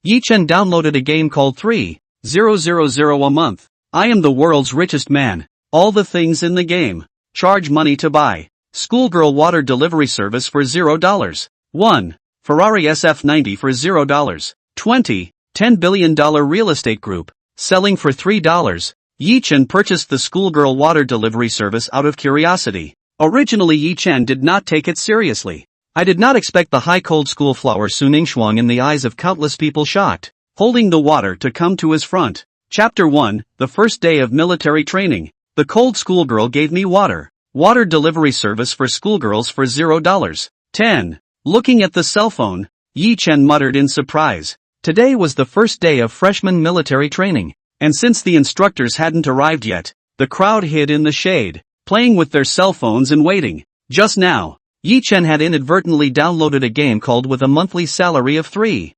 Yi Chen downloaded a game called 3000 a month. I am the world's richest man. All the things in the game. Charge money to buy. Schoolgirl water delivery service for $0. 1. Ferrari SF90 for $0. 20. $10 billion real estate group. Selling for $3. Yi Chen purchased the schoolgirl water delivery service out of curiosity. Originally Yi Chen did not take it seriously. I did not expect the high cold school flower Suning Shuang in the eyes of countless people shocked, holding the water to come to his front. Chapter 1, the first day of military training. The cold schoolgirl gave me water. Water delivery service for schoolgirls for $0. 10. Looking at the cell phone, Yi Chen muttered in surprise. Today was the first day of freshman military training, and since the instructors hadn't arrived yet, the crowd hid in the shade, playing with their cell phones and waiting. Just now, Yi Chen had inadvertently downloaded a game called with a monthly salary of 3000.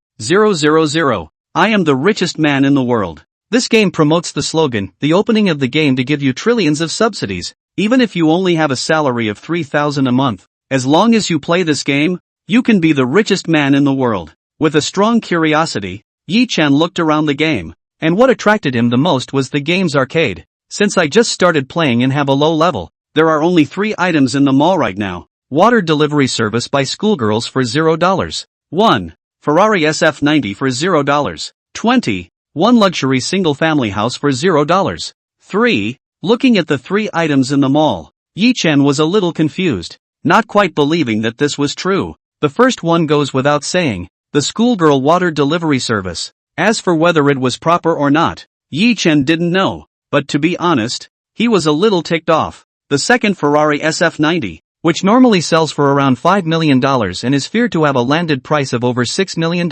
I am the richest man in the world. This game promotes the slogan, the opening of the game to give you trillions of subsidies, even if you only have a salary of 3,000 a month. As long as you play this game, you can be the richest man in the world. With a strong curiosity, Yi Chen looked around the game, and what attracted him the most was the game's arcade. Since I just started playing and have a low level, there are only 3 items in the mall right now. Water delivery service by schoolgirls for $0. 1. Ferrari SF90 for $0. 20. One luxury single-family house for $0. 3. Looking at the 3 items in the mall, Yi Chen was a little confused, not quite believing that this was true. The first one goes without saying, the schoolgirl water delivery service. As for whether it was proper or not, Yi Chen didn't know, but to be honest, he was a little ticked off. The second Ferrari SF90, which normally sells for around $5 million and is feared to have a landed price of over $6 million,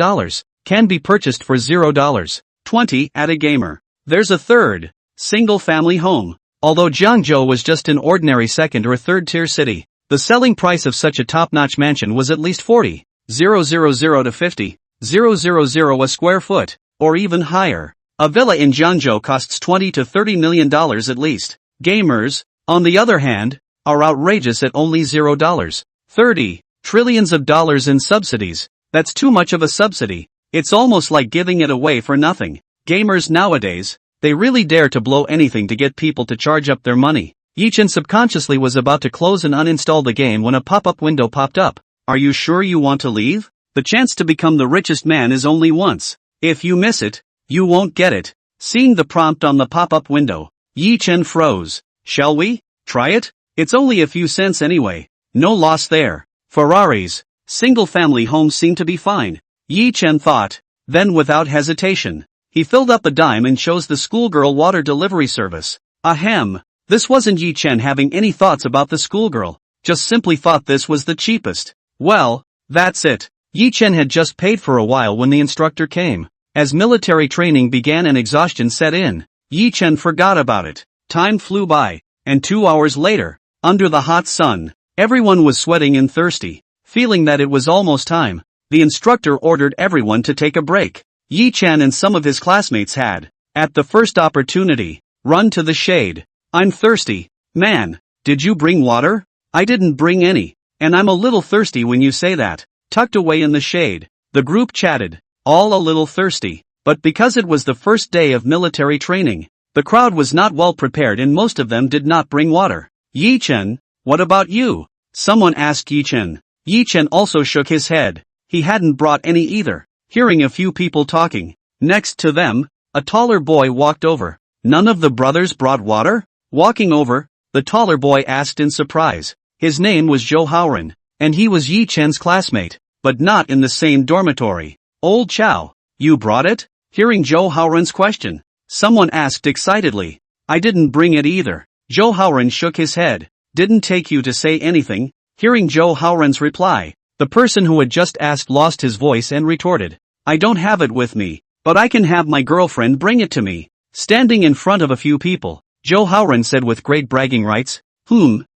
can be purchased for $0. 20 at a gamer. There's a third, single-family home. Although Jiangzhou was just an ordinary second or third tier city, the selling price of such a top-notch mansion was at least 40,000 to 50,000 a square foot, or even higher. A villa in Jiangzhou costs $20 to $30 million at least. Gamers, on the other hand, are outrageous at only $0. 30 trillions of dollars in subsidies. That's too much of a subsidy. It's almost like giving it away for nothing. Gamers nowadays, they really dare to blow anything to get people to charge up their money. Yi Chen subconsciously was about to close and uninstall the game when a pop-up window popped up. Are you sure you want to leave? The chance to become the richest man is only once. If you miss it, you won't get it. Seeing the prompt on the pop-up window, Yi Chen froze. Shall we? Try it? It's only a few cents anyway. No loss there. Ferraris, single-family homes seem to be fine, Yi Chen thought. Then without hesitation, he filled up a dime and chose the schoolgirl water delivery service. Ahem. This wasn't Yi Chen having any thoughts about the schoolgirl, just simply thought this was the cheapest. Well, that's it. Yi Chen had just paid for a while when the instructor came. As military training began and exhaustion set in, Yi Chen forgot about it. Time flew by, and 2 hours later, under the hot sun, everyone was sweating and thirsty. Feeling that it was almost time, the instructor ordered everyone to take a break. Yi Chen and some of his classmates had, at the first opportunity, run to the shade. I'm thirsty. Man, did you bring water? I didn't bring any, and I'm a little thirsty when you say that. Tucked away in the shade, the group chatted, all a little thirsty, but because it was the first day of military training, the crowd was not well prepared and most of them did not bring water. Yi Chen, what about you? Someone asked Yi Chen. Yi Chen also shook his head. He hadn't brought any either. Hearing a few people talking, next to them, a taller boy walked over. None of the brothers brought water? Walking over, the taller boy asked in surprise. His name was Zhou Haoran, and he was Yi Chen's classmate, but not in the same dormitory. Old Chow, you brought it? Hearing Zhou Haoran's question, someone asked excitedly. I didn't bring it either. Zhou Haoran shook his head. Didn't take you to say anything? Hearing Zhou Haoran's reply, the person who had just asked lost his voice and retorted. I don't have it with me, but I can have my girlfriend bring it to me. Standing in front of a few people, Zhou Haoran said with great bragging rights.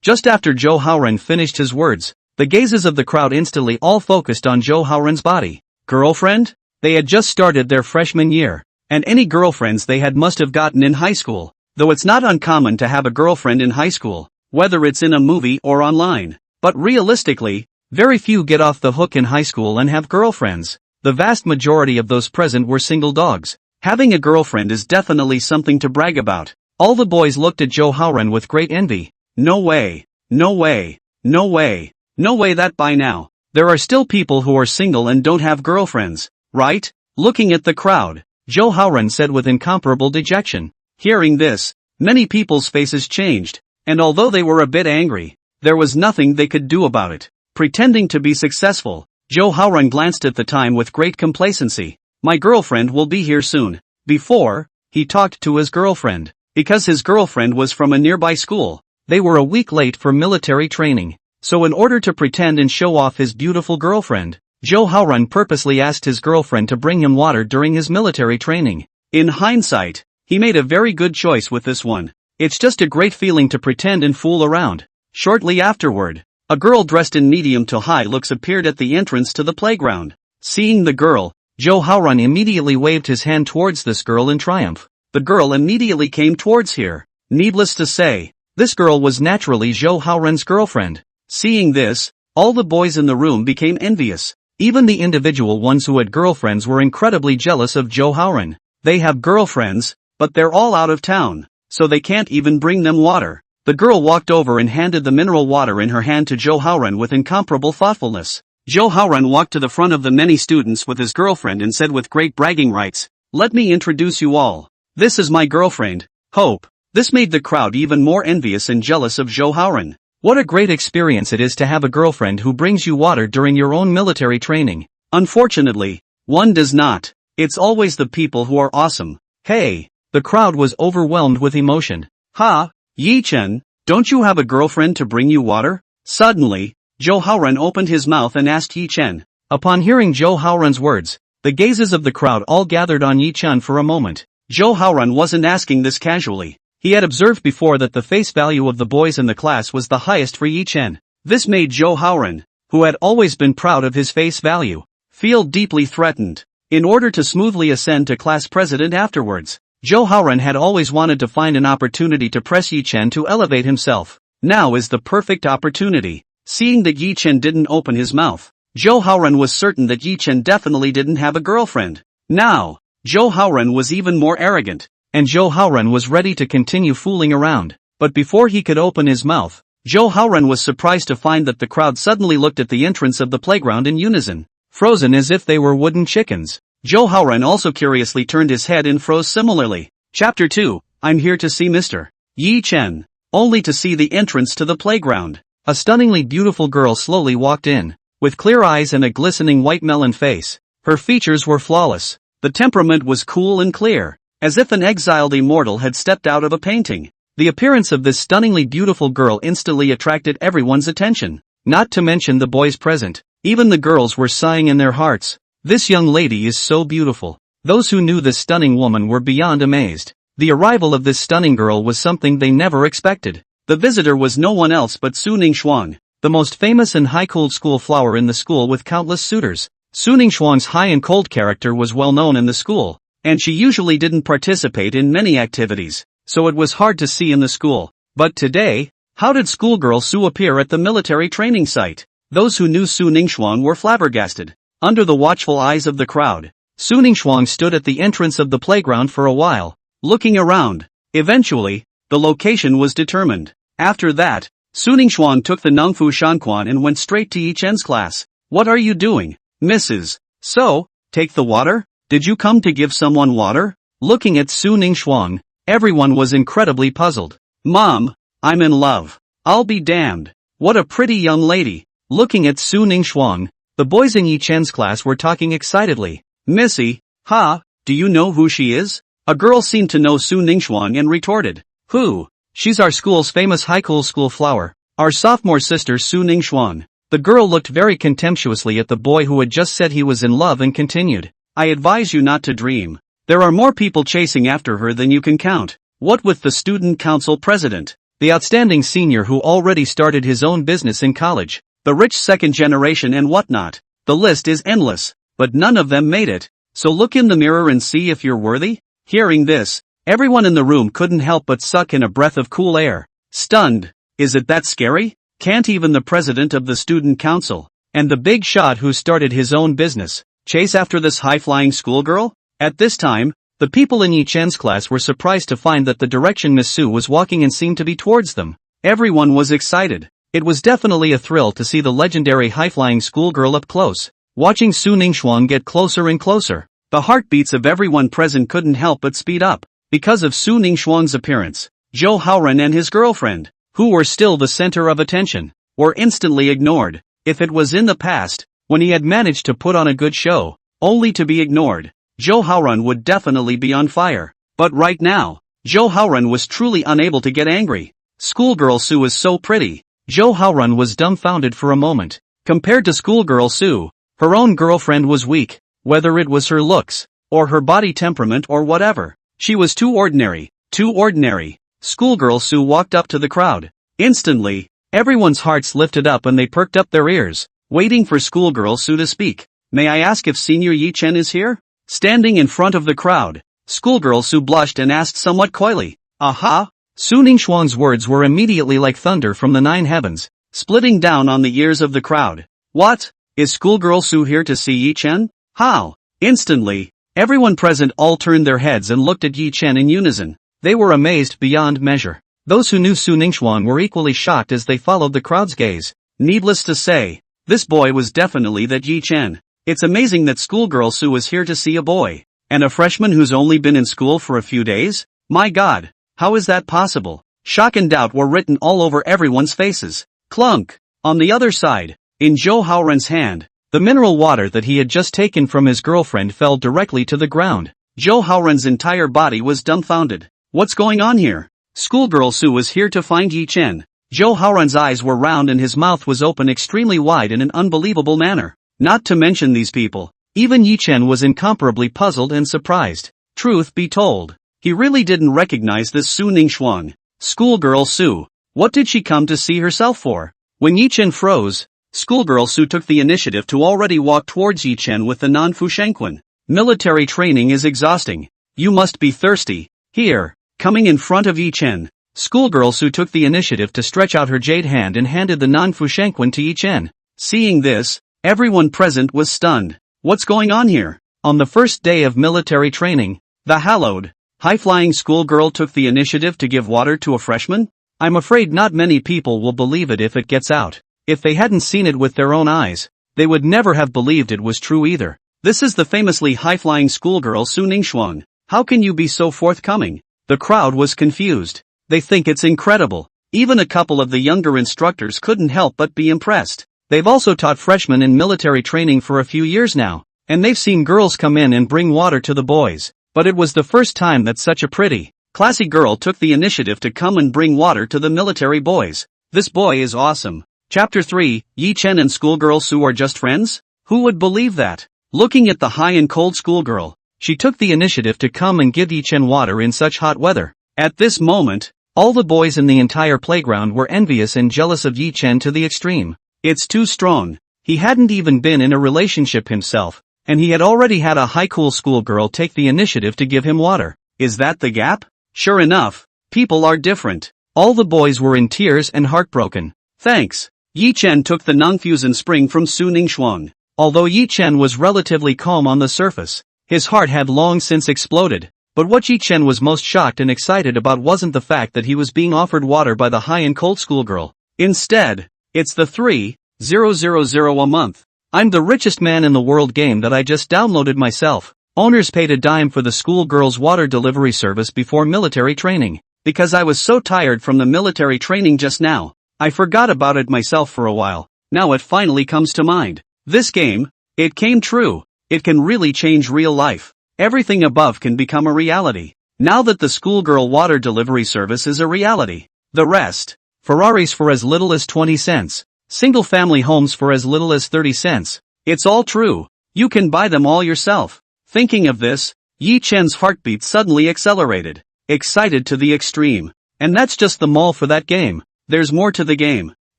Just after Zhou Haoran finished his words, the gazes of the crowd instantly all focused on Zhou Haoran's body. Girlfriend? They had just started their freshman year, and any girlfriends they had must have gotten in high school, though it's not uncommon to have a girlfriend in high school, whether it's in a movie or online. But realistically, very few get off the hook in high school and have girlfriends. The vast majority of those present were single dogs. Having a girlfriend is definitely something to brag about. All the boys looked at Zhou Haoran with great envy. No way. No way. No way. No way that by now. There are still people who are single and don't have girlfriends, right? Looking at the crowd, Zhou Haoran said with incomparable dejection. Hearing this, many people's faces changed, and although they were a bit angry, there was nothing they could do about it. Pretending to be successful, Zhou Haoran glanced at the time with great complacency. My girlfriend will be here soon. Before, he talked to his girlfriend. Because his girlfriend was from a nearby school, they were a week late for military training. So in order to pretend and show off his beautiful girlfriend, Zhou Haoran purposely asked his girlfriend to bring him water during his military training. In hindsight, he made a very good choice with this one. It's just a great feeling to pretend and fool around. Shortly afterward, a girl dressed in medium to high looks appeared at the entrance to the playground. Seeing the girl, Zhou Haoran immediately waved his hand towards this girl in triumph. The girl immediately came towards here. Needless to say, this girl was naturally Zhou Haoran's girlfriend. Seeing this, all the boys in the room became envious. Even the individual ones who had girlfriends were incredibly jealous of Zhou Haoran. They have girlfriends, but they're all out of town, so they can't even bring them water. The girl walked over and handed the mineral water in her hand to Zhou Haoran with incomparable thoughtfulness. Zhou Haoran walked to the front of the many students with his girlfriend and said with great bragging rights, "Let me introduce you all. This is my girlfriend, Hope." This made the crowd even more envious and jealous of Zhou Haoran. What a great experience it is to have a girlfriend who brings you water during your own military training. Unfortunately, one does not. It's always the people who are awesome. Hey! The crowd was overwhelmed with emotion. Ha! Yi Chen, don't you have a girlfriend to bring you water? Suddenly, Zhou Haoran opened his mouth and asked Yi Chen. Upon hearing Zhou Haoran's words, the gazes of the crowd all gathered on Yi Chen for a moment. Zhou Haoran wasn't asking this casually. He had observed before that the face value of the boys in the class was the highest for Yi Chen. This made Zhou Haoran, who had always been proud of his face value, feel deeply threatened. In order to smoothly ascend to class president afterwards, Zhou Haoran had always wanted to find an opportunity to press Yi Chen to elevate himself. Now is the perfect opportunity. Seeing that Yi Chen didn't open his mouth, Zhou Haoran was certain that Yi Chen definitely didn't have a girlfriend. Now, Zhou Haoran was even more arrogant. And Zhou Haoran was ready to continue fooling around. But before he could open his mouth, Zhou Haoran was surprised to find that the crowd suddenly looked at the entrance of the playground in unison, frozen as if they were wooden chickens. Zhou Haoran also curiously turned his head and froze similarly. Chapter 2, I'm here to see Mr. Yi Chen. Only to see the entrance to the playground. A stunningly beautiful girl slowly walked in, with clear eyes and a glistening white melon face. Her features were flawless. The temperament was cool and clear, as if an exiled immortal had stepped out of a painting. The appearance of this stunningly beautiful girl instantly attracted everyone's attention, not to mention the boys present. Even the girls were sighing in their hearts. This young lady is so beautiful. Those who knew this stunning woman were beyond amazed. The arrival of this stunning girl was something they never expected. The visitor was no one else but Su Ningxuang, the most famous and high-cooled school flower in the school with countless suitors. Su Ningxuang's high and cold character was well known in the school, and she usually didn't participate in many activities, so it was hard to see in the school. But today, how did schoolgirl Su appear at the military training site? Those who knew Su Ningxuang were flabbergasted. Under the watchful eyes of the crowd, Su Ningxuang stood at the entrance of the playground for a while, looking around. Eventually, the location was determined. After that, Su Ningxuang took the Nongfu Shanquan and went straight to Yi Chen's class. What are you doing, Mrs.? So, take the water? Did you come to give someone water? Looking at Su Ningxuang, everyone was incredibly puzzled. Mom, I'm in love. I'll be damned. What a pretty young lady. Looking at Su Ningxuang, the boys in Yi Chen's class were talking excitedly. Missy, do you know who she is? A girl seemed to know Su Ningxuang and retorted. Who? She's our school's famous high-cool school flower. Our sophomore sister Su Ningxuang. The girl looked very contemptuously at the boy who had just said he was in love and continued. I advise you not to dream. There are more people chasing after her than you can count. What with the student council president, the outstanding senior who already started his own business in college, the rich second generation and whatnot. The list is endless, but none of them made it. So look in the mirror and see if you're worthy. Hearing this, everyone in the room couldn't help but suck in a breath of cool air. Stunned. Is it that scary? Can't even the president of the student council, and the big shot who started his own business, chase after this high-flying schoolgirl? At this time, the people in Yi Chen's class were surprised to find that the direction Miss Su was walking in seemed to be towards them. Everyone was excited. It was definitely a thrill to see the legendary high-flying schoolgirl up close. Watching Su Ningxuan get closer and closer, the heartbeats of everyone present couldn't help but speed up. Because of Su Ningxuan's appearance, Zhou Haoran and his girlfriend, who were still the center of attention, were instantly ignored. If it was in the past, when he had managed to put on a good show, only to be ignored, Zhou Haoran would definitely be on fire. But right now, Zhou Haoran was truly unable to get angry. Schoolgirl Su is so pretty. Zhou Haoran was dumbfounded for a moment. Compared to schoolgirl Su, her own girlfriend was weak, whether it was her looks, or her body temperament or whatever. She was too ordinary, too ordinary. Schoolgirl Su walked up to the crowd. Instantly, everyone's hearts lifted up and they perked up their ears, waiting for schoolgirl Su to speak. May I ask if Senior Yi Chen is here? Standing in front of the crowd, schoolgirl Su blushed and asked somewhat coyly. Aha! Su Ningxuan's words were immediately like thunder from the 9 heavens, splitting down on the ears of the crowd. What? Is schoolgirl Su here to see Yi Chen? How? Instantly, everyone present all turned their heads and looked at Yi Chen in unison. They were amazed beyond measure. Those who knew Su Ningxuan were equally shocked as they followed the crowd's gaze. Needless to say, this boy was definitely that Yi Chen. It's amazing that schoolgirl Su is here to see a boy. And a freshman who's only been in school for a few days? My God, how is that possible? Shock and doubt were written all over everyone's faces. Clunk! On the other side, in Zhou Haoran's hand, the mineral water that he had just taken from his girlfriend fell directly to the ground. Zhou Haoran's entire body was dumbfounded. What's going on here? Schoolgirl Su was here to find Yi Chen. Zhou Haoran's eyes were round and his mouth was open extremely wide in an unbelievable manner. Not to mention these people, even Yi Chen was incomparably puzzled and surprised. Truth be told, he really didn't recognize this Su Ningxuan. Schoolgirl Su, what did she come to see herself for? When Yi Chen froze, schoolgirl Su took the initiative to already walk towards Yi Chen with the non-Fushengquan. Military training is exhausting. You must be thirsty. Here, coming in front of Yi Chen, schoolgirl Su took the initiative to stretch out her jade hand and handed the non-Fushengquan to Yi Chen. Seeing this, everyone present was stunned. What's going on here? On the first day of military training, the hallowed, high-flying schoolgirl took the initiative to give water to a freshman? I'm afraid not many people will believe it if it gets out. If they hadn't seen it with their own eyes, they would never have believed it was true either. This is the famously high-flying schoolgirl Su Ningxuan. How can you be so forthcoming? The crowd was confused. They think it's incredible. Even a couple of the younger instructors couldn't help but be impressed. They've also taught freshmen in military training for a few years now, and they've seen girls come in and bring water to the boys. But it was the first time that such a pretty, classy girl took the initiative to come and bring water to the military boys. This boy is awesome. Chapter 3, Yi Chen and schoolgirl Su are just friends? Who would believe that? Looking at the high and cold schoolgirl, she took the initiative to come and give Yi Chen water in such hot weather. At this moment, all the boys in the entire playground were envious and jealous of Yi Chen to the extreme. It's too strong. He hadn't even been in a relationship himself, and he had already had a high-cool schoolgirl take the initiative to give him water. Is that the gap? Sure enough, people are different. All the boys were in tears and heartbroken. Thanks. Yi Chen took the non-fusion spring from Su Ningxuan. Although Yi Chen was relatively calm on the surface, his heart had long since exploded. But what Yi Chen was most shocked and excited about wasn't the fact that he was being offered water by the high and cold schoolgirl. Instead, it's the 3,000 a month. I'm the richest man in the world game that I just downloaded myself. Owners paid a dime for the schoolgirl's water delivery service before military training. Because I was so tired from the military training just now, I forgot about it myself for a while. Now it finally comes to mind. This game, it came true. It can really change real life. Everything above can become a reality. Now that the schoolgirl water delivery service is a reality. The rest, Ferraris for as little as 20 cents. Single-family homes for as little as 30 cents. It's all true. You can buy them all yourself. Thinking of this, Yi Chen's heartbeat suddenly accelerated. Excited to the extreme. And that's just the mall for that game. There's more to the game.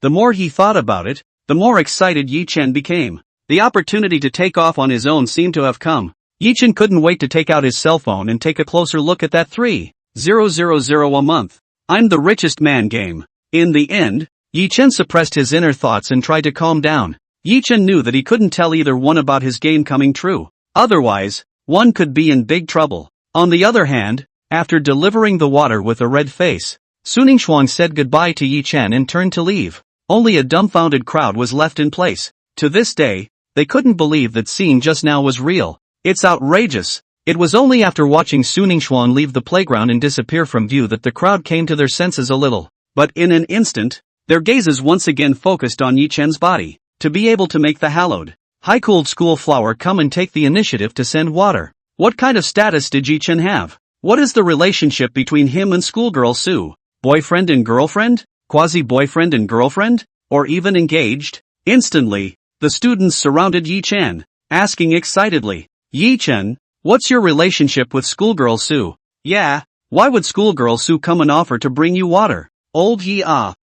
The more he thought about it, the more excited Yi Chen became. The opportunity to take off on his own seemed to have come. Yi Chen couldn't wait to take out his cell phone and take a closer look at that 3,000 a month. I'm the richest man game. In the end, Yi Chen suppressed his inner thoughts and tried to calm down. Yi Chen knew that he couldn't tell either one about his game coming true. Otherwise, one could be in big trouble. On the other hand, after delivering the water with a red face, Su Ningxuan said goodbye to Yi Chen and turned to leave. Only a dumbfounded crowd was left in place. To this day, they couldn't believe that scene just now was real. It's outrageous. It was only after watching Su Ningxuan leave the playground and disappear from view that the crowd came to their senses a little. But in an instant, their gazes once again focused on Yi Chen's body. To be able to make the hallowed, high-cooled school flower come and take the initiative to send water. What kind of status did Yi Chen have? What is the relationship between him and schoolgirl Su? Boyfriend and girlfriend? Quasi-boyfriend and girlfriend? Or even engaged? Instantly, the students surrounded Yi Chen, asking excitedly, Yi Chen, what's your relationship with schoolgirl Su? Yeah, why would schoolgirl Su come and offer to bring you water? Old Yi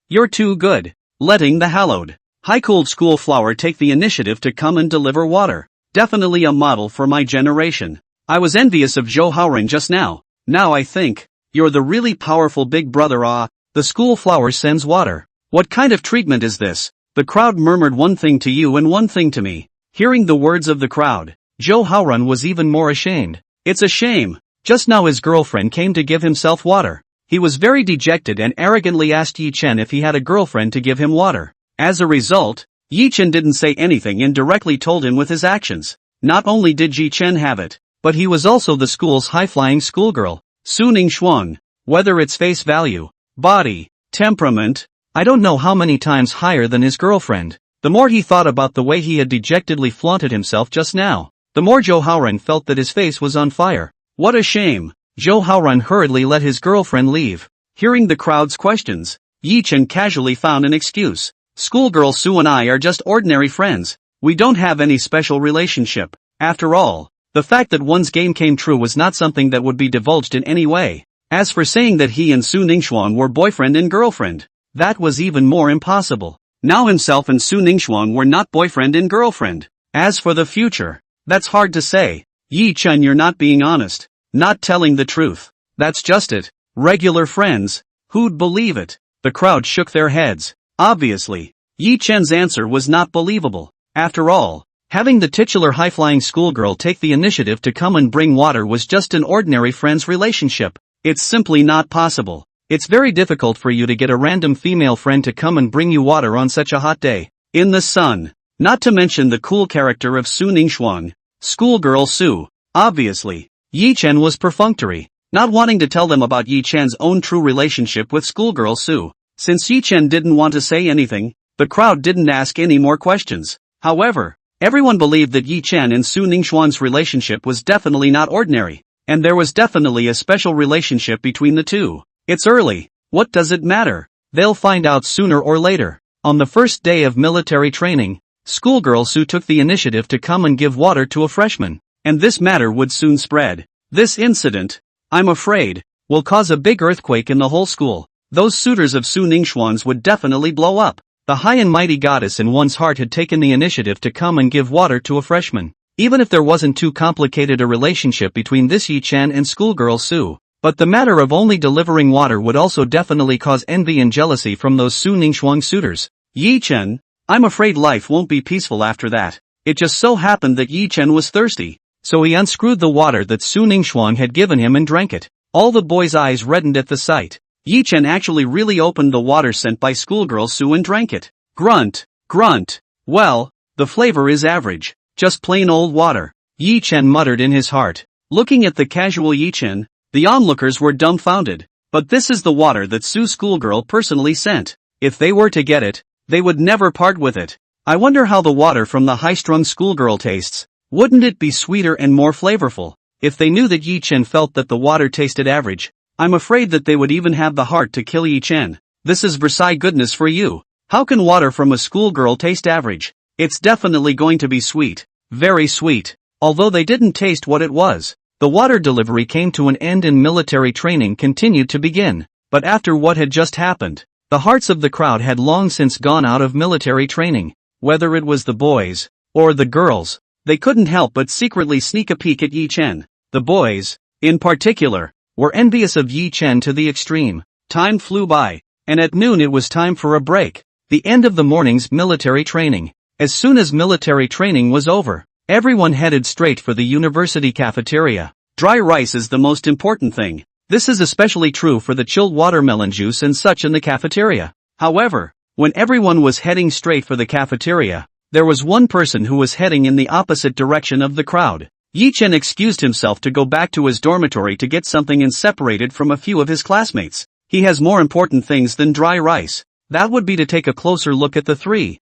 you're too good. Letting the hallowed, high-cooled school flower take the initiative to come and deliver water. Definitely a model for my generation. I was envious of Zhou Haoren just now. Now I think, you're the really powerful big brother. The school flower sends water. What kind of treatment is this? The crowd murmured one thing to you and one thing to me. Hearing the words of the crowd, Zhou Haoren was even more ashamed. It's a shame. Just now his girlfriend came to give himself water. He was very dejected and arrogantly asked Yi Chen if he had a girlfriend to give him water. As a result, Yi Chen didn't say anything and directly told him with his actions. Not only did Yi Chen have it, but he was also the school's high-flying schoolgirl, Su Ningxuan. Whether it's face value, body, temperament, I don't know how many times higher than his girlfriend. The more he thought about the way he had dejectedly flaunted himself just now, the more Zhou Haoren felt that his face was on fire. What a shame! Zhou Haoren hurriedly let his girlfriend leave. Hearing the crowd's questions, Yi Chen casually found an excuse. Schoolgirl Su and I are just ordinary friends. We don't have any special relationship. After all, the fact that one's game came true was not something that would be divulged in any way. As for saying that he and Su Ningxuan were boyfriend and girlfriend, that was even more impossible. Now himself and Su Ningxuan were not boyfriend and girlfriend. As for the future, that's hard to say. Yi Chen, you're not being honest. Not telling the truth. That's just it. Regular friends. Who'd believe it? The crowd shook their heads. Obviously, Yi Chen's answer was not believable. After all, having the titular high-flying schoolgirl take the initiative to come and bring water was just an ordinary friend's relationship. It's simply not possible. It's very difficult for you to get a random female friend to come and bring you water on such a hot day, in the sun. Not to mention the cool character of Su Ningxuan, schoolgirl Su. Obviously, Yi Chen was perfunctory, not wanting to tell them about Yi Chen's own true relationship with schoolgirl Su. Since Yi Chen didn't want to say anything, the crowd didn't ask any more questions. However, everyone believed that Yi Chen and Su Ningxuan's relationship was definitely not ordinary, and there was definitely a special relationship between the two. It's early. What does it matter? They'll find out sooner or later. On the first day of military training, schoolgirl Su took the initiative to come and give water to a freshman, and this matter would soon spread. This incident, I'm afraid, will cause a big earthquake in the whole school. Those suitors of Su Ningxuan's would definitely blow up. The high and mighty goddess in one's heart had taken the initiative to come and give water to a freshman. Even if there wasn't too complicated a relationship between this Yi Chen and schoolgirl Su, but the matter of only delivering water would also definitely cause envy and jealousy from those Su Ningxuan suitors. Yi Chen, I'm afraid life won't be peaceful after that. It just so happened that Yi Chen was thirsty, so he unscrewed the water that Su Ningxuan had given him and drank it. All the boys' eyes reddened at the sight. Yi Chen actually really opened the water sent by schoolgirl Su and drank it. Grunt, grunt. Well, the flavor is average. Just plain old water. Yi Chen muttered in his heart. Looking at the casual Yi Chen, the onlookers were dumbfounded. But this is the water that Su's schoolgirl personally sent. If they were to get it, they would never part with it. I wonder how the water from the high-strung schoolgirl tastes. Wouldn't it be sweeter and more flavorful? If they knew that Yi Chen felt that the water tasted average, I'm afraid that they would even have the heart to kill Yi Chen. This is Versailles goodness for you. How can water from a schoolgirl taste average? It's definitely going to be sweet. Very sweet. Although they didn't taste what it was. The water delivery came to an end and military training continued to begin. But after what had just happened, the hearts of the crowd had long since gone out of military training. Whether it was the boys, or the girls, they couldn't help but secretly sneak a peek at Yi Chen. The boys, in particular, were envious of Yi Chen to the extreme. Time flew by, and at noon it was time for a break. The end of the morning's military training. As soon as military training was over, everyone headed straight for the university cafeteria. Dry rice is the most important thing. This is especially true for the chilled watermelon juice and such in the cafeteria. However, when everyone was heading straight for the cafeteria, there was one person who was heading in the opposite direction of the crowd. Yi Chen excused himself to go back to his dormitory to get something and separated from a few of his classmates. He has more important things than dry rice. That would be to take a closer look at the 3,000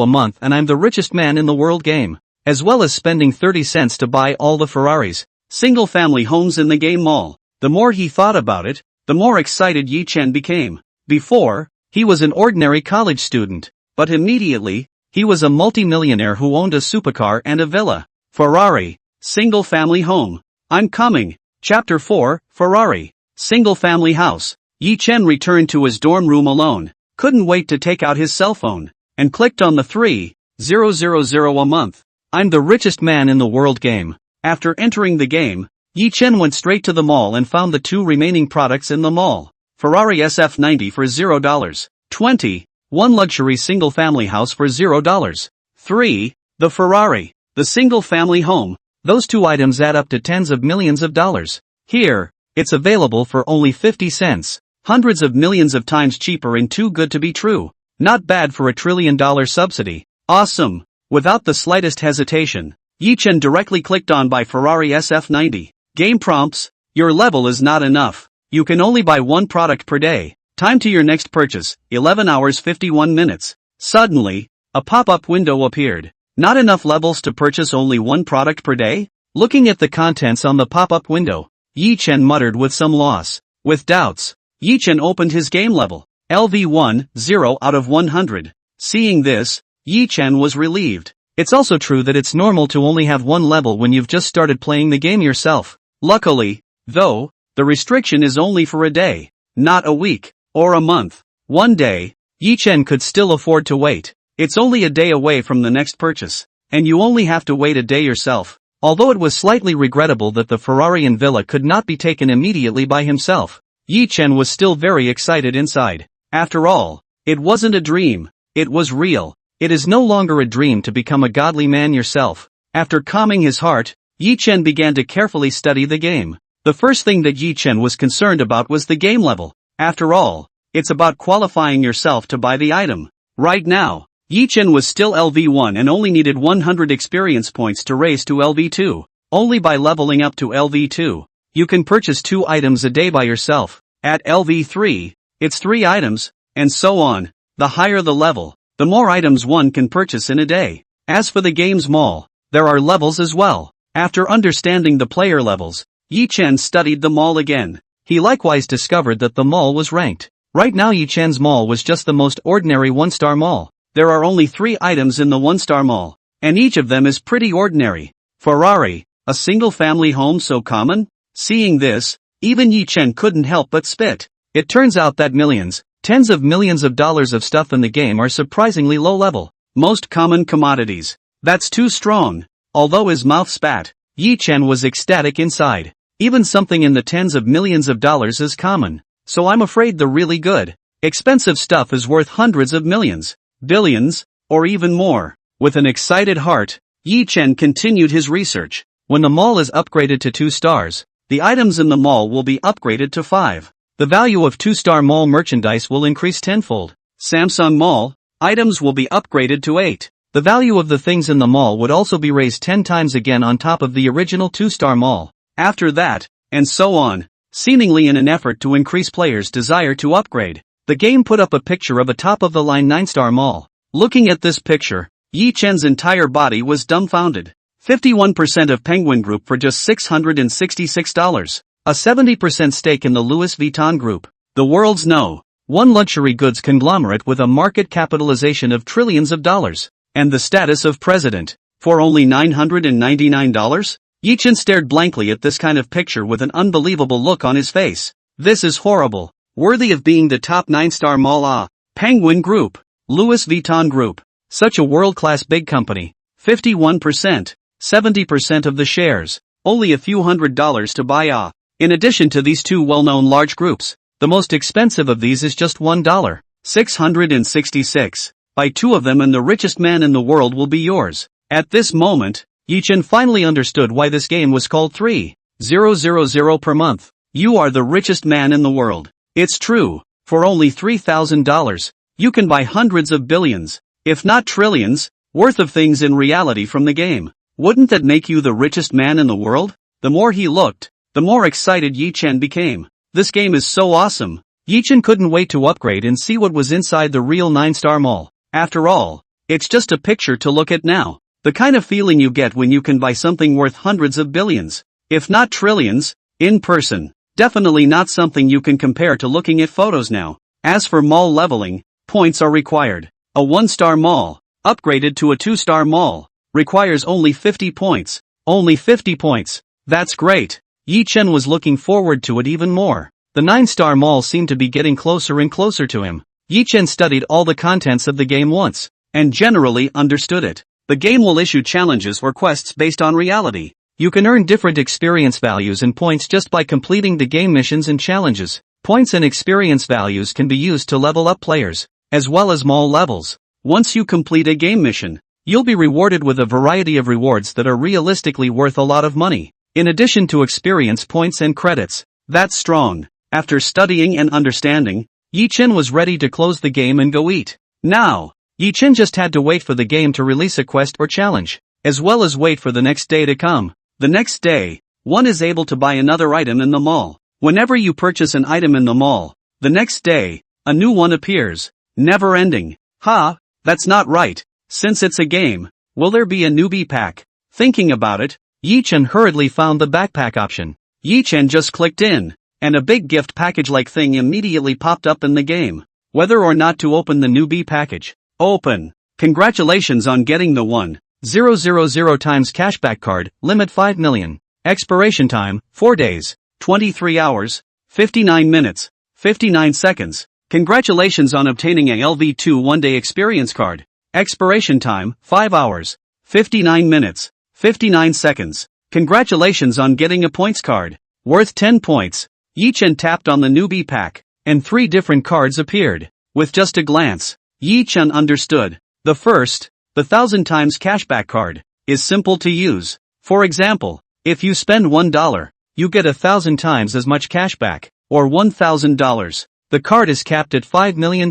a month and I'm the richest man in the world game, as well as spending 30 cents to buy all the Ferraris, single-family homes in the game mall. The more he thought about it, the more excited Yi Chen became. Before, he was an ordinary college student, but immediately, he was a multi-millionaire who owned a supercar and a villa. Ferrari, single-family home. I'm coming. Chapter 4, Ferrari, single-family house. Yi Chen returned to his dorm room alone, couldn't wait to take out his cell phone, and clicked on the 3,000 a month. I'm the richest man in the world game. After entering the game, Yi Chen went straight to the mall and found the two remaining products in the mall. Ferrari SF90 for $0. 20. One luxury single-family house for $0. 3. The Ferrari. The single-family home. Those two items add up to tens of millions of dollars. Here, it's available for only 50 cents. Hundreds of millions of times cheaper and too good to be true. Not bad for $1 trillion subsidy. Awesome. Without the slightest hesitation, Yi Chen directly clicked on Buy Ferrari SF90. Game prompts. Your level is not enough. You can only buy one product per day. Time to your next purchase, 11 hours 51 minutes. Suddenly, a pop-up window appeared. Not enough levels to purchase only one product per day? Looking at the contents on the pop-up window, Yi Chen muttered with some loss. With doubts, Yi Chen opened his game level. LV1, 0 out of 100. Seeing this, Yi Chen was relieved. It's also true that it's normal to only have one level when you've just started playing the game yourself. Luckily, though, the restriction is only for a day, not a week, or a month. One day, Yi Chen could still afford to wait. It's only a day away from the next purchase, and you only have to wait a day yourself. Although it was slightly regrettable that the Ferrari and villa could not be taken immediately by himself, Yi Chen was still very excited inside. After all, it wasn't a dream, it was real. It is no longer a dream to become a godly man yourself. After calming his heart, Yi Chen began to carefully study the game. The first thing that Yi Chen was concerned about was the game level. After all, it's about qualifying yourself to buy the item. Right now, Yi Chen was still LV1 and only needed 100 experience points to raise to LV2. Only by leveling up to LV2, you can purchase 2 items a day by yourself. At LV3, it's 3 items, and so on. The higher the level, the more items one can purchase in a day. As for the game's mall, there are levels as well. After understanding the player levels, Yi Chen studied the mall again. He likewise discovered that the mall was ranked. Right now Yi Chen's mall was just the most ordinary 1-star mall. There are only 3 items in the 1-star mall, and each of them is pretty ordinary. Ferrari, a single-family home so common? Seeing this, even Yi Chen couldn't help but spit. It turns out that millions, tens of millions of dollars of stuff in the game are surprisingly low level. Most common commodities. That's too strong. Although his mouth spat, Yi Chen was ecstatic inside. Even something in the tens of millions of dollars is common. So I'm afraid the really good, expensive stuff is worth hundreds of millions, billions, or even more. With an excited heart, Yi Chen continued his research. When the mall is upgraded to 2 stars, the items in the mall will be upgraded to 5. The value of 2-star mall merchandise will increase tenfold. Samsung Mall, items will be upgraded to 8. The value of the things in the mall would also be raised 10 times again on top of the original 2-star mall. After that, and so on, seemingly in an effort to increase players' desire to upgrade. The game put up a picture of a top-of-the-line 9-star mall. Looking at this picture, Yi Chen's entire body was dumbfounded. 51% of Penguin Group for just $666. A 70% stake in the Louis Vuitton Group. The world's #1 luxury goods conglomerate with a market capitalization of trillions of dollars. And the status of president. For only $999? Yi Chen stared blankly at this kind of picture with an unbelievable look on his face. This is horrible. Worthy of being the top 9-star mall. Penguin Group. Louis Vuitton Group. Such a world-class big company. 51%. 70% of the shares. Only a few $100s to buy. In addition to these 2 well-known large groups, the most expensive of these is just $1. 666. buy 2 of them and the richest man in the world will be yours. At this moment, Yi Chen finally understood why this game was called 3,000 per month. You are the richest man in the world. It's true, for only $3,000, you can buy hundreds of billions, if not trillions, worth of things in reality from the game. Wouldn't that make you the richest man in the world? The more he looked, the more excited Yi Chen became. This game is so awesome. Yi Chen couldn't wait to upgrade and see what was inside the real 9-star mall. After all, it's just a picture to look at now. The kind of feeling you get when you can buy something worth hundreds of billions, if not trillions, in person. Definitely not something you can compare to looking at photos now. As for mall leveling, points are required. A 1-star mall, upgraded to a 2-star mall, requires only 50 points. Only 50 points. That's great. Yi Chen was looking forward to it even more. The 9-star mall seemed to be getting closer and closer to him. Yi Chen studied all the contents of the game once, and generally understood it. The game will issue challenges or quests based on reality. You can earn different experience values and points just by completing the game missions and challenges. Points and experience values can be used to level up players, as well as mall levels. Once you complete a game mission, you'll be rewarded with a variety of rewards that are realistically worth a lot of money, in addition to experience points and credits. That's strong. After studying and understanding, Yi Chen was ready to close the game and go eat. Now, Yi Chen just had to wait for the game to release a quest or challenge, as well as wait for the next day to come. The next day, one is able to buy another item in the mall. Whenever you purchase an item in the mall, the next day, a new one appears. Never ending. That's not right. Since it's a game, will there be a newbie pack? Thinking about it, Yi Chen hurriedly found the backpack option. Yi Chen just clicked in, and a big gift package-like thing immediately popped up in the game. Whether or not to open the newbie package. Open. Congratulations on getting the 1,000 times cashback card, limit 5 million. Expiration time, 4 days, 23 hours, 59 minutes, 59 seconds. Congratulations on obtaining a LV2 one-day experience card. Expiration time, 5 hours, 59 minutes, 59 seconds. Congratulations on getting a points card. Worth 10 points. Yi Chen tapped on the newbie pack, and 3 different cards appeared. With just a glance, Yi Chen understood. The first, the 1,000 times cashback card, is simple to use. For example, if you spend $1, you get 1,000 times as much cashback, or $1,000. The card is capped at $5 million,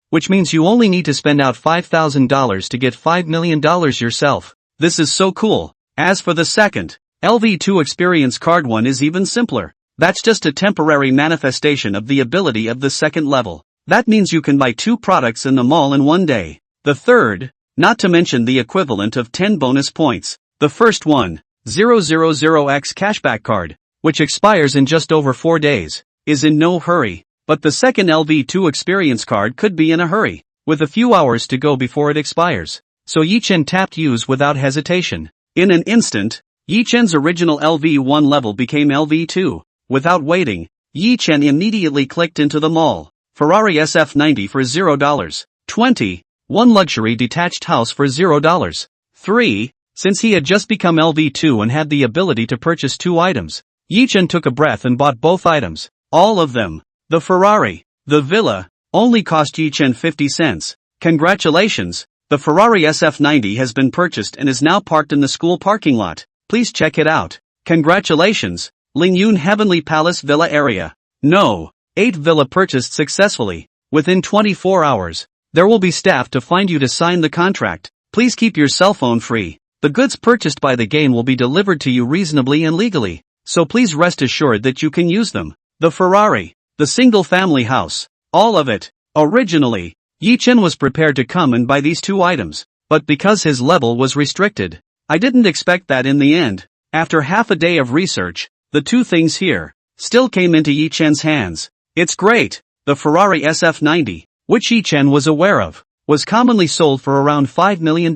which means you only need to spend out $5,000 to get $5 million yourself. This is so cool. As for the second, LV2 experience card one is even simpler. That's just a temporary manifestation of the ability of the second level. That means you can buy 2 products in the mall in one day. The third, not to mention the equivalent of 10 bonus points. The first one, 000X cashback card, which expires in just over 4 days, is in no hurry. But the second LV2 experience card could be in a hurry, with a few hours to go before it expires. So Yi Chen tapped use without hesitation. In an instant, Yi Chen's original LV1 level became LV2. Without waiting, Yi Chen immediately clicked into the mall. Ferrari SF90 for $0. 20. One luxury detached house for $0. 3. Since he had just become LV2 and had the ability to purchase 2 items, Yi Chen took a breath and bought both items. All of them. The Ferrari, the villa, only cost Yi Chen 50 cents. Congratulations, the Ferrari SF90 has been purchased and is now parked in the school parking lot. Please check it out. Congratulations, Lingyun Heavenly Palace Villa area. No. 8 villa purchased successfully. Within 24 hours, there will be staff to find you to sign the contract. Please keep your cell phone free. The goods purchased by the game will be delivered to you reasonably and legally, so please rest assured that you can use them. The Ferrari. The single-family house. All of it. Originally, Yi Chen was prepared to come and buy these 2 items, but because his level was restricted, I didn't expect that in the end. After half a day of research, the 2 things here still came into Yi Chen's hands. It's great. The Ferrari SF90, which Yi Chen was aware of, was commonly sold for around $5 million.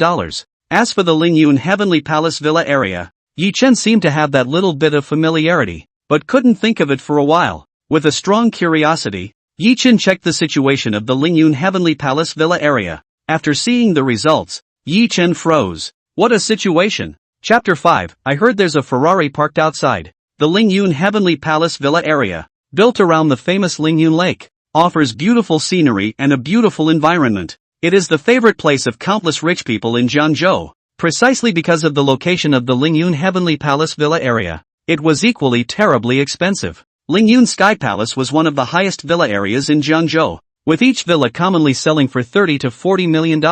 As for the Lingyun Heavenly Palace Villa area, Yi Chen seemed to have that little bit of familiarity, but couldn't think of it for a while. With a strong curiosity, Yi Chen checked the situation of the Lingyun Heavenly Palace Villa area. After seeing the results, Yi Chen froze. What a situation. Chapter 5. I heard there's a Ferrari parked outside. The Lingyun Heavenly Palace Villa area, built around the famous Lingyun Lake, offers beautiful scenery and a beautiful environment. It is the favorite place of countless rich people in Jiangzhou, precisely because of the location of the Lingyun Heavenly Palace Villa area. It was equally terribly expensive. Lingyun Sky Palace was one of the highest villa areas in Jiangzhou, with each villa commonly selling for $30 to $40 million.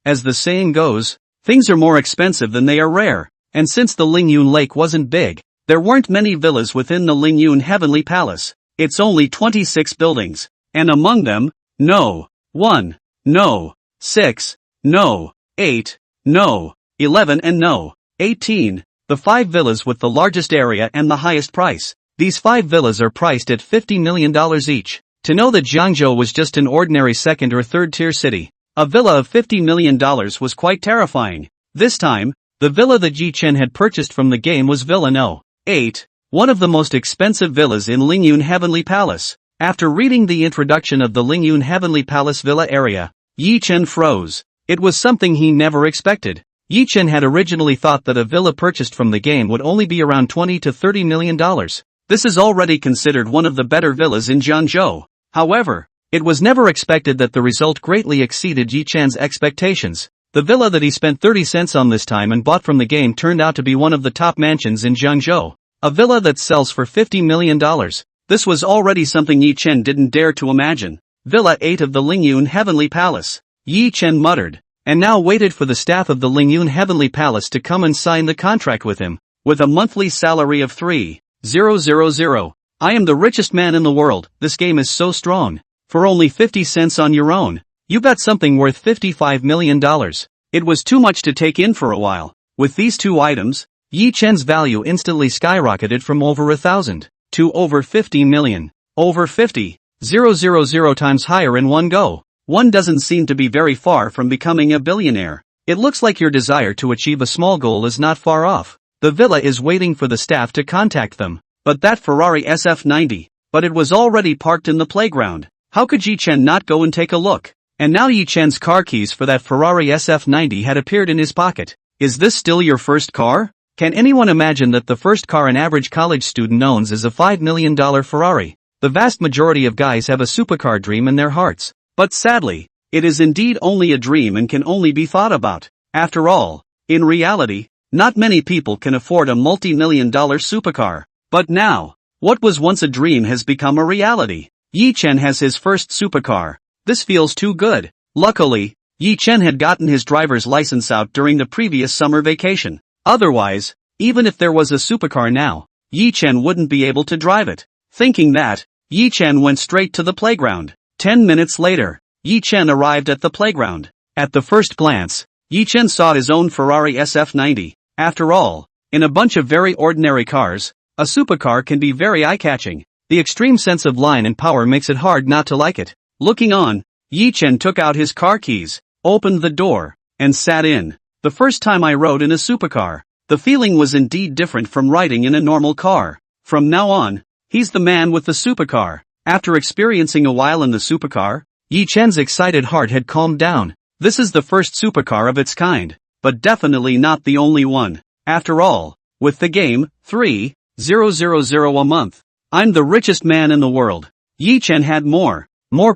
As the saying goes, things are more expensive than they are rare, and since the Lingyun Lake wasn't big, there weren't many villas within the Lingyun Heavenly Palace. It's only 26 buildings, and among them, no 1, no 6, no 8, no 11 and no 18, the 5 villas with the largest area and the highest price. These 5 villas are priced at $50 million each. To know that Jiangzhou was just an ordinary second or third tier city, a villa of $50 million was quite terrifying. This time, the villa that Yi Chen had purchased from the game was Villa No. 8, one of the most expensive villas in Lingyun Heavenly Palace. After reading the introduction of the Lingyun Heavenly Palace villa area, Yi Chen froze. It was something he never expected. Yi Chen had originally thought that a villa purchased from the game would only be around $20 to $30 million. This is already considered one of the better villas in Jiangzhou. However, it was never expected that the result greatly exceeded Yi Chen's expectations. The villa that he spent 30 cents on this time and bought from the game turned out to be one of the top mansions in Jiangzhou. A villa that sells for $50 million. This was already something Yi Chen didn't dare to imagine. Villa 8 of the Lingyun Heavenly Palace. Yi Chen muttered, and now waited for the staff of the Lingyun Heavenly Palace to come and sign the contract with him. With a monthly salary of 3,000. I am the richest man in the world. This game is so strong. For only 50 cents on your own, you got something worth $55 million. It was too much to take in for a while. With these 2 items, Yi Chen's value instantly skyrocketed from over 1,000 to over 50 million. Over 50,000 times higher in one go. One doesn't seem to be very far from becoming a billionaire. It looks like your desire to achieve a small goal is not far off. The villa is waiting for the staff to contact them. But that Ferrari SF90, but it was already parked in the playground. How could Yi Chen not go and take a look? And now Yi Chen's car keys for that Ferrari SF90 had appeared in his pocket. Is this still your first car? Can anyone imagine that the first car an average college student owns is a $5 million Ferrari? The vast majority of guys have a supercar dream in their hearts. But sadly, it is indeed only a dream and can only be thought about. After all, in reality, not many people can afford a multi-million-dollar supercar. But now, what was once a dream has become a reality. Yi Chen has his first supercar. This feels too good. Luckily, Yi Chen had gotten his driver's license out during the previous summer vacation. Otherwise, even if there was a supercar now, Yi Chen wouldn't be able to drive it. Thinking that, Yi Chen went straight to the playground. 10 minutes later, Yi Chen arrived at the playground. At the first glance, Yi Chen saw his own Ferrari SF90. After all, in a bunch of very ordinary cars, a supercar can be very eye-catching. The extreme sense of line and power makes it hard not to like it. Looking on, Yi Chen took out his car keys, opened the door, and sat in. The first time I rode in a supercar, the feeling was indeed different from riding in a normal car. From now on, he's the man with the supercar. After experiencing a while in the supercar, Yi Chen's excited heart had calmed down. This is the first supercar of its kind, but definitely not the only one. After all, with the game, 3,000 a month, I'm the richest man in the world. Yi Chen had more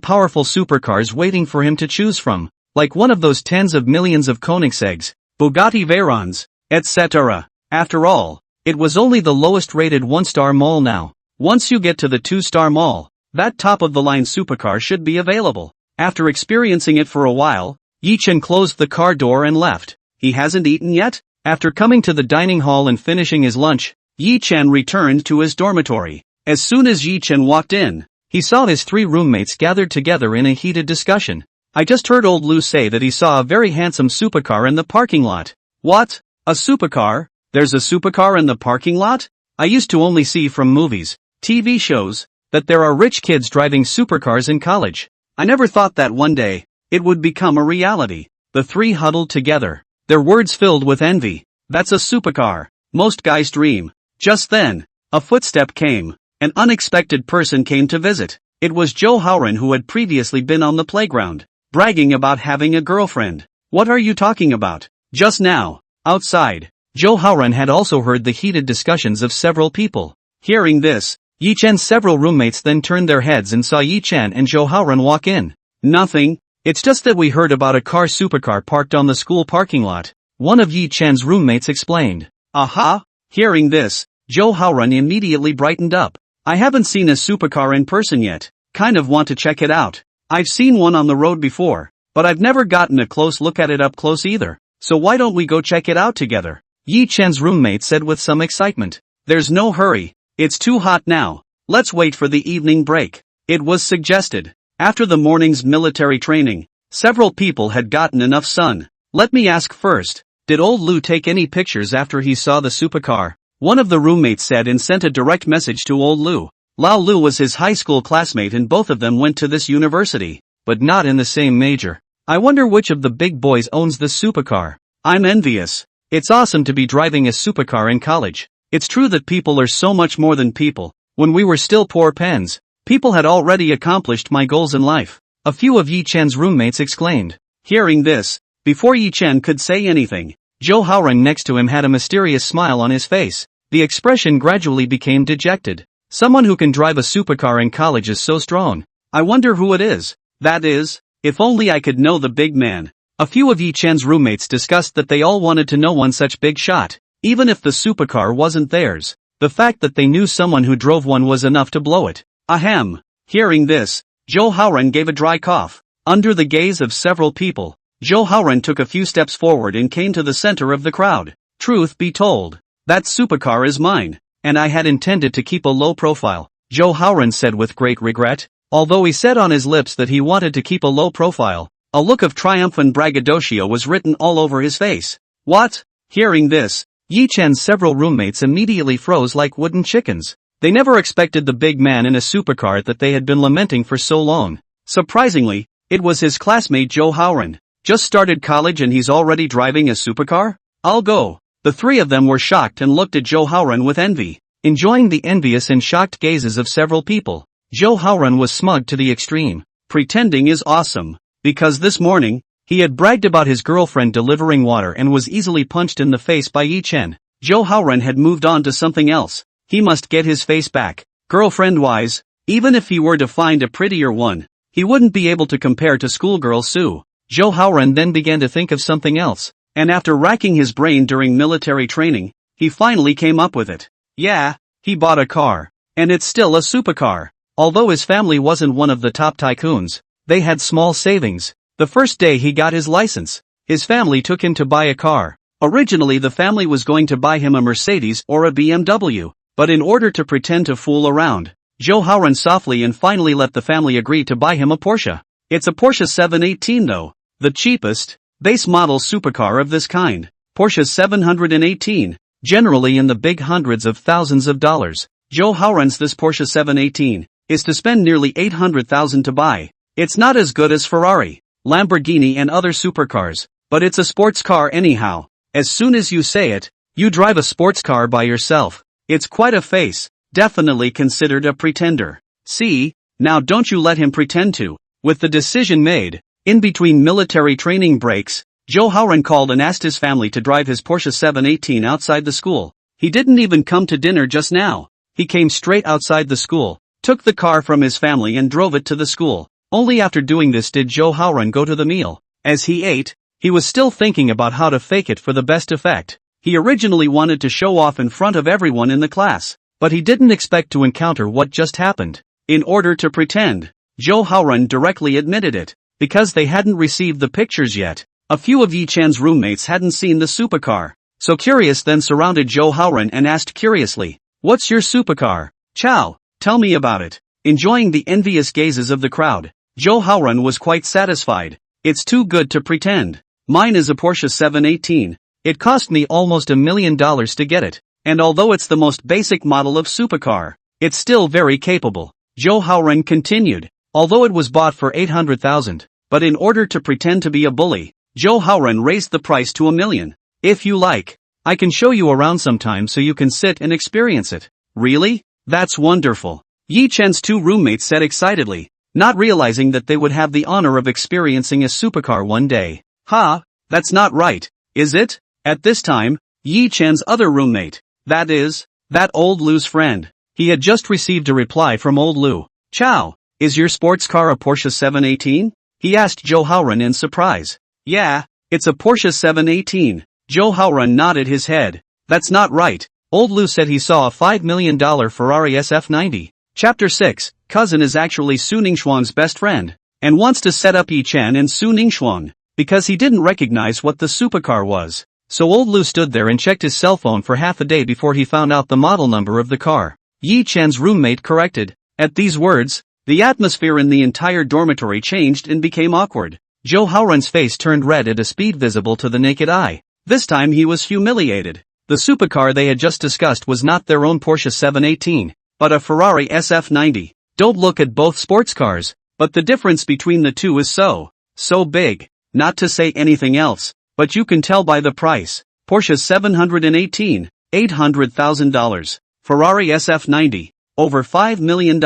powerful supercars waiting for him to choose from, like one of those tens of millions of Koenigsegg's, Bugatti Veyrons, etc. After all, it was only the lowest rated 1-star mall now. Once you get to the 2-star mall, that top-of-the-line supercar should be available. After experiencing it for a while, Yi Chen closed the car door and left. He hasn't eaten yet? After coming to the dining hall and finishing his lunch, Yi Chen returned to his dormitory. As soon as Yi Chen walked in, he saw his 3 roommates gathered together in a heated discussion. I just heard old Lou say that he saw a very handsome supercar in the parking lot. What? A supercar? There's a supercar in the parking lot? I used to only see from movies, TV shows, that there are rich kids driving supercars in college. I never thought that one day, it would become a reality. The 3 huddled together, their words filled with envy. That's a supercar. Most guys dream. Just then, a footstep came. An unexpected person came to visit. It was Zhou Haoran, who had previously been on the playground, bragging about having a girlfriend. What are you talking about? Just now, outside, Zhou Haoran had also heard the heated discussions of several people. Hearing this, Yi Chen's several roommates then turned their heads and saw Yi Chen and Zhou Haoran walk in. Nothing, It's just that we heard about a supercar parked on the school parking lot, one of Yi Chen's roommates explained. Aha! Hearing this, Zhou Haoran immediately brightened up. I haven't seen a supercar in person yet, kind of want to check it out. I've seen one on the road before, but I've never gotten a close look at it up close either, so why don't we go check it out together? Yi Chen's roommate said with some excitement. There's no hurry, it's too hot now, let's wait for the evening break. It was suggested. After the morning's military training, several people had gotten enough sun. Let me ask first, did old Lu take any pictures after he saw the supercar? One of the roommates said and sent a direct message to old Lu. Lao Lu was his high school classmate and both of them went to this university, but not in the same major. I wonder which of the big boys owns this supercar. I'm envious. It's awesome to be driving a supercar in college. It's true that people are so much more than people. When we were still poor pens, people had already accomplished my goals in life. A few of Yi Chen's roommates exclaimed. Hearing this, before Yi Chen could say anything, Zhou Haoran next to him had a mysterious smile on his face. The expression gradually became dejected. Someone who can drive a supercar in college is so strong. I wonder who it is. That is, if only I could know the big man. A few of Yi Chen's roommates discussed that they all wanted to know one such big shot, even if the supercar wasn't theirs. The fact that they knew someone who drove one was enough to blow it. Ahem. Hearing this, Zhou Haoran gave a dry cough. Under the gaze of several people, Zhou Haoran took a few steps forward and came to the center of the crowd. Truth be told, that supercar is mine, and I had intended to keep a low profile, Zhou Haoran said with great regret. Although he said on his lips that he wanted to keep a low profile, a look of triumph and braggadocio was written all over his face. What? Hearing this, Yi Chen's several roommates immediately froze like wooden chickens. They never expected the big man in a supercar that they had been lamenting for so long. Surprisingly, it was his classmate Zhou Haoran. Just started college and he's already driving a supercar? I'll go. The three of them were shocked and looked at Zhou Haoran with envy. Enjoying the envious and shocked gazes of several people, Zhou Haoran was smug to the extreme. Pretending is awesome. Because this morning, he had bragged about his girlfriend delivering water and was easily punched in the face by Yi Chen. Zhou Haoran had moved on to something else. He must get his face back. Girlfriend-wise, even if he were to find a prettier one, he wouldn't be able to compare to schoolgirl Sue. Zhou Haoran then began to think of something else, and after racking his brain during military training, he finally came up with it. Yeah, he bought a car. And it's still a supercar. Although his family wasn't one of the top tycoons, they had small savings. The first day he got his license, his family took him to buy a car. Originally the family was going to buy him a Mercedes or a BMW, but in order to pretend to fool around, Zhou Haoran softly and finally let the family agree to buy him a Porsche. It's a Porsche 718 though, the cheapest, base model supercar of this kind. Porsche 718, generally in the big hundreds of thousands of dollars. Zhou Haoran's this Porsche 718 is to spend nearly 800,000 to buy. It's not as good as Ferrari, Lamborghini and other supercars, but it's a sports car anyhow. As soon as you say it, you drive a sports car by yourself. It's quite a face, definitely considered a pretender. See, now don't you let him pretend to. With the decision made, in between military training breaks, Zhou Haoran called and asked his family to drive his Porsche 718 outside the school. He didn't even come to dinner just now. He came straight outside the school, took the car from his family and drove it to the school. Only after doing this did Zhou Haoran go to the meal. As he ate, he was still thinking about how to fake it for the best effect. He originally wanted to show off in front of everyone in the class, but he didn't expect to encounter what just happened. In order to pretend, Zhou Haoran directly admitted it, because they hadn't received the pictures yet. A few of Yi Chen's roommates hadn't seen the supercar, so Curious then surrounded Zhou Haoran and asked curiously, "What's your supercar? Chow, tell me about it." Enjoying the envious gazes of the crowd, Zhou Haoran was quite satisfied. It's too good to pretend. Mine is a Porsche 718. It cost me almost $1 million to get it, and although it's the most basic model of supercar, it's still very capable. Zhou Haoran continued, although it was bought for 800,000, but in order to pretend to be a bully, Zhou Haoran raised the price to $1 million. If you like, I can show you around sometime so you can sit and experience it. Really? That's wonderful. Yi Chen's two roommates said excitedly, not realizing that they would have the honor of experiencing a supercar one day. Ha, that's not right, is it? At this time, Yi Chen's other roommate, that is, that old Lu's friend, he had just received a reply from old Lu. Chow, is your sports car a Porsche 718? he asked Joe Howran in surprise. Yeah, it's a Porsche 718. Joe Howran nodded his head. That's not right. Old Lou said he saw a $5 million Ferrari SF90. Chapter 6, Cousin is actually Su Ningxuan's best friend, and wants to set up Yi Chen and Su Ningxuan, because he didn't recognize what the supercar was. So old Lou stood there and checked his cell phone for half a day before he found out the model number of the car. Yi Chen's roommate corrected. At these words, the atmosphere in the entire dormitory changed and became awkward. Joe Howran's face turned red at a speed visible to the naked eye. This time he was humiliated. The supercar they had just discussed was not their own Porsche 718, but a Ferrari SF90. Don't look at both sports cars, but the difference between the two is so big. Not to say anything else, but you can tell by the price. Porsche 718, $800,000. Ferrari SF90, over $5 million.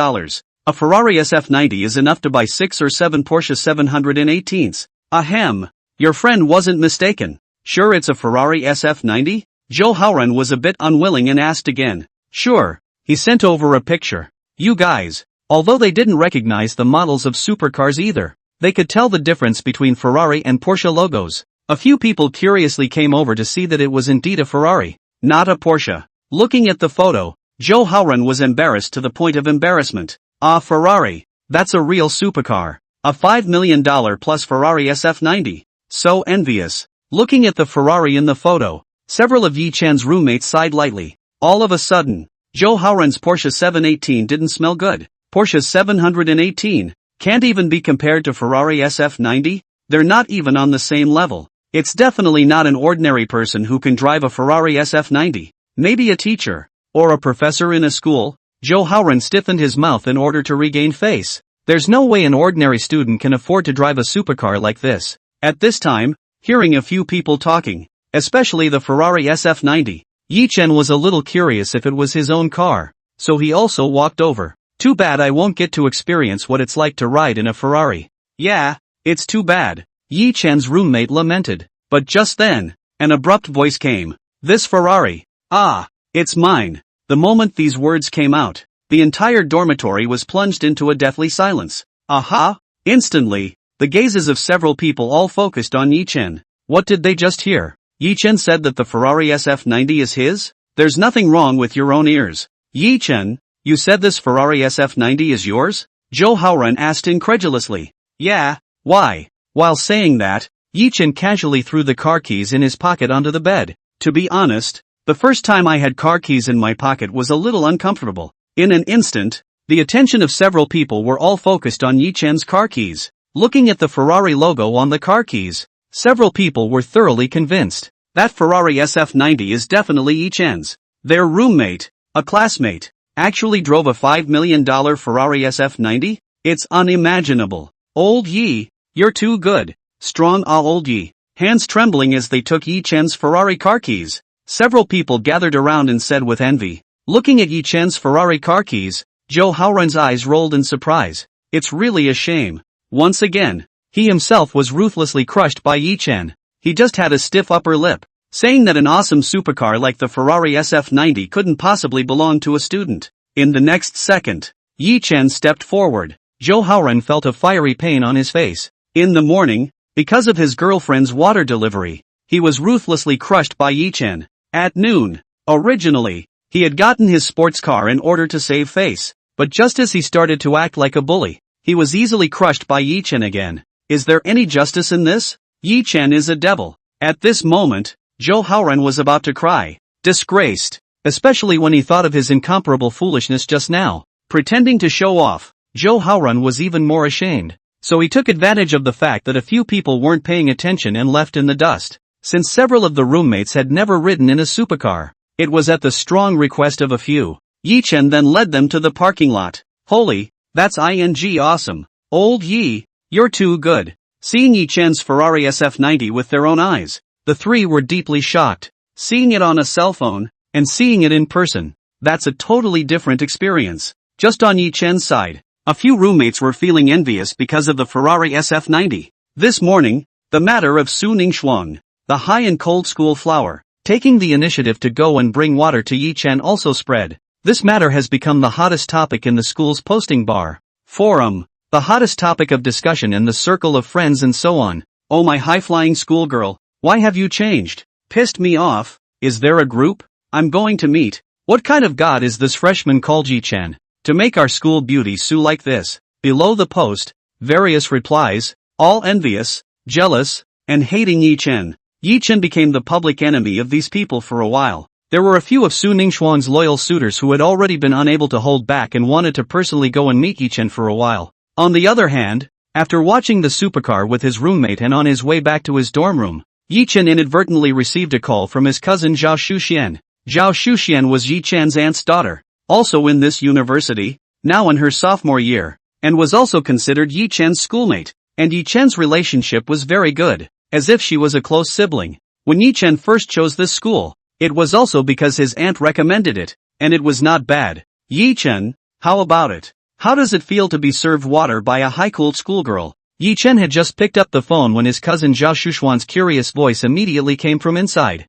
A Ferrari SF90 is enough to buy 6 or 7 Porsche 718s. Ahem. Your friend wasn't mistaken. Sure it's a Ferrari SF90? Joe Howran was a bit unwilling and asked again. Sure. He sent over a picture. You guys. Although they didn't recognize the models of supercars either, they could tell the difference between Ferrari and Porsche logos. A few people curiously came over to see that it was indeed a Ferrari, not a Porsche. Looking at the photo, Joe Howran was embarrassed to the point of embarrassment. Ah, Ferrari. That's a real supercar. A $5 million plus Ferrari SF90. So envious. Looking at the Ferrari in the photo, several of Yi Chen's roommates sighed lightly. All of a sudden, Joe Howran's Porsche 718 didn't smell good. Porsche 718 can't even be compared to Ferrari SF90? They're not even on the same level. It's definitely not an ordinary person who can drive a Ferrari SF90. Maybe a teacher, or a professor in a school. Joe Howran stiffened his mouth in order to regain face. There's no way an ordinary student can afford to drive a supercar like this. At this time, hearing a few people talking, especially the Ferrari SF90, Yi Chen was a little curious if it was his own car, so he also walked over. Too bad I won't get to experience what it's like to ride in a Ferrari. Yeah, it's too bad, Yi Chen's roommate lamented. But just then, an abrupt voice came. This Ferrari. Ah, it's mine. The moment these words came out, the entire dormitory was plunged into a deathly silence. Aha! Instantly, the gazes of several people all focused on Yi Chen. What did they just hear? Yi Chen said that the Ferrari SF90 is his? There's nothing wrong with your own ears. Yi Chen, you said this Ferrari SF90 is yours? Joe Howran asked incredulously. Yeah, why? While saying that, Yi Chen casually threw the car keys in his pocket onto the bed. To be honest, the first time I had car keys in my pocket was a little uncomfortable. In an instant, the attention of several people were all focused on Yi Chen's car keys. Looking at the Ferrari logo on the car keys, several people were thoroughly convinced. That Ferrari SF90 is definitely Yi Chen's. Their roommate, a classmate, actually drove a $5 million Ferrari SF90? It's unimaginable. Old Yi, you're too good. Strong old Yi. Hands trembling as they took Yi Chen's Ferrari car keys. Several people gathered around and said with envy. Looking at Yi Chen's Ferrari car keys, Joe Howran's eyes rolled in surprise. It's really a shame. Once again, he himself was ruthlessly crushed by Yi Chen. He just had a stiff upper lip, saying that an awesome supercar like the Ferrari SF90 couldn't possibly belong to a student. In the next second, Yi Chen stepped forward. Joe Howran felt a fiery pain on his face. In the morning, because of his girlfriend's water delivery, he was ruthlessly crushed by Yi Chen. At noon, originally, he had gotten his sports car in order to save face, but just as he started to act like a bully, he was easily crushed by Yi Chen again. Is there any justice in this? Yi Chen is a devil. At this moment, Joe Howran was about to cry. Disgraced, especially when he thought of his incomparable foolishness just now. Pretending to show off, Joe Howran was even more ashamed. So he took advantage of the fact that a few people weren't paying attention and left in the dust. Since several of the roommates had never ridden in a supercar, it was at the strong request of a few. Yi Chen then led them to the parking lot. Holy, that's awesome. Old Yi, you're too good. Seeing Yi Chen's Ferrari SF90 with their own eyes, the three were deeply shocked. Seeing it on a cell phone, and seeing it in person, that's a totally different experience. Just on Yi Chen's side, a few roommates were feeling envious because of the Ferrari SF90. This morning, the matter of Su Ningxuan, the high and cold school flower, taking the initiative to go and bring water to Yi Chen also spread. This matter has become the hottest topic in the school's posting bar forum. the hottest topic of discussion in the circle of friends and so on. Oh my high-flying schoolgirl, why have you changed? Pissed me off. Is there a group I'm going to meet? What kind of god is this freshman called Yi-chan? To make our school beauty sue like this. Below the post, various replies, all envious, jealous, and hating Yi-chan. Yi-chan became the public enemy of these people for a while. There were a few of Su Ningxuang's loyal suitors who had already been unable to hold back and wanted to personally go and meet Yi-chan for a while. On the other hand, after watching the supercar with his roommate and on his way back to his dorm room, Yi-chan inadvertently received a call from his cousin Zhao Shuxian. Zhao Shuxian was Yi-chan's aunt's daughter, also in this university, now in her sophomore year, and was also considered Yi-chan's schoolmate, and Yi-chan's relationship was very good, as if she was a close sibling. When Yi-chan first chose this school, it was also because his aunt recommended it, and it was not bad. Yi-chan, how about it? How does it feel to be served water by a high-cooled schoolgirl? Yi-chan had just picked up the phone when his cousin Zhao Shuxuan's curious voice immediately came from inside.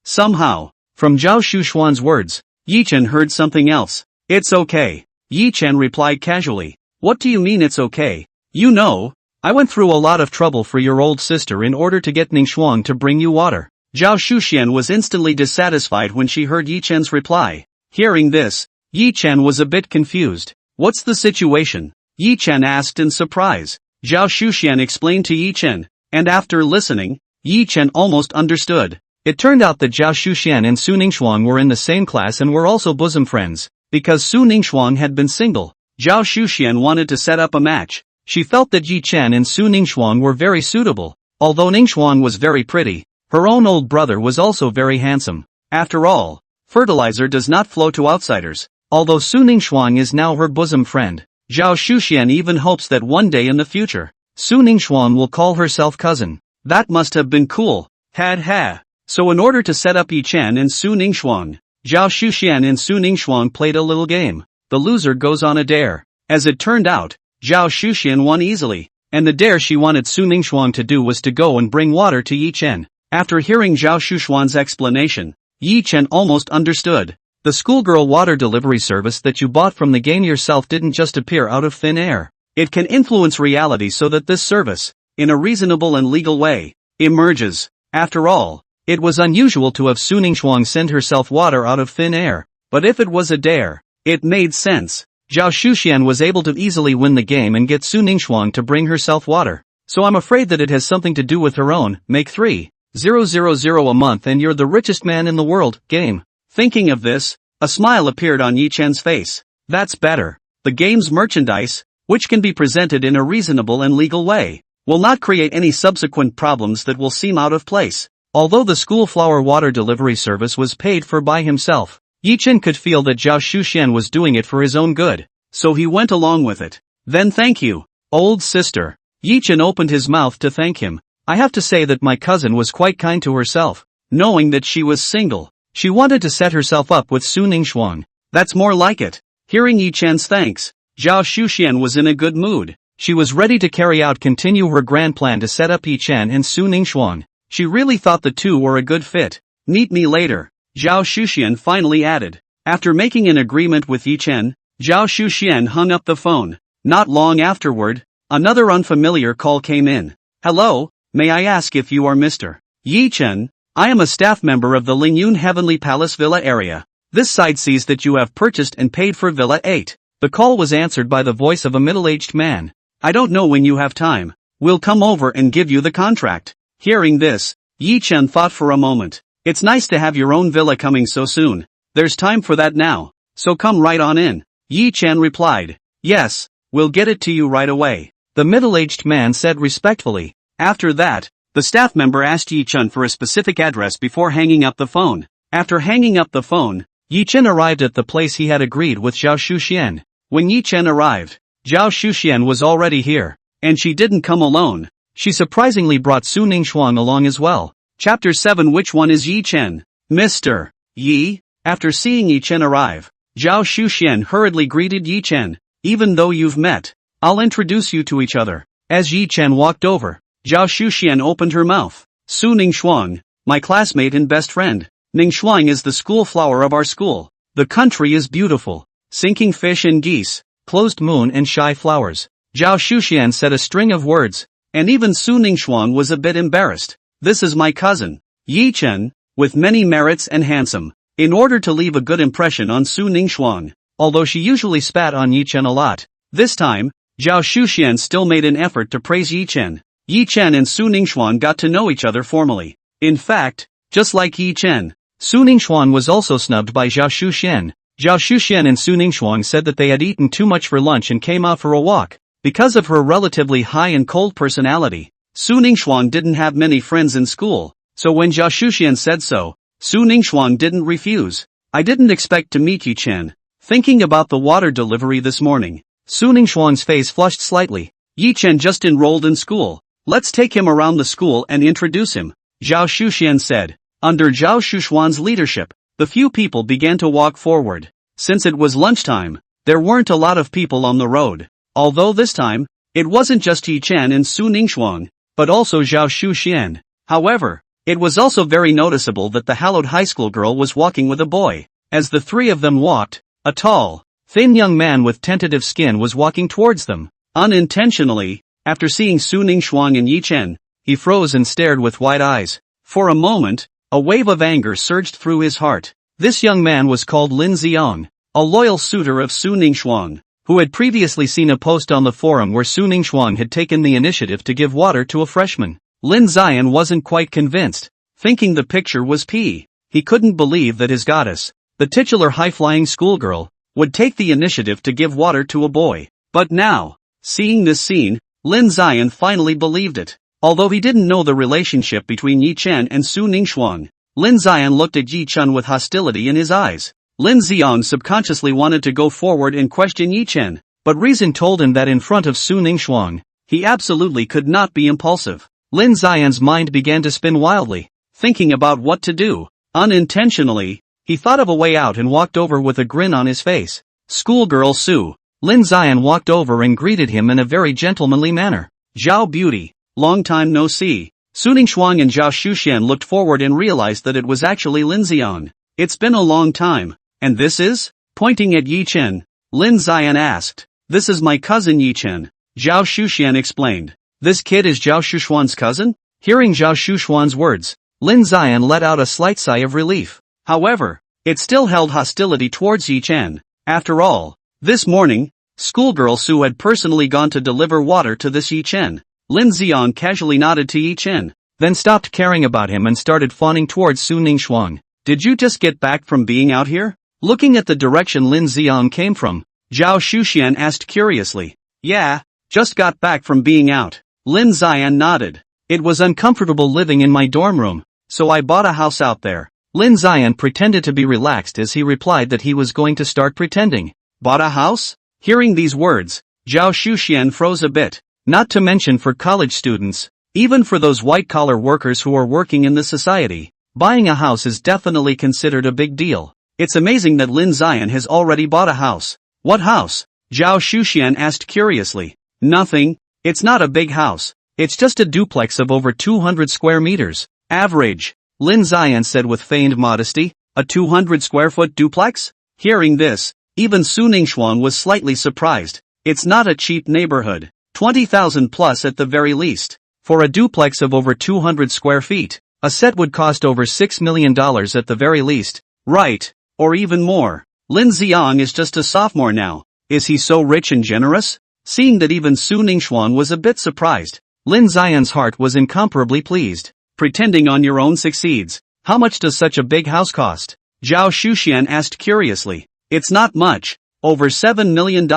Somehow. From Zhao Shuxuan's words, Yi-chan heard something else. It's okay. Yi-chan replied casually. What do you mean it's okay? You know, I went through a lot of trouble for your old sister in order to get Ningxuang to bring you water. Zhao Shuxian was instantly dissatisfied when she heard Yi-chan's reply. Hearing this, Yi-chan was a bit confused. What's the situation? Yi-chan asked in surprise. Zhao Shuxian explained to Yi-chan, and after listening, Yi-chan almost understood. It turned out that Zhao Shuxian and Su Ningxuang were in the same class and were also bosom friends. Because Su Ningxuang had been single, Zhao Shuxian wanted to set up a match. She felt that Yi-chan and Su Ningxuang were very suitable. Although Ningxuang was very pretty, her own old brother was also very handsome. After all, fertilizer does not flow to outsiders. Although Su Ningxuang is now her bosom friend, Zhao Shuxian even hopes that one day in the future, Su Ningxuang will call herself cousin. That must have been cool. Ha. So in order to set up Yi-chan and Su Ningxuang, Zhao Shuxian and Su Ningxuang played a little game. The loser goes on a dare. As it turned out, Zhao Shuxian won easily, and the dare she wanted Su Ningxuang to do was to go and bring water to Yi-chan. After hearing Zhao Shuxuan's explanation, Yi-chan almost understood. The schoolgirl water delivery service that you bought from the game yourself didn't just appear out of thin air. It can influence reality so that this service, in a reasonable and legal way, emerges. After all, it was unusual to have Su Ningxuang send herself water out of thin air, but if it was a dare, it made sense. Zhao Shuxian was able to easily win the game and get Su Ningxuang to bring herself water. So I'm afraid that it has something to do with her own, make 3,000 a month and you're the richest man in the world, game. Thinking of this, a smile appeared on Yi-chan's face. That's better. The game's merchandise, which can be presented in a reasonable and legal way, will not create any subsequent problems that will seem out of place. Although the school flower water delivery service was paid for by himself, Yi-chan could feel that Zhao Shuxian was doing it for his own good, so he went along with it. Then thank you, old sister. Yi-chan opened his mouth to thank him. I have to say that my cousin was quite kind to herself. Knowing that she was single, she wanted to set herself up with Su Ningxuang. That's more like it. Hearing Yi-chan's thanks, Zhao Shuxian was in a good mood. She was ready to continue her grand plan to set up Yi-chan and Su Ningxuang. She really thought the two were a good fit. Meet me later, Zhao Shuxian finally added. After making an agreement with Yi-chan, Zhao Shuxian hung up the phone. Not long afterward, another unfamiliar call came in. Hello, may I ask if you are Mr. Yi-chan? I am a staff member of the Lingyun Heavenly Palace Villa area. This side sees that you have purchased and paid for Villa 8. The call was answered by the voice of a middle-aged man. I don't know when you have time. We'll come over and give you the contract. Hearing this, Yi-chan thought for a moment. It's nice to have your own villa coming so soon. There's time for that now. So come right on in. Yi-chan replied. Yes, we'll get it to you right away. The middle-aged man said respectfully. After that, the staff member asked Yi-chan for a specific address before hanging up the phone. After hanging up the phone, Yi-chan arrived at the place he had agreed with Zhao Shuxian. When Yi-chan arrived, Zhao Shuxian was already here, and she didn't come alone. She surprisingly brought Su Ningxuang along as well. Chapter 7. Which one is Yi-chan? Mr. Yi? After seeing Yi-chan arrive, Zhao Shuxian hurriedly greeted Yi-chan. Even though you've met, I'll introduce you to each other. As Yi-chan walked over, Zhao Shuxian opened her mouth. Su Ningxuang, my classmate and best friend. Ningxuang is the school flower of our school. The country is beautiful. Sinking fish and geese, closed moon and shy flowers. Zhao Shuxian said a string of words, and even Su Ningxuan was a bit embarrassed. This is my cousin, Yi Chen, with many merits and handsome. In order to leave a good impression on Su Ningxuan, although she usually spat on Yi Chen a lot, this time, Zhao Shuxian still made an effort to praise Yi Chen. Yi Chen and Su Ningxuan got to know each other formally. In fact, just like Yi Chen, Su Ningxuan was also snubbed by Zhao Shuxian. Zhao Shuxian and Su Ningxuan said that they had eaten too much for lunch and came out for a walk. Because of her relatively high and cold personality, Su Ningxuan didn't have many friends in school, so when Zhao Shuxian said so, Su Ningxuan didn't refuse. I didn't expect to meet Yi Chen. Thinking about the water delivery this morning, Su Ningxuan's face flushed slightly. Yi Chen just enrolled in school. Let's take him around the school and introduce him, Zhao Shuxian said. Under Zhao Shuxuan's leadership, the few people began to walk forward. Since it was lunchtime, there weren't a lot of people on the road. Although this time, it wasn't just Yi Chen and Su Ningxuan, but also Zhao Shuxian. However, it was also very noticeable that the hallowed high school girl was walking with a boy. As the three of them walked, a tall, thin young man with tentative skin was walking towards them. Unintentionally, after seeing Su Ningxuan and Yi Chen, he froze and stared with wide eyes. For a moment, a wave of anger surged through his heart. This young man was called Lin Xiang, a loyal suitor of Su Ningxuan, who had previously seen a post on the forum where Su Ningxuan had taken the initiative to give water to a freshman. Lin Xiang wasn't quite convinced, thinking the picture was P. He couldn't believe that his goddess, the titular high-flying schoolgirl, would take the initiative to give water to a boy. But now, seeing this scene, Lin Xiang finally believed it. Although he didn't know the relationship between Yi Chen and Su Ningxuan, Lin Xiang looked at Yi Chen with hostility in his eyes. Lin Xiang subconsciously wanted to go forward and question Yi Chen, but reason told him that in front of Su Ningxuan, he absolutely could not be impulsive. Lin Xiang's mind began to spin wildly, thinking about what to do. Unintentionally, he thought of a way out and walked over with a grin on his face. Schoolgirl Su. Lin Xiang walked over and greeted him in a very gentlemanly manner. Zhao Beauty. Long time no see. Su Ningxuan and Zhao Shuxian looked forward and realized that it was actually Lin Xiang. It's been a long time. And this is? Pointing at Yi Chen, Lin Xiang asked. This is my cousin Yi Chen. Zhao Shuxian explained. This kid is Zhao Shuxuan's cousin? Hearing Zhao Shuxuan's words, Lin Xiang let out a slight sigh of relief. However, it still held hostility towards Yi Chen. After all, this morning, schoolgirl Su had personally gone to deliver water to this Yi Chen. Lin Xiang casually nodded to Yi Chen, then stopped caring about him and started fawning towards Su Ningxuan. Did you just get back from being out here? Looking at the direction Lin Xiang came from, Zhao Shuxian asked curiously. Yeah, just got back from being out. Lin Xiang nodded. It was uncomfortable living in my dorm room, so I bought a house out there. Lin Xiang pretended to be relaxed as he replied that he was going to start pretending. Bought a house? Hearing these words, Zhao Shuxian froze a bit. Not to mention for college students, even for those white-collar workers who are working in the society, buying a house is definitely considered a big deal. It's amazing that Lin Xiang has already bought a house. What house? Zhao Shuxian asked curiously. Nothing. It's not a big house. It's just a duplex of over 200 square meters. Average. Lin Xiang said with feigned modesty. A 200 square foot duplex? Hearing this, even Su Ningxuan was slightly surprised. It's not a cheap neighborhood. 20,000 plus at the very least. For a duplex of over 200 square feet, a set would cost over $6 million at the very least. Right. Or even more. Lin Xiang is just a sophomore now. Is he so rich and generous? Seeing that even Su Ningxuan was a bit surprised, Lin Xiang's heart was incomparably pleased. Pretending on your own succeeds. How much does such a big house cost? Zhao Shuxian asked curiously. It's not much. Over $7 million.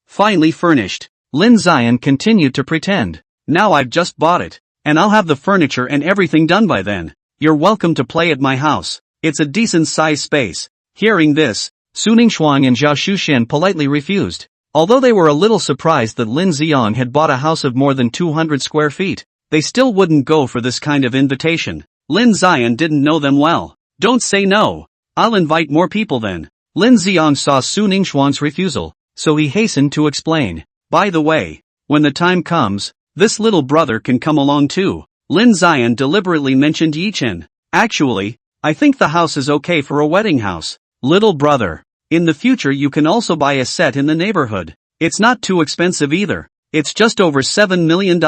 Finely furnished. Lin Xiang continued to pretend. Now I've just bought it, and I'll have the furniture and everything done by then. You're welcome to play at my house. It's a decent size space. Hearing this, Su Ningxuan and Zhao Shuxian politely refused. Although they were a little surprised that Lin Xiang had bought a house of more than 200 square feet, they still wouldn't go for this kind of invitation. Lin Xiang didn't know them well. Don't say no. I'll invite more people then. Lin Xiang saw Su Ningxuan's refusal, so he hastened to explain. By the way, when the time comes, this little brother can come along too. Lin Xiang deliberately mentioned Yi Chen. Actually, I think the house is okay for a wedding house. Little brother. In the future you can also buy a set in the neighborhood. It's not too expensive either. It's just over $7 million.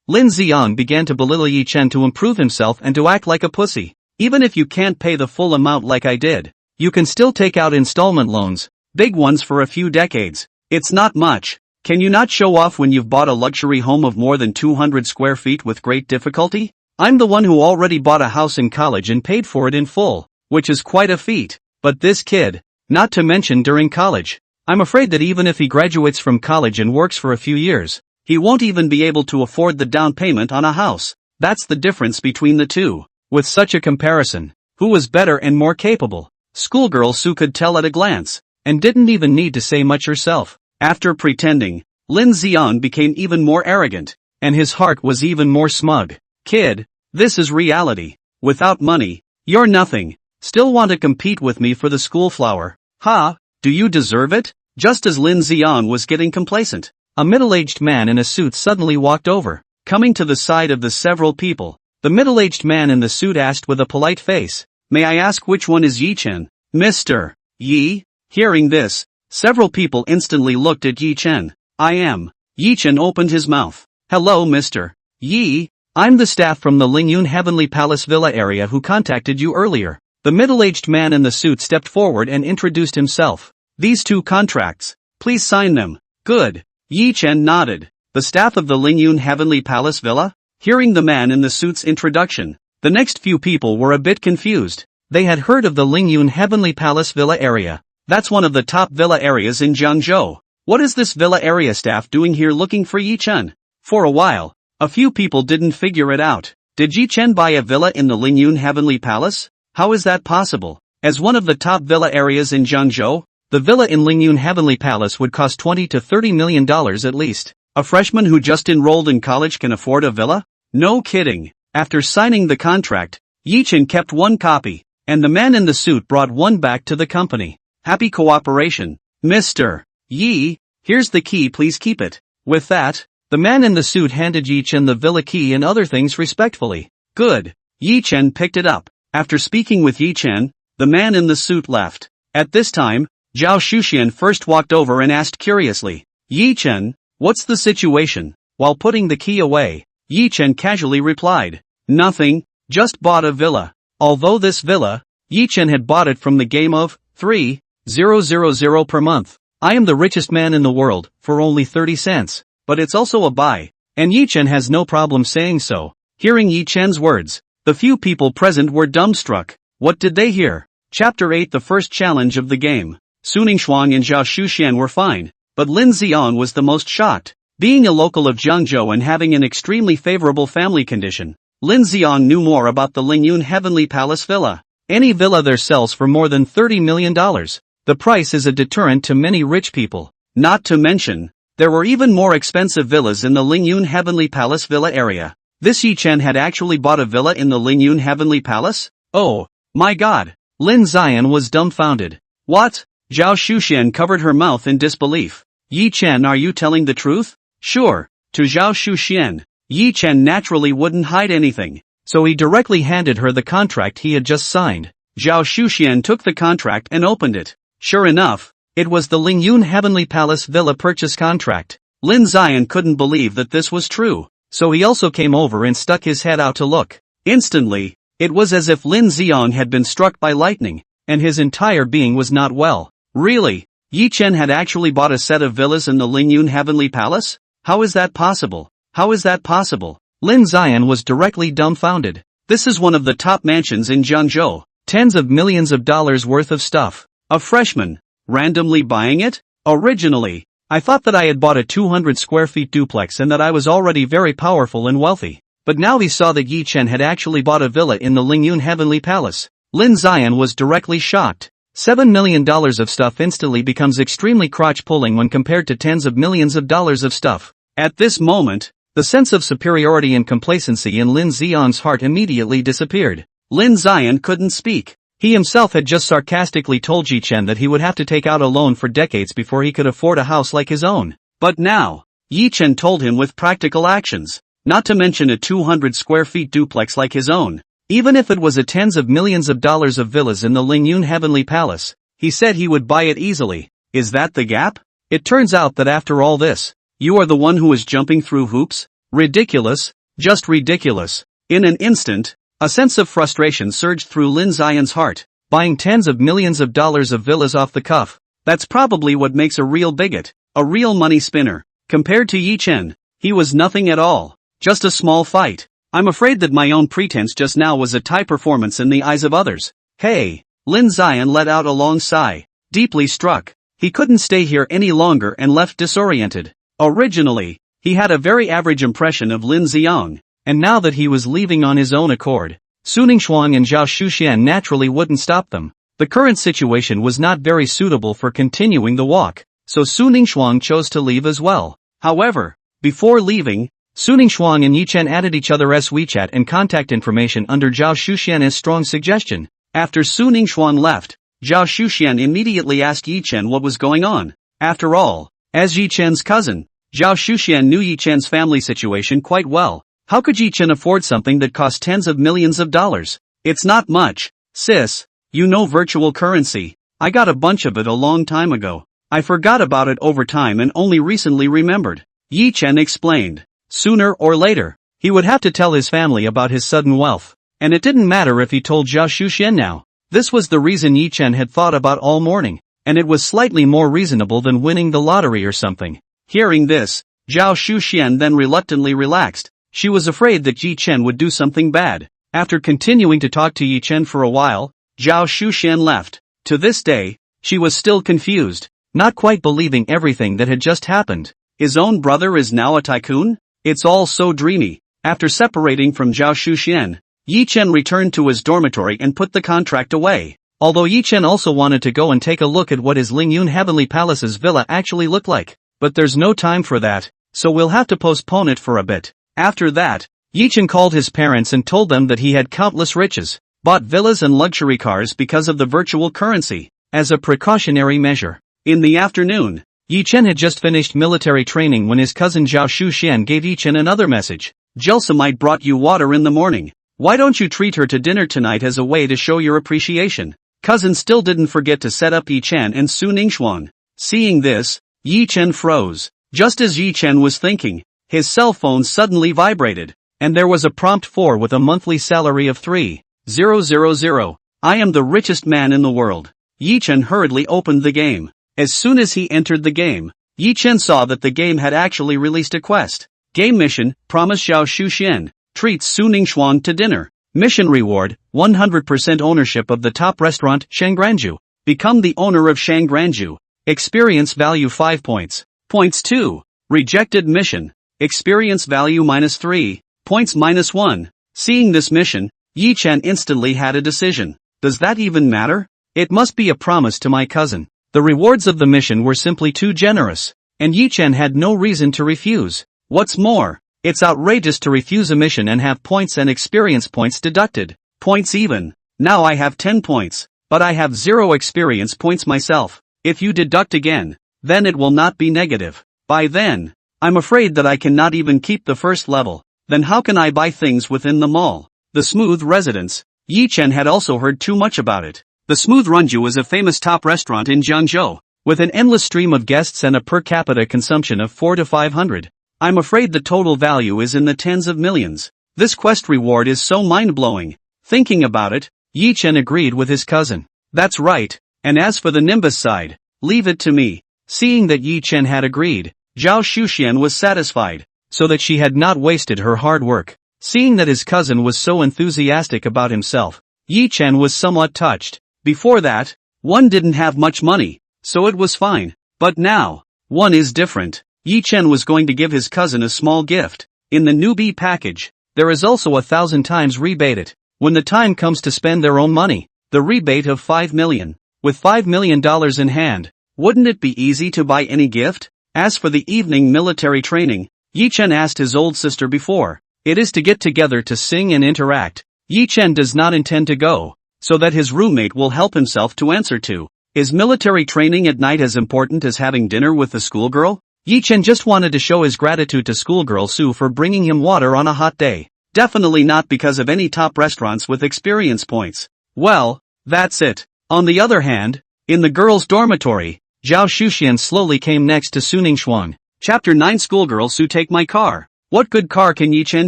Lin Xiang began to belittle Yi Chen to improve himself and to act like a pussy. Even if you can't pay the full amount like I did, you can still take out installment loans, big ones for a few decades. It's not much. Can you not show off when you've bought a luxury home of more than 200 square feet with great difficulty? I'm the one who already bought a house in college and paid for it in full, which is quite a feat. But this kid, not to mention during college. I'm afraid that even if he graduates from college and works for a few years, he won't even be able to afford the down payment on a house. That's the difference between the two. With such a comparison, who was better and more capable? Schoolgirl Sue could tell at a glance, and didn't even need to say much herself. After pretending, Lin Xiang became even more arrogant, and his heart was even more smug. Kid, this is reality. Without money, you're nothing. Still want to compete with me for the school flower? Ha, do you deserve it? Just as Lin Xiang was getting complacent, a middle-aged man in a suit suddenly walked over. Coming to the side of the several people, the middle-aged man in the suit asked with a polite face, "May I ask which one is Yi Chen?" "Mr. Yi?" Hearing this, several people instantly looked at Yi Chen. "I am." Yi Chen opened his mouth. "Hello Mr. Yi, I'm the staff from the Lingyun Heavenly Palace Villa area who contacted you earlier." The middle-aged man in the suit stepped forward and introduced himself. "These two contracts, please sign them." "Good." Yi Chen nodded. "The staff of the Lingyun Heavenly Palace Villa?" Hearing the man in the suit's introduction, the next few people were a bit confused. They had heard of the Lingyun Heavenly Palace Villa area. That's one of the top villa areas in Jiangzhou. What is this villa area staff doing here looking for Yi Chen? For a while, a few people didn't figure it out. Did Yi Chen buy a villa in the Lingyun Heavenly Palace? How is that possible? As one of the top villa areas in Jiangzhou, the villa in Lingyun Heavenly Palace would cost $20 to $30 million at least. A freshman who just enrolled in college can afford a villa? No kidding. After signing the contract, Yi Chen kept one copy, and the man in the suit brought one back to the company. Happy cooperation. "Mr. Yi, here's the key, please keep it." With that, the man in the suit handed Yi Chen the villa key and other things respectfully. "Good." Yi Chen picked it up. After speaking with Yi Chen, the man in the suit left. At this time, Zhao Shuxian first walked over and asked curiously, "Yi Chen, what's the situation?" While putting the key away, Yi Chen casually replied, "Nothing, just bought a villa." Although this villa, Yi Chen had bought it from the game of 3,000 per month. I am the richest man in the world, for only 30 cents. But it's also a buy, and Yi Chen has no problem saying so. Hearing Yi Chen's words, the few people present were dumbstruck. What did they hear? Chapter 8: The first challenge of the game. Su Ningxuang and Zhao Shuxian were fine, but Lin Xiang was the most shocked. Being a local of Jiangzhou and having an extremely favorable family condition, Lin Xiang knew more about the Lingyun Heavenly Palace Villa. Any villa there sells for more than $30 million. The price is a deterrent to many rich people. Not to mention, there were even more expensive villas in the Lingyun Heavenly Palace Villa area. This Yi Chen had actually bought a villa in the Lingyun Heavenly Palace? Oh, my god. Lin Xian was dumbfounded. What? Zhao Shuxian covered her mouth in disbelief. Yi Chen, are you telling the truth? Sure. To Zhao Shuxian, Yi Chen naturally wouldn't hide anything, so he directly handed her the contract he had just signed. Zhao Shuxian took the contract and opened it. Sure enough, it was the Lingyun Heavenly Palace Villa purchase contract. Lin Xian couldn't believe that this was true, so he also came over and stuck his head out to look. Instantly, it was as if Lin Xiang had been struck by lightning, and his entire being was not well. Really? Yi Chen had actually bought a set of villas in the Lingyun Heavenly Palace? How is that possible? How is that possible? Lin Xian was directly dumbfounded. This is one of the top mansions in Jiangzhou. Tens of millions of dollars worth of stuff. A freshman, randomly buying it? Originally, I thought that I had bought a 200 square feet duplex and that I was already very powerful and wealthy. But now he saw that Yi Chen had actually bought a villa in the Lingyun Heavenly Palace. Lin Xian was directly shocked. $7 million of stuff instantly becomes extremely crotch-pulling when compared to tens of millions of dollars of stuff. At this moment, the sense of superiority and complacency in Lin Xiang's heart immediately disappeared. Lin Xian couldn't speak. He himself had just sarcastically told Yi Chen that he would have to take out a loan for decades before he could afford a house like his own. But now, Yi Chen told him with practical actions, not to mention a 200 square feet duplex like his own. Even if it was a tens of millions of dollars of villas in the Lingyun Heavenly Palace, he said he would buy it easily. Is that the gap? It turns out that after all this, You are the one who is jumping through hoops? Ridiculous, just ridiculous. In an instant, a sense of frustration surged through Lin Xian's heart. Buying tens of millions of dollars of villas off the cuff. That's probably what makes a real bigot, a real money spinner. Compared to Yi Chen, he was nothing at all, just a small fight. I'm afraid that my own pretense just now was a tie performance in the eyes of others. Hey, Lin Xian let out a long sigh, deeply struck. He couldn't stay here any longer and left disoriented. Originally, he had a very average impression of Lin Xiang, and now that he was leaving on his own accord, Su Ningxuang and Zhao Shuxian naturally wouldn't stop them. The current situation was not very suitable for continuing the walk, so Su Ningxuang chose to leave as well. However, before leaving, Su Ningxuang and Yi Chen added each other's WeChat and contact information under Zhao Shuxian's strong suggestion. After Su Ningxuang left, Zhao Shuxian immediately asked Yi Chen what was going on. After all, as Yi Chen's cousin, Zhao Shuxian knew Yi Chen's family situation quite well. How could Yi Chen afford something that cost tens of millions of dollars? It's not much, sis. You know virtual currency. I got a bunch of it a long time ago. I forgot about it over time and only recently remembered. Yi Chen explained. Sooner or later, he would have to tell his family about his sudden wealth. And it didn't matter if he told Zhao Shuxian now. This was the reason Yi Chen had thought about all morning, and it was slightly more reasonable than winning the lottery or something. Hearing this, Zhao Shuxian then reluctantly relaxed. She was afraid that Yi Chen would do something bad. After continuing to talk to Yi Chen for a while, Zhao Shuxian left. To this day, she was still confused, not quite believing everything that had just happened. His own brother is now a tycoon? It's all so dreamy. After separating from Zhao Shuxian, Yi Chen returned to his dormitory and put the contract away. Although Yi Chen also wanted to go and take a look at what his Lingyun Heavenly Palace's villa actually looked like. But there's no time for that, so we'll have to postpone it for a bit. After that, Yi Chen called his parents and told them that he had countless riches, bought villas and luxury cars because of the virtual currency, as a precautionary measure. In the afternoon, Yi Chen had just finished military training when his cousin Zhao Shuxian gave Yi Chen another message. Jelsamite brought you water in the morning. Why don't you treat her to dinner tonight as a way to show your appreciation? Cousin still didn't forget to set up Yi Chen and Su Ningxuang. Seeing this, Yi Chen froze. Just as Yi Chen was thinking, his cell phone suddenly vibrated, and there was a prompt for with a monthly salary of 3,000. I am the richest man in the world. Yi Chen hurriedly opened the game. As soon as he entered the game, Yi Chen saw that the game had actually released a quest. Game mission, promise Zhao Shuxian, treat Su Ningxuang to dinner. Mission reward, 100% ownership of the top restaurant, Shangranju. Become the owner of Shangranju. Experience value 5 points. Points 2. Rejected mission. Experience value -3, points -1. Seeing this mission, Yi Chen instantly had a decision. Does that even matter? It must be a promise to my cousin. The rewards of the mission were simply too generous, and Yi Chen had no reason to refuse. What's more, it's outrageous to refuse a mission and have points and experience points deducted. Points even. Now I have 10 points, but I have 0 experience points myself. If you deduct again, then it will not be negative. By then, I'm afraid that I cannot even keep the first level. Then how can I buy things within the mall? The Smooth Residence. Yi Chen had also heard too much about it. The Smooth Runju is a famous top restaurant in Jiangzhou, with an endless stream of guests and a per capita consumption of 400 to 500. I'm afraid the total value is in the tens of millions. This quest reward is so mind-blowing. Thinking about it, Yi Chen agreed with his cousin. That's right, and as for the Nimbus side, leave it to me. Seeing that Yi Chen had agreed, Zhao Shuxian was satisfied, so that she had not wasted her hard work. Seeing that his cousin was so enthusiastic about himself, Yi Chen was somewhat touched. Before that, one didn't have much money, so it was fine. But now, one is different. Yi Chen was going to give his cousin a small gift. In the newbie package, there is also 1,000 times rebate it, when the time comes to spend their own money. The rebate of 5 million. With $5 million in hand, wouldn't it be easy to buy any gift? As for the evening military training, Yi Chen asked his old sister before. It is to get together to sing and interact. Yi Chen does not intend to go, so that his roommate will help himself to answer to. Is military training at night as important as having dinner with the schoolgirl? Yi Chen just wanted to show his gratitude to schoolgirl Su for bringing him water on a hot day. Definitely not because of any top restaurants with experience points. Well, that's it. On the other hand, in the girls' dormitory, Zhao Shuxian slowly came next to Su Ningxuang. Chapter 9 Schoolgirl Su take my car. What good car can Yi Chen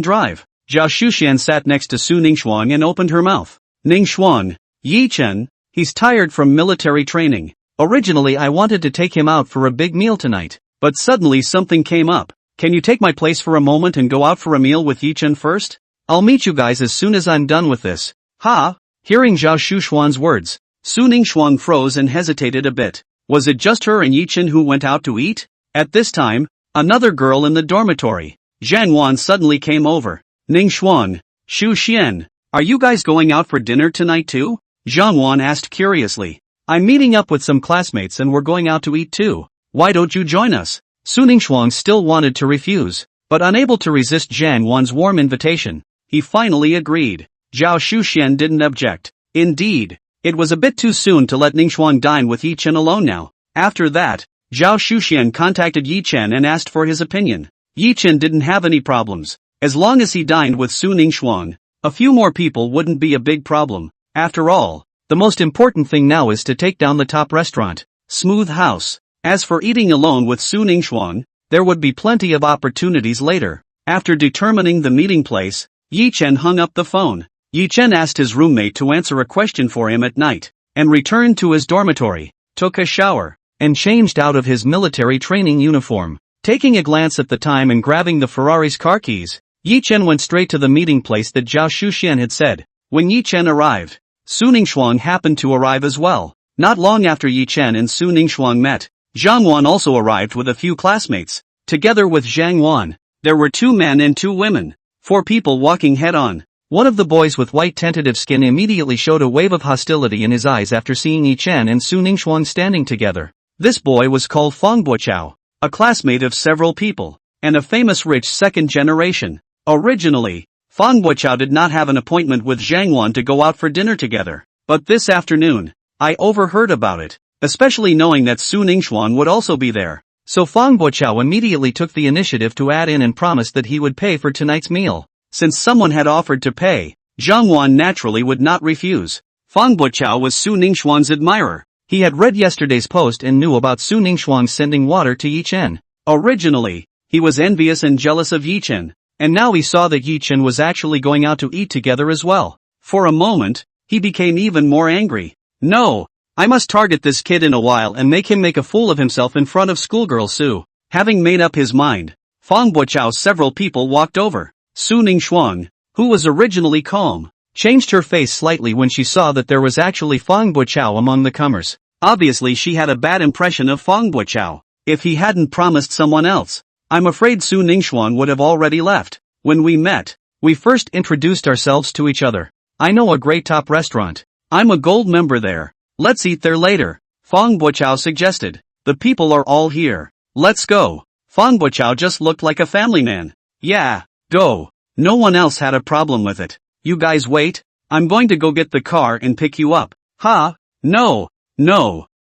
drive? Zhao Shuxian sat next to Su Ningxuang and opened her mouth. Ningxuang. Yi Chen. He's tired from military training. Originally I wanted to take him out for a big meal tonight, but suddenly something came up. Can you take my place for a moment and go out for a meal with Yi Chen first? I'll meet you guys as soon as I'm done with this. Ha! Hearing Zhao Shuxuan's words, Su Ningxuang froze and hesitated a bit. Was it just her and Yi Chen who went out to eat? At this time, another girl in the dormitory, Zhang Wan, suddenly came over. Ningxuang, Shu Xian, are you guys going out for dinner tonight too? Zhang Wan asked curiously. I'm meeting up with some classmates and we're going out to eat too. Why don't you join us? Su Ningxuang still wanted to refuse, but unable to resist Zhang Wan's warm invitation, he finally agreed. Zhao Shuxian didn't object. Indeed, it was a bit too soon to let Ningxuang dine with Yi Chen alone now. After that, Zhao Shuxian contacted Yi Chen and asked for his opinion. Yi Chen didn't have any problems. As long as he dined with Su Ningxuang, a few more people wouldn't be a big problem. After all, the most important thing now is to take down the top restaurant, Smooth House. As for eating alone with Su Ningxuang, there would be plenty of opportunities later. After determining the meeting place, Yi Chen hung up the phone. Yi Chen asked his roommate to answer a question for him at night, and returned to his dormitory, took a shower, and changed out of his military training uniform. Taking a glance at the time and grabbing the Ferrari's car keys, Yi Chen went straight to the meeting place that Zhao Shuxian had said. When Yi Chen arrived, Su Ningxuang happened to arrive as well. Not long after Yi Chen and Su Ningxuang met, Zhang Wan also arrived with a few classmates. Together with Zhang Wan, there were 2 men and 2 women, 4 people walking head-on. One of the boys with white tentative skin immediately showed a wave of hostility in his eyes after seeing Yi Chen and Su Ningxuang standing together. This boy was called Feng Bochao, a classmate of several people, and a famous rich second generation. Originally, Feng Bochao did not have an appointment with Zhang Wan to go out for dinner together, but this afternoon, I overheard about it, especially knowing that Su Ningxuang would also be there. So Feng Bochao immediately took the initiative to add in and promised that he would pay for tonight's meal. Since someone had offered to pay, Zhang Wan naturally would not refuse. Feng Bochao was Su Ningxuang's admirer. He had read yesterday's post and knew about Su Ningxuang sending water to Yi Chen. Originally, he was envious and jealous of Yi Chen, and now he saw that Yi Chen was actually going out to eat together as well. For a moment, he became even more angry. No, I must target this kid in a while and make him make a fool of himself in front of schoolgirl Su. Having made up his mind, Feng Bochao's several people walked over. Su Ningxuang, who was originally calm, changed her face slightly when she saw that there was actually Feng Bochao among the comers. Obviously she had a bad impression of Feng Bochao. If he hadn't promised someone else, I'm afraid Su Ningxuang would have already left. When we met, we first introduced ourselves to each other. I know a great top restaurant. I'm a gold member there. Let's eat there later, Feng Bochao suggested. The people are all here. Let's go. Feng Bochao just looked like a family man. Yeah, go. No one else had a problem with it. You guys wait, I'm going to go get the car and pick you up. Ha, no,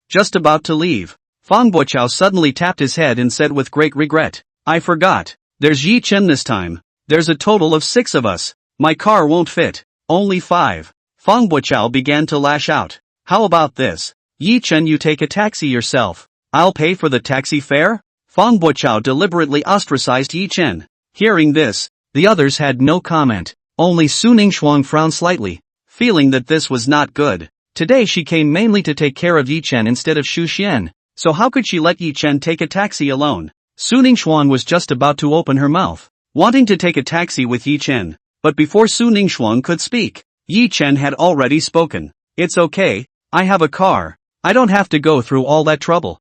just about to leave. Feng Bochao suddenly tapped his head and said with great regret, I forgot, there's Yi Chen this time. There's a total of 6 of us. My car won't fit. Only 5. Feng Bochao began to lash out. How about this? Yi Chen, you take a taxi yourself. I'll pay for the taxi fare? Feng Bochao deliberately ostracized Yi Chen. Hearing this, the others had no comment. Only Su Ningxuang frowned slightly, feeling that this was not good. Today she came mainly to take care of Yi Chen instead of Shu Xian, so how could she let Yi Chen take a taxi alone? Su Ningxuang was just about to open her mouth, wanting to take a taxi with Yi Chen, but before Su Ningxuang could speak, Yi Chen had already spoken. It's okay, I have a car. I don't have to go through all that trouble.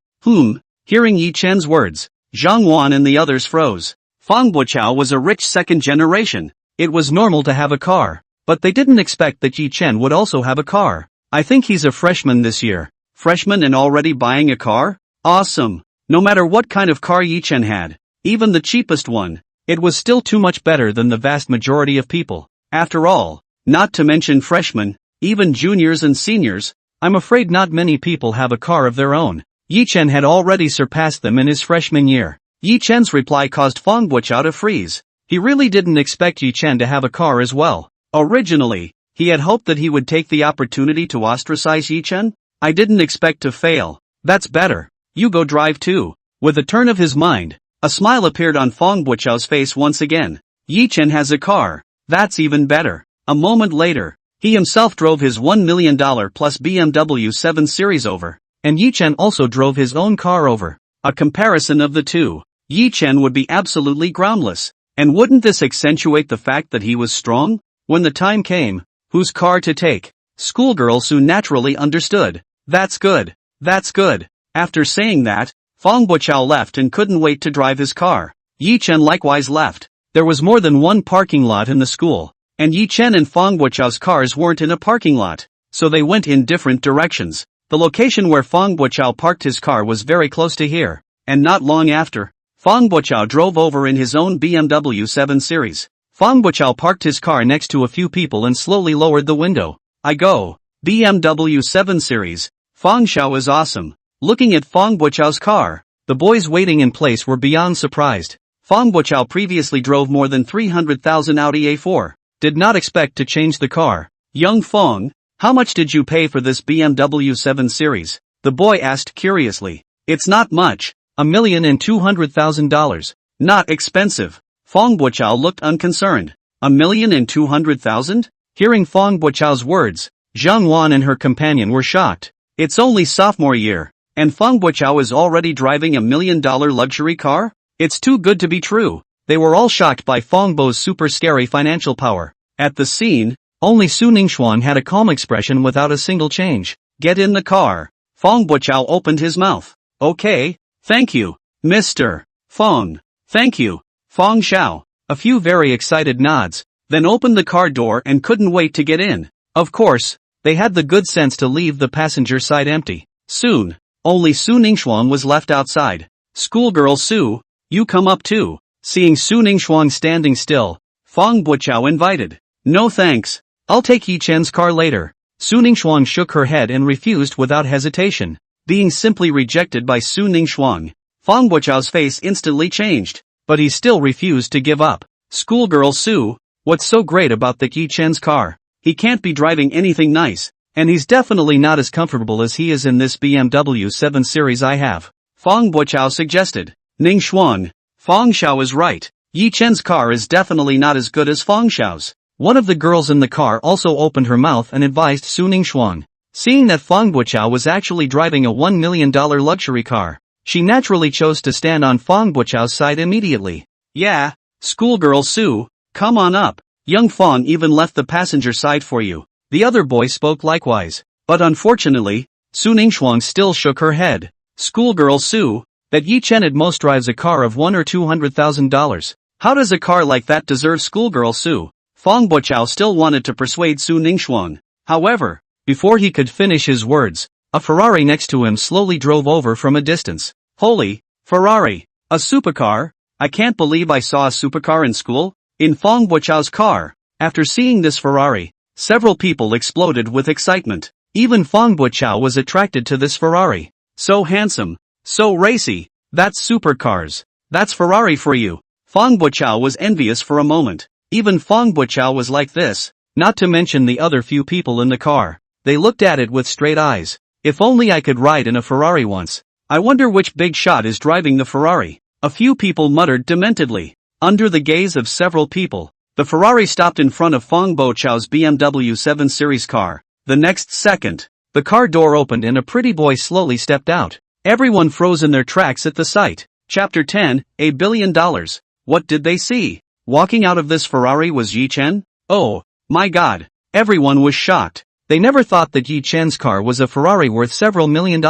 Hearing Yi Chen's words, Zhang Wan and the others froze. Feng Bochao was a rich second generation. It was normal to have a car, but they didn't expect that Yi Chen would also have a car. I think he's a freshman this year. Freshman and already buying a car? Awesome. No matter what kind of car Yi Chen had, even the cheapest one, it was still too much better than the vast majority of people. After all, not to mention freshmen, even juniors and seniors, I'm afraid not many people have a car of their own. Yi Chen had already surpassed them in his freshman year. Yi Chen's reply caused Feng Bochao to freeze. He really didn't expect Yi Chen to have a car as well. Originally, he had hoped that he would take the opportunity to ostracize Yi Chen. I didn't expect to fail. That's better. You go drive too. With a turn of his mind, A smile appeared on Fong Buchao's face once again. Yi Chen has a car. That's even better. A moment later, he himself drove his $1 million plus BMW 7 Series over, and Yi Chen also drove his own car over. A comparison of the two. Yi Chen would be absolutely groundless. And wouldn't this accentuate the fact that he was strong? When the time came, whose car to take? Schoolgirl Su naturally understood. That's good. That's good. After saying that, Fong Buchao left and couldn't wait to drive his car. Yi Chen likewise left. There was more than one parking lot in the school, and Yi Chen and Fong Buchao's cars weren't in a parking lot, so they went in different directions. The location where Fong Buchao parked his car was very close to here, and not long after, Fong Buchao drove over in his own BMW 7 Series. Fong Buchao parked his car next to a few people and slowly lowered the window. I go. BMW 7 Series. Fong Xiao is awesome. Looking at Fong Buchao's car, the boys waiting in place were beyond surprised. Fong Buchao previously drove more than 300,000 Audi A4. Did not expect to change the car. Young Fong, how much did you pay for this BMW 7 Series? The boy asked curiously. It's not much. $1,200,000. Not expensive. Fong Buchao looked unconcerned. $1,200,000? Hearing Fong Buchao's words, Zhang Wan and her companion were shocked. It's only sophomore year, and Fong Buchao is already driving $1 million luxury car? It's too good to be true. They were all shocked by Fong Bo's super scary financial power. At the scene, only Su Ningxuan had a calm expression without a single change. Get in the car. Fong Buchao opened his mouth. Okay, thank you, Mr. Fong. Thank you, Fong Xiao. A few very excited nods, then opened the car door and couldn't wait to get in. Of course, they had the good sense to leave the passenger side empty. Soon, only Su Ningxuan was left outside. Schoolgirl Su, you come up too. Seeing Su Ningxuan standing still, Fong Buchao invited. No thanks. I'll take Yi Chen's car later. Su Ningxuan shook her head and refused without hesitation. Being simply rejected by Su Ningxuan, Fong Buchao's face instantly changed, but he still refused to give up. Schoolgirl Su, what's so great about the Yi Chen's car? He can't be driving anything nice, and he's definitely not as comfortable as he is in this BMW 7 Series I have. Fong Buchao suggested. Ningxuan, Fong Xiao is right. Yi Chen's car is definitely not as good as Fong Xiao's. One of the girls in the car also opened her mouth and advised Su Ningxuan. Seeing that Fong Buchao was actually driving a $1 million luxury car, she naturally chose to stand on Fong Buchao's side immediately. Yeah, schoolgirl Su, come on up. Young Fong even left the passenger side for you. The other boy spoke likewise. But unfortunately, Su Ningxuan still shook her head. Schoolgirl Su, that Yi Chen at most drives a car of $100,000 or $200,000. How does a car like that deserve schoolgirl Su? Fong Buchao still wanted to persuade Su Ningxuan. However, before he could finish his words, a Ferrari next to him slowly drove over from a distance. Holy, Ferrari, a supercar? I can't believe I saw a supercar in school. In Fong Buchao's car. After seeing this Ferrari, several people exploded with excitement. Even Fong Buchao was attracted to this Ferrari. So handsome, so racy. That's supercars. That's Ferrari for you. Fong Buchao was envious for a moment. Even Fong Buchao was like this, not to mention the other few people in the car. They looked at it with straight eyes. If only I could ride in a Ferrari once. I wonder which big shot is driving the Ferrari. A few people muttered dementedly. Under the gaze of several people, the Ferrari stopped in front of Fong Buchao's BMW 7 Series car. The next second, the car door opened and a pretty boy slowly stepped out. Everyone froze in their tracks at the sight. Chapter 10, $1 billion. What did they see? Walking out of this Ferrari was Yi Chen? Oh, my god. Everyone was shocked. They never thought that Yi Chen's car was a Ferrari worth several $1 million.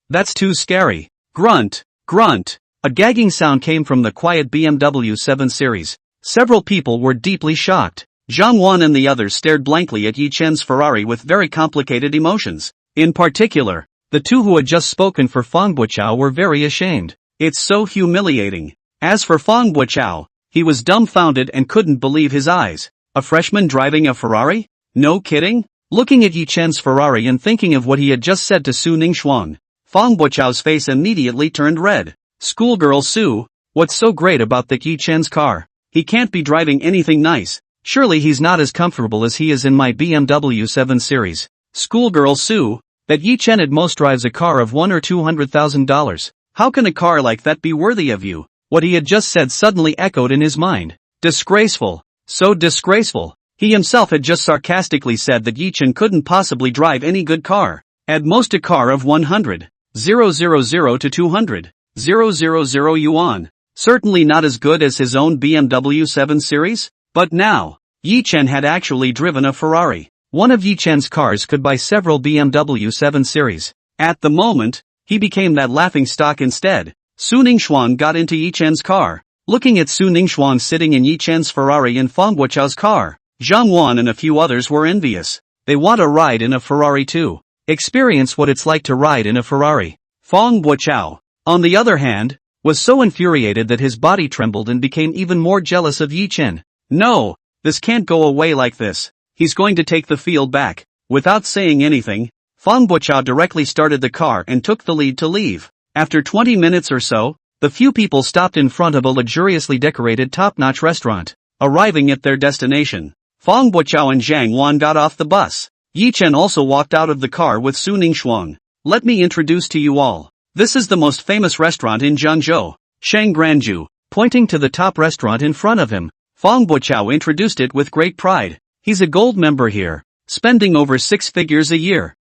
That's too scary. Grunt, grunt. A gagging sound came from the quiet BMW 7 Series. Several people were deeply shocked. Zhang Wan and the others stared blankly at Yi Chen's Ferrari with very complicated emotions. In particular, the two who had just spoken for Fong Buchao were very ashamed. It's so humiliating. As for Fong Buchao, he was dumbfounded and couldn't believe his eyes. A freshman driving a Ferrari? No kidding? Looking at Yi Chen's Ferrari and thinking of what he had just said to Su Ningxuan, Fong Buchao's face immediately turned red. Schoolgirl Su, what's so great about the Yi Chen's car? He can't be driving anything nice. Surely he's not as comfortable as he is in my BMW 7 Series. Schoolgirl Su, that Yi Chen at most drives a car of $100,000 or $200,000. How can a car like that be worthy of you? What he had just said suddenly echoed in his mind. Disgraceful. So disgraceful. He himself had just sarcastically said that Yi-Chen couldn't possibly drive any good car. At most a car of 100,000 to 200,000 yuan. Certainly not as good as his own BMW 7 Series. But now, Yi-Chen had actually driven a Ferrari. One of Yi-Chen's cars could buy several BMW 7 Series. At the moment, he became that laughingstock instead. Su Ningxuan got into Yi-Chen's car. Looking at Su Ningxuan sitting in Yi-Chen's Ferrari and Fang Guoqiao's car, Zhang Wan and a few others were envious. They want to ride in a Ferrari too. Experience what it's like to ride in a Ferrari. Fang Guoqiao, on the other hand, was so infuriated that his body trembled and became even more jealous of Yi-Chen. No, this can't go away like this. He's going to take the field back. Without saying anything, Fang Guoqiao directly started the car and took the lead to leave. After 20 minutes or so, the few people stopped in front of a luxuriously decorated top-notch restaurant. Arriving at their destination, Fang Guoqiao and Zhang Wan got off the bus. Yi-Chen also walked out of the car with Su Ningxuan. Let me introduce to you all. This is the most famous restaurant in Zhangzhou, Shangranju. Pointing to the top restaurant in front of him, Fang Guoqiao introduced it with great pride. He's a gold member here, spending over 6 figures a year.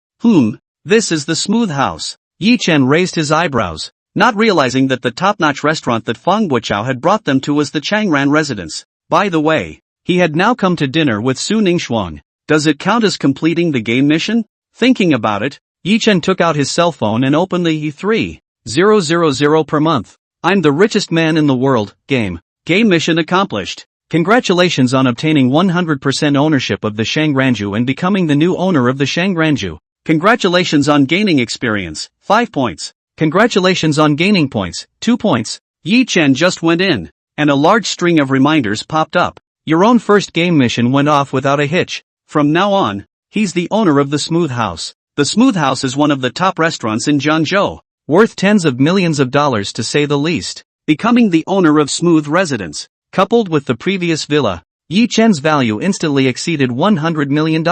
This is the Smooth House. Yi-Chen raised his eyebrows, not realizing that the top-notch restaurant that Fang Guoqiao had brought them to was the Changran residence. By the way, he had now come to dinner with Su Ningxuan. Does it count as completing the game mission? Thinking about it, Yi-Chen took out his cell phone and opened the E3000 per month. I'm the richest man in the world, game. Game mission accomplished. Congratulations on obtaining 100% ownership of the Shangranju and becoming the new owner of the Shangranju. Congratulations on gaining experience, 5 points. Congratulations on gaining points, 2 points. Yi-Chen just went in, and a large string of reminders popped up. Your own first game mission went off without a hitch. From now on, he's the owner of the Smooth House. The Smooth House is one of the top restaurants in Zhangzhou, worth tens of millions of dollars to say the least. Becoming the owner of Smooth Residence, coupled with the previous villa, Yi-Chen's value instantly exceeded $100 million.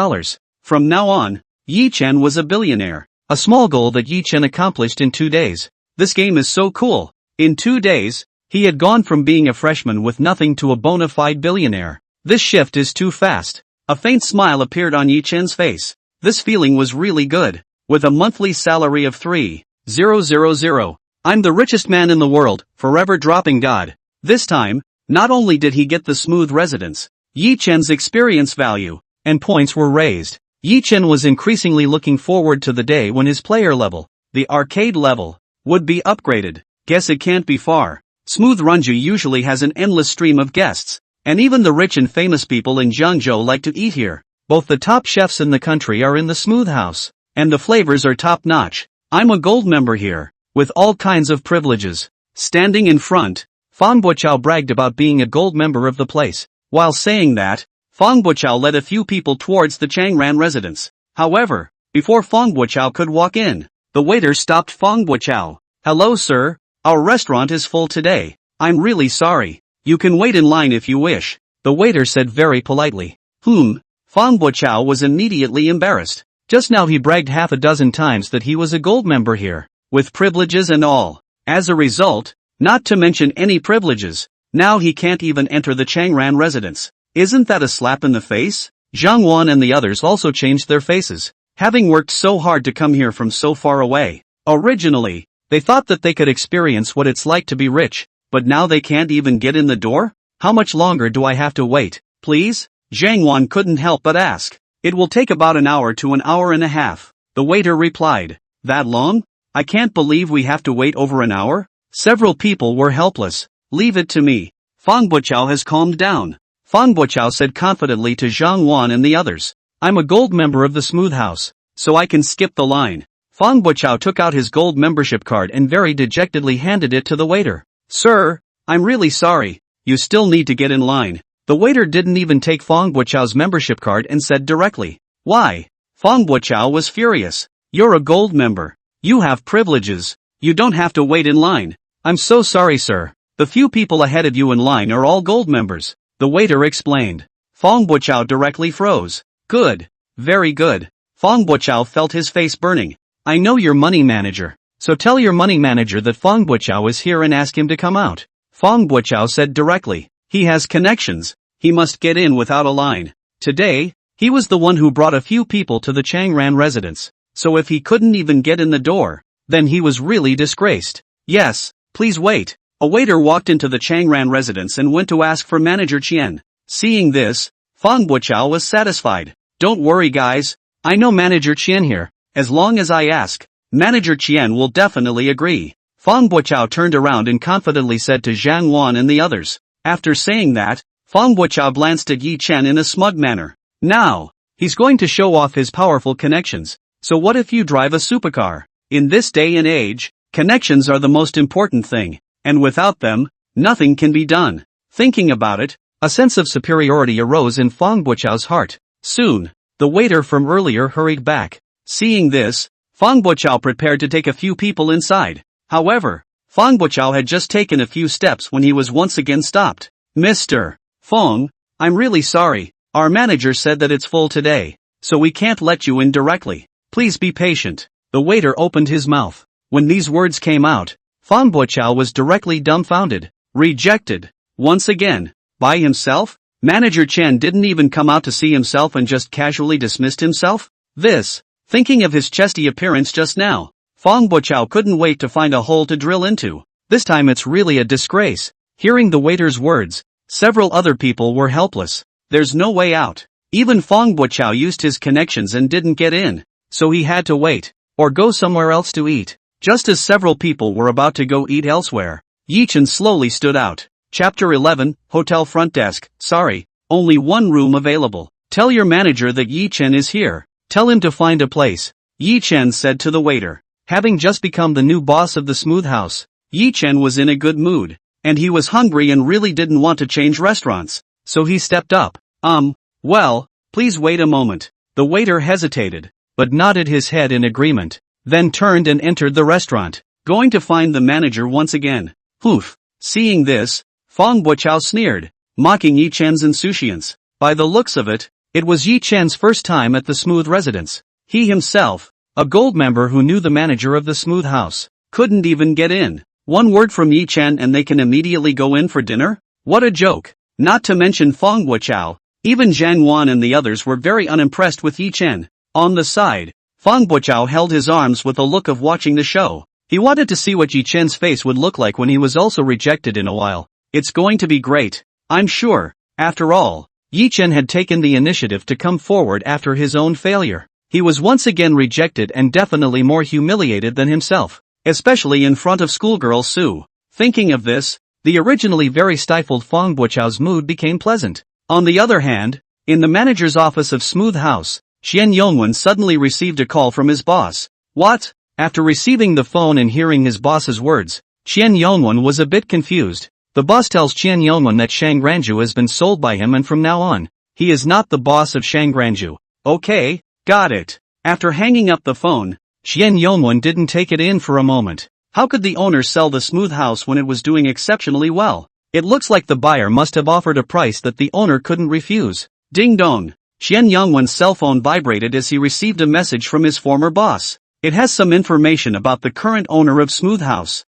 From now on, Yi-Chen was a billionaire, a small goal that Yi-Chen accomplished in 2 days. This game is so cool. In 2 days, he had gone from being a freshman with nothing to a bona fide billionaire. This shift is too fast. A faint smile appeared on Yi-Chen's face. This feeling was really good. With a monthly salary of 3,000, I'm the richest man in the world, forever dropping God. This time, not only did he get the Smooth Residence, Yi-Chen's experience value and points were raised. Yi-Chen was increasingly looking forward to the day when his player level, the arcade level, would be upgraded. Guess it can't be far. Smooth Runju usually has an endless stream of guests, and even the rich and famous people in Zhangzhou like to eat here. Both the top chefs in the country are in the Smooth House, and the flavors are top-notch. I'm a gold member here, with all kinds of privileges. Standing in front, Fang Guoqiao bragged about being a gold member of the place. While saying that, Fang Guoqiao led a few people towards the Changran residence. However, before Fang Guoqiao could walk in, the waiter stopped Fang Guoqiao. Hello sir, our restaurant is full today. I'm really sorry. You can wait in line if you wish, the waiter said very politely. Fang Guoqiao was immediately embarrassed. Just now he bragged half a dozen times that he was a gold member here, with privileges and all. As a result, not to mention any privileges, now he can't even enter the Changran residence. Isn't that a slap in the face? Zhang Wan and the others also changed their faces, having worked so hard to come here from so far away. Originally, they thought that they could experience what it's like to be rich, but now they can't even get in the door? How much longer do I have to wait, please? Zhang Wan couldn't help but ask. It will take about an hour to an hour and a half, the waiter replied. That long? I can't believe we have to wait over an hour? Several people were helpless. Leave it to me. Fang Guoqiao has calmed down. Fang Guoqiao said confidently to Zhang Wan and the others. I'm a gold member of the Smooth House, so I can skip the line. Fang Guoqiao took out his gold membership card and very dejectedly handed it to the waiter. Sir, I'm really sorry. You still need to get in line. The waiter didn't even take Fang Guoqiao's membership card and said directly. Why? Fang Guoqiao was furious. You're a gold member. You have privileges. You don't have to wait in line. I'm so sorry sir. The few people ahead of you in line are all gold members, the waiter explained. Fang Guoqiao directly froze. Good. Very good. Fang Guoqiao felt his face burning. I know your money manager, so tell your money manager that Fang Guoqiao is here and ask him to come out. Fong Buochao said directly. He has connections. He must get in without a line. Today, he was the one who brought a few people to the Changran residence. So if he couldn't even get in the door, then he was really disgraced. Yes, please wait. A waiter walked into the Changran residence and went to ask for Manager Qian. Seeing this, Fong Buochao was satisfied. Don't worry guys, I know Manager Qian here. As long as I ask, Manager Qian will definitely agree. Fong Buochao turned around and confidently said to Zhang Wan and the others. After saying that, Fong Buochao glanced at Yi Chen in a smug manner. Now, he's going to show off his powerful connections. So what if you drive a supercar? In this day and age, connections are the most important thing, and without them, nothing can be done. Thinking about it, a sense of superiority arose in Fong Buochao's heart. Soon, the waiter from earlier hurried back. Seeing this, Fong Buochao prepared to take a few people inside. However, Fong Buochao had just taken a few steps when he was once again stopped. Mr. Fong, I'm really sorry. Our manager said that it's full today, so we can't let you in directly. Please be patient. The waiter opened his mouth. When these words came out, Fong Buochao was directly dumbfounded. Rejected. Once again. By himself? Manager Chen didn't even come out to see himself and just casually dismissed himself? Thinking of his chesty appearance just now, Fong Buochao couldn't wait to find a hole to drill into. This time it's really a disgrace. Hearing the waiter's words, several other people were helpless. There's no way out. Even Fong Buochao used his connections and didn't get in. So he had to wait, or go somewhere else to eat. Just as several people were about to go eat elsewhere, Yi Chen slowly stood out. Chapter 11, Hotel Front Desk. Sorry, only one room available. Tell your manager that Yi Chen is here. Tell him to find a place. Yi Chen said to the waiter. Having just become the new boss of the Smooth House, Yi Chen was in a good mood, and he was hungry and really didn't want to change restaurants. So he stepped up. Well, please wait a moment. The waiter hesitated, but nodded his head in agreement, then turned and entered the restaurant, going to find the manager once again. Poof. Seeing this, Fong Buochao sneered, mocking Yi Chen's insouciance. By the looks of it, it was Yi Chen's first time at the Smooth residence. He himself, a gold member who knew the manager of the Smooth House, couldn't even get in. One word from Yi Chen and they can immediately go in for dinner? What a joke. Not to mention Fong Buochao, even Zhang Wan and the others were very unimpressed with Yi Chen. On the side, Fong Buochao held his arms with a look of watching the show. He wanted to see what Yi Chen's face would look like when he was also rejected in a while. It's going to be great, I'm sure. After all, Yi Chen had taken the initiative to come forward after his own failure. He was once again rejected and definitely more humiliated than himself, especially in front of schoolgirl Sue. Thinking of this, the originally very stifled Fong Buochao's mood became pleasant. On the other hand, in the manager's office of Smooth House, Qian Yongwen suddenly received a call from his boss. What? After receiving the phone and hearing his boss's words, Qian Yongwen was a bit confused. The boss tells Qian Yongwen that Shangranju has been sold by him and from now on, he is not the boss of Shangranju. Okay, got it. After hanging up the phone, Qian Yongwen didn't take it in for a moment. How could the owner sell the Smooth House when it was doing exceptionally well? It looks like the buyer must have offered a price that the owner couldn't refuse. Ding dong. Qian Yongwen's cell phone vibrated as he received a message from his former boss. It has some information about the current owner of Smooth House.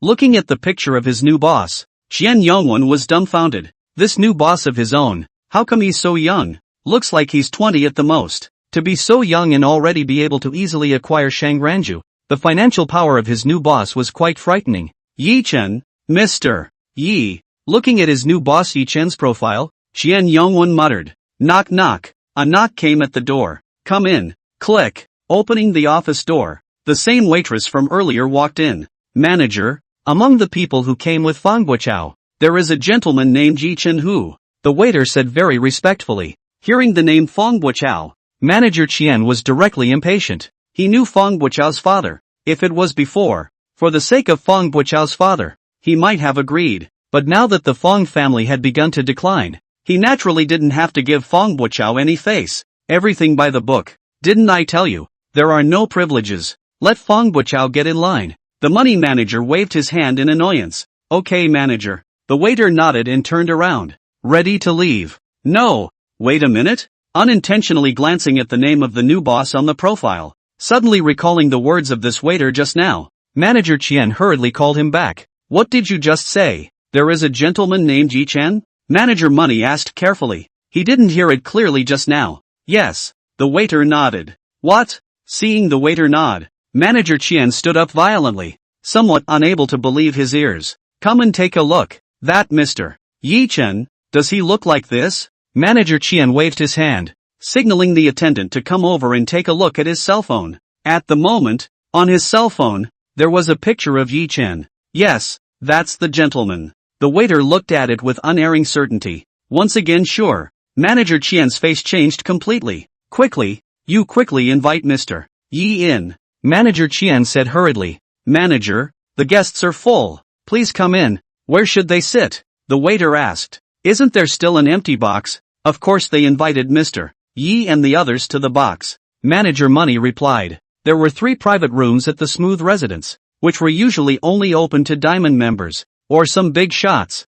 Looking at the picture of his new boss, Qian Yongwen was dumbfounded. This new boss of his own, how come he's so young? Looks like he's 20 at the most. To be so young and already be able to easily acquire Shangranju, the financial power of his new boss was quite frightening. Yi Chen, Mr. Yi. Looking at his new boss Yi Chen's profile, Qian Yongwen muttered. Knock knock. A knock came at the door. Come in. Click. Opening the office door, the same waitress from earlier walked in. Manager, among the people who came with Fong Buochao, there is a gentleman named Yi Chen who, the waiter said very respectfully. Hearing the name Fong Buochao, Manager Qian was directly impatient. He knew Fong Buochao's father. If it was before, for the sake of Fong Buochao's father, he might have agreed. But now that the Fong family had begun to decline, he naturally didn't have to give Fong Buochao any face. Everything by the book. Didn't I tell you? There are no privileges. Let Fong Buochao get in line. The money manager waved his hand in annoyance. Okay manager. The waiter nodded and turned around, ready to leave. No, wait a minute. Unintentionally glancing at the name of the new boss on the profile, suddenly recalling the words of this waiter just now, Manager Qian hurriedly called him back. What did you just say? there is a gentleman named Yi Chen? Manager Money asked carefully. He didn't hear it clearly just now. Yes. The waiter nodded. What? Seeing the waiter nod, Manager Chen stood up violently, somewhat unable to believe his ears. Come and take a look. That Mr. Yi Chen, does he look like this? Manager Chen waved his hand, signaling the attendant to come over and take a look at his cell phone. At the moment, on his cell phone, there was a picture of Yi Chen. Yes, that's the gentleman. The waiter looked at it with unerring certainty. Once again sure. Manager Chen's face changed completely. Quickly, you quickly invite Mr. Yi in. Manager Chen said hurriedly. Manager, the guests are full. Please come in. Where should they sit? The waiter asked. Isn't there still an empty box? Of course they invited Mr. Yi and the others to the box. Manager Money replied. There were 3 private rooms at the Smooth residence, which were usually only open to Diamond members, or some big shots.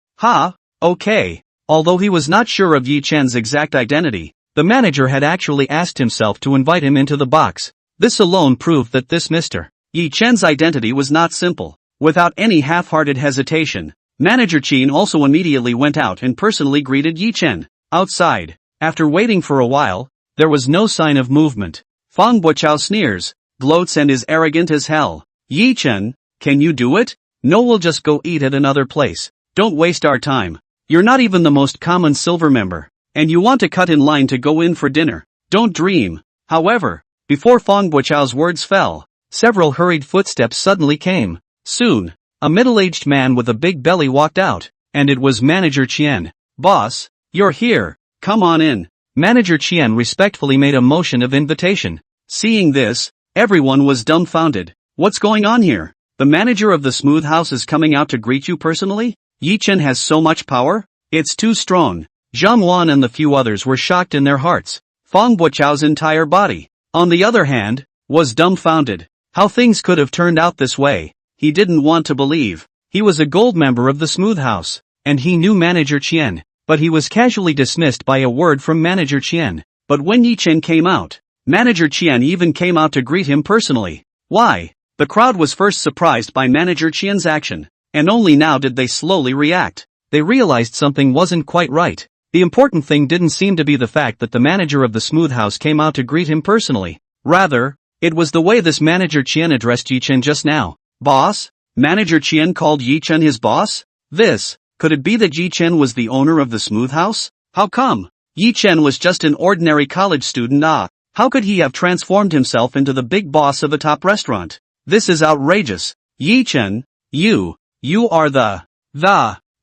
Okay. Although he was not sure of Yi Chen's exact identity, the manager had actually asked himself to invite him into the box. This alone proved that this Mr. Yi Chen's identity was not simple. Without any half-hearted hesitation, Manager Chen also immediately went out and personally greeted Yi Chen. Outside, after waiting for a while, there was no sign of movement. Fang Buochao sneers, gloats and is arrogant as hell. Yi Chen, can you do it? No, we'll just go eat at another place. Don't waste our time. You're not even the most common silver member, and you want to cut in line to go in for dinner. Don't dream. However, before Fang Buochao's words fell, several hurried footsteps suddenly came. Soon, a middle-aged man with a big belly walked out, and it was Manager Chen. Boss, you're here. Come on in. Manager Chen respectfully made a motion of invitation. Seeing this, everyone was dumbfounded. What's going on here? The manager of the Smooth House is coming out to greet you personally? Yi Chen has so much power? It's too strong. Zhang Wan and the few others were shocked in their hearts. Fang Buochao's entire body, on the other hand, was dumbfounded. How things could have turned out this way, he didn't want to believe. He was a gold member of the Smooth House, and he knew Manager Chen, but he was casually dismissed by a word from Manager Chen. But when Yi Chen came out, Manager Chen even came out to greet him personally. Why? The crowd was first surprised by Manager Chen's action, and only now did they slowly react. They realized something wasn't quite right. The important thing didn't seem to be the fact that the manager of the Smooth House came out to greet him personally. Rather, it was the way this Manager Chen addressed Yi Chen just now. Boss? Manager Chen called Yi Chen his boss? Could it be that Yi Chen was the owner of the Smooth House? How come? Yi Chen was just an ordinary college student. How could he have transformed himself into the big boss of a top restaurant? This is outrageous. Yi Chen, you are the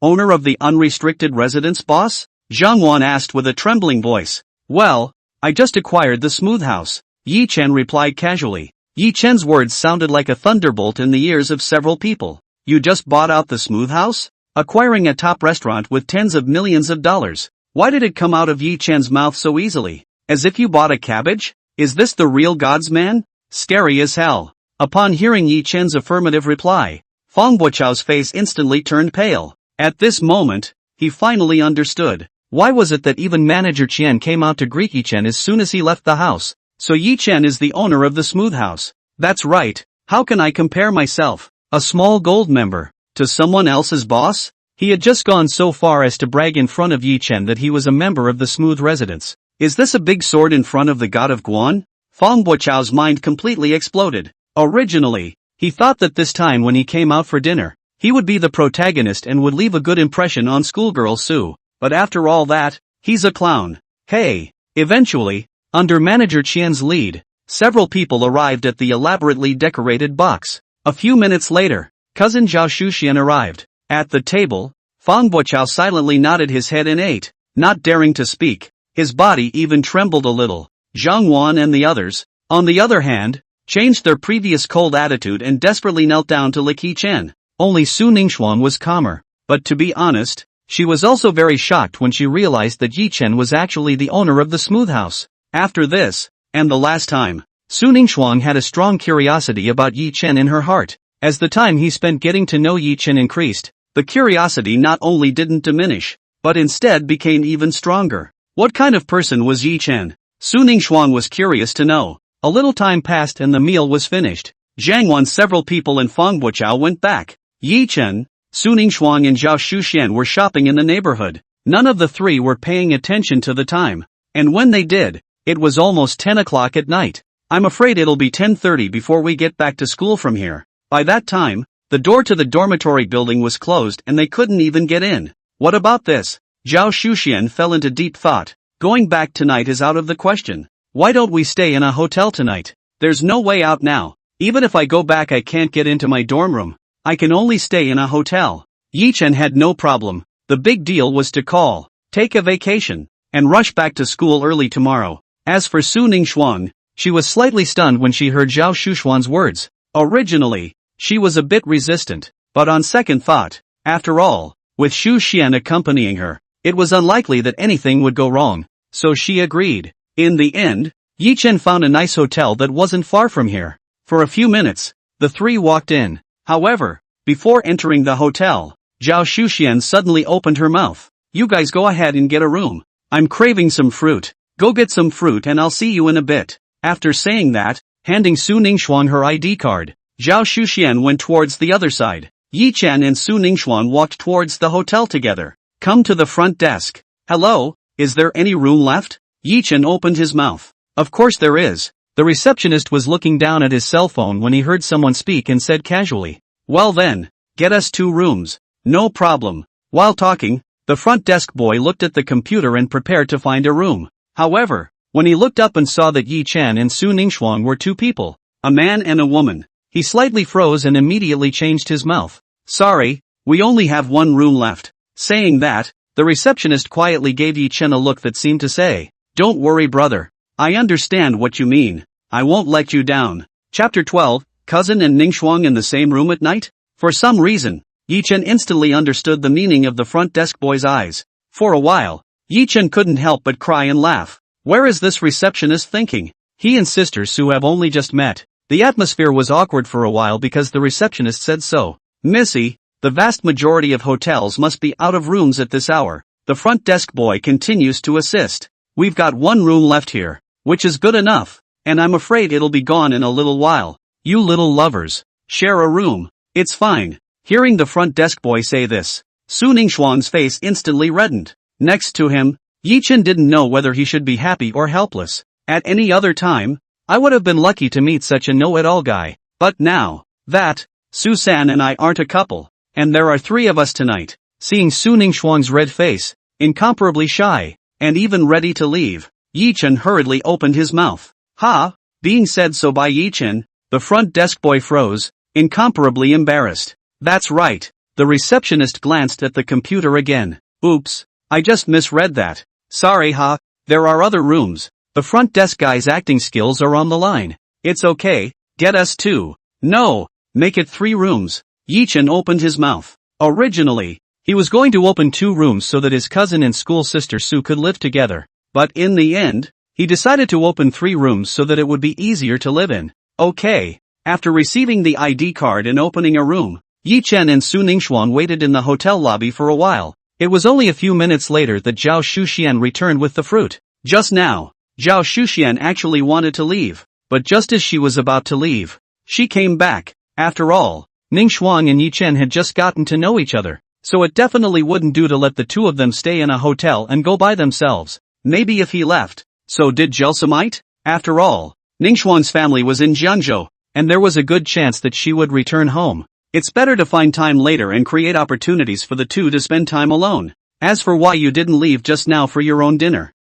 owner of the unrestricted residence, boss? Zhang Wan asked with a trembling voice. Well, I just acquired the Smooth House. Yi Chen replied casually. Yi Chen's words sounded like a thunderbolt in the ears of several people. You just bought out the Smooth House? Acquiring a top restaurant with tens of millions of dollars. Why did it come out of Yi Chen's mouth so easily? As if you bought a cabbage? Is this the real God's man? Scary as hell. Upon hearing Yi Chen's affirmative reply, Fang Buochao's face instantly turned pale. At this moment, he finally understood. Why was it that even Manager Chen came out to greet Yi Chen as soon as he left the house? So Yi Chen is the owner of the Smooth House. That's right. How can I compare myself, a small gold member, to someone else's boss? He had just gone so far as to brag in front of Yi Chen that he was a member of the Smooth residence. Is this a big sword in front of the god of Guan? Fang Buochao's mind completely exploded. Originally, he thought that this time when he came out for dinner, he would be the protagonist and would leave a good impression on schoolgirl Sue. But after all that, he's a clown. Hey! Eventually, under Manager Chen's lead, several people arrived at the elaborately decorated box. A few minutes later, cousin Zhao Shuxian arrived. At the table, Fang Buochao silently nodded his head and ate, not daring to speak. His body even trembled a little. Zhang Wan and the others, on the other hand, changed their previous cold attitude and desperately knelt down to lick Yi Chen. Only Su Ningxuan was calmer. But to be honest, she was also very shocked when she realized that Yi Chen was actually the owner of the Smooth House. After this, and the last time, Su Ningxuan had a strong curiosity about Yi Chen in her heart. As the time he spent getting to know Yi Chen increased, the curiosity not only didn't diminish, but instead became even stronger. What kind of person was Yi Chen? Su Ningxuan was curious to know. A little time passed and the meal was finished. Zhang Wan, several people and Fang Buochao went back. Yi Chen, Su Ningxuang and Zhao Shuxian were shopping in the neighborhood. None of the three were paying attention to the time. And when they did, it was almost 10 o'clock at night. I'm afraid it'll be 10:30 before we get back to school from here. By that time, the door to the dormitory building was closed and they couldn't even get in. What about this? Zhao Shuxian fell into deep thought. Going back tonight is out of the question. Why don't we stay in a hotel tonight? There's no way out now. Even if I go back I can't get into my dorm room. I can only stay in a hotel. Yi Chen had no problem. The big deal was to take a vacation, and rush back to school early tomorrow. As for Su Ningxuang, she was slightly stunned when she heard Zhao Shuxian's words. Originally, she was a bit resistant, but on second thought, after all, with Shu Xian accompanying her, it was unlikely that anything would go wrong, so she agreed. In the end, Yi Chen found a nice hotel that wasn't far from here. For a few minutes, the three walked in. However, before entering the hotel, Zhao Shuxian suddenly opened her mouth. You guys go ahead and get a room. I'm craving some fruit. Go get some fruit and I'll see you in a bit. After saying that, handing Su Ningxuang her ID card, Zhao Shuxian went towards the other side. Yi Chen and Su Ningxuang walked towards the hotel together. Come to the front desk. Hello, is there any room left? Yi Chen opened his mouth. Of course there is. The receptionist was looking down at his cell phone when he heard someone speak and said casually, well then, get us 2 rooms. No problem. While talking, the front desk boy looked at the computer and prepared to find a room. However, when he looked up and saw that Yi Chen and Su Ningxuang were 2 people, a man and a woman, he slightly froze and immediately changed his mouth. Sorry, we only have 1 room left. Saying that, the receptionist quietly gave Yi Chen a look that seemed to say, don't worry brother. I understand what you mean. I won't let you down. Chapter 12, Cousin and Ningxuang in the same room at night? For some reason, Yi Chen instantly understood the meaning of the front desk boy's eyes. For a while, Yi Chen couldn't help but cry and laugh. Where is this receptionist thinking? He and Sister Su have only just met. The atmosphere was awkward for a while because the receptionist said so. Missy, the vast majority of hotels must be out of rooms at this hour. The front desk boy continues to assist. We've got 1 room left here, which is good enough, and I'm afraid it'll be gone in a little while. You little lovers, share a room. It's fine. Hearing the front desk boy say this, Su Ningxuang's face instantly reddened. Next to him, Yi Chen didn't know whether he should be happy or helpless. At any other time, I would have been lucky to meet such a know-it-all guy. But now, that, Su-san and I aren't a couple, and there are 3 of us tonight. Seeing Su Ningxuang's red face, incomparably shy, and even ready to leave, Yi Chen hurriedly opened his mouth. Ha! Being said so by Yi Chen, the front desk boy froze, incomparably embarrassed. That's right. The receptionist glanced at the computer again. Oops, I just misread that. Sorry ha, there are other rooms. The front desk guy's acting skills are on the line. It's okay, get us 2. No, make it 3 rooms. Yi Chen opened his mouth. Originally, he was going to open 2 rooms so that his cousin and school sister Su could live together. But in the end, he decided to open 3 rooms so that it would be easier to live in. Okay. After receiving the ID card and opening a room, Yi Chen and Su Ningxuang waited in the hotel lobby for a while. It was only a few minutes later that Zhao Shuxian returned with the fruit. Just now, Zhao Shuxian actually wanted to leave, but just as she was about to leave, she came back. After all, Ningxuang and Yi Chen had just gotten to know each other, so it definitely wouldn't do to let the 2 of them stay in a hotel and go by themselves. Maybe if he left, so did Jelsamite? After all, Ningxuang's family was in Jiangzhou, and there was a good chance that she would return home. It's better to find time later and create opportunities for the 2 to spend time alone. As for why you didn't leave just now for your own dinner,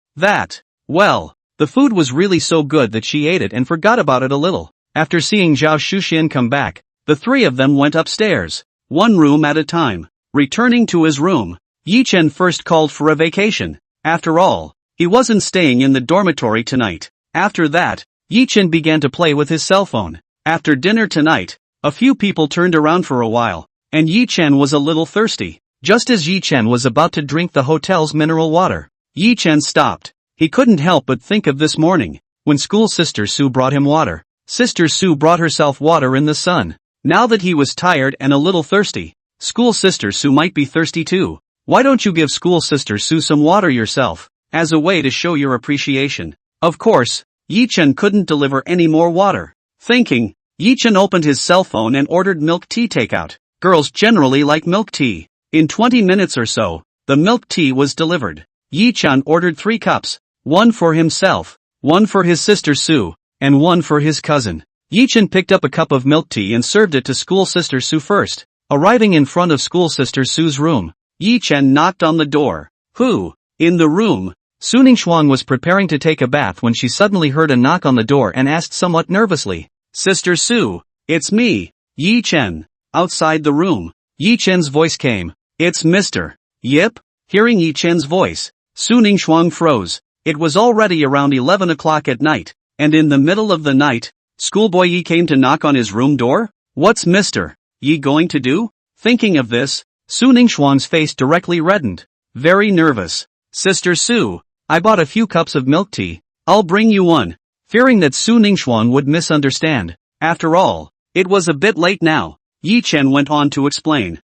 well, the food was really so good that she ate it and forgot about it a little. After seeing Zhao Shuxian come back, the 3 of them went upstairs, 1 room at a time. Returning to his room, Yi Chen first called for a vacation. After all, he wasn't staying in the dormitory tonight. After that, Yi Chen began to play with his cell phone. After dinner tonight, a few people turned around for a while, and Yi Chen was a little thirsty. Just as Yi Chen was about to drink the hotel's mineral water, Yi Chen stopped. He couldn't help but think of this morning, when school sister Su brought him water. Sister Su brought herself water in the sun. Now that he was tired and a little thirsty, school sister Su might be thirsty too. Why don't you give school sister Su some water yourself, as a way to show your appreciation? Of course, Yi Chen couldn't deliver any more water. Thinking, Yi Chen opened his cell phone and ordered milk tea takeout. Girls generally like milk tea. In 20 minutes or so, the milk tea was delivered. Yi-chan ordered 3 cups, one for himself, one for his sister Sue, and one for his cousin. Yi-chan picked up a cup of milk tea and served it to school sister Sue first. Arriving in front of school sister Sue's room, Yi-chan knocked on the door. Who? In the room, Su Ningxuan was preparing to take a bath when she suddenly heard a knock on the door and asked somewhat nervously, Sister Sue, it's me, Yi-chan. Outside the room, Yi-chan's voice came. It's Mr. Yip? Hearing Yi-chan's voice, Su Ningxuan froze. It was already around 11 o'clock at night, and in the middle of the night, schoolboy Yi came to knock on his room door? What's Mr. Yi going to do? Thinking of this, Su Ningxuan's face directly reddened. Very nervous. Sister Sue, I bought a few cups of milk tea. I'll bring you one. Fearing that Su Ningxuan would misunderstand. After all, it was a bit late now. Yi-chan went on to explain.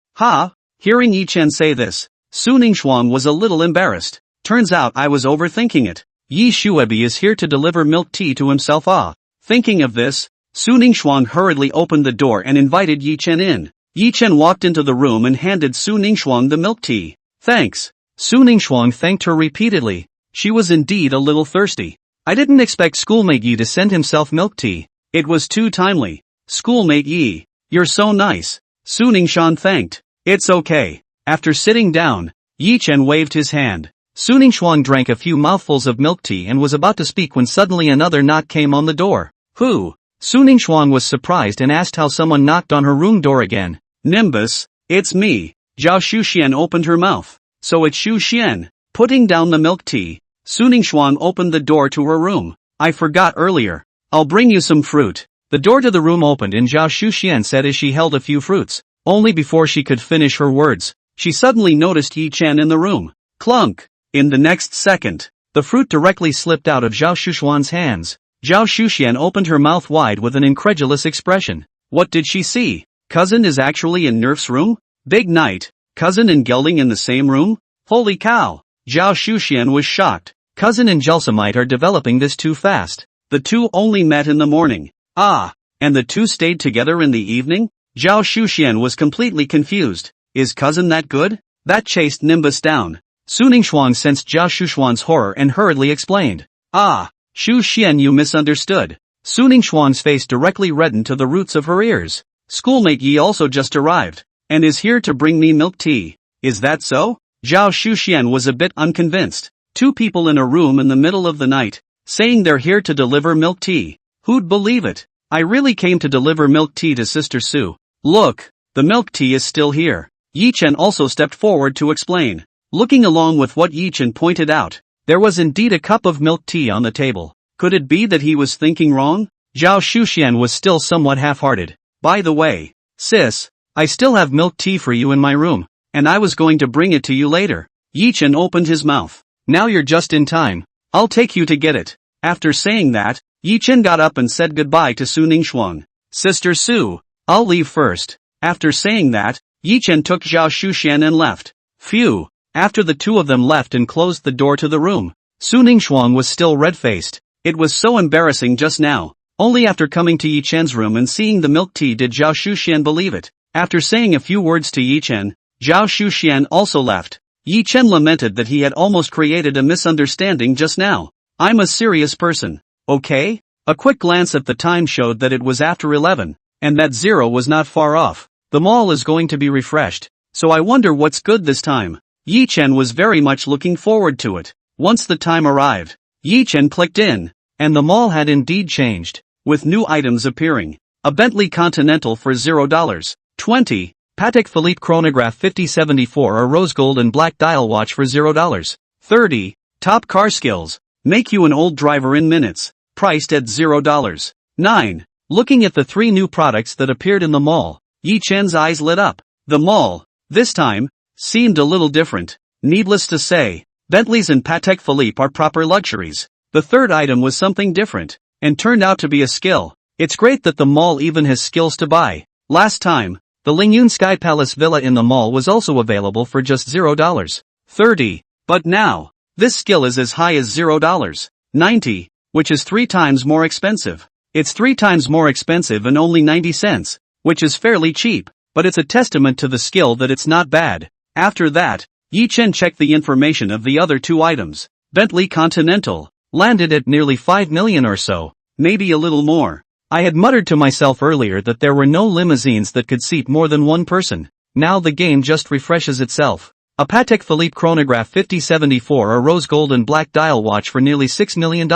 Hearing Yi-chan say this, Su Ningxuan was a little embarrassed. Turns out I was overthinking it. Yi Shuebi is here to deliver milk tea to himself. Thinking of this, Su Ningxuan hurriedly opened the door and invited Yi-chan in. Yi-chan walked into the room and handed Su Ningxuan the milk tea. Thanks. Su Ningxuan thanked her repeatedly. She was indeed a little thirsty. I didn't expect schoolmate Yi to send himself milk tea. It was too timely. Schoolmate Yi, you're so nice. Su Ningxuan thanked. It's okay. After sitting down, Yi-chan waved his hand. Su Ningxuan drank a few mouthfuls of milk tea and was about to speak when suddenly another knock came on the door. Who? Su Ningxuan was surprised and asked how someone knocked on her room door again. Nimbus, it's me. Zhao Shuxian opened her mouth. So it's Xu Xian. Putting down the milk tea, Su Ningxuan opened the door to her room. I forgot earlier. I'll bring you some fruit. The door to the room opened and Zhao Shuxian said as she held a few fruits. Only before she could finish her words, she suddenly noticed Yi-chan in the room. Clunk! In the next second, the fruit directly slipped out of Zhao Shuxian's hands. Zhao Shuxian opened her mouth wide with an incredulous expression. What did she see? Cousin is actually in Nerf's room? Big night. Cousin and Gelding in the same room? Holy cow! Zhao Shuxian was shocked. Cousin and Gelsamite are developing this too fast. The two only met in the morning. And the two stayed together in the evening? Zhao Shuxian was completely confused. Is cousin that good? That chased Nimbus down. Su Ningxuan sensed Zhao Shuxian's horror and hurriedly explained. Xu Xian, you misunderstood. Su Ningxuan's face directly reddened to the roots of her ears. Schoolmate Yi also just arrived, and is here to bring me milk tea. Is that so? Zhao Shuxian was a bit unconvinced. Two people in a room in the middle of the night, saying they're here to deliver milk tea. Who'd believe it? I really came to deliver milk tea to Sister Sue. Look, the milk tea is still here. Yi-chan also stepped forward to explain. Looking along with what Yi-chan pointed out, there was indeed a cup of milk tea on the table. Could it be that he was thinking wrong? Zhao Shuxian was still somewhat half-hearted. By the way, sis, I still have milk tea for you in my room, and I was going to bring it to you later. Yi-chan opened his mouth. Now you're just in time. I'll take you to get it. After saying that, Yi-chan got up and said goodbye to Su Ningxuan. Sister Sue, I'll leave first. After saying that, Yi-chan took Zhao Shuxian and left. Phew. After the two of them left and closed the door to the room, Su Ningxuan was still red-faced. It was so embarrassing just now. Only after coming to Yi-chan's room and seeing the milk tea did Zhao Shuxian believe it. After saying a few words to Yi-chan, Zhao Shuxian also left. Yi-chan lamented that he had almost created a misunderstanding just now. I'm a serious person. Okay? A quick glance at the time showed that it was after 11, and that 0 was not far off. The mall is going to be refreshed, so I wonder what's good this time. Yi-chan was very much looking forward to it. Once the time arrived, Yi-chan clicked in, and the mall had indeed changed, with new items appearing. A Bentley Continental for $0. 20. Patek Philippe chronograph 5074, a rose gold and black dial watch for $0. 30. Top car skills. Make you an old driver in minutes. Priced at $0. 9. Looking at the three new products that appeared in the mall, Yi-chan's eyes lit up. The mall, this time, seemed a little different. Needless to say, Bentleys and Patek Philippe are proper luxuries. The third item was something different, and turned out to be a skill. It's great that the mall even has skills to buy. Last time, the Lingyun Sky Palace Villa in the mall was also available for just $0. 30. But now, this skill is as high as $0. 90. Which is 3 times more expensive. It's 3 times more expensive and only 90 cents, which is fairly cheap. but it's a testament to the skill that it's not bad. After that, Yi Chen checked the information of the other two items. Bentley Continental landed at nearly 5 million or so, maybe a little more. I had muttered to myself earlier that there were no limousines that could seat more than one person. Now the game just refreshes itself. A Patek Philippe chronograph 5074, a rose gold and black dial watch for nearly $6 million.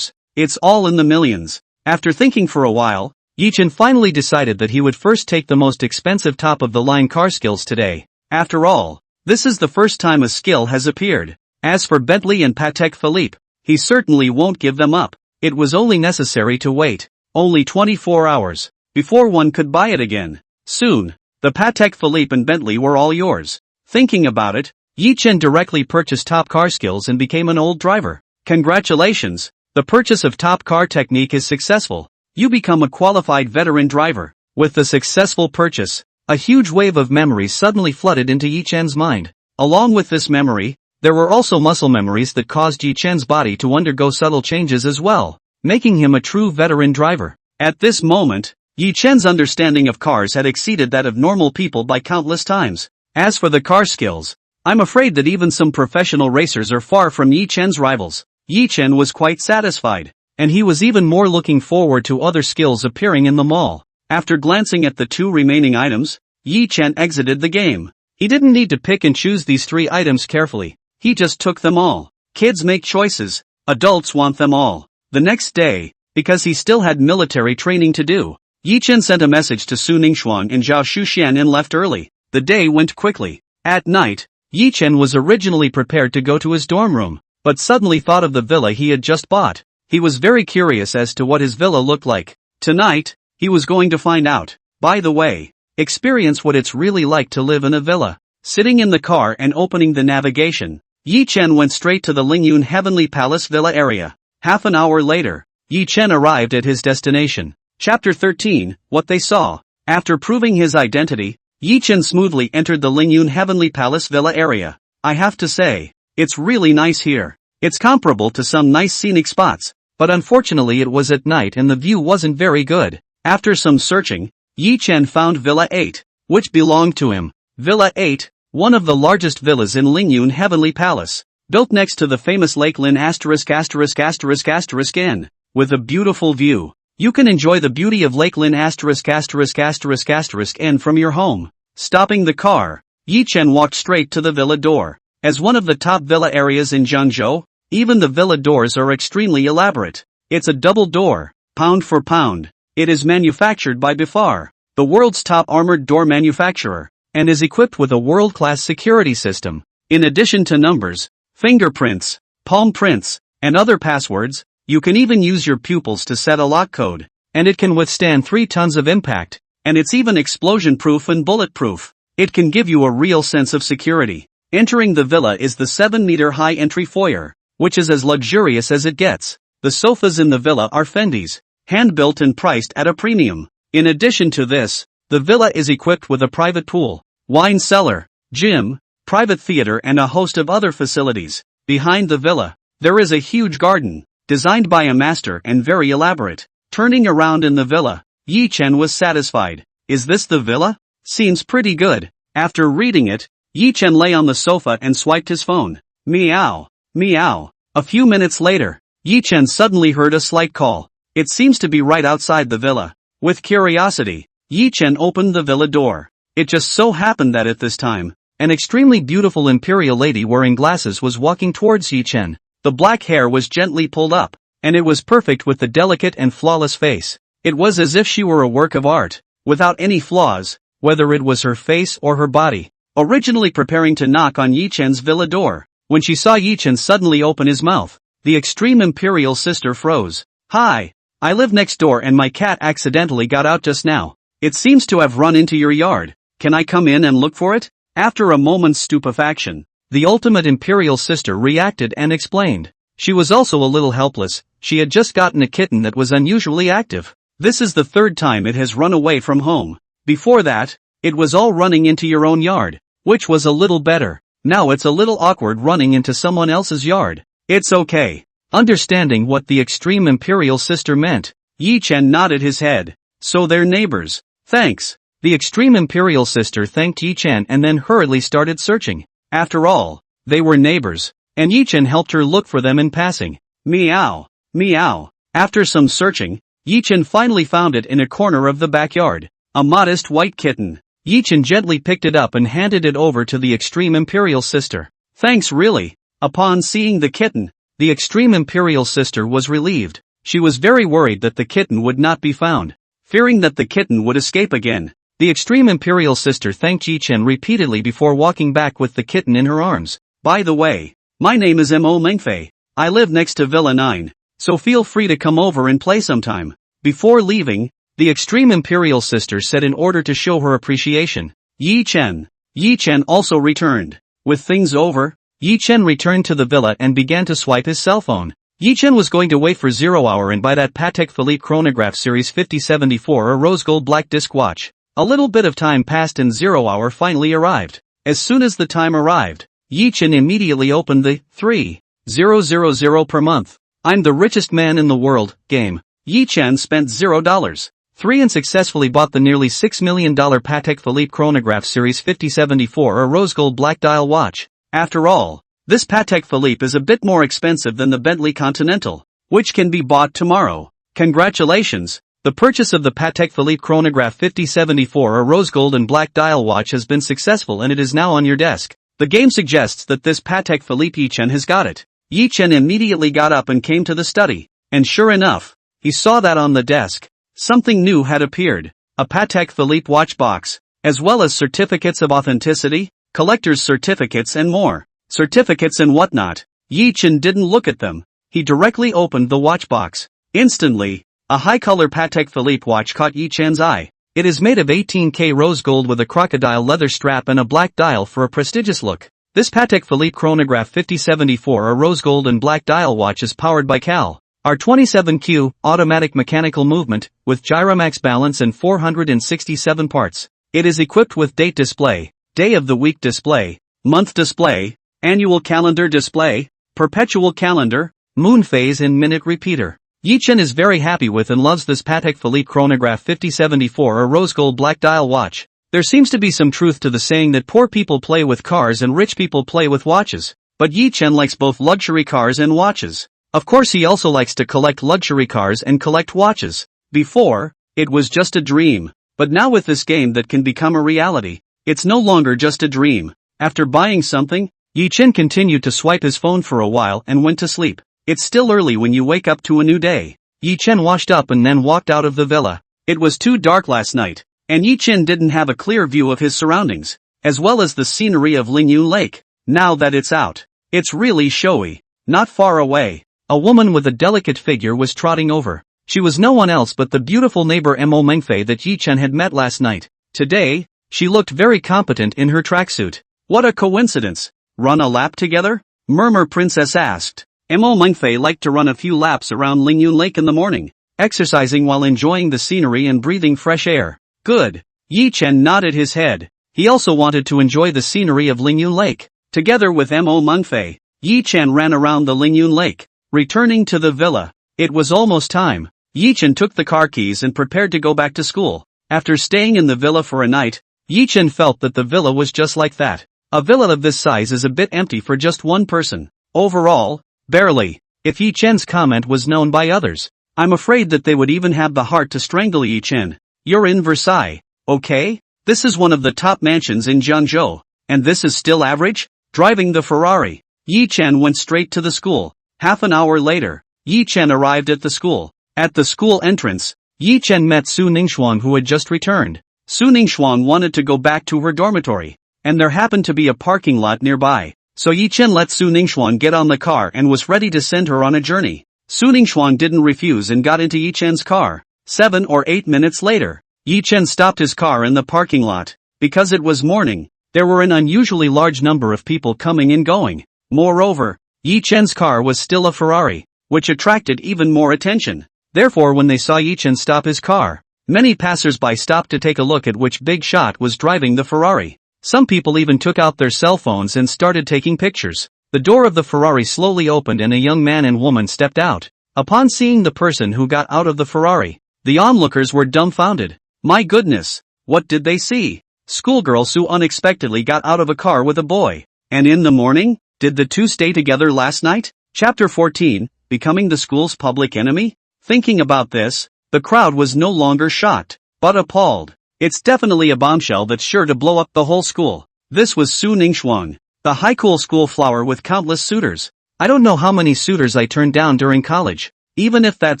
It's all in the millions. After thinking for a while, Yi Chen finally decided that he would first take the most expensive top-of-the-line car skills today. After all, this is the first time a skill has appeared. As for Bentley and Patek Philippe, he certainly won't give them up. It was only necessary to wait only 24 hours before one could buy it again. Soon, the Patek Philippe and Bentley were all yours. Thinking about it, Yi Chen directly purchased top car skills and became an old driver. Congratulations, the purchase of top car technique is successful. You become a qualified veteran driver. With the successful purchase, a huge wave of memories suddenly flooded into Yi Chen's mind. Along with this memory, there were also muscle memories that caused Yi Chen's body to undergo subtle changes as well, making him a true veteran driver. At this moment, Yi Chen's understanding of cars had exceeded that of normal people by countless times. As for the car skills, I'm afraid that even some professional racers are far from Yi Chen's rivals. Yi Chen was quite satisfied, and he was even more looking forward to other skills appearing in the mall. After glancing at the two remaining items, Yi Chen exited the game. He didn't need to pick and choose these three items carefully. He just took them all. Kids make choices, adults want them all. The next day, because he still had military training to do, Yi Chen sent a message to Su Ningxuan and Zhao Shuxian and left early. The day went quickly. At night, Yi Chen was originally prepared to go to his dorm room, but suddenly thought of the villa he had just bought. He was very curious as to what his villa looked like. Tonight, he was going to find out. By the way, experience what it's really like to live in a villa. Sitting in the car and opening the navigation, Yi Chen went straight to the Lingyun Heavenly Palace Villa area. Half an hour later, Yi Chen arrived at his destination. Chapter 13, What They Saw. After proving his identity, Yi Chen smoothly entered the Lingyun Heavenly Palace Villa area. I have to say, it's really nice here. It's comparable to some nice scenic spots, but unfortunately it was at night and the view wasn't very good. After some searching, Yi Chen found Villa 8, which belonged to him. Villa 8, one of the largest villas in Lingyun Heavenly Palace, built next to the famous Lake Lin ************************************************ with a beautiful view. You can enjoy the beauty of Lake Lin *********** from your home. Stopping the car, Yi Chen walked straight to the villa door. As one of the top villa areas in Zhengzhou, even the villa doors are extremely elaborate. It's a double door, pound for pound. It is manufactured by Bifar, the world's top armored door manufacturer, and is equipped with a world-class security system. In addition to numbers, fingerprints, palm prints, and other passwords, you can even use your pupils to set a lock code, and it can withstand 3 tons of impact, and it's even explosion-proof and bulletproof. It can give you a real sense of security. Entering the villa is the 7-meter-high entry foyer, which is as luxurious as it gets. The sofas in the villa are Fendi's, hand-built and priced at a premium. In addition to this, the villa is equipped with a private pool, wine cellar, gym, private theater and a host of other facilities. Behind the villa, there is a huge garden, designed by a master and very elaborate. Turning around in the villa, Yi Chen was satisfied. Is this the villa? Seems pretty good. After reading it, Yi Chen lay on the sofa and swiped his phone. Meow, meow. A few minutes later, Yi Chen suddenly heard a slight call. It seems to be right outside the villa. With curiosity, Yi Chen opened the villa door. It just so happened that at this time, an extremely beautiful imperial lady wearing glasses was walking towards Yi Chen. The black hair was gently pulled up, and it was perfect with the delicate and flawless face. It was as if she were a work of art, without any flaws, whether it was her face or her body. Originally preparing to knock on Yi Chen's villa door, when she saw Yi Chen suddenly open his mouth, the extreme imperial sister froze. Hi, I live next door and my cat accidentally got out just now. It seems to have run into your yard. Can I come in and look for it? After a moment's stupefaction, the ultimate imperial sister reacted and explained. She was also a little helpless. She had just gotten a kitten that was unusually active. This is the 3rd time it has run away from home. Before that, it was all running into your own yard, which was a little better. Now it's a little awkward running into someone else's yard. It's okay. Understanding what the extreme imperial sister meant, Yi Chen nodded his head. So they're neighbors. Thanks. The extreme imperial sister thanked Yi Chen and then hurriedly started searching. After all, they were neighbors, and Yi Chen helped her look for them in passing. Meow. Meow. After some searching, Yi Chen finally found it in a corner of the backyard. A modest white kitten. Yi Chen gently picked it up and handed it over to the extreme imperial sister. Thanks really. Upon seeing the kitten, the extreme imperial sister was relieved. She was very worried that the kitten would not be found, fearing that the kitten would escape again. The extreme imperial sister thanked Yi Chen repeatedly before walking back with the kitten in her arms. By the way, my name is Mo Mengfei. I live next to Villa 9, so feel free to come over and play sometime. Before leaving, the extreme imperial sister said in order to show her appreciation. Yi Chen. Yi Chen also returned. With things over, Yi Chen returned to the villa and began to swipe his cell phone. Yi Chen was going to wait for 0 hour and buy that Patek Philippe chronograph series 5074 a rose gold black disc watch. A little bit of time passed and 0 hour finally arrived. As soon as the time arrived, Yi Chen immediately opened the 3,000 per month. I'm the richest man in the world game. Yi Chen spent $0.3 and successfully bought the nearly $6 million Patek Philippe chronograph series 5074 a rose gold black dial watch. After all, this Patek Philippe is a bit more expensive than the Bentley Continental, which can be bought tomorrow. Congratulations! The purchase of the Patek Philippe chronograph 5074 a rose gold and black dial watch has been successful and it is now on your desk. The game suggests that this Patek Philippe Yi Chen has got it. Yi Chen immediately got up and came to the study, and sure enough, he saw that on the desk, something new had appeared, a Patek Philippe watch box, as well as certificates of authenticity, collector's certificates and more. Certificates and whatnot. Yi Chen didn't look at them. He directly opened the watch box. Instantly, a high-color Patek Philippe watch caught Yi Chen's eye. It is made of 18K rose gold with a crocodile leather strap and a black dial for a prestigious look. This Patek Philippe chronograph 5074 a rose gold and black dial watch is powered by Cal R27Q automatic mechanical movement with gyromax balance and 467 parts. It is equipped with date display, day of the week display, month display, annual calendar display, perpetual calendar, moon phase and minute repeater. Yi Chen is very happy with and loves this Patek Philippe chronograph 5074 a rose gold black dial watch. There seems to be some truth to the saying that poor people play with cars and rich people play with watches, but Yi Chen likes both luxury cars and watches. Of course he also likes to collect luxury cars and collect watches. Before, it was just a dream, but now with this game that can become a reality, it's no longer just a dream. After buying something, Yi Chen continued to swipe his phone for a while and went to sleep. It's still early when you wake up to a new day. Yi Chen washed up and then walked out of the villa. It was too dark last night, and Yi Chen didn't have a clear view of his surroundings, as well as the scenery of Lingyun Lake. Now that it's out, it's really showy. Not far away, a woman with a delicate figure was trotting over. She was no one else but the beautiful neighbor Mo Mengfei that Yi Chen had met last night. Today, she looked very competent in her tracksuit. What a coincidence! Run a lap together? Murmur Princess asked. Mo Mengfei liked to run a few laps around Lingyun Lake in the morning, exercising while enjoying the scenery and breathing fresh air. Good. Yi Chen nodded his head. He also wanted to enjoy the scenery of Lingyun Lake. Together with Mo Mengfei, Yi Chen ran around the Lingyun Lake. Returning to the villa, it was almost time. Yi Chen took the car keys and prepared to go back to school. After staying in the villa for a night, Yi Chen felt that the villa was just like that. A villa of this size is a bit empty for just one person. Overall, barely. If Yi Chen's comment was known by others, I'm afraid that they would even have the heart to strangle Yi Chen. You're in Versailles, okay? This is one of the top mansions in Jiangzhou, and this is still average? Driving the Ferrari. Yi Chen went straight to the school. Half an hour later, Yi Chen arrived at the school. At the school entrance, Yi Chen met Su Ningxuan who had just returned. Su Ningxuan wanted to go back to her dormitory, and there happened to be a parking lot nearby. So Yi Chen let Su Ningxuan get on the car and was ready to send her on a journey. Su Ningxuan didn't refuse and got into Yi Chen's car. 7 or 8 minutes later, Yi Chen stopped his car in the parking lot. Because it was morning, there were an unusually large number of people coming and going. Moreover, Yi Chen's car was still a Ferrari, which attracted even more attention. Therefore when they saw Yi Chen stop his car, many passers-by stopped to take a look at which big shot was driving the Ferrari. Some people even took out their cell phones and started taking pictures. The door of the Ferrari slowly opened and a young man and woman stepped out. Upon seeing the person who got out of the Ferrari, the onlookers were dumbfounded. My goodness, What did they see? Schoolgirl Sue unexpectedly got out of a car with a boy. And in the morning, did the two stay together last night? Chapter 14, Becoming the School's Public Enemy? Thinking about this, the crowd was no longer shocked, but appalled. It's definitely a bombshell that's sure to blow up the whole school. This was Su Ningxuang, the high cool school flower with countless suitors. I don't know how many suitors I turned down during college, even if that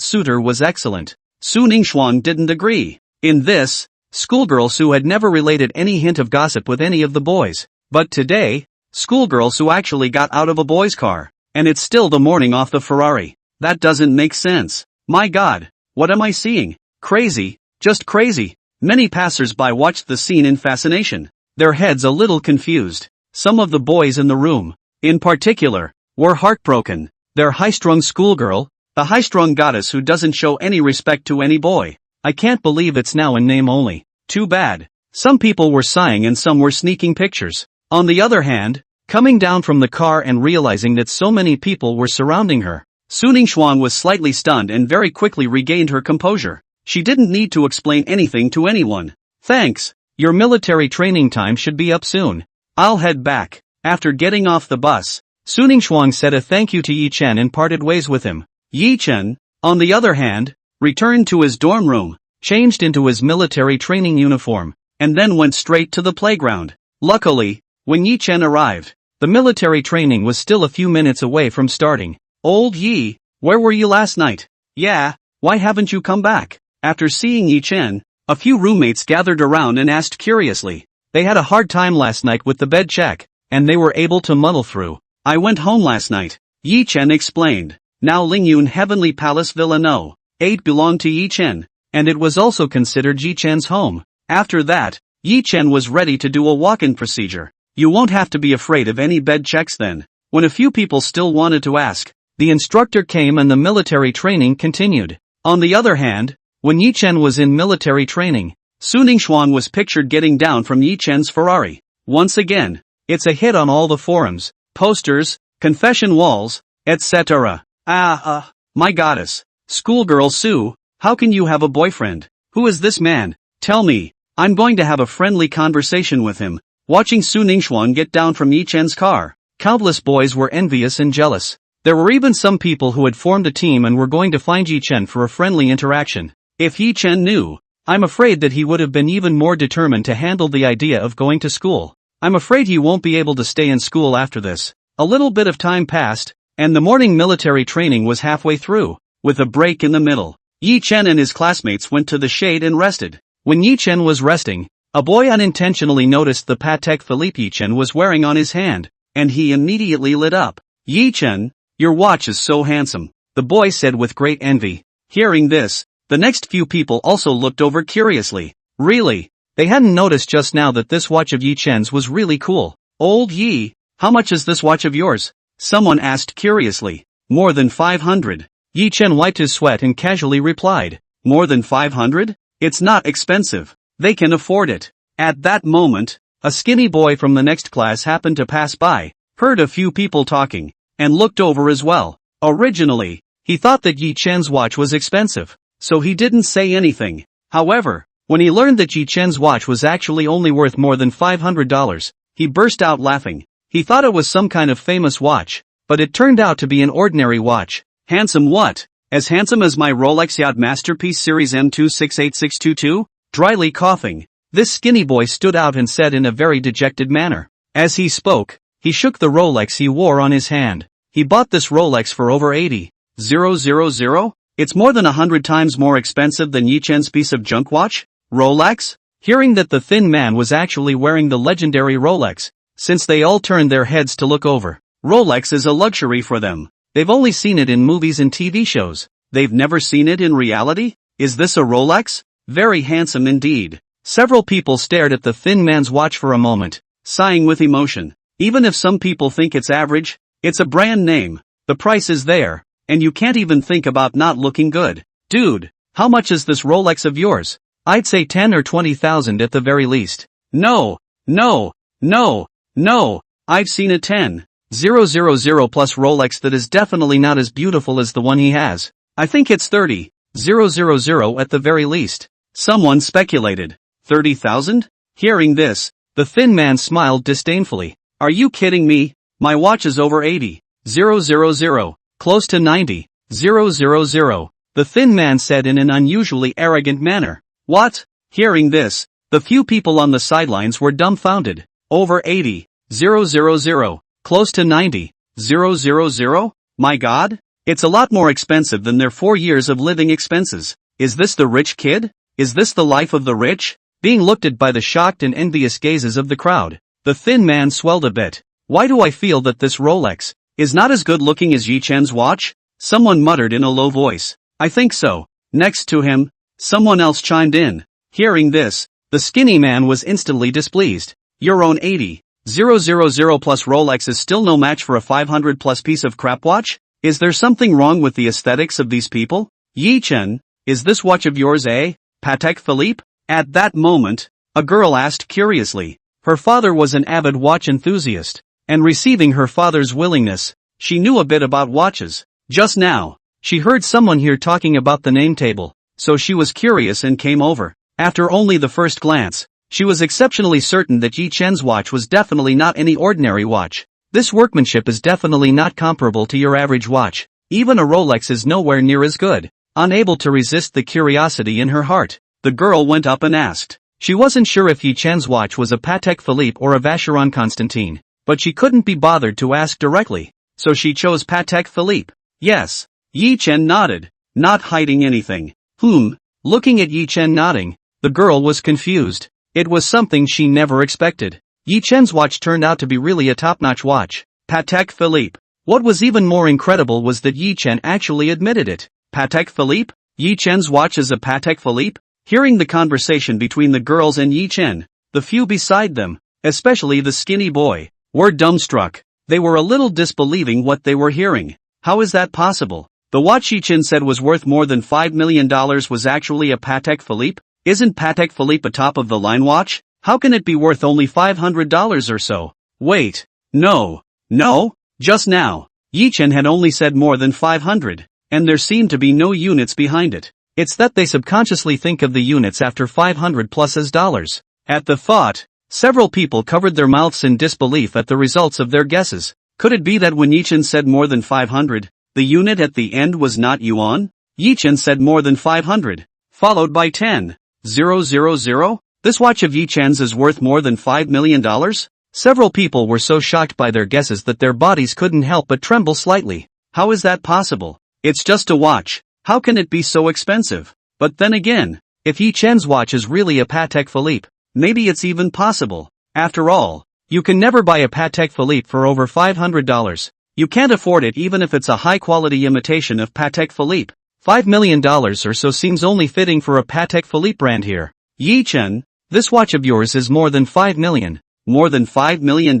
suitor was excellent. Su Ningxuang didn't agree. In this, schoolgirl Su had never related any hint of gossip with any of the boys. But today, schoolgirl Su actually got out of a boy's car, and it's still the morning off the Ferrari. That doesn't make sense. My God, what am I seeing? Crazy, just crazy. Many passers-by watched the scene in fascination, their heads a little confused. Some of the boys in the room, in particular, were heartbroken. Their high-strung schoolgirl, the high-strung goddess who doesn't show any respect to any boy. I can't believe it's now in name only. Too bad. Some people were sighing and some were sneaking pictures. On the other hand, coming down from the car and realizing that so many people were surrounding her, Su Ningxuang was slightly stunned and very quickly regained her composure. She didn't need to explain anything to anyone. Thanks, your military training time should be up soon. I'll head back. After getting off the bus, Su Ningxuang said a thank you to Yi Chen and parted ways with him. Yi Chen, on the other hand, returned to his dorm room, changed into his military training uniform, and then went straight to the playground. Luckily, when Yi Chen arrived, the military training was still a few minutes away from starting. Old Yi, where were you last night? Yeah, why haven't you come back? After seeing Yi Chen, a few roommates gathered around and asked curiously. They had a hard time last night with the bed check, and they were able to muddle through. I went home last night, Yi Chen explained. Now Lingyun Heavenly Palace Villa No. 8 belonged to Yi Chen, and it was also considered Yi Chen's home. After that, Yi Chen was ready to do a walk-in procedure. You won't have to be afraid of any bed checks then. When a few people still wanted to ask, the instructor came and the military training continued. On the other hand, when Yi Chen was in military training, Su Ningxuang was pictured getting down from Yi Chen's Ferrari. Once again, it's a hit on all the forums, posters, confession walls, etc. My goddess. Schoolgirl Sue, how can you have a boyfriend? Who is this man? Tell me. I'm going to have a friendly conversation with him. Watching Su Ningxuang get down from Yi Chen's car, countless boys were envious and jealous. There were even some people who had formed a team and were going to find Yi Chen for a friendly interaction. If Yi Chen knew, I'm afraid that he would have been even more determined to handle the idea of going to school. I'm afraid he won't be able to stay in school after this. A little bit of time passed, and the morning military training was halfway through, with a break in the middle. Yi Chen and his classmates went to the shade and rested. When Yi Chen was resting, a boy unintentionally noticed the Patek Philippe Yi Chen was wearing on his hand, and he immediately lit up. Yi Chen, your watch is so handsome, the boy said with great envy. Hearing this, the next few people also looked over curiously. Really? They hadn't noticed just now that this watch of Yi Chen's was really cool. Old Yi, how much is this watch of yours? Someone asked curiously. More than 500. Yi Chen wiped his sweat and casually replied. More than 500? It's not expensive. They can afford it. At that moment, a skinny boy from the next class happened to pass by, heard a few people talking, and looked over as well. Originally, he thought that Yi Chen's watch was expensive, so he didn't say anything. However, when he learned that Yi Chen's watch was actually only worth more than $500, he burst out laughing. He thought it was some kind of famous watch, but it turned out to be an ordinary watch. Handsome what? As handsome as my Rolex Yacht Masterpiece Series M268622? Dryly coughing, this skinny boy stood out and said in a very dejected manner. As he spoke, he shook the Rolex he wore on his hand. He bought this Rolex for over 80,000. It's more than 100 times more expensive than Yi Chen's piece of junk watch? Rolex? Hearing that the thin man was actually wearing the legendary Rolex, since they all turned their heads to look over. Rolex is a luxury for them. They've only seen it in movies and TV shows. They've never seen it in reality? Is this a Rolex? Very handsome indeed. Several people stared at the thin man's watch for a moment, sighing with emotion. Even if some people think it's average, it's a brand name. The price is there, and you can't even think about not looking good. Dude, how much is this Rolex of yours? I'd say 10 or 20,000 at the very least. No, I've seen a 10,000 plus Rolex that is definitely not as beautiful as the one he has. I think it's 30,000 at the very least. Someone speculated. 30,000? Hearing this, the thin man smiled disdainfully. Are you kidding me? My watch is over 80. 000. Close to 90. 000. The thin man said in an unusually arrogant manner. What? Hearing this, the few people on the sidelines were dumbfounded. Over 80. 000. Close to 90. 000? My God? It's a lot more expensive than their 4 years of living expenses. Is this the rich kid? Is this the life of the rich? Being looked at by the shocked and envious gazes of the crowd, the thin man swelled a bit. Why do I feel that this Rolex is not as good looking as Yi Chen's watch? Someone muttered in a low voice. I think so. Next to him, someone else chimed in. Hearing this, the skinny man was instantly displeased. Your own 80. 000 plus Rolex is still no match for a 500 plus piece of crap watch? Is there something wrong with the aesthetics of these people? Yi Chen, is this watch of yours Patek Philippe? At that moment, a girl asked curiously. Her father was an avid watch enthusiast, and receiving her father's willingness, she knew a bit about watches. Just now, she heard someone here talking about the name table, so she was curious and came over. After only the first glance, she was exceptionally certain that Yi Chen's watch was definitely not any ordinary watch. This workmanship is definitely not comparable to your average watch. Even a Rolex is nowhere near as good. Unable to resist the curiosity in her heart, the girl went up and asked. She wasn't sure if Yi Chen's watch was a Patek Philippe or a Vacheron Constantin, but she couldn't be bothered to ask directly, so she chose Patek Philippe. Yes. Yi Chen nodded, not hiding anything. Looking at Yi Chen nodding, the girl was confused. It was something she never expected. Yi Chen's watch turned out to be really a top-notch watch. Patek Philippe. What was even more incredible was that Yi Chen actually admitted it. Patek Philippe? Yi Chen's watch is a Patek Philippe? Hearing the conversation between the girls and Yi Chen, the few beside them, especially the skinny boy, were dumbstruck. They were a little disbelieving what they were hearing. How is that possible? The watch Yi Chen said was worth more than $5 million was actually a Patek Philippe? Isn't Patek Philippe a top-of-the-line watch? How can it be worth only $500 or so? Wait. No. Just now, Yi Chen had only said more than 500, and there seemed to be no units behind it. It's that they subconsciously think of the units after 500 plus as dollars. At the thought, several people covered their mouths in disbelief at the results of their guesses. Could it be that when Yi Chen said more than 500, the unit at the end was not yuan? Yi Chen said more than 500, followed by 10. 000? This watch of Yi Chen's is worth more than $5 million? Several people were so shocked by their guesses that their bodies couldn't help but tremble slightly. How is that possible? It's just a watch. How can it be so expensive? But then again, if Yi Chen's watch is really a Patek Philippe, maybe it's even possible. After all, you can never buy a Patek Philippe for over $500. You can't afford it even if it's a high-quality imitation of Patek Philippe. $5 million or so seems only fitting for a Patek Philippe brand here. Yi Chen, this watch of yours is more than $5 million. More than $5 million?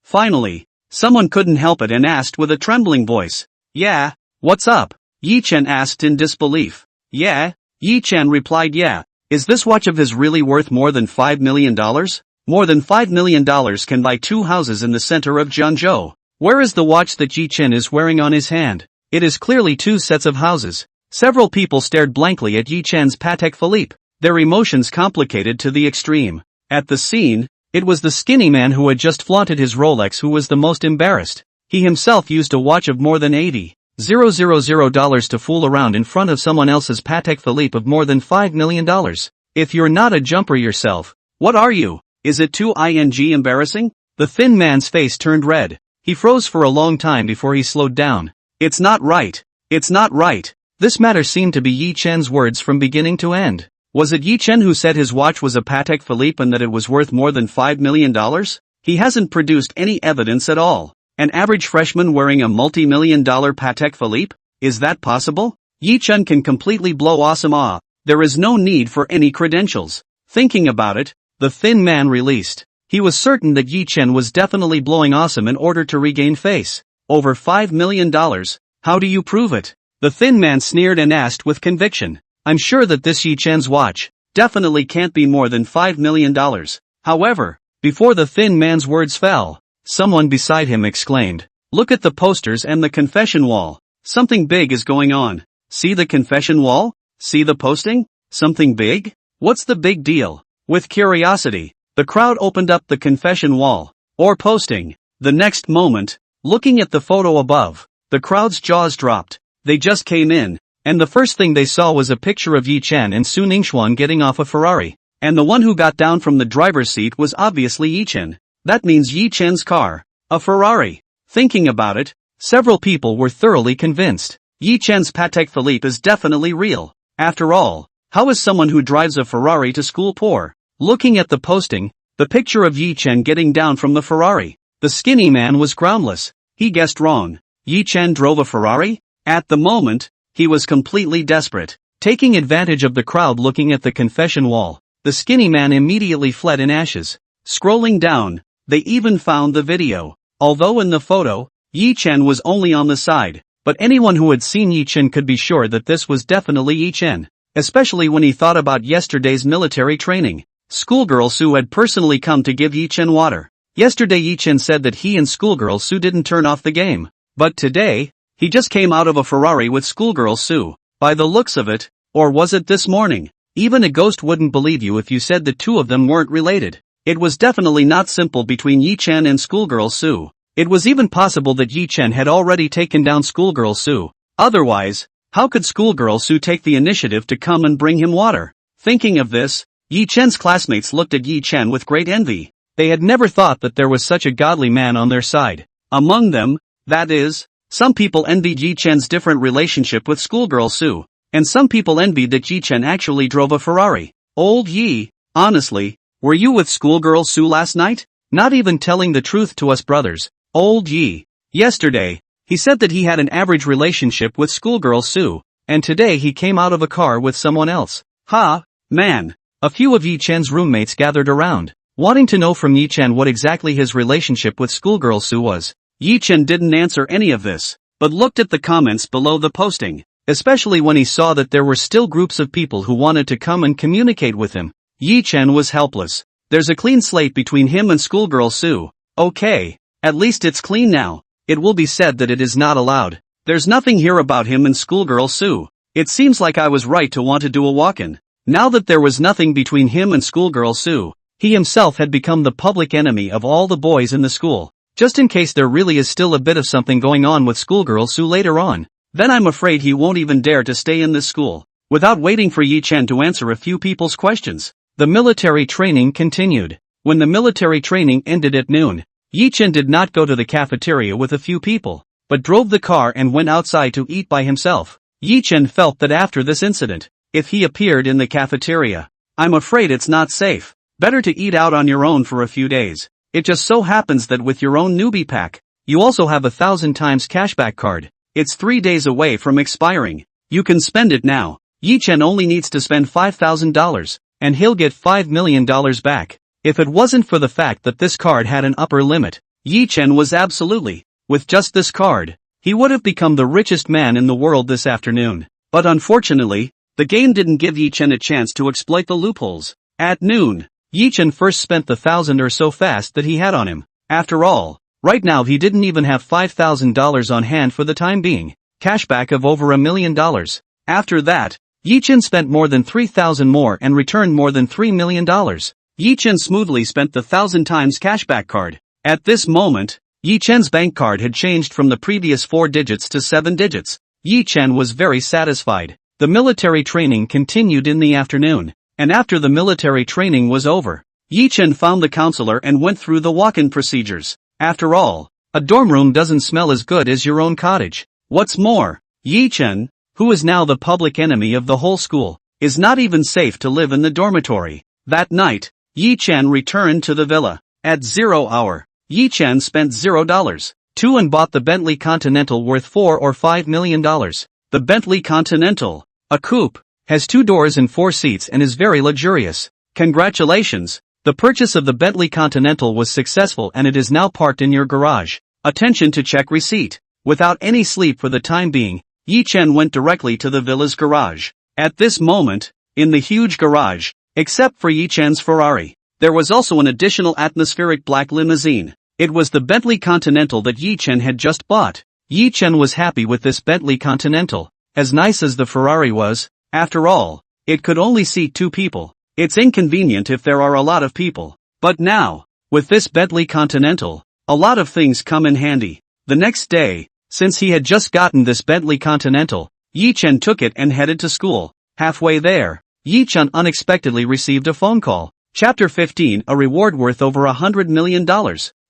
Finally, someone couldn't help it and asked with a trembling voice. Yeah, what's up? Yi Chen asked in disbelief. Yeah? Yi Chen replied yeah. Is this watch of his really worth more than $5 million? More than $5 million can buy 2 houses in the center of Zhangzhou. Where is the watch that Yi Chen is wearing on his hand? It is clearly 2 sets of houses. Several people stared blankly at Yi Chen's Patek Philippe, their emotions complicated to the extreme. At the scene, it was the skinny man who had just flaunted his Rolex who was the most embarrassed. He himself used a watch of more than $80,000 to fool around in front of someone else's Patek Philippe of more than $5 million. If you're not a jumper yourself, what are you? Is it too embarrassing? The thin man's face turned red. He froze for a long time before he slowed down. It's not right. It's not right. This matter seemed to be Yi Chen's words from beginning to end. Was it Yi Chen who said his watch was a Patek Philippe and that it was worth more than $5 million? He hasn't produced any evidence at all. An average freshman wearing a multi-million-dollar Patek Philippe? Is that possible? Yi Chen can completely blow awesome awe. There is no need for any credentials. Thinking about it, the thin man released. He was certain that Yi Chen was definitely blowing awesome in order to regain face. Over $5 million? How do you prove it? The thin man sneered and asked with conviction. I'm sure that this Yi Chen's watch definitely can't be more than $5 million. However, before the thin man's words fell, someone beside him exclaimed, "Look at the posters and the confession wall. Something big is going on. See the confession wall? See the posting? Something big? What's the big deal? With curiosity, the crowd opened up the confession wall, or posting. The next moment, looking at the photo above, the crowd's jaws dropped. They just came in, and the first thing they saw was a picture of Yi Chen and Su Ningxuan getting off a Ferrari. And the one who got down from the driver's seat was obviously Yi Chen. That means Yi Chen's car, a Ferrari. Thinking about it, several people were thoroughly convinced. Yi Chen's Patek Philippe is definitely real. After all, how is someone who drives a Ferrari to school poor? Looking at the posting, the picture of Yi Chen getting down from the Ferrari, the skinny man was groundless. He guessed wrong. Yi Chen drove a Ferrari? At the moment, he was completely desperate. Taking advantage of the crowd looking at the confession wall, the skinny man immediately fled in ashes. Scrolling down, they even found the video. Although in the photo, Yi Chen was only on the side, but anyone who had seen Yi Chen could be sure that this was definitely Yi Chen, especially when he thought about yesterday's military training. Schoolgirl Su had personally come to give Yi Chen water. Yesterday Yi Chen said that he and Schoolgirl Su didn't turn off the game. But today, he just came out of a Ferrari with Schoolgirl Su. By the looks of it, or was it this morning? Even a ghost wouldn't believe you if you said the two of them weren't related. It was definitely not simple between Yi Chen and Schoolgirl Su. It was even possible that Yi Chen had already taken down Schoolgirl Su. Otherwise, how could Schoolgirl Su take the initiative to come and bring him water? Thinking of this, Yi Chen's classmates looked at Yi Chen with great envy. They had never thought that there was such a godly man on their side. Among them, that is, some people envied Yi Chen's different relationship with Schoolgirl Su. And some people envied that Yi Chen actually drove a Ferrari. Old Yi, honestly, were you with Schoolgirl Su last night? Not even telling the truth to us brothers. Old Yi. Yesterday, he said that he had an average relationship with Schoolgirl Su, and today he came out of a car with someone else. Ha, man. A few of Yi Chen's roommates gathered around, wanting to know from Yi Chen what exactly his relationship with Schoolgirl Su was. Yi Chen didn't answer any of this, but looked at the comments below the posting. Especially when he saw that there were still groups of people who wanted to come and communicate with him. Yi Chen was helpless. There's a clean slate between him and Schoolgirl Su. Okay, at least it's clean now. It will be said that it is not allowed. There's nothing here about him and Schoolgirl Su. It seems like I was right to want to do a walk-in. Now that there was nothing between him and Schoolgirl Su, he himself had become the public enemy of all the boys in the school. Just in case there really is still a bit of something going on with Schoolgirl Su later on. Then I'm afraid he won't even dare to stay in this school. Without waiting for Yi Chen to answer a few people's questions, the military training continued. When the military training ended at noon, Yi Chen did not go to the cafeteria with a few people, but drove the car and went outside to eat by himself. Yi Chen felt that after this incident, if he appeared in the cafeteria, I'm afraid it's not safe. Better to eat out on your own for a few days. It just so happens that with your own newbie pack, you also have 1,000 times cashback card. It's 3 days away from expiring. You can spend it now. Yi Chen only needs to spend $5,000, and he'll get $5 million back. If it wasn't for the fact that this card had an upper limit, Yi Chen was absolutely, with just this card, he would have become the richest man in the world this afternoon. But unfortunately, the game didn't give Yi Chen a chance to exploit the loopholes. At noon, Yi Chen first spent the 1,000 or so fast that he had on him. After all, right now he didn't even have $5,000 on hand for the time being. Cashback of over $1 million. After that, Yi Chen spent more than 3,000 more and returned more than $3 million. Yi Chen smoothly spent the 1,000 times cashback card. At this moment, Yi Chen's bank card had changed from the previous 4 digits to 7 digits. Yi Chen was very satisfied. The military training continued in the afternoon, and after the military training was over, Yi Chen found the counselor and went through the walk-in procedures. After all, a dorm room doesn't smell as good as your own cottage. What's more, Yi Chen, who is now the public enemy of the whole school, is not even safe to live in the dormitory. That night, Yi Chen returned to the villa. At 0 hour, Yi Chen spent $0 and bought the Bentley Continental worth $4 or $5 million. The Bentley Continental, a coupe, has 2 doors and 4 seats and is very luxurious. Congratulations! The purchase of the Bentley Continental was successful and it is now parked in your garage. Attention to check receipt. Without any sleep for the time being, Yi Chen went directly to the villa's garage. At this moment, in the huge garage, except for Yi Chen's Ferrari, there was also an additional atmospheric black limousine. It was the Bentley Continental that Yi Chen had just bought. Yi Chen was happy with this Bentley Continental. As nice as the Ferrari was, after all, it could only seat 2 people. It's inconvenient if there are a lot of people. But now, with this Bentley Continental, a lot of things come in handy. The next day, since he had just gotten this Bentley Continental, Yi-chen took it and headed to school. Halfway there, Yi-chen unexpectedly received a phone call. Chapter 15, a reward worth over $100 million.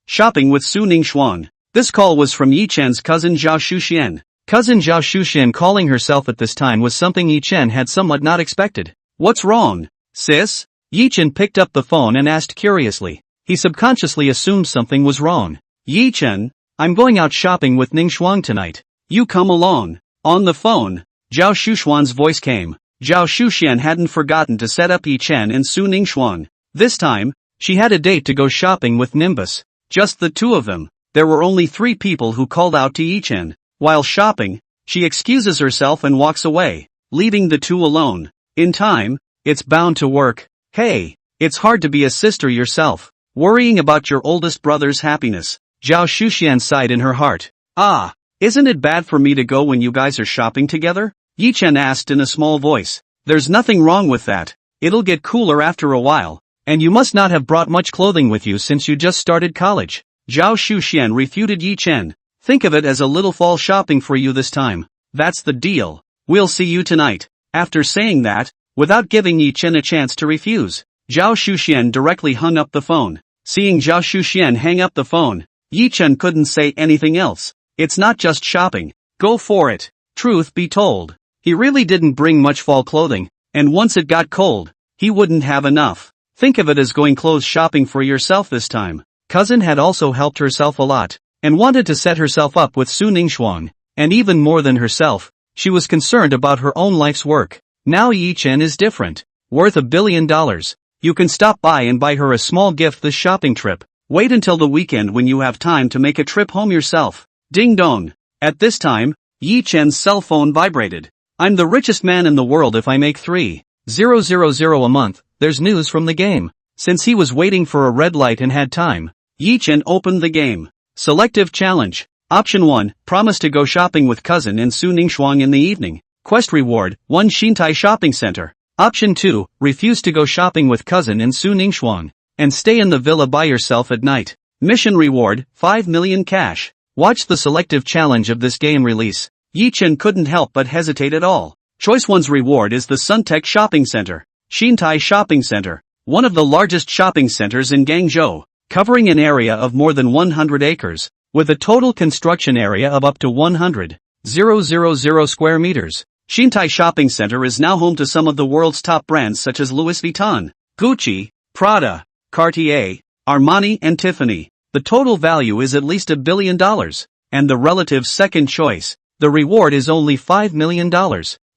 Shopping with Su Ningxuan. This call was from Yi-chen's cousin Zhao Shuxian. Cousin Zhao Shuxian calling herself at this time was something Yi-chen had somewhat not expected. What's wrong, sis? Yi-chen picked up the phone and asked curiously. He subconsciously assumed something was wrong. Yi-chen, I'm going out shopping with Ningxuan tonight. You come along. On the phone, Zhao Shuxian's voice came. Zhao Shuxian hadn't forgotten to set up Yi-chen and Su Ningxuan. This time, she had a date to go shopping with Nimbus. Just the two of them. There were only 3 people who called out to Yi-chen. While shopping, she excuses herself and walks away, leaving the two alone. In time, it's bound to work. Hey, it's hard to be a sister yourself, worrying about your oldest brother's happiness. Zhao Shuxian sighed in her heart. Ah, isn't it bad for me to go when you guys are shopping together? Yi-chen asked in a small voice. There's nothing wrong with that. It'll get cooler after a while. And you must not have brought much clothing with you since you just started college. Zhao Shuxian refuted Yi-chen. Think of it as a little fall shopping for you this time. That's the deal. We'll see you tonight. After saying that, without giving Yi-chen a chance to refuse, Zhao Shuxian directly hung up the phone. Seeing Zhao Shuxian hang up the phone, Yi-chen couldn't say anything else. It's not just shopping. Go for it. Truth be told, he really didn't bring much fall clothing, and once it got cold, he wouldn't have enough. Think of it as going clothes shopping for yourself this time. Cousin had also helped herself a lot, and wanted to set herself up with Su Ningxuan, and even more than herself, she was concerned about her own life's work. Now Yi-chen is different. Worth $1 billion. You can stop by and buy her a small gift this shopping trip. Wait until the weekend when you have time to make a trip home yourself. Ding dong. At this time, Yi-chen's cell phone vibrated. I'm the richest man in the world if I make 3,000 a month. There's news from the game. Since he was waiting for a red light and had time, Yi-chen opened the game. Selective challenge. Option 1, promise to go shopping with cousin and Su Ningxuan in the evening. Quest reward, 1 Xintai shopping center. Option 2, refuse to go shopping with cousin and Su Ningxuan, and stay in the villa by yourself at night. Mission reward, 5 million cash. Watch the selective challenge of this game release. Yi-chen couldn't help but hesitate at all. Choice 1's reward is the Suntec Shopping Center. Xintai Shopping Center, one of the largest shopping centers in Guangzhou, covering an area of more than 100 acres, with a total construction area of up to 100,000 square meters. Xintai Shopping Center is now home to some of the world's top brands such as Louis Vuitton, Gucci, Prada, Cartier, Armani and Tiffany. The total value is at least $1 billion, and the relative second choice, the reward is only $5 million.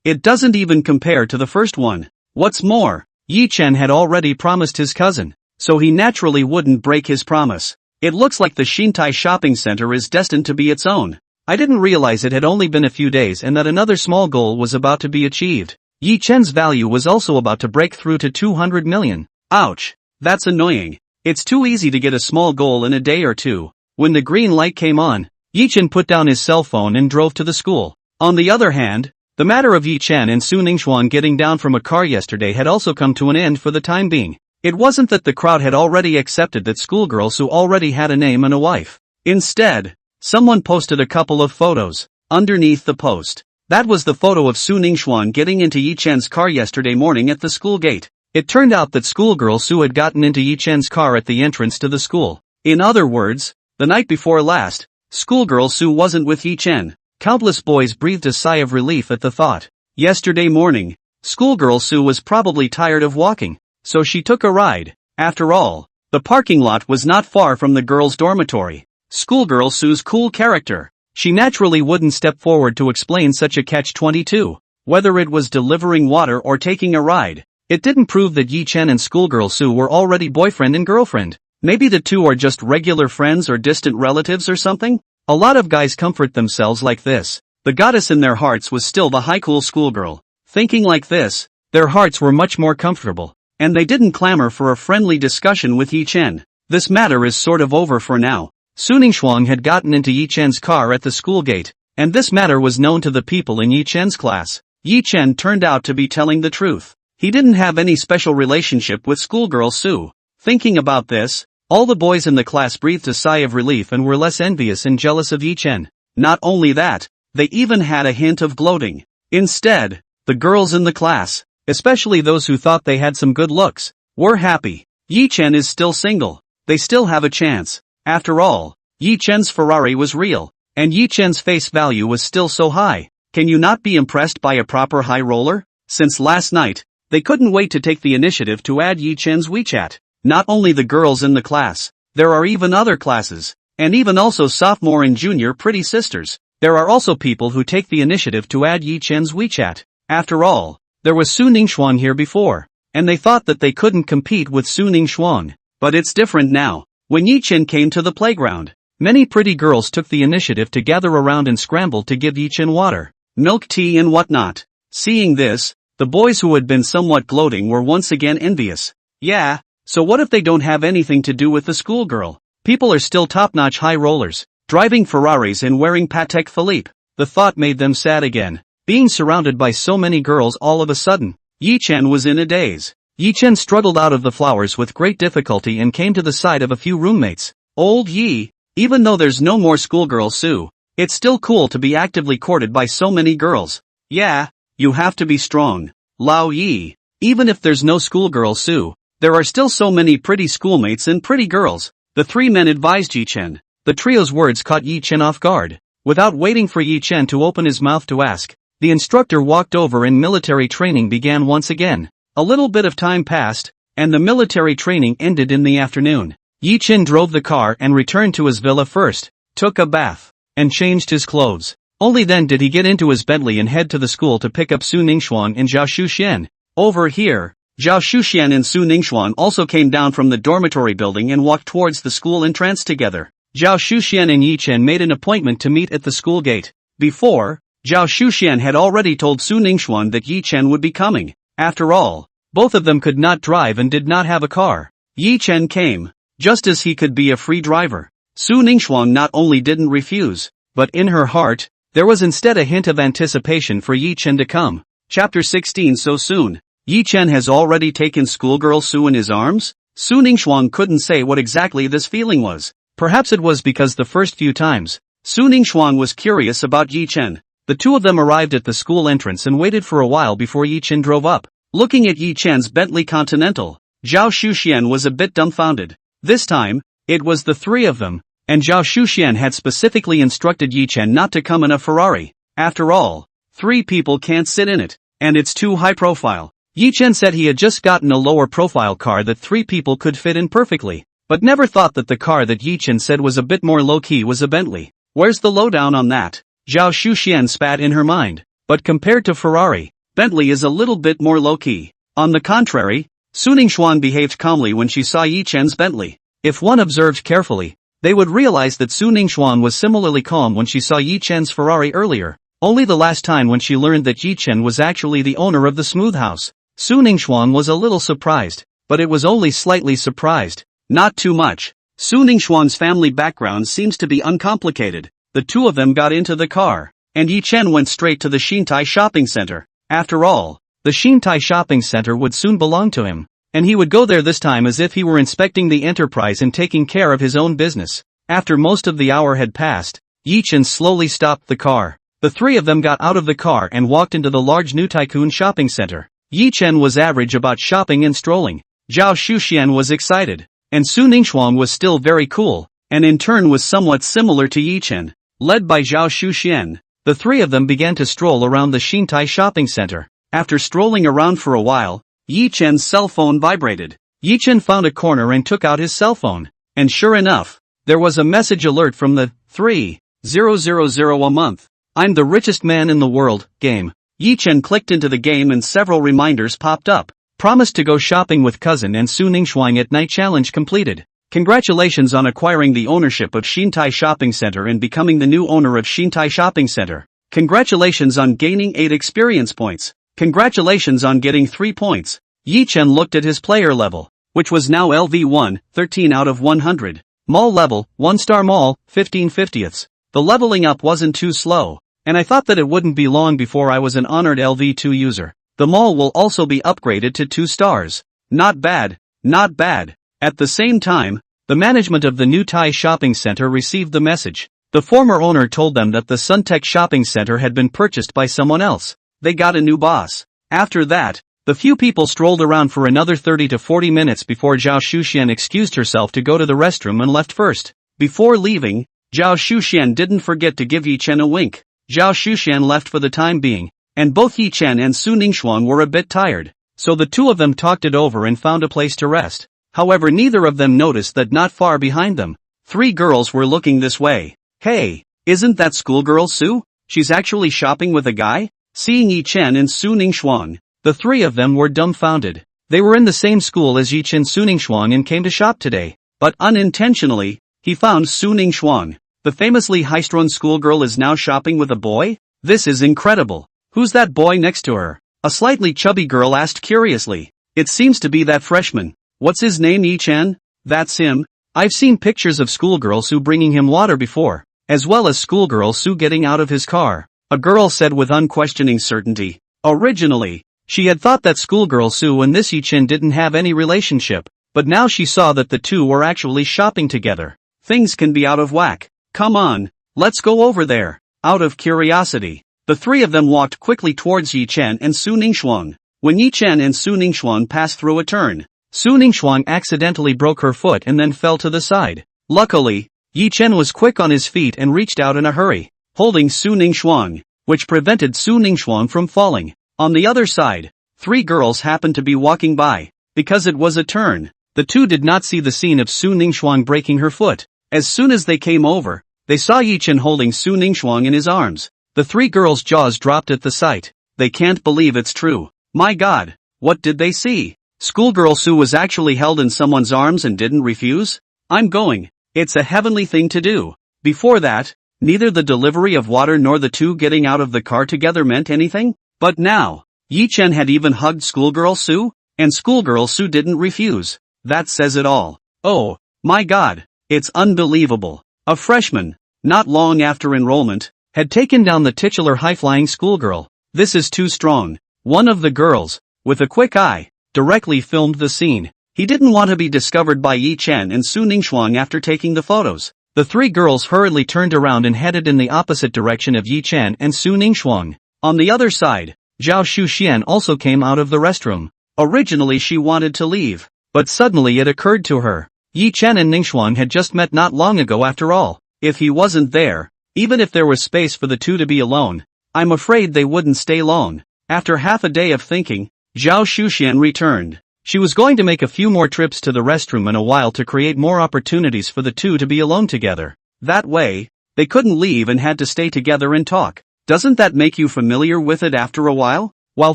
It doesn't even compare to the first one. What's more, Yi-chen had already promised his cousin, so he naturally wouldn't break his promise. It looks like the Xintai Shopping Center is destined to be its own. I didn't realize it had only been a few days and that another small goal was about to be achieved. Yi-chen's value was also about to break through to 200 million. Ouch. That's annoying. It's too easy to get a small goal in a day or two. When the green light came on, Yi-chen put down his cell phone and drove to the school. On the other hand, the matter of Yi-chen and Su Ningxuan getting down from a car yesterday had also come to an end for the time being. It wasn't that the crowd had already accepted that schoolgirl Su already had a name and a wife. Instead, someone posted a couple of photos. Underneath the post, that was the photo of Su Ningxuan getting into Yi-chen's car yesterday morning at the school gate. It turned out that schoolgirl Su had gotten into Yi-chen's car at the entrance to the school. In other words, the night before last, schoolgirl Su wasn't with Yi-chen. Countless boys breathed a sigh of relief at the thought. Yesterday morning, schoolgirl Su was probably tired of walking, so she took a ride. After all, the parking lot was not far from the girls' dormitory. Schoolgirl Su's cool character. She naturally wouldn't step forward to explain such a catch-22. Whether it was delivering water or taking a ride, it didn't prove that Yi-chen and schoolgirl Su were already boyfriend and girlfriend. Maybe the two are just regular friends or distant relatives or something? A lot of guys comfort themselves like this. The goddess in their hearts was still the high-cool schoolgirl. Thinking like this, their hearts were much more comfortable, and they didn't clamor for a friendly discussion with Yi-chen. This matter is sort of over for now. Su Ningxuan had gotten into Yi-chen's car at the school gate, and this matter was known to the people in Yi-chen's class. Yi-chen turned out to be telling the truth. He didn't have any special relationship with schoolgirl Sue. Thinking about this, all the boys in the class breathed a sigh of relief and were less envious and jealous of Yi-chen. Not only that, they even had a hint of gloating. Instead, the girls in the class, especially those who thought they had some good looks, were happy. Yi-chen is still single. They still have a chance. After all, Yi-chen's Ferrari was real, and Yi-chen's face value was still so high. Can you not be impressed by a proper high roller? Since last night, they couldn't wait to take the initiative to add Yi-chen's WeChat. Not only the girls in the class, there are even other classes, and even also sophomore and junior pretty sisters. There are also people who take the initiative to add Yi-chen's WeChat. After all, there was Su Ningxuan here before, and they thought that they couldn't compete with Su Ningxuan. But it's different now. When Yi-chen came to the playground, many pretty girls took the initiative to gather around and scramble to give Yi-chen water, milk tea and whatnot. Seeing this, the boys who had been somewhat gloating were once again envious. Yeah, so what if they don't have anything to do with the schoolgirl? People are still top-notch high rollers, driving Ferraris and wearing Patek Philippe. The thought made them sad again. Being surrounded by so many girls all of a sudden, Yi-chen was in a daze. Yi-chen struggled out of the flowers with great difficulty and came to the side of a few roommates. Old Yi, even though there's no more schoolgirl Sue, it's still cool to be actively courted by so many girls. Yeah, you have to be strong. Lao Yi, even if there's no schoolgirl Sue, there are still so many pretty schoolmates and pretty girls. The three men advised Yi-chen. The trio's words caught Yi-chen off guard. Without waiting for Yi-chen to open his mouth to ask, the instructor walked over and military training began once again. A little bit of time passed, and the military training ended in the afternoon. Yi-chen drove the car and returned to his villa first, took a bath, and changed his clothes. Only then did he get into his Bentley and head to the school to pick up Su Ningxuan and Zhao Shuxian. Over here, Zhao Shuxian and Su Ningxuan also came down from the dormitory building and walked towards the school entrance together. Zhao Shuxian and Yi-chen made an appointment to meet at the school gate. Before, Zhao Shuxian had already told Su Ningxuan that Yi-chen would be coming. After all, both of them could not drive and did not have a car. Yi-chen came, just as he could be a free driver. Su Ningxuan not only didn't refuse, but in her heart, there was instead a hint of anticipation for Yi-chen to come. Chapter 16. So soon, Yi-chen has already taken schoolgirl Su in his arms? Su Ningxuan couldn't say what exactly this feeling was. Perhaps it was because the first few times, Su Ningxuan was curious about Yi-chen. The two of them arrived at the school entrance and waited for a while before Yi-chen drove up. Looking at Yi-chen's Bentley Continental, Zhao Shuxian was a bit dumbfounded. This time, it was the three of them, and Zhao Shuxian had specifically instructed Yi-chen not to come in a Ferrari. After all, three people can't sit in it, and it's too high profile. Yi-chen said he had just gotten a lower profile car that three people could fit in perfectly, but never thought that the car that Yi-chen said was a bit more low-key was a Bentley. Where's the lowdown on that? Zhao Shuxian spat in her mind. But compared to Ferrari, Bentley is a little bit more low-key. On the contrary, Su Ningxuan behaved calmly when she saw Yi-chen's Bentley. If one observed carefully, they would realize that Su Ningxuan was similarly calm when she saw Yi-chen's Ferrari earlier. Only the last time when she learned that Yi-chen was actually the owner of the smooth house. Su Ningxuan was a little surprised, but it was only slightly surprised. Not too much. Su Ningxuan's family background seems to be uncomplicated. The two of them got into the car, and Yi-chen went straight to the Xintai shopping center. After all, the Xintai shopping center would soon belong to him, and he would go there this time as if he were inspecting the enterprise and taking care of his own business. After most of the hour had passed, Yi-chen slowly stopped the car. The three of them got out of the car and walked into the large New Tycoon shopping center. Yi-chen was average about shopping and strolling. Zhao Shuxian was excited, and Su Ningxuan was still very cool, and in turn was somewhat similar to Yi-chen. Led by Zhao Shuxian, the three of them began to stroll around the Xintai shopping center. After strolling around for a while, Yi-chen's cell phone vibrated. Yi-chen found a corner and took out his cell phone. And sure enough, there was a message alert from the 3,000 a month. I'm the richest man in the world game. Yi-chen clicked into the game and several reminders popped up. Promised to go shopping with cousin and Su Ningxuan at night challenge completed. Congratulations on acquiring the ownership of Xintai Shopping Center and becoming the new owner of Xintai Shopping Center. Congratulations on gaining 8 experience points. Congratulations on getting 3 points. Yi-chen looked at his player level, which was now LV1, 13 out of 100. Mall level, 1-star mall, 15/50ths. The leveling up wasn't too slow, and I thought that it wouldn't be long before I was an honored LV2 user. The mall will also be upgraded to 2 stars. Not bad, not bad. At the same time, the management of the new Thai shopping center received the message. The former owner told them that the Suntec shopping center had been purchased by someone else. They got a new boss. After that, the few people strolled around for another 30 to 40 minutes before Zhao Shuxian excused herself to go to the restroom and left first. Before leaving, Zhao Shuxian didn't forget to give Yi Chen a wink. Zhao Shuxian left for the time being, and both Yi Chen and Su Ningxuan were a bit tired, so the two of them talked it over and found a place to rest. However, neither of them noticed that not far behind them, 3 girls were looking this way. Hey, isn't that schoolgirl Su? She's actually shopping with a guy? Seeing Yi Chen and Su Ningxuan, the 3 of them were dumbfounded. They were in the same school as Yi Chen Su Ningxuan and came to shop today, but unintentionally, he found Su Ningxuan. The famously high-strung schoolgirl is now shopping with a boy? This is incredible. Who's that boy next to her? A slightly chubby girl asked curiously. It seems to be that freshman. What's his name, Yi Chen? That's him. I've seen pictures of schoolgirl Su bringing him water before, as well as schoolgirl Su getting out of his car, a girl said with unquestioning certainty. Originally, she had thought that schoolgirl Su and this Yi Chen didn't have any relationship, but now she saw that the two were actually shopping together. Things can be out of whack. Come on, let's go over there. Out of curiosity, the 3 of them walked quickly towards Yi Chen and Su Ningxuan. When Yi Chen and Su Ningxuan passed through a turn, Su Ningxuan accidentally broke her foot and then fell to the side. Luckily, Yi Chen was quick on his feet and reached out in a hurry, holding Su Ningxuan, which prevented Su Ningxuan from falling. On the other side, 3 girls happened to be walking by. Because it was a turn, the two did not see the scene of Su Ningxuan breaking her foot. As soon as they came over, they saw Yi Chen holding Su Ningxuan in his arms. The 3 girls' jaws dropped at the sight. They can't believe it's true. My God, what did they see? Schoolgirl Su was actually held in someone's arms and didn't refuse? I'm going. It's a heavenly thing to do. Before that, neither the delivery of water nor the two getting out of the car together meant anything. But now, Yi Chen had even hugged schoolgirl Su, and schoolgirl Su didn't refuse. That says it all. Oh, my God, it's unbelievable. A freshman, not long after enrollment, had taken down the titular high-flying schoolgirl. This is too strong. One of the girls, with a quick eye, directly filmed the scene. He didn't want to be discovered by Yi Chen and Su Ningxuan after taking the photos. The 3 girls hurriedly turned around and headed in the opposite direction of Yi Chen and Su Ningxuan. On the other side, Zhao Shuxian also came out of the restroom. Originally she wanted to leave, but suddenly it occurred to her. Yi Chen and Ningxuan had just met not long ago after all. If he wasn't there, even if there was space for the two to be alone, I'm afraid they wouldn't stay long. After half a day of thinking, Zhao Shuxian returned. She was going to make a few more trips to the restroom in a while to create more opportunities for the two to be alone together. That way, they couldn't leave and had to stay together and talk. Doesn't that make you familiar with it after a while? While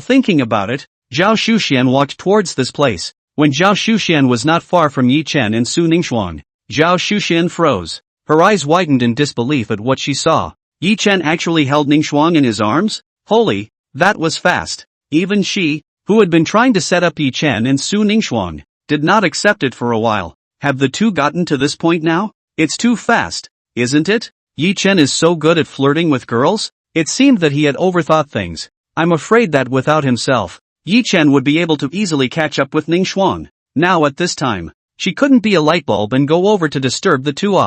thinking about it, Zhao Shuxian walked towards this place. When Zhao Shuxian was not far from Yi Chen and Su Ningxuan, Zhao Shuxian froze. Her eyes widened in disbelief at what she saw. Yi Chen actually held Ningxuan in his arms? Holy, that was fast. Even she, who had been trying to set up Yi Chen and Su Ningxuan, did not accept it for a while. Have the two gotten to this point now? It's too fast, isn't it? Yi Chen is so good at flirting with girls? It seemed that he had overthought things. I'm afraid that without himself, Yi Chen would be able to easily catch up with Ningxuan. Now at this time, she couldn't be a lightbulb and go over to disturb the two.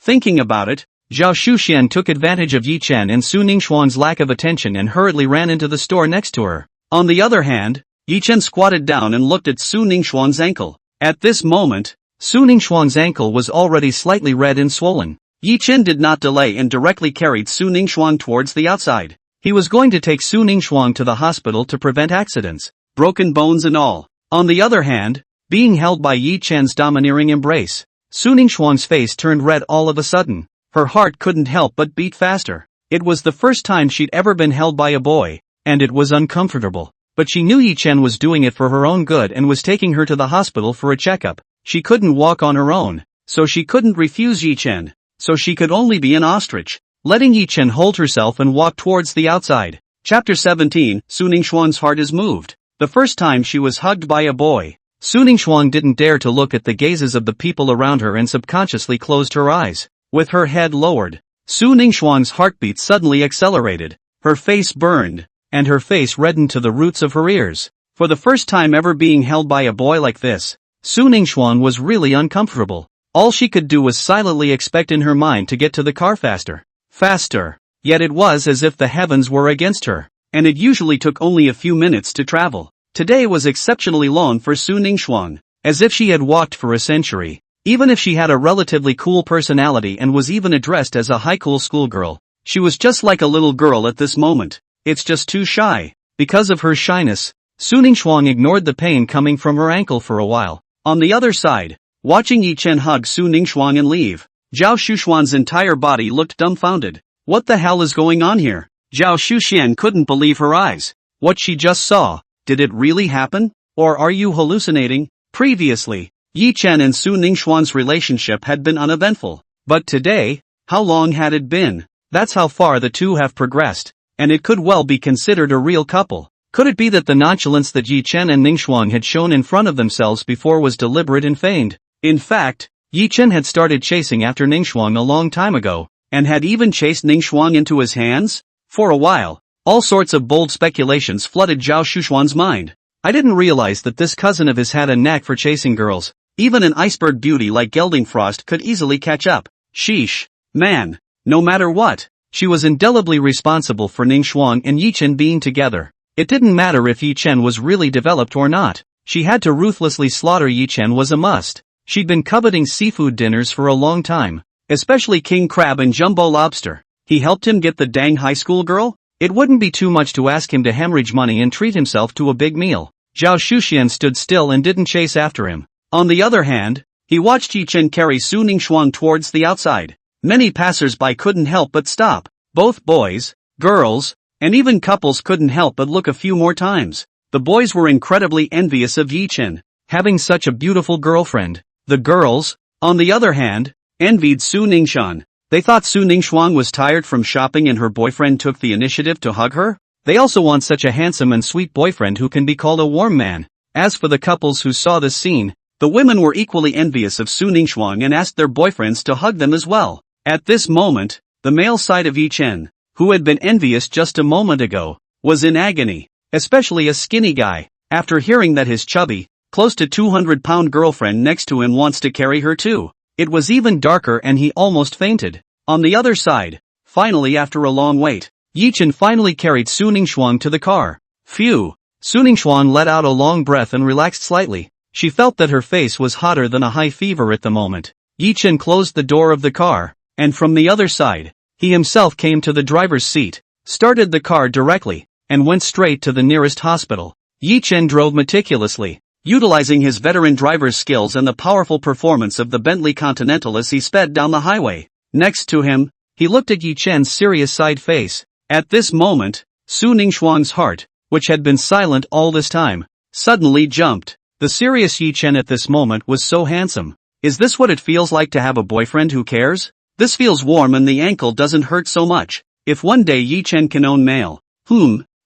Thinking about it, Zhao Shuxian took advantage of Yi Chen and Su Ningxuan's lack of attention and hurriedly ran into the store next to her. On the other hand, Yi Chen squatted down and looked at Su Ningxuan's ankle. At this moment, Su Ningxuan's ankle was already slightly red and swollen. Yi Chen did not delay and directly carried Su Ningxuan towards the outside. He was going to take Su Ningxuan to the hospital to prevent accidents, broken bones and all. On the other hand, being held by Yi Chen's domineering embrace, Su Ningxuan's face turned red all of a sudden. Her heart couldn't help but beat faster. It was the first time she'd ever been held by a boy, and it was uncomfortable. But she knew Yi Chen was doing it for her own good and was taking her to the hospital for a checkup. She couldn't walk on her own, so she couldn't refuse Yi Chen. So she could only be an ostrich, letting Yi Chen hold herself and walk towards the outside. Chapter 17, Su Ningxuan's heart is moved. The first time she was hugged by a boy, Su Ningxuan didn't dare to look at the gazes of the people around her and subconsciously closed her eyes. With her head lowered, Su Ningxuan's heartbeat suddenly accelerated. Her face burned, and her face reddened to the roots of her ears. For the first time ever being held by a boy like this, Su Ningxuan was really uncomfortable. All she could do was silently expect in her mind to get to the car faster. Faster. Yet it was as if the heavens were against her, and it usually took only a few minutes to travel. Today was exceptionally long for Su Ningxuan, as if she had walked for a century. Even if she had a relatively cool personality and was even addressed as a high-cool schoolgirl, she was just like a little girl at this moment. It's just too shy. Because of her shyness, Su Ningxuan ignored the pain coming from her ankle for a while. On the other side, watching Yi Chen hug Su Ningxuan and leave, Zhao Shushuan's entire body looked dumbfounded. What the hell is going on here? Zhao Shushuan couldn't believe her eyes. What she just saw, did it really happen? Or are you hallucinating? Previously, Yi Chen and Su Ningxuan's relationship had been uneventful. But today, how long had it been? That's how far the two have progressed, and it could well be considered a real couple. Could it be that the nonchalance that Yi Chen and Ningxuan had shown in front of themselves before was deliberate and feigned? In fact, Yi Chen had started chasing after Ningxuan a long time ago, and had even chased Ningxuan into his hands? For a while, all sorts of bold speculations flooded Zhao Shushuan's mind. I didn't realize that this cousin of his had a knack for chasing girls. Even an iceberg beauty like Gelding Frost could easily catch up. Sheesh. Man. No matter what, she was indelibly responsible for Ningxuan and Yi Chen being together. It didn't matter if Yi Chen was really developed or not. She had to ruthlessly slaughter Yi Chen was a must. She'd been coveting seafood dinners for a long time, especially king crab and jumbo lobster. He helped him get the dang high school girl? It wouldn't be too much to ask him to hemorrhage money and treat himself to a big meal. Zhao Shushuan stood still and didn't chase after him. On the other hand, he watched Yi Chen carry Su Ningxuan towards the outside. Many passers-by couldn't help but stop. Both boys, girls, and even couples couldn't help but look a few more times. The boys were incredibly envious of Yi Chen, having such a beautiful girlfriend. The girls, on the other hand, envied Su Ningxuan. They thought Su Ningxuan was tired from shopping and her boyfriend took the initiative to hug her. They also want such a handsome and sweet boyfriend who can be called a warm man. As for the couples who saw this scene, the women were equally envious of Su Ningxuan and asked their boyfriends to hug them as well. At this moment, the male side of Yi Chen, who had been envious just a moment ago, was in agony, especially a skinny guy, after hearing that his chubby, close to 200-pound girlfriend next to him wants to carry her too. It was even darker and he almost fainted. On the other side, finally after a long wait, Yi Chen finally carried Su Ningxuan to the car. Phew! Su Ningxuan let out a long breath and relaxed slightly. She felt that her face was hotter than a high fever at the moment. Yi Chen closed the door of the car, and from the other side, he himself came to the driver's seat, started the car directly, and went straight to the nearest hospital. Yi Chen drove meticulously, utilizing his veteran driver's skills and the powerful performance of the Bentley Continental as he sped down the highway. Next to him, he looked at Yi Chen's serious side face. At this moment, Su Ningxuan's heart, which had been silent all this time, suddenly jumped. The serious Yi Chen at this moment was so handsome. Is this what it feels like to have a boyfriend who cares? This feels warm and the ankle doesn't hurt so much. If one day Yi Chen can own male.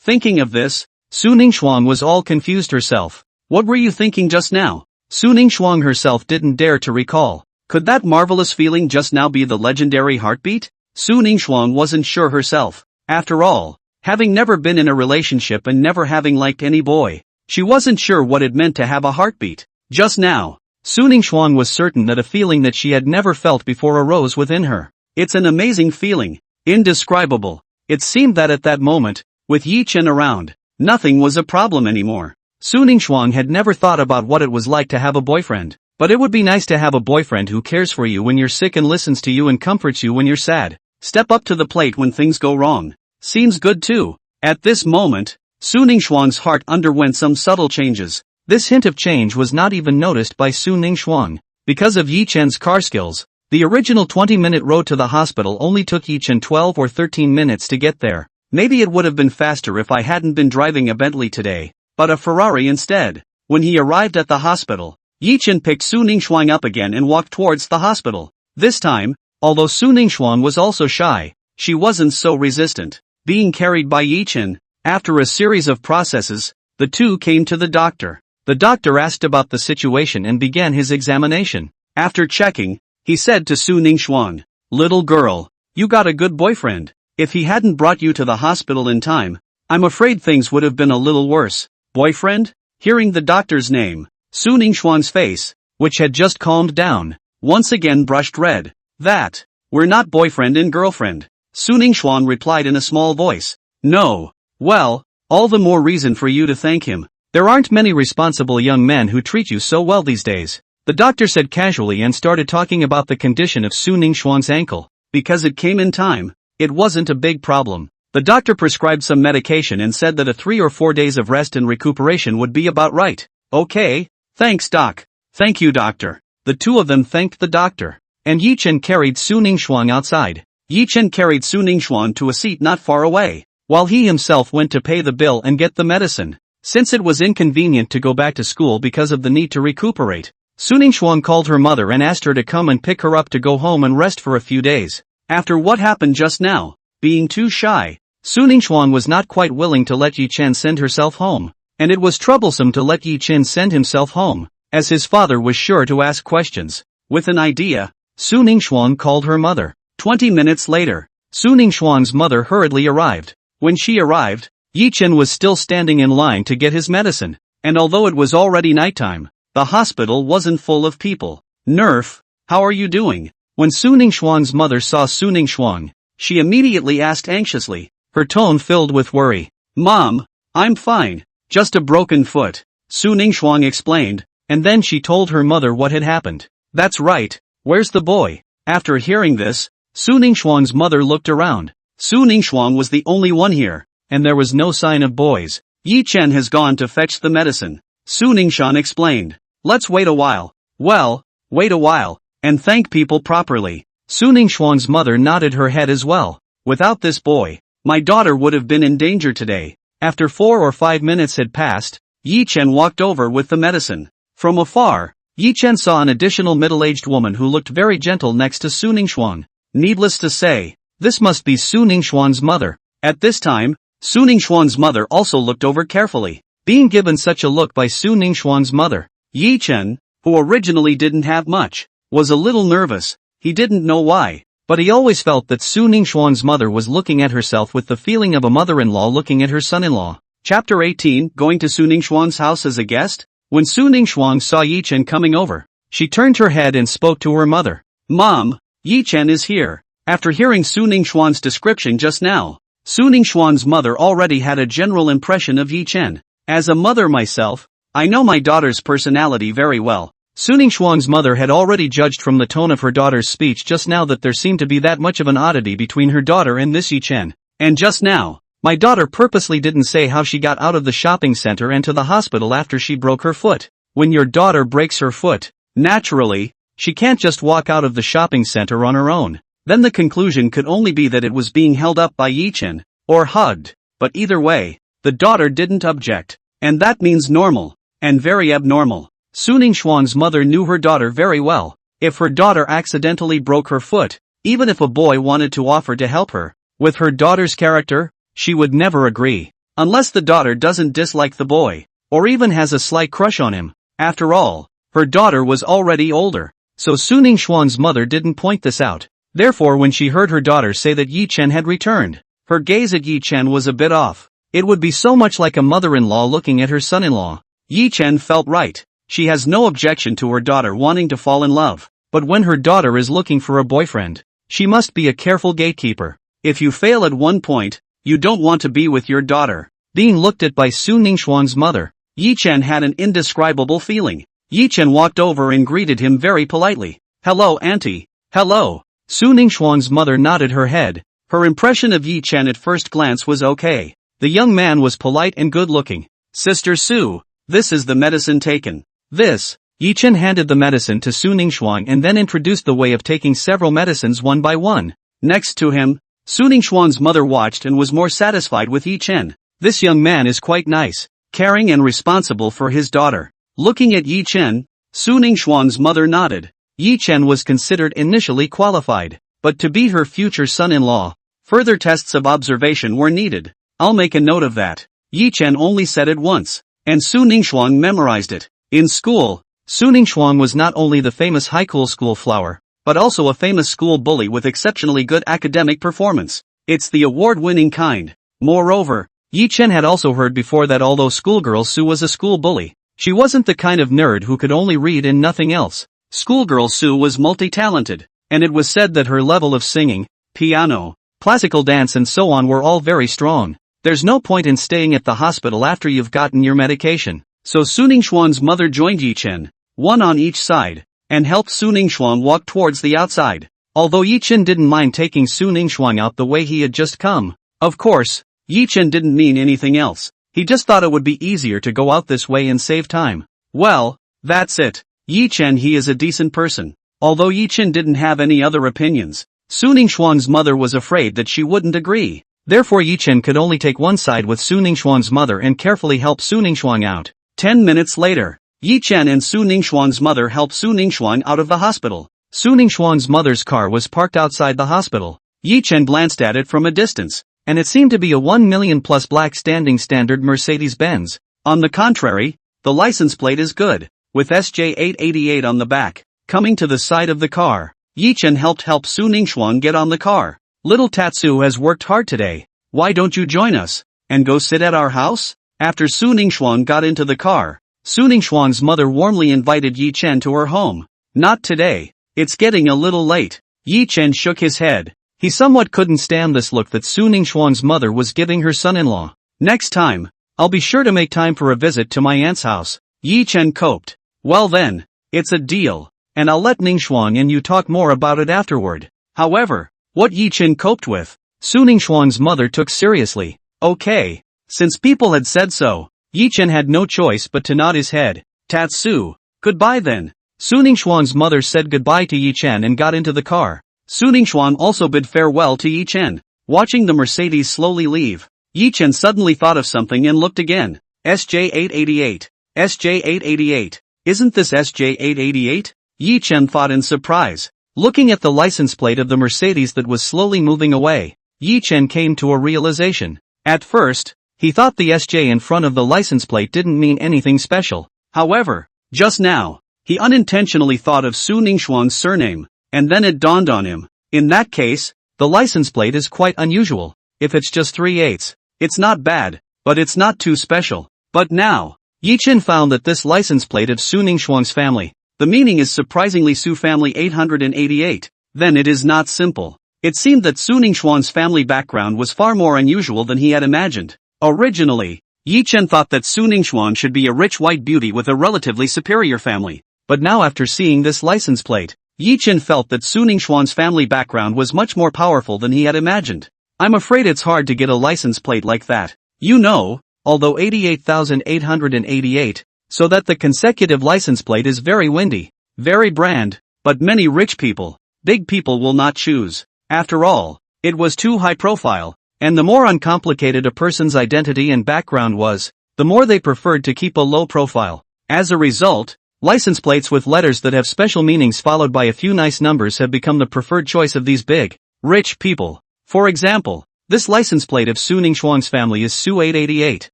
Thinking of this, Su Ningxuan was all confused herself. What were you thinking just now? Su Ningxuan herself didn't dare to recall. Could that marvelous feeling just now be the legendary heartbeat? Su Ningxuan wasn't sure herself. After all, having never been in a relationship and never having liked any boy, she wasn't sure what it meant to have a heartbeat. Just now, Su Ningxuan was certain that a feeling that she had never felt before arose within her. It's an amazing feeling, indescribable. It seemed that at that moment, with Yi Chen around, nothing was a problem anymore. Su Ningxuan had never thought about what it was like to have a boyfriend, but it would be nice to have a boyfriend who cares for you when you're sick and listens to you and comforts you when you're sad. Step up to the plate when things go wrong. Seems good too. At this moment, Su Ningxuan's heart underwent some subtle changes. This hint of change was not even noticed by Su Ningxuan. Because of Yi Chen's car skills, the original 20-minute road to the hospital only took Yi Chen 12 or 13 minutes to get there. Maybe it would have been faster if I hadn't been driving a Bentley today, but a Ferrari instead. When he arrived at the hospital, Yi Chen picked Su Ningxuan up again and walked towards the hospital. This time, although Su Ningxuan was also shy, she wasn't so resistant. Being carried by Yi Chen, after a series of processes, the two came to the doctor. The doctor asked about the situation and began his examination. After checking, he said to Su Ningxuan, "Little girl, you got a good boyfriend. If he hadn't brought you to the hospital in time, I'm afraid things would have been a little worse. Boyfriend? Hearing the doctor's name, Su Ningxuan's face, which had just calmed down, once again brushed red. That. We're not boyfriend and girlfriend. Su Ningxuan replied in a small voice. No. Well, all the more reason for you to thank him. There aren't many responsible young men who treat you so well these days. The doctor said casually and started talking about the condition of Su Ningxuan's ankle. Because it came in time, it wasn't a big problem. The doctor prescribed some medication and said that a 3 or 4 days of rest and recuperation would be about right. Okay, thanks doc. Thank you doctor. The two of them thanked the doctor. And Yi Chen carried Su Ningxuan outside. Yi Chen carried Su Ningxuan to a seat not far away, while he himself went to pay the bill and get the medicine. Since it was inconvenient to go back to school because of the need to recuperate, Su Ningxuan called her mother and asked her to come and pick her up to go home and rest for a few days. After what happened just now, being too shy, Su Ningxuan was not quite willing to let Yi Chen send herself home, and it was troublesome to let Yi Chen send himself home, as his father was sure to ask questions. With an idea, Su Ningxuan called her mother. 20 minutes later, Su Ningxuan's mother hurriedly arrived. When she arrived, Yi Chen was still standing in line to get his medicine, and although it was already nighttime, the hospital wasn't full of people. Nerf, how are you doing? When Su Ningxuan's mother saw Su Ningxuan, she immediately asked anxiously, her tone filled with worry. Mom, I'm fine, just a broken foot, Su Ningxuan explained, and then she told her mother what had happened. That's right, where's the boy? After hearing this, Su Ningxuan's mother looked around. Su Ningxuan was the only one here, and there was no sign of boys. Yi Chen has gone to fetch the medicine, Su Ningxuan explained. Let's wait a while. Well, wait a while, and thank people properly. Su Ningxuan's mother nodded her head as well. Without this boy, my daughter would have been in danger today. After 4 or 5 minutes had passed, Yi Chen walked over with the medicine. From afar, Yi Chen saw an additional middle-aged woman who looked very gentle next to Su Ningxuan. Needless to say, this must be Su Ningxuan's mother. At this time, Su Ningxuan's mother also looked over carefully. Being given such a look by Su Ningxuan's mother, Yi Chen, who originally didn't have much, was a little nervous. He didn't know why, but he always felt that Su Ningxuan's mother was looking at herself with the feeling of a mother-in-law looking at her son-in-law. Chapter 18, Going to Su Ningxuan's house as a guest? When Su Ningxuan saw Yi Chen coming over, she turned her head and spoke to her mother. Mom, Yi Chen is here. After hearing Su Ningxuan's description just now, Su Ningxuan's mother already had a general impression of Yi Chen. As a mother myself, I know my daughter's personality very well. Su Ningxuan's mother had already judged from the tone of her daughter's speech just now that there seemed to be that much of an oddity between her daughter and this Yi Chen. And just now, my daughter purposely didn't say how she got out of the shopping center and to the hospital after she broke her foot. When your daughter breaks her foot, naturally, she can't just walk out of the shopping center on her own. Then the conclusion could only be that it was being held up by Yi Chen, or hugged. But either way, the daughter didn't object. And that means normal, and very abnormal. Su Ningxuan's mother knew her daughter very well. If her daughter accidentally broke her foot, even if a boy wanted to offer to help her, with her daughter's character, she would never agree. Unless the daughter doesn't dislike the boy, or even has a slight crush on him. After all, her daughter was already older, so Su Ningxuan's mother didn't point this out. Therefore when she heard her daughter say that Yi Chen had returned, her gaze at Yi Chen was a bit off. It would be so much like a mother-in-law looking at her son-in-law. Yi Chen felt right. She has no objection to her daughter wanting to fall in love, but when her daughter is looking for a boyfriend, she must be a careful gatekeeper. If you fail at one point, you don't want to be with your daughter. Being looked at by Su Ningxuan's mother, Yi Chen had an indescribable feeling. Yi Chen walked over and greeted him very politely. Hello auntie. Hello. Su Ningxuan's mother nodded her head. Her impression of Yi Chen at first glance was okay. The young man was polite and good-looking. Sister Su, this is the medicine taken. This, Yi Chen handed the medicine to Su Ningxuan and then introduced the way of taking several medicines one by one. Next to him, Su Ningxuan's mother watched and was more satisfied with Yi Chen. This young man is quite nice, caring and responsible for his daughter. Looking at Yi Chen, Su Ningxuan's mother nodded. Yi Chen was considered initially qualified, but to be her future son-in-law, further tests of observation were needed. I'll make a note of that. Yi Chen only said it once, and Su Ningxuan memorized it. In school, Su Ningxuan was not only the famous high school flower, but also a famous school bully with exceptionally good academic performance. It's the award-winning kind. Moreover, Yi Chen had also heard before that although schoolgirl Sue was a school bully, she wasn't the kind of nerd who could only read and nothing else. Schoolgirl Sue was multi-talented, and it was said that her level of singing, piano, classical dance and so on were all very strong. There's no point in staying at the hospital after you've gotten your medication. So Su Ningxuan's mother joined Yi Chen, one on each side, and helped Su Ningxuan walk towards the outside. Although Yi Chen didn't mind taking Su Ningxuan out the way he had just come. Of course, Yi Chen didn't mean anything else. He just thought it would be easier to go out this way and save time. Well, that's it. Yi Chen, he is a decent person. Although Yi Chen didn't have any other opinions, Su Ningxuan's mother was afraid that she wouldn't agree. Therefore Yi Chen could only take one side with Su Ningxuan's mother and carefully help Su Ningxuan out. 10 minutes later, Yi Chen and Su Ningxuan's mother helped Su Ningxuan out of the hospital. Su Ningxuan's mother's car was parked outside the hospital. Yi Chen glanced at it from a distance, and it seemed to be a 1 million plus black standing standard Mercedes-Benz. On the contrary, the license plate is good, with SJ888 on the back. Coming to the side of the car, Yi Chen help Su Ningxuan get on the car. Little Tatsu has worked hard today. Why don't you join us, and go sit at our house? After Su Ningxuan got into the car, Su Ningxuan's mother warmly invited Yi Chen to her home. Not today. It's getting a little late. Yi Chen shook his head. He somewhat couldn't stand this look that Su Ningxuan's mother was giving her son-in-law. Next time, I'll be sure to make time for a visit to my aunt's house. Yi Chen coped. Well then, it's a deal, and I'll let Ningxuan and you talk more about it afterward. However, what Yi Chen coped with, Su Ningxuan's mother took seriously. Okay. Since people had said so, Yi Chen had no choice but to nod his head. Tatsu. Goodbye then. Su Ningxuan's mother said goodbye to Yi Chen and got into the car. Su Ningxuan also bid farewell to Yi Chen. Watching the Mercedes slowly leave, Yi Chen suddenly thought of something and looked again. SJ888. SJ888. Isn't this SJ888? Yi Chen thought in surprise. Looking at the license plate of the Mercedes that was slowly moving away, Yi Chen came to a realization. At first, he thought the SJ in front of the license plate didn't mean anything special. However, just now, he unintentionally thought of Su Ningxuan's surname, and then it dawned on him. In that case, the license plate is quite unusual. If it's just 3/8, it's not bad, but it's not too special. But now, Yi Chen found that this license plate of Su Ningxuan's family, the meaning is surprisingly Su family 888. Then it is not simple. It seemed that Su Ningxuan's family background was far more unusual than he had imagined. Originally, Yi Chen thought that Su Ningxuan should be a rich white beauty with a relatively superior family. But now after seeing this license plate, Yi Chen felt that Su Ningxuan's family background was much more powerful than he had imagined. I'm afraid it's hard to get a license plate like that. You know, although 88,888, so that the consecutive license plate is very windy, very brand, but many rich people, big people will not choose. After all, it was too high profile, and the more uncomplicated a person's identity and background was, the more they preferred to keep a low profile. As a result, license plates with letters that have special meanings followed by a few nice numbers have become the preferred choice of these big, rich people. For example, this license plate of Su Ningxuan's family is Su888.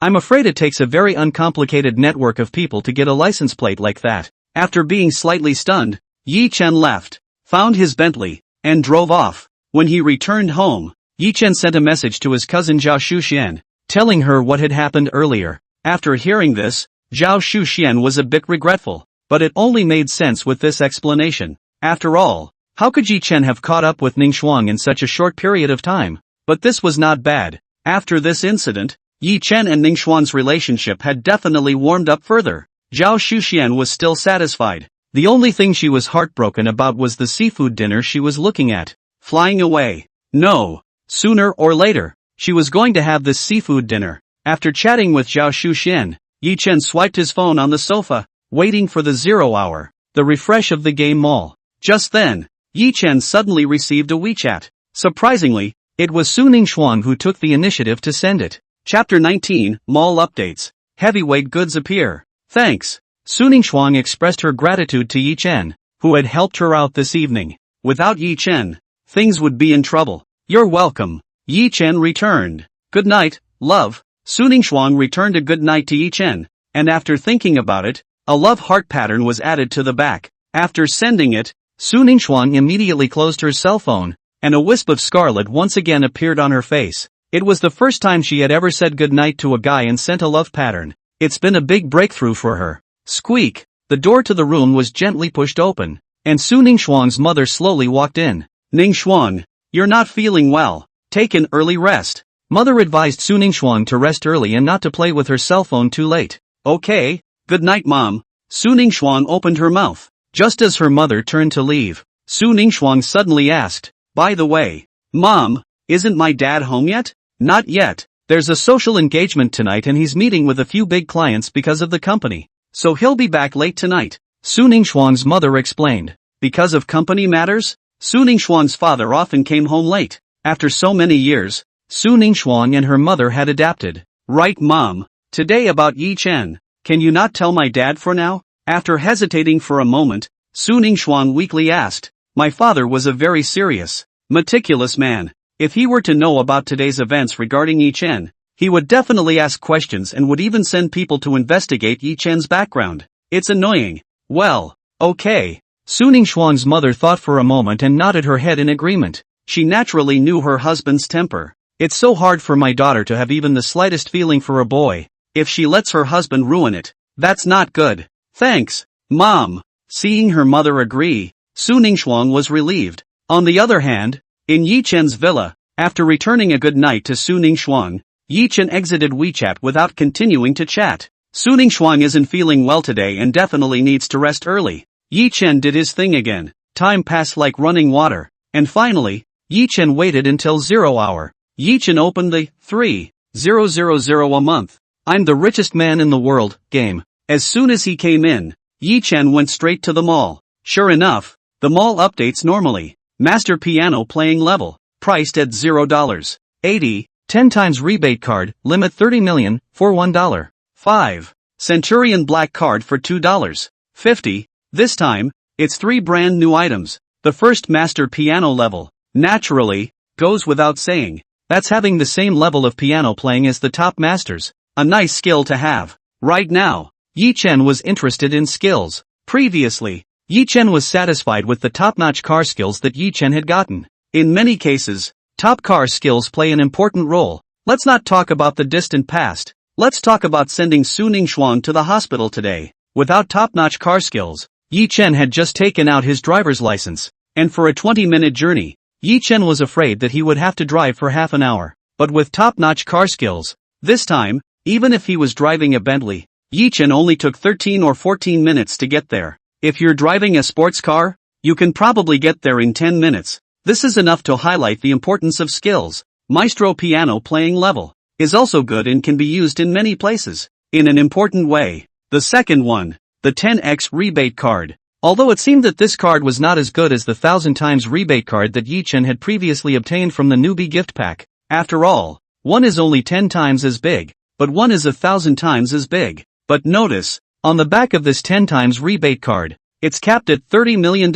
I'm afraid it takes a very uncomplicated network of people to get a license plate like that. After being slightly stunned, Yi Chen left, found his Bentley, and drove off. When he returned home, Yi Chen sent a message to his cousin Zhao Shuxian, telling her what had happened earlier. After hearing this, Zhao Shuxian was a bit regretful, but it only made sense with this explanation. After all, how could Yi Chen have caught up with Ningxuan in such a short period of time? But this was not bad. After this incident, Yi Chen and Ningxuan's relationship had definitely warmed up further. Zhao Shuxian was still satisfied. The only thing she was heartbroken about was the seafood dinner she was looking at. Flying away. No. Sooner or later, she was going to have this seafood dinner. After chatting with Zhao Shuxian, Yi Chen swiped his phone on the sofa, waiting for the 0 hour, the refresh of the game mall. Just then, Yi Chen suddenly received a WeChat. Surprisingly, it was Su Ningxuan who took the initiative to send it. Chapter 19, Mall Updates. Heavyweight goods appear. Thanks. Su Ningxuan expressed her gratitude to Yi Chen, who had helped her out this evening. Without Yi Chen, things would be in trouble. You're welcome. Yi Chen returned. Good night, love. Su Ningxuan returned a good night to Yi Chen, and after thinking about it, a love heart pattern was added to the back. After sending it, Su Ningxuan immediately closed her cell phone, and a wisp of scarlet once again appeared on her face. It was the first time she had ever said goodnight to a guy and sent a love pattern. It's been a big breakthrough for her. Squeak! The door to the room was gently pushed open, and Su Ningxuang's mother slowly walked in. Ningxuang, you're not feeling well. Take an early rest. Mother advised Su Ningxuang to rest early and not to play with her cell phone too late. Okay, good night mom. Su Ningxuang opened her mouth. Just as her mother turned to leave, Su Ningxuang suddenly asked, by the way, Mom, isn't my dad home yet? Not yet. There's a social engagement tonight and he's meeting with a few big clients because of the company. So he'll be back late tonight. Su Ningxuang's mother explained. Because of company matters? Su Ningxuang's father often came home late. After so many years, Su Ningxuang and her mother had adapted. Right mom. Today about Yi Chen. Can you not tell my dad for now? After hesitating for a moment, Su Ningxuang weakly asked. My father was a very serious, meticulous man. If he were to know about today's events regarding Yi Chen, he would definitely ask questions and would even send people to investigate Yi Chen's background. It's annoying. Well, okay. Su Ningxuang's mother thought for a moment and nodded her head in agreement. She naturally knew her husband's temper. It's so hard for my daughter to have even the slightest feeling for a boy. If she lets her husband ruin it, that's not good. Thanks, Mom. Seeing her mother agree, Su Ningxuang was relieved. On the other hand, in Yi Chen's villa, after returning a good night to Su Ningxuang, Yi Chen exited WeChat without continuing to chat. Su Ningxuang isn't feeling well today and definitely needs to rest early. Yi Chen did his thing again. Time passed like running water. And finally, Yi Chen waited until 0 hour. Yi Chen opened the 3,000 a month. I'm the richest man in the world game. As soon as he came in, Yi Chen went straight to the mall. Sure enough, the mall updates normally. Master piano playing level. Priced at $0.80. 10 times rebate card, limit 30 million, for $1. 5. Centurion black card for $2.50. This time, it's 3 brand new items. The first master piano level, naturally, goes without saying. That's having the same level of piano playing as the top masters. A nice skill to have. Right now, Yi Chen was interested in skills. Previously, Yi Chen was satisfied with the top-notch car skills that Yi Chen had gotten. In many cases, top car skills play an important role. Let's not talk about the distant past. Let's talk about sending Su Ningxuang to the hospital today. Without top-notch car skills, Yi Chen had just taken out his driver's license. And for a 20-minute journey, Yi Chen was afraid that he would have to drive for half an hour. But with top-notch car skills, this time, even if he was driving a Bentley, Yi Chen only took 13 or 14 minutes to get there. If you're driving a sports car, you can probably get there in 10 minutes. This is enough to highlight the importance of skills. Maestro piano playing level is also good and can be used in many places, in an important way. The second one, the 10x rebate card. Although it seemed that this card was not as good as the 1000 times rebate card that Yi Chen had previously obtained from the newbie gift pack. After all, one is only 10 times as big, but one is 1000 times as big. But notice, on the back of this 10 times rebate card, it's capped at $30 million.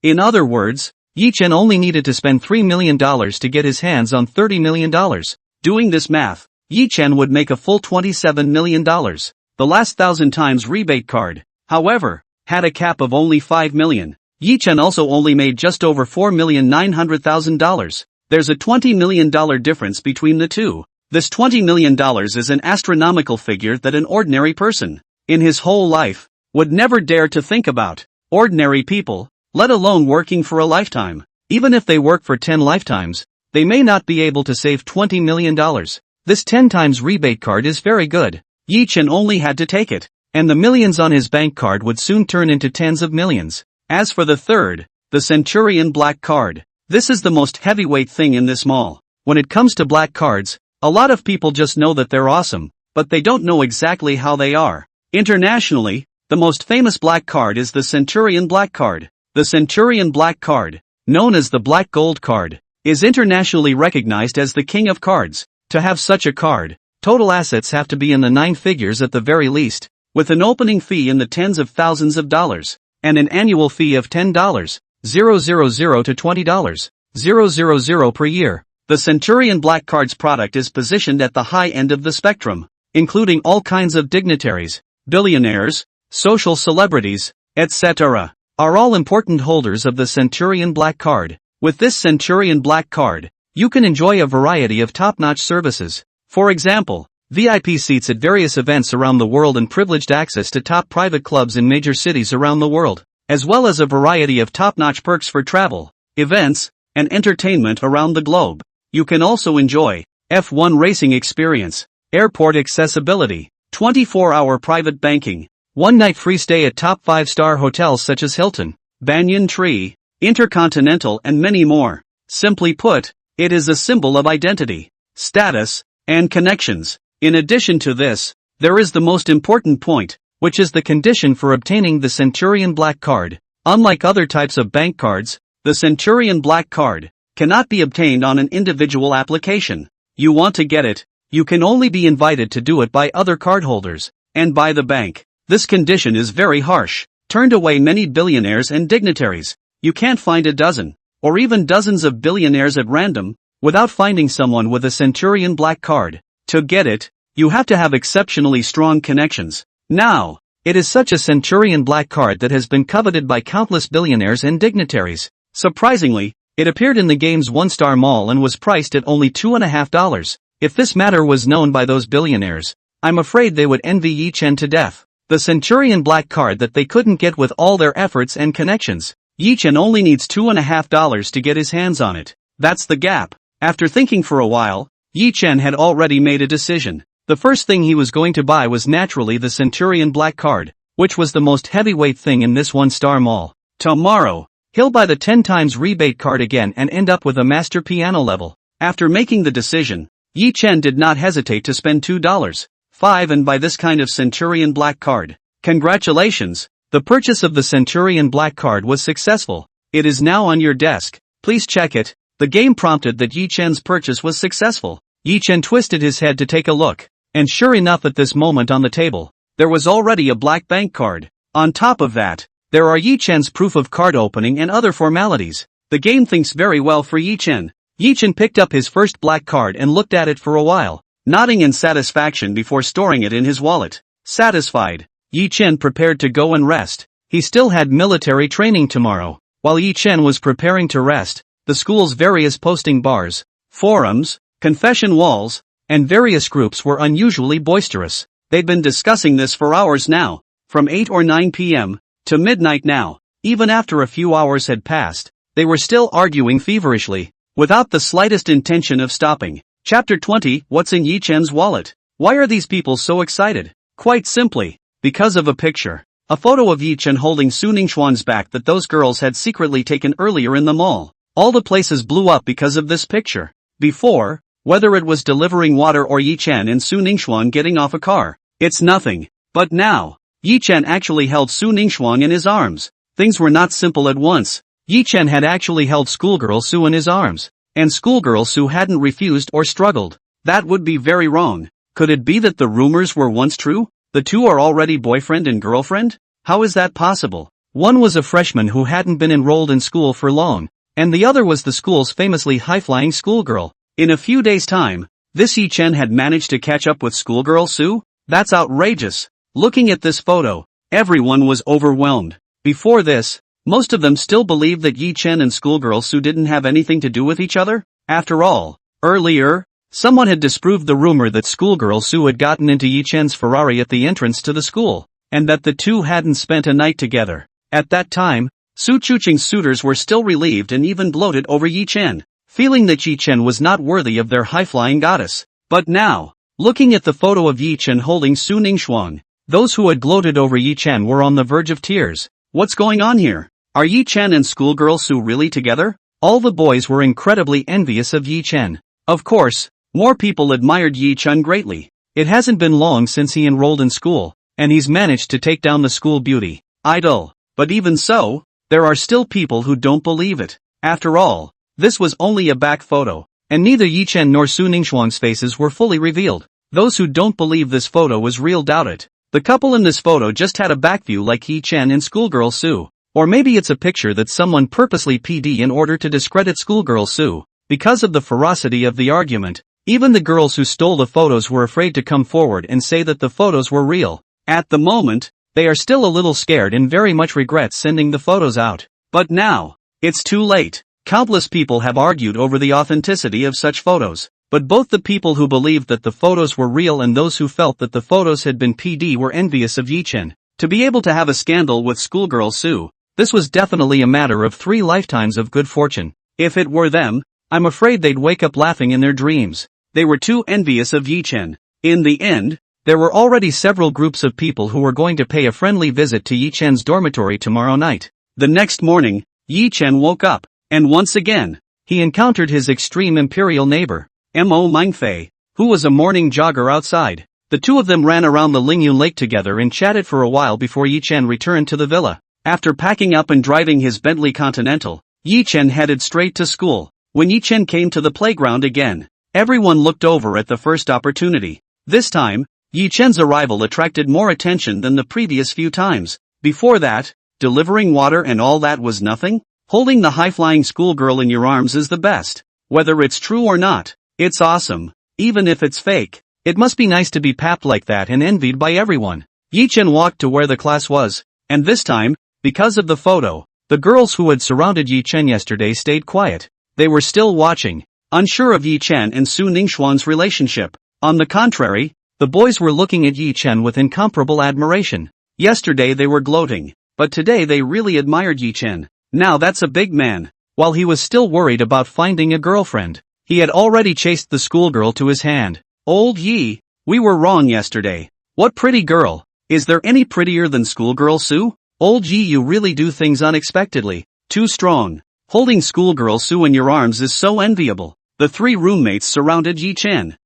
In other words, Yi Chen only needed to spend $3 million to get his hands on $30 million. Doing this math, Yi Chen would make a full $27 million. The last 1000 times rebate card, however, had a cap of only $5 million. Yi Chen also only made just over $4,900,000. There's a $20 million difference between the two. This $20 million is an astronomical figure that an ordinary person, in his whole life, would never dare to think about. Ordinary people, let alone working for a lifetime. Even if they work for 10 lifetimes, they may not be able to save $20 million. This 10 times rebate card is very good. Yi Chen only had to take it, and the millions on his bank card would soon turn into tens of millions. As for the third, the Centurion black card, this is the most heavyweight thing in this mall. When it comes to black cards, a lot of people just know that they're awesome, but they don't know exactly how they are. Internationally, the most famous black card is the Centurion black card. The Centurion black card, known as the Black Gold card, is internationally recognized as the king of cards. To have such a card, total assets have to be in the 9 figures at the very least, with an opening fee in the tens of thousands of dollars, and an annual fee of $10,000 to $20,000 per year. The Centurion Black Card's product is positioned at the high end of the spectrum, including all kinds of dignitaries, billionaires, social celebrities, etc., are all important holders of the Centurion Black Card. With this Centurion Black Card, You can enjoy a variety of top-notch services. For example, VIP seats at various events around the world and privileged access to top private clubs in major cities around the world, as well as a variety of top-notch perks for travel, events, and entertainment around the globe. You can also enjoy F1 racing experience, airport accessibility, 24-hour private banking, one-night free stay at top 5-star hotels such as Hilton, Banyan Tree, Intercontinental and many more. Simply put, it is a symbol of identity, status, and connections. In addition to this, there is the most important point, which is the condition for obtaining the Centurion Black Card. Unlike other types of bank cards, the Centurion Black Card cannot be obtained on an individual application. You want to get it, you can only be invited to do it by other cardholders, and by the bank. This condition is very harsh, turned away many billionaires and dignitaries. You can't find a dozen, or even dozens of billionaires at random, without finding someone with a Centurion Black Card. To get it, you have to have exceptionally strong connections. Now, it is such a Centurion Black Card that has been coveted by countless billionaires and dignitaries. Surprisingly, it appeared in the game's one-star mall and was priced at only $2.50. If this matter was known by those billionaires, I'm afraid they would envy Yi Chen to death. The Centurion Black Card that they couldn't get with all their efforts and connections. Yi Chen only needs $2.50 to get his hands on it. That's the gap. After thinking for a while, Yi Chen had already made a decision. The first thing he was going to buy was naturally the Centurion Black Card, which was the most heavyweight thing in this one-star mall. Tomorrow, he'll buy the 10 times rebate card again and end up with a master piano level. After making the decision, Yi Chen did not hesitate to spend $2.5 and buy this kind of Centurion Black Card. Congratulations! The purchase of the Centurion Black Card was successful. It is now on your desk. Please check it. The game prompted that Yi Chen's purchase was successful. Yi Chen twisted his head to take a look, and sure enough at this moment on the table, there was already a black bank card. On top of that, there are Yi Chen's proof of card opening and other formalities. The game thinks very well for Yi Chen. Yi Chen picked up his first black card and looked at it for a while, nodding in satisfaction before storing it in his wallet. Satisfied, Yi Chen prepared to go and rest. He still had military training tomorrow. While Yi Chen was preparing to rest, the school's various posting bars, forums, confession walls, and various groups were unusually boisterous. They'd been discussing this for hours now, from 8 or 9 p.m. to midnight now. Even after a few hours had passed, they were still arguing feverishly, without the slightest intention of stopping. Chapter 20, What's in Yi Chen's wallet? Why are these people so excited? Quite simply, because of a picture. A photo of Yi Chen holding Su Ningxuan's back that those girls had secretly taken earlier in the mall. All the places blew up because of this picture. Before, whether it was delivering water or Yi Chen and Su Ningxuan getting off a car, it's nothing. But now, Yi Chen actually held Su Ningxuan in his arms. Things were not simple at once. Yi Chen had actually held schoolgirl Su in his arms, and schoolgirl Su hadn't refused or struggled. That would be very wrong. Could it be that the rumors were once true? The two are already boyfriend and girlfriend? How is that possible? One was a freshman who hadn't been enrolled in school for long, and the other was the school's famously high-flying schoolgirl. In a few days' time, this Yi Chen had managed to catch up with schoolgirl Su? That's outrageous. Looking at this photo, everyone was overwhelmed. Before this, most of them still believed that Yi Chen and schoolgirl Su didn't have anything to do with each other. After all, earlier, someone had disproved the rumor that schoolgirl Su had gotten into Yi Chen's Ferrari at the entrance to the school, and that the two hadn't spent a night together. At that time, Su Chuqing's suitors were still relieved and even gloated over Yi Chen, feeling that Yi Chen was not worthy of their high-flying goddess. But now, looking at the photo of Yi Chen holding Su Ningxuan, those who had gloated over Yi Chen were on the verge of tears. What's going on here? Are Yi Chen and schoolgirl Su really together? All the boys were incredibly envious of Yi Chen. Of course, more people admired Yi Chen greatly. It hasn't been long since he enrolled in school, and he's managed to take down the school beauty idol. But even so, there are still people who don't believe it. After all, this was only a back photo, and neither Yi Chen nor Su Ningxuan's faces were fully revealed. Those who don't believe this photo was real doubt it. The couple in this photo just had a back view like Yi Chen and schoolgirl Su. Or maybe it's a picture that someone purposely PD in order to discredit schoolgirl Su. Because of the ferocity of the argument, even the girls who stole the photos were afraid to come forward and say that the photos were real. At the moment, they are still a little scared and very much regret sending the photos out. But now, it's too late. Countless people have argued over the authenticity of such photos, but both the people who believed that the photos were real and those who felt that the photos had been PD were envious of Yi-chen. To be able to have a scandal with schoolgirl Sue, this was definitely a matter of 3 lifetimes of good fortune. If it were them, I'm afraid they'd wake up laughing in their dreams. They were too envious of Yi-chen. In the end, there were already several groups of people who were going to pay a friendly visit to Yi-chen's dormitory tomorrow night. The next morning, Yi-chen woke up, and once again, he encountered his extreme imperial neighbor, Mo Mingfei, who was a morning jogger outside. The two of them ran around the Lingyun Lake together and chatted for a while before Yi-chen returned to the villa. After packing up and driving his Bentley Continental, Yi-chen headed straight to school. When Yi-chen came to the playground again, everyone looked over at the first opportunity. This time, Yi-chen's arrival attracted more attention than the previous few times. Before that, delivering water and all that was nothing? Holding the high-flying schoolgirl in your arms is the best. Whether it's true or not, it's awesome. Even if it's fake, it must be nice to be papped like that and envied by everyone. Yi-chen walked to where the class was, and this time, because of the photo, the girls who had surrounded Yi-chen yesterday stayed quiet. They were still watching, unsure of Yi-chen and Su Ningxuan's relationship. On the contrary, the boys were looking at Yi-chen with incomparable admiration. Yesterday they were gloating, but today they really admired Yi-chen. Now that's a big man. While he was still worried about finding a girlfriend, he had already chased the schoolgirl to his hand. Old Yi, we were wrong yesterday. What pretty girl. Is there any prettier than schoolgirl Sue? Old Yi, you really do things unexpectedly. Too strong. Holding schoolgirl Sue in your arms is so enviable. The 3 roommates surrounded Yi-chen.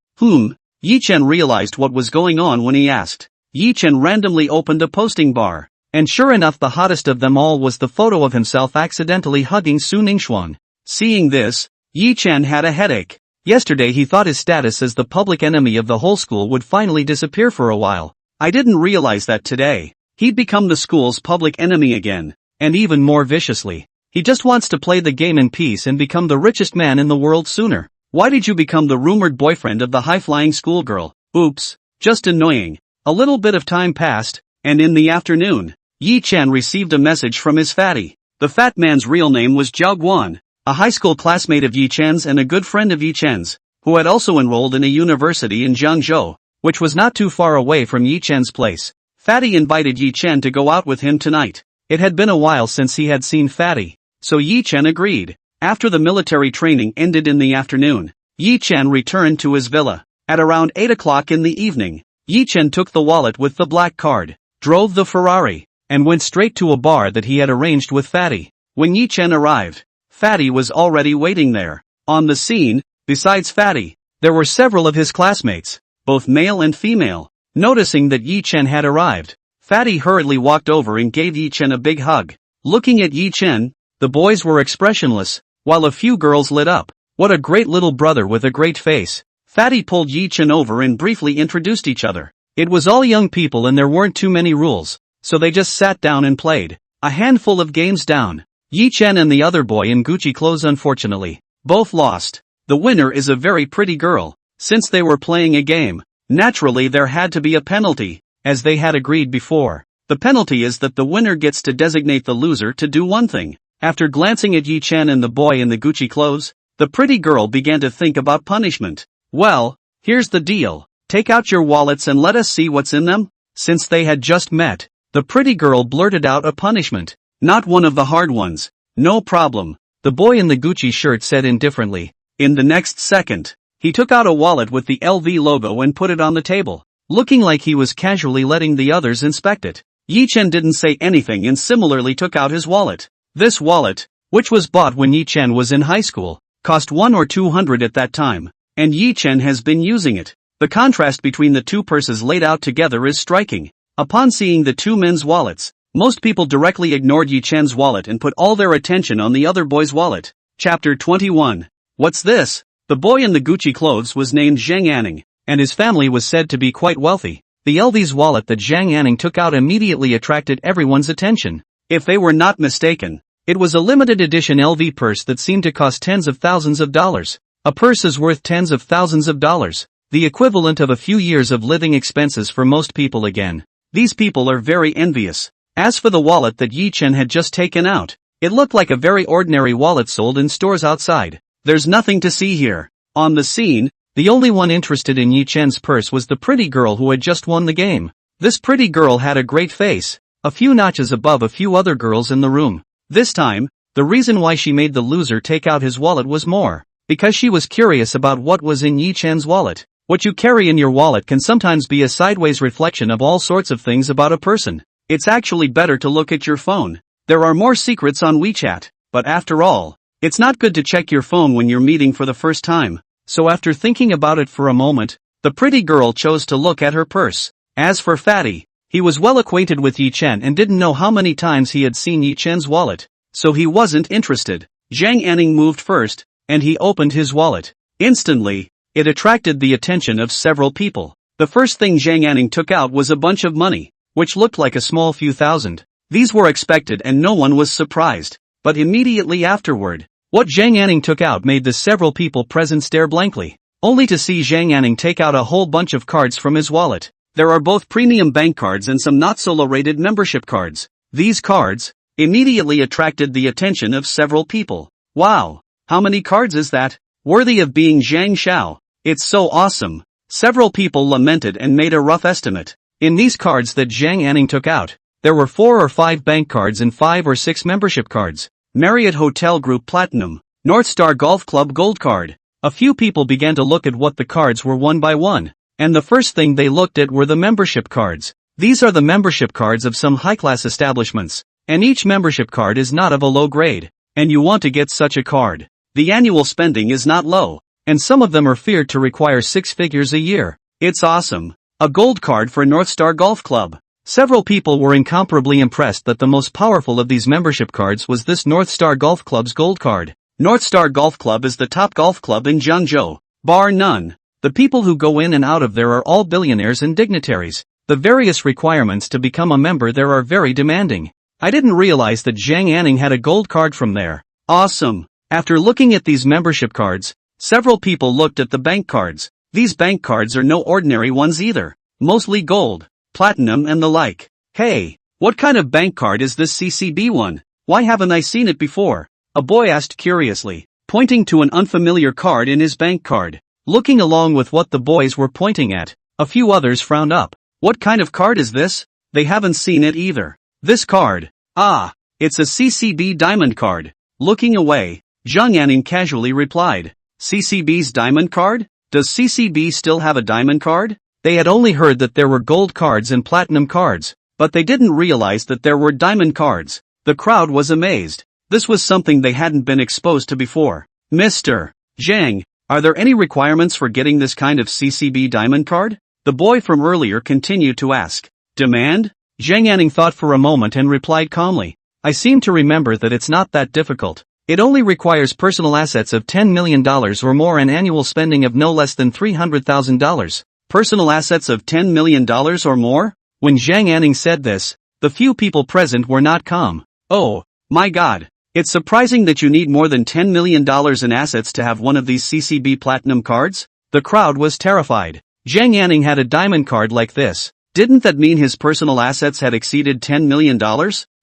Yi-chen realized what was going on when he asked. Yi-chen randomly opened a posting bar, and sure enough the hottest of them all was the photo of himself accidentally hugging Su Ningxuan. Seeing this, Yi-chen had a headache. Yesterday he thought his status as the public enemy of the whole school would finally disappear for a while. I didn't realize that today he'd become the school's public enemy again, and even more viciously. He just wants to play the game in peace and become the richest man in the world sooner. Why did you become the rumored boyfriend of the high-flying schoolgirl? Oops, just annoying. A little bit of time passed, and in the afternoon, Yi-chen received a message from his fatty. The fat man's real name was Zhao Guan, a high school classmate of Yi-chen's and a good friend of Yi-chen's, who had also enrolled in a university in Jiangzhou, which was not too far away from Yi-chen's place. Fatty invited Yi-chen to go out with him tonight. It had been a while since he had seen Fatty, so Yi-chen agreed. After the military training ended in the afternoon, Yi-chen returned to his villa. At around 8 o'clock in the evening, Yi-chen took the wallet with the black card, drove the Ferrari, and went straight to a bar that he had arranged with Fatty. When Yi-chen arrived, Fatty was already waiting there. On the scene, besides Fatty, there were several of his classmates, both male and female. Noticing that Yi-chen had arrived, Fatty hurriedly walked over and gave Yi-chen a big hug. Looking at Yi-chen, the boys were expressionless, while a few girls lit up. What a great little brother with a great face. Fatty pulled Yi-chen over and briefly introduced each other. It was all young people and there weren't too many rules, so they just sat down and played. A handful of games down, Yi-chen and the other boy in Gucci clothes unfortunately both lost. The winner is a very pretty girl. Since they were playing a game, naturally there had to be a penalty, as they had agreed before. The penalty is that the winner gets to designate the loser to do one thing. After glancing at Yi-chen and the boy in the Gucci clothes, the pretty girl began to think about punishment. Well, here's the deal. Take out your wallets and let us see what's in them. Since they had just met, the pretty girl blurted out a punishment. Not one of the hard ones. No problem, the boy in the Gucci shirt said indifferently. In the next second, he took out a wallet with the LV logo and put it on the table, looking like he was casually letting the others inspect it. Yi-chen didn't say anything and similarly took out his wallet. This wallet, which was bought when Yi-chen was in high school, cost 100 or 200 at that time, and Yi-chen has been using it. The contrast between the two purses laid out together is striking. Upon seeing the two men's wallets, most people directly ignored Yi-chen's wallet and put all their attention on the other boy's wallet. Chapter 21. What's this? The boy in the Gucci clothes was named Zhang Anning, and his family was said to be quite wealthy. The LV's wallet that Zhang Anning took out immediately attracted everyone's attention. If they were not mistaken, it was a limited edition LV purse that seemed to cost tens of thousands of dollars. A purse is worth tens of thousands of dollars, the equivalent of a few years of living expenses for most people again. These people are very envious. As for the wallet that Yi-chen had just taken out, It looked like a very ordinary wallet sold in stores outside. There's nothing to see here. On the scene, the only one interested in Yi Chen's purse was the pretty girl who had just won the game. This pretty girl had a great face, a few notches above a few other girls in the room. This time, the reason why she made the loser take out his wallet was more because she was curious about what was in Yi Chen's wallet. What you carry in your wallet can sometimes be a sideways reflection of all sorts of things about a person. It's actually better to look at your phone. There are more secrets on WeChat, but after all, it's not good to check your phone when you're meeting for the first time. So after thinking about it for a moment, the pretty girl chose to look at her purse. As for Fatty, he was well acquainted with Yi Chen and didn't know how many times he had seen Yi Chen's wallet, so he wasn't interested. Zhang Anning moved first, and he opened his wallet. Instantly, it attracted the attention of several people. The first thing Zhang Anning took out was a bunch of money, which looked like a small few thousand. These were expected and no one was surprised. But immediately afterward, what Zhang Anning took out made the several people present stare blankly, only to see Zhang Anning take out a whole bunch of cards from his wallet. There are both premium bank cards and some not so low rated membership cards. These cards immediately attracted the attention of several people. Wow! How many cards is that? Worthy of being Zhang Xiao. It's so awesome. Several people lamented and made a rough estimate. In these cards that Zhang Anning took out, there were 4 or 5 bank cards and 5 or 6 membership cards. Marriott Hotel Group Platinum, North Star Golf Club Gold Card. A few people began to look at what the cards were one by one, and the first thing they looked at were the membership cards. These are the membership cards of some high-class establishments, and each membership card is not of a low grade, and you want to get such a card. The annual spending is not low, and some of them are feared to require 6 figures a year. It's awesome. A gold card for North Star Golf Club. Several people were incomparably impressed that the most powerful of these membership cards was this North Star Golf Club's gold card. North Star Golf Club is the top golf club in Jiangzhou, bar none. The people who go in and out of there are all billionaires and dignitaries. The various requirements to become a member there are very demanding. I didn't realize that Zhang Anning had a gold card from there. Awesome. After looking at these membership cards, several people looked at the bank cards. These bank cards are no ordinary ones either. Mostly gold, platinum and the like. Hey, what kind of bank card is this CCB one? Why haven't I seen it before? A boy asked curiously, pointing to an unfamiliar card in his bank card. Looking along with what the boys were pointing at, a few others frowned up. What kind of card is this? They haven't seen it either. This card. Ah, it's a CCB diamond card. Looking away, Zhang Anning casually replied. CCB's diamond card? Does CCB still have a diamond card? They had only heard that there were gold cards and platinum cards, but they didn't realize that there were diamond cards. The crowd was amazed. This was something they hadn't been exposed to before. Mr. Zhang, are there any requirements for getting this kind of CCB diamond card? The boy from earlier continued to ask. Demand? Zhang Anning thought for a moment and replied calmly. I seem to remember that it's not that difficult. It only requires personal assets of $10 million or more and annual spending of no less than $300,000. Personal assets of $10 million or more? When Zhang Anning said this, the few people present were not calm. Oh, my God. It's surprising that you need more than $10 million in assets to have one of these CCB platinum cards? The crowd was terrified. Zhang Anning had a diamond card like this. Didn't that mean his personal assets had exceeded $10 million?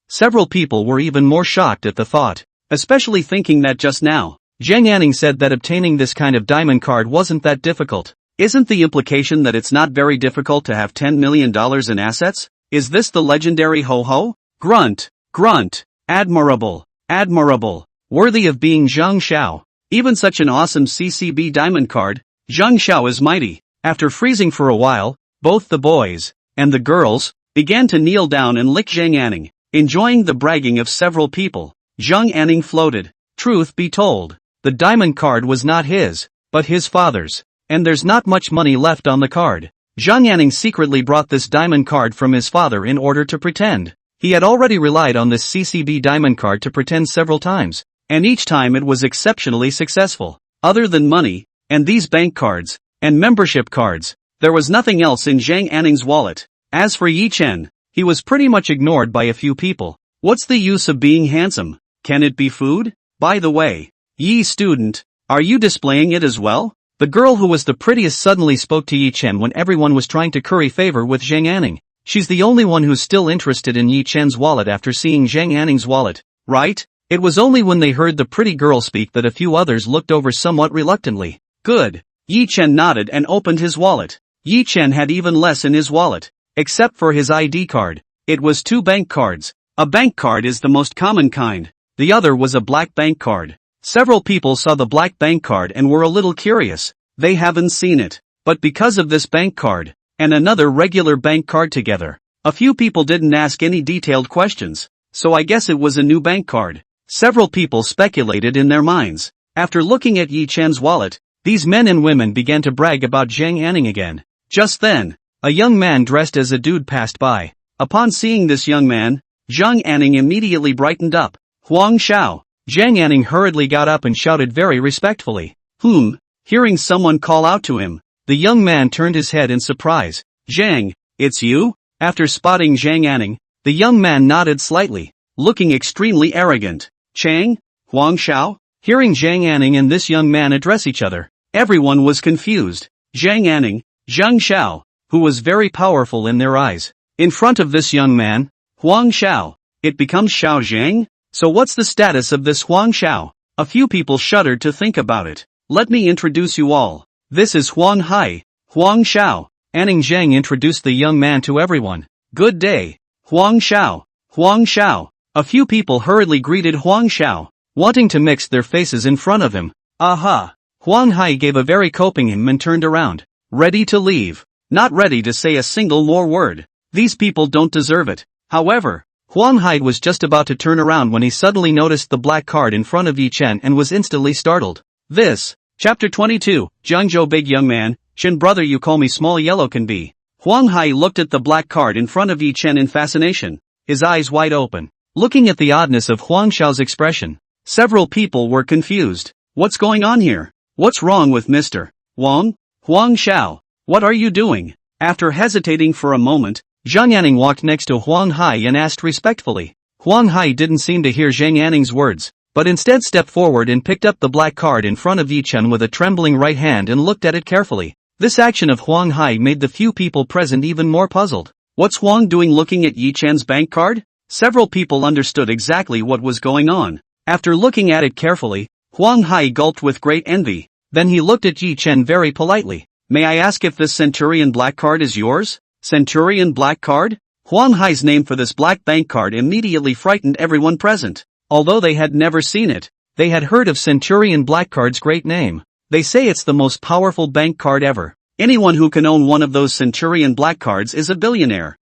Several people were even more shocked at the thought, especially thinking that just now. Zhang Anning said that obtaining this kind of diamond card wasn't that difficult. Isn't the implication that it's not very difficult to have $10 million in assets? Is this the legendary ho-ho? Grunt, grunt, admirable, admirable, worthy of being Zhang Xiao. Even such an awesome CCB diamond card, Zhang Xiao is mighty. After freezing for a while, both the boys and the girls began to kneel down and lick Zhang Anning, enjoying the bragging of several people. Zhang Anning floated. Truth be told, the diamond card was not his, but his father's, and there's not much money left on the card. Zhang Anning secretly brought this diamond card from his father in order to pretend. He had already relied on this CCB diamond card to pretend several times, and each time it was exceptionally successful. Other than money, and these bank cards, and membership cards, there was nothing else in Zhang Anning's wallet. As for Yi Chen, he was pretty much ignored by a few people. What's the use of being handsome? Can it be food? By the way, Yi student, are you displaying it as well? The girl who was the prettiest suddenly spoke to Yi Chen when everyone was trying to curry favor with Zhang Anning. She's the only one who's still interested in Yi Chen's wallet after seeing Zhang Anning's wallet, right? It was only when they heard the pretty girl speak that a few others looked over somewhat reluctantly. Good. Yi Chen nodded and opened his wallet. Yi Chen had even less in his wallet, except for his ID card. It was 2 bank cards. A bank card is the most common kind. The other was a black bank card. Several people saw the black bank card and were a little curious. They haven't seen it. But because of this bank card, and another regular bank card together, a few people didn't ask any detailed questions. So I guess it was a new bank card. Several people speculated in their minds. After looking at Yi Chen's wallet, these men and women began to brag about Zhang Anning again. Just then, a young man dressed as a dude passed by. Upon seeing this young man, Zhang Anning immediately brightened up. Huang Xiao. Zhang Anning hurriedly got up and shouted very respectfully. Hearing someone call out to him, the young man turned his head in surprise. Zhang, it's you? After spotting Zhang Anning, the young man nodded slightly, looking extremely arrogant. Chang? Huang Xiao? Hearing Zhang Anning and this young man address each other, everyone was confused. Zhang Anning, Zhang Xiao, who was very powerful in their eyes. In front of this young man, Huang Xiao, it becomes Xiao Zhang? So what's the status of this Huang Xiao? A few people shuddered to think about it. Let me introduce you all. This is Huang Hai, Huang Xiao. Anning Zhang introduced the young man to everyone. Good day. Huang Xiao, Huang Xiao. A few people hurriedly greeted Huang Xiao, wanting to mix their faces in front of him. Aha! Huang Hai gave a very coping him and turned around, ready to leave, not ready to say a single more word. These people don't deserve it. However, Huang Hai was just about to turn around when he suddenly noticed the black card in front of Yi Chen and was instantly startled. Chapter 22, Jiangzhou Big Young Man, Chen brother you call me small yellow can be. Huang Hai looked at the black card in front of Yi Chen in fascination, his eyes wide open. Looking at the oddness of Huang Xiao's expression, several people were confused. What's going on here? What's wrong with Mr. Huang Xiao? What are you doing? After hesitating for a moment, Zhang Anning walked next to Huang Hai and asked respectfully. Huang Hai didn't seem to hear Zhang Anning's words, but instead stepped forward and picked up the black card in front of Yi Chen with a trembling right hand and looked at it carefully. This action of Huang Hai made the few people present even more puzzled. What's Huang doing looking at Yi Chen's bank card? Several people understood exactly what was going on. After looking at it carefully, Huang Hai gulped with great envy. Then he looked at Yi Chen very politely. May I ask if this Centurion black card is yours? Centurion black card? Huang Hai's name for this black bank card immediately frightened everyone present. Although they had never seen it, they had heard of Centurion black card's great name. They say it's the most powerful bank card ever. Anyone who can own one of those Centurion black cards is a billionaire.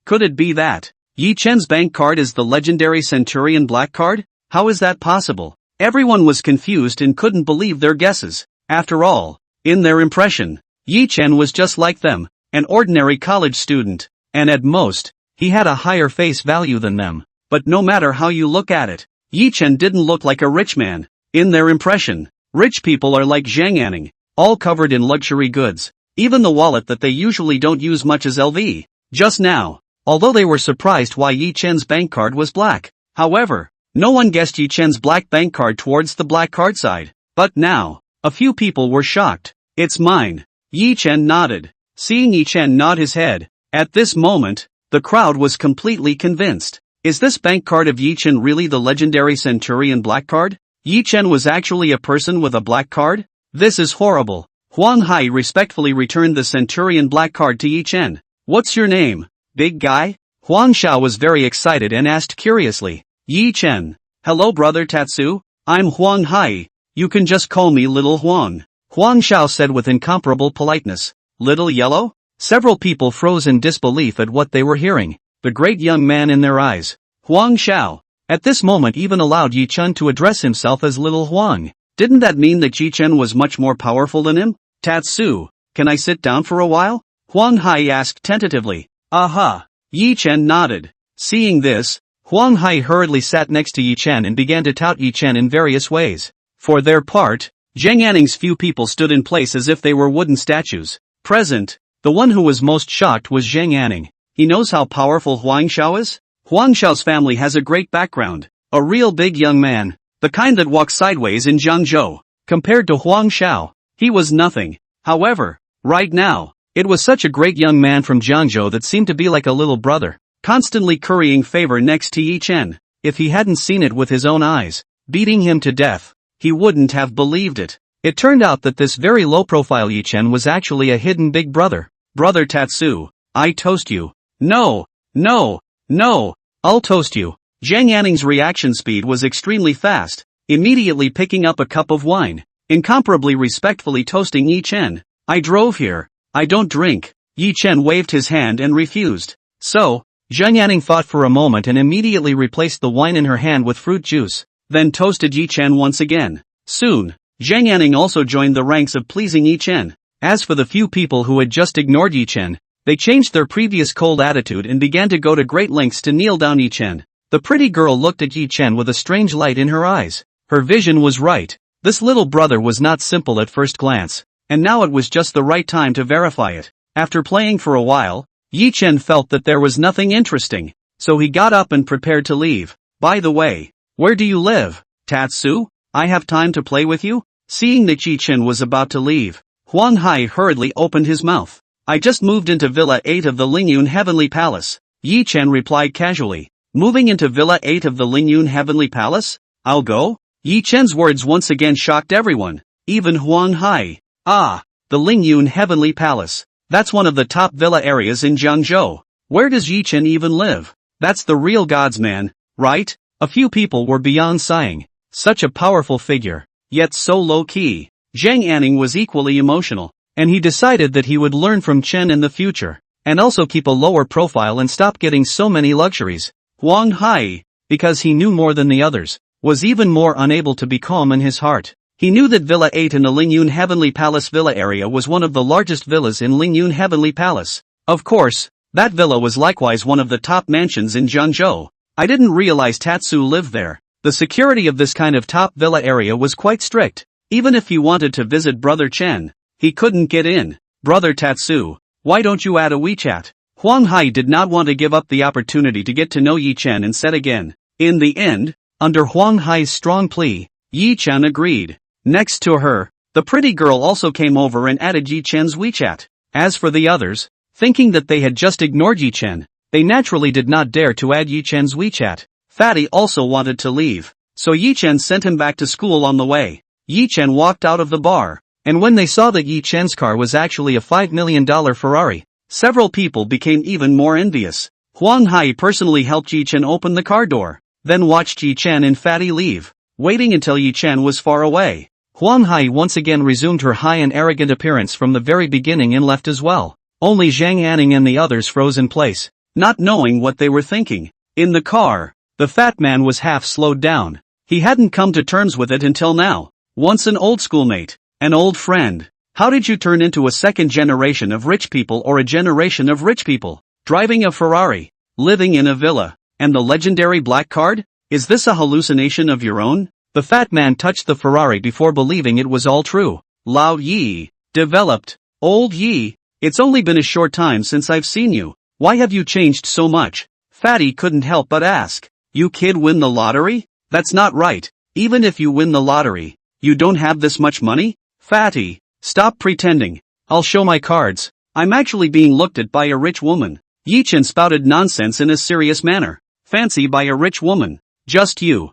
Could it be that Yi Chen's bank card is the legendary Centurion black card? How is that possible? Everyone was confused and couldn't believe their guesses. After all, in their impression, Yi Chen was just like them, an ordinary college student, and at most, he had a higher face value than them. But no matter how you look at it, Yi Chen didn't look like a rich man. In their impression, rich people are like Zhang Anning, all covered in luxury goods. Even the wallet that they usually don't use much is LV. Just now, although they were surprised why Yi Chen's bank card was black. However, no one guessed Yi Chen's black bank card towards the black card side. But now, a few people were shocked. It's mine. Yi Chen nodded. Seeing Yi Chen nod his head, at this moment, the crowd was completely convinced. Is this bank card of Yi Chen really the legendary Centurion black card? Yi Chen was actually a person with a black card? This is horrible. Huang Hai respectfully returned the Centurion black card to Yi Chen. What's your name, big guy? Huang Xiao was very excited and asked curiously. Yi Chen. Hello brother Tatsu, I'm Huang Hai. You can just call me Little Huang. Huang Xiao said with incomparable politeness. Little Yellow? Several people froze in disbelief at what they were hearing. The great young man in their eyes, Huang Xiao, at this moment even allowed Yi Chen to address himself as Little Huang. Didn't that mean that Yi Chen was much more powerful than him? Tatsu, can I sit down for a while? Huang Hai asked tentatively. Aha. Yi Chen nodded. Seeing this, Huang Hai hurriedly sat next to Yi Chen and began to tout Yi Chen in various ways. For their part, Zhang Anning's few people stood in place as if they were wooden statues. Present, the one who was most shocked was Zhang Anning. He knows how powerful Huang Xiao is? Huang Xiao's family has a great background. A real big young man. The kind that walks sideways in Jiangzhou. Compared to Huang Xiao, he was nothing. However, right now, it was such a great young man from Jiangzhou that seemed to be like a little brother, constantly currying favor next to Yi Chen. If he hadn't seen it with his own eyes, beating him to death, he wouldn't have believed it. It turned out that this very low-profile Yi-Chen was actually a hidden big brother. Brother Tatsu, I toast you. No, no, no, I'll toast you. Zhang Yanning's reaction speed was extremely fast, immediately picking up a cup of wine, incomparably respectfully toasting Yi-Chen. I drove here. I don't drink. Yi-Chen waved his hand and refused. So, Zhang Yanning thought for a moment and immediately replaced the wine in her hand with fruit juice, then toasted Yi-Chen once again. Soon, Zhang Yanning also joined the ranks of pleasing Yi-Chen. As for the few people who had just ignored Yi-Chen, they changed their previous cold attitude and began to go to great lengths to kneel down Yi-Chen. The pretty girl looked at Yi-Chen with a strange light in her eyes. Her vision was right. This little brother was not simple at first glance, and now it was just the right time to verify it. After playing for a while, Yi-Chen felt that there was nothing interesting, so he got up and prepared to leave. By the way, where do you live, Tatsu? I have time to play with you? Seeing that Yi-Chen was about to leave, Huang Hai hurriedly opened his mouth. I just moved into Villa 8 of the Lingyun Heavenly Palace, Yi-Chen replied casually. Moving into Villa 8 of the Lingyun Heavenly Palace? I'll go? Yi-Chen's words once again shocked everyone, even Huang Hai. Ah, the Lingyun Heavenly Palace. That's one of the top villa areas in Jiangzhou. Where does Yi-Chen even live? That's the real god's man, right? A few people were beyond sighing. Such a powerful figure, yet so low-key. Zhang Yanning was equally emotional, and he decided that he would learn from Chen in the future, and also keep a lower profile and stop getting so many luxuries. Huang Hai, because he knew more than the others, was even more unable to be calm in his heart. He knew that Villa 8 in the Lingyun Heavenly Palace villa area was one of the largest villas in Lingyun Heavenly Palace. Of course, that villa was likewise one of the top mansions in Jiangzhou. I didn't realize Tatsu lived there. The security of this kind of top villa area was quite strict. Even if he wanted to visit Brother Chen, he couldn't get in. Brother Tatsu, why don't you add a WeChat? Huang Hai did not want to give up the opportunity to get to know Yi-Chen and said again. In the end, under Huang Hai's strong plea, Yi-Chen agreed. Next to her, the pretty girl also came over and added Yi-Chen's WeChat. As for the others, thinking that they had just ignored Yi-Chen, they naturally did not dare to add Yi-Chen's WeChat. Fatty also wanted to leave, so Yi-Chen sent him back to school on the way. Yi-Chen walked out of the bar, and when they saw that Yi-Chen's car was actually a $5 million Ferrari, several people became even more envious. Huang Hai personally helped Yi-Chen open the car door, then watched Yi-Chen and Fatty leave, waiting until Yi-Chen was far away. Huang Hai once again resumed her high and arrogant appearance from the very beginning and left as well. Only Zhang Yanning and the others froze in place, not knowing what they were thinking. In the car, the fat man was half slowed down. He hadn't come to terms with it until now. Once an old schoolmate, an old friend. How did you turn into a second generation of rich people or a generation of rich people? Driving a Ferrari, living in a villa, and the legendary black card? Is this a hallucination of your own? The fat man touched the Ferrari before believing it was all true. Lao Yi, developed. Old Yi, it's only been a short time since I've seen you. Why have you changed so much? Fatty couldn't help but ask. You kid win the lottery? That's not right. Even if you win the lottery, you don't have this much money? Fatty, stop pretending. I'll show my cards. I'm actually being looked at by a rich woman. Yi-Chen spouted nonsense in a serious manner. Fancy by a rich woman. Just you.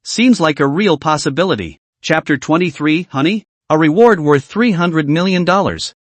Seems like a real possibility. Chapter 23, honey? A reward worth $300 million.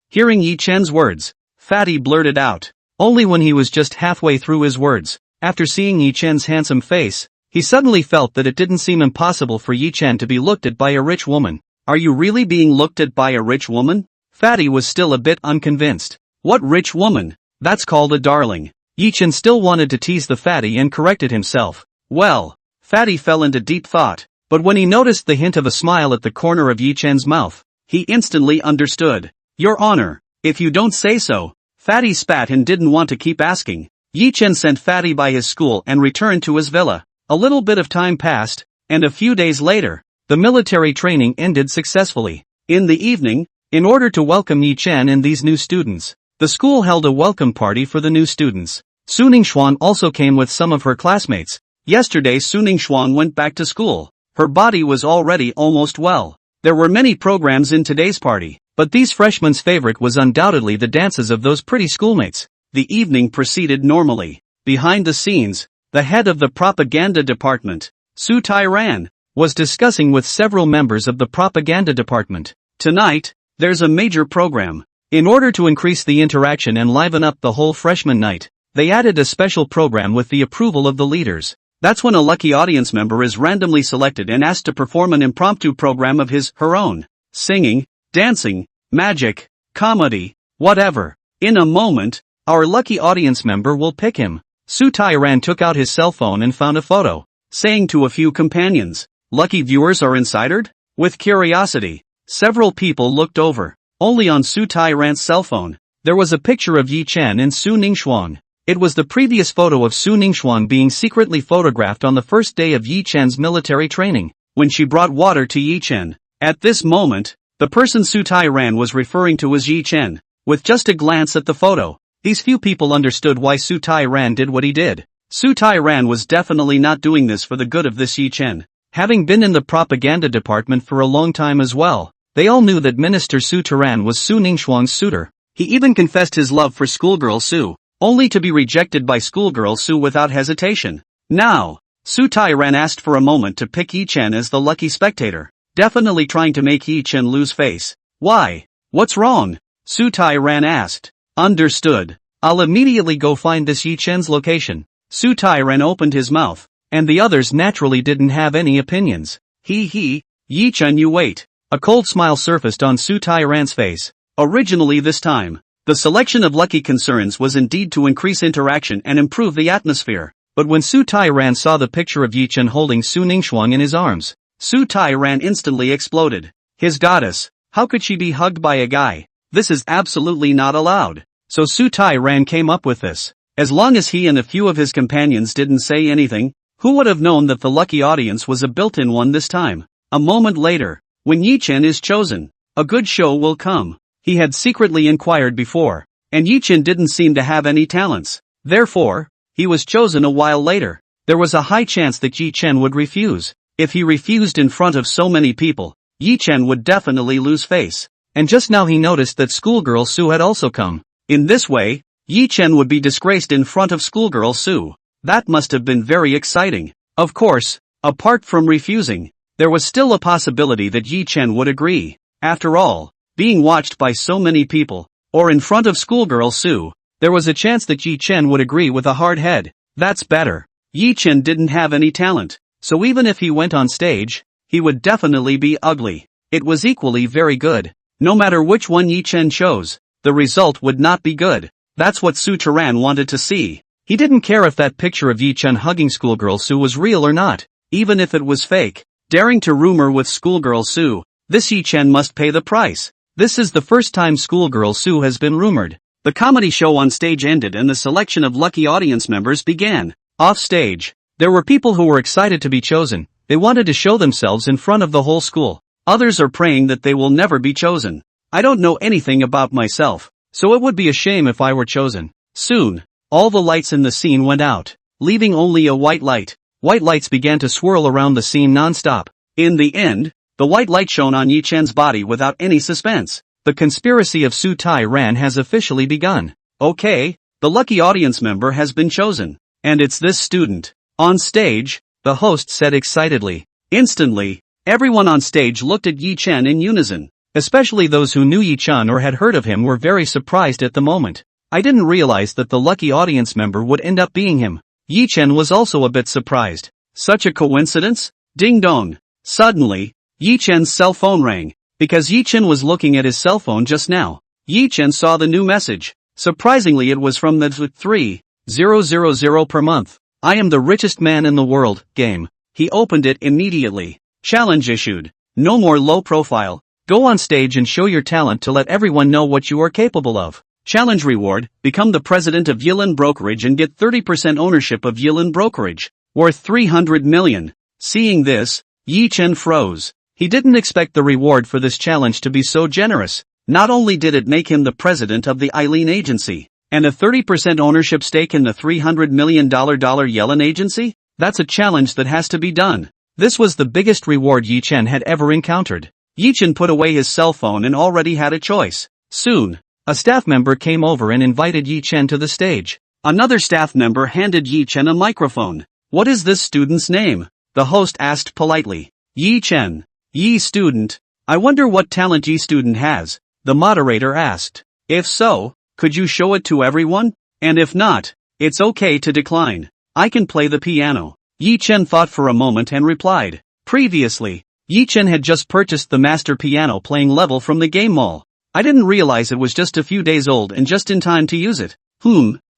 Hearing Yi-Chen's words, Fatty blurted out. Only when he was just halfway through his words. After seeing Yi-Chen's handsome face, he suddenly felt that it didn't seem impossible for Yi-Chen to be looked at by a rich woman. Are you really being looked at by a rich woman? Fatty was still a bit unconvinced. What rich woman? That's called a darling. Yi-Chen still wanted to tease the Fatty and corrected himself. Well, Fatty fell into deep thought, but when he noticed the hint of a smile at the corner of Yi-Chen's mouth, he instantly understood. Your Honor, if you don't say so. Fatty spat and didn't want to keep asking. Yi-Chen sent Fatty by his school and returned to his villa. A little bit of time passed, and a few days later, the military training ended successfully. In the evening, in order to welcome Yi-Chen and these new students, the school held a welcome party for the new students. Suning Xuan also came with some of her classmates. Yesterday Suning Xuan went back to school. Her body was already almost well. There were many programs in today's party, but these freshmen's favorite was undoubtedly the dances of those pretty schoolmates. The evening proceeded normally. Behind the scenes, the head of the propaganda department, Su Tai-ran, was discussing with several members of the propaganda department. Tonight, there's a major program. In order to increase the interaction and liven up the whole freshman night, they added a special program with the approval of the leaders. That's when a lucky audience member is randomly selected and asked to perform an impromptu program of his/her own. Singing, dancing, magic, comedy, whatever. In a moment, our lucky audience member will pick him. Su Tai-ran took out his cell phone and found a photo, saying to a few companions, "Lucky viewers are insidered?" With curiosity, several people looked over. Only on Su Tai-ran's cell phone, there was a picture of Yi Chen and Su Ningxuan. It was the previous photo of Su Ningxuan being secretly photographed on the first day of Yi Chen's military training, when she brought water to Yi Chen. At this moment, the person Su Tai-ran was referring to was Yi Chen. With just a glance at the photo, these few people understood why Su Tai-ran did what he did. Su Tai-ran was definitely not doing this for the good of this Yi Chen. Having been in the propaganda department for a long time as well, they all knew that Minister Su Tai-ran was Su Ningxuan's suitor. He even confessed his love for schoolgirl Su, only to be rejected by schoolgirl Su without hesitation. Now, Su Tai-ran asked for a moment to pick Yi Chen as the lucky spectator, definitely trying to make Yi Chen lose face. "Why? What's wrong?" Su Tai-ran asked. "Understood. I'll immediately go find this Yi Chen's location." Su Tai-ran opened his mouth, and the others naturally didn't have any opinions. He, Yi Chen, you wait." A cold smile surfaced on Su Tai-ran's face. Originally this time, the selection of lucky concerns was indeed to increase interaction and improve the atmosphere. But when Su Tai-ran saw the picture of Yi Chen holding Su Ningxuan in his arms, Su Tai-ran instantly exploded. His goddess, how could she be hugged by a guy? This is absolutely not allowed. So Su Tai-ran came up with this. As long as he and a few of his companions didn't say anything, who would have known that the lucky audience was a built-in one this time? A moment later, when Yi Chen is chosen, a good show will come. He had secretly inquired before, and Yi Chen didn't seem to have any talents. Therefore, he was chosen a while later. There was a high chance that Yi Chen would refuse. If he refused in front of so many people, Yi Chen would definitely lose face. And just now he noticed that schoolgirl Su had also come. In this way, Yi Chen would be disgraced in front of schoolgirl Su. That must have been very exciting. Of course, apart from refusing, there was still a possibility that Yi Chen would agree. After all, being watched by so many people, or in front of schoolgirl Su, there was a chance that Yi Chen would agree with a hard head. That's better. Yi Chen didn't have any talent, so even if he went on stage, he would definitely be ugly. It was equally very good. No matter which one Yi Chen chose, the result would not be good. That's what Su Tai-ran wanted to see. He didn't care if that picture of Yi Chen hugging schoolgirl Su was real or not, even if it was fake. Daring to rumor with schoolgirl Su, this Yi Chen must pay the price. This is the first time schoolgirl Su has been rumored. The comedy show on stage ended and the selection of lucky audience members began. Off stage, there were people who were excited to be chosen. They wanted to show themselves in front of the whole school. Others are praying that they will never be chosen. I don't know anything about myself, so it would be a shame if I were chosen. Soon, all the lights in the scene went out, leaving only a white light. White lights began to swirl around the scene non-stop. In the end, the white light shone on Yi Chen's body without any suspense. The conspiracy of Su Tai-ran has officially begun. Okay, the lucky audience member has been chosen. And it's this student. On stage, the host said excitedly. Instantly, everyone on stage looked at Yi Chen in unison. Especially those who knew Yi Chen or had heard of him were very surprised at the moment. I didn't realize that the lucky audience member would end up being him. Yi Chen was also a bit surprised. Such a coincidence? Ding dong. Suddenly, Yi Chen's cell phone rang. Because Yi Chen was looking at his cell phone just now, Yi Chen saw the new message. Surprisingly, it was from the 3000 per month. I am the richest man in the world game. He opened it immediately. Challenge issued. No more low profile. Go on stage and show your talent to let everyone know what you are capable of. Challenge reward, become the president of Yilin Brokerage and get 30% ownership of Yilin Brokerage, worth 300 million. Seeing this, Yi Chen froze. He didn't expect the reward for this challenge to be so generous. Not only did it make him the president of the Eileen agency, and a 30% ownership stake in the $300 million Yellen agency, that's a challenge that has to be done. This was the biggest reward Yi Chen had ever encountered. Yi Chen put away his cell phone and already had a choice. Soon, a staff member came over and invited Yi Chen to the stage. Another staff member handed Yi Chen a microphone. What is this student's name? The host asked politely. Yi Chen. Yi student. I wonder what talent Yi student has, the moderator asked. If so, could you show it to everyone? And if not, it's okay to decline. I can play the piano. Yi Chen thought for a moment and replied. Previously, Yi Chen had just purchased the master piano playing level from the game mall. I didn't realize it was just a few days old and just in time to use it.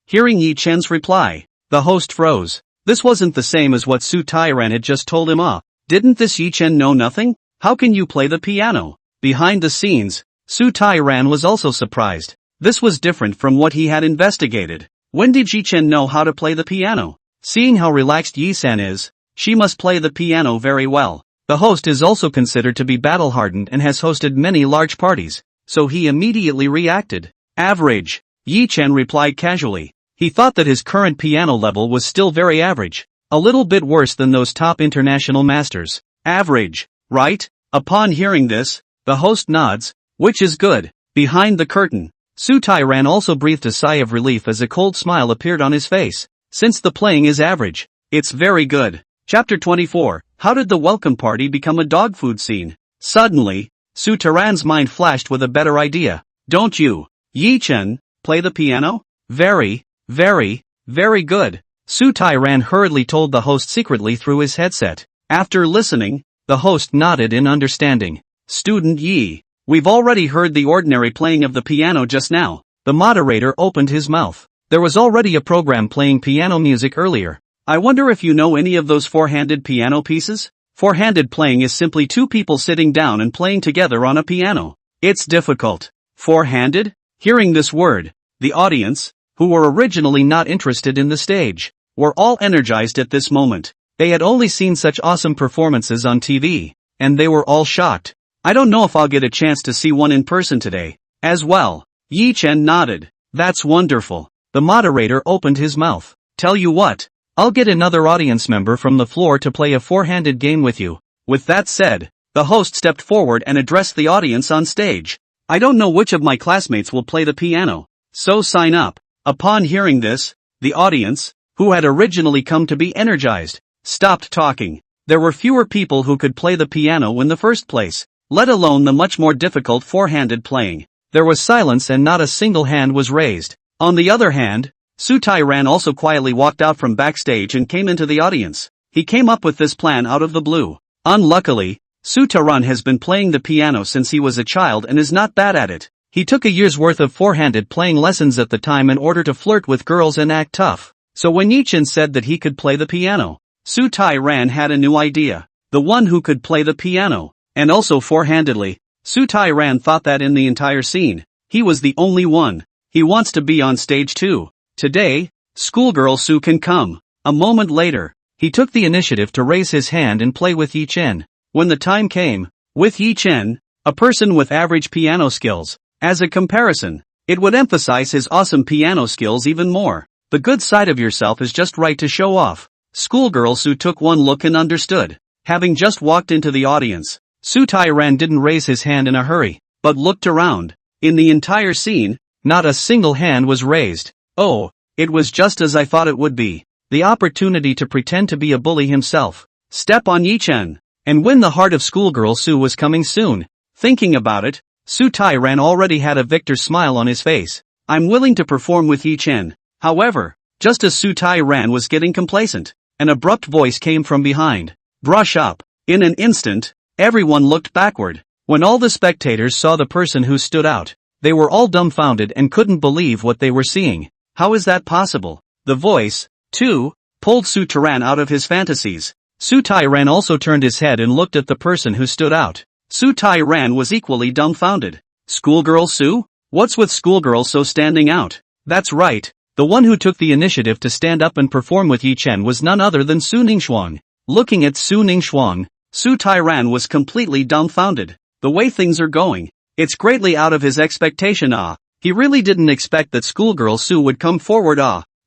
Hearing Yi Chen's reply, the host froze. This wasn't the same as what Su Tairan had just told him. Didn't this Yi Chen know nothing? How can you play the piano? Behind the scenes, Su Tairan was also surprised. This was different from what he had investigated. When did Yi Chen know how to play the piano? Seeing how relaxed Yi-san is, she must play the piano very well. The host is also considered to be battle-hardened and has hosted many large parties, so he immediately reacted. Average. Yi Chen replied casually. He thought that his current piano level was still very average, a little bit worse than those top international masters. Average, right? Upon hearing this, the host nods, which is good. Behind the curtain, Su Tairan also breathed a sigh of relief as a cold smile appeared on his face. Since the playing is average, it's very good. Chapter 24, How did the welcome party become a dog food scene? Suddenly, Su Tairan's mind flashed with a better idea. Don't you, Yi Chen, play the piano? Very, very, very good. Su Tairan hurriedly told the host secretly through his headset. After listening, the host nodded in understanding. Student Yi, we've already heard the ordinary playing of the piano just now. The moderator opened his mouth. There was already a program playing piano music earlier. I wonder if you know any of those four-handed piano pieces? Four-handed playing is simply two people sitting down and playing together on a piano. It's difficult. Four-handed? Hearing this word, the audience, who were originally not interested in the stage, were all energized at this moment. They had only seen such awesome performances on TV, and they were all shocked. I don't know if I'll get a chance to see one in person today, as well. Yi Chen nodded. That's wonderful. The moderator opened his mouth. Tell you what, I'll get another audience member from the floor to play a four-handed game with you. With that said, the host stepped forward and addressed the audience on stage. I don't know which of my classmates will play the piano, so sign up. Upon hearing this, the audience, who had originally come to be energized, stopped talking. There were fewer people who could play the piano in the first place, let alone the much more difficult four-handed playing. There was silence and not a single hand was raised. On the other hand, Su Tairan also quietly walked out from backstage and came into the audience. He came up with this plan out of the blue. Unluckily, Su Tairan has been playing the piano since he was a child and is not bad at it. He took a year's worth of four-handed playing lessons at the time in order to flirt with girls and act tough. So when Yi Chen said that he could play the piano, Su Tairan had a new idea. The one who could play the piano, and also four-handedly, Su Tairan thought that in the entire scene, he was the only one. He wants to be on stage too. Today, schoolgirl Su can come. A moment later, he took the initiative to raise his hand and play with Yi Chen. When the time came, with Yi Chen, a person with average piano skills, as a comparison, it would emphasize his awesome piano skills even more. The good side of yourself is just right to show off. Schoolgirl Su took one look and understood. Having just walked into the audience, Su Tairan didn't raise his hand in a hurry, but looked around. In the entire scene, not a single hand was raised. Oh, it was just as I thought it would be. The opportunity to pretend to be a bully himself. Step on Yi Chen, and win the heart of schoolgirl Su was coming soon. Thinking about it, Su Tairan already had a victor's smile on his face. I'm willing to perform with Yi Chen. However, just as Su Tairan was getting complacent, an abrupt voice came from behind. Brush up. In an instant, everyone looked backward. When all the spectators saw the person who stood out, they were all dumbfounded and couldn't believe what they were seeing. How is that possible? The voice, too, pulled Su Tairan out of his fantasies. Su Tairan also turned his head and looked at the person who stood out. Su Tairan was equally dumbfounded. Schoolgirl Su? What's with schoolgirl Su standing out? That's right, the one who took the initiative to stand up and perform with Yi Chen was none other than Su Ningxuang. Looking at Su Ningxuang, Su Tairan was completely dumbfounded. The way things are going, it's greatly out of his expectation. He really didn't expect that schoolgirl Su would come forward.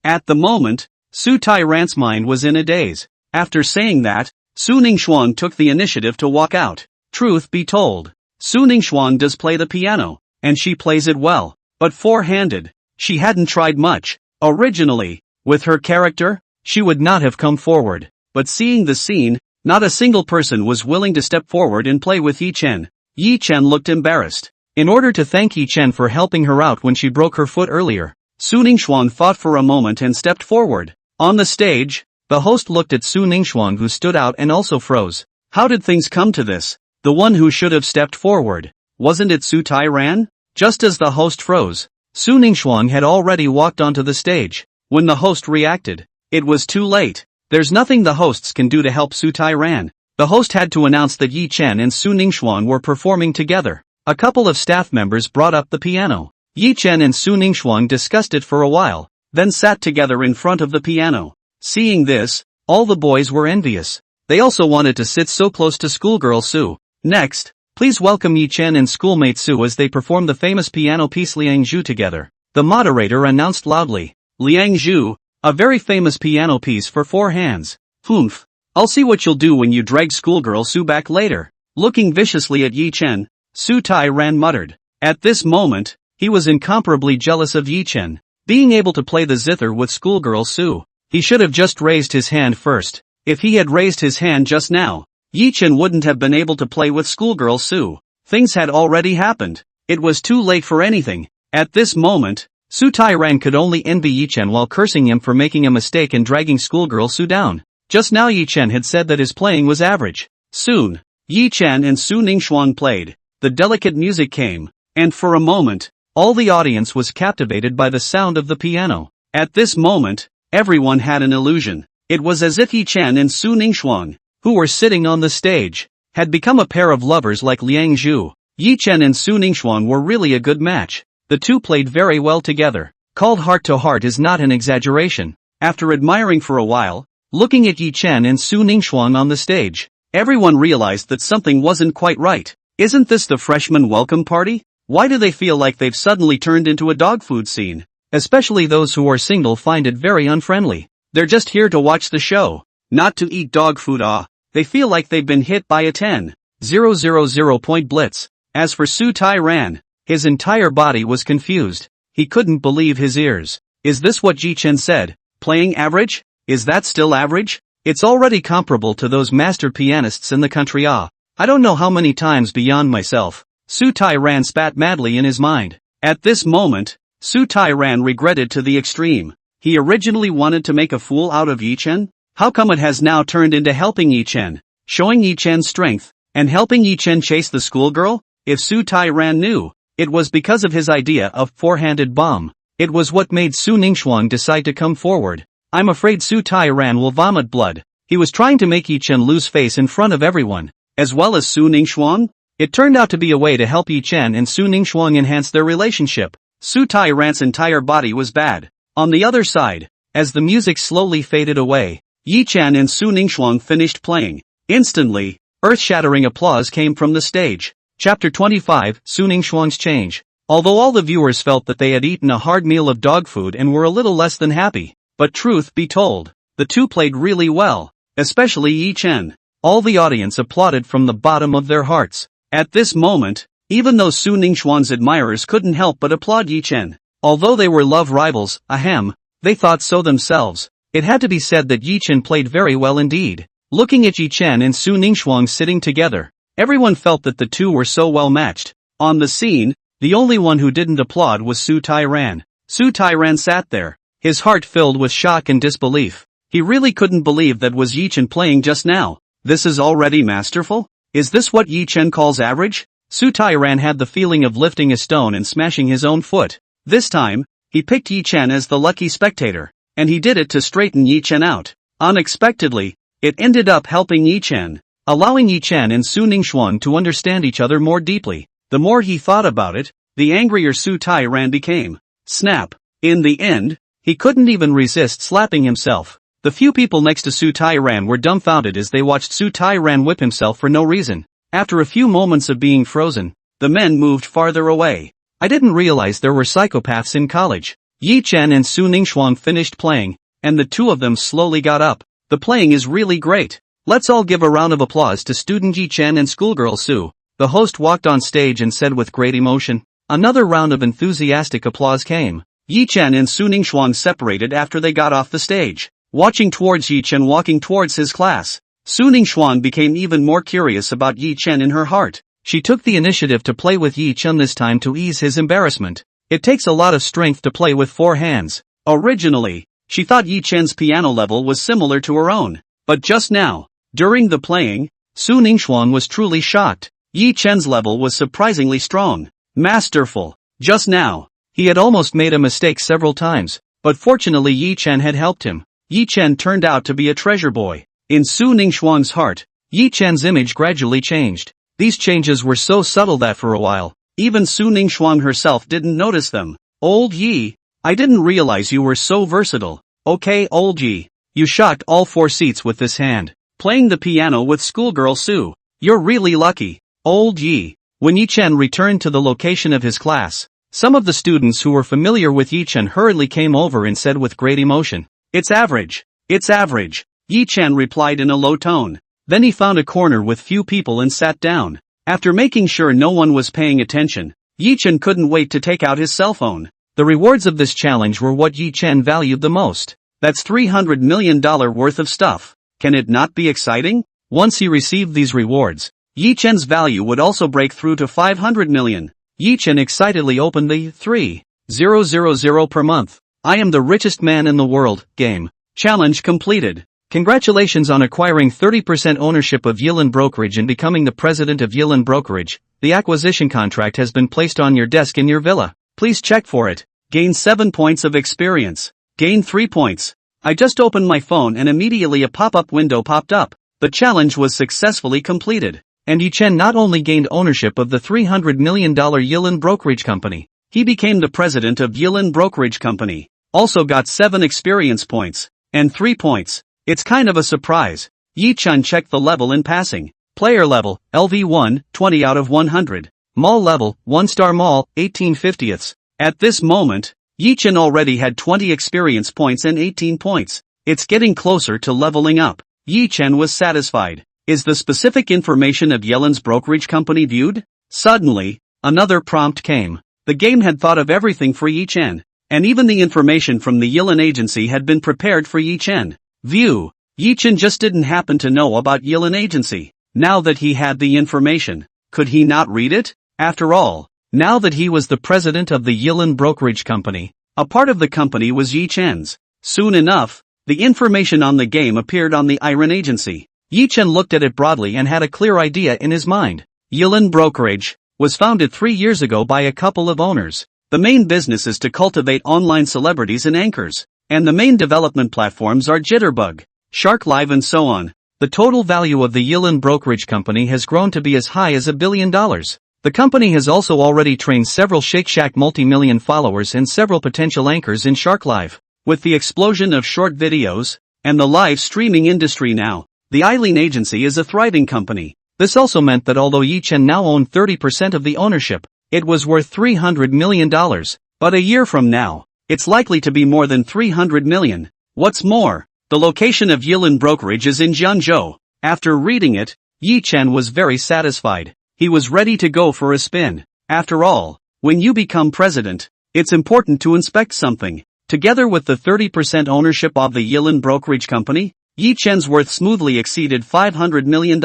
At the moment, Su Tairan's mind was in a daze. After saying that, Su Ningxuang took the initiative to walk out. Truth be told, Su Ningxuang does play the piano, and she plays it well, but four-handed. She hadn't tried much. Originally, with her character, she would not have come forward, but seeing the scene, not a single person was willing to step forward and play with Yi Chen. Yi Chen looked embarrassed. In order to thank Yi Chen for helping her out when she broke her foot earlier, Su Ningxuan thought for a moment and stepped forward. On the stage, the host looked at Su Ningxuan, who stood out and also froze. How did things come to this? The one who should have stepped forward, wasn't it Su Tairan? Just as the host froze, Su Ningxuan had already walked onto the stage. When the host reacted, it was too late. There's nothing the hosts can do to help Su Tairan. The host had to announce that Yi Chen and Su Ningxuan were performing together. A couple of staff members brought up the piano. Yi Chen and Su Ningxuan discussed it for a while, then sat together in front of the piano. Seeing this, all the boys were envious. They also wanted to sit so close to schoolgirl Su. Next, please welcome Yi Chen and schoolmate Su as they perform the famous piano piece Liang Zhu together. The moderator announced loudly. Liang Zhu, a very famous piano piece for 4 hands. Humph. I'll see what you'll do when you drag schoolgirl Su back later. Looking viciously at Yi Chen, Su Tairan muttered. At this moment, he was incomparably jealous of Yi Chen, being able to play the zither with schoolgirl Su. He should have just raised his hand first. If he had raised his hand just now, Yi Chen wouldn't have been able to play with schoolgirl Su. Things had already happened. It was too late for anything. At this moment, Su Tairan could only envy Yi Chen while cursing him for making a mistake and dragging schoolgirl Su down. Just now Yi Chen had said that his playing was average. Soon, Yi Chen and Su Ningxuan played. The delicate music came, and for a moment, all the audience was captivated by the sound of the piano. At this moment, everyone had an illusion. It was as if Yi Chen and Su Ningxuan, who were sitting on the stage, had become a pair of lovers like Liang Zhu. Yi Chen and Su Ningxuan were really a good match. The two played very well together. Called heart to heart is not an exaggeration. After admiring for a while, looking at Yi Chen and Su Ningxuan on the stage, everyone realized that something wasn't quite right. Isn't this the freshman welcome party? Why do they feel like they've suddenly turned into a dog food scene? Especially those who are single find it very unfriendly. They're just here to watch the show, not to eat dog food. They feel like they've been hit by a 10,000 point blitz. As for Su Tairan, his entire body was confused. He couldn't believe his ears. Is this what Yi Chen said? Playing average? Is that still average? It's already comparable to those master pianists in the country. I don't know how many times beyond myself. Su Tairan spat madly in his mind. At this moment, Su Tairan regretted to the extreme. He originally wanted to make a fool out of Yi Chen? How come it has now turned into helping Yi Chen, showing Yi Chen's strength, and helping Yi Chen chase the schoolgirl? If Su Tairan knew, it was because of his idea of four-handed bomb. It was what made Su Ningxuan decide to come forward. I'm afraid Su Tairan will vomit blood. He was trying to make Yi Chen lose face in front of everyone, as well as Su Ningxuan. It turned out to be a way to help Yi Chen and Su Ningxuan enhance their relationship. Su Tairan's entire body was bad. On the other side, as the music slowly faded away, Yi Chen and Su Ningxuan finished playing. Instantly, earth-shattering applause came from the stage. Chapter 25, Su Ningxuan's Change. Although all the viewers felt that they had eaten a hard meal of dog food and were a little less than happy, but truth be told, the two played really well, especially Yi Chen. All the audience applauded from the bottom of their hearts. At this moment, even though Su Ningxuan's admirers couldn't help but applaud Yi Chen. Although they were love rivals, they thought so themselves. It had to be said that Yi Chen played very well indeed. Looking at Yi Chen and Su Ningxuan sitting together, everyone felt that the two were so well matched. On the scene, the only one who didn't applaud was Su Tairan. Su Tairan sat there, his heart filled with shock and disbelief. He really couldn't believe that was Yi Chen playing just now. This is already masterful? Is this what Yi Chen calls average? Su Tairan had the feeling of lifting a stone and smashing his own foot. This time, he picked Yi Chen as the lucky spectator, and he did it to straighten Yi Chen out. Unexpectedly, it ended up helping Yi Chen, allowing Yi Chen and Su Ningxuan to understand each other more deeply. The more he thought about it, the angrier Su Tairan became. Snap. In the end, he couldn't even resist slapping himself. The few people next to Su Tairan were dumbfounded as they watched Su Tairan whip himself for no reason. After a few moments of being frozen, the men moved farther away. I didn't realize there were psychopaths in college. Yi Chen and Su Ningxuan finished playing, and the two of them slowly got up. The playing is really great. Let's all give a round of applause to student Yi Chen and schoolgirl Su. The host walked on stage and said with great emotion. Another round of enthusiastic applause came. Yi Chen and Su Ningxuang separated after they got off the stage. Watching towards Yi Chen walking towards his class, Su Ningxuang became even more curious about Yi Chen in her heart. She took the initiative to play with Yi Chen this time to ease his embarrassment. It takes a lot of strength to play with 4 hands. Originally, she thought Yi Chen's piano level was similar to her own. But just now, during the playing, Su Ningxuang was truly shocked. Yi Chen's level was surprisingly strong. Masterful. Just now, he had almost made a mistake several times, but fortunately Yi Chen had helped him. Yi Chen turned out to be a treasure boy. In Su Ningxuang's heart, Yi Chen's image gradually changed. These changes were so subtle that for a while, even Su Ningxuang herself didn't notice them. Old Yi, I didn't realize you were so versatile. Okay, old Yi, you shocked all 4 seats with this hand. Playing the piano with schoolgirl Su. You're really lucky. Old Yi. When Yi Chen returned to the location of his class, some of the students who were familiar with Yi Chen hurriedly came over and said with great emotion, "It's average. It's average." Yi Chen replied in a low tone. Then he found a corner with few people and sat down. After making sure no one was paying attention, Yi Chen couldn't wait to take out his cell phone. The rewards of this challenge were what Yi Chen valued the most. That's $300 million worth of stuff. Can it not be exciting? Once he received these rewards, Yi Chen's value would also break through to 500 million. Yi Chen excitedly opened the 3,000 per month. I am the richest man in the world game. Challenge completed. Congratulations on acquiring 30% ownership of Yilan Brokerage and becoming the president of Yilan Brokerage. The acquisition contract has been placed on your desk in your villa. Please check for it. Gain 7 points of experience. Gain 3 points. I just opened my phone and immediately a pop-up window popped up. The challenge was successfully completed. And Yi Chen not only gained ownership of the $300 million Yilan Brokerage Company, he became the president of Yilan Brokerage Company. Also got 7 experience points. And 3 points. It's kind of a surprise. Yi Chen checked the level in passing. Player level, LV1, 20 out of 100. Mall level, 1-star mall, 18/50ths. At this moment, Yi Chen already had 20 experience points and 18 points. It's getting closer to leveling up. Yi Chen was satisfied. Is the specific information of Yilan's brokerage company viewed? Suddenly, another prompt came. The game had thought of everything for Yi Chen, and even the information from the Yilan agency had been prepared for Yi Chen. View. Yi Chen just didn't happen to know about Yilan agency. Now that he had the information, could he not read it? After all, now that he was the president of the Yilan Brokerage Company, a part of the company was Yi Chen's. Soon enough, the information on the game appeared on the errand agency. Yi Chen looked at it broadly and had a clear idea in his mind. Yilan Brokerage was founded 3 years ago by a couple of owners. The main business is to cultivate online celebrities and anchors, and the main development platforms are Jitterbug, Shark Live and so on. The total value of the Yilan Brokerage Company has grown to be as high as $1 billion. The company has also already trained several Shake Shack multi-million followers and several potential anchors in Shark Live. With the explosion of short videos and the live streaming industry now, the Yilan agency is a thriving company. This also meant that although Yi Chen now owned 30% of the ownership, it was worth $300 million. But a year from now, it's likely to be more than $300 million. What's more, the location of Yilan Brokerage is in Jiangzhou. After reading it, Yi Chen was very satisfied. He was ready to go for a spin. After all, when you become president, it's important to inspect something. Together with the 30% ownership of the Yilan Brokerage Company, Yi Chen's worth smoothly exceeded $500 million.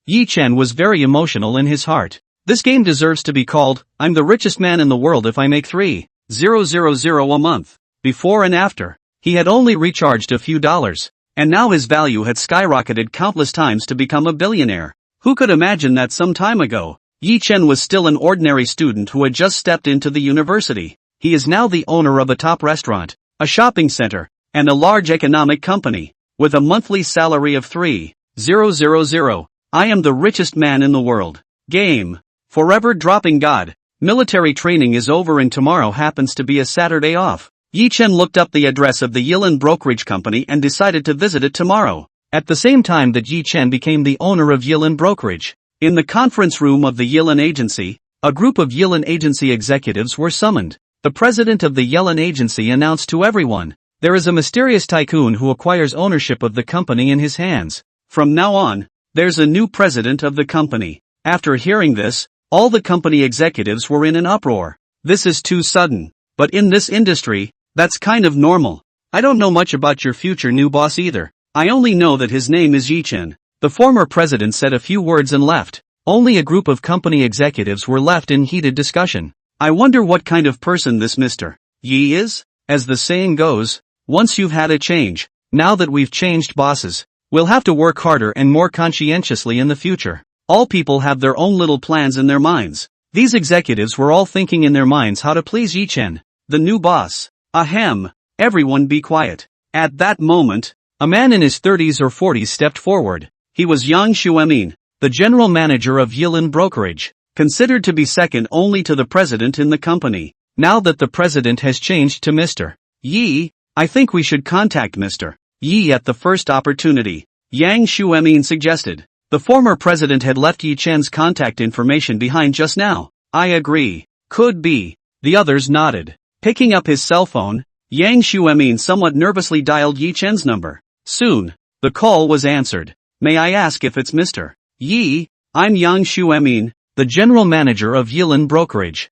Yi Chen was very emotional in his heart. This game deserves to be called, I'm the richest man in the world if I make 3,000 a month. Before and after, he had only recharged a few dollars, and now his value had skyrocketed countless times to become a billionaire. Who could imagine that some time ago, Yi Chen was still an ordinary student who had just stepped into the university. He is now the owner of a top restaurant, a shopping center, and a large economic company. With a monthly salary of 3,000, I am the richest man in the world. Game. Forever dropping God. Military training is over and tomorrow happens to be a Saturday off. Yi Chen looked up the address of the Yilan Brokerage Company and decided to visit it tomorrow. At the same time that Yi Chen became the owner of Yilan Brokerage. In the conference room of the Yilan agency, a group of Yilan agency executives were summoned. The president of the Yilan agency announced to everyone, there is a mysterious tycoon who acquires ownership of the company in his hands. From now on, there's a new president of the company. After hearing this, all the company executives were in an uproar. This is too sudden. But in this industry, that's kind of normal. I don't know much about your future new boss either. I only know that his name is Yi-Chen. The former president said a few words and left. Only a group of company executives were left in heated discussion. I wonder what kind of person this Mr. Yi is? As the saying goes, once you've had a change, now that we've changed bosses, we'll have to work harder and more conscientiously in the future. All people have their own little plans in their minds. These executives were all thinking in their minds how to please Yi-Chen, the new boss. Ahem. Everyone be quiet. At that moment, a man in his 30s or 40s stepped forward. He was Yang Xuemin, the general manager of Yilin Brokerage, considered to be second only to the president in the company. Now that the president has changed to Mr. Yi, I think we should contact Mr. Yi at the first opportunity, Yang Xuemin suggested. The former president had left Yi-Chen's contact information behind just now. I agree. Could be. The others nodded. Picking up his cell phone, Yang Xuemin somewhat nervously dialed Yi-Chen's number. Soon, the call was answered. May I ask if it's Mr. Yi? I'm Yang Xuemin, the general manager of Yilin Brokerage.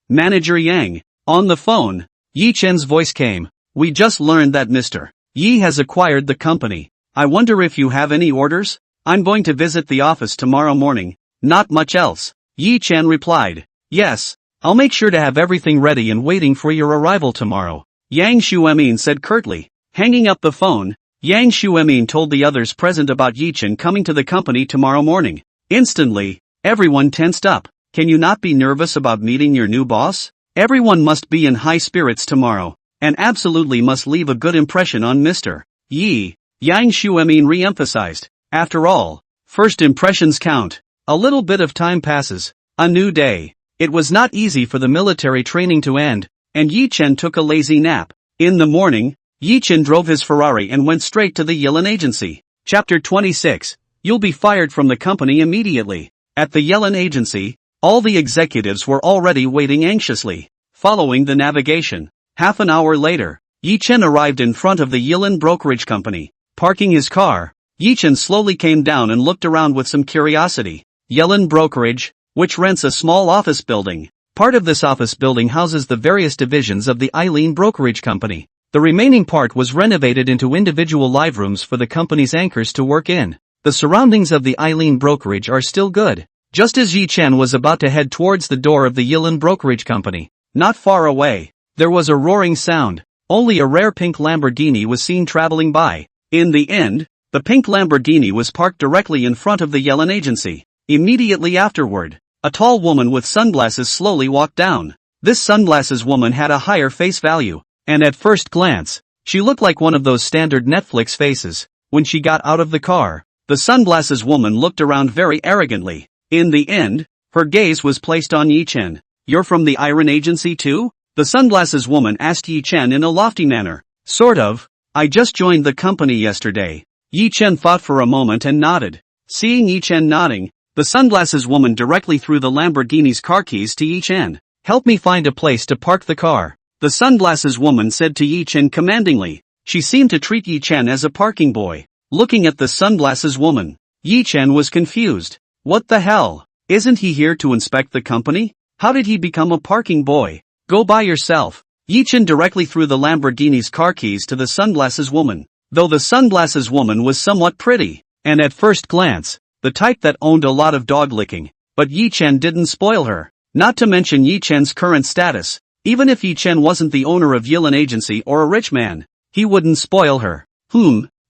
Manager Yang. On the phone, Yi-Chen's voice came. We just learned that Mr. Yi has acquired the company. I wonder if you have any orders? I'm going to visit the office tomorrow morning. Not much else. Yi-Chen replied. Yes, I'll make sure to have everything ready and waiting for your arrival tomorrow. Yang Xuemin said curtly. Hanging up the phone, Yang Xuemin told the others present about Yi-Chen coming to the company tomorrow morning. Instantly, everyone tensed up. Can you not be nervous about meeting your new boss? Everyone must be in high spirits tomorrow, and absolutely must leave a good impression on Mr. Yi. Yang Xuemin re-emphasized. After all, first impressions count. A little bit of time passes. A new day. It was not easy for the military training to end, and Yi-Chen took a lazy nap. In the morning, Yi-Chen drove his Ferrari and went straight to the Yilin agency. Chapter 26. You'll be fired from the company immediately. At the Yilin agency, all the executives were already waiting anxiously, following the navigation. Half an hour later, Yi-Chen arrived in front of the Yilin brokerage company. Parking his car, Yi-Chen slowly came down and looked around with some curiosity. Yilin Brokerage, which rents a small office building. Part of this office building houses the various divisions of the Yilin Brokerage Company. The remaining part was renovated into individual live rooms for the company's anchors to work in. The surroundings of the Yilin Brokerage are still good. Just as Yi-Chen was about to head towards the door of the Yilin Brokerage Company, not far away, there was a roaring sound. Only a rare pink Lamborghini was seen traveling by. In the end, the pink Lamborghini was parked directly in front of the Yilin agency. Immediately afterward, a tall woman with sunglasses slowly walked down. This sunglasses woman had a higher face value, and at first glance, she looked like one of those standard Netflix faces. When she got out of the car, the sunglasses woman looked around very arrogantly. In the end, her gaze was placed on Yi-Chen. You're from the errand agency too? The sunglasses woman asked Yi-Chen in a lofty manner. Sort of. I just joined the company yesterday. Yi-Chen thought for a moment and nodded. Seeing Yi-Chen nodding, the sunglasses woman directly threw the Lamborghini's car keys to Yi-Chen. Help me find a place to park the car. The sunglasses woman said to Yi-Chen commandingly. She seemed to treat Yi-Chen as a parking boy. Looking at the sunglasses woman, Yi-Chen was confused. What the hell? Isn't he here to inspect the company? How did he become a parking boy? Go by yourself. Yi-Chen directly threw the Lamborghini's car keys to the sunglasses woman. Though the sunglasses woman was somewhat pretty, and at first glance, the type that owned a lot of dog licking, but Yi-Chen didn't spoil her. Not to mention Yi-Chen's current status. Even if Yi-Chen wasn't the owner of Yilin agency or a rich man, he wouldn't spoil her.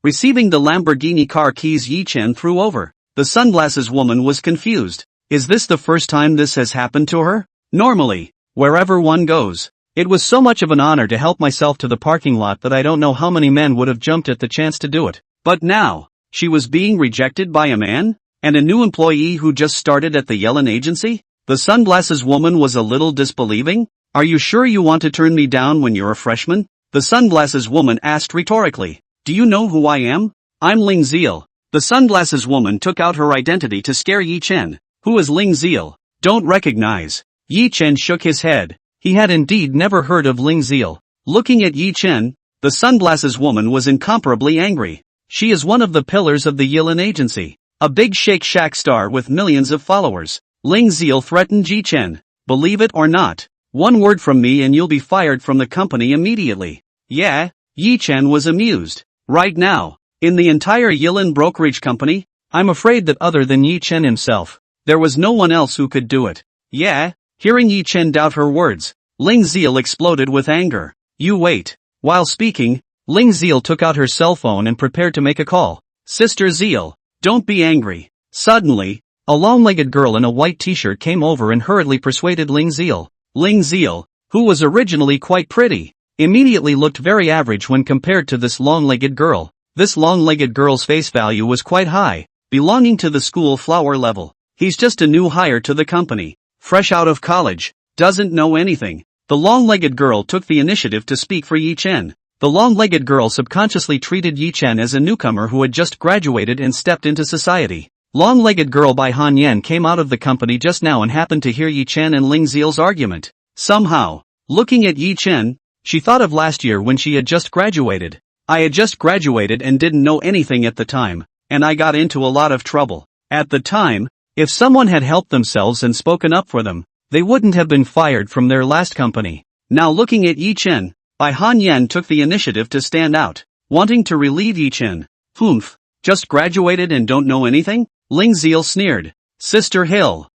Receiving the Lamborghini car keys Yi-Chen threw over. The sunglasses woman was confused. Is this the first time this has happened to her? Normally, wherever one goes, it was so much of an honor to help myself to the parking lot that I don't know how many men would have jumped at the chance to do it. But now, she was being rejected by a man? And a new employee who just started at the Yilin agency? The sunglasses woman was a little disbelieving. Are you sure you want to turn me down when you're a freshman? The sunglasses woman asked rhetorically. Do you know who I am? I'm Ling Ziel. The sunglasses woman took out her identity to scare Yi-Chen. Who is Ling Ziel? Don't recognize. Yi-Chen shook his head. He had indeed never heard of Ling Ziel. Looking at Yi-Chen, the sunglasses woman was incomparably angry. She is one of the pillars of the Yilin agency. A big Shake Shack star with millions of followers. Ling Ziel threatened Yi-Chen. Believe it or not, One word from me and you'll be fired from the company immediately. Yeah, Yi Chen was amused. Right now, in the entire Yilin brokerage company, I'm afraid that other than Yi Chen himself, there was no one else who could do it. Yeah, hearing Yi Chen doubt her words, Ling Ziel exploded with anger. You wait. While speaking, Ling Ziel took out her cell phone and prepared to make a call. Sister Ziel, don't be angry. Suddenly, a long-legged girl in a white t-shirt came over and hurriedly persuaded Ling Ziel. Ling Ziel, who was originally quite pretty, immediately looked very average when compared to this long-legged girl. This long-legged girl's face value was quite high, belonging to the school flower level. He's just a new hire to the company, fresh out of college, doesn't know anything. The long-legged girl took the initiative to speak for Yi Chen. The long-legged girl subconsciously treated Yi Chen as a newcomer who had just graduated and stepped into society. Long-legged girl Bai Han Yen came out of the company just now and happened to hear Yi Chen and Ling Ziel's argument. Somehow, looking at Yi Chen, she thought of last year when she had just graduated. I had just graduated and didn't know anything at the time, and I got into a lot of trouble. At the time, if someone had helped themselves and spoken up for them, they wouldn't have been fired from their last company. Now looking at Yi Chen, Bai Han Yen took the initiative to stand out, wanting to relieve Yi Chen. Humph, just graduated and don't know anything? Ling Ziel sneered. Sister Hill.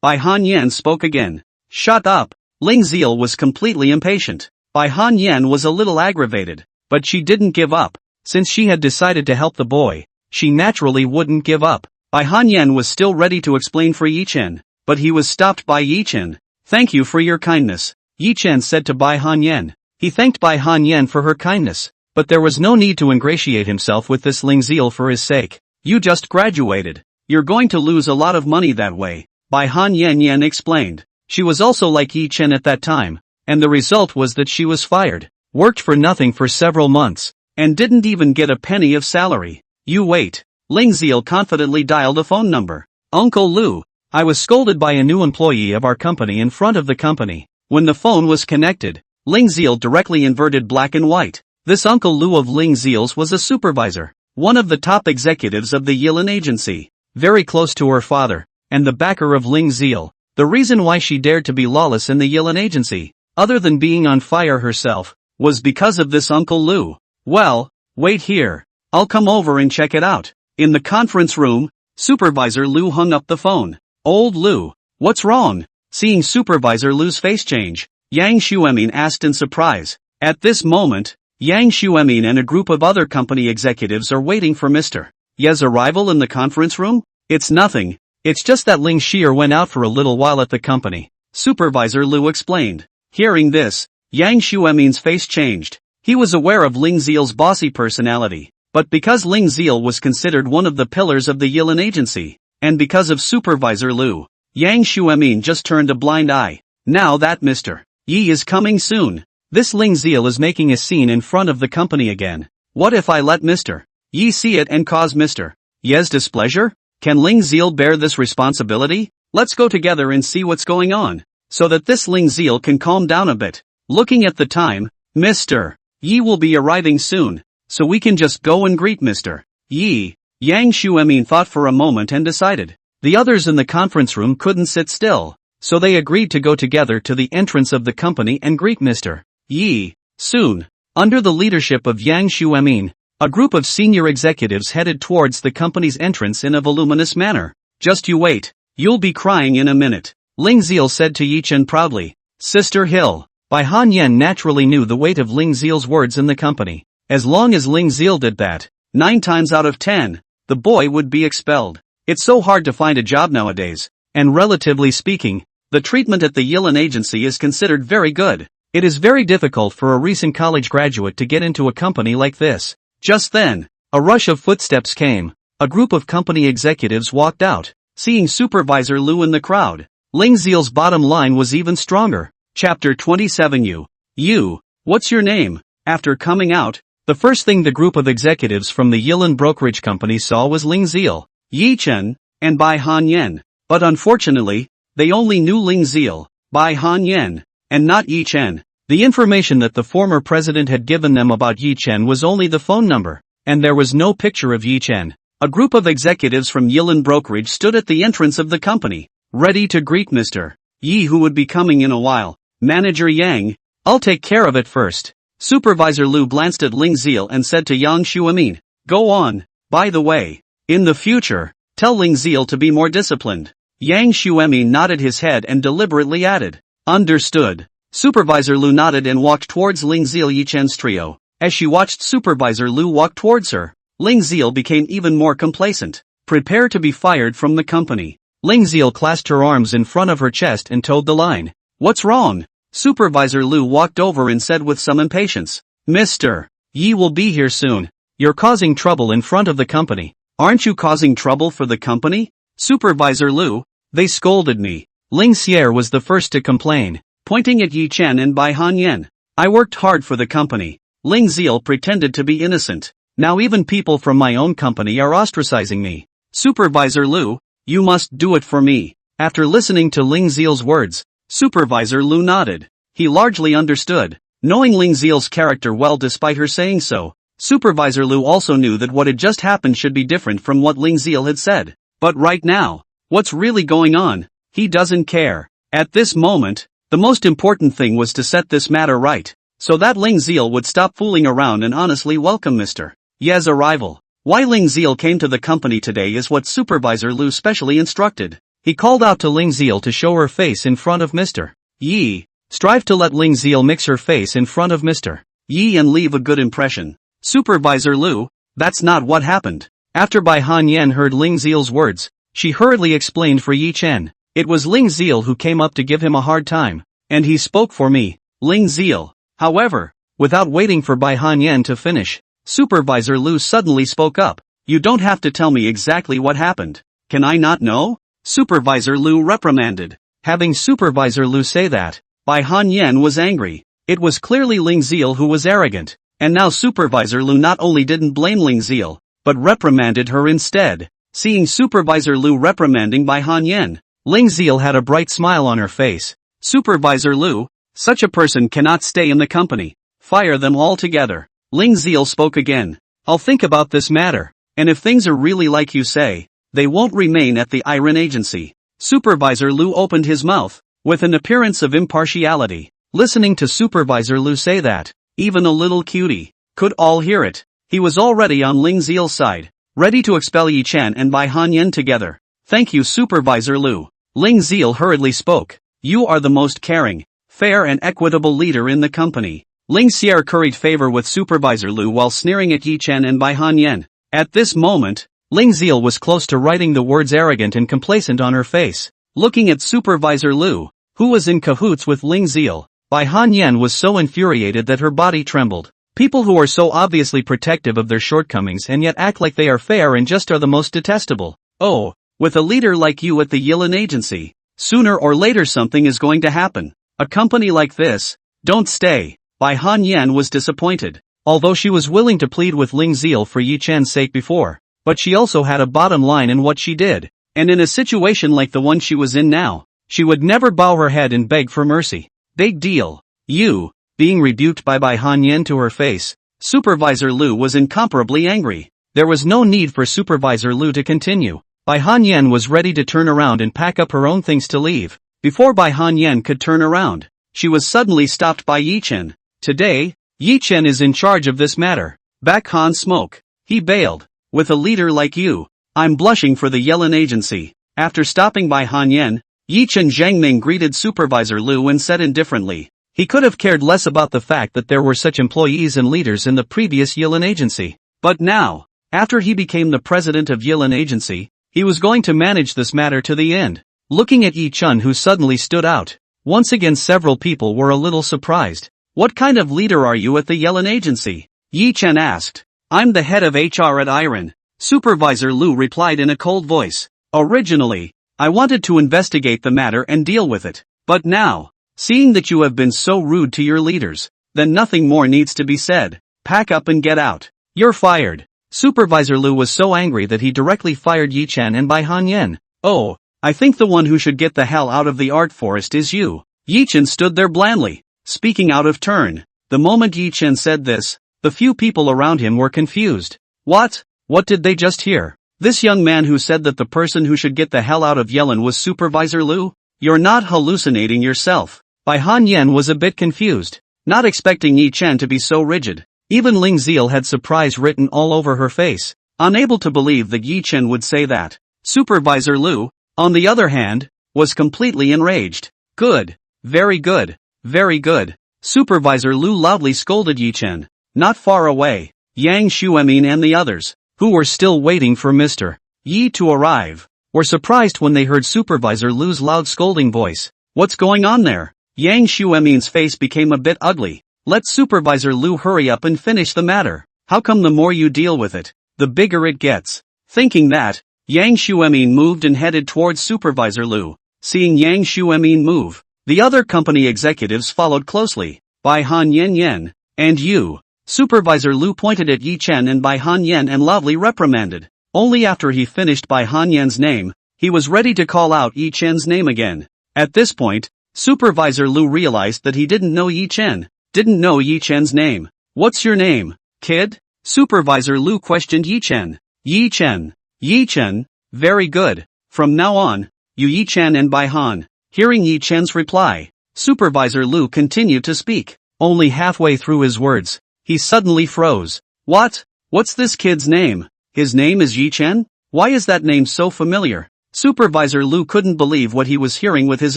Bai Han Yen spoke again. Shut up. Ling Ziel was completely impatient. Bai Han Yen was a little aggravated, but she didn't give up. Since she had decided to help the boy, she naturally wouldn't give up. Bai Han Yen was still ready to explain for Yi Chen, but he was stopped by Yi Chen. Thank you for your kindness, Yi Chen said to Bai Han Yen. He thanked Bai Han Yen for her kindness, but there was no need to ingratiate himself with this Ling Ziel for his sake. You just graduated. You're going to lose a lot of money that way, Bai Han Yen explained. She was also like Yi Chen at that time, and the result was that she was fired, worked for nothing for several months, and didn't even get a penny of salary. You wait. Ling Ziel confidently dialed a phone number. Uncle Lu, I was scolded by a new employee of our company in front of the company. When the phone was connected, Ling Ziel directly inverted black and white. This Uncle Lu of Ling Ziel's was a supervisor, one of the top executives of the Yilin agency, very close to her father, and the backer of Ling Ziel. The reason why she dared to be lawless in the Yilin agency, other than being on fire herself, was because of this Uncle Lu. Well, wait here. I'll come over and check it out. In the conference room, Supervisor Lu hung up the phone. Old Lu, what's wrong? Seeing Supervisor Lu's face change, Yang Xuemin asked in surprise. At this moment, Yang Xuemin and a group of other company executives are waiting for Mr. Ye's arrival in the conference room. It's nothing. It's just that Ling Xier went out for a little while at the company, Supervisor Lu explained. Hearing this, Yang Xuemin's face changed. He was aware of Ling Ziel's bossy personality, but because Ling Ziel was considered one of the pillars of the Yilin agency, and because of Supervisor Lu, Yang Xuemin just turned a blind eye. Now that Mr. Yi is coming soon, this Ling Ziel is making a scene in front of the company again. What if I let Mr. Yi see it and cause Mr. Ye's displeasure? Can Ling Ziel bear this responsibility? Let's go together and see what's going on, so that this Ling Ziel can calm down a bit. Looking at the time, Mr. Yi will be arriving soon, so we can just go and greet Mr. Yi. Yang Xuemin thought for a moment and decided. The others in the conference room couldn't sit still, so they agreed to go together to the entrance of the company and greet Mr. Yi. Soon, under the leadership of Yang Xuemin, a group of senior executives headed towards the company's entrance in a voluminous manner. Just you wait, you'll be crying in a minute, Ling Ziel said to Yi Chen proudly. Sister Hill. Bai Han Yen naturally knew the weight of Ling Ziel's words in the company. As long as Ling Ziel did that, 9 times out of 10, the boy would be expelled. It's so hard to find a job nowadays, and relatively speaking, the treatment at the Yilin agency is considered very good. It is very difficult for a recent college graduate to get into a company like this. Just then, a rush of footsteps came. A group of company executives walked out, seeing Supervisor Lu in the crowd. Ling Ziel's bottom line was even stronger. Chapter 27. You, what's your name? After coming out, the first thing the group of executives from the Yilin brokerage company saw was Ling Ziel, Yi Chen, and Bai Han Yen. But unfortunately, they only knew Ling Ziel, Bai Han Yen, and not Yi Chen. The information that the former president had given them about Yi Chen was only the phone number, and there was no picture of Yi Chen. A group of executives from Yilin brokerage stood at the entrance of the company, ready to greet Mr. Yi who would be coming in a while. Manager Yang, I'll take care of it first. Supervisor Lu glanced at Ling Ziel and said to Yang Xuemin, go on. By the way, in the future, tell Ling Ziel to be more disciplined. Yang Xuemin nodded his head and deliberately added, understood. Supervisor Lu nodded and walked towards Ling Ziel Yichen's trio. As she watched Supervisor Lu walk towards her, Ling Ziel became even more complacent. Prepare to be fired from the company. Ling Ziel clasped her arms in front of her chest and toed the line. What's wrong? Supervisor Lu walked over and said with some impatience. Mr. Yi will be here soon. You're causing trouble in front of the company. Aren't you causing trouble for the company? Supervisor Lu, they scolded me. Ling Xier was the first to complain, pointing at Yi Chen and Bai Hanyan. I worked hard for the company. Ling Ziel pretended to be innocent. Now even people from my own company are ostracizing me. Supervisor Lu, you must do it for me. After listening to Ling Ziel's words, Supervisor Lu nodded. He largely understood. Knowing Ling Ziel's character well despite her saying so, Supervisor Lu also knew that what had just happened should be different from what Ling Ziel had said. But right now, what's really going on? He doesn't care. At this moment, the most important thing was to set this matter right, so that Ling Ziel would stop fooling around and honestly welcome Mr. Ye's arrival. Why Ling Ziel came to the company today is what Supervisor Lu specially instructed. He called out to Ling Ziel to show her face in front of Mr. Yi. Strive to let Ling Ziel mix her face in front of Mr. Yi and leave a good impression. Supervisor Lu, that's not what happened. After Bai Hanyan heard Ling Ziel's words, she hurriedly explained for Yi Chen. It was Ling Ziel who came up to give him a hard time, and he spoke for me, Ling Ziel. However, without waiting for Bai Hanyan to finish, Supervisor Lu suddenly spoke up. You don't have to tell me exactly what happened. Can I not know? Supervisor Lu reprimanded. Having Supervisor Lu say that, Bai Hanyan was angry. It was clearly Ling Ziel who was arrogant, and now Supervisor Lu not only didn't blame Ling Ziel, but reprimanded her instead. Seeing Supervisor Lu reprimanding Bai Hanyan, Ling Ziel had a bright smile on her face. Supervisor Lu, such a person cannot stay in the company. Fire them all together. Ling Ziel spoke again. I'll think about this matter, and if things are really like you say, they won't remain at the errand agency. Supervisor Lu opened his mouth, with an appearance of impartiality. Listening to Supervisor Lu say that, even a little cutie could all hear it. He was already on Ling Ziel's side, ready to expel Yi Chen and Bai Hanyan together. Thank you, Supervisor Lu. Ling Ziel hurriedly spoke. You are the most caring, fair and equitable leader in the company. Ling Xier curried favor with Supervisor Lu while sneering at Yi Chen and Bai Hanyan. At this moment, Ling Ziel was close to writing the words arrogant and complacent on her face. Looking at Supervisor Lu, who was in cahoots with Ling Ziel, Bai Hanyan was so infuriated that her body trembled. People who are so obviously protective of their shortcomings and yet act like they are fair and just are the most detestable. Oh, with a leader like you at the Yilan agency, sooner or later something is going to happen. A company like this, don't stay. Bai Hanyan was disappointed. Although she was willing to plead with Ling Ziel for Yi Chen's sake before, but she also had a bottom line in what she did, and in a situation like the one she was in now, she would never bow her head and beg for mercy. Big deal. You, being rebuked by Bai Hanyan to her face, Supervisor Lu was incomparably angry. There was no need for Supervisor Lu to continue. Bai Hanyan was ready to turn around and pack up her own things to leave. Before Bai Hanyan could turn around, she was suddenly stopped by Yi Chen. Today, Yi Chen is in charge of this matter. Back Han smoke. He bailed. With a leader like you, I'm blushing for the Yilan agency. After stopping Bai Hanyan, Yi Chen Zhangming greeted Supervisor Lu and said indifferently. He could have cared less about the fact that there were such employees and leaders in the previous Yilan agency. But now, after he became the president of Yilan agency, he was going to manage this matter to the end. Looking at Yi Chen, who suddenly stood out, once again several people were a little surprised. What kind of leader are you at the Yilan agency? Yi Chen asked. I'm the head of HR at errand. Supervisor Lu replied in a cold voice. Originally, I wanted to investigate the matter and deal with it. But now, seeing that you have been so rude to your leaders, then nothing more needs to be said. Pack up and get out. You're fired. Supervisor Lu was so angry that he directly fired Yi Chen and Bai Hanyan. Oh, I think the one who should get the hell out of the art forest is you. Yi Chen stood there blandly, speaking out of turn. The moment Yi Chen said this, the few people around him were confused. What? What did they just hear? This young man who said that the person who should get the hell out of Yilan was Supervisor Lu? You're not hallucinating yourself. Bai Han Yen was a bit confused, not expecting Yi Chen to be so rigid. Even Ling Ziel had surprise written all over her face, unable to believe that Yi Chen would say that. Supervisor Lu, on the other hand, was completely enraged. Good. Very good. Very good. Supervisor Lu loudly scolded Yi Chen. Not far away, Yang Xuemin and the others, who were still waiting for Mr. Yi to arrive, were surprised when they heard Supervisor Lu's loud scolding voice. What's going on there? Yang Xuemin's face became a bit ugly. Let Supervisor Lu hurry up and finish the matter. How come the more you deal with it, the bigger it gets? Thinking that, Yang Xuemin moved and headed towards Supervisor Lu. Seeing Yang Xuemin move, the other company executives followed closely. Bai Han Yen, and you. Supervisor Lu pointed at Yi Chen and Bai Han Yen and loudly reprimanded. Only after he finished Bai Han Yen's name, he was ready to call out Yi Chen's name again. At this point, Supervisor Lu realized that he didn't know Yi Chen. Didn't know Yi Chen's name. What's your name, kid? Supervisor Lu questioned Yi Chen. Yi Chen. Yi Chen. Very good. From now on, you Yi Chen and Bai Han. Hearing Yi Chen's reply, Supervisor Lu continued to speak. Only halfway through his words, he suddenly froze. What? What's this kid's name? His name is Yi Chen? Why is that name so familiar? Supervisor Lu couldn't believe what he was hearing with his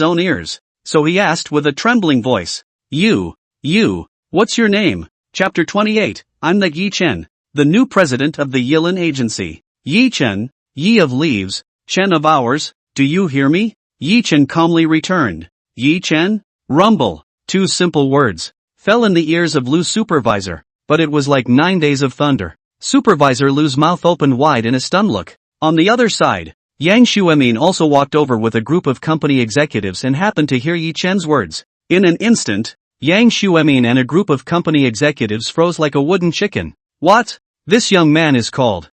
own ears, so he asked with a trembling voice. You, what's your name? Chapter 28, I'm the Yi Chen, the new president of the Yilin agency. Yi Chen, Yi of leaves, Chen of hours, do you hear me? Yi Chen calmly returned. Yi Chen? Rumble. 2 simple words fell in the ears of Lu's supervisor, but it was like 9 days of thunder. Supervisor Lu's mouth opened wide in a stunned look. On the other side, Yang Xuemin also walked over with a group of company executives and happened to hear Yi Chen's words. In an instant, Yang Xuemin and a group of company executives froze like a wooden chicken. What? This young man is called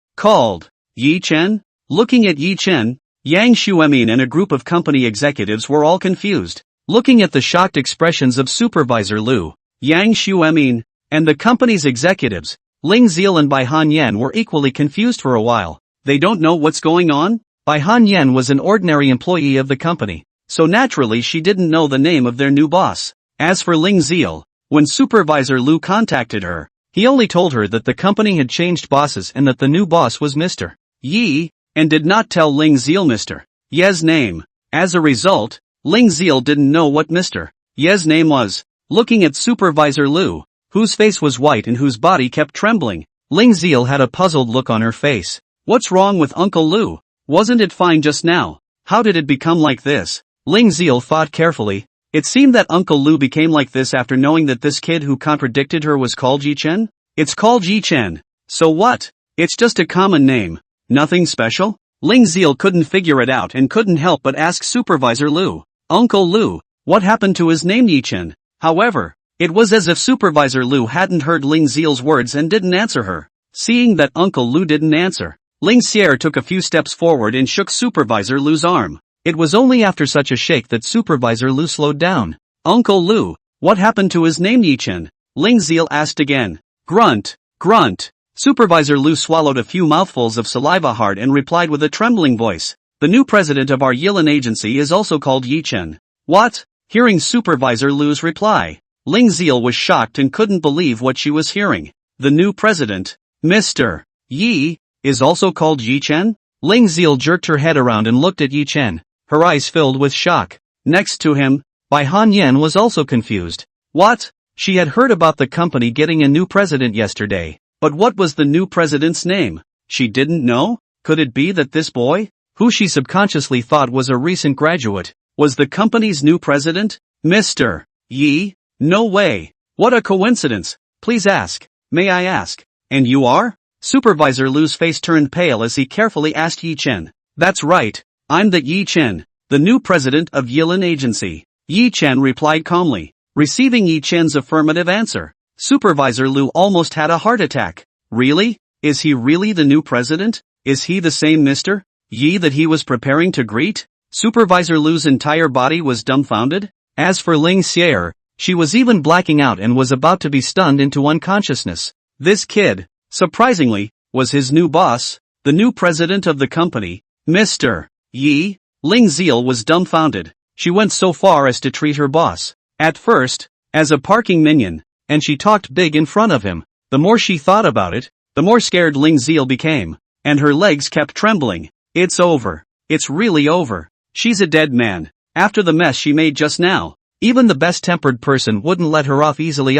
Yi Chen? Looking at Yi Chen, Yang Xuemin and a group of company executives were all confused. Looking at the shocked expressions of Supervisor Lu, Yang Xuemin, and the company's executives, Ling Ziel and Bai Han Yen were equally confused for a while. They don't know what's going on? Bai Han Yen was an ordinary employee of the company, so naturally she didn't know the name of their new boss. As for Ling Ziel, when Supervisor Lu contacted her, he only told her that the company had changed bosses and that the new boss was Mr. Yi, and did not tell Ling Ziel Mr. Ye's name. As a result, Ling Ziel didn't know what Mr. Ye's name was. Looking at Supervisor Lu, whose face was white and whose body kept trembling, Ling Ziel had a puzzled look on her face. What's wrong with Uncle Lu? Wasn't it fine just now? How did it become like this? Ling Ziel thought carefully. It seemed that Uncle Lu became like this after knowing that this kid who contradicted her was called Yi Chen? It's called Yi Chen. So what? It's just a common name. Nothing special? Ling Ziel couldn't figure it out and couldn't help but ask Supervisor Lu. Uncle Lu, what happened to his name Yi Chen? However, it was as if Supervisor Lu hadn't heard Ling Ziel's words and didn't answer her. Seeing that Uncle Lu didn't answer, Ling Xier took a few steps forward and shook Supervisor Lu's arm. It was only after such a shake that Supervisor Lu slowed down. Uncle Lu, what happened to his name Yi Chen? Ling Ziel asked again. Grunt, grunt. Supervisor Lu swallowed a few mouthfuls of saliva hard and replied with a trembling voice. The new president of our Yilin agency is also called Yi Chen. What? Hearing Supervisor Lu's reply, Ling Ziel was shocked and couldn't believe what she was hearing. The new president, Mr. Yi, is also called Yi Chen? Ling Ziel jerked her head around and looked at Yi Chen, her eyes filled with shock. Next to him, Bai Han Yen was also confused. What? She had heard about the company getting a new president yesterday, but what was the new president's name? She didn't know? Could it be that this boy, who she subconsciously thought was a recent graduate, was the company's new president? Mr. Yi? No way. What a coincidence. Please ask. May I ask? And you are? Supervisor Lu's face turned pale as he carefully asked Yi Chen. That's right. I'm the Yi Chen, the new president of Yilin agency. Yi Chen replied calmly. Receiving Yi Chen's affirmative answer, Supervisor Lu almost had a heart attack. Really? Is he really the new president? Is he the same Mr. Yi that he was preparing to greet? Supervisor Lu's entire body was dumbfounded. As for Ling Xier, she was even blacking out and was about to be stunned into unconsciousness. This kid, surprisingly, was his new boss, the new president of the company, Mr. Yi. Ling Ziel was dumbfounded. She went so far as to treat her boss, At first, as a parking minion, and she talked big in front of him. The more she thought about it, the more scared Ling Ziel became, and her legs kept trembling. It's over. It's really over. She's a dead man. After the mess she made just now, even the best-tempered person wouldn't let her off easily.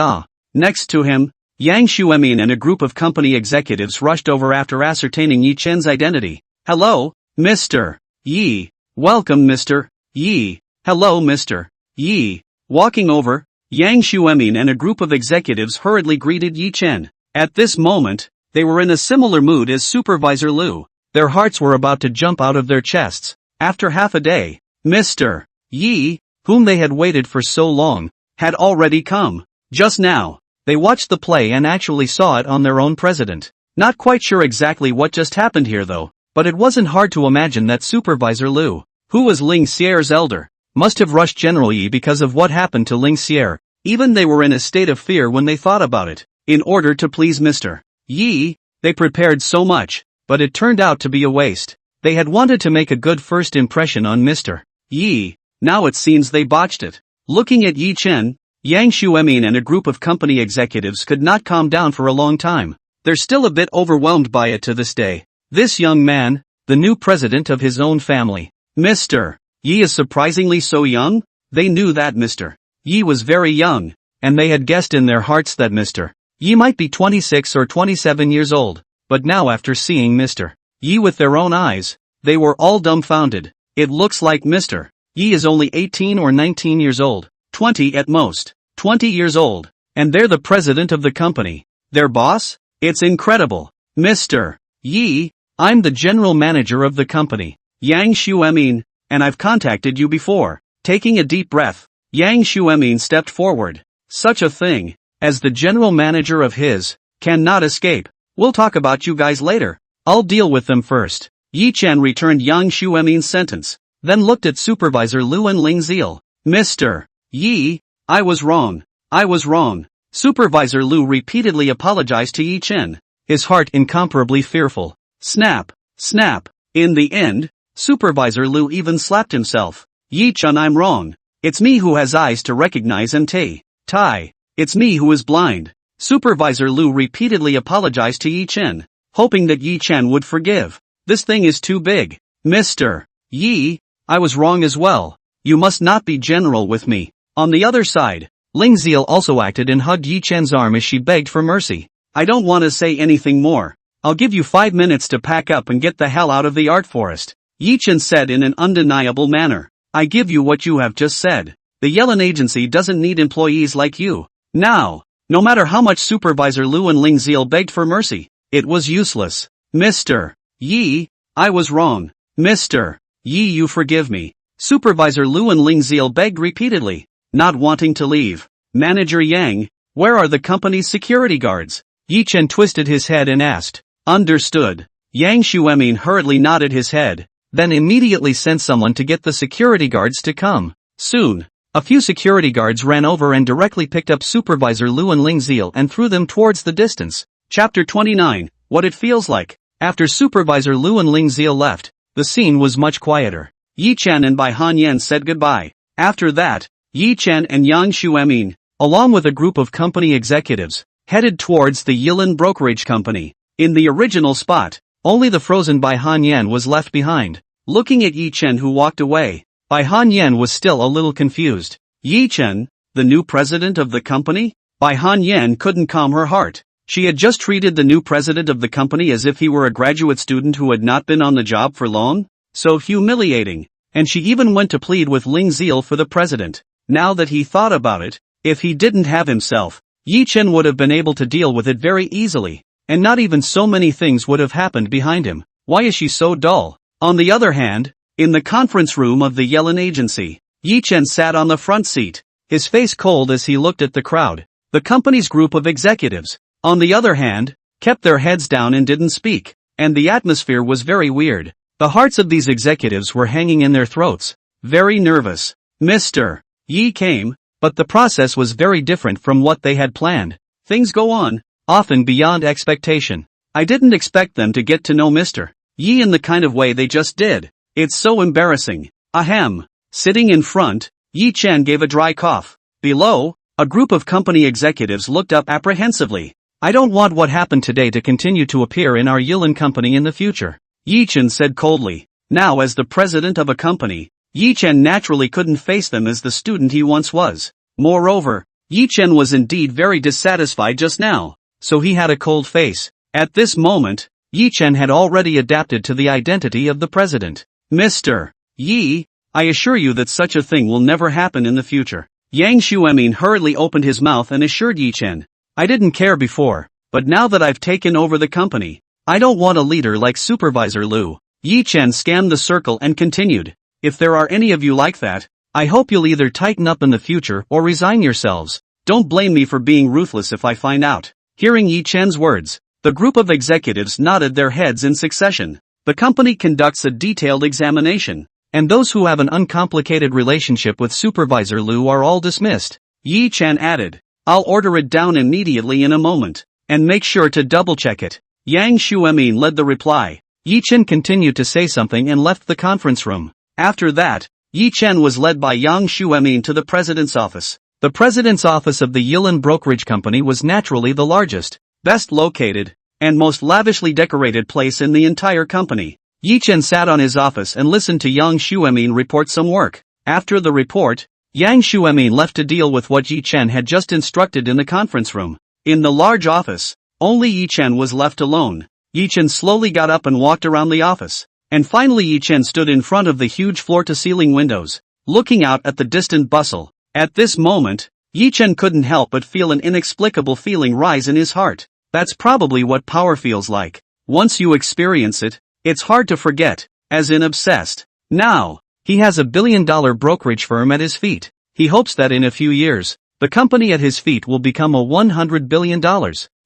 Next to him, Yang Xuemin and a group of company executives rushed over after ascertaining Yi Chen's identity. Hello, Mr. Yi. Welcome, Mr. Yi. Hello, Mr. Yi. Walking over, Yang Xuemin and a group of executives hurriedly greeted Yi Chen. At this moment, they were in a similar mood as Supervisor Liu. Their hearts were about to jump out of their chests. After half a day, Mr. Yi, whom they had waited for so long, had already come. Just now, they watched the play and actually saw it on their own president. Not quite sure exactly what just happened here though, but it wasn't hard to imagine that Supervisor Liu, who was Ling Xier's elder, must have rushed General Yi because of what happened to Ling Xier. Even they were in a state of fear when they thought about it. In order to please Mr. Yi, they prepared so much, but it turned out to be a waste. They had wanted to make a good first impression on Mr. Yi. Now it seems they botched it. Looking at Yi Chen, Yang Xuemin and a group of company executives could not calm down for a long time. They're still a bit overwhelmed by it to this day. This young man, the new president of his own family. Mr. Yi is surprisingly so young? They knew that Mr. Yi was very young, and they had guessed in their hearts that Mr. Yi might be 26 or 27 years old. But now after seeing Mr. Yi with their own eyes, they were all dumbfounded. It looks like Mr. Yi is only 18 or 19 years old, 20 at most, 20 years old, and they're the president of the company. Their boss? It's incredible. Mr. Yi, I'm the general manager of the company, Yang Xuemin, and I've contacted you before. Taking a deep breath, Yang Xuemin stepped forward. Such a thing, as the general manager of his, cannot escape. We'll talk about you guys later. I'll deal with them first. Yi Chen returned Yang Xuemin's sentence, then looked at Supervisor Liu and Ling Ziel. Mr. Yi, I was wrong. I was wrong. Supervisor Liu repeatedly apologized to Yi Chen, his heart incomparably fearful. Snap, snap. In the end, Supervisor Liu even slapped himself. Yi Chen, I'm wrong. It's me who has eyes to recognize and tie. It's me who is blind. Supervisor Liu repeatedly apologized to Yi Chen, hoping that Yi Chen would forgive. This thing is too big. Mr. Yi, I was wrong as well. You must not be general with me. On the other side, Ling Ziel also acted and hugged Yi Chen's arm as she begged for mercy. I don't want to say anything more. I'll give you 5 minutes to pack up and get the hell out of the art forest. Yi Chen said in an undeniable manner. I give you what you have just said. The Yellen agency doesn't need employees like you. Now. No matter how much Supervisor Liu and Ling Ziel begged for mercy, it was useless. Mr. Yi, I was wrong. Mr. Yi, you forgive me. Supervisor Liu and Ling Ziel begged repeatedly, not wanting to leave. Manager Yang, where are the company's security guards? Yi Chen twisted his head and asked. Understood. Yang Xuemin hurriedly nodded his head, then immediately sent someone to get the security guards to come. Soon, a few security guards ran over and directly picked up Supervisor Liu and Ling Ziel and threw them towards the distance. Chapter 29, What It Feels Like. After Supervisor Liu and Ling Ziel left, the scene was much quieter. Yi Chen and Bai Hanyan said goodbye. After that, Yi Chen and Yang Xuemin, along with a group of company executives, headed towards the Yilin brokerage company. In the original spot, only the frozen Bai Hanyan was left behind. Looking at Yi Chen who walked away, Bai Hanyan was still a little confused. Yi Chen, the new president of the company? Bai Hanyan couldn't calm her heart. She had just treated the new president of the company as if he were a graduate student who had not been on the job for long. So humiliating. And she even went to plead with Ling Ziel for the president. Now that he thought about it, if he didn't have himself, Yi Chen would have been able to deal with it very easily. And not even so many things would have happened behind him. Why is she so dull? On the other hand, in the conference room of the Yellen agency, Yi Chen sat on the front seat, his face cold as he looked at the crowd. The company's group of executives, on the other hand, kept their heads down and didn't speak, and the atmosphere was very weird. The hearts of these executives were hanging in their throats, very nervous. Mr. Yi came, but the process was very different from what they had planned. Things go on, often beyond expectation. I didn't expect them to get to know Mr. Yi in the kind of way they just did. It's so embarrassing. Ahem. Sitting in front, Yi Chen gave a dry cough. Below, a group of company executives looked up apprehensively. I don't want what happened today to continue to appear in our Yilin company in the future, Yi Chen said coldly. Now as the president of a company, Yi Chen naturally couldn't face them as the student he once was. Moreover, Yi Chen was indeed very dissatisfied just now, so he had a cold face. At this moment, Yi Chen had already adapted to the identity of the president. Mr. Yi, I assure you that such a thing will never happen in the future. Yang Xuemin hurriedly opened his mouth and assured Yi Chen. I didn't care before, but now that I've taken over the company, I don't want a leader like Supervisor Liu. Yi Chen scanned the circle and continued. If there are any of you like that, I hope you'll either tighten up in the future or resign yourselves. Don't blame me for being ruthless if I find out. Hearing Yi Chen's words, the group of executives nodded their heads in succession. The company conducts a detailed examination, and those who have an uncomplicated relationship with Supervisor Liu are all dismissed. Yi Chen added, I'll order it down immediately in a moment, and make sure to double-check it. Yang Xuemin led the reply. Yi Chen continued to say something and left the conference room. After that, Yi Chen was led by Yang Xuemin to the president's office. The president's office of the Yilin brokerage company was naturally the largest, best located, and most lavishly decorated place in the entire company. Yi Chen sat on his office and listened to Yang Xuemin report some work. After the report, Yang Xuemin left to deal with what Yi Chen had just instructed in the conference room. In the large office, only Yi Chen was left alone. Yi Chen slowly got up and walked around the office. And finally Yi Chen stood in front of the huge floor-to-ceiling windows, looking out at the distant bustle. At this moment, Yi Chen couldn't help but feel an inexplicable feeling rise in his heart. That's probably what power feels like. Once you experience it, it's hard to forget, as in obsessed. Now, he has $1 billion brokerage firm at his feet. He hopes that in a few years, the company at his feet will become a $100 billion,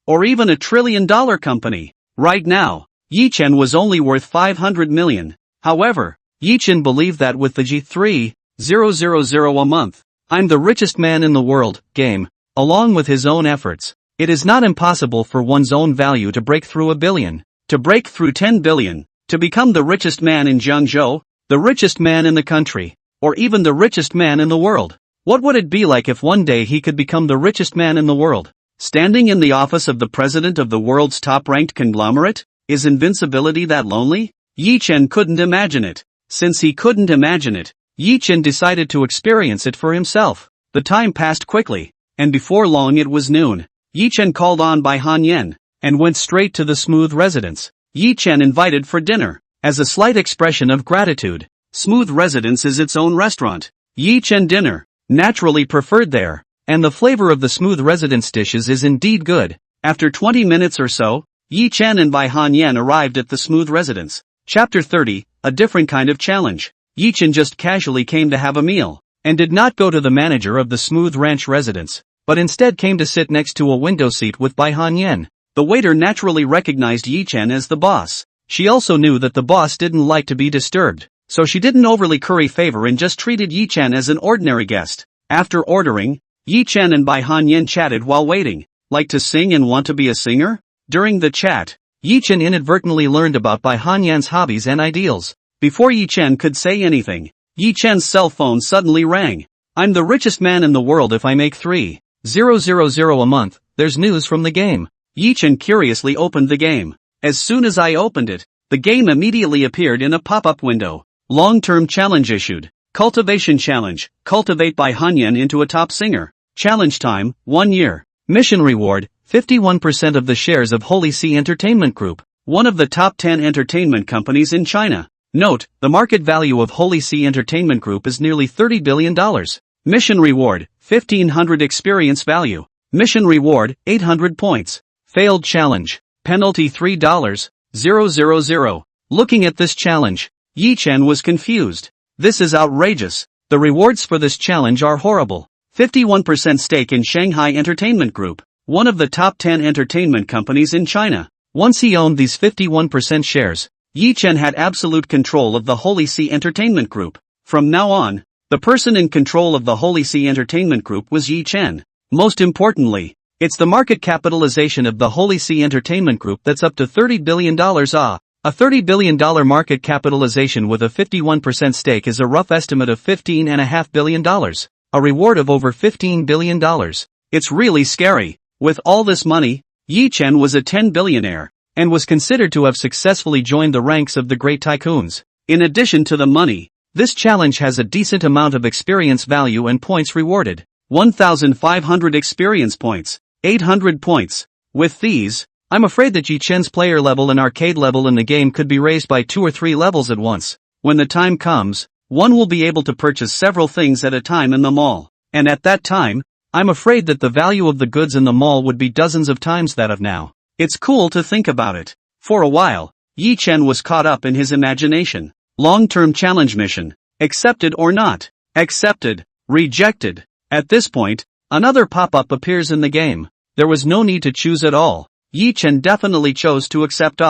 or even $1 trillion company. Right now, Yi Chen was only worth 500 million. However, Yi Chen believed that with the G3000 a month, I'm the richest man in the world game, along with his own efforts, it is not impossible for one's own value to break through $1 billion, to break through 10 billion, to become the richest man in Jiangzhou, the richest man in the country, or even the richest man in the world. What would it be like if one day he could become the richest man in the world? Standing in the office of the president of the world's top-ranked conglomerate? Is invincibility that lonely? Yi Chen couldn't imagine it. Since he couldn't imagine it, Yi Chen decided to experience it for himself. The time passed quickly, and before long it was noon. Yi Chen called on by Han Yan, and went straight to the Smooth residence. Yi Chen invited for dinner, as a slight expression of gratitude. Smooth residence is its own restaurant. Yi Chen dinner, naturally preferred there, and the flavor of the Smooth residence dishes is indeed good. After 20 minutes or so, Yi Chen and Bai Han Yan arrived at the Smooth residence. Chapter 30, a different kind of challenge. Yi Chen just casually came to have a meal, and did not go to the manager of the Smooth Ranch residence, but instead came to sit next to a window seat with Bai Han Yan. The waiter naturally recognized Yi Chen as the boss. She also knew that the boss didn't like to be disturbed, so she didn't overly curry favor and just treated Yi Chen as an ordinary guest. After ordering, Yi Chen and Bai Han Yan chatted while waiting. Like to sing and want to be a singer? During the chat, Yi Chen inadvertently learned about Bai Han Yan's hobbies and ideals. Before Yi Chen could say anything, Yi Chen's cell phone suddenly rang. I'm the richest man in the world if I make 3,000 a month, there's news from the game. Yi Chen curiously opened the game. As soon as I opened it, the game immediately appeared in a pop-up window. Long-term challenge issued. Cultivation challenge. Cultivate Bai Han Yan into a top singer. Challenge time, 1 year. Mission reward, 51% of the shares of Holy See Entertainment Group, one of the top 10 entertainment companies in China. Note, the market value of Holy See Entertainment Group is nearly $30 billion. Mission reward, 1500 experience value. Mission reward, 800 points. Failed challenge. Penalty $3,000. Looking at this challenge, Yi Chen was confused. This is outrageous. The rewards for this challenge are horrible. 51% stake in Shanghai Entertainment Group, one of the top 10 entertainment companies in China. Once he owned these 51% shares, Yi Chen had absolute control of the Holy See Entertainment Group. From now on, the person in control of the Holy See Entertainment Group was Yi Chen. Most importantly, it's the market capitalization of the Holy See Entertainment Group that's up to $30 billion. A $30 billion market capitalization with a 51% stake is a rough estimate of $15.5 billion. a reward of over $15 billion. It's really scary. With all this money, Yi Chen was a 10 billionaire, and was considered to have successfully joined the ranks of the great tycoons. In addition to the money, this challenge has a decent amount of experience value and points rewarded. 1,500 experience points, 800 points. With these, I'm afraid that Yi Chen's player level and arcade level in the game could be raised by 2 or 3 levels at once. When the time comes, one will be able to purchase several things at a time in the mall. And at that time, I'm afraid that the value of the goods in the mall would be dozens of times that of now. It's cool to think about it. For a while, Yi Chen was caught up in his imagination. Long-term challenge mission. Accepted or not? Accepted. Rejected. At this point, another pop-up appears in the game. There was no need to choose at all. Yi Chen definitely chose to accept.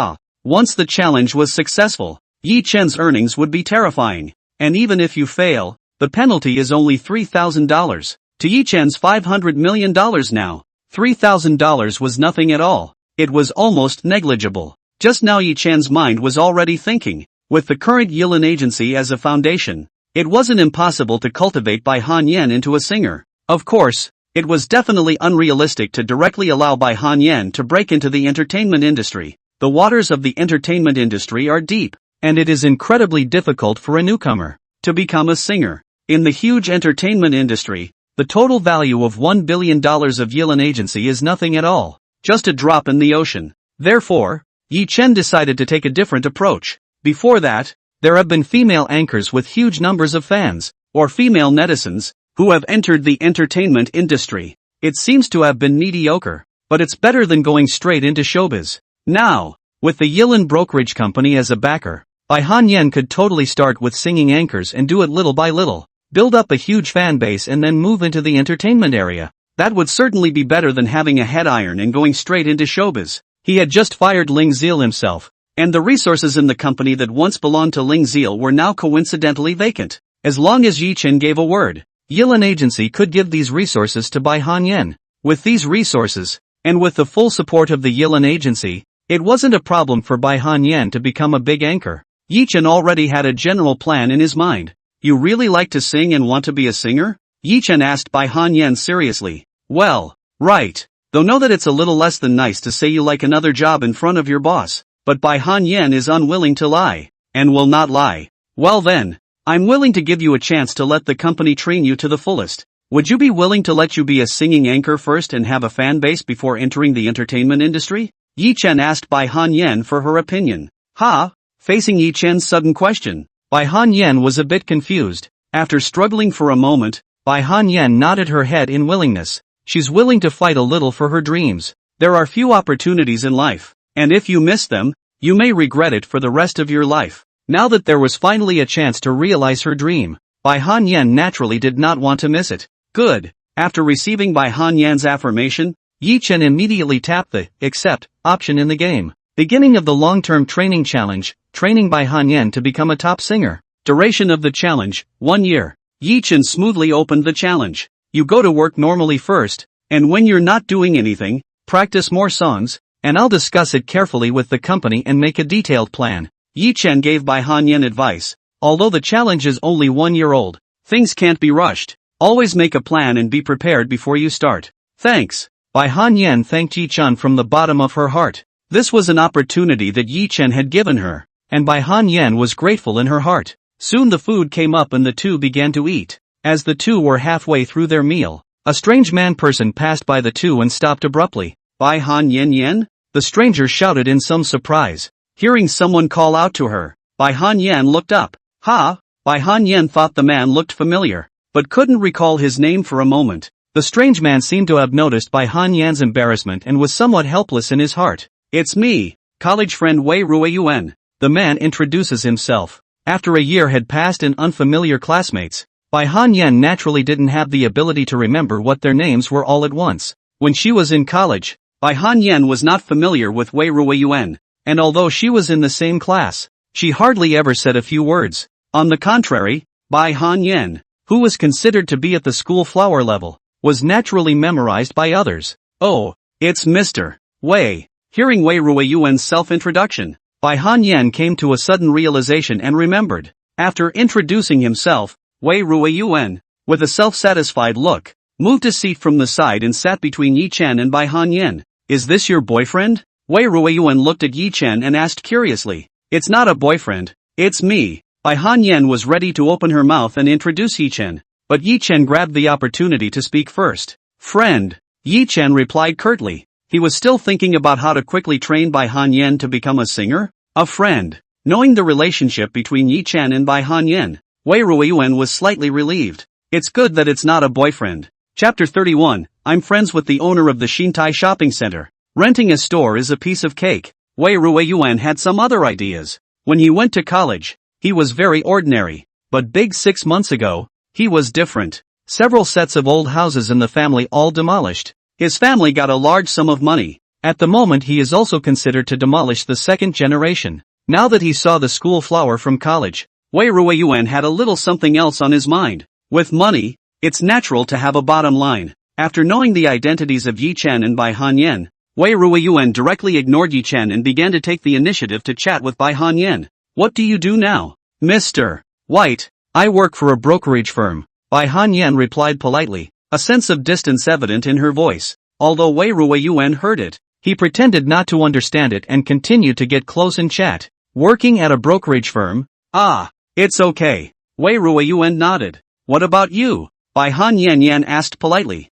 Once the challenge was successful, Yi Chen's earnings would be terrifying. And even if you fail, the penalty is only $3,000. To Yi Chen's $500 million now, $3,000 was nothing at all. It was almost negligible. Just now Yi Chen's mind was already thinking, with the current Yilan agency as a foundation, it wasn't impossible to cultivate Bai Han Yen into a singer. Of course, it was definitely unrealistic to directly allow Bai Han Yen to break into the entertainment industry. The waters of the entertainment industry are deep, and it is incredibly difficult for a newcomer to become a singer. In the huge entertainment industry, the total value of $1 billion of Yilan agency is nothing at all, just a drop in the ocean. Therefore, Yi Chen decided to take a different approach. Before that, there have been female anchors with huge numbers of fans, or female netizens, who have entered the entertainment industry. It seems to have been mediocre, but it's better than going straight into showbiz. Now, with the Yilan brokerage company as a backer, Bai Han Yen could totally start with singing anchors and do it little by little, build up a huge fan base and then move into the entertainment area. That would certainly be better than having a head iron and going straight into showbiz. He had just fired Ling Ziel himself, and the resources in the company that once belonged to Ling Ziel were now coincidentally vacant. As long as Yi Chen gave a word, Yilan agency could give these resources to Bai Han Yen. With these resources, and with the full support of the Yilan agency, it wasn't a problem for Bai Han Yen to become a big anchor. Yi Chen already had a general plan in his mind. You really like to sing and want to be a singer? Yi Chen asked Bai Han Yen seriously. Well, right. Though know that it's a little less than nice to say you like another job in front of your boss. But Bai Han Yen is unwilling to lie, and will not lie. Well then, I'm willing to give you a chance to let the company train you to the fullest. Would you be willing to let you be a singing anchor first and have a fan base before entering the entertainment industry? Yi Chen asked Bai Han Yen for her opinion. Facing Yi Chen's sudden question, Bai Han Yen was a bit confused. After struggling for a moment, Bai Han Yen nodded her head in willingness. She's willing to fight a little for her dreams. There are few opportunities in life, and if you miss them, you may regret it for the rest of your life. Now that there was finally a chance to realize her dream, Bai Han Yen naturally did not want to miss it. Good. After receiving Bai Han Yen's affirmation, Yi Chen immediately tapped the accept option in the game. Beginning of the long-term training challenge, training Bai Han Yen to become a top singer. Duration of the challenge, 1 year. Yi Chen smoothly opened the challenge. You go to work normally first, and when you're not doing anything, practice more songs, and I'll discuss it carefully with the company and make a detailed plan. Yi Chen gave Bai Han Yen advice. Although the challenge is only 1 year old, things can't be rushed. Always make a plan and be prepared before you start. Thanks. Bai Han Yen thanked Yi Chen from the bottom of her heart. This was an opportunity that Yi Chen had given her, and Bai Han Yen was grateful in her heart. Soon the food came up and the two began to eat. As the two were halfway through their meal, a strange man person passed by the two and stopped abruptly. Bai Han Yen? The stranger shouted in some surprise. Hearing someone call out to her, Bai Han Yen looked up. Bai Han Yen thought the man looked familiar, but couldn't recall his name for a moment. The strange man seemed to have noticed Bai Han Yan's embarrassment and was somewhat helpless in his heart. It's me, college friend Wei Ruiyuan. The man introduces himself. After a year had passed and unfamiliar classmates, Bai Han Yen naturally didn't have the ability to remember what their names were all at once. When she was in college, Bai Han Yen was not familiar with Wei Ruiyuan, and although she was in the same class, she hardly ever said a few words. On the contrary, Bai Han Yen, who was considered to be at the school flower level, was naturally memorized by others. Oh, it's Mr. Wei. Hearing Wei Ruiyuan's self-introduction, Bai Han Yen came to a sudden realization and remembered. After introducing himself, Wei Ruiyuan with a self-satisfied look, moved a seat from the side and sat between Yi Chen and Bai Han Yen. Is this your boyfriend? Wei Ruiyuan looked at Yi Chen and asked curiously. It's not a boyfriend, it's me. Bai Han Yen was ready to open her mouth and introduce Yi Chen, but Yi Chen grabbed the opportunity to speak first. Friend. Yi Chen replied curtly. He was still thinking about how to quickly train Bai Han Yen to become a singer. A friend. Knowing the relationship between Yi Chen and Bai Han Yen, Wei Ruiyuan was slightly relieved. It's good that it's not a boyfriend. Chapter 31, I'm friends with the owner of the Xintai shopping center. Renting a store is a piece of cake. Wei Ruiyuan had some other ideas. When he went to college, he was very ordinary. But big 6 months ago, he was different. Several sets of old houses in the family all demolished. His family got a large sum of money. At the moment he is also considered to demolish the second generation. Now that he saw the school flower from college, Wei Ruiyuan had a little something else on his mind. With money, it's natural to have a bottom line. After knowing the identities of Yi Chen and Bai Han Yen, Wei Ruiyuan directly ignored Yi Chen and began to take the initiative to chat with Bai Han Yen. What do you do now? Mr. White, I work for a brokerage firm. Bai Han Yen replied politely, a sense of distance evident in her voice. Although Wei Ruiyuan heard it, he pretended not to understand it and continued to get close and chat. Working at a brokerage firm? Ah, it's okay. Wei Ruiyuan nodded. What about you? Bai Han Yen asked politely.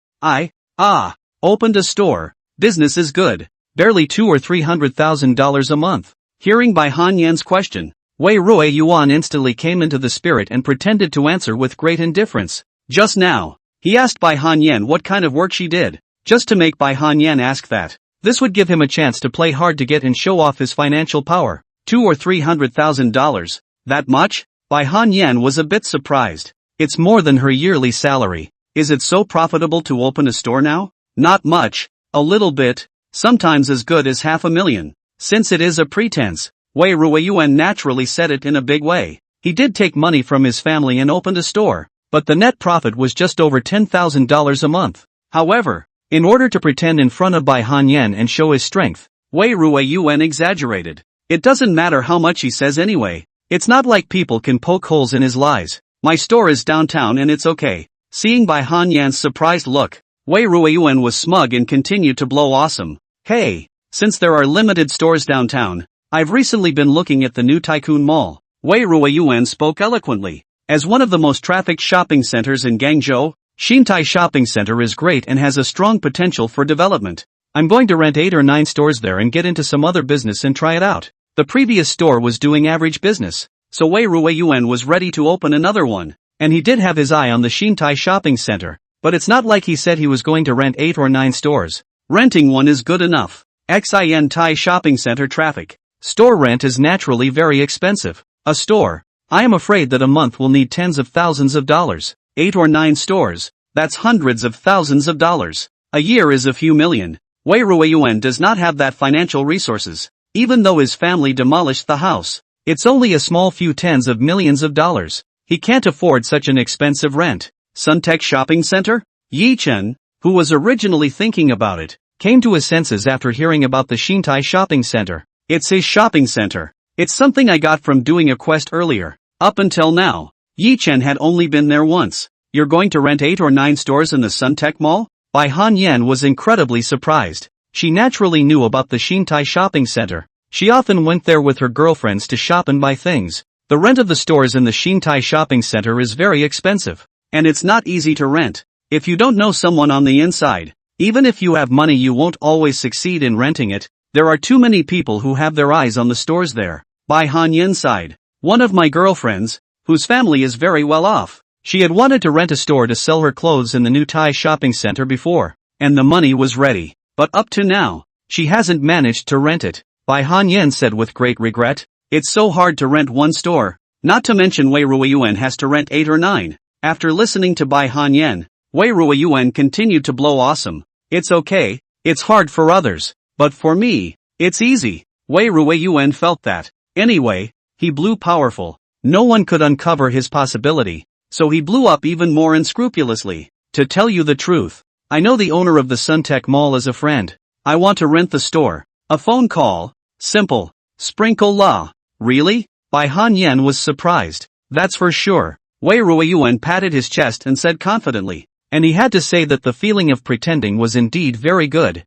Opened a store. Business is good. Barely $200,000 or $300,000 a month. Hearing Bai Han Yen's question, Wei Ruiyuan instantly came into the spirit and pretended to answer with great indifference. Just now, he asked Bai Han Yen what kind of work she did, just to make Bai Han Yen ask that. This would give him a chance to play hard to get and show off his financial power. $200,000 or $300,000? That much? Bai Han Yen was a bit surprised. It's more than her yearly salary. Is it so profitable to open a store now? Not much. A little bit. Sometimes as good as $500,000. Since it is a pretense, Wei Ruiyuan naturally said it in a big way. He did take money from his family and opened a store, but the net profit was just over $10,000 a month. However, in order to pretend in front of Bai Han Yen and show his strength, Wei Ruiyuan exaggerated. It doesn't matter how much he says anyway. It's not like people can poke holes in his lies. My store is downtown and it's okay. Seeing Bai Han Yan's surprised look, Wei Ruiyuan was smug and continued to blow awesome. Hey, since there are limited stores downtown, I've recently been looking at the new Tycoon Mall. Wei Ruiyuan spoke eloquently. As one of the most trafficked shopping centers in Guangzhou, Xintai Shopping Center is great and has a strong potential for development. I'm going to rent 8 or 9 stores there and get into some other business and try it out. The previous store was doing average business, so Wei Ruiyuan was ready to open another one, and he did have his eye on the Xintai Shopping Center, but it's not like he said he was going to rent 8 or 9 stores. Renting one is good enough. Xintai Shopping Center traffic. Store rent is naturally very expensive. A store, I am afraid that a month will need tens of thousands of dollars. 8 or 9 stores, that's hundreds of thousands of dollars. A year is a few million. Wei Ruiyuan does not have that financial resources. Even though his family demolished the house, it's only a small few tens of millions of dollars. He can't afford such an expensive rent. Suntec Shopping Center? Yi Chen, who was originally thinking about it, came to his senses after hearing about the Xintai Shopping Center. It's his shopping center. It's something I got from doing a quest earlier. Up until now, Yi Chen had only been there once. You're going to rent 8 or 9 stores in the Suntec Mall? Bai Han Yen was incredibly surprised. She naturally knew about the Xintai Shopping Center. She often went there with her girlfriends to shop and buy things. The rent of the stores in the Xintai Shopping Center is very expensive. And it's not easy to rent. If you don't know someone on the inside, even if you have money you won't always succeed in renting it. There are too many people who have their eyes on the stores there. Bai Han Yen sighed. One of my girlfriends, whose family is very well off. She had wanted to rent a store to sell her clothes in the new Thai shopping center before, and the money was ready. But up to now, she hasn't managed to rent it. Bai Han Yen said with great regret. It's so hard to rent one store. Not to mention Wei Ruiyuan has to rent 8 or 9. After listening to Bai Han Yen, Wei Ruiyuan continued to blow awesome. It's okay, it's hard for others, but for me, it's easy. Wei Ruiyuan felt that. Anyway, he blew powerful. No one could uncover his possibility, so he blew up even more unscrupulously. To tell you the truth, I know the owner of the Suntec Mall as a friend. I want to rent the store. A phone call. Simple. Sprinkle la. Really? Bai Han Yen was surprised. That's for sure. Wei Ruiyuan patted his chest and said confidently. And he had to say that the feeling of pretending was indeed very good.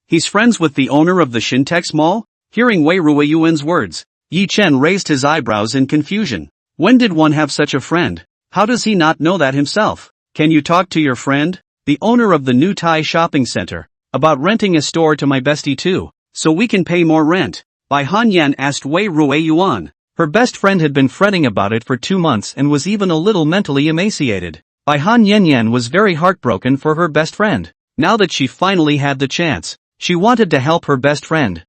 He's friends with the owner of the Shintex Mall? Hearing Wei Ruiyuan's words, Yi Chen raised his eyebrows in confusion. When did one have such a friend? How does he not know that himself? Can you talk to your friend, the owner of the new Thai shopping center, about renting a store to my bestie too, so we can pay more rent? Bai Han Yan asked Wei Ruiyuan. Her best friend had been fretting about it for 2 months and was even a little mentally emaciated. Bai Han Yan was very heartbroken for her best friend. Now that she finally had the chance, she wanted to help her best friend.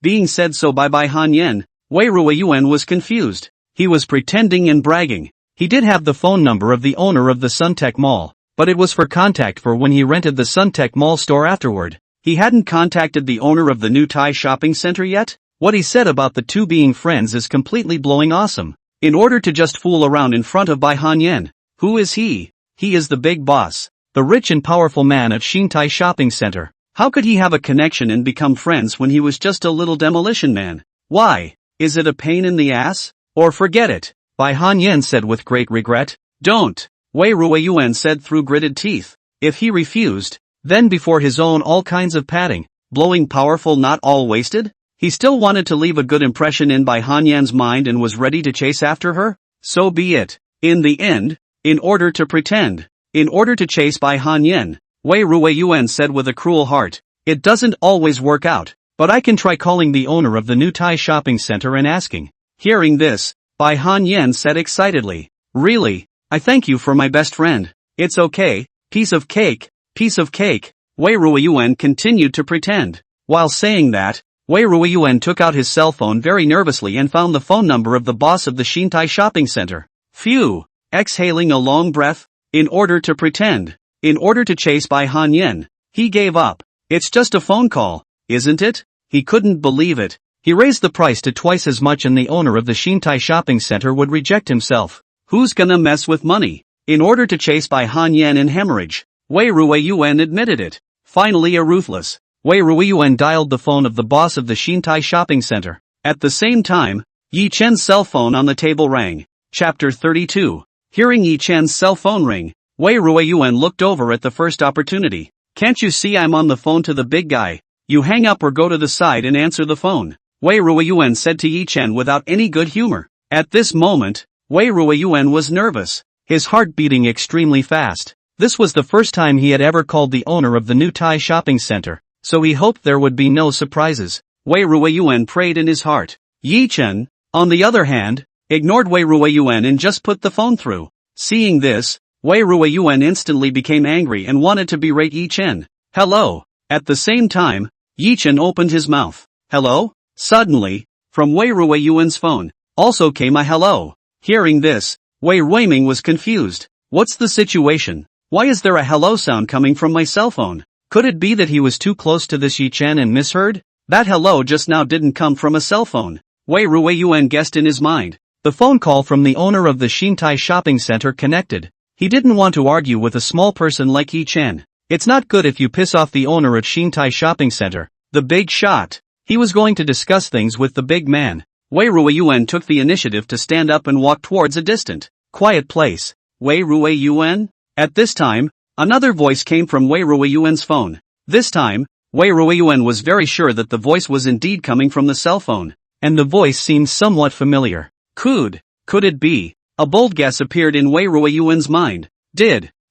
Being said so by Bai Han Yan, Wei Ruiyuan was confused. He was pretending and bragging. He did have the phone number of the owner of the Suntec Mall, but it was for contact for when he rented the Suntec Mall store afterward. He hadn't contacted the owner of the new Thai shopping center yet? What he said about the two being friends is completely blowing awesome. In order to just fool around in front of Bai Han Yan. Who is he? He is the big boss, the rich and powerful man at Shintai Shopping Center. How could he have a connection and become friends when he was just a little demolition man? Why? Is it a pain in the ass? Or forget it, Bai Han Yan said with great regret. Don't, Wei Ruiyuan said through gritted teeth. If he refused, then before his own all kinds of patting, blowing powerful not all wasted? He still wanted to leave a good impression in Bai Han Yan's mind and was ready to chase after her? So be it. In the end, in order to pretend, in order to chase Bai Han Yan, Wei Ruiyuan said with a cruel heart, it doesn't always work out, but I can try calling the owner of the new Thai shopping center and asking. Hearing this, Bai Han Yan said excitedly, really, I thank you for my best friend. It's okay, piece of cake, piece of cake. Wei Ruiyuan continued to pretend. While saying that, Wei Ruiyuan took out his cell phone very nervously and found the phone number of the boss of the Shintai shopping center. Phew! Exhaling a long breath, in order to pretend, in order to chase Bai Han Yan, he gave up. It's just a phone call, isn't it? He couldn't believe it. He raised the price to twice as much and the owner of the Shintai shopping center would reject himself. Who's gonna mess with money? In order to chase Bai Han Yan in hemorrhage, Wei Ruiyuan admitted it. Finally a ruthless, Wei Ruiyuan dialed the phone of the boss of the Shintai shopping center. At the same time, Yi Chen's cell phone on the table rang. Chapter 32. Hearing Yi Chen's cell phone ring, Wei Ruiyuan looked over at the first opportunity. Can't you see I'm on the phone to the big guy? You hang up or go to the side and answer the phone, Wei Ruiyuan said to Yi Chen without any good humor. At this moment, Wei Ruiyuan was nervous, his heart beating extremely fast. This was the first time he had ever called the owner of the new Thai shopping center, so he hoped there would be no surprises. Wei Ruiyuan prayed in his heart. Yi Chen, on the other hand, ignored Wei Ruiyuan and just put the phone through. Seeing this, Wei Ruiyuan instantly became angry and wanted to berate Yi Chen. Hello. At the same time, Yi Chen opened his mouth. Hello? Suddenly, from Wei Ruiyuan's phone, also came a hello. Hearing this, Wei Ruiming was confused. What's the situation? Why is there a hello sound coming from my cell phone? Could it be that he was too close to this Yi Chen and misheard? That hello just now didn't come from a cell phone. Wei Ruiyuan guessed in his mind. The phone call from the owner of the Shintai shopping center connected. He didn't want to argue with a small person like Yi Chen. It's not good if you piss off the owner at Shintai shopping center, the big shot. He was going to discuss things with the big man. Wei Ruiyuan took the initiative to stand up and walk towards a distant, quiet place. Wei Ruiyuan? At this time, another voice came from Wei Ruiyuan's phone. This time, Wei Ruiyuan was very sure that the voice was indeed coming from the cell phone, and the voice seemed somewhat familiar. Could it be? A bold guess appeared in Wei Ruiyuan's mind.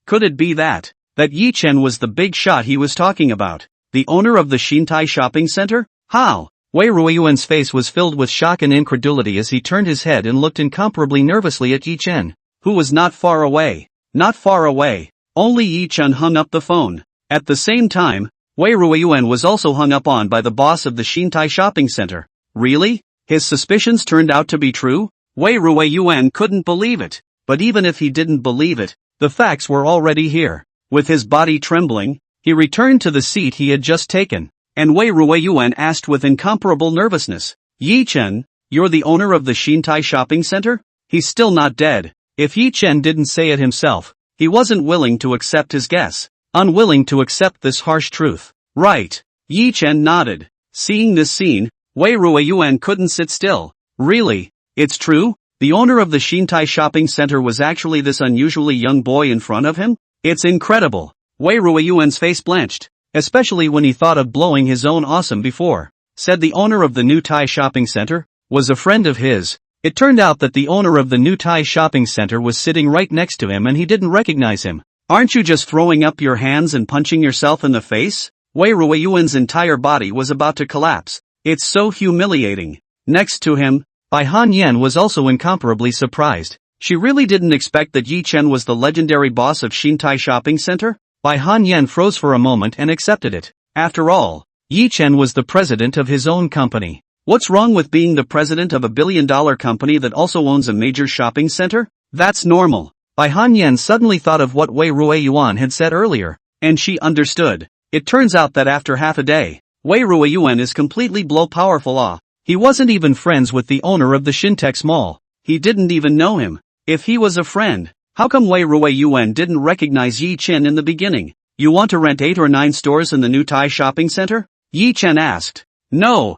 Could it be that Yi Chen was the big shot he was talking about? The owner of the Shintai shopping center? How? Wei Ruiyuan's face was filled with shock and incredulity as he turned his head and looked incomparably nervously at Yi Chen, who was not far away. Not far away. Only Yi Chen hung up the phone. At the same time, Wei Ruiyuan was also hung up on by the boss of the Shintai shopping center. Really? His suspicions turned out to be true? Wei Ruiyuan couldn't believe it. But even if he didn't believe it, the facts were already here. With his body trembling, he returned to the seat he had just taken, and Wei Ruiyuan asked with incomparable nervousness, Yi Chen, you're the owner of the Shintai shopping center? He's still not dead. If Yi Chen didn't say it himself, he wasn't willing to accept his guess, unwilling to accept this harsh truth. Right. Yi Chen nodded. Seeing this scene, Wei Ruiyuan couldn't sit still. Really? It's true? The owner of the Shintai shopping center was actually this unusually young boy in front of him? It's incredible. Wei Ruiyuan's face blanched, especially when he thought of blowing his own awesome before. Said the owner of the new Tai shopping center was a friend of his. It turned out that the owner of the new Tai shopping center was sitting right next to him and he didn't recognize him. Aren't you just throwing up your hands and punching yourself in the face? Wei Ruiyuan's entire body was about to collapse. It's so humiliating. Next to him, Bai Han Yen was also incomparably surprised. She really didn't expect that Yi Chen was the legendary boss of Shintai shopping center? Bai Han Yen froze for a moment and accepted it. After all, Yi Chen was the president of his own company. What's wrong with being the president of a billion-dollar company that also owns a major shopping center? That's normal. Bai Han Yen suddenly thought of what Wei Ruiyuan had said earlier, and she understood. It turns out that after half a day, Wei Ruiyuan is completely blow powerful. He wasn't even friends with the owner of the Shintex Mall. He didn't even know him. If he was a friend, how come Wei Ruiyuan didn't recognize Yi Chen in the beginning? You want to rent 8 or 9 stores in the new Tai shopping center? Yi Chen asked. No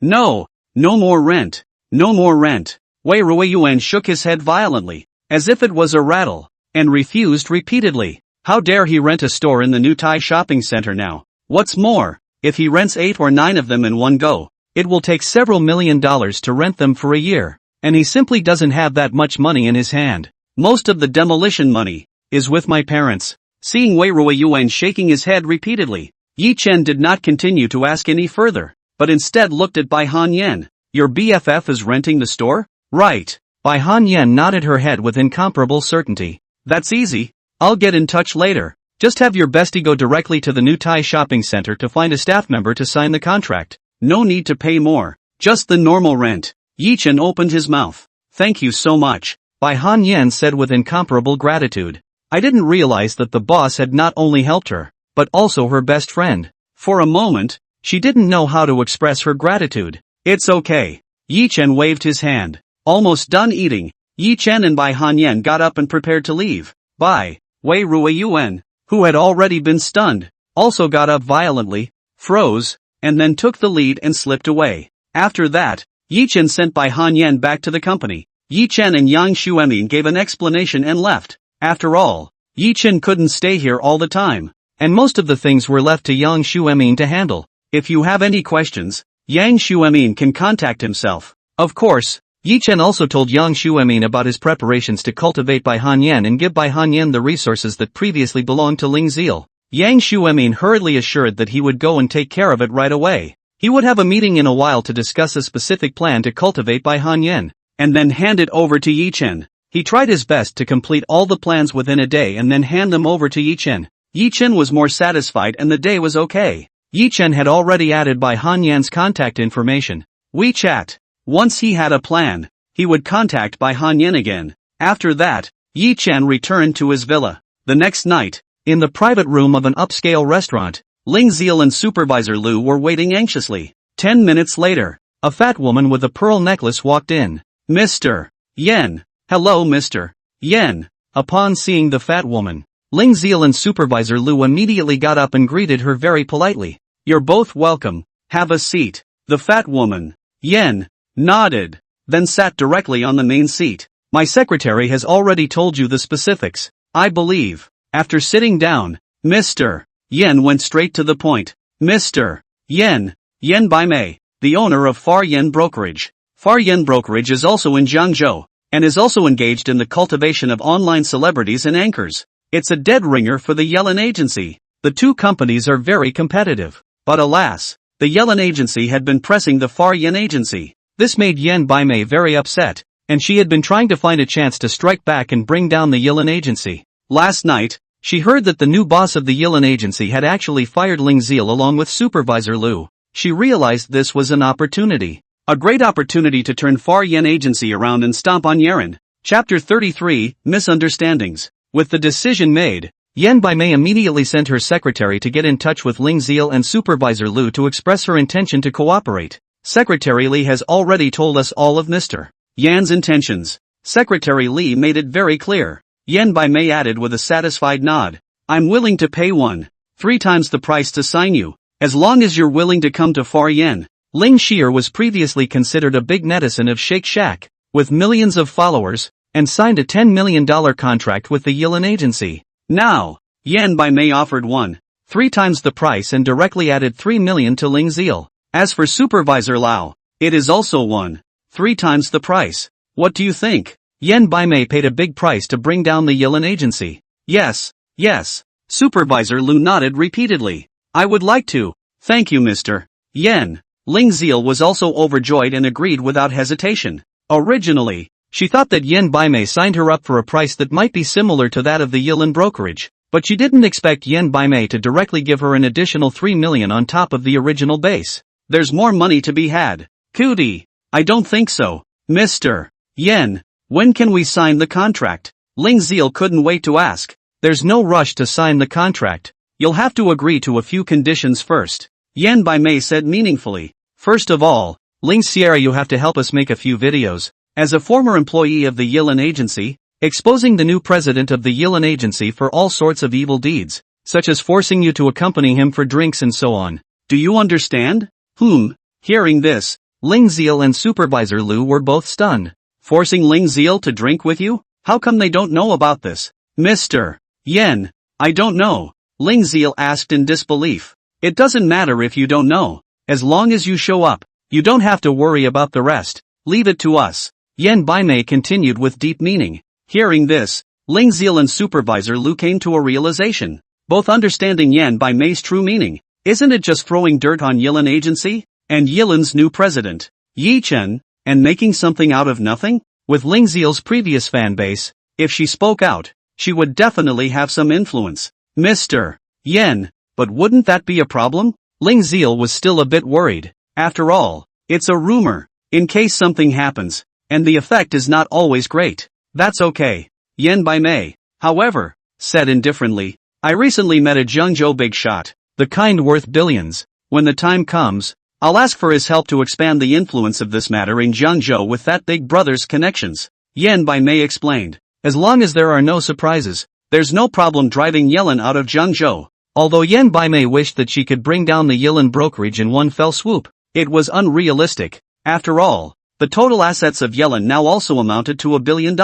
more rent. No more rent. Wei Ruiyuan shook his head violently, as if it was a rattle, and refused repeatedly. How dare he rent a store in the new Tai shopping center now? What's more, if he rents 8 or 9 of them in one go, it will take several $1,000,000 to rent them for a year, and he simply doesn't have that much money in his hand. Most of the demolition money is with my parents. Seeing Wei Ruiyuan shaking his head repeatedly, Yi Chen did not continue to ask any further, but instead looked at Bai Han Yen. Your BFF is renting the store? Right. Bai Han Yen nodded her head with incomparable certainty. That's easy. I'll get in touch later. Just have your bestie go directly to the new Tai shopping center to find a staff member to sign the contract. No need to pay more. Just the normal rent. Yi Chen opened his mouth. Thank you so much. Bai Han Yen said with incomparable gratitude. I didn't realize that the boss had not only helped her, but also her best friend. For a moment, she didn't know how to express her gratitude. It's okay. Yi Chen waved his hand. Almost done eating, Yi Chen and Bai Han Yen got up and prepared to leave. Wei Ruiyuan, who had already been stunned, also got up violently, froze, and then took the lead and slipped away. After that, Yi Chen sent Bai Han Yen back to the company. Yi Chen and Yang Xuemin gave an explanation and left. After all, Yi Chen couldn't stay here all the time, and most of the things were left to Yang Xuemin to handle. If you have any questions, Yang Xuemin can contact himself. Of course, Yi Chen also told Yang Xuemin about his preparations to cultivate Bai Han Yen and give Bai Han Yen the resources that previously belonged to Ling Ziel. Yang Xuemin hurriedly assured that he would go and take care of it right away. He would have a meeting in a while to discuss a specific plan to cultivate Bai Han Yen, and then hand it over to Yi Chen. He tried his best to complete all the plans within a day and then hand them over to Yi Chen. Yi Chen was more satisfied and the day was okay. Yi Chen had already added Bai Han Yan's contact information. WeChat. Once he had a plan, he would contact Bai Han Yan again. After that, Yi Chen returned to his villa. The next night, in the private room of an upscale restaurant, Ling Ziel and Supervisor Lu were waiting anxiously. 10 minutes later, a fat woman with a pearl necklace walked in. Mr. Yen. Hello Mr. Yen. Upon seeing the fat woman, Ling Ziel and Supervisor Lu immediately got up and greeted her very politely. You're both welcome. Have a seat. The fat woman, Yen, nodded, then sat directly on the main seat. My secretary has already told you the specifics, I believe. After sitting down, Mr. Yen went straight to the point. Mr. Yen Baimei, the owner of Far Yen Brokerage. Far Yen Brokerage is also in Jiangzhou, and is also engaged in the cultivation of online celebrities and anchors. It's a dead ringer for the Yellen Agency. The two companies are very competitive. But alas, the Yellen Agency had been pressing the Far Yen Agency. This made Yen Baimei very upset, and she had been trying to find a chance to strike back and bring down the Yellen Agency. Last night, she heard that the new boss of the Yellen Agency had actually fired Ling Ziel along with Supervisor Lu. She realized this was an opportunity. A great opportunity to turn Far Yen Agency around and stomp on Errand. Chapter 33, Misunderstandings. With the decision made, Yen Baimei immediately sent her secretary to get in touch with Ling Ziel and Supervisor Lu to express her intention to cooperate. Secretary Li has already told us all of Mr. Yan's intentions. Secretary Li made it very clear. Yen Baimei added with a satisfied nod. I'm willing to pay 1.3 times the price to sign you, as long as you're willing to come to Far Yen. Ling Xier was previously considered a big netizen of Shake Shack. with millions of followers, and signed a $10 million contract with the Yilin agency. Now, Yan Bai Mei offered 1.3 times the price and directly added 3 million to Ling Ziel. As for Supervisor Lau, it is also 1.3 times the price. What do you think? Yan Bai Mei paid a big price to bring down the Yilin agency. Yes. Supervisor Lu nodded repeatedly. I would like to. Thank you, Mr. Yen. Ling Ziel was also overjoyed and agreed without hesitation. Originally, she thought that Yan Bai Mei signed her up for a price that might be similar to that of the Yilin brokerage, but she didn't expect Yan Bai Mei to directly give her an additional 3 million on top of the original base. There's more money to be had. Cootie. I don't think so. Mr. Yen, when can we sign the contract? Ling Ziel couldn't wait to ask. There's no rush to sign the contract. You'll have to agree to a few conditions first. Yan Bai Mei said meaningfully. First of all, Ling Sierra, you have to help us make a few videos. As a former employee of the Yilin agency, exposing the new president of the Yilin agency for all sorts of evil deeds, such as forcing you to accompany him for drinks and so on. Do you understand? Hearing this, Ling Ziel and Supervisor Lu were both stunned. Forcing Ling Ziel to drink with you? How come they don't know about this? Mr. Yen, I don't know. Ling Ziel asked in disbelief. It doesn't matter if you don't know. As long as you show up, you don't have to worry about the rest. Leave it to us. Yan Bai Mei continued with deep meaning. Hearing this, Ling Ziel and Supervisor Lu came to a realization. Both understanding Yan Bai Mei's true meaning. Isn't it just throwing dirt on Yilin agency? And Yilin's new president, Yi Chen, and making something out of nothing? With Ling Ziel's previous fan base, if she spoke out, she would definitely have some influence. Mr. Yen, but wouldn't that be a problem? Ling Ziel was still a bit worried. After all, it's a rumor. In case something happens, and the effect is not always great. That's okay. Yan Bai Mei, however, said indifferently, I recently met a Zhengzhou big shot, the kind worth billions. When the time comes, I'll ask for his help to expand the influence of this matter in Zhengzhou with that big brother's connections. Yan Bai Mei explained. As long as there are no surprises, there's no problem driving Yilin out of Zhengzhou. Although Yan Bai Mei wished that she could bring down the Yilin brokerage in one fell swoop, it was unrealistic. After all, the total assets of Yilin now also amounted to $1 billion.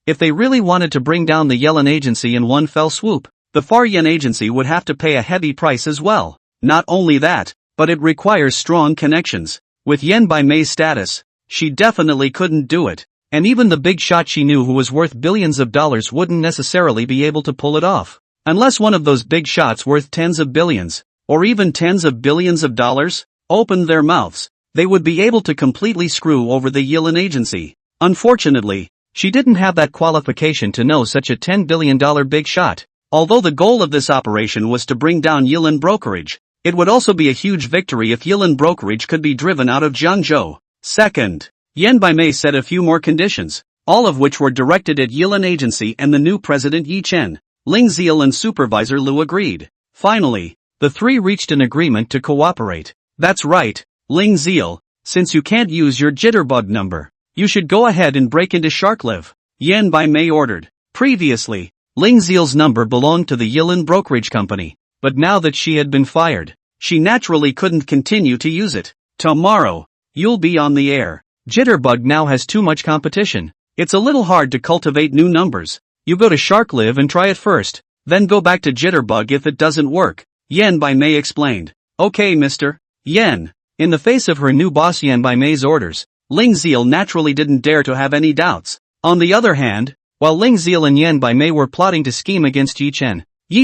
If they really wanted to bring down the Yilin agency in one fell swoop, the Far Yen agency would have to pay a heavy price as well. Not only that, but it requires strong connections. With Yan Bai Mei's status, she definitely couldn't do it. And even the big shot she knew who was worth billions of dollars wouldn't necessarily be able to pull it off. Unless one of those big shots worth tens of billions, or even tens of billions of dollars, opened their mouths, they would be able to completely screw over the Yilin agency. Unfortunately, she didn't have that qualification to know such a $10 billion big shot. Although the goal of this operation was to bring down Yilin brokerage, it would also be a huge victory if Yilin brokerage could be driven out of Zhengzhou. Second, Yan Bai Mei set a few more conditions, all of which were directed at Yilin agency and the new president Yi Chen. Ling Ziel and Supervisor Lu agreed. Finally, the three reached an agreement to cooperate. That's right, Ling Ziel, since you can't use your jitterbug number, you should go ahead and break into Sharklive. Yan Bai Mei ordered. Previously, Ling Ziel's number belonged to the Yilin brokerage company, but now that she had been fired, she naturally couldn't continue to use it. Tomorrow, you'll be on the air. Jitterbug now has too much competition. It's a little hard to cultivate new numbers. You go to Sharklive and try it first, then go back to Jitterbug if it doesn't work. Yan Bai Mei explained. Okay, Mr. Yen. In the face of her new boss Yan Bai Mei's orders, Ling Ziel naturally didn't dare to have any doubts. On the other hand, while Ling Ziel and Yan Bai Mei were plotting to scheme against Yi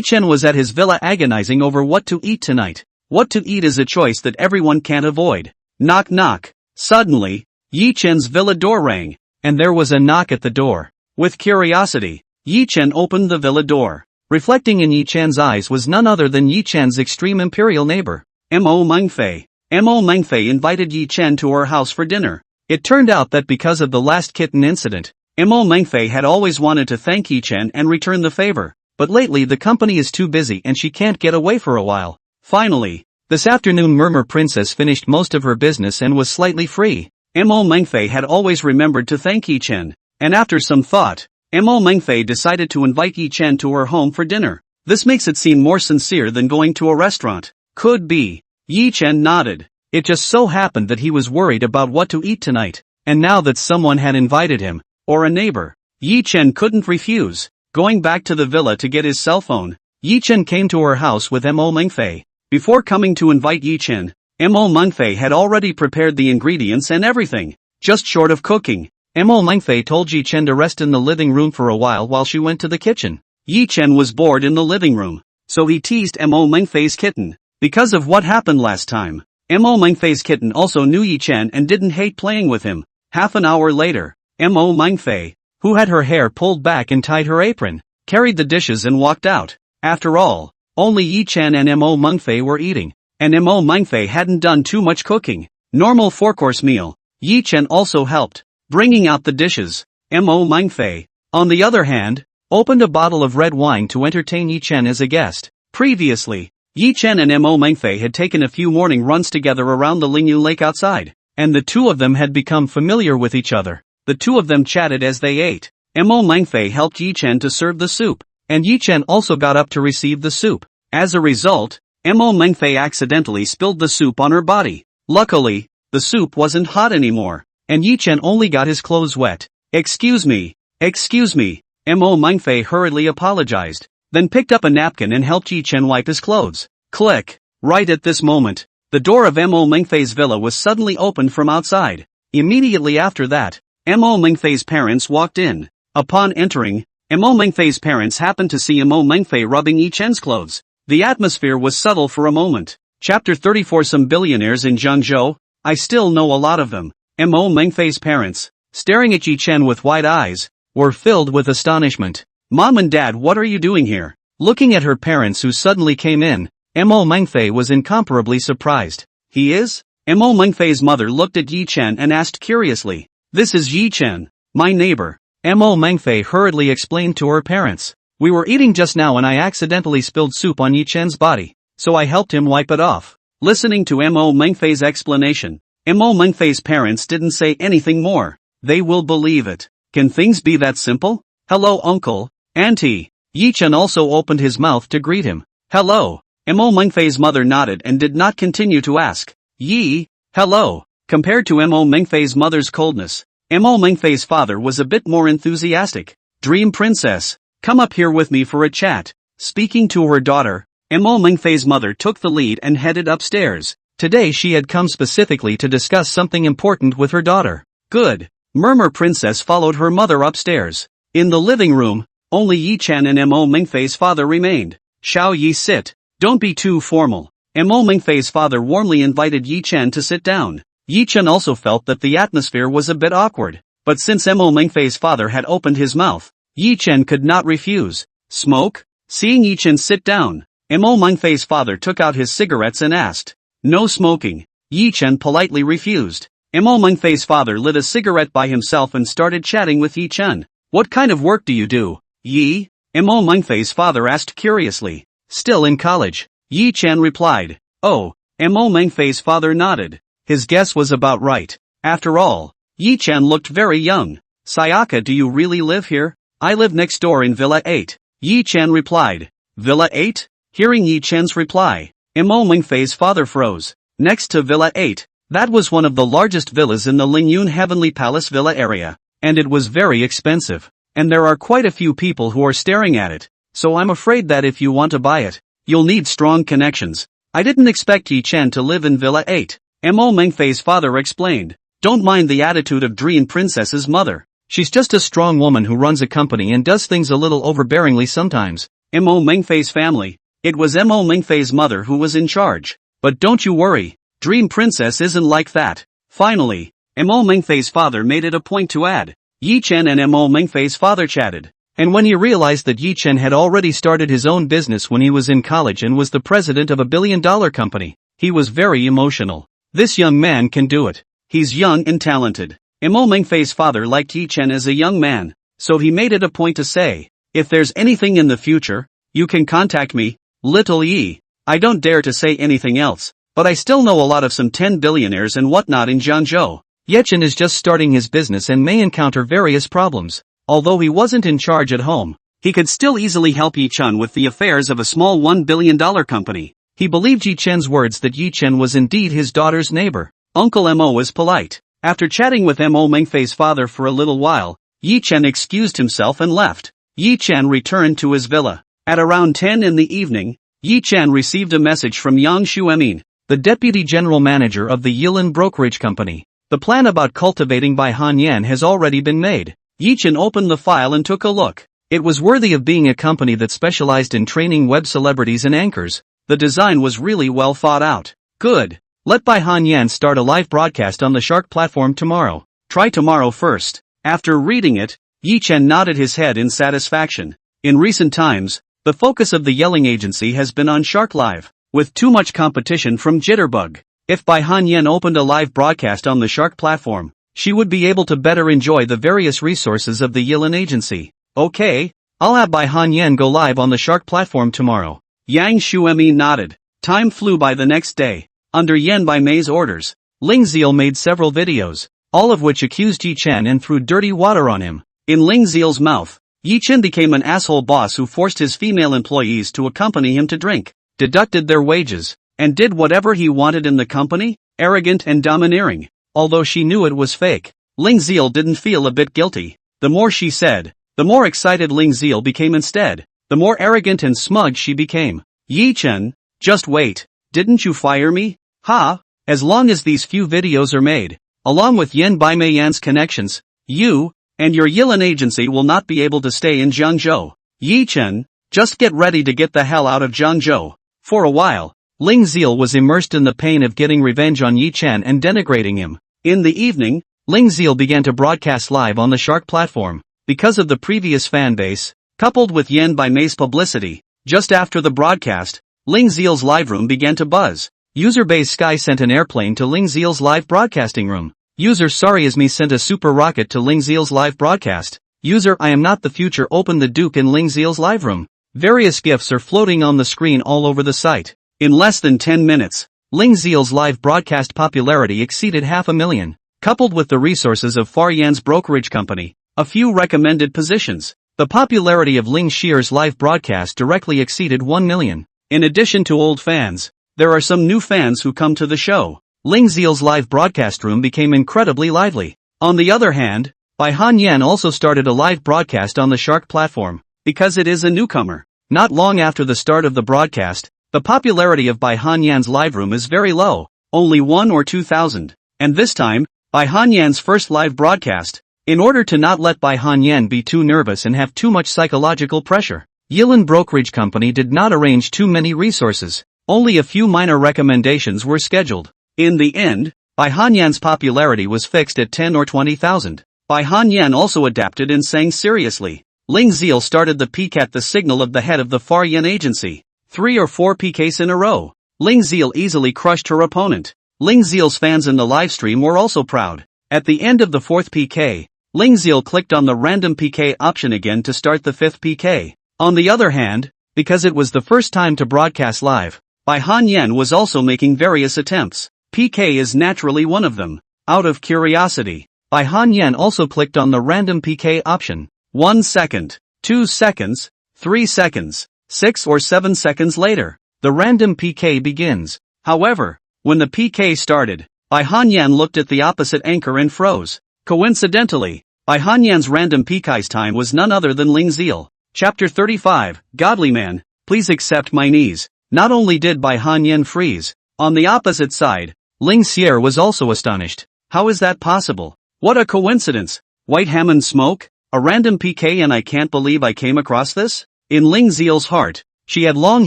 Chen was at his villa agonizing over what to eat tonight. What to eat is a choice that everyone can't avoid. Knock knock. Suddenly, Yi Chen's villa door rang, and there was a knock at the door. With curiosity, Yi Chen opened the villa door. Reflecting in Yi Chen's eyes was none other than Yi Chen's extreme imperial neighbor, Mo Mengfei. Mo Mengfei invited Yi Chen to her house for dinner. It turned out that because of the last kitten incident, Mo Mengfei had always wanted to thank Yi Chen and return the favor, but lately the company is too busy and she can't get away for a while. Finally, this afternoon Murmur Princess finished most of her business and was slightly free. Mo Mengfei had always remembered to thank Yi Chen, and after some thought, Mo Mengfei decided to invite Yi Chen to her home for dinner. This makes it seem more sincere than going to a restaurant. Could be. Yi Chen nodded. It just so happened that he was worried about what to eat tonight. and now that someone had invited him, or a neighbor, Yi Chen couldn't refuse. Going back to the villa to get his cell phone, Yi Chen came to her house with Mo Mengfei. Before coming to invite Yi Chen, Mo Mengfei had already prepared the ingredients and everything, just short of cooking. Mo Mengfei told Yi Chen to rest in the living room for a while she went to the kitchen. Yi Chen was bored in the living room, so he teased Mo Mengfei's kitten. Because of what happened last time, Mo Mengfei's kitten also knew Yi Chen and didn't hate playing with him. Half an hour later, Mo Mengfei, who had her hair pulled back and tied her apron, carried the dishes and walked out. After all, only Yi Chen and Mo Mengfei were eating, and Mo Mengfei hadn't done too much cooking. Normal four-course meal. Yi Chen also helped, bringing out the dishes. Mo Mengfei, on the other hand, opened a bottle of red wine to entertain Yi Chen as a guest. Previously, Yi Chen and Mo Mengfei had taken a few morning runs together around the Lingyu Lake outside, and the two of them had become familiar with each other. The two of them chatted as they ate. Mo Mengfei helped Yi Chen to serve the soup, and Yi Chen also got up to receive the soup. As a result, Mo Mengfei accidentally spilled the soup on her body. Luckily, the soup wasn't hot anymore, and Yi Chen only got his clothes wet. Excuse me. Mo Mengfei hurriedly apologized, then picked up a napkin and helped Yi Chen wipe his clothes. Click. Right at this moment, the door of Mo Mengfei's villa was suddenly opened from outside. Immediately after that, Mo Mengfei's parents walked in. Upon entering, Mo Mengfei's parents happened to see Mo Mengfei rubbing Yi Chen's clothes. The atmosphere was subtle for a moment. Chapter 34. Some billionaires in Zhengzhou. I still know a lot of them. Mo Mengfei's parents, staring at Yi Chen with wide eyes, were filled with astonishment. Mom and Dad, what are you doing here? Looking at her parents who suddenly came in, Mo Mengfei was incomparably surprised. He is? Mo Mengfei's mother looked at Yi Chen and asked curiously. This is Yi Chen, my neighbor. Mo Mengfei hurriedly explained to her parents. We were eating just now and I accidentally spilled soup on Yi Chen's body, so I helped him wipe it off. Listening to Mo Mengfei's explanation, Mo Mengfei's parents didn't say anything more. They will believe it. Can things be that simple? Hello uncle, auntie. Yi Chen also opened his mouth to greet him. Hello. Mo Mengfei's mother nodded and did not continue to ask. Yi, hello. Compared to Mo Mengfei's mother's coldness, Mo Mengfei's father was a bit more enthusiastic. Dream princess, come up here with me for a chat. Speaking to her daughter, Mo Mengfei's mother took the lead and headed upstairs. Today she had come specifically to discuss something important with her daughter. Good. Murmur Princess followed her mother upstairs. In the living room, only Yi Chen and Mo Mengfei's father remained. Shall Yi sit? Don't be too formal. Mo Mengfei's father warmly invited Yi Chen to sit down. Yi Chen also felt that the atmosphere was a bit awkward, but since Mo Mengfei's father had opened his mouth, Yi Chen could not refuse. Smoke? Seeing Yi Chen sit down, Mo Mengfei's father took out his cigarettes and asked. No smoking. Yi Chen politely refused. Mo Mengfei's father lit a cigarette by himself and started chatting with Yi Chen. What kind of work do you do, Yi? Mo Mengfei's father asked curiously. Still in college, Yi Chen replied. Oh, Mo Mengfei's father nodded. His guess was about right. After all, Yi Chen looked very young. Sayaka, do you really live here? I live next door in Villa 8. Yi Chen replied. Villa 8? Hearing Yi Chen's reply, Mo Mengfei's father froze. Next to Villa 8, that was one of the largest villas in the Lingyun Heavenly Palace Villa area, and it was very expensive. And there are quite a few people who are staring at it, so I'm afraid that if you want to buy it, you'll need strong connections. I didn't expect Yi Chen to live in Villa 8. Mo Mengfei's father explained. Don't mind the attitude of Dream Princess's mother. She's just a strong woman who runs a company and does things a little overbearingly sometimes. Mo Mengfei's family. It was Mo Mengfei's mother who was in charge. But don't you worry, Dream Princess isn't like that. Finally, Mo Mengfei's father made it a point to add. Yi Chen and Mo Mengfei's father chatted. And when he realized that Yi Chen had already started his own business when he was in college and was the president of a billion-dollar company, he was very emotional. This young man can do it. He's young and talented. Mo Mengfei's father liked Yi Chen as a young man, so he made it a point to say, if there's anything in the future, you can contact me, little Yi. I don't dare to say anything else, but I still know a lot of some 10 billionaires and whatnot in Zhengzhou. Yi Chen is just starting his business and may encounter various problems. Although he wasn't in charge at home, he could still easily help Yi Chen with the affairs of a small $1 billion company. He believed Yi Chen's words that Yi Chen was indeed his daughter's neighbor. Uncle Mo is polite. After chatting with Mo Mengfei's father for a little while, Yi Chen excused himself and left. Yi Chen returned to his villa. At around 10 in the evening, Yi Chen received a message from Yang Xuemin, the deputy general manager of the Yilin brokerage company. The plan about cultivating Bai Hanyan has already been made. Yi Chen opened the file and took a look. It was worthy of being a company that specialized in training web celebrities and anchors. The design was really well thought out. Good. Let Bai Hanyan start a live broadcast on the Shark platform tomorrow. Try tomorrow first. After reading it, Yi Chen nodded his head in satisfaction. In recent times, the focus of the yelling agency has been on Shark Live, with too much competition from Jitterbug. If Bai Hanyan opened a live broadcast on the Shark platform, she would be able to better enjoy the various resources of the Yilin agency. Okay, I'll have Bai Hanyan go live on the Shark platform tomorrow. Yang Xuemi nodded. Time flew by the next day. Under Yan Baimei's orders, Ling Ziel made several videos, all of which accused Yi Chen and threw dirty water on him. In Ling Ziel's mouth, Yi Chen became an asshole boss who forced his female employees to accompany him to drink, deducted their wages, and did whatever he wanted in the company, arrogant and domineering. Although she knew it was fake, Ling Ziel didn't feel a bit guilty. The more she said, the more excited Ling Ziel became instead. The more arrogant and smug she became. Yi Chen, just wait, didn't you fire me? Ha, as long as these few videos are made, along with Yan Baimei Yan's connections, you and your Yilin agency will not be able to stay in Jiangzhou. Yi Chen, just get ready to get the hell out of Jiangzhou. For a while, Ling Ziel was immersed in the pain of getting revenge on Yi Chen and denigrating him. In the evening, Ling Ziel began to broadcast live on the Shark platform. Because of the previous fan base, coupled with Yan Baimei's publicity, just after the broadcast, Ling Ziel's live room began to buzz. User Base Sky sent an airplane to Ling Ziel's live broadcasting room. User Sorry Is Me sent a super rocket to Ling Ziel's live broadcast. User I Am Not the Future opened the Duke in Ling Ziel's live room. Various GIFs are floating on the screen all over the site. In less than 10 minutes, Ling Ziel's live broadcast popularity exceeded 500,000. Coupled with the resources of Far Yan's brokerage company, a few recommended positions, the popularity of Ling Xier's live broadcast directly exceeded 1 million. In addition to old fans, there are some new fans who come to the show. Ling Ziel's live broadcast room became incredibly lively. On the other hand, Bai Hanyan also started a live broadcast on the Shark platform, because it is a newcomer. Not long after the start of the broadcast, the popularity of Bai Hanyan's live room is very low, only 1 or 2,000. And this time, Bai Hanyan's first live broadcast. In order to not let Bai Hanyan be too nervous and have too much psychological pressure, Yilin Brokerage Company did not arrange too many resources. Only a few minor recommendations were scheduled. In the end, Bai Hanyan's popularity was fixed at 10 or 20,000. Bai Hanyan also adapted and sang seriously. Ling Ziel started the peek at the signal of the head of the Far Yan agency. 3 or 4 PKs in a row. Ling Ziel easily crushed her opponent. Ling Ziel's fans in the livestream were also proud. At the end of the 4th PK, Ling Ziel clicked on the random PK option again to start the 5th PK. On the other hand, because it was the first time to broadcast live, Bai Hanyan was also making various attempts. PK is naturally one of them. Out of curiosity, Bai Hanyan also clicked on the random PK option. 1 second, 2 seconds, 3 seconds, 6 or 7 seconds later, the random PK begins. However, when the PK started, Bai Hanyan looked at the opposite anchor and froze. Coincidentally, Bai Hanyan's random PK's time was none other than Ling Ziel. Chapter 35, Godly Man, please accept my knees. Not only did Bai Hanyan freeze, on the opposite side, Ling Xier was also astonished. How is that possible? What a coincidence! White Hammond smoke? A random PK and I can't believe I came across this? In Ling Ziel's heart, she had long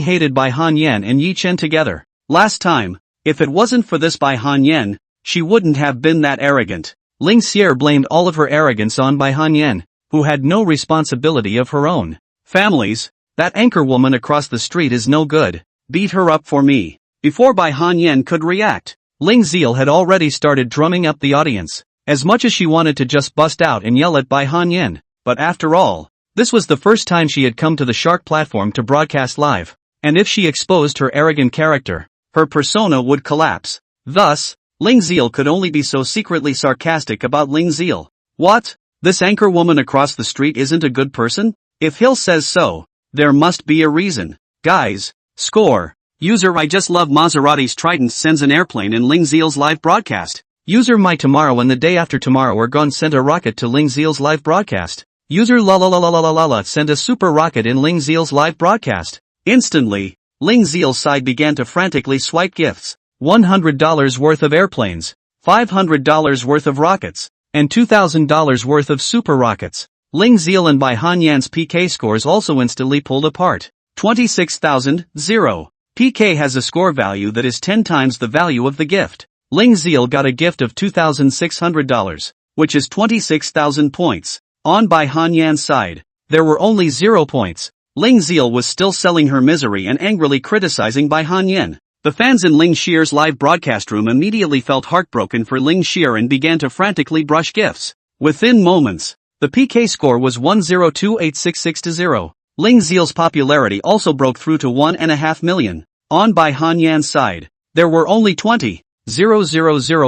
hated Bai Hanyan and Yi Chen together. Last time, if it wasn't for this Bai Hanyan, she wouldn't have been that arrogant. Ling Xier blamed all of her arrogance on Bai Hanyan, who had no responsibility of her own. Families, that anchor woman across the street is no good. Beat her up for me. Before Bai Hanyan could react, Ling Ziel had already started drumming up the audience. As much as she wanted to just bust out and yell at Bai Hanyan, but after all, this was the first time she had come to the Shark platform to broadcast live, and if she exposed her arrogant character, her persona would collapse. Thus, Ling Ziel could only be so secretly sarcastic about Ling Ziel. What? This anchor woman across the street isn't a good person? If Hill says so, there must be a reason. Guys, score. User I just love Maserati's Trident sends an airplane in Ling Ziel's live broadcast. User My Tomorrow and the day after tomorrow are gone sent a rocket to Ling Ziel's live broadcast. User la la la la la la la la sent a super rocket in Ling Ziel's live broadcast. Instantly, Ling Ziel's side began to frantically swipe gifts. $100 worth of airplanes, $500 worth of rockets, and $2,000 worth of super rockets. Ling Ziel and Bai Hanyan's PK scores also instantly pulled apart. 26,000, 0. PK has a score value that is 10 times the value of the gift. Ling Ziel got a gift of $2,600, which is 26,000 points. On Bai Hanyan's side, there were only 0 points. Ling Ziel was still selling her misery and angrily criticizing Bai Hanyan. The fans in Ling Xier's live broadcast room immediately felt heartbroken for Ling Xier and began to frantically brush gifts. Within moments, the PK score was 102,866-0. Ling Ziel's popularity also broke through to 1.5 million. On Bai Hanyan's side, there were only 20,000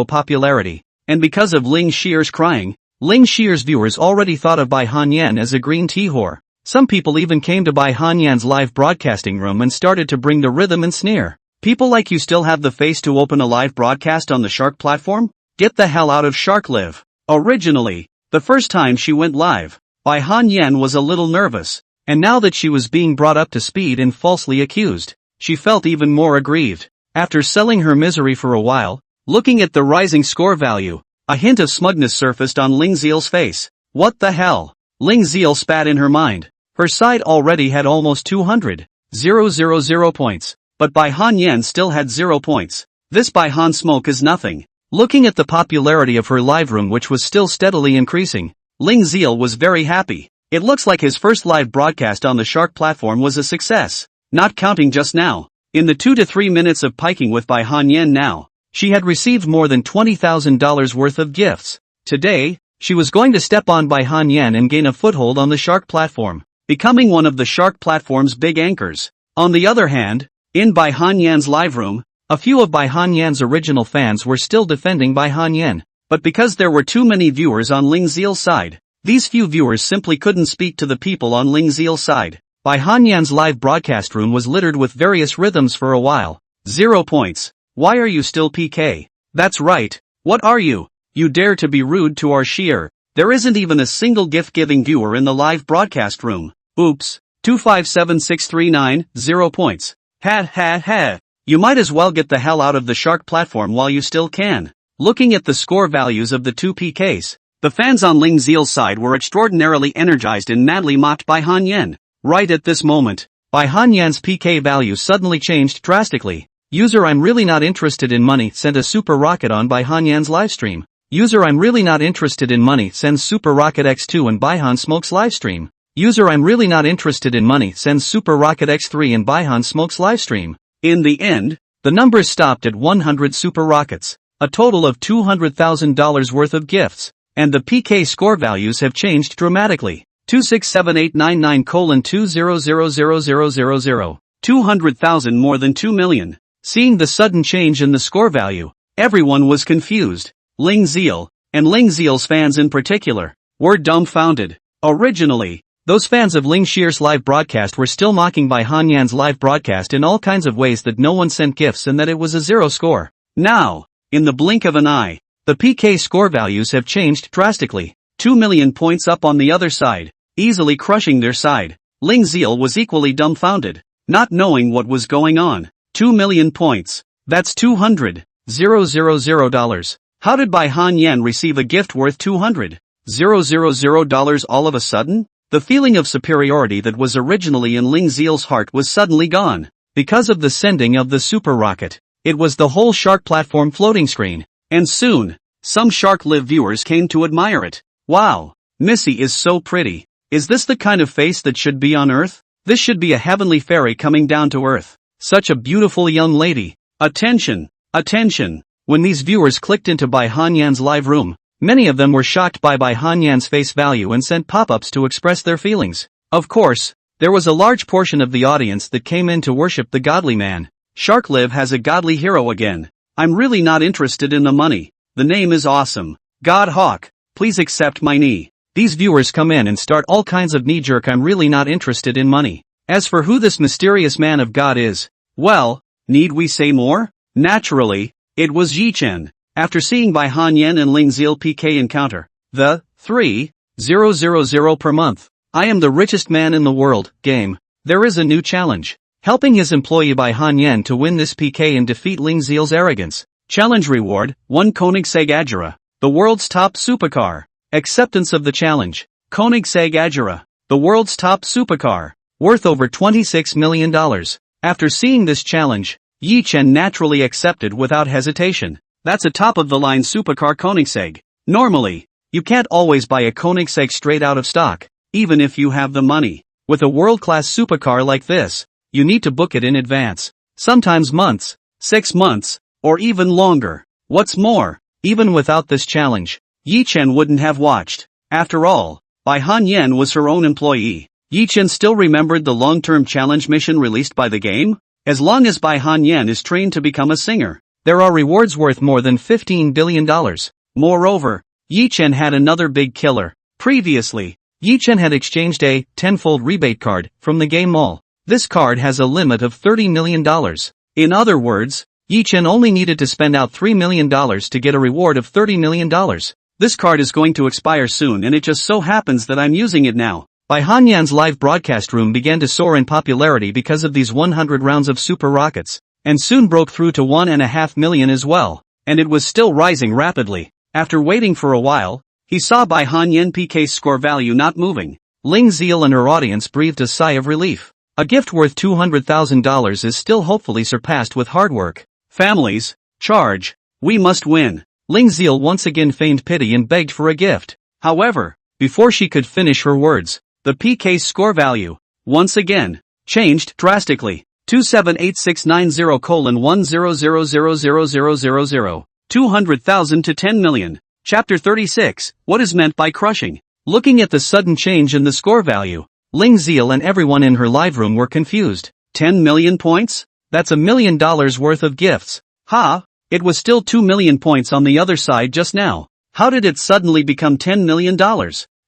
popularity, and because of Ling Xier's crying, Ling Xier's viewers already thought of Bai Hanyan as a green tea whore. Some people even came to Bai Hanyan's live broadcasting room and started to bring the rhythm and sneer. People like you still have the face to open a live broadcast on the Shark platform? Get the hell out of Shark Live. Originally, the first time she went live, Bai Hanyan was a little nervous, and now that she was being brought up to speed and falsely accused, she felt even more aggrieved. After selling her misery for a while, looking at the rising score value, a hint of smugness surfaced on Ling Ziel's face. What the hell? Ling Ziel spat in her mind. Her side already had almost 200,000 points. But Bai Hanyan still had 0 points. This Bai Han smoke is nothing. Looking at the popularity of her live room which was still steadily increasing, Ling Ziel was very happy. It looks like his first live broadcast on the Shark platform was a success. Not counting just now. In the 2 to 3 minutes of piking with Bai Hanyan now, she had received more than $20,000 worth of gifts. Today, she was going to step on Bai Hanyan and gain a foothold on the Shark platform, becoming one of the Shark platform's big anchors. On the other hand, in Bai Hanyan's live room, a few of Bai Hanyan's original fans were still defending Bai Hanyan, but because there were too many viewers on Ling Ziel's side, these few viewers simply couldn't speak to the people on Ling Ziel's side. Bai Hanyan's live broadcast room was littered with various rhythms for a while. 0 points. Why are you still PK? That's right. What are you? You dare to be rude to our Xier. There isn't even a single gift-giving viewer in the live broadcast room. Oops. 257639, 0 points. Ha ha ha. You might as well get the hell out of the Shark platform while you still can. Looking at the score values of the two PKs, the fans on Ling Ziel's side were extraordinarily energized and madly mocked Bai Hanyan. Right at this moment, Bai Hanyan's PK value suddenly changed drastically. User I'm really not interested in money sent a super rocket on Bai Hanyan's livestream. User I'm really not interested in money sends super rocket x2 and Bai Han smokes livestream. User I'm really not interested in money sends Super Rocket X3 and Bai Han smokes livestream. In the end, the numbers stopped at 100 Super Rockets, a total of $200,000 worth of gifts, and the PK score values have changed dramatically. 2678999:20000000. 200,000 more than 2 million. Seeing the sudden change in the score value, everyone was confused. Ling Ziel, and Ling Ziel's fans in particular, were dumbfounded. Originally, those fans of Ling Xier's live broadcast were still mocking Bai Hanyan's live broadcast in all kinds of ways that no one sent gifts and that it was a 0 score. Now, in the blink of an eye, the PK score values have changed drastically. 2 million points up on the other side, easily crushing their side. Ling Ziel was equally dumbfounded, not knowing what was going on. 2 million points. That's $200,000. How did Bai Hanyan receive a gift worth $200,000 all of a sudden? The feeling of superiority that was originally in Ling Ziel's heart was suddenly gone. Because of the sending of the super rocket, it was the whole Shark platform floating screen. And soon, some Shark Live viewers came to admire it. Wow, Missy is so pretty. Is this the kind of face that should be on Earth? This should be a heavenly fairy coming down to Earth. Such a beautiful young lady. Attention, attention. When these viewers clicked into Bai Hanyan's live room, many of them were shocked by Bai Hanyan's face value and sent pop-ups to express their feelings. Of course, there was a large portion of the audience that came in to worship the godly man. Shark Live has a godly hero again. I'm really not interested in the money. The name is awesome. God Hawk, please accept my knee. These viewers come in and start all kinds of knee-jerk I'm really not interested in money. As for who this mysterious man of God is, well, need we say more? Naturally, it was Yi Chen. After seeing Bai Hanyan and Ling Zil PK encounter the 3,000 per month, I am the richest man in the world game, there is a new challenge. Helping his employee Bai Hanyan to win this PK and defeat Ling Zil's arrogance. Challenge reward, 1 Koenigsegg Agera, the world's top supercar. Acceptance of the challenge. Koenigsegg Agera, the world's top supercar, worth over $26 million. After seeing this challenge, Yi Chen naturally accepted without hesitation. That's a top-of-the-line supercar Koenigsegg. Normally, you can't always buy a Koenigsegg straight out of stock, even if you have the money. With a world-class supercar like this, you need to book it in advance. Sometimes months, 6 months, or even longer. What's more, even without this challenge, Yi Chen wouldn't have watched. After all, Bai Hanyan was her own employee. Yi Chen still remembered the long-term challenge mission released by the game? As long as Bai Hanyan is trained to become a singer, there are rewards worth more than $15 billion. Moreover, Yi Chen had another big killer. Previously, Yi Chen had exchanged a 10-fold rebate card from the game mall. This card has a limit of $30 million. In other words, Yi Chen only needed to spend out $3 million to get a reward of $30 million. This card is going to expire soon and it just so happens that I'm using it now. Bai Hanyan's live broadcast room began to soar in popularity because of these 100 rounds of super rockets, and soon broke through to 1.5 million as well, and it was still rising rapidly. After waiting for a while, he saw Bai Hanyan PK's score value not moving. Ling Zil and her audience breathed a sigh of relief. A gift worth $200,000 is still hopefully surpassed with hard work. Families, charge. We must win. Ling Zil once again feigned pity and begged for a gift. However, before she could finish her words, the PK's score value, once again, changed drastically. 278690100000000. 200,000 to 10 million. Chapter 36, What is meant by crushing? Looking at the sudden change in the score value, Ling Zil and everyone in her live room were confused. 10 million points? That's $1 million worth of gifts. Ha! It was still 2 million points on the other side just now. How did it suddenly become $10 million?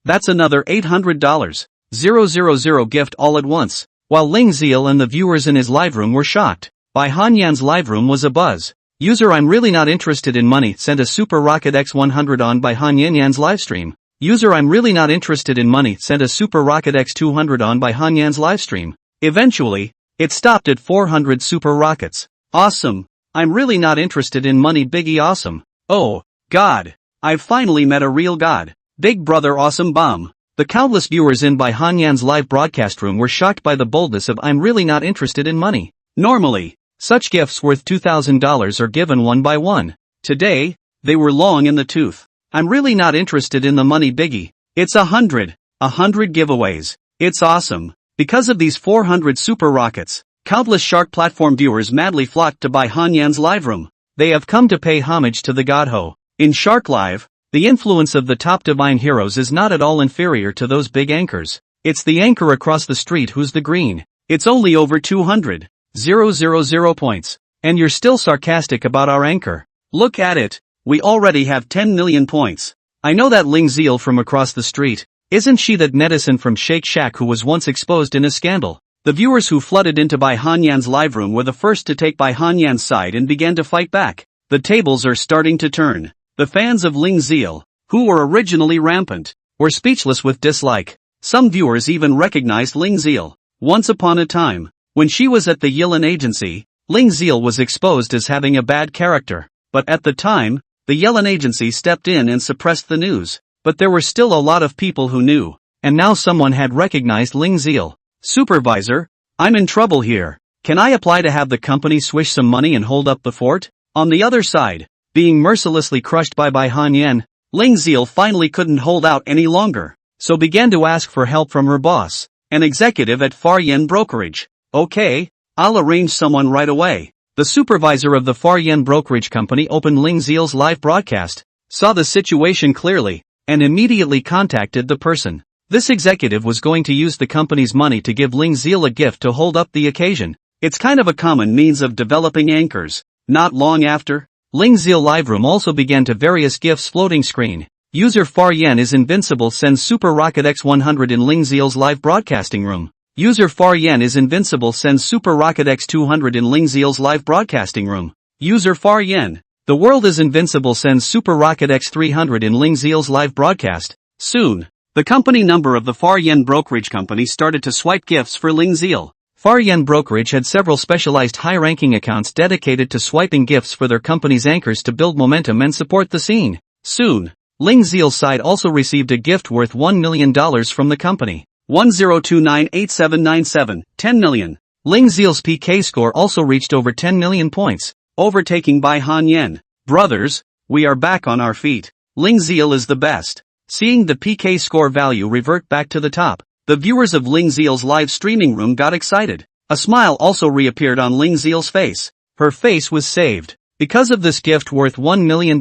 That's another $800. 000 gift all at once. While Ling Zil and the viewers in his live room were shocked, Bai Hanyan's live room was abuzz. User I'm really not interested in money sent a Super Rocket X100 on Bai Hanyan's livestream. User I'm really not interested in money sent a Super Rocket X200 on Bai Hanyan's livestream. Eventually, it stopped at 400 Super Rockets. Awesome. I'm really not interested in money Biggie awesome. Oh, God. I've finally met a real God. Big Brother awesome bomb. The countless viewers in Bai Hanyan's live broadcast room were shocked by the boldness of I'm really not interested in money. Normally, such gifts worth $2,000 are given one by one. Today, they were long in the tooth. I'm really not interested in the money Biggie. It's 100 giveaways. It's awesome. Because of these 400 super rockets, countless Shark platform viewers madly flocked to Bai Hanyan's live room. They have come to pay homage to the Godho. In Shark Live, the influence of the top divine heroes is not at all inferior to those big anchors. It's the anchor across the street who's the green. It's only over 200,000 points. And you're still sarcastic about our anchor. Look at it. We already have 10 million points. I know that Ling Zil from across the street. Isn't she that netizen from Shake Shack who was once exposed in a scandal? The viewers who flooded into Bai Hanyan's live room were the first to take Bai Hanyan's side and began to fight back. The tables are starting to turn. The fans of Ling Zil, who were originally rampant, were speechless with dislike. Some viewers even recognized Ling Zil. Once upon a time, when she was at the Yilin agency, Ling Zil was exposed as having a bad character. But at the time, the Yilin agency stepped in and suppressed the news. But there were still a lot of people who knew. And now someone had recognized Ling Zil. Supervisor, I'm in trouble here. Can I apply to have the company swish some money and hold up the fort? On the other side, being mercilessly crushed by Bai Hanyan, Ling Zil finally couldn't hold out any longer, so began to ask for help from her boss, an executive at Far Yen Brokerage. Okay, I'll arrange someone right away. The supervisor of the Far Yen Brokerage company opened Ling Zil's live broadcast, saw the situation clearly, and immediately contacted the person. This executive was going to use the company's money to give Ling Zil a gift to hold up the occasion. It's kind of a common means of developing anchors. Not long after, Ling Zil live room also began to various gifts floating screen. User Far Yen is invincible sends Super Rocket X100 in Ling Zil's live broadcasting room. User Far Yen is invincible sends Super Rocket X200 in Ling Zil's live broadcasting room. User Far Yen. The world is invincible sends Super Rocket X300 in Ling Ziel's live broadcast. Soon, the company number of the Far Yen brokerage company started to swipe gifts for Ling Ziel. Far Yen brokerage had several specialized high-ranking accounts dedicated to swiping gifts for their company's anchors to build momentum and support the scene. Soon, Ling Ziel's side also received a gift worth $1 million from the company. 10298797, 10 million. Ling Ziel's PK score also reached over 10 million points, overtaking by Han Yen. Brothers, we are back on our feet. Ling Ziel is the best. Seeing the PK score value revert back to the top, the viewers of Ling Ziel's live streaming room got excited. A smile also reappeared on Ling Ziel's face. Her face was saved. Because of this gift worth $1 million,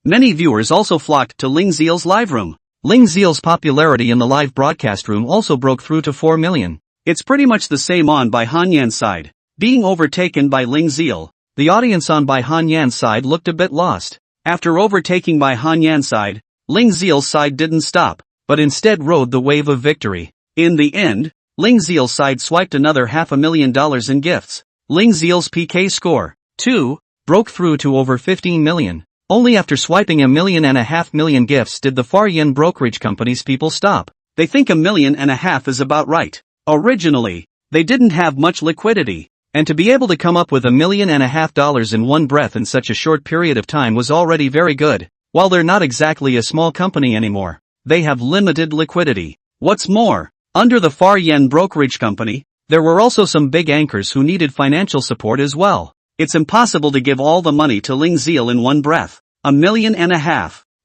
many viewers also flocked to Ling Ziel's live room. Ling Ziel's popularity in the live broadcast room also broke through to 4 million. It's pretty much the same on by Han Yan's side. Being overtaken by Ling Ziel, the audience on by Han Yan's side looked a bit lost. After overtaking by Han Yan's side, Ling Ziel's side didn't stop, but instead rode the wave of victory. In the end, Ling Ziel's side swiped another $500,000 in gifts. Ling Ziel's PK score, 2, broke through to over 15 million. Only after swiping $1.5 million gifts did the Far Yen brokerage company's people stop. They think $1.5 million is about right. Originally, they didn't have much liquidity, and to be able to come up with $1.5 million in one breath in such a short period of time was already very good. While they're not exactly a small company anymore, they have limited liquidity. What's more, under the Far Yen brokerage company, there were also some big anchors who needed financial support as well. It's impossible to give all the money to Ling Ziel in one breath. $1.5 million.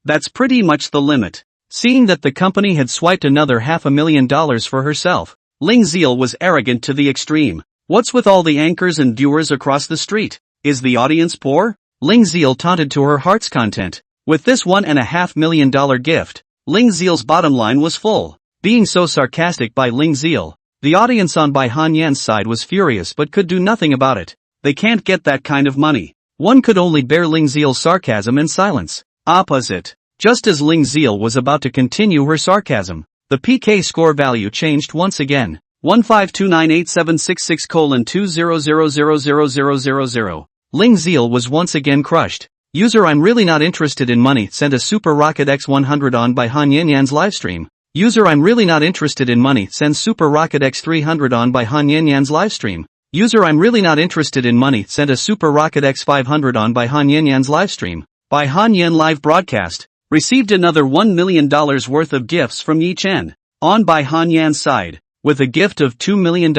That's pretty much the limit. Seeing that the company had swiped another $500,000 for herself, Ling Ziel was arrogant to the extreme. What's with all the anchors and viewers across the street? Is the audience poor? Ling Ziel taunted to her heart's content. With this $1.5 million gift, Ling Ziel's bottom line was full. Being so sarcastic by Ling Ziel, the audience on by Han Yan's side was furious but could do nothing about it. They can't get that kind of money. One could only bear Ling Ziel's sarcasm in silence. Opposite. Just as Ling Ziel was about to continue her sarcasm, the PK score value changed once again. 152987666:200000000. Ling Ziel was once again crushed. User I'm really not interested in money sent a Super Rocket X100 on by Han Yan's livestream. User I'm really not interested in money sends Super Rocket X300 on by Han Yan's livestream. User I'm really not interested in money sent a Super Rocket X500 on by Han Yan's livestream. By Han Yan live broadcast, received another $1 million worth of gifts from Yi Chen. On by Han Yan's side, with a gift of $2 million,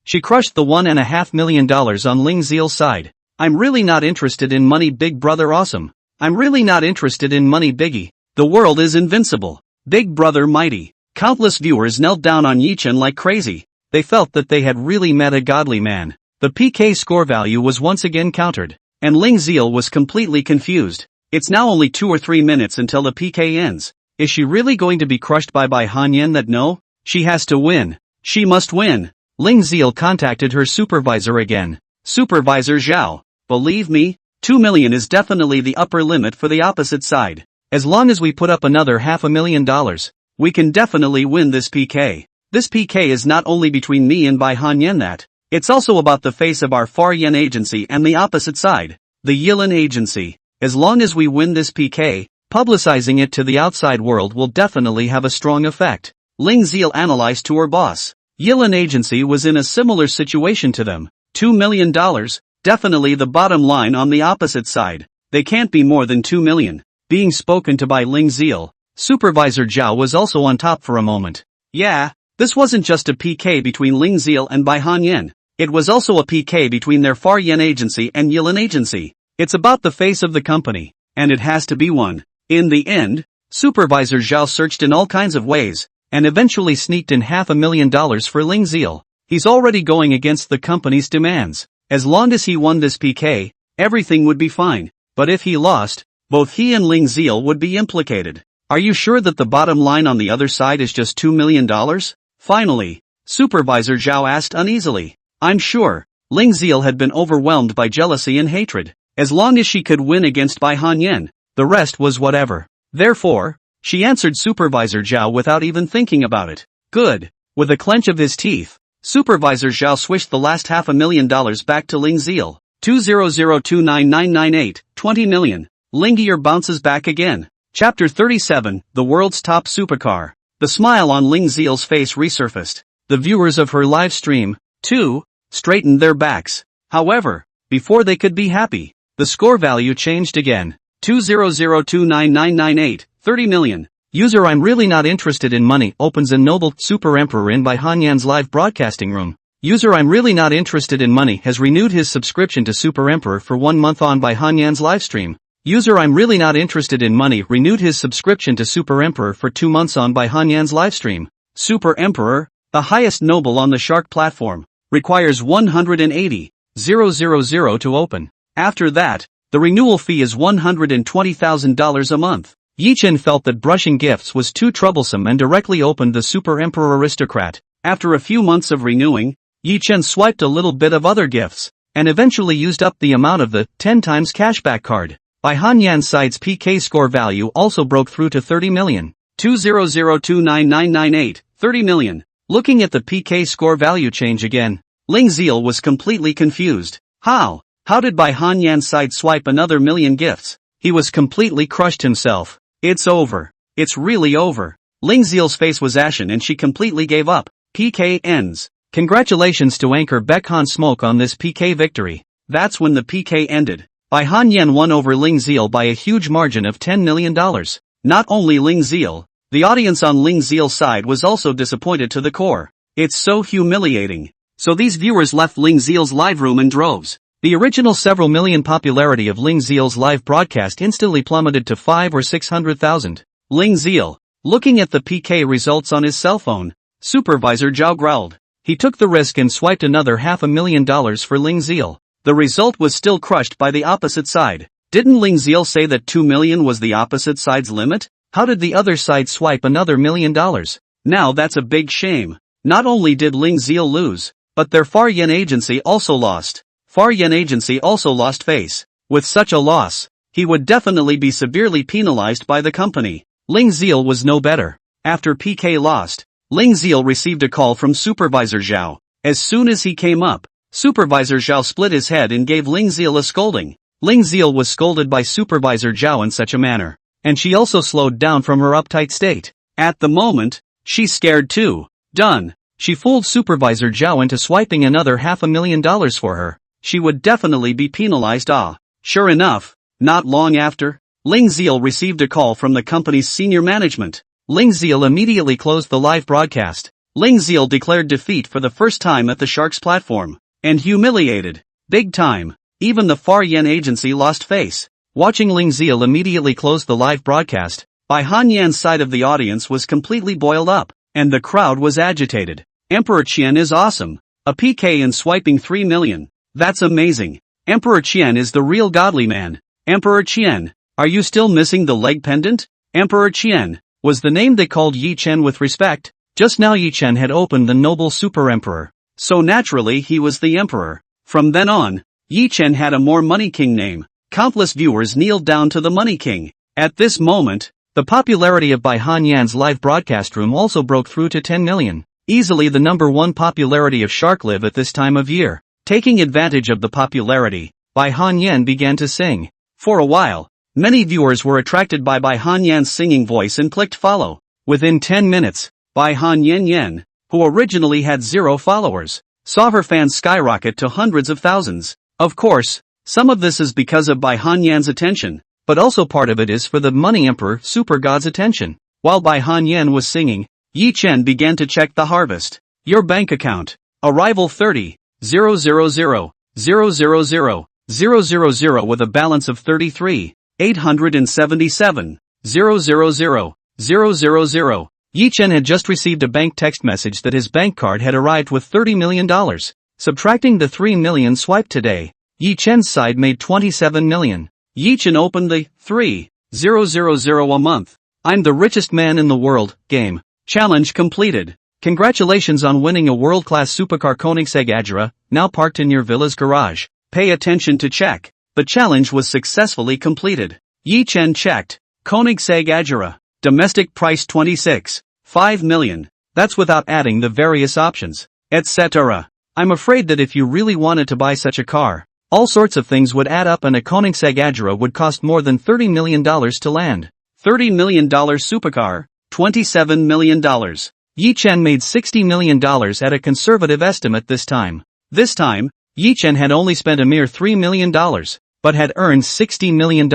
she crushed the $1.5 million on Ling Ziel's side. I'm really not interested in money, Big Brother awesome. I'm really not interested in money, Biggie. The world is invincible. Big Brother mighty. Countless viewers knelt down on Yi Chen like crazy. They felt that they had really met a godly man. The PK score value was once again countered, and Ling Ziel was completely confused. It's now only 2 or 3 minutes until the PK ends. Is she really going to be crushed by Han Yan? That no? She has to win. She must win. Ling Ziel contacted her supervisor again. Supervisor Zhao. Believe me, 2 million is definitely the upper limit for the opposite side. As long as we put up another $500,000, we can definitely win this PK. This PK is not only between me and by Han Yan that, it's also about the face of our Far Yen agency and the opposite side, the Yilan agency. As long as we win this PK, publicizing it to the outside world will definitely have a strong effect. Ling Ziel analyzed to her boss. Yilan agency was in a similar situation to them. $2 million, definitely the bottom line on the opposite side. They can't be more than 2 million. Being spoken to by Ling Ziel, Supervisor Zhao was also on top for a moment. Yeah, this wasn't just a PK between Ling Ziel and Bai Han Yen. It was also a PK between their Far Yen agency and Yilan agency. It's about the face of the company, and it has to be one. In the end, Supervisor Zhao searched in all kinds of ways, and eventually sneaked in $500,000 for Ling Ziel. He's already going against the company's demands. As long as he won this PK, everything would be fine. But if he lost, both he and Ling Ziel would be implicated. Are you sure that the bottom line on the other side is just $2 million? Finally, Supervisor Zhao asked uneasily. I'm sure. Ling Ziel had been overwhelmed by jealousy and hatred. As long as she could win against Bai Han Yen, the rest was whatever. Therefore, she answered Supervisor Zhao without even thinking about it. Good. With a clench of his teeth, Supervisor Zhao swished the last $500,000 back to Ling Ziel. 200299998, 20 million. Lingear bounces back again. Chapter 37, The World's Top Supercar. The smile on Ling Ziel's face resurfaced. The viewers of her live stream, too, straightened their backs. However, before they could be happy, the score value changed again. 200299998, 30 million. User I'm really not interested in money opens a noble Super Emperor in by Hanyan's live broadcasting room. User I'm really not interested in money has renewed his subscription to Super Emperor for 1 month on by Hanyan's livestream. User I'm really not interested in money renewed his subscription to Super Emperor for 2 months on by Hanyan's livestream. Super Emperor, the highest noble on the Shark platform, requires 180,000 to open. After that, the renewal fee is $120,000 a month. Yi Chen felt that brushing gifts was too troublesome and directly opened the Super Emperor Aristocrat. After a few months of renewing, Yi Chen swiped a little bit of other gifts, and eventually used up the amount of the 10 times cashback card. By Hanyan's side's PK score value also broke through to 30 million. 200299998, 30 million. Looking at the PK score value change again, Ling Ziel was completely confused. How did Bai Hanyan's side swipe another million gifts? He was completely crushed himself. It's over. It's really over. Ling Ziel's face was ashen and she completely gave up. PK ends. Congratulations to anchor Baekhan Smoke on this PK victory. That's when the PK ended. Bai Hanyan won over Ling Ziel by a huge margin of $10 million. Not only Ling Ziel, the audience on Ling Ziel's side was also disappointed to the core. It's so humiliating. So these viewers left Ling Ziel's live room in droves. The original several million popularity of Ling Ziel's live broadcast instantly plummeted to 500,000 or 600,000. Ling Ziel, looking at the PK results on his cell phone, Supervisor Zhao growled. He took the risk and swiped another $500,000 for Ling Ziel. The result was still crushed by the opposite side. Didn't Ling Ziel say that 2 million was the opposite side's limit? How did the other side swipe another $1 million? Now that's a big shame. Not only did Ling Ziel lose, but their Far Yen agency also lost. Far Yen agency also lost face. With such a loss, he would definitely be severely penalized by the company. Ling Ziel was no better. After PK lost, Ling Ziel received a call from Supervisor Zhao. As soon as he came up, Supervisor Zhao split his head and gave Ling Ziel a scolding. Ling Ziel was scolded by Supervisor Zhao in such a manner, and she also slowed down from her uptight state. At the moment, she's scared too. Done. She fooled Supervisor Zhao into swiping another $500,000 for her. She would definitely be penalized. Sure enough, not long after, Ling Ziel received a call from the company's senior management. Ling Ziel immediately closed the live broadcast. Ling Ziel declared defeat for the first time at the Sharks platform. And humiliated. Big time. Even the Far Yen agency lost face. Watching Ling Ziel immediately close the live broadcast, Bai Hanyan's side of the audience was completely boiled up, and the crowd was agitated. Emperor Qian is awesome. A PK in swiping 3 million. That's amazing. Emperor Qian is the real godly man. Emperor Qian, are you still missing the leg pendant? Emperor Qian was the name they called Yi Chen with respect. Just now Yi Chen had opened the noble Super Emperor. So naturally he was the emperor. From then on, Yi Chen had a more Money King name. Countless viewers kneeled down to the Money King. At this moment, the popularity of Bai Hanyan's live broadcast room also broke through to 10 million. Easily the number one popularity of Shark Live at this time of year. Taking advantage of the popularity, Bai Hanyan began to sing. For a while, many viewers were attracted by Bai Hanyan's singing voice and clicked follow. Within 10 minutes, Bai Hanyan, who originally had 0 followers, saw her fans skyrocket to hundreds of thousands. Of course, some of this is because of Bai Hanyan's attention, but also part of it is for the Money Emperor Super God's attention. While Bai Hanyan was singing, Yi Chen began to check the harvest. Your bank account. Arrival 30,000,000,000 with a balance of 33,877,000,000. Yi Chen had just received a bank text message that his bank card had arrived with $30 million. Subtracting the 3 million swiped today, Yi Chen's side made 27 million. Yi Chen opened the 3,000 a month. I'm the richest man in the world game. Challenge completed. Congratulations on winning a world-class supercar Koenigsegg Agera, now parked in your villa's garage. Pay attention to check. The challenge was successfully completed. Yi Chen checked. Koenigsegg Agera. Domestic price 26.5 million. That's without adding the various options, etc. I'm afraid that if you really wanted to buy such a car, All sorts of things would add up and a Koenigsegg would cost more than $30 million to land. $30 million supercar, $27 million. Yi Chen made $60 million at a conservative estimate this time. This time, Yi Chen had only spent a mere $3 million, but had earned $60 million.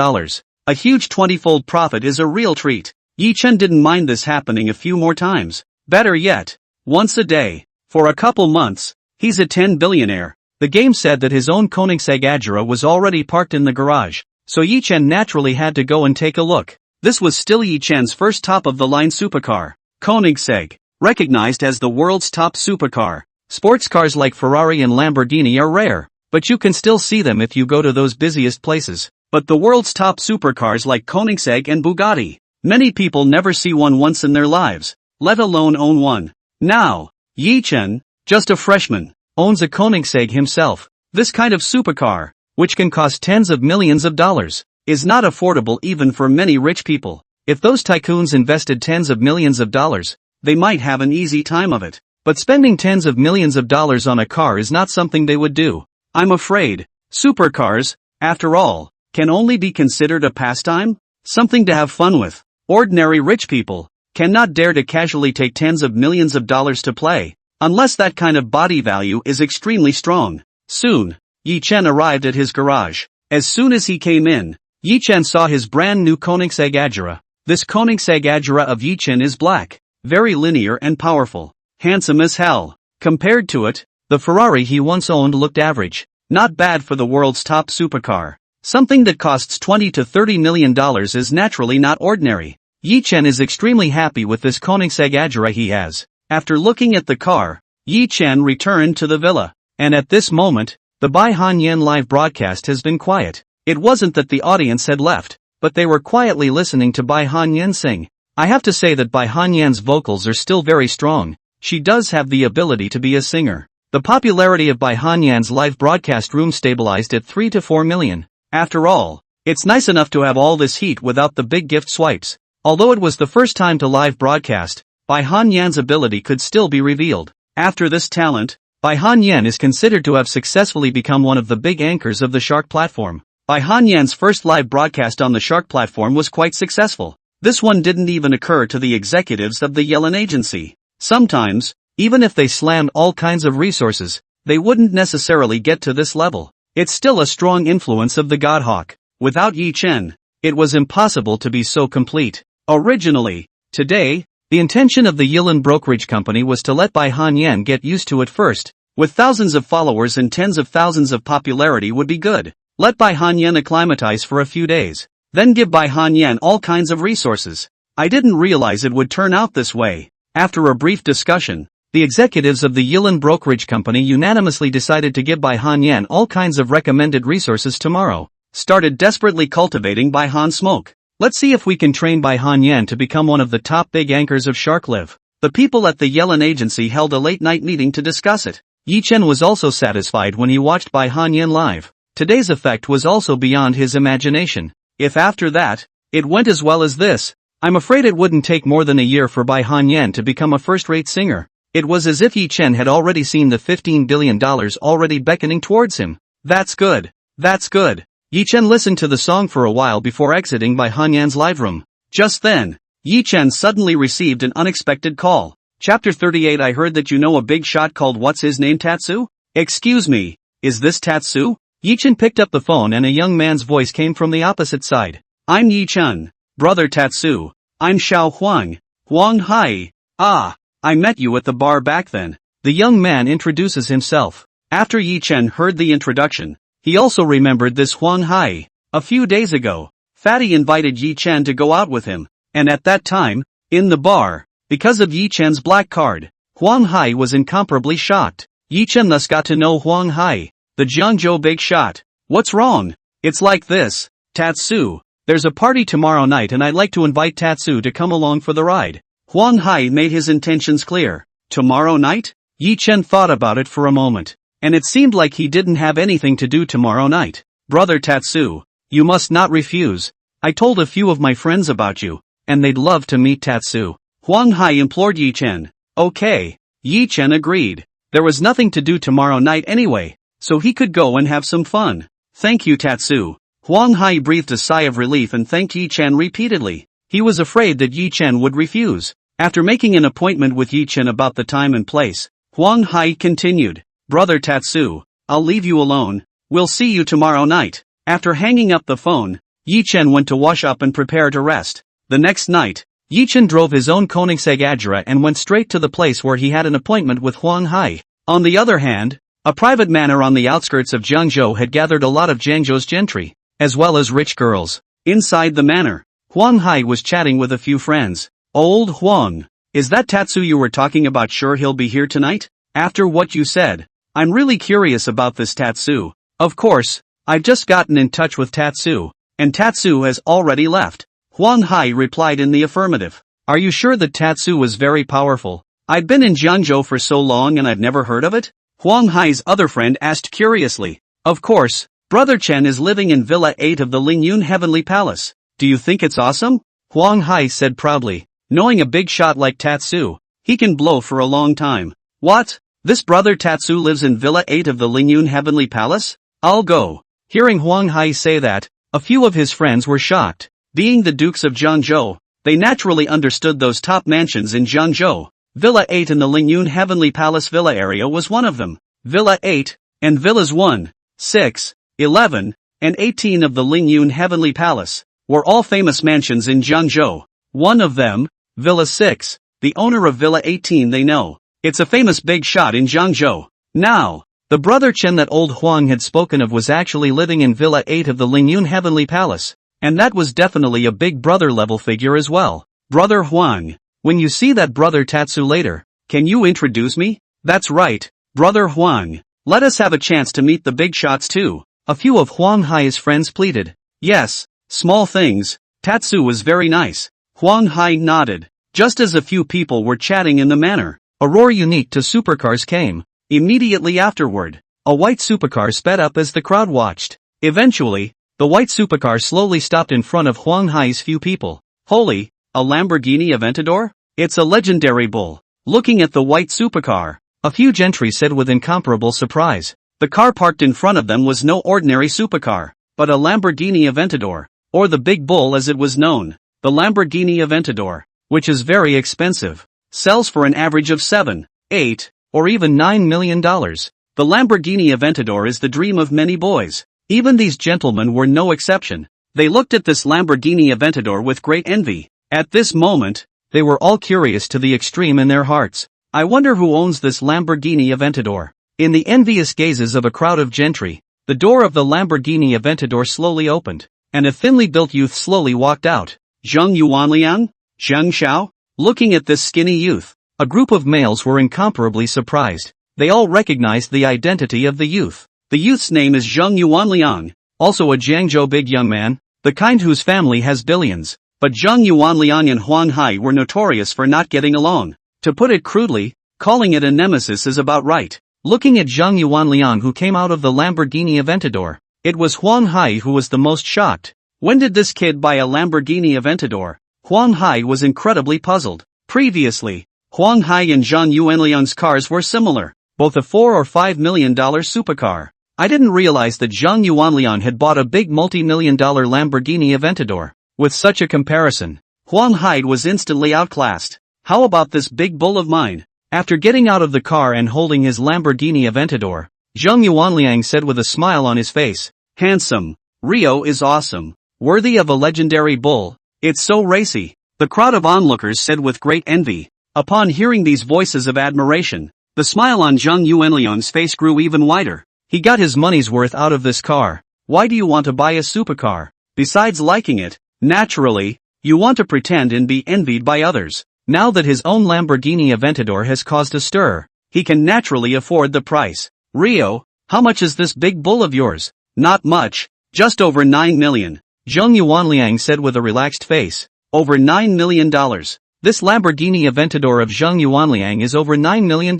A huge 20-fold profit is a real treat. Yi Chen didn't mind this happening a few more times. Better yet, once a day. For a couple months, he's a 10 billionaire. The game said that his own Koenigsegg was already parked in the garage, so Yi Chen naturally had to go and take a look. This was still Yi Chen's first top-of-the-line supercar. Koenigsegg, recognized as the world's top supercar. Sports cars like Ferrari and Lamborghini are rare, but you can still see them if you go to those busiest places. But the world's top supercars like Koenigsegg and Bugatti, many people never see one once in their lives, let alone own one. Now, Yi Chen, just a freshman, owns a Koenigsegg himself. This kind of supercar, which can cost tens of millions of dollars, is not affordable even for many rich people. If those tycoons invested tens of millions of dollars, they might have an easy time of it. But spending tens of millions of dollars on a car is not something they would do. I'm afraid, supercars, after all, can only be considered a pastime? Something to have fun with. Ordinary rich people cannot dare to casually take tens of millions of dollars to play, unless that kind of body value is extremely strong. Soon, Yi Chen arrived at his garage. As soon as he came in, Yi Chen saw his brand new Koenigsegg. This Koenigsegg of Yi Chen is black, very linear and powerful, handsome as hell. Compared to it, the Ferrari he once owned looked average. Not bad for the world's top supercar. Something that costs $20 to $30 million is naturally not ordinary. Yi Chen is extremely happy with this Koenigsegg he has. After looking at the car, Yi Chen returned to the villa. And at this moment, the Bai Han Yan live broadcast has been quiet. It wasn't that the audience had left, but they were quietly listening to Bai Han Yan sing. I have to say that Bai Han Yan's vocals are still very strong. She does have the ability to be a singer. The popularity of Bai Han Yan's live broadcast room stabilized at 3 to 4 million. After all, it's nice enough to have all this heat without the big gift swipes. Although it was the first time to live broadcast, Bai Han Yan's ability could still be revealed. After this talent, Bai Han Yan is considered to have successfully become one of the big anchors of the Shark platform. Bai Han Yan's first live broadcast on the Shark platform was quite successful. This one didn't even occur to the executives of the Yellen agency. Sometimes, even if they slammed all kinds of resources, they wouldn't necessarily get to this level. It's still a strong influence of the Godhawk. Without Yi Chen, it was impossible to be so complete. Originally, today, the intention of the Yellen brokerage company was to let Bai Han Yan get used to it first. With thousands of followers and tens of thousands of popularity would be good. Let Bai Han Yan acclimatize for a few days. Then give Bai Han Yan all kinds of resources. I didn't realize it would turn out this way. After a brief discussion, the executives of the Yellen brokerage company unanimously decided to give Bai Han Yan all kinds of recommended resources tomorrow. Started desperately cultivating Bai Han Smoke. Let's see if we can train Bai Han Yan to become one of the top big anchors of Shark Live. The people at the Yellen agency held a late-night meeting to discuss it. Yi Chen was also satisfied when he watched Bai Han Yan live. Today's effect was also beyond his imagination. If after that, it went as well as this, I'm afraid it wouldn't take more than a year for Bai Han Yan to become a first-rate singer. It was as if Yi Chen had already seen the $15 billion already beckoning towards him. That's good. That's good. Yi Chen listened to the song for a while before exiting Bai Han Yan's live room. Just then, Yi Chen suddenly received an unexpected call. Chapter 38. I heard that you know a big shot called what's his name Tatsu? Excuse me, is this Tatsu? Yi Chen picked up the phone and a young man's voice came from the opposite side. I'm Yi Chen, brother Tatsu. I'm Xiao Huang. Huang Hai. Ah, I met you at the bar back then. The young man introduces himself. After Yi Chen heard the introduction, he also remembered this Huang Hai. A few days ago, Fatty invited Yi Chen to go out with him, and at that time, in the bar, because of Yi Chen's black card, Huang Hai was incomparably shocked. Yi Chen thus got to know Huang Hai, the Jiangzhou big shot. What's wrong? It's like this, Tatsu. There's a party tomorrow night and I'd like to invite Tatsu to come along for the ride. Huang Hai made his intentions clear. Tomorrow night? Yi Chen thought about it for a moment, and it seemed like he didn't have anything to do tomorrow night. Brother Tatsu, you must not refuse. I told a few of my friends about you, and they'd love to meet Tatsu. Huang Hai implored Yi Chen. Okay. Yi Chen agreed. There was nothing to do tomorrow night anyway, so he could go and have some fun. Thank you, Tatsu. Huang Hai breathed a sigh of relief and thanked Yi Chen repeatedly. He was afraid that Yi Chen would refuse. After making an appointment with Yi Chen about the time and place, Huang Hai continued, Brother Tatsu, I'll leave you alone. We'll see you tomorrow night. After hanging up the phone, Yi Chen went to wash up and prepare to rest. The next night, Yi Chen drove his own Koenigsegg Agera and went straight to the place where he had an appointment with Huang Hai. On the other hand, a private manor on the outskirts of Jiangzhou had gathered a lot of Jiangzhou's gentry, as well as rich girls. Inside the manor, Huang Hai was chatting with a few friends. Old Huang, is that Tatsu you were talking about sure he'll be here tonight? After what you said, I'm really curious about this Tatsu. Of course, I've just gotten in touch with Tatsu, and Tatsu has already left. Huang Hai replied in the affirmative. Are you sure that Tatsu was very powerful? I've been in Jiangzhou for so long and I've never heard of it? Huang Hai's other friend asked curiously. Of course, Brother Chen is living in Villa 8 of the Lingyun Heavenly Palace. Do you think it's awesome? Huang Hai said proudly. Knowing a big shot like Tatsu, he can blow for a long time. What? This Brother Tatsu lives in Villa 8 of the Lingyun Heavenly Palace? I'll go. Hearing Huang Hai say that, a few of his friends were shocked. Being the Dukes of Jiangzhou, they naturally understood those top mansions in Jiangzhou. Villa 8 in the Lingyun Heavenly Palace Villa area was one of them. Villa 8, and Villas 1, 6, 11, and 18 of the Lingyun Heavenly Palace, were all famous mansions in Jiangzhou. One of them, Villa 6, the owner of Villa 18 they know. It's a famous big shot in Jiangzhou. Now, the Brother Chen that old Huang had spoken of was actually living in Villa 8 of the Lingyun Heavenly Palace, and that was definitely a big brother level figure as well. Brother Huang, when you see that Brother Tatsu later, can you introduce me? That's right, Brother Huang. Let us have a chance to meet the big shots too. A few of Huang Hai's friends pleaded. Yes, small things. Tatsu was very nice. Huang Hai nodded. Just as a few people were chatting in the manor, a roar unique to supercars came. Immediately afterward, a white supercar sped up as the crowd watched. Eventually, the white supercar slowly stopped in front of Huang Hai's few people. Holy, a Lamborghini Aventador? It's a legendary bull. Looking at the white supercar, a few gentry said with incomparable surprise. The car parked in front of them was no ordinary supercar, but a Lamborghini Aventador, or the Big Bull as it was known. The Lamborghini Aventador, which is very expensive, sells for an average of $7, $8, or even $9 million. The Lamborghini Aventador is the dream of many boys. Even these gentlemen were no exception. They looked at this Lamborghini Aventador with great envy. At this moment, they were all curious to the extreme in their hearts. I wonder who owns this Lamborghini Aventador. In the envious gazes of a crowd of gentry, the door of the Lamborghini Aventador slowly opened, and a thinly built youth slowly walked out. Zheng Yuanliang? Zheng Xiao? Looking at this skinny youth, a group of males were incomparably surprised. They all recognized the identity of the youth. The youth's name is Zheng Yuanliang, also a Jiangzhou big young man, the kind whose family has billions. But Zheng Yuanliang and Huang Hai were notorious for not getting along. To put it crudely, calling it a nemesis is about right. Looking at Zheng Yuanliang who came out of the Lamborghini Aventador, it was Huang Hai who was the most shocked. When did this kid buy a Lamborghini Aventador? Huang Hai was incredibly puzzled. Previously, Huang Hai and Zheng Yuanliang's cars were similar, both a $4 or $5 million supercar. I didn't realize that Zheng Yuanliang had bought a big multi-million-dollar Lamborghini Aventador. With such a comparison, Huang Hai was instantly outclassed. How about this big bull of mine? After getting out of the car and holding his Lamborghini Aventador, Zheng Yuanliang said with a smile on his face, handsome. Rio is awesome. Worthy of a legendary bull. It's so racy. The crowd of onlookers said with great envy. Upon hearing these voices of admiration, the smile on Zheng Yuanliang's face grew even wider. He got his money's worth out of this car. Why do you want to buy a supercar? Besides liking it, naturally, you want to pretend and be envied by others. Now that his own Lamborghini Aventador has caused a stir, he can naturally afford the price. Rio, how much is this big bull of yours? Not much, just over $9 million. Zheng Yuanliang said with a relaxed face. Over $9 million. This Lamborghini Aventador of Zheng Yuanliang is over $9 million.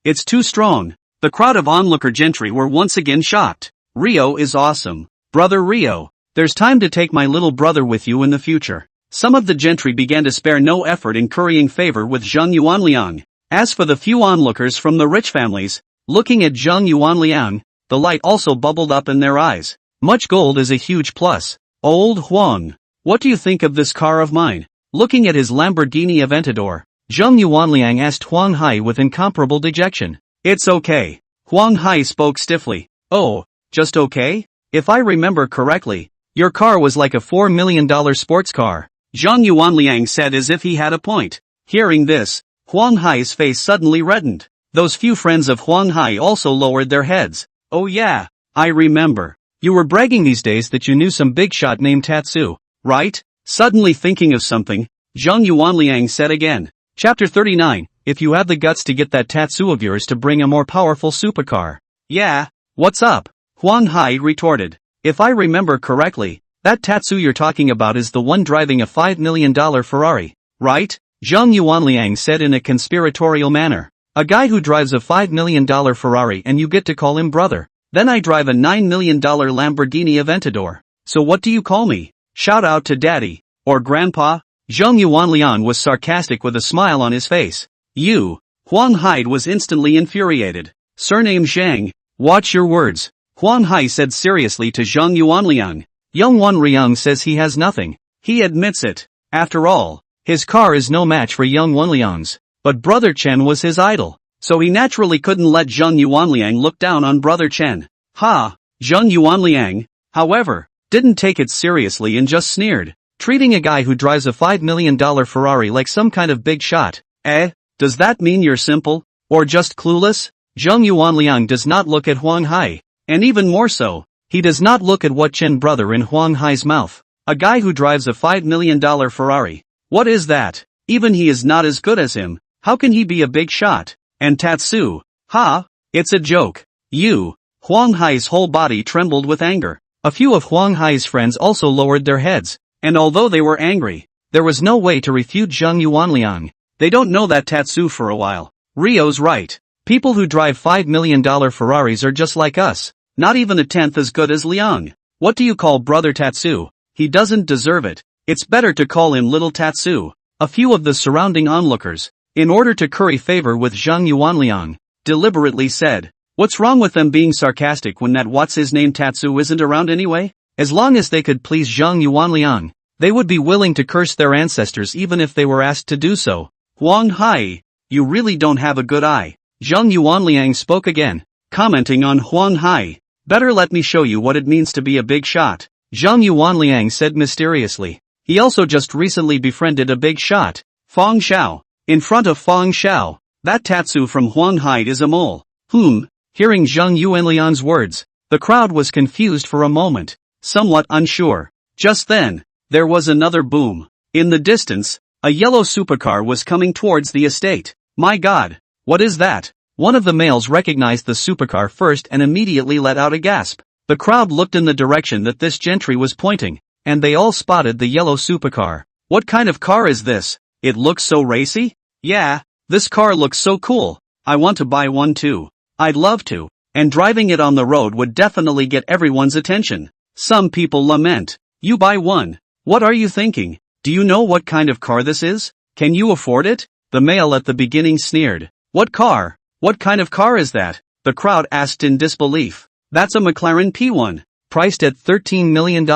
It's too strong. The crowd of onlooker gentry were once again shocked. Rio is awesome. Brother Rio, there's time to take my little brother with you in the future. Some of the gentry began to spare no effort in currying favor with Zheng Yuanliang. As for the few onlookers from the rich families, looking at Zheng Yuanliang, The light also bubbled up in their eyes. Much gold is a huge plus. Old Huang. What do you think of this car of mine? Looking at his Lamborghini Aventador, Zheng Yuanliang asked Huang Hai with incomparable dejection. It's okay. Huang Hai spoke stiffly. Oh, just okay? If I remember correctly, your car was like a $4 million sports car. Zheng Yuanliang said as if he had a point. Hearing this, Huang Hai's face suddenly reddened. Those few friends of Huang Hai also lowered their heads. Oh yeah, I remember. You were bragging these days that you knew some big shot named Tatsu, right? Suddenly thinking of something, Zheng Yuanliang said again. Chapter 39, if you have the guts to get that Tatsu of yours to bring a more powerful supercar. Yeah, what's up? Huang Hai retorted. If I remember correctly, that Tatsu you're talking about is the one driving a $5 million Ferrari, right? Zheng Yuanliang said in a conspiratorial manner. A guy who drives a $5 million Ferrari and you get to call him brother. Then I drive a $9 million Lamborghini Aventador. So what do you call me? Shout out to daddy. Or grandpa? Zheng Yuanliang was sarcastic with a smile on his face. You. Huang Hai was instantly infuriated. Surname Zhang. Watch your words. Huang Hai said seriously to Zheng Yuanliang. Young Wanliang says he has nothing. He admits it. After all, his car is no match for young Wanliang's. But Brother Chen was his idol. So he naturally couldn't let Zheng Yuanliang look down on Brother Chen. Ha! Zheng Yuanliang, however, didn't take it seriously and just sneered, treating a guy who drives a $5 million Ferrari like some kind of big shot. Does that mean you're simple? Or just clueless? Zheng Yuanliang does not look at Huang Hai. And even more so, he does not look at what Chen brother in Huang Hai's mouth. A guy who drives a $5 million Ferrari. What is that? Even he is not as good as him. How can he be a big shot? And Tatsu? Ha! It's a joke. You. Huang Hai's whole body trembled with anger. A few of Huang Hai's friends also lowered their heads. And although they were angry, there was no way to refute Zheng Yuanliang. They don't know that Tatsu for a while. Rio's right. People who drive $5 million Ferraris are just like us. Not even a tenth as good as Liang. What do you call brother Tatsu? He doesn't deserve it. It's better to call him little Tatsu. A few of the surrounding onlookers, in order to curry favor with Zheng Yuanliang, deliberately said, what's wrong with them being sarcastic when that what's-his-name Tatsu isn't around anyway? As long as they could please Zheng Yuanliang, they would be willing to curse their ancestors even if they were asked to do so. Huang Hai, you really don't have a good eye. Zheng Yuanliang spoke again, commenting on Huang Hai. Better let me show you what it means to be a big shot. Zheng Yuanliang said mysteriously. He also just recently befriended a big shot, Feng Xiao. In front of Feng Xiao, that Tatsu from Huang Hai is a mole. Hearing Zheng Yuanliang's words, the crowd was confused for a moment, somewhat unsure. Just then, there was another boom. In the distance, a yellow supercar was coming towards the estate. My God, what is that? One of the males recognized the supercar first and immediately let out a gasp. The crowd looked in the direction that this gentry was pointing, and they all spotted the yellow supercar. What kind of car is this? It looks so racy? Yeah, this car looks so cool. I want to buy one too. I'd love to. And driving it on the road would definitely get everyone's attention. Some people lament. You buy one. What are you thinking? Do you know what kind of car this is? Can you afford it? The male at the beginning sneered. What car? What kind of car is that? The crowd asked in disbelief. That's a McLaren P1, priced at $13 million,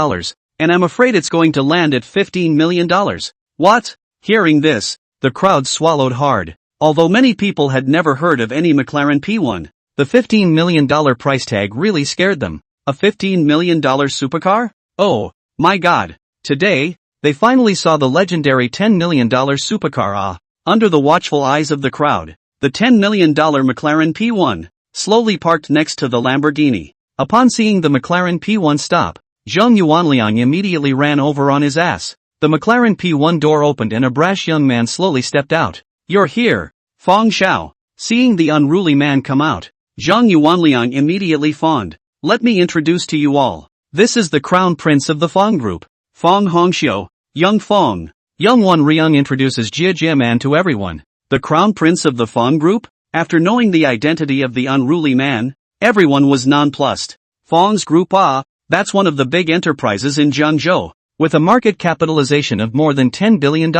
and I'm afraid it's going to land at $15 million. What? Hearing this, the crowd swallowed hard. Although many people had never heard of any McLaren P1, the $15 million price tag really scared them. A $15 million supercar? Oh, my God. Today, they finally saw the legendary $10 million supercar. Under the watchful eyes of the crowd, the $10 million McLaren P1 slowly parked next to the Lamborghini. Upon seeing the McLaren P1 stop, Zheng Yuanliang immediately ran over on his ass. The McLaren P1 door opened and a brash young man slowly stepped out. You're here, Feng Xiao. Seeing the unruly man come out, Zheng Yuanliang immediately fawned. Let me introduce to you all. This is the crown prince of the Feng group, Feng Hongxiu, Young Feng. Young Wanliang introduces Jia Man to everyone. The crown prince of the Feng group? After knowing the identity of the unruly man, everyone was nonplussed. Feng's group, that's one of the big enterprises in Jiangzhou, with a market capitalization of more than $10 billion.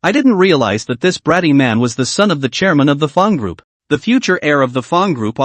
I didn't realize that this bratty man was the son of the chairman of the Feng group, the future heir of the Feng group.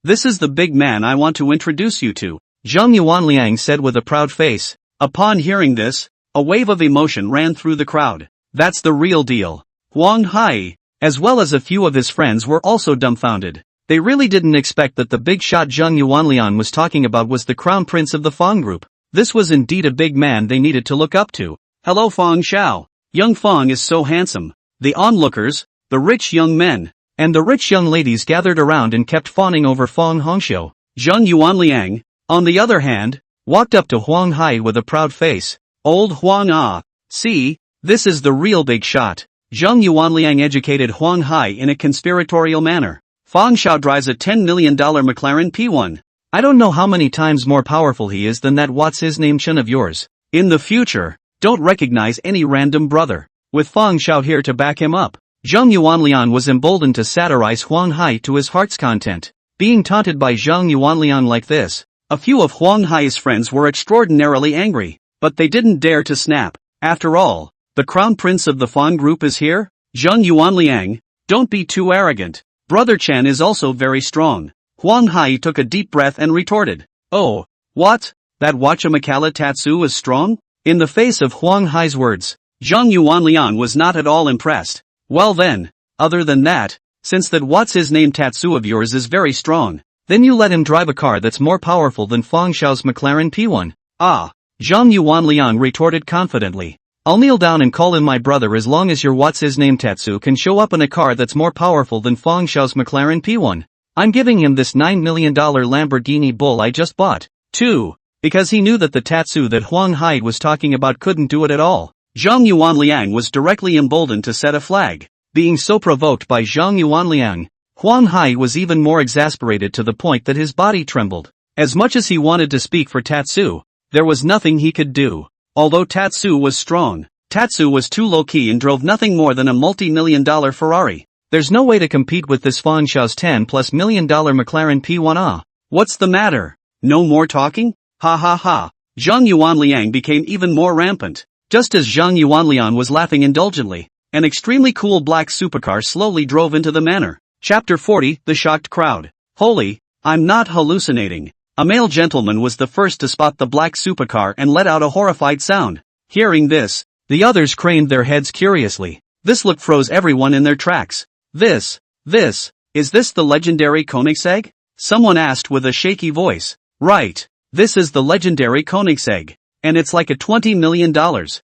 This is the big man I want to introduce you to, Zheng Yuanliang said with a proud face. Upon hearing this, a wave of emotion ran through the crowd. That's the real deal. Huang Hai, as well as a few of his friends, were also dumbfounded. They really didn't expect that the big shot Zheng Yuanliang was talking about was the crown prince of the Fang group. This was indeed a big man they needed to look up to. Hello Fang Xiao. Young Fang is so handsome. The onlookers, the rich young men, and the rich young ladies gathered around and kept fawning over Fang Hongxiu. Zheng Yuanliang, on the other hand, walked up to Huang Hai with a proud face. Old Huang Ah, see, this is the real big shot. Zheng Yuanliang educated Huang Hai in a conspiratorial manner. Fang Xiao drives a $10 million McLaren P1. I don't know how many times more powerful he is than that what's-his-name Chen of yours. In the future, don't recognize any random brother. With Fang Xiao here to back him up, Zheng Yuanliang was emboldened to satirize Huang Hai to his heart's content. Being taunted by Zheng Yuanliang like this, a few of Huang Hai's friends were extraordinarily angry, but they didn't dare to snap. After all, the crown prince of the Fang group is here? Zheng Yuanliang, don't be too arrogant. Brother Chen is also very strong. Huang Hai took a deep breath and retorted. Oh, what? That Wachamakala Tatsu is strong? In the face of Huang Hai's words, Zheng Yuanliang was not at all impressed. Well then, other than that, since that what's-his-name Tatsu of yours is very strong, then you let him drive a car that's more powerful than Fang Xiao's McLaren P1. Ah, Zheng Yuanliang retorted confidently. I'll kneel down and call him my brother as long as your what's-his-name Tatsu can show up in a car that's more powerful than Fang Xiao's McLaren P1. I'm giving him this $9 million Lamborghini Bull I just bought. 2. Because he knew that the Tatsu that Huang Hai was talking about couldn't do it at all. Zheng Yuanliang was directly emboldened to set a flag. Being so provoked by Zheng Yuanliang, Huang Hai was even more exasperated to the point that his body trembled. As much as he wanted to speak for Tatsu, there was nothing he could do. Although Tatsu was strong, Tatsu was too low-key and drove nothing more than a multi-million-dollar Ferrari. There's no way to compete with this Fang Xiao's $10+ million McLaren P1A. What's the matter? No more talking? Ha ha ha. Zheng Yuanliang became even more rampant. Just as Zheng Yuanliang was laughing indulgently, an extremely cool black supercar slowly drove into the manor. Chapter 40, The Shocked Crowd. Holy, I'm not hallucinating. A male gentleman was the first to spot the black supercar and let out a horrified sound. Hearing this, the others craned their heads curiously. This look froze everyone in their tracks. Is this the legendary Koenigsegg? Someone asked with a shaky voice. Right, this is the legendary Koenigsegg. And it's like a $20 million,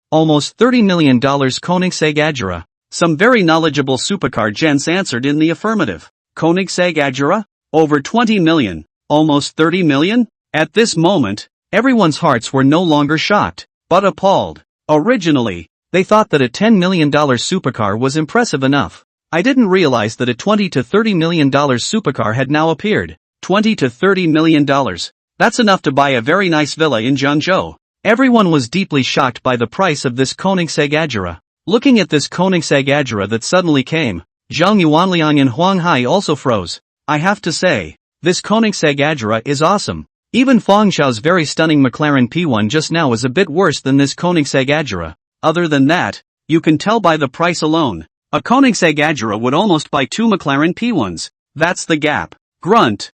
almost $30 million Koenigsegg Agera. Some very knowledgeable supercar gents answered in the affirmative. Koenigsegg Agera? Over 20 million. Almost 30 million? At this moment, everyone's hearts were no longer shocked, but appalled. Originally, they thought that a $10 million supercar was impressive enough. I didn't realize that a $20 to $30 million supercar had now appeared. $20 to $30 million. That's enough to buy a very nice villa in Zhangzhou. Everyone was deeply shocked by the price of this Koenigsegg Agera. Looking at this Koenigsegg Agera that suddenly came, Zheng Yuanliang and Huang Hai also froze. I have to say, this Koenigsegg Agera is awesome. Even Fang Xiao's very stunning McLaren P1 just now is a bit worse than this Koenigsegg Agera. Other than that, you can tell by the price alone. A Koenigsegg Agera would almost buy 2 McLaren P1s. That's the gap. Grunt.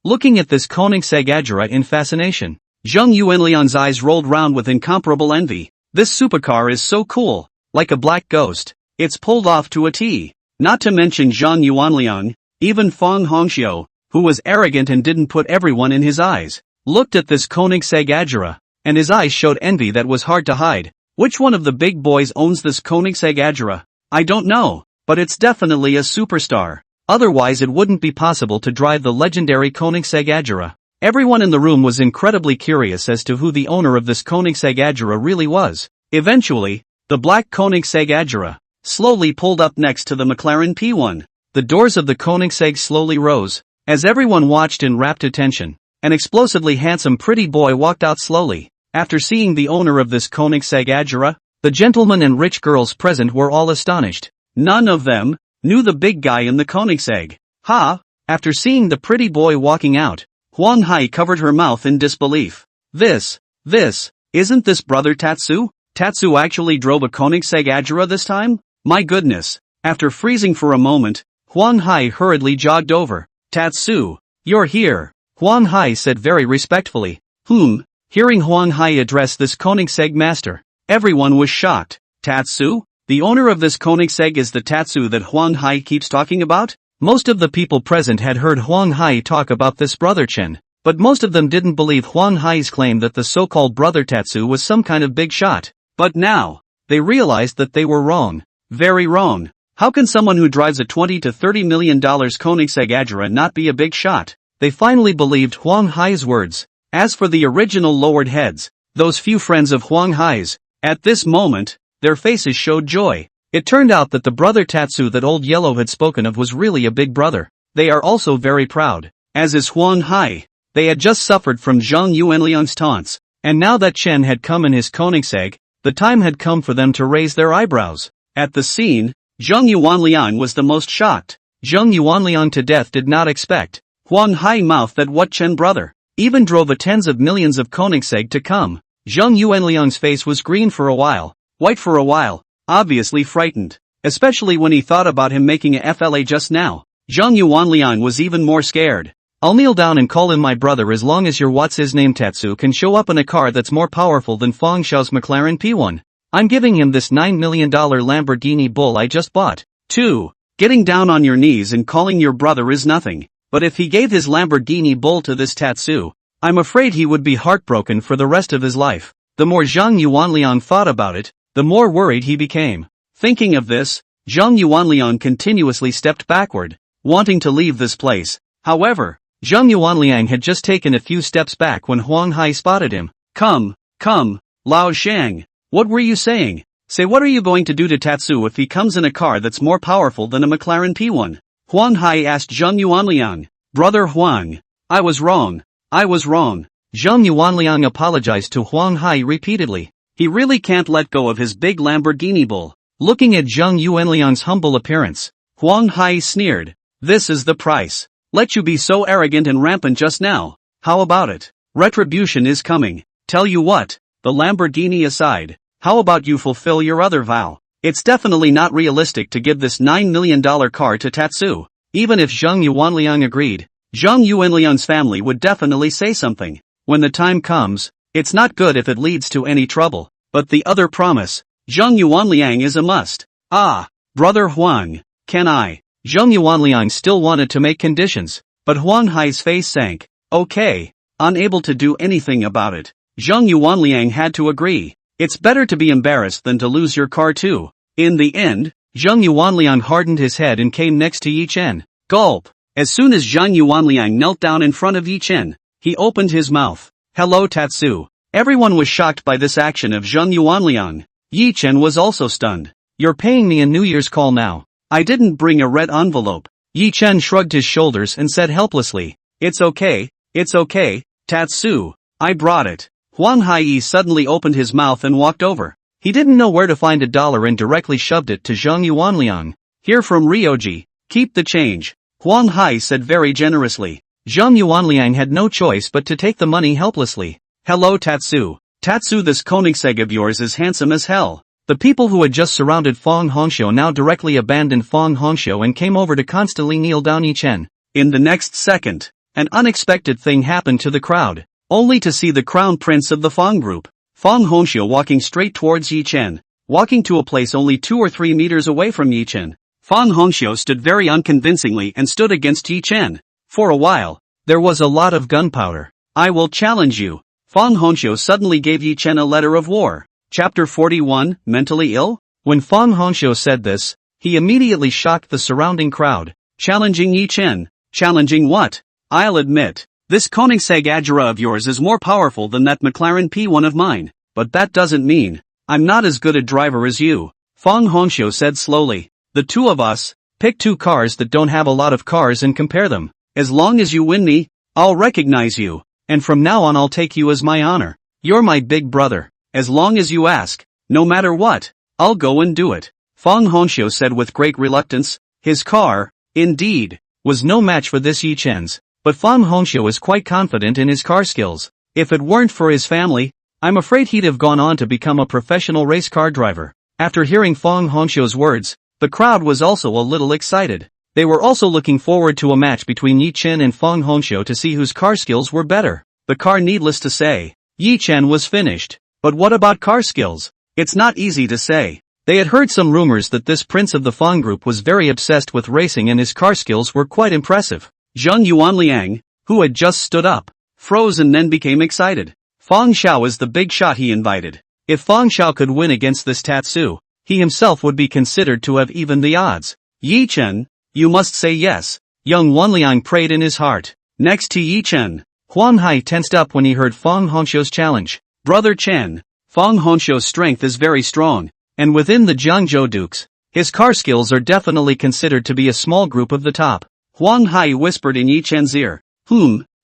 Looking at this Koenigsegg Agera in fascination, Zheng Yuanliang's eyes rolled round with incomparable envy. This supercar is so cool, like a black ghost. It's pulled off to a T. Not to mention Zheng Yuanliang, even Fang Hongxiu, who was arrogant and didn't put everyone in his eyes, looked at this Koenigsegg Agera, and his eyes showed envy that was hard to hide. Which one of the big boys owns this Koenigsegg Agera? I don't know, but it's definitely a superstar. Otherwise it wouldn't be possible to drive the legendary Koenigsegg Agera. Everyone in the room was incredibly curious as to who the owner of this Koenigsegg Agera really was. Eventually, the black Koenigsegg Agera slowly pulled up next to the McLaren P1. The doors of the Koenigsegg slowly rose. As everyone watched in rapt attention, an explosively handsome pretty boy walked out slowly. After seeing the owner of this Koenigsegg Agera, the gentlemen and rich girls present were all astonished. None of them knew the big guy in the Koenigsegg. Ha! After seeing the pretty boy walking out, Huang Hai covered her mouth in disbelief. Isn't this brother Tatsu? Tatsu actually drove a Koenigsegg Agera this time? My goodness. After freezing for a moment, Huang Hai hurriedly jogged over. Tatsu, You're here, Huang Hai said very respectfully. Hearing Huang Hai address this Koenigsegg master, everyone was shocked. Tatsu? The owner of this Koenigsegg is the Tatsu that Huang Hai keeps talking about? Most of the people present had heard Huang Hai talk about this brother Chen, but most of them didn't believe Huang Hai's claim that the so-called brother Tatsu was some kind of big shot. But now, they realized that they were wrong. Very wrong. How can someone who drives a $20 to $30 million Koenigsegg Agera not be a big shot? They finally believed Huang Hai's words. As for the original lowered heads, those few friends of Huang Hai's, at this moment, their faces showed joy. It turned out that the brother Tatsu that Old Yellow had spoken of was really a big brother. They are also very proud, as is Huang Hai. They had just suffered from Zhang Yuanliang's taunts, and now that Chen had come in his Koenigsegg, the time had come for them to raise their eyebrows. At the scene, Zhang Yuanliang was the most shocked. Zhang Yuanliang to death did not expect. Huang Hai mouthed that what Chen brother even drove a tens of millions of Koenigsegg to come. Zhang Yuanliang's face was green for a while, white for a while, obviously frightened, especially when he thought about him making a FLA just now. Zhang Yuanliang was even more scared. I'll kneel down and call him my brother as long as your what's-his-name Tatsu can show up in a car that's more powerful than Feng Xiao's McLaren P1. I'm giving him this $9 million Lamborghini Bull I just bought. 2. Getting down on your knees and calling your brother is nothing. But if he gave his Lamborghini Bull to this Tatsu, I'm afraid he would be heartbroken for the rest of his life. The more Zhang Yuanliang thought about it, the more worried he became. Thinking of this, Zhang Yuanliang continuously stepped backward, wanting to leave this place. However, Zhang Yuanliang had just taken a few steps back when Huang Hai spotted him. Come, Lao Shang. What were you saying? Say what are you going to do to Tatsu if he comes in a car that's more powerful than a McLaren P1? Huang Hai asked Zhang Yuanliang. Brother Huang. I was wrong. Zhang Yuanliang apologized to Huang Hai repeatedly. He really can't let go of his big Lamborghini Bull. Looking at Zhang Yuanliang's humble appearance, Huang Hai sneered. This is the price. Let you be so arrogant and rampant just now. How about it? Retribution is coming. Tell you what, the Lamborghini aside, how about you fulfill your other vow? It's definitely not realistic to give this $9 million car to Tatsu. Even if Zhang Yuanliang agreed, Zhang Yuanliang's family would definitely say something. When the time comes, it's not good if it leads to any trouble. But the other promise, Zhang Yuanliang is a must. Ah, brother Huang, can I? Zhang Yuanliang still wanted to make conditions, but Huang Hai's face sank. Okay. Unable to do anything about it, Zhang Yuanliang had to agree. It's better to be embarrassed than to lose your car too. In the end, Zhang Yuanliang hardened his head and came next to Yi Chen. Gulp. As soon as Zhang Yuanliang knelt down in front of Yi Chen, he opened his mouth. Hello Tatsu. Everyone was shocked by this action of Zhang Yuanliang. Yi Chen was also stunned. You're paying me a New Year's call now. I didn't bring a red envelope. Yi Chen shrugged his shoulders and said helplessly. It's okay, Tatsu. I brought it. Huang Hai suddenly opened his mouth and walked over. He didn't know where to find $1 and directly shoved it to Zhang Yuanliang. Here from Ryoji. Keep the change. Huang Hai said very generously. Zhang Yuanliang had no choice but to take the money helplessly. Hello Tatsu. Tatsu, this Koenigsegg of yours is handsome as hell. The people who had just surrounded Feng Hongxiu now directly abandoned Feng Hongxiu and came over to constantly kneel down Yi Chen. In the next second, an unexpected thing happened to the crowd, only to see the crown prince of the Feng group, Feng Hongxiu, walking straight towards Yi Chen, walking to a place only 2 or 3 meters away from Yi Chen. Feng Hongxiu stood very unconvincingly and stood against Yi Chen. For a while, there was a lot of gunpowder. I will challenge you. Feng Hongxiu suddenly gave Yi Chen a letter of war. Chapter 41, Mentally Ill? When Feng Hongxiu said this, he immediately shocked the surrounding crowd. Challenging Yi Chen? Challenging what? I'll admit, this Koenigsegg Agera of yours is more powerful than that McLaren P1 of mine, but that doesn't mean I'm not as good a driver as you. Feng Hongxiu said slowly. The two of us, pick 2 cars that don't have a lot of cars and compare them. As long as you win me, I'll recognize you, and from now on I'll take you as my honor. You're my big brother. As long as you ask, no matter what, I'll go and do it. Feng Hongxiu said with great reluctance. His car, indeed, was no match for this Yi Chen's, but Feng Hongxiu is quite confident in his car skills. If it weren't for his family, I'm afraid he'd have gone on to become a professional race car driver. After hearing Feng Hongxiu's words, the crowd was also a little excited. They were also looking forward to a match between Yi Chen and Fang Hongxiu to see whose car skills were better. The car, needless to say, Yi Chen was finished. But what about car skills? It's not easy to say. They had heard some rumors that this prince of the Fang group was very obsessed with racing and his car skills were quite impressive. Zheng Yuanliang, who had just stood up, froze and then became excited. Fang Xiao is the big shot he invited. If Fang Xiao could win against this Tatsu, he himself would be considered to have evened the odds. Yi Chen, you must say yes, young Wanliang prayed in his heart. Next to Yi Chen, Huang Hai tensed up when he heard Fang Hongxiu's challenge. Brother Chen, Fang Hongxiu's strength is very strong, and within the Jiangzhou Dukes, his car skills are definitely considered to be a small group of the top. Huang Hai whispered in Yi Chen's ear.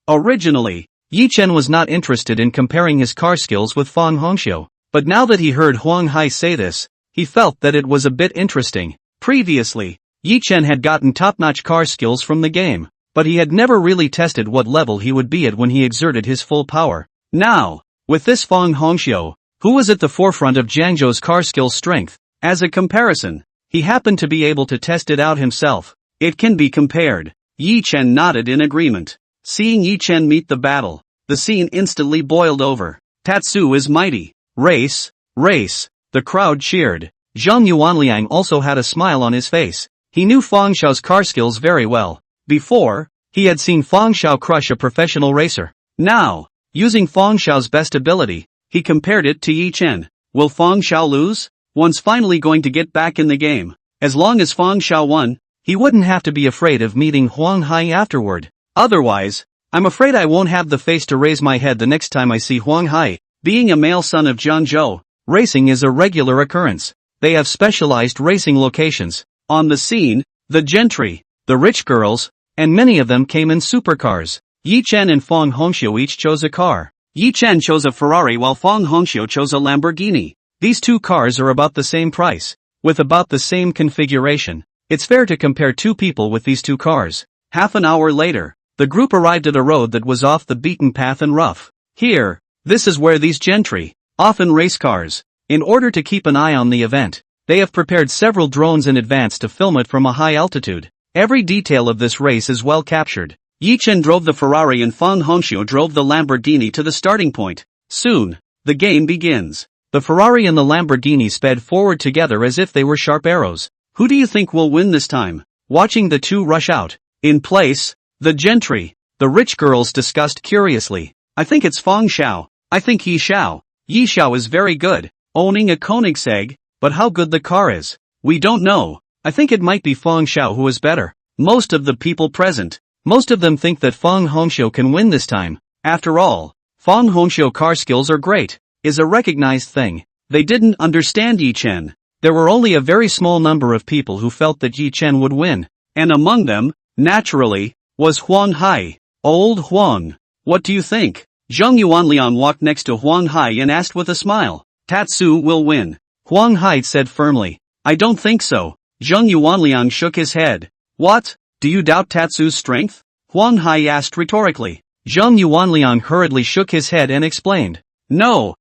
Originally, Yi Chen was not interested in comparing his car skills with Fang Hongxiu, but now that he heard Huang Hai say this, he felt that it was a bit interesting. Previously, Yi Chen had gotten top-notch car skills from the game, but he had never really tested what level he would be at when he exerted his full power. Now, with this Fang Hongxiu, who was at the forefront of Jiangzhou's car skill strength, as a comparison, he happened to be able to test it out himself. It can be compared. Yi Chen nodded in agreement. Seeing Yi Chen meet the battle, the scene instantly boiled over. Tatsu is mighty. Race, race. The crowd cheered. Zhang Yuanliang also had a smile on his face. He knew Fang Xiao's car skills very well. Before, he had seen Fang Xiao crush a professional racer. Now, using Fang Xiao's best ability, he compared it to Yi Chen. Will Fang Xiao lose? One's finally going to get back in the game. As long as Fang Xiao won, he wouldn't have to be afraid of meeting Huang Hai afterward. Otherwise, I'm afraid I won't have the face to raise my head the next time I see Huang Hai. Being a male son of Jiangzhou, racing is a regular occurrence. They have specialized racing locations. On the scene, the gentry, the rich girls, and many of them came in supercars. Yi Chen and Fang Hongxiu each chose a car. Yi Chen chose a Ferrari while Fang Hongxiu chose a Lamborghini. These two cars are about the same price, with about the same configuration. It's fair to compare two people with these two cars. Half an hour later, the group arrived at a road that was off the beaten path and rough. Here, this is where these gentry, often race cars, in order to keep an eye on the event, they have prepared several drones in advance to film it from a high altitude. Every detail of this race is well captured. Yi Chen drove the Ferrari and Fang Hongxiu drove the Lamborghini to the starting point. Soon, the game begins. The Ferrari and the Lamborghini sped forward together as if they were sharp arrows. Who do you think will win this time? Watching the two rush out. In place, the gentry, the rich girls discussed curiously. I think it's Fang Xiao. I think Yi Xiao. Yi Xiao is very good, owning a Koenigsegg, but how good the car is, we don't know. I think it might be Fang Xiao who is better. Most of the people present, most of them think that Fang Hongxiu can win this time. After all, Fang Hongxiu car skills are great, is a recognized thing. They didn't understand Yi Chen. There were only a very small number of people who felt that Yi Chen would win, and among them, naturally, was Huang Hai. Old Huang, what do you think? Zheng Yuanliang walked next to Huang Hai and asked with a smile. Tatsu will win. Huang Hai said firmly. I don't think so. Zheng Yuanliang shook his head. What? Do you doubt Tatsu's strength? Huang Hai asked rhetorically. Zheng Yuanliang hurriedly shook his head and explained. No.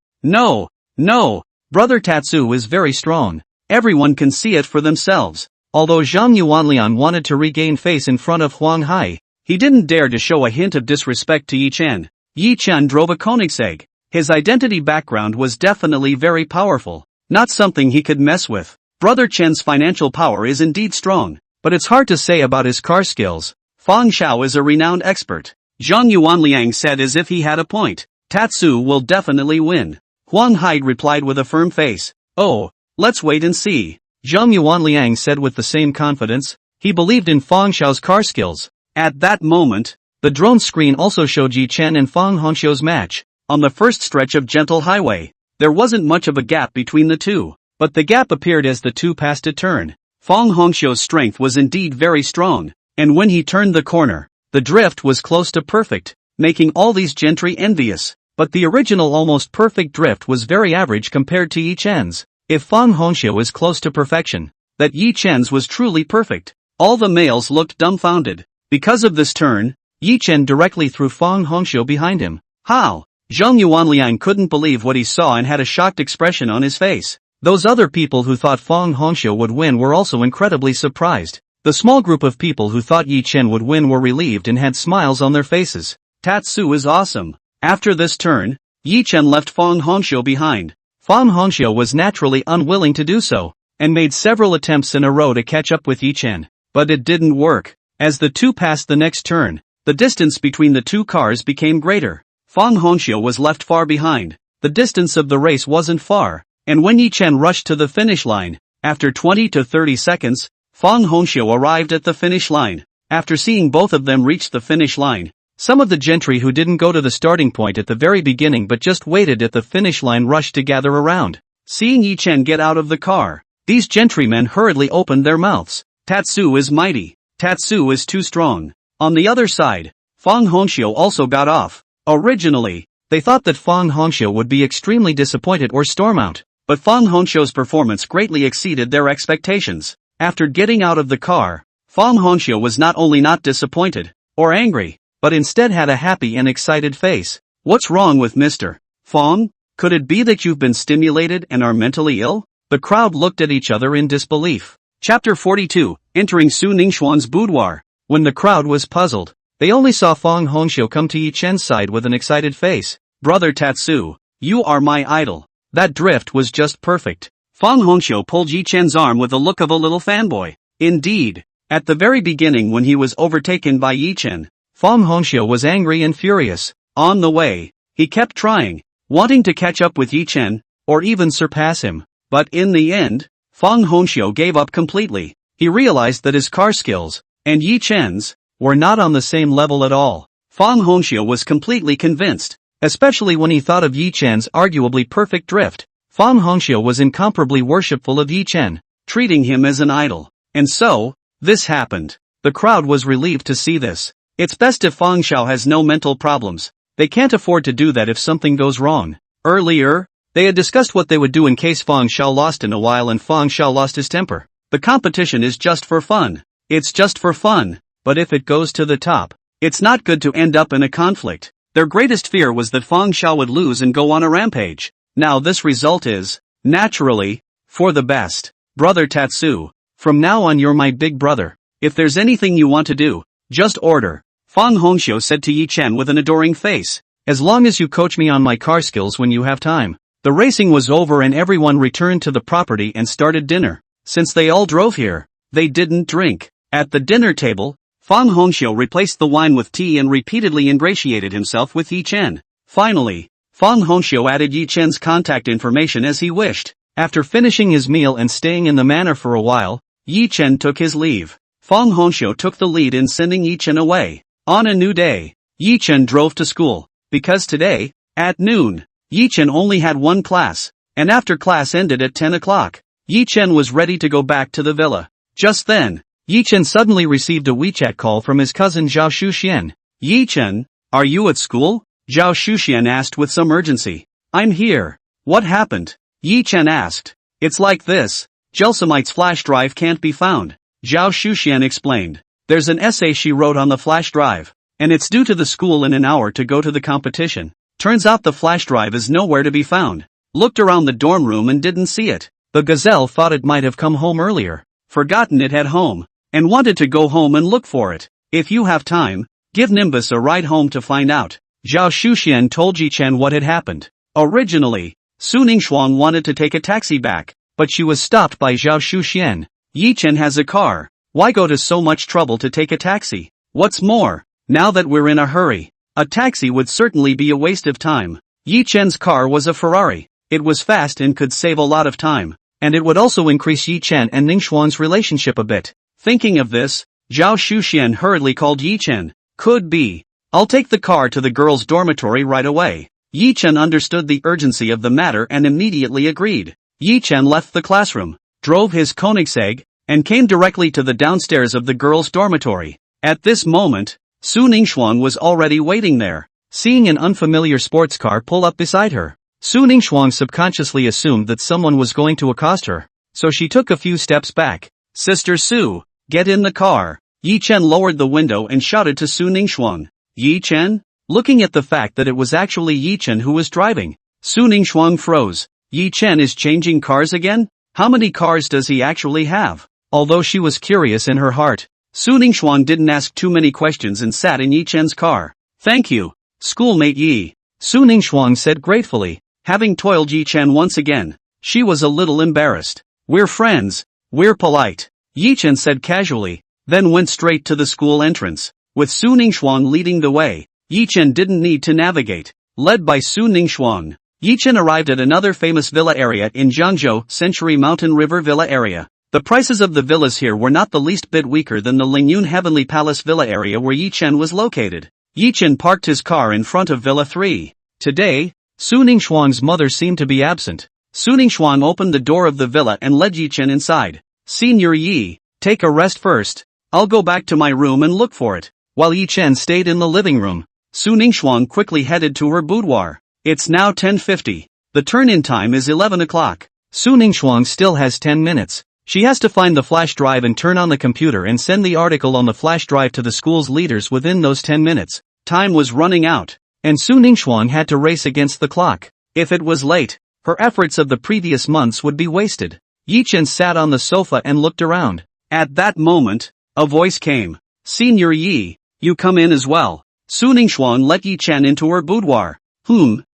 Brother Tatsu is very strong. Everyone can see it for themselves. Although Zheng Yuanliang wanted to regain face in front of Huang Hai, he didn't dare to show a hint of disrespect to Yi Chen. Yi Chen drove a Koenigsegg. His identity background was definitely very powerful, not something he could mess with. Brother Chen's financial power is indeed strong, but it's hard to say about his car skills. Fang Xiao is a renowned expert. Zheng Yuanliang said as if he had a point. Tatsu will definitely win. Huang Hai replied with a firm face. Oh, let's wait and see. Zheng Yuanliang said with the same confidence. He believed in Fang Xiao's car skills. At that moment, the drone screen also showed Yi Chen and Fang Hongxiu's match. On the first stretch of gentle highway, there wasn't much of a gap between the two, but the gap appeared as the two passed a turn. Fang Hongxiu's strength was indeed very strong, and when he turned the corner, the drift was close to perfect, making all these gentry envious. But the original almost perfect drift was very average compared to Yi Chen's. If Fang Hongxiu is close to perfection, that Yi Chen's was truly perfect. All the males looked dumbfounded. Because of this turn, Yi Chen directly threw Fang Hongxiu behind him. How? Zheng Yuanliang couldn't believe what he saw and had a shocked expression on his face. Those other people who thought Fang Hongxiu would win were also incredibly surprised. The small group of people who thought Yi Chen would win were relieved and had smiles on their faces. Tatsu is awesome. After this turn, Yi Chen left Fang Hongxiu behind. Fang Hongxiu was naturally unwilling to do so, and made several attempts in a row to catch up with Yi Chen. But it didn't work. As the two passed the next turn, the distance between the two cars became greater. Fang Hongxiu was left far behind. The distance of the race wasn't far, and when Yi Chen rushed to the finish line, after 20 to 30 seconds, Fang Hongxiu arrived at the finish line. After seeing both of them reach the finish line, some of the gentry who didn't go to the starting point at the very beginning but just waited at the finish line rushed to gather around. Seeing Yi Chen get out of the car, these gentrymen hurriedly opened their mouths. Tatsu is mighty. Tatsu is too strong. On the other side, Fang Hongxiu also got off. Originally, they thought that Fang Hongxiu would be extremely disappointed or storm out, but Fang Hongxiu's performance greatly exceeded their expectations. After getting out of the car, Fang Hongxiu was not only not disappointed or angry, but instead had a happy and excited face. What's wrong with Mr. Fang? Could it be that you've been stimulated and are mentally ill? The crowd looked at each other in disbelief. Chapter 42, Entering Su Ningxuan's boudoir. When the crowd was puzzled, they only saw Fang Hongxiu come to Yi Chen's side with an excited face. Brother Tatsu, you are my idol. That drift was just perfect. Fang Hongxiu pulled Yi Chen's arm with the look of a little fanboy. Indeed, at the very beginning when he was overtaken by Yi Chen, Fang Hongxiu was angry and furious. On the way, he kept trying, wanting to catch up with Yi Chen, or even surpass him. But in the end, Fang Hongxiu gave up completely. He realized that his car skills, and Yi Chen's, were not on the same level at all. Fang Hongxiu was completely convinced, especially when he thought of Yi Chen's arguably perfect drift. Fang Hongxiu was incomparably worshipful of Yi Chen, treating him as an idol. And so, this happened. The crowd was relieved to see this. It's best if Fang Xiao has no mental problems. They can't afford to do that if something goes wrong. Earlier, they had discussed what they would do in case Fang Xiao lost in a while and Fang Xiao lost his temper. The competition is just for fun. It's just for fun, but if it goes to the top, it's not good to end up in a conflict. Their greatest fear was that Fang Xiao would lose and go on a rampage. Now this result is, naturally, for the best. Brother Tatsu, from now on you're my big brother. If there's anything you want to do, just order. Fang Hongxiu said to Yi Chen with an adoring face. As long as you coach me on my car skills when you have time. The racing was over and everyone returned to the property and started dinner. Since they all drove here, they didn't drink. At the dinner table, Fang Hongxiu replaced the wine with tea and repeatedly ingratiated himself with Yi Chen. Finally, Fang Hongxiu added Yi Chen's contact information as he wished. After finishing his meal and staying in the manor for a while, Yi Chen took his leave. Fang Hongxiu took the lead in sending Yi Chen away. On a new day, Yi Chen drove to school, because today, at noon, Yi Chen only had one class, and after class ended at 10 o'clock, Yi Chen was ready to go back to the villa. Just then, Yi Chen suddenly received a WeChat call from his cousin Zhao Shuxian. Yi Chen, are you at school? Zhao Shuxian asked with some urgency. I'm here. What happened? Yi Chen asked. It's like this. Gelsomite's flash drive can't be found. Zhao Shuxian explained. There's an essay she wrote on the flash drive, and it's due to the school in an hour to go to the competition. Turns out the flash drive is nowhere to be found. Looked around the dorm room and didn't see it. The gazelle thought it might have come home earlier, forgotten it at home, and wanted to go home and look for it. If you have time, give Nimbus a ride home to find out. Zhao Shuxian told Yi Chen what had happened. Originally, Su Ningxuan wanted to take a taxi back, but she was stopped by Zhao Shuxian. Yi Chen has a car. Why go to so much trouble to take a taxi? What's more, now that we're in a hurry, a taxi would certainly be a waste of time. Yi Chen's car was a Ferrari. It was fast and could save a lot of time, and it would also increase Yi Chen and Ningxuan's relationship a bit. Thinking of this, Zhao Shuxian hurriedly called Yi Chen. Could be. I'll take the car to the girls' dormitory right away. Yi Chen understood the urgency of the matter and immediately agreed. Yi Chen left the classroom, drove his Koenigsegg, and came directly to the downstairs of the girls' dormitory. At this moment, Su Ningxuan was already waiting there. Seeing an unfamiliar sports car pull up beside her, Su Ningxuan subconsciously assumed that someone was going to accost her, so she took a few steps back. Sister Su, get in the car. Yi Chen lowered the window and shouted to Su Ningxuan. Yi Chen? Looking at the fact that it was actually Yi Chen who was driving, Su Ningxuan froze. Yi Chen is changing cars again? How many cars does he actually have? although she was curious in her heart. Su Ningxuan didn't ask too many questions and sat in Yi Chen's car. "Thank you, schoolmate Yi," Su Ningxuan said gratefully. Having toiled Yi Chen once again, she was a little embarrassed. "We're friends. We're polite," Yi Chen said casually, then went straight to the school entrance. With Su Ningxuan leading the way, Yi Chen didn't need to navigate. Led by Su Ningxuan, Yi Chen arrived at another famous villa area in Jiangzhou, Century Mountain River Villa area. The prices of the villas here were not the least bit weaker than the Lingyun Heavenly Palace Villa area where Yi Chen was located. Yi Chen parked his car in front of Villa 3. Today, Su Ningxuan's mother seemed to be absent. Su Ningxuan opened the door of the villa and led Yi Chen inside. "Senior Yi, take a rest first. I'll go back to my room and look for it." While Yi Chen stayed in the living room, Su Ningxuan quickly headed to her boudoir. It's now 10:50. The turn-in time is 11 o'clock. Su Ningxuan still has 10 minutes. She has to find the flash drive and turn on the computer and send the article on the flash drive to the school's leaders within those 10 minutes. Time was running out, and Su Ningxuan had to race against the clock. If it was late, her efforts of the previous months would be wasted. Yi Chen sat on the sofa and looked around. At that moment, a voice came. "Senior Yi, you come in as well." Su Ningxuan let Yi Chen into her boudoir.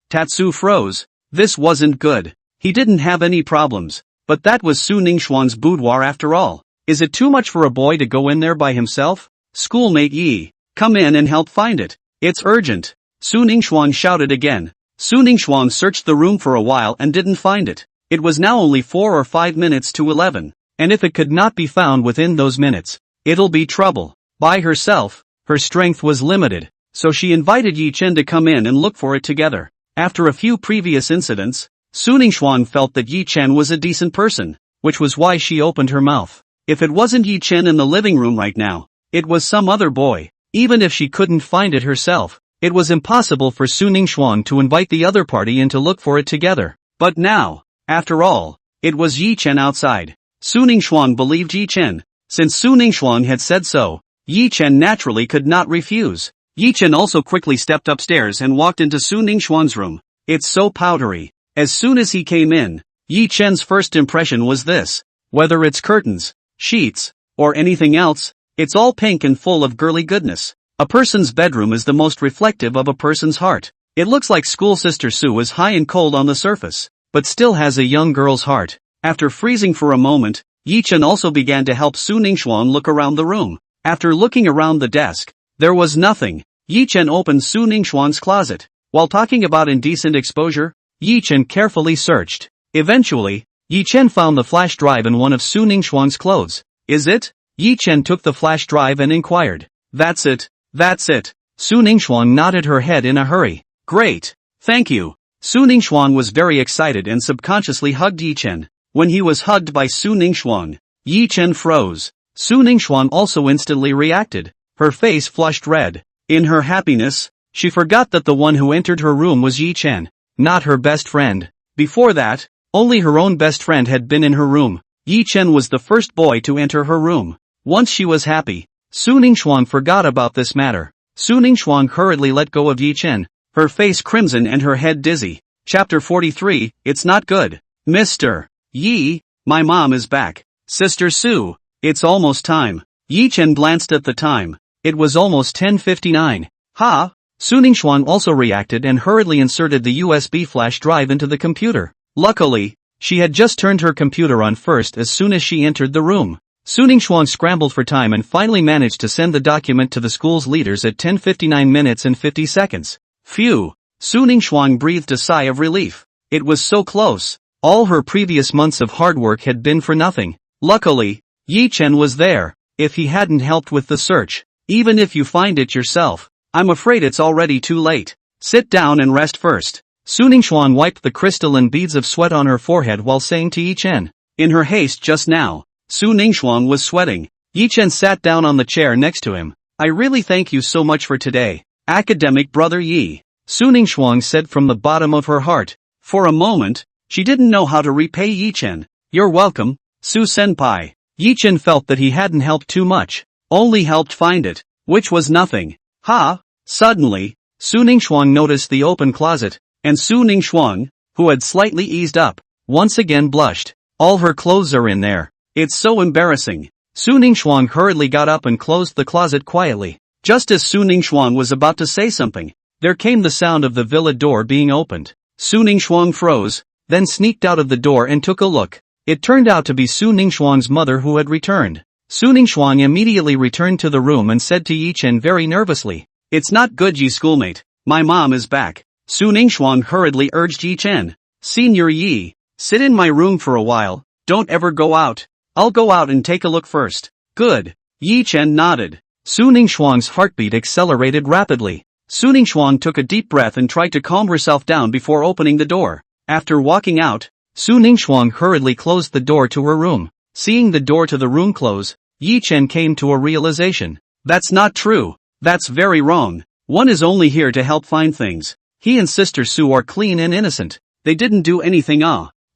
Tatsu froze. This wasn't good. He didn't have any problems. But that was Su Ningxuan's boudoir after all. Is it too much for a boy to go in there by himself? "Schoolmate Yi, come in and help find it. It's urgent," Su Ningxuan shouted again. Su Ningxuan searched the room for a while and didn't find it. It was now only 4 or 5 minutes to 11, and if it could not be found within those minutes, it'll be trouble. By herself, her strength was limited, so she invited Yi Chen to come in and look for it together. After a few previous incidents, Su Ningxuan felt that Yi Chen was a decent person, which was why she opened her mouth. If it wasn't Yi Chen in the living room right now, it was some other boy. Even if she couldn't find it herself, it was impossible for Su Ningxuan to invite the other party in to look for it together. But now, after all, it was Yi Chen outside. Su Ningxuan believed Yi Chen. Since Su Ningxuan had said so, Yi Chen naturally could not refuse. Yi Chen also quickly stepped upstairs and walked into Su Ningxuan's room. It's so powdery. As soon as he came in, Yi Chen's first impression was this. Whether it's curtains, sheets, or anything else, it's all pink and full of girly goodness. A person's bedroom is the most reflective of a person's heart. It looks like school sister Su is high and cold on the surface, but still has a young girl's heart. After freezing for a moment, Yi Chen also began to help Su Ningxuan look around the room. After looking around the desk, there was nothing. Yi Chen opened Su Ningxuan's closet. While talking about indecent exposure, Yi Chen carefully searched. Eventually, Yi Chen found the flash drive in one of Su Ningxuan's clothes. "Is it?" Yi Chen took the flash drive and inquired. "That's it. That's it." Su Ningxuan nodded her head in a hurry. "Great. Thank you." Su Ningxuan was very excited and subconsciously hugged Yi Chen. When he was hugged by Su Ningxuan, Yi Chen froze. Su Ningxuan also instantly reacted. Her face flushed red. In her happiness, she forgot that the one who entered her room was Yi Chen, not her best friend. Before that, only her own best friend had been in her room. Yi Chen was the first boy to enter her room. Once she was happy, Su Ningxuan forgot about this matter. Su Ningxuan hurriedly let go of Yi Chen, her face crimson and her head dizzy. Chapter 43, It's Not Good. Mr. Yi, my mom is back. Sister Su, it's almost time. Yi Chen glanced at the time. It was almost 10:59. Ha! Su Ningxuan also reacted and hurriedly inserted the USB flash drive into the computer. Luckily, she had just turned her computer on first as soon as she entered the room. Su Ningxuan scrambled for time and finally managed to send the document to the school's leaders at 10:59 minutes and 50 seconds. Phew! Su Ningxuan breathed a sigh of relief. It was so close. All her previous months of hard work had been for nothing. Luckily, Yi Chen was there. If he hadn't helped with the search, even if you find it yourself, I'm afraid it's already too late. Sit down and rest first. Su Ningxuan wiped the crystalline beads of sweat on her forehead while saying to Yi Chen. In her haste just now, Su Ningxuan was sweating. Yi Chen sat down on the chair next to him. I really thank you so much for today, academic brother Yi, Su Ningxuan said from the bottom of her heart. For a moment, she didn't know how to repay Yi Chen. You're welcome, Su senpai. Yi Chen felt that he hadn't helped too much, only helped find it, which was nothing. Ha! Suddenly, Su Ningxuan noticed the open closet, and Su Ningxuan, who had slightly eased up, once again blushed. All her clothes are in there. It's so embarrassing. Su Ningxuan hurriedly got up and closed the closet quietly. Just as Su Ningxuan was about to say something, there came the sound of the villa door being opened. Su Ningxuan froze, then sneaked out of the door and took a look. It turned out to be Su Ningxuan's mother who had returned. Su Ningxuan immediately returned to the room and said to Yi Chen very nervously, "It's not good, Yi schoolmate. My mom is back." Su Ningxuan hurriedly urged Yi Chen, "Senior Yi, sit in my room for a while, don't ever go out." "I'll go out and take a look first." "Good." Yi Chen nodded. Su Ningxuan's heartbeat accelerated rapidly. Su Ningxuan took a deep breath and tried to calm herself down before opening the door. After walking out, Su Ningxuan hurriedly closed the door to her room. Seeing the door to the room close, Yi Chen came to a realization. That's not true. That's very wrong. One is only here to help find things. He and Sister Su are clean and innocent. They didn't do anything.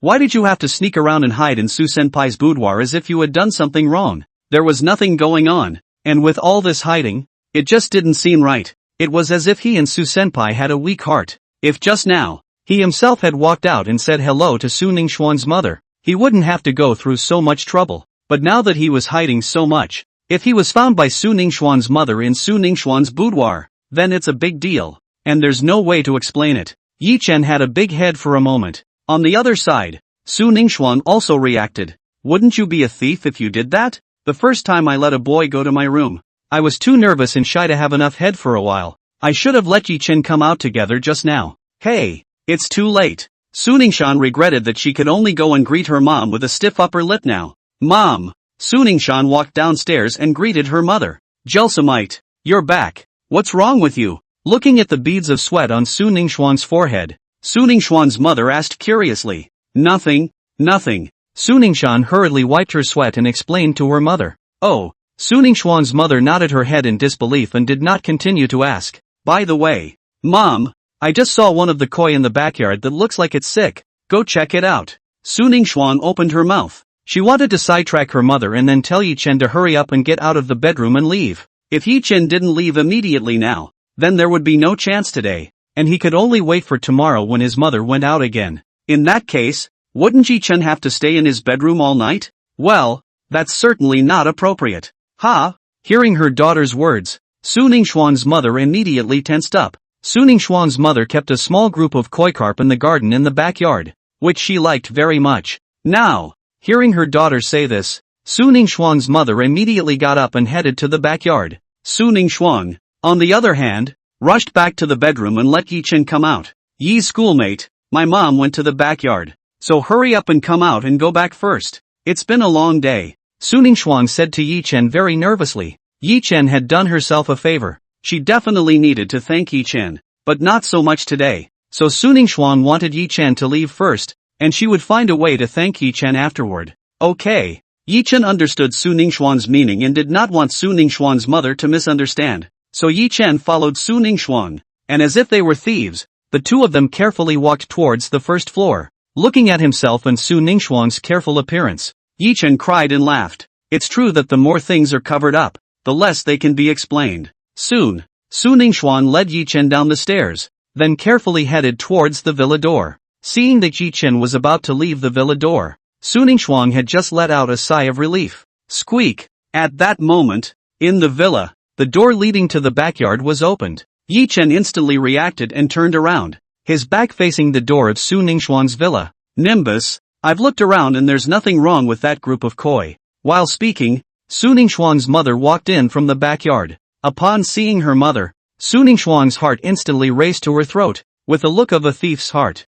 Why did you have to sneak around and hide in Su-senpai's boudoir as if you had done something wrong? There was nothing going on. And with all this hiding, it just didn't seem right. It was as if he and Su-senpai had a weak heart. If just now, he himself had walked out and said hello to Su Ningxuan's mother, he wouldn't have to go through so much trouble. But now that he was hiding so much, if he was found by Su Ningxuan's mother in Su Ningxuan's boudoir, then it's a big deal. And there's no way to explain it. Yi Chen had a big head for a moment. On the other side, Su Ningxuan also reacted. Wouldn't you be a thief if you did that? The first time I let a boy go to my room, I was too nervous and shy to have enough head for a while. I should have let Yi Chen come out together just now. Hey, it's too late. Su Ningxuan regretted that she could only go and greet her mom with a stiff upper lip now. Mom! Su Ningxuan walked downstairs and greeted her mother. Jelsamite, you're back. What's wrong with you? Looking at the beads of sweat on Su Ningxuan's forehead, Su Ningxuan's mother asked curiously. Nothing. Su Ningxuan hurriedly wiped her sweat and explained to her mother. Oh. Su Ningxuan's mother nodded her head in disbelief and did not continue to ask. By the way, Mom, I just saw one of the koi in the backyard that looks like it's sick. Go check it out. Su Ningxuan opened her mouth. She wanted to sidetrack her mother and then tell Yi Chen to hurry up and get out of the bedroom and leave. If Yi Chen didn't leave immediately now, then there would be no chance today, and he could only wait for tomorrow when his mother went out again. In that case, wouldn't Yi Chen have to stay in his bedroom all night? Well, that's certainly not appropriate. Hearing her daughter's words, Su Ningxuan's mother immediately tensed up. Su Ningxuan's mother kept a small group of koi carp in the garden in the backyard, which she liked very much. Now, hearing her daughter say this, Su Ningxuan's mother immediately got up and headed to the backyard. Su Ningxuan, on the other hand, rushed back to the bedroom and let Yi Chen come out. Yi's schoolmate, my mom went to the backyard, so hurry up and come out and go back first. It's been a long day. Su Ningxuan said to Yi Chen very nervously. Yi Chen had done herself a favor. She definitely needed to thank Yi Chen, but not so much today. So Su Ningxuan wanted Yi Chen to leave first, and she would find a way to thank Yi Chen afterward. Okay. Yi Chen understood Su Ningxuan's meaning and did not want Su Ningxuan's mother to misunderstand. So Yi Chen followed Su Ningxuan, and as if they were thieves, the two of them carefully walked towards the first floor. Looking at himself and Su Ningxuan's careful appearance, Yi Chen cried and laughed. It's true that the more things are covered up, the less they can be explained. Soon, Su Ningxuan led Yi Chen down the stairs, then carefully headed towards the villa door. Seeing that Yi Chen was about to leave the villa door, Su Ningxuan had just let out a sigh of relief. Squeak! At that moment, in the villa, the door leading to the backyard was opened. Yi Chen instantly reacted and turned around, his back facing the door of Su Ningxuan's villa. Nimbus, I've looked around and there's nothing wrong with that group of koi. While speaking, Su Ningxuan's mother walked in from the backyard. Upon seeing her mother, Su Ningxuan's heart instantly raced to her throat, with the look of a thief's heart.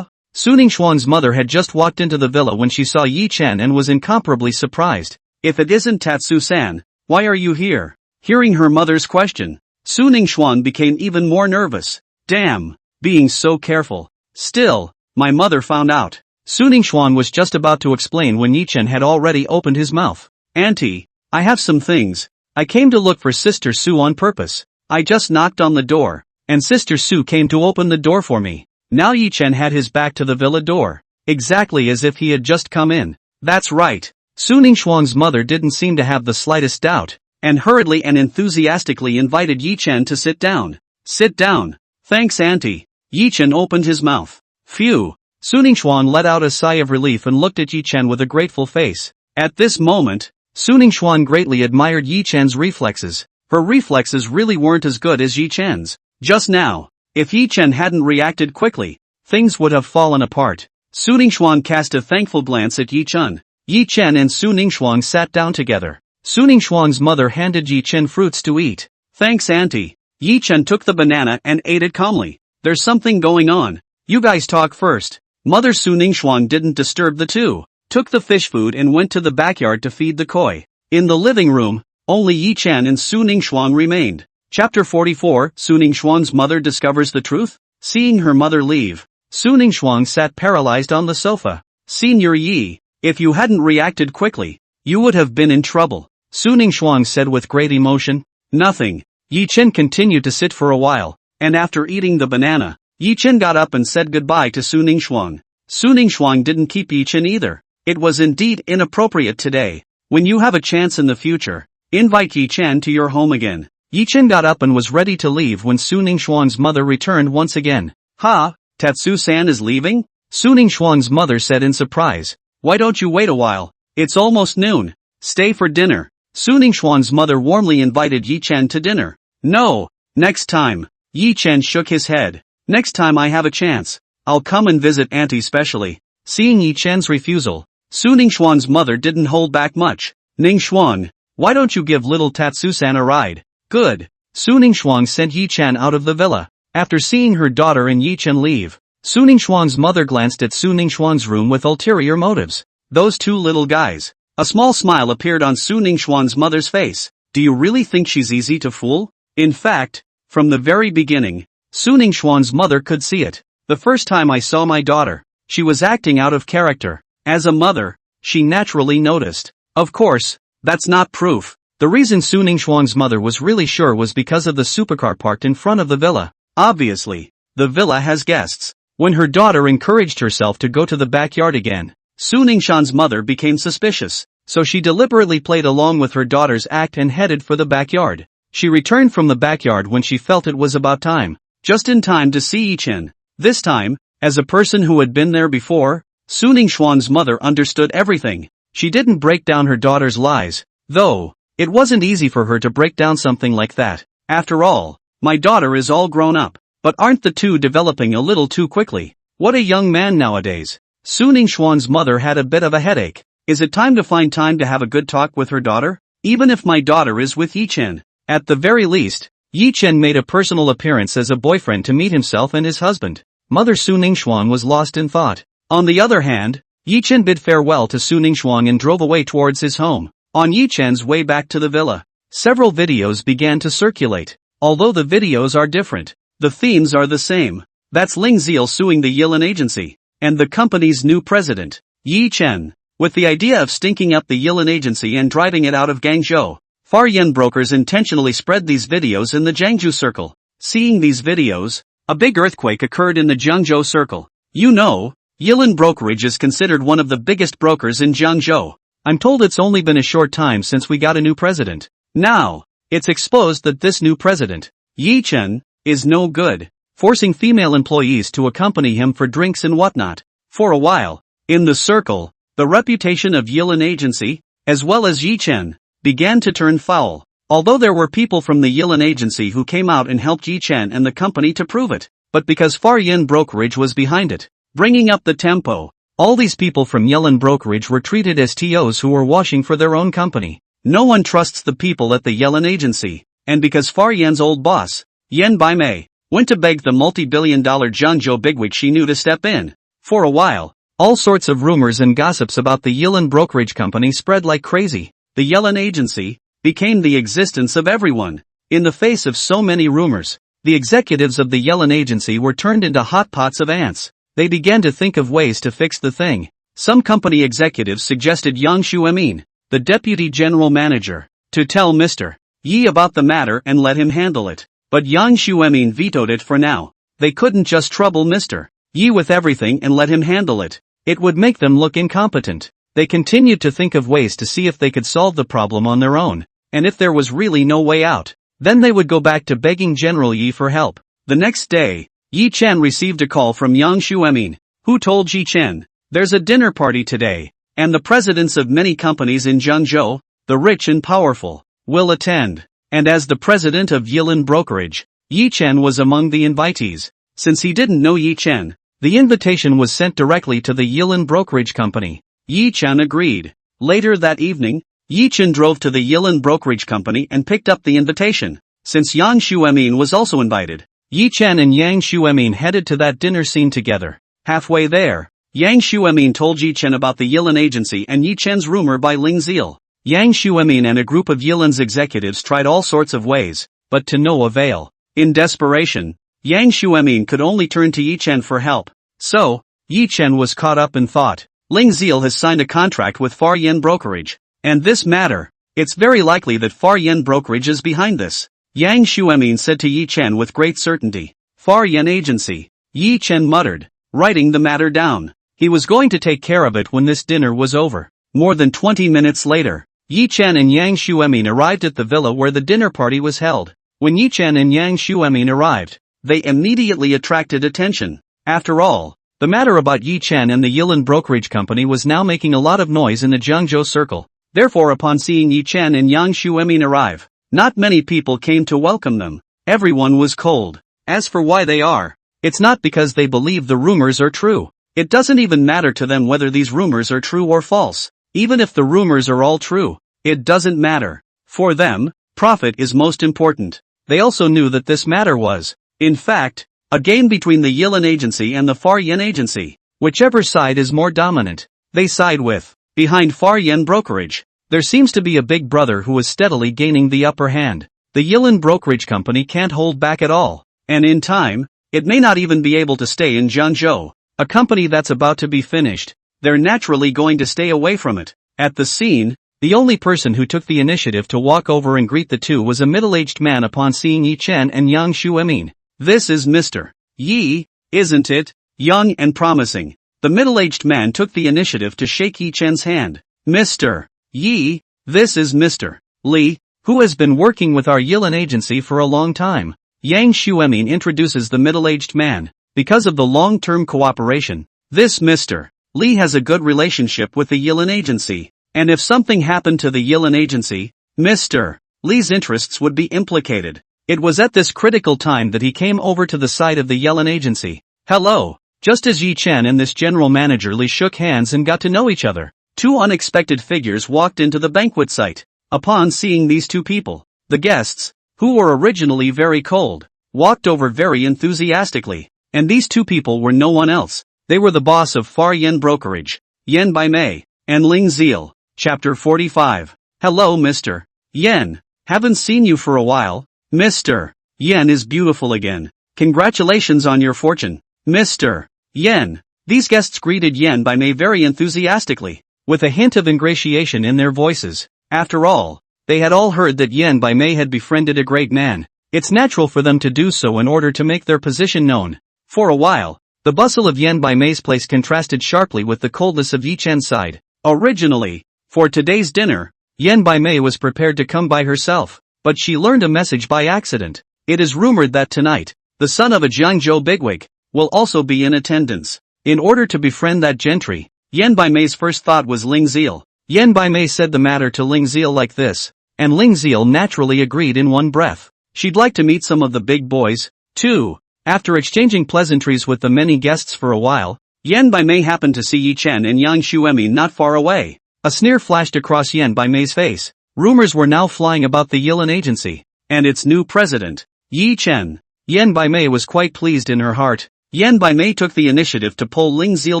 Su Ningxuan's mother had just walked into the villa when she saw Yi Chen and was incomparably surprised. If it isn't Tatsu-san, why are you here? Hearing her mother's question, Su Ningxuan became even more nervous. Damn, being so careful. Still, my mother found out. Su Ningxuan was just about to explain when Yi Chen had already opened his mouth. Auntie, I have some things. I came to look for Sister Su on purpose. I just knocked on the door, and Sister Su came to open the door for me. Now Yi Chen had his back to the villa door, exactly as if he had just come in. That's right. Su Ningxuan's mother didn't seem to have the slightest doubt, and hurriedly and enthusiastically invited Yi Chen to sit down. Sit down. Thanks, Auntie. Yi Chen opened his mouth. Phew. Su Ningxuan let out a sigh of relief and looked at Yi Chen with a grateful face. At this moment, Suning Xuan greatly admired Yi Chen's reflexes. Her reflexes really weren't as good as Yi Chen's. Just now, if Yi Chen hadn't reacted quickly, things would have fallen apart. Suning Xuan cast a thankful glance at Yi Chen. Yi Chen and Suning Xuan sat down together. Suning Xuan's mother handed Yi Chen fruits to eat. Thanks, auntie. Yi Chen took the banana and ate it calmly. There's something going on. You guys talk first. Mother Suning Xuan didn't disturb the two, took the fish food and went to the backyard to feed the koi. In the living room, only Yi Chen and Suning Xuan remained. Chapter 44, Suning Xuan's mother discovers the truth. Seeing her mother leave, Suning Xuan sat paralyzed on the sofa. Senior Yi, if you hadn't reacted quickly, you would have been in trouble, Suning Xuan said with great emotion. Nothing. Yi Chen continued to sit for a while, and after eating the banana, Yi Chen got up and said goodbye to Suning Xuan. Suning Xuan didn't keep Yi Chen either. It was indeed inappropriate today. When you have a chance in the future, invite Yi Chen to your home again. Yi Chen got up and was ready to leave when Suning Xuan's mother returned once again. Ha, Tatsu-san is leaving? Suning Xuan's mother said in surprise. Why don't you wait a while? It's almost noon. Stay for dinner. Suning Xuan's mother warmly invited Yi Chen to dinner. No, next time. Yi Chen shook his head. Next time I have a chance, I'll come and visit auntie specially. Seeing Yi Chen's refusal, Suning Xuan's mother didn't hold back much. Ning Xuan, why don't you give little Tatsu-san a ride? Good. Suning Xuan sent Yi Chen out of the villa. After seeing her daughter and Yi Chen leave, Suning Xuan's mother glanced at Suning Xuan's room with ulterior motives. Those two little guys. A small smile appeared on Suning Xuan's mother's face. Do you really think she's easy to fool? In fact, from the very beginning, Suning Xuan's mother could see it. The first time I saw my daughter, she was acting out of character. As a mother, she naturally noticed. Of course, that's not proof. The reason Suning Xuan's mother was really sure was because of the supercar parked in front of the villa. Obviously, the villa has guests. When her daughter encouraged herself to go to the backyard again, Suning Xuan's mother became suspicious, so she deliberately played along with her daughter's act and headed for the backyard. She returned from the backyard when she felt it was about time, just in time to see Yi Chen. This time, as a person who had been there before, Suning Xuan's mother understood everything. She didn't break down her daughter's lies, though. It wasn't easy for her to break down something like that. After all, my daughter is all grown up. But aren't the two developing a little too quickly? What a young man nowadays. Suning Xuan's mother had a bit of a headache. Is it time to find time to have a good talk with her daughter? Even if my daughter is with Yi Chen. At the very least, Yi Chen made a personal appearance as a boyfriend to meet himself and his husband. Mother Suning Xuan was lost in thought. On the other hand, Yi Chen bid farewell to Suning Xuan and drove away towards his home. On Yi Chen's way back to the villa, several videos began to circulate. Although the videos are different, the themes are the same. That's Ling Ziel suing the Yilan agency, and the company's new president, Yi Chen, with the idea of stinking up the Yilan agency and driving it out of Guangzhou. Far Yen brokers intentionally spread these videos in the Jiangzhou circle. Seeing these videos, a big earthquake occurred in the Jiangzhou circle. You know, Yilan brokerage is considered one of the biggest brokers in Jiangzhou. I'm told it's only been a short time since we got a new president. Now, it's exposed that this new president, Yi Chen, is no good, forcing female employees to accompany him for drinks and whatnot. For a while, in the circle, the reputation of Yilan agency, as well as Yi Chen, began to turn foul. Although there were people from the Yilan agency who came out and helped Yi Chen and the company to prove it, but because Far Yin brokerage was behind it, bringing up the tempo, all these people from Yilan brokerage were treated as TOs who were washing for their own company. No one trusts the people at the Yilan agency, and because Far Yan's old boss, Yen Baimei, went to beg the multi-billion-dollar Jiangzhou bigwig she knew to step in. For a while, all sorts of rumors and gossips about the Yilan brokerage company spread like crazy. The Yilan agency became the existence of everyone. In the face of so many rumors, the executives of the Yilan agency were turned into hot pots of ants. They began to think of ways to fix the thing. Some company executives suggested Yang Xuemin, the deputy general manager, to tell Mr. Yi about the matter and let him handle it. But Yang Xuemin vetoed it for now. They couldn't just trouble Mr. Yi with everything and let him handle it. It would make them look incompetent. They continued to think of ways to see if they could solve the problem on their own, and if there was really no way out, then they would go back to begging General Yi for help. The next day, Yi Chen received a call from Yang Xuemin, who told Yi Chen, "There's a dinner party today. and the presidents of many companies in Zhengzhou, the rich and powerful, will attend. And as the president of Yilin Brokerage, Yi Chen was among the invitees. Since he didn't know Yi Chen, the invitation was sent directly to the Yilin Brokerage Company. Yi Chen agreed. Later that evening, Yi Chen drove to the Yilin Brokerage Company and picked up the invitation. Since Yang Xuemin was also invited, Yi Chen and Yang Xuemin headed to that dinner scene together. Halfway there, Yang Xuemin told Yi Chen about the Yilin agency and Yi Chen's rumor by Ling Zil. Yang Xuemin and a group of Yilin's executives tried all sorts of ways, but to no avail. In desperation, Yang Xuemin could only turn to Yi Chen for help. So, Yi Chen was caught up in thought. Ling Zil has signed a contract with Far Yen Brokerage. And this matter, it's very likely that Far Yen Brokerage is behind this. Yang Xuemin said to Yi Chen with great certainty. Far Yen Agency. Yi Chen muttered, writing the matter down. He was going to take care of it when this dinner was over. More than 20 minutes later, Yi Chen and Yang Xuemin arrived at the villa where the dinner party was held. When Yi Chen and Yang Xuemin arrived, they immediately attracted attention. After all, the matter about Yi Chen and the Yilin Brokerage Company was now making a lot of noise in the Zhengzhou circle. Therefore, upon seeing Yi Chen and Yang Xuemin arrive, not many people came to welcome them. Everyone was cold. As for why they are, it's not because they believe the rumors are true. It doesn't even matter to them whether these rumors are true or false. Even if the rumors are all true, it doesn't matter. For them, profit is most important. They also knew that this matter was, in fact, a game between the Yilin Agency and the Far Yen Agency. Whichever side is more dominant, they side with. Behind Far Yen Brokerage, there seems to be a big brother who is steadily gaining the upper hand. The Yilin Brokerage Company can't hold back at all. And in time, it may not even be able to stay in Zhengzhou, a company that's about to be finished. They're naturally going to stay away from it. At the scene, the only person who took the initiative to walk over and greet the two was a middle-aged man upon seeing Yi Chen and Yang Xuemin. This is Mr. Yi, isn't it? Young and promising. The middle-aged man took the initiative to shake Yi Chen's hand. Mr. Yi, this is Mr. Li, who has been working with our Yilin agency for a long time. Yang Xuemin introduces the middle-aged man. Because of the long-term cooperation, this Mr. Li has a good relationship with the Yilin agency. And if something happened to the Yilin agency, Mr. Li's interests would be implicated. It was at this critical time that he came over to the side of the Yilin agency. Hello. Just as Yi Chen and this general manager Li shook hands and got to know each other, two unexpected figures walked into the banquet site. Upon seeing these two people, the guests, who were originally very cold, walked over very enthusiastically. And these two people were no one else. They were the boss of Far Yen Brokerage, Yen Baimei, and Ling Zil. Chapter 45. Hello Mr. Yen. Haven't seen you for a while. Mr. Yen is beautiful again. Congratulations on your fortune. Mr. Yen. These guests greeted Yen Baimei very enthusiastically, with a hint of ingratiation in their voices. After all, they had all heard that Yen Baimei had befriended a great man. It's natural for them to do so in order to make their position known. For a while, the bustle of Yen Baimei's place contrasted sharply with the coldness of Yi Chen's side. Originally, for today's dinner, Yen Baimei was prepared to come by herself, but she learned a message by accident. It is rumored that tonight, the son of a Zhengzhou bigwig will also be in attendance. In order to befriend that gentry, Yen Baimei's first thought was Ling Zil. Yen Baimei said the matter to Ling Zil like this, and Ling Zil naturally agreed in one breath. She'd like to meet some of the big boys, too. After exchanging pleasantries with the many guests for a while, Yen Baimei happened to see Yi Chen and Yang Xuemin not far away. A sneer flashed across Yen Baimei's face. Rumors were now flying about the Yilin agency, and its new president, Yi Chen. Yen Baimei was quite pleased in her heart. Yen Baimei took the initiative to pull Ling Zil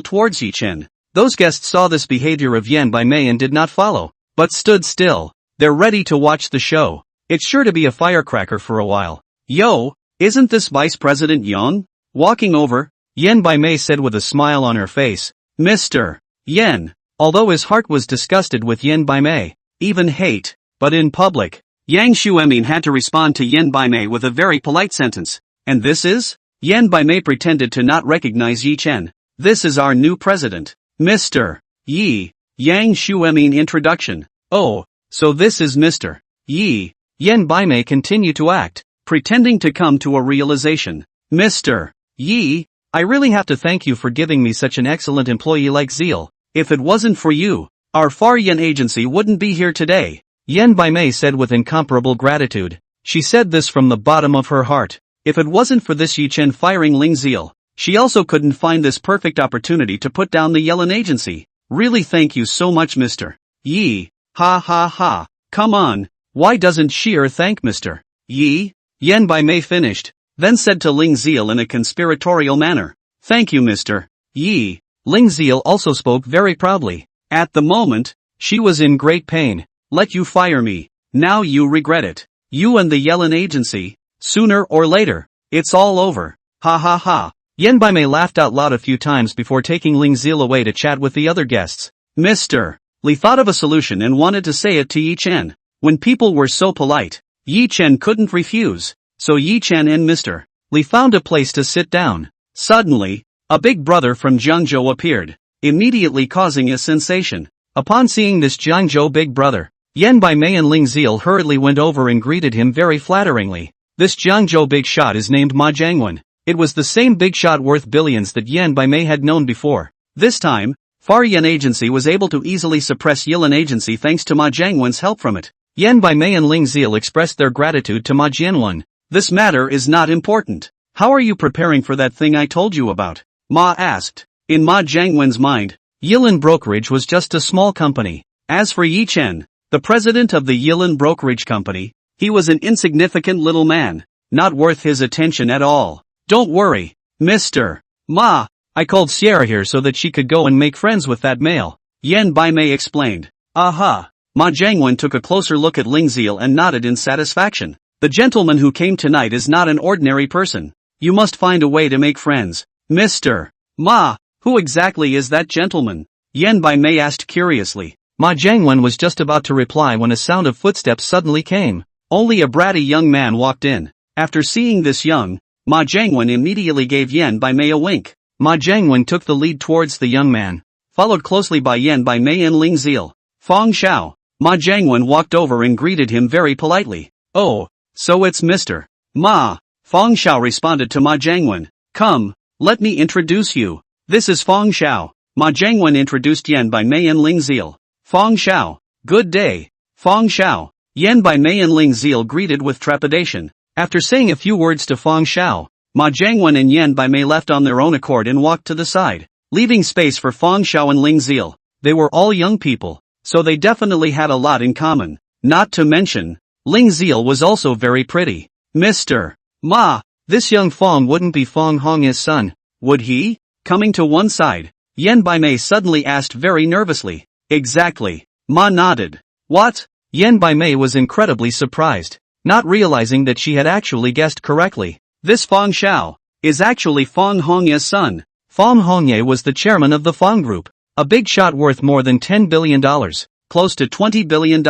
towards Yi Chen. Those guests saw this behavior of Yen Baimei and did not follow, but stood still. They're ready to watch the show. It's sure to be a firecracker for a while. Yo, isn't this Vice President Yang? Walking over, Yen Baimei said with a smile on her face. Mr. Yen. Although his heart was disgusted with Yen Baimei, even hate, but in public, Yang Xuemin had to respond to Yen Baimei with a very polite sentence. And this is? Yen Baimei pretended to not recognize Yi Chen. This is our new president, Mr. Yi. Yang Xuemin introduction. Oh, so this is Mr. Yi. Yen Baimei continued to act, pretending to come to a realization. Mr. Yi, I really have to thank you for giving me such an excellent employee like Zil. If it wasn't for you, our Far Yen agency wouldn't be here today, Yen Baimei said with incomparable gratitude. She said this from the bottom of her heart. If it wasn't for this Yi Chen firing Ling Ziel, she also couldn't find this perfect opportunity to put down the Yellen agency. Really, thank you so much, Mr. Yi. Ha ha ha. Come on, why doesn't she thank Mr. Yi? Yen Baimei finished, then said to Ling Ziel in a conspiratorial manner. Thank you, Mr. Yi. Ling Ziel also spoke very proudly. At the moment, she was in great pain. Let you fire me. Now you regret it. You and the Yellen agency. Sooner or later, it's all over. Ha ha ha. Yen Baimei laughed out loud a few times before taking Ling Ziel away to chat with the other guests. Mr. Li thought of a solution and wanted to say it to Yi Chen. When people were so polite, Yi Chen couldn't refuse. So Yi Chen and Mr. Li found a place to sit down. Suddenly, a big brother from Jiangzhou appeared, immediately causing a sensation. Upon seeing this Jiangzhou big brother, Yen Baimei and Ling Ziel hurriedly went over and greeted him very flatteringly. This Jiangzhou big shot is named Ma Jiangwen. It was the same big shot worth billions that Yen Baimei had known before. This time, Far Yen agency was able to easily suppress Yellen agency thanks to Ma Jiangwen's help from it. Yen Baimei and Ling Ziel expressed their gratitude to Ma Jiangwen. This matter is not important. How are you preparing for that thing I told you about? Ma asked. In Ma Jiangwen's mind, Yellen Brokerage was just a small company. As for Yi Chen, the president of the Yellen Brokerage Company, he was an insignificant little man, not worth his attention at all. Don't worry, Mr. Ma. I called Sierra here so that she could go and make friends with that male. Yen Baimei explained. Aha. Ma Jiangwen took a closer look at Ling Ziel and nodded in satisfaction. The gentleman who came tonight is not an ordinary person. You must find a way to make friends. Mr. Ma, who exactly is that gentleman? Yen Baimei asked curiously. Ma Jiangwen was just about to reply when a sound of footsteps suddenly came. Only a bratty young man walked in. After seeing this young, Ma Jiangwen immediately gave Yen Baimei a wink. Ma Jiangwen took the lead towards the young man, followed closely by Yen Baimei and Ling Ziel. Fong Xiao. Ma Jiangwen walked over and greeted him very politely. Oh, so it's Mr. Ma. Fong Xiao responded to Ma Jiangwen. Come, let me introduce you. This is Fong Xiao. Ma Jiangwen introduced Yen Baimei and Ling Ziel. Fong Xiao. Good day. Fong Xiao. Yen Baimei and Ling Ziel greeted with trepidation. After saying a few words to Fong Xiao, Ma Jiangwen and Yen Baimei left on their own accord and walked to the side, leaving space for Fong Xiao and Ling Ziel. They were all young people, so they definitely had a lot in common. Not to mention, Ling Ziel was also very pretty. Mr. Ma, this young Fong wouldn't be Fong Hong's son, would he? Coming to one side, Yen Baimei suddenly asked very nervously. Exactly. Ma nodded. What? Yen Baimei was incredibly surprised, not realizing that she had actually guessed correctly. This Fong Xiao is actually Fong Hong's son. Fong Hongye was the chairman of the Fong Group, a big shot worth more than $10 billion, close to $20 billion.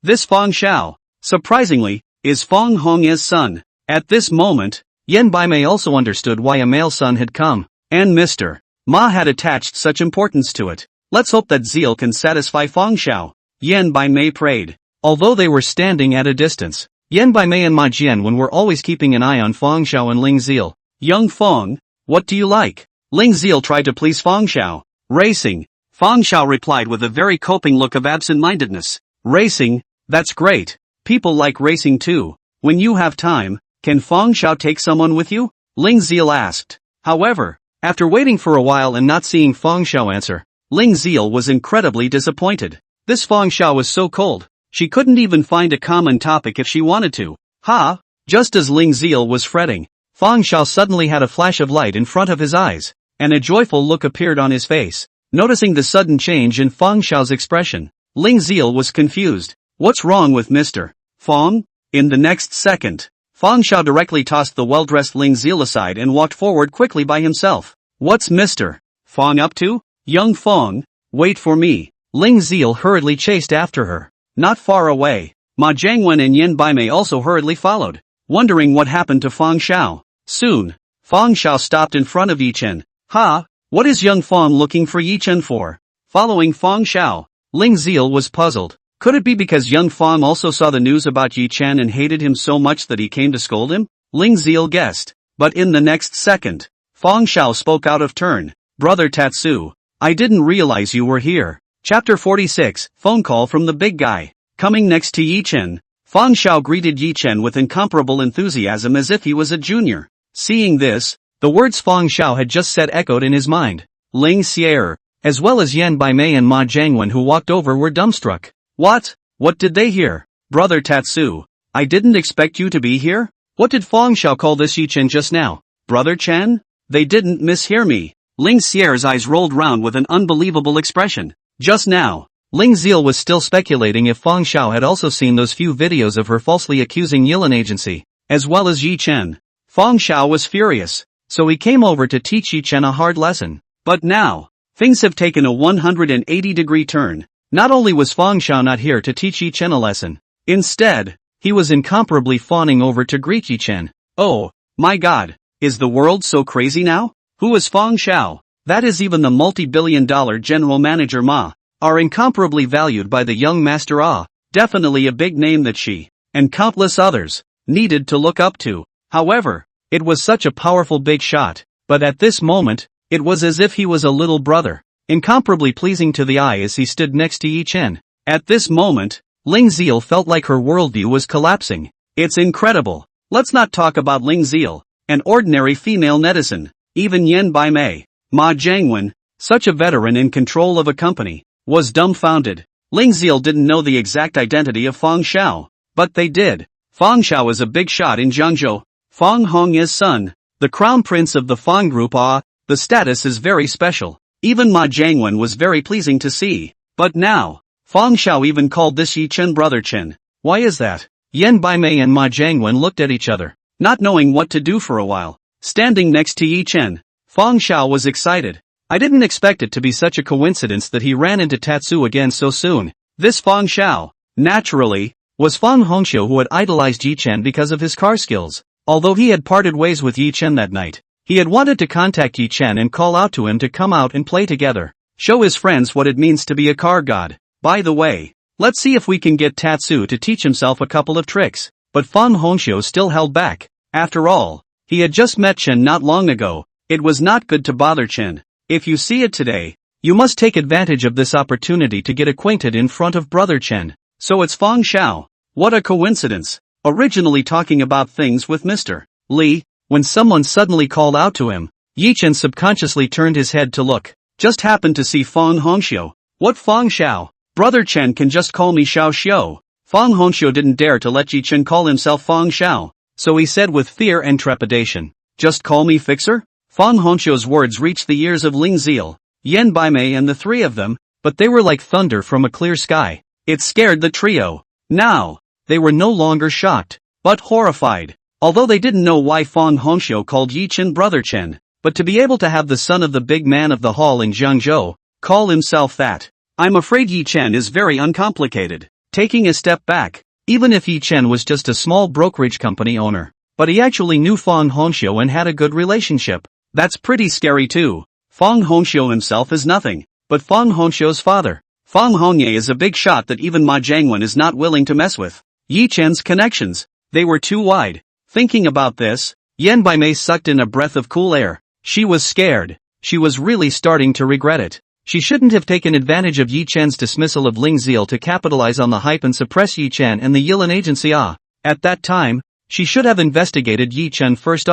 This Fong Xiao, surprisingly, is Fong Hong's son. At this moment, Yen Baimei also understood why a male son had come, and Mr. Ma had attached such importance to it. Let's hope that Ziel can satisfy Fong Xiao. Yen Baimei prayed. Although they were standing at a distance, Yen Baimei and Ma Jianwen were always keeping an eye on Fong Xiao and Ling Ziel. Young Fong, what do you like? Ling Ziel tried to please Fong Xiao. Racing. Fong Xiao replied with a very coping look of absent-mindedness. Racing, that's great. People like racing too. When you have time, can Fong Xiao take someone with you? Ling Ziel asked. However, after waiting for a while and not seeing Fong Xiao answer, Ling Ziel was incredibly disappointed. This Fong Xiao was so cold, she couldn't even find a common topic if she wanted to. Ha! Just as Ling Ziel was fretting, Fong Xiao suddenly had a flash of light in front of his eyes, and a joyful look appeared on his face. Noticing the sudden change in Fong Xiao's expression, Ling Ziel was confused. What's wrong with Mr. Fong? In the next second, Fong Xiao directly tossed the well-dressed Ling Ziel aside and walked forward quickly by himself. What's Mr. Fong up to? Young Fong, wait for me. Ling Ziel hurriedly chased after her. Not far away, Ma Jiangwen and Yen Baimei also hurriedly followed, wondering what happened to Fong Xiao. Soon, Fong Xiao stopped in front of Yi Chen. Ha! What is young Fong looking for Yi Chen for? Following Fong Xiao, Ling Ziel was puzzled. Could it be because young Fong also saw the news about Yi Chen and hated him so much that he came to scold him? Ling Ziel guessed. But in the next second, Fong Xiao spoke out of turn. Brother Tatsu, I didn't realize you were here. Chapter 46, Phone Call from the Big Guy. Coming next to Yi Chen, Fang Xiao greeted Yi Chen with incomparable enthusiasm as if he was a junior. Seeing this, the words Fang Xiao had just said echoed in his mind. Ling Xier, as well as Yan Baimei and Ma Jiangwen who walked over were dumbstruck. What? What did they hear? Brother Tatsu, I didn't expect you to be here? What did Fang Xiao call this Yi Chen just now? Brother Chen? They didn't mishear me. Ling Xier's eyes rolled round with an unbelievable expression. Just now, Ling Ziel was still speculating if Fang Xiao had also seen those few videos of her falsely accusing Yilan Agency, as well as Yi Chen. Fang Xiao was furious, so he came over to teach Yi Chen a hard lesson. But now, things have taken a 180-degree turn. Not only was Fang Xiao not here to teach Yi Chen a lesson, instead, he was incomparably fawning over to greet Yi Chen. Oh, my God, is the world so crazy now? Who is Fang Xiao? That is even the multi-billion-dollar general manager Ma, are incomparably valued by the young master Ah, definitely a big name that she, and countless others, needed to look up to. However, it was such a powerful big shot, but at this moment, it was as if he was a little brother, incomparably pleasing to the eye as he stood next to Yi Chen. At this moment, Ling Ziel felt like her worldview was collapsing. It's incredible. Let's not talk about Ling Ziel, an ordinary female netizen. Even Yan Baimei, Ma Jiangwen, such a veteran in control of a company, was dumbfounded. Ling Ziel didn't know the exact identity of Fang Xiao, but they did. Fang Xiao is a big shot in Jiangzhou, Fang Hong's son, the crown prince of the Fang group. The status is very special. Even Ma Jiangwen was very pleasing to see. But now, Fang Xiao even called this Yi Chen brother Chen. Why is that? Yan Baimei and Ma Jiangwen looked at each other, not knowing what to do for a while. Standing next to Yi Chen, Fang Xiao was excited. I didn't expect it to be such a coincidence that he ran into Tatsu again so soon. This Fang Xiao, naturally, was Fang Hongxiu who had idolized Yi Chen because of his car skills. Although he had parted ways with Yi Chen that night, he had wanted to contact Yi Chen and call out to him to come out and play together. Show his friends what it means to be a car god. By the way, let's see if we can get Tatsu to teach himself a couple of tricks. But Fang Hongxiu still held back. After all, he had just met Chen not long ago. It was not good to bother Chen. If you see it today, you must take advantage of this opportunity to get acquainted in front of brother Chen. So it's Fang Xiao. What a coincidence. Originally talking about things with Mr. Li, when someone suddenly called out to him, Yi Chen subconsciously turned his head to look. Just happened to see Fang Hongxiu. What Fang Xiao? Brother Chen can just call me Xiao Xiu. Fang Hongxiu didn't dare to let Yi Chen call himself Fang Xiao, so he said with fear and trepidation, just call me Fixer? Fang Hongxiu's words reached the ears of Ling Ziel, Yan Baimei and the three of them, but they were like thunder from a clear sky. It scared the trio. Now, they were no longer shocked, but horrified. Although they didn't know why Fang Hongxiu called Yi Chen brother Chen, but to be able to have the son of the big man of the hall in Jiangzhou call himself that, I'm afraid Yi Chen is very uncomplicated. Taking a step back, even if Yi Chen was just a small brokerage company owner, but he actually knew Fang Hongxiu and had a good relationship. That's pretty scary too. Fang Hongxiu himself is nothing, but Fang Hongxiu's father, Fang Hongye, is a big shot that even Ma Jiangwen is not willing to mess with. Yi Chen's connections, they were too wide. Thinking about this, Yan Baimei sucked in a breath of cool air. She was scared. She was really starting to regret it. She shouldn't have taken advantage of Yi Chen's dismissal of Ling Ziel to capitalize on the hype and suppress Yi Chen and the Yilan Agency. At that time, she should have investigated Yi Chen first.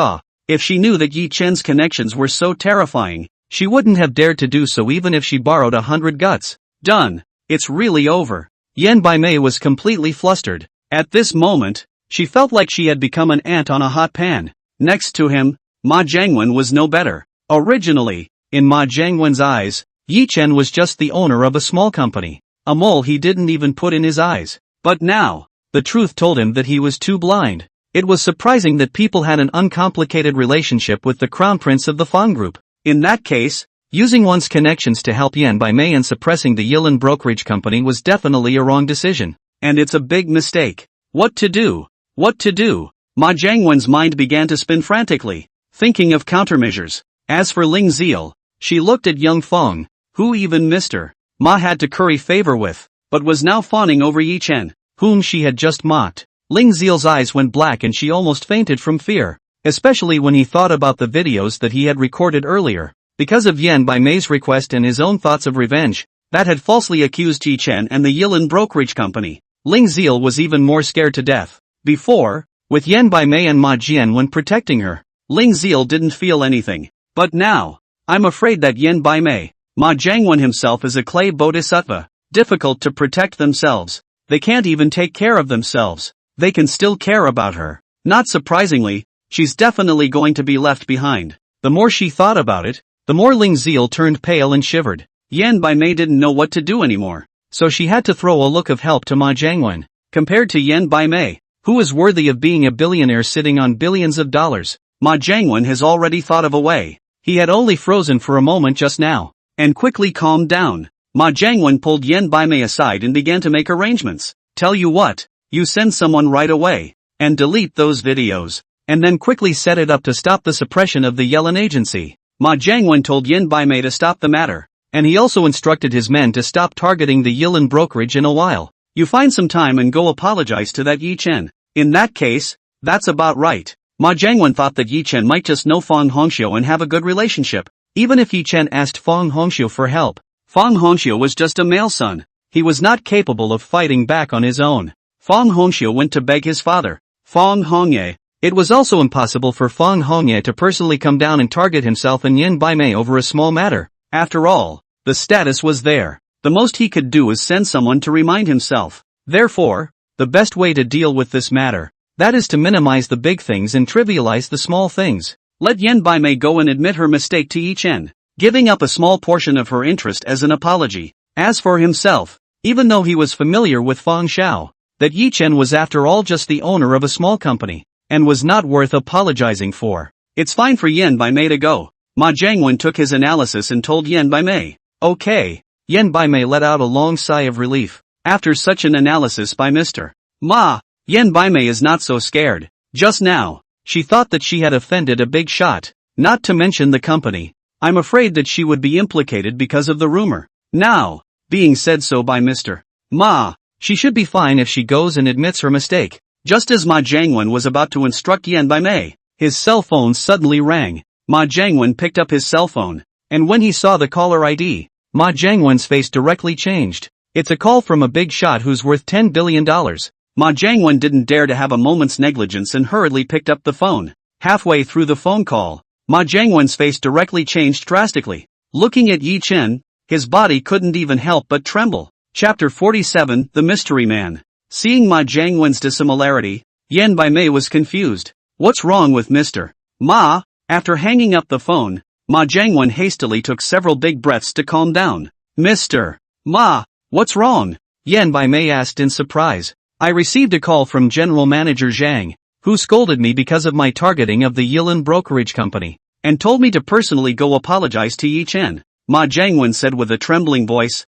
If she knew that Yi Chen's connections were so terrifying, she wouldn't have dared to do so even if she borrowed 100 guts. Done. It's really over. Yan Baimei was completely flustered. At this moment, she felt like she had become an ant on a hot pan. Next to him, Ma Jiangwen was no better. Originally, in Ma Jiangwen's eyes, Yi Chen was just the owner of a small company, a mole he didn't even put in his eyes. But now, the truth told him that he was too blind. It was surprising that people had an uncomplicated relationship with the crown prince of the Fang group. In that case, using one's connections to help Yan Baimei and suppressing the Yilan brokerage company was definitely a wrong decision. And it's a big mistake. What to do? What to do? Ma Jiangwen's mind began to spin frantically, thinking of countermeasures. As for Ling Ziel, she looked at young Feng, who even Mr. Ma had to curry favor with, but was now fawning over Yi Chen, whom she had just mocked. Ling Ziel's eyes went black and she almost fainted from fear, especially when he thought about the videos that he had recorded earlier. Because of Yan Bai Mei's request and his own thoughts of revenge, that had falsely accused Yi Chen and the Yilan brokerage company, Ling Ziel was even more scared to death. Before, with Yan Bai Mei and Ma Jianwen protecting her, Ling Ziel didn't feel anything. But now, I'm afraid that Yan Bai Mei, Ma Jianwen himself is a clay bodhisattva, difficult to protect themselves. They can't even take care of themselves. They can still care about her. Not surprisingly, she's definitely going to be left behind. The more she thought about it, the more Ling Ziel turned pale and shivered. Yan Bai Mei didn't know what to do anymore, so she had to throw a look of help to Ma Jianwen. Compared to Yan Bai Mei, who is worthy of being a billionaire sitting on billions of dollars, Ma Jianwen has already thought of a way. He had only frozen for a moment just now, and quickly calmed down. Ma Jianwen pulled Yan Bai Mei aside and began to make arrangements. Tell you what, you send someone right away, and delete those videos, and then quickly set it up to stop the suppression of the Yellen agency. Ma Jianwen told Yan Bai Mei to stop the matter, and he also instructed his men to stop targeting the Yilan brokerage in a while. You find some time and go apologize to that Yi Chen. In that case, that's about right. Ma Jianwen thought that Yi Chen might just know Fang Hongxiu and have a good relationship. Even if Yi Chen asked Fang Hongxiu for help, Fang Hongxiu was just a male son. He was not capable of fighting back on his own. Fang Hongxiu went to beg his father, Fang Hongye. It was also impossible for Fang Hongye to personally come down and target himself and Yan Bai Mei over a small matter. After all, the status was there. The most he could do is send someone to remind himself. Therefore, the best way to deal with this matter, that is to minimize the big things and trivialize the small things. Let Yan Bai Mei go and admit her mistake to Yi Chen, giving up a small portion of her interest as an apology. As for himself, even though he was familiar with Fang Xiao, that Yi Chen was after all just the owner of a small company, and was not worth apologizing for. It's fine for Yan Bai Mei to go. Ma Jianwen took his analysis and told Yan Bai Mei. Okay. Yan Bai Mei let out a long sigh of relief. After such an analysis by Mr. Ma, Yan Bai Mei is not so scared. Just now, she thought that she had offended a big shot, not to mention the company. I'm afraid that she would be implicated because of the rumor. Now, being said so by Mr. Ma, she should be fine if she goes and admits her mistake. Just as Ma Jianwen was about to instruct Yan Bai Mei, his cell phone suddenly rang. Ma Jianwen picked up his cell phone, and when he saw the caller ID, Ma Jianwen's face directly changed. It's a call from a big shot who's worth $10 billion. Ma Jianwen didn't dare to have a moment's negligence and hurriedly picked up the phone. Halfway through the phone call, Ma Jianwen's face directly changed drastically. Looking at Yi Chen, his body couldn't even help but tremble. Chapter 47, The Mystery Man. Seeing Ma Jianwen's dissimilarity, Yan Bai Mei was confused. What's wrong with Mr. Ma? After hanging up the phone, Ma Jianwen hastily took several big breaths to calm down. Mr. Ma, what's wrong? Yan Bai Mei asked in surprise. I received a call from General Manager Zhang, who scolded me because of my targeting of the Yilan brokerage company, and told me to personally go apologize to Yi Chen. Ma Jianwen said with a trembling voice.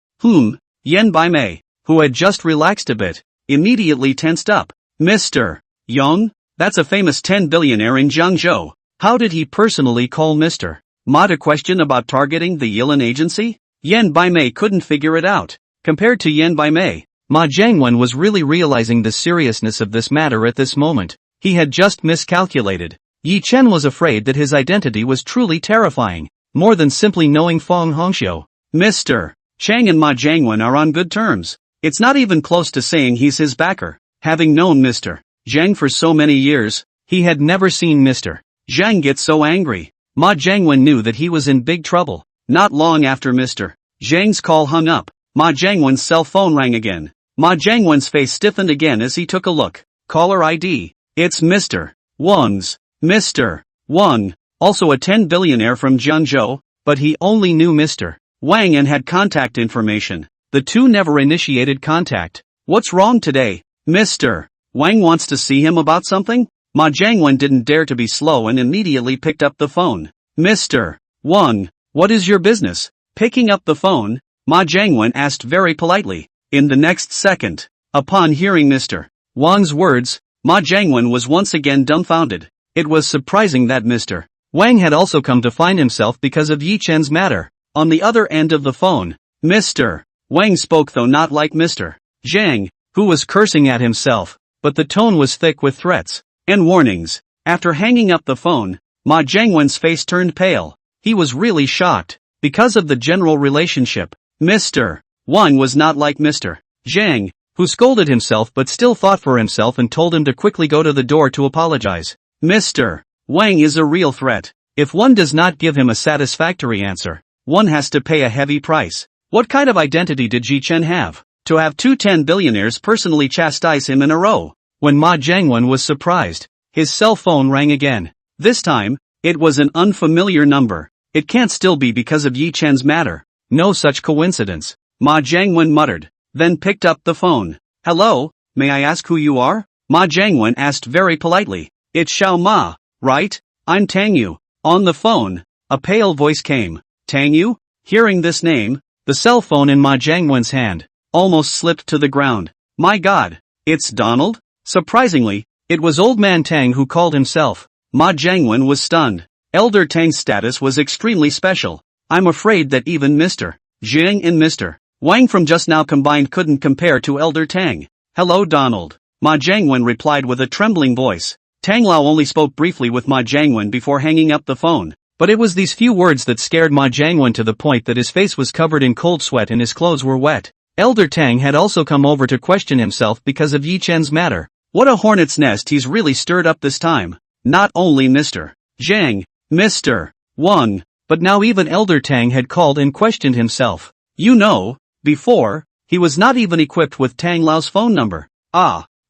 Yan Bai Mei, who had just relaxed a bit, immediately tensed up. Mr. Yang? That's a famous 10 billionaire in Jiangzhou. How did he personally call Mr. Ma to question about targeting the Yilan agency? Yan Bai Mei couldn't figure it out. Compared to Yan Bai Mei, Ma Jianwen was really realizing the seriousness of this matter at this moment. He had just miscalculated. Yi Chen was afraid that his identity was truly terrifying, more than simply knowing Fang Hongxiu. Mr. Chang and Ma Jianwen are on good terms. It's not even close to saying he's his backer. Having known Mr. Zhang for so many years, he had never seen Mr. Zhang get so angry. Ma Jianwen knew that he was in big trouble. Not long after Mr. Zhang's call hung up, Ma Jianwen's cell phone rang again. Ma Jianwen's face stiffened again as he took a look. Caller ID. It's Mr. Wang's. Mr. Wang, also a 10 billionaire from Jiangzhou, but he only knew Mr. Wang and had contact information. The two never initiated contact. What's wrong today? Mr. Wang wants to see him about something? Ma Jianwen didn't dare to be slow and immediately picked up the phone. Mr. Wang, what is your business? Picking up the phone, Ma Jianwen asked very politely. In the next second, upon hearing Mr. Wang's words, Ma Jianwen was once again dumbfounded. It was surprising that Mr. Wang had also come to find himself because of Yi Chen's matter. On the other end of the phone, Mr. Wang spoke, though not like Mr. Zhang, who was cursing at himself, but the tone was thick with threats and warnings. After hanging up the phone, Ma Jianwen's face turned pale. He was really shocked. Because of the general relationship, Mr. Wang was not like Mr. Zhang, who scolded himself but still thought for himself and told him to quickly go to the door to apologize. Mr. Wang is a real threat. If one does not give him a satisfactory answer, one has to pay a heavy price. What kind of identity did Ji Chen have? To have 10 billionaires personally chastise him in a row. When Ma Jiangwen was surprised, his cell phone rang again. This time, it was an unfamiliar number. It can't still be because of Yi Chen's matter. No such coincidence. Ma Jiangwen muttered, then picked up the phone. Hello, may I ask who you are? Ma Jiangwen asked very politely. It's Xiao Ma, right? I'm Tang Yu. On the phone, a pale voice came. Tang Yu? Hearing this name, the cell phone in Ma Jiangwen's hand almost slipped to the ground. My God, it's Donald? Surprisingly, it was Old Man Tang who called himself. Ma Jiangwen was stunned. Elder Tang's status was extremely special. I'm afraid that even Mr. Zhang and Mr. Wang from just now combined couldn't compare to Elder Tang. Hello Donald. Ma Jiangwen replied with a trembling voice. Tang Lao only spoke briefly with Ma Jiangwen before hanging up the phone. But it was these few words that scared Ma Jiangwen to the point that his face was covered in cold sweat and his clothes were wet. Elder Tang had also come over to question himself because of Yi Chen's matter. What a hornet's nest he's really stirred up this time. Not only Mr. Zhang, Mr. Wang, but now even Elder Tang had called and questioned himself. You know, before, he was not even equipped with Tang Lao's phone number.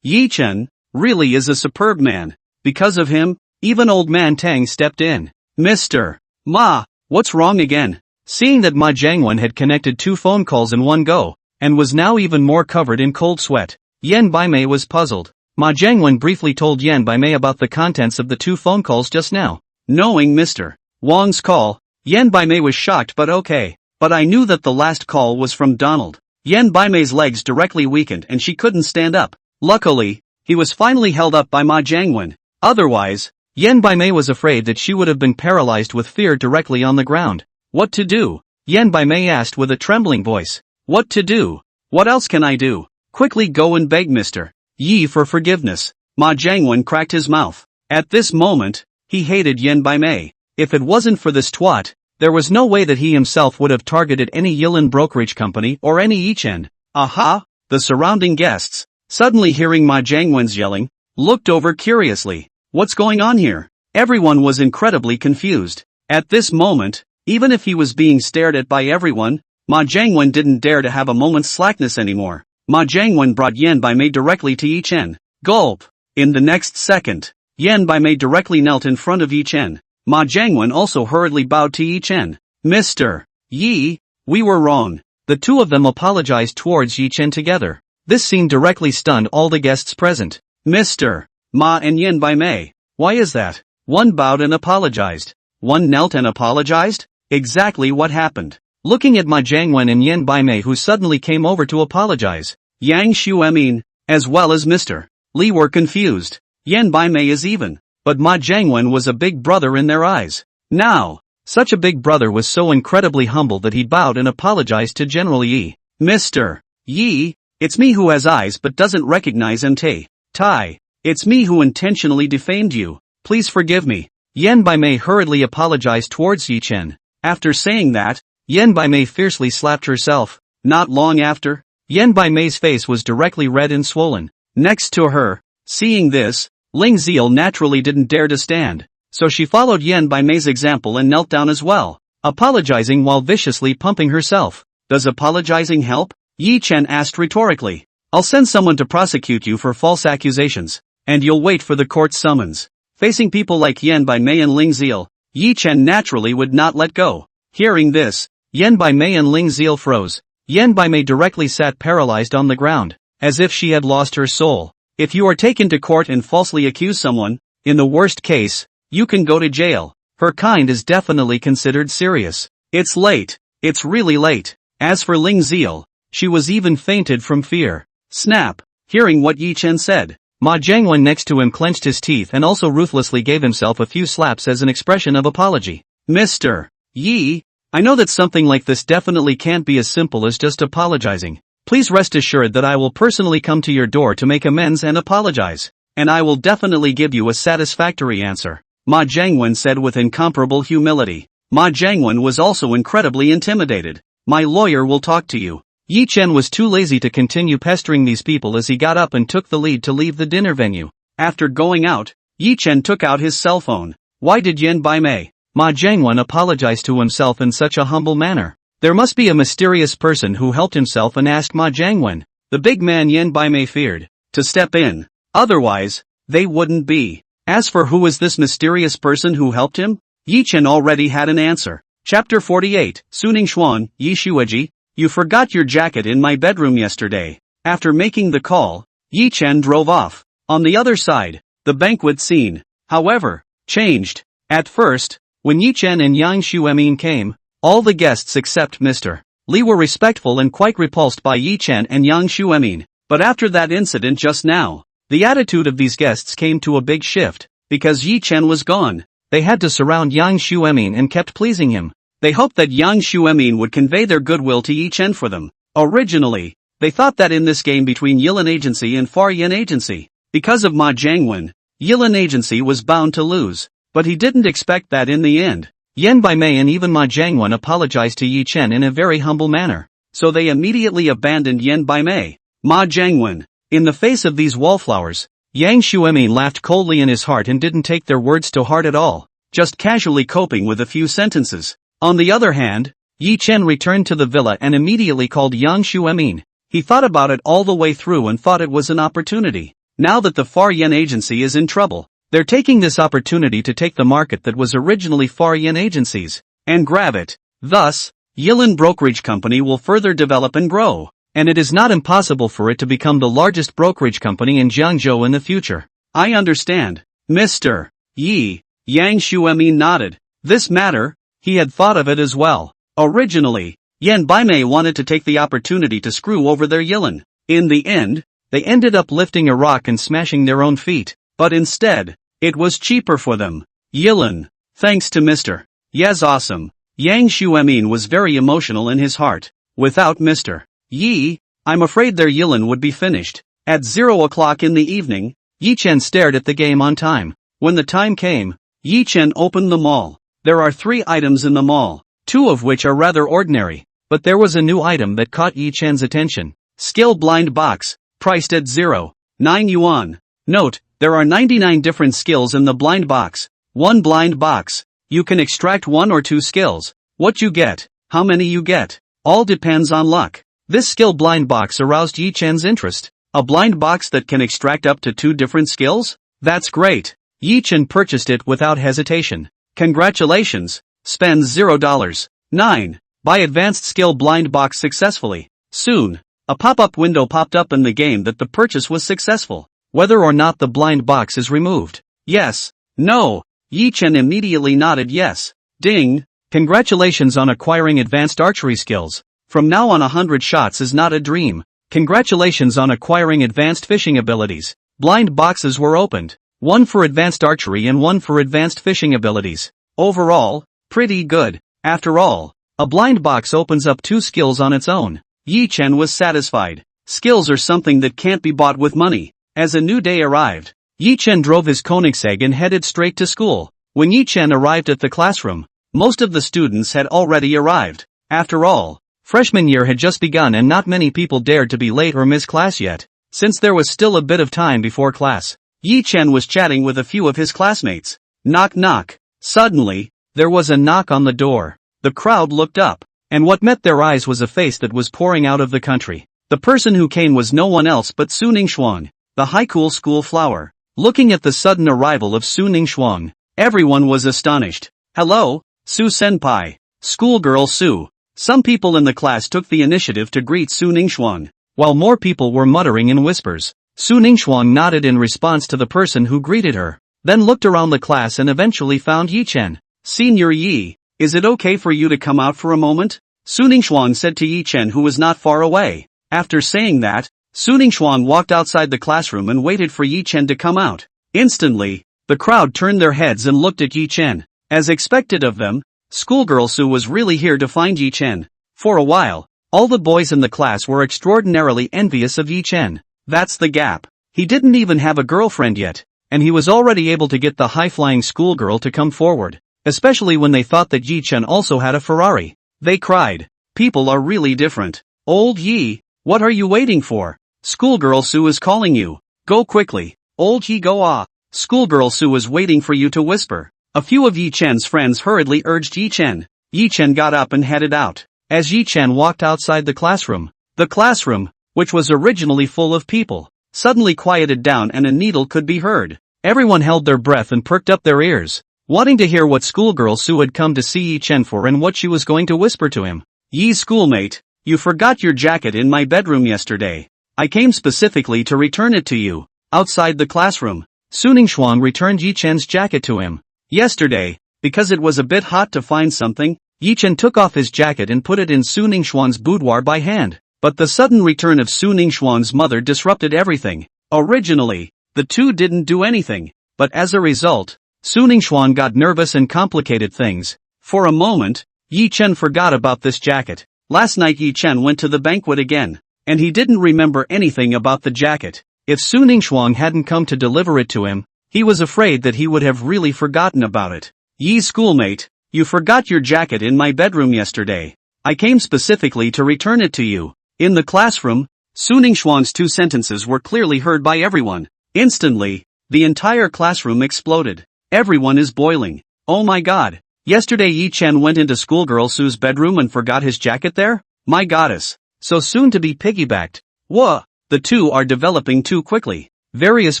Yi Chen really is a superb man. Because of him, even Old Man Tang stepped in. Mr. Ma, what's wrong again? Seeing that Ma Jiangwen had connected 2 phone calls in one go, and was now even more covered in cold sweat, Yan Baimei was puzzled. Ma Jiangwen briefly told Yan Baimei about the contents of the 2 phone calls just now. Knowing Mr. Wang's call, Yan Baimei was shocked but okay. But I knew that the last call was from Donald. Yan Baimei's legs directly weakened and she couldn't stand up. Luckily, he was finally held up by Ma Jiangwen. Otherwise, Yan Baimei was afraid that she would have been paralyzed with fear directly on the ground. What to do? Yan Baimei asked with a trembling voice. What to do? What else can I do? Quickly go and beg Mr. Yi for forgiveness. Ma Jiangwen cracked his mouth. At this moment, he hated Yan Baimei. If it wasn't for this twat, there was no way that he himself would have targeted any Yilin brokerage company or any Yi Chen. Aha! The surrounding guests, suddenly hearing Ma Jiangwen's yelling, looked over curiously. What's going on here? Everyone was incredibly confused. At this moment, even if he was being stared at by everyone, Ma Jiangwen didn't dare to have a moment's slackness anymore. Ma Jiangwen brought Yan Baimei directly to Yi Chen. Gulp! In the next second, Yan Baimei directly knelt in front of Yi Chen. Ma Jiangwen also hurriedly bowed to Yi Chen. Mr. Yi, we were wrong. The 2 of them apologized towards Yi Chen together. This scene directly stunned all the guests present. Mr. Ma and Yan Baimei. Why is that? One bowed and apologized. One knelt and apologized? Exactly what happened. Looking at Ma Jiangwen and Yan Baimei who suddenly came over to apologize, Yang Xuemin, as well as Mr. Li were confused. Yan Baimei is even, but Ma Jiangwen was a big brother in their eyes. Now, such a big brother was so incredibly humble that he bowed and apologized to General Yi. Mr. Yi, it's me who has eyes but doesn't recognize Ente. Tai, it's me who intentionally defamed you. Please forgive me. Yan Baimei hurriedly apologized towards Yi Chen. After saying that, Yan Baimei fiercely slapped herself. Not long after, Yan Baimei's face was directly red and swollen. Next to her, seeing this, Ling Ziel naturally didn't dare to stand, so she followed Yan Baimei's example and knelt down as well, apologizing while viciously pumping herself. Does apologizing help? Yi Chen asked rhetorically. I'll send someone to prosecute you for false accusations, and you'll wait for the court's summons. Facing people like Yan Baimei and Ling Ziel, Yi Chen naturally would not let go. Hearing this, Yan Baimei and Ling Ziel froze. Yan Baimei directly sat paralyzed on the ground, as if she had lost her soul. If you are taken to court and falsely accuse someone, in the worst case, you can go to jail. Her kind is definitely considered serious. It's late. It's really late. As for Ling Ziel, she was even fainted from fear. Snap! Hearing what Yi Chen said, Ma Jiangwen next to him clenched his teeth and also ruthlessly gave himself a few slaps as an expression of apology. Mr. Yi, I know that something like this definitely can't be as simple as just apologizing. Please rest assured that I will personally come to your door to make amends and apologize. And I will definitely give you a satisfactory answer. Ma Jiangwen said with incomparable humility. Ma Jiangwen was also incredibly intimidated. My lawyer will talk to you. Yi Chen was too lazy to continue pestering these people as he got up and took the lead to leave the dinner venue. After going out, Yi Chen took out his cell phone. Why did Yan Baimei? Ma Jiangwen apologized to himself in such a humble manner. There must be a mysterious person who helped himself and asked Ma Jiangwen, the big man Yan Baimei feared, to step in. Otherwise, they wouldn't be. As for who is this mysterious person who helped him, Yi Chen already had an answer. Chapter 48, Suning Xuan, Yi Shueji, you forgot your jacket in my bedroom yesterday. After making the call, Yi Chen drove off. On the other side, the banquet scene, however, changed. At first, when Yi Chen and Yang Xuemin came, all the guests except Mr. Li were respectful and quite repulsed by Yi Chen and Yang Xuemin. But after that incident just now, the attitude of these guests came to a big shift. Because Yi Chen was gone, they had to surround Yang Xuemin and kept pleasing him. They hoped that Yang Xuemin would convey their goodwill to Yi Chen for them. Originally, they thought that in this game between Yilan Agency and Far Yin Agency, because of Ma Jiangwen, Yilan Agency was bound to lose. But he didn't expect that in the end. Yan Baimei and even Ma Jiangwen apologized to Yi Chen in a very humble manner. So they immediately abandoned Yan Baimei. Ma Jiangwen. In the face of these wallflowers, Yang Xuemin laughed coldly in his heart and didn't take their words to heart at all, just casually coping with a few sentences. On the other hand, Yi Chen returned to the villa and immediately called Yang Xuemin. He thought about it all the way through and thought it was an opportunity. Now that the Far Yin Agency is in trouble, they're taking this opportunity to take the market that was originally Far Yin Agency's, and grab it. Thus, Yilan Brokerage Company will further develop and grow, and it is not impossible for it to become the largest brokerage company in Jiangzhou in the future. I understand, Mr. Yi. Yang Xuemin nodded. This matter, he had thought of it as well. Originally, Yan Baimei wanted to take the opportunity to screw over their Yilan. In the end, they ended up lifting a rock and smashing their own feet, but instead, it was cheaper for them. Yilan, thanks to Mr. Ye's awesome. Yang Xuemin was very emotional in his heart. Without Mr. Yi, I'm afraid their Yilan would be finished. At 0 o'clock in the evening, Yi Chen stared at the game on time. When the time came, Yi Chen opened the mall. There are 3 items in the mall, 2 of which are rather ordinary, but there was a new item that caught Yi Chen's attention. Skill blind box, priced at 0.9 yuan. Note, there are 99 different skills in the blind box. 1 blind box. You can extract 1 or 2 skills. What you get, how many you get, all depends on luck. This skill blind box aroused Yi Chen's interest. A blind box that can extract up to 2 different skills? That's great. Yi Chen purchased it without hesitation. Congratulations. Spend $0.9. Buy advanced skill blind box successfully. Soon, a pop-up window popped up in the game that the purchase was successful. Whether or not the blind box is removed. Yes. No. Yi Chen immediately nodded yes. Ding. Congratulations on acquiring advanced archery skills. From now on 100 shots is not a dream. Congratulations on acquiring advanced fishing abilities. Blind boxes were opened. 1 for advanced archery and 1 for advanced fishing abilities. Overall, pretty good. After all, a blind box opens up 2 skills on its own. Yi Chen was satisfied. Skills are something that can't be bought with money. As a new day arrived, Yi Chen drove his Koenigsegg and headed straight to school. When Yi Chen arrived at the classroom, most of the students had already arrived. After all, freshman year had just begun and not many people dared to be late or miss class yet. Since there was still a bit of time before class, Yi Chen was chatting with a few of his classmates. Knock knock. Suddenly, there was a knock on the door. The crowd looked up, and what met their eyes was a face that was pouring out of the country. The person who came was no one else but Su Ningxuan, the high-cool school flower. Looking at the sudden arrival of Su Ningxuan, everyone was astonished. Hello, Su Senpai. Schoolgirl Su. Some people in the class took the initiative to greet Su Ningxuan, while more people were muttering in whispers. Su Ningxuan nodded in response to the person who greeted her, then looked around the class and eventually found Yi Chen. Senior Yi, is it okay for you to come out for a moment? Su Ningxuan said to Yi Chen who was not far away. After saying that, Su Ningxuan walked outside the classroom and waited for Yi Chen to come out. Instantly, the crowd turned their heads and looked at Yi Chen. As expected of them, schoolgirl Su was really here to find Yi Chen. For a while, all the boys in the class were extraordinarily envious of Yi Chen. That's the gap. He didn't even have a girlfriend yet, and he was already able to get the high-flying schoolgirl to come forward. especially when they thought that Yi Chen also had a Ferrari. They cried. People are really different. Old Yi, what are you waiting for? Schoolgirl Sue is calling you. Go quickly. Old Yi, go ah. Schoolgirl Sue is waiting for you to whisper. A few of Yi Chen's friends hurriedly urged Yi Chen. Yi Chen got up and headed out. As Yi Chen walked outside the classroom, which was originally full of people, suddenly quieted down and a needle could be heard. Everyone held their breath and perked up their ears, wanting to hear what schoolgirl Sue had come to see Yi Chen for and what she was going to whisper to him. Yi's schoolmate, you forgot your jacket in my bedroom yesterday. I came specifically to return it to you. Outside the classroom, Su Ningxuang returned Yi Chen's jacket to him. Yesterday, because it was a bit hot to find something, Yi Chen took off his jacket and put it in Su Ningxuang's boudoir by hand. But the sudden return of Su Ningxuang's mother disrupted everything. Originally, the two didn't do anything, but as a result, Su Ningxuang got nervous and complicated things. For a moment, Yi Chen forgot about this jacket. Last night Yi Chen went to the banquet again, and he didn't remember anything about the jacket. If Su Ningxuang hadn't come to deliver it to him, he was afraid that he would have really forgotten about it. Yi's schoolmate, you forgot your jacket in my bedroom yesterday. I came specifically to return it to you. In the classroom, Su Ningxuang's two sentences were clearly heard by everyone. Instantly, the entire classroom exploded. Everyone is boiling. Oh my god. Yesterday Yi Chen went into schoolgirl Su's bedroom and forgot his jacket there? My goddess. So soon to be piggybacked. Whoa. The two are developing too quickly. Various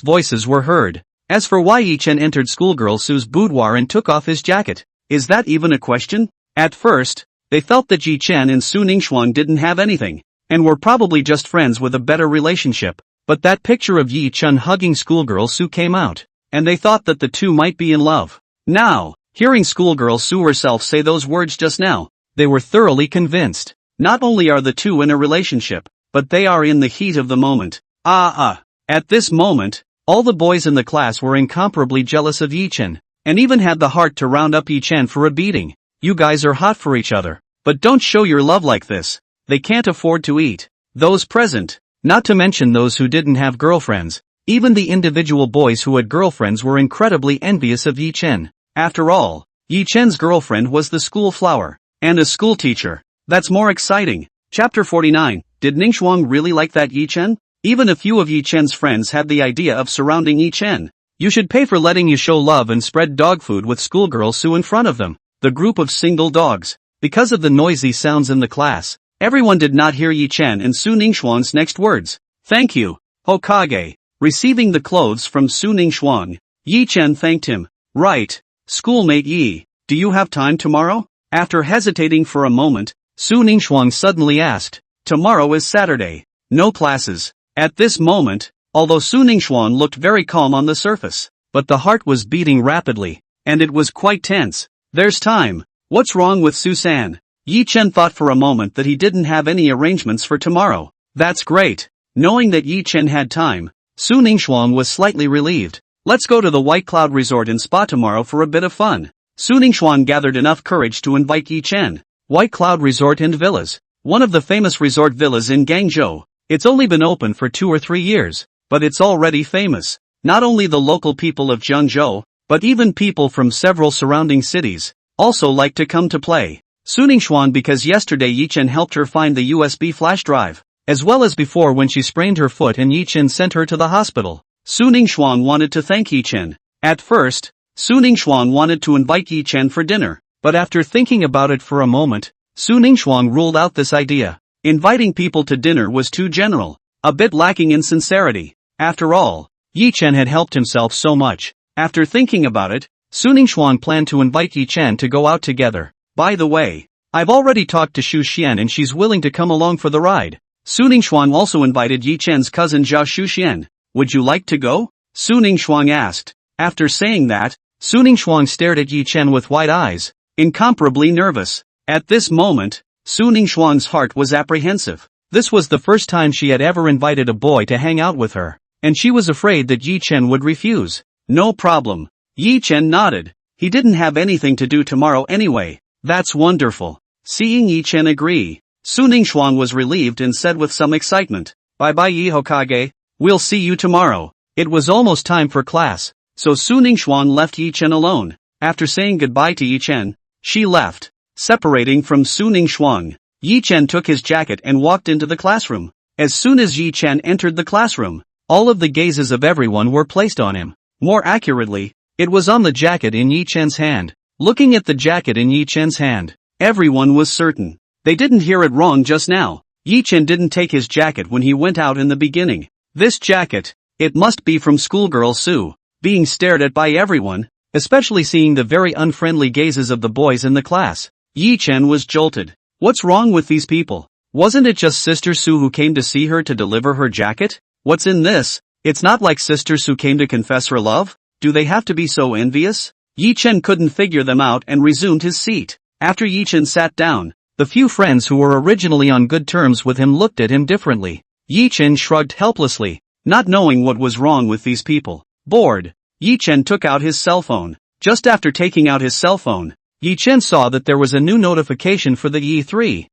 voices were heard. As for why Yi Chen entered schoolgirl Su's boudoir and took off his jacket, is that even a question? At first, they felt that Yi Chen and Su Ningxuang didn't have anything, and were probably just friends with a better relationship. But that picture of Yi Chen hugging schoolgirl Su came out, and they thought that the two might be in love. Now, hearing schoolgirl Su herself say those words just now, they were thoroughly convinced. Not only are the two in a relationship, but they are in the heat of the moment. At this moment, all the boys in the class were incomparably jealous of Yi Chen, and even had the heart to round up Yi Chen for a beating. You guys are hot for each other, but don't show your love like this. They can't afford to eat. Those present, not to mention those who didn't have girlfriends, even the individual boys who had girlfriends were incredibly envious of Yi Chen. After all, Yi Chen's girlfriend was the school flower, and a school teacher. That's more exciting. Chapter 49. Did Ningxuang really like that Yi Chen? Even a few of Yi Chen's friends had the idea of surrounding Yi Chen. You should pay for letting you show love and spread dog food with schoolgirl Su in front of them. The group of single dogs. Because of the noisy sounds in the class, everyone did not hear Yi Chen and Su Ningxuang's next words. Thank you, Hokage. Receiving the clothes from Su Ningxuang, Yi Chen thanked him. Right, schoolmate Yi, do you have time tomorrow? After hesitating for a moment, Su Ningxuang suddenly asked. Tomorrow is Saturday. No classes. At this moment, although Su Ningxuang looked very calm on the surface, but the heart was beating rapidly, and it was quite tense. There's time. What's wrong with Su-san? Yi Chen thought for a moment that he didn't have any arrangements for tomorrow. That's great. Knowing that Yi Chen had time, Su Ningxuang was slightly relieved. Let's go to the White Cloud Resort and Spa tomorrow for a bit of fun. Su Ningxuang gathered enough courage to invite Yi Chen. White Cloud Resort and Villas. One of the famous resort villas in Guangzhou. It's only been open for 2 or 3 years, but it's already famous. Not only the local people of Zhengzhou, but even people from several surrounding cities, also like to come to play. Su Ningxuang because yesterday Yi Chen helped her find the USB flash drive, as well as before when she sprained her foot and Yi Chen sent her to the hospital. Su Ningxuang wanted to thank Yi Chen. At first, Su Ningxuang wanted to invite Yi Chen for dinner, but after thinking about it for a moment, Su Ningxuang ruled out this idea. Inviting people to dinner was too general, a bit lacking in sincerity. After all, Yi Chen had helped himself so much. After thinking about it, Su Ningxuang planned to invite Yi Chen to go out together. By the way, I've already talked to Xu Xian and she's willing to come along for the ride. Su Ningxuang also invited Yi Chen's cousin Zhao Shuxian. Would you like to go? Su Ningxuang asked. After saying that, Su Ningxuang stared at Yi Chen with wide eyes, incomparably nervous. At this moment, Su Ningxuang's heart was apprehensive. This was the first time she had ever invited a boy to hang out with her, and she was afraid that Yi Chen would refuse. No problem. Yi Chen nodded. He didn't have anything to do tomorrow anyway. That's wonderful. Seeing Yi Chen agree, Su Ningxuang was relieved and said with some excitement, Bye-bye Yi Hokage, we'll see you tomorrow. It was almost time for class, so Su Ningxuang left Yi Chen alone. After saying goodbye to Yi Chen, she left. Separating from Su Ningxuang, Yi Chen took his jacket and walked into the classroom. As soon as Yi Chen entered the classroom, all of the gazes of everyone were placed on him. More accurately, it was on the jacket in Yi Chen's hand. Looking at the jacket in Yi Chen's hand, everyone was certain. They didn't hear it wrong just now. Yi Chen didn't take his jacket when he went out in the beginning. This jacket, it must be from schoolgirl Su. Being stared at by everyone, especially seeing the very unfriendly gazes of the boys in the class, Yi Chen was jolted. What's wrong with these people? Wasn't it just Sister Su who came to see her to deliver her jacket? What's in this? It's not like Sister Su came to confess her love? Do they have to be so envious? Yi Chen couldn't figure them out and resumed his seat. After Yi Chen sat down, the few friends who were originally on good terms with him looked at him differently. Yi Chen shrugged helplessly, not knowing what was wrong with these people. Bored, Yi Chen took out his cell phone. Just after taking out his cell phone, Yi Chen saw that there was a new notification for the Yi 3,000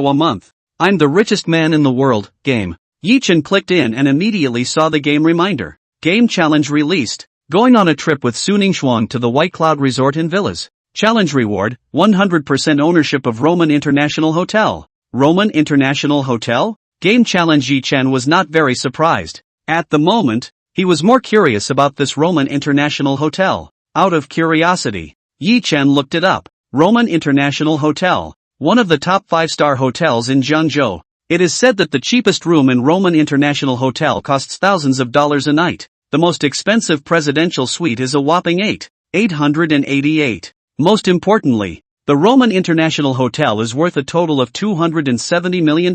a month. I'm the richest man in the world game. Yi Chen clicked in and immediately saw the game reminder. Game challenge released. Going on a trip with Su Ningxuang to the White Cloud Resort and Villas. Challenge reward, 100% ownership of Roman International Hotel. Roman International Hotel? Game challenge. Yi Chen was not very surprised. At the moment, he was more curious about this Roman International Hotel. Out of curiosity, Yi Chen looked it up. Roman International Hotel, one of the top 5-star hotels in Zhengzhou. It is said that the cheapest room in Roman International Hotel costs thousands of dollars a night. The most expensive presidential suite is a whopping $888. Most importantly, the Roman International Hotel is worth a total of $270 million.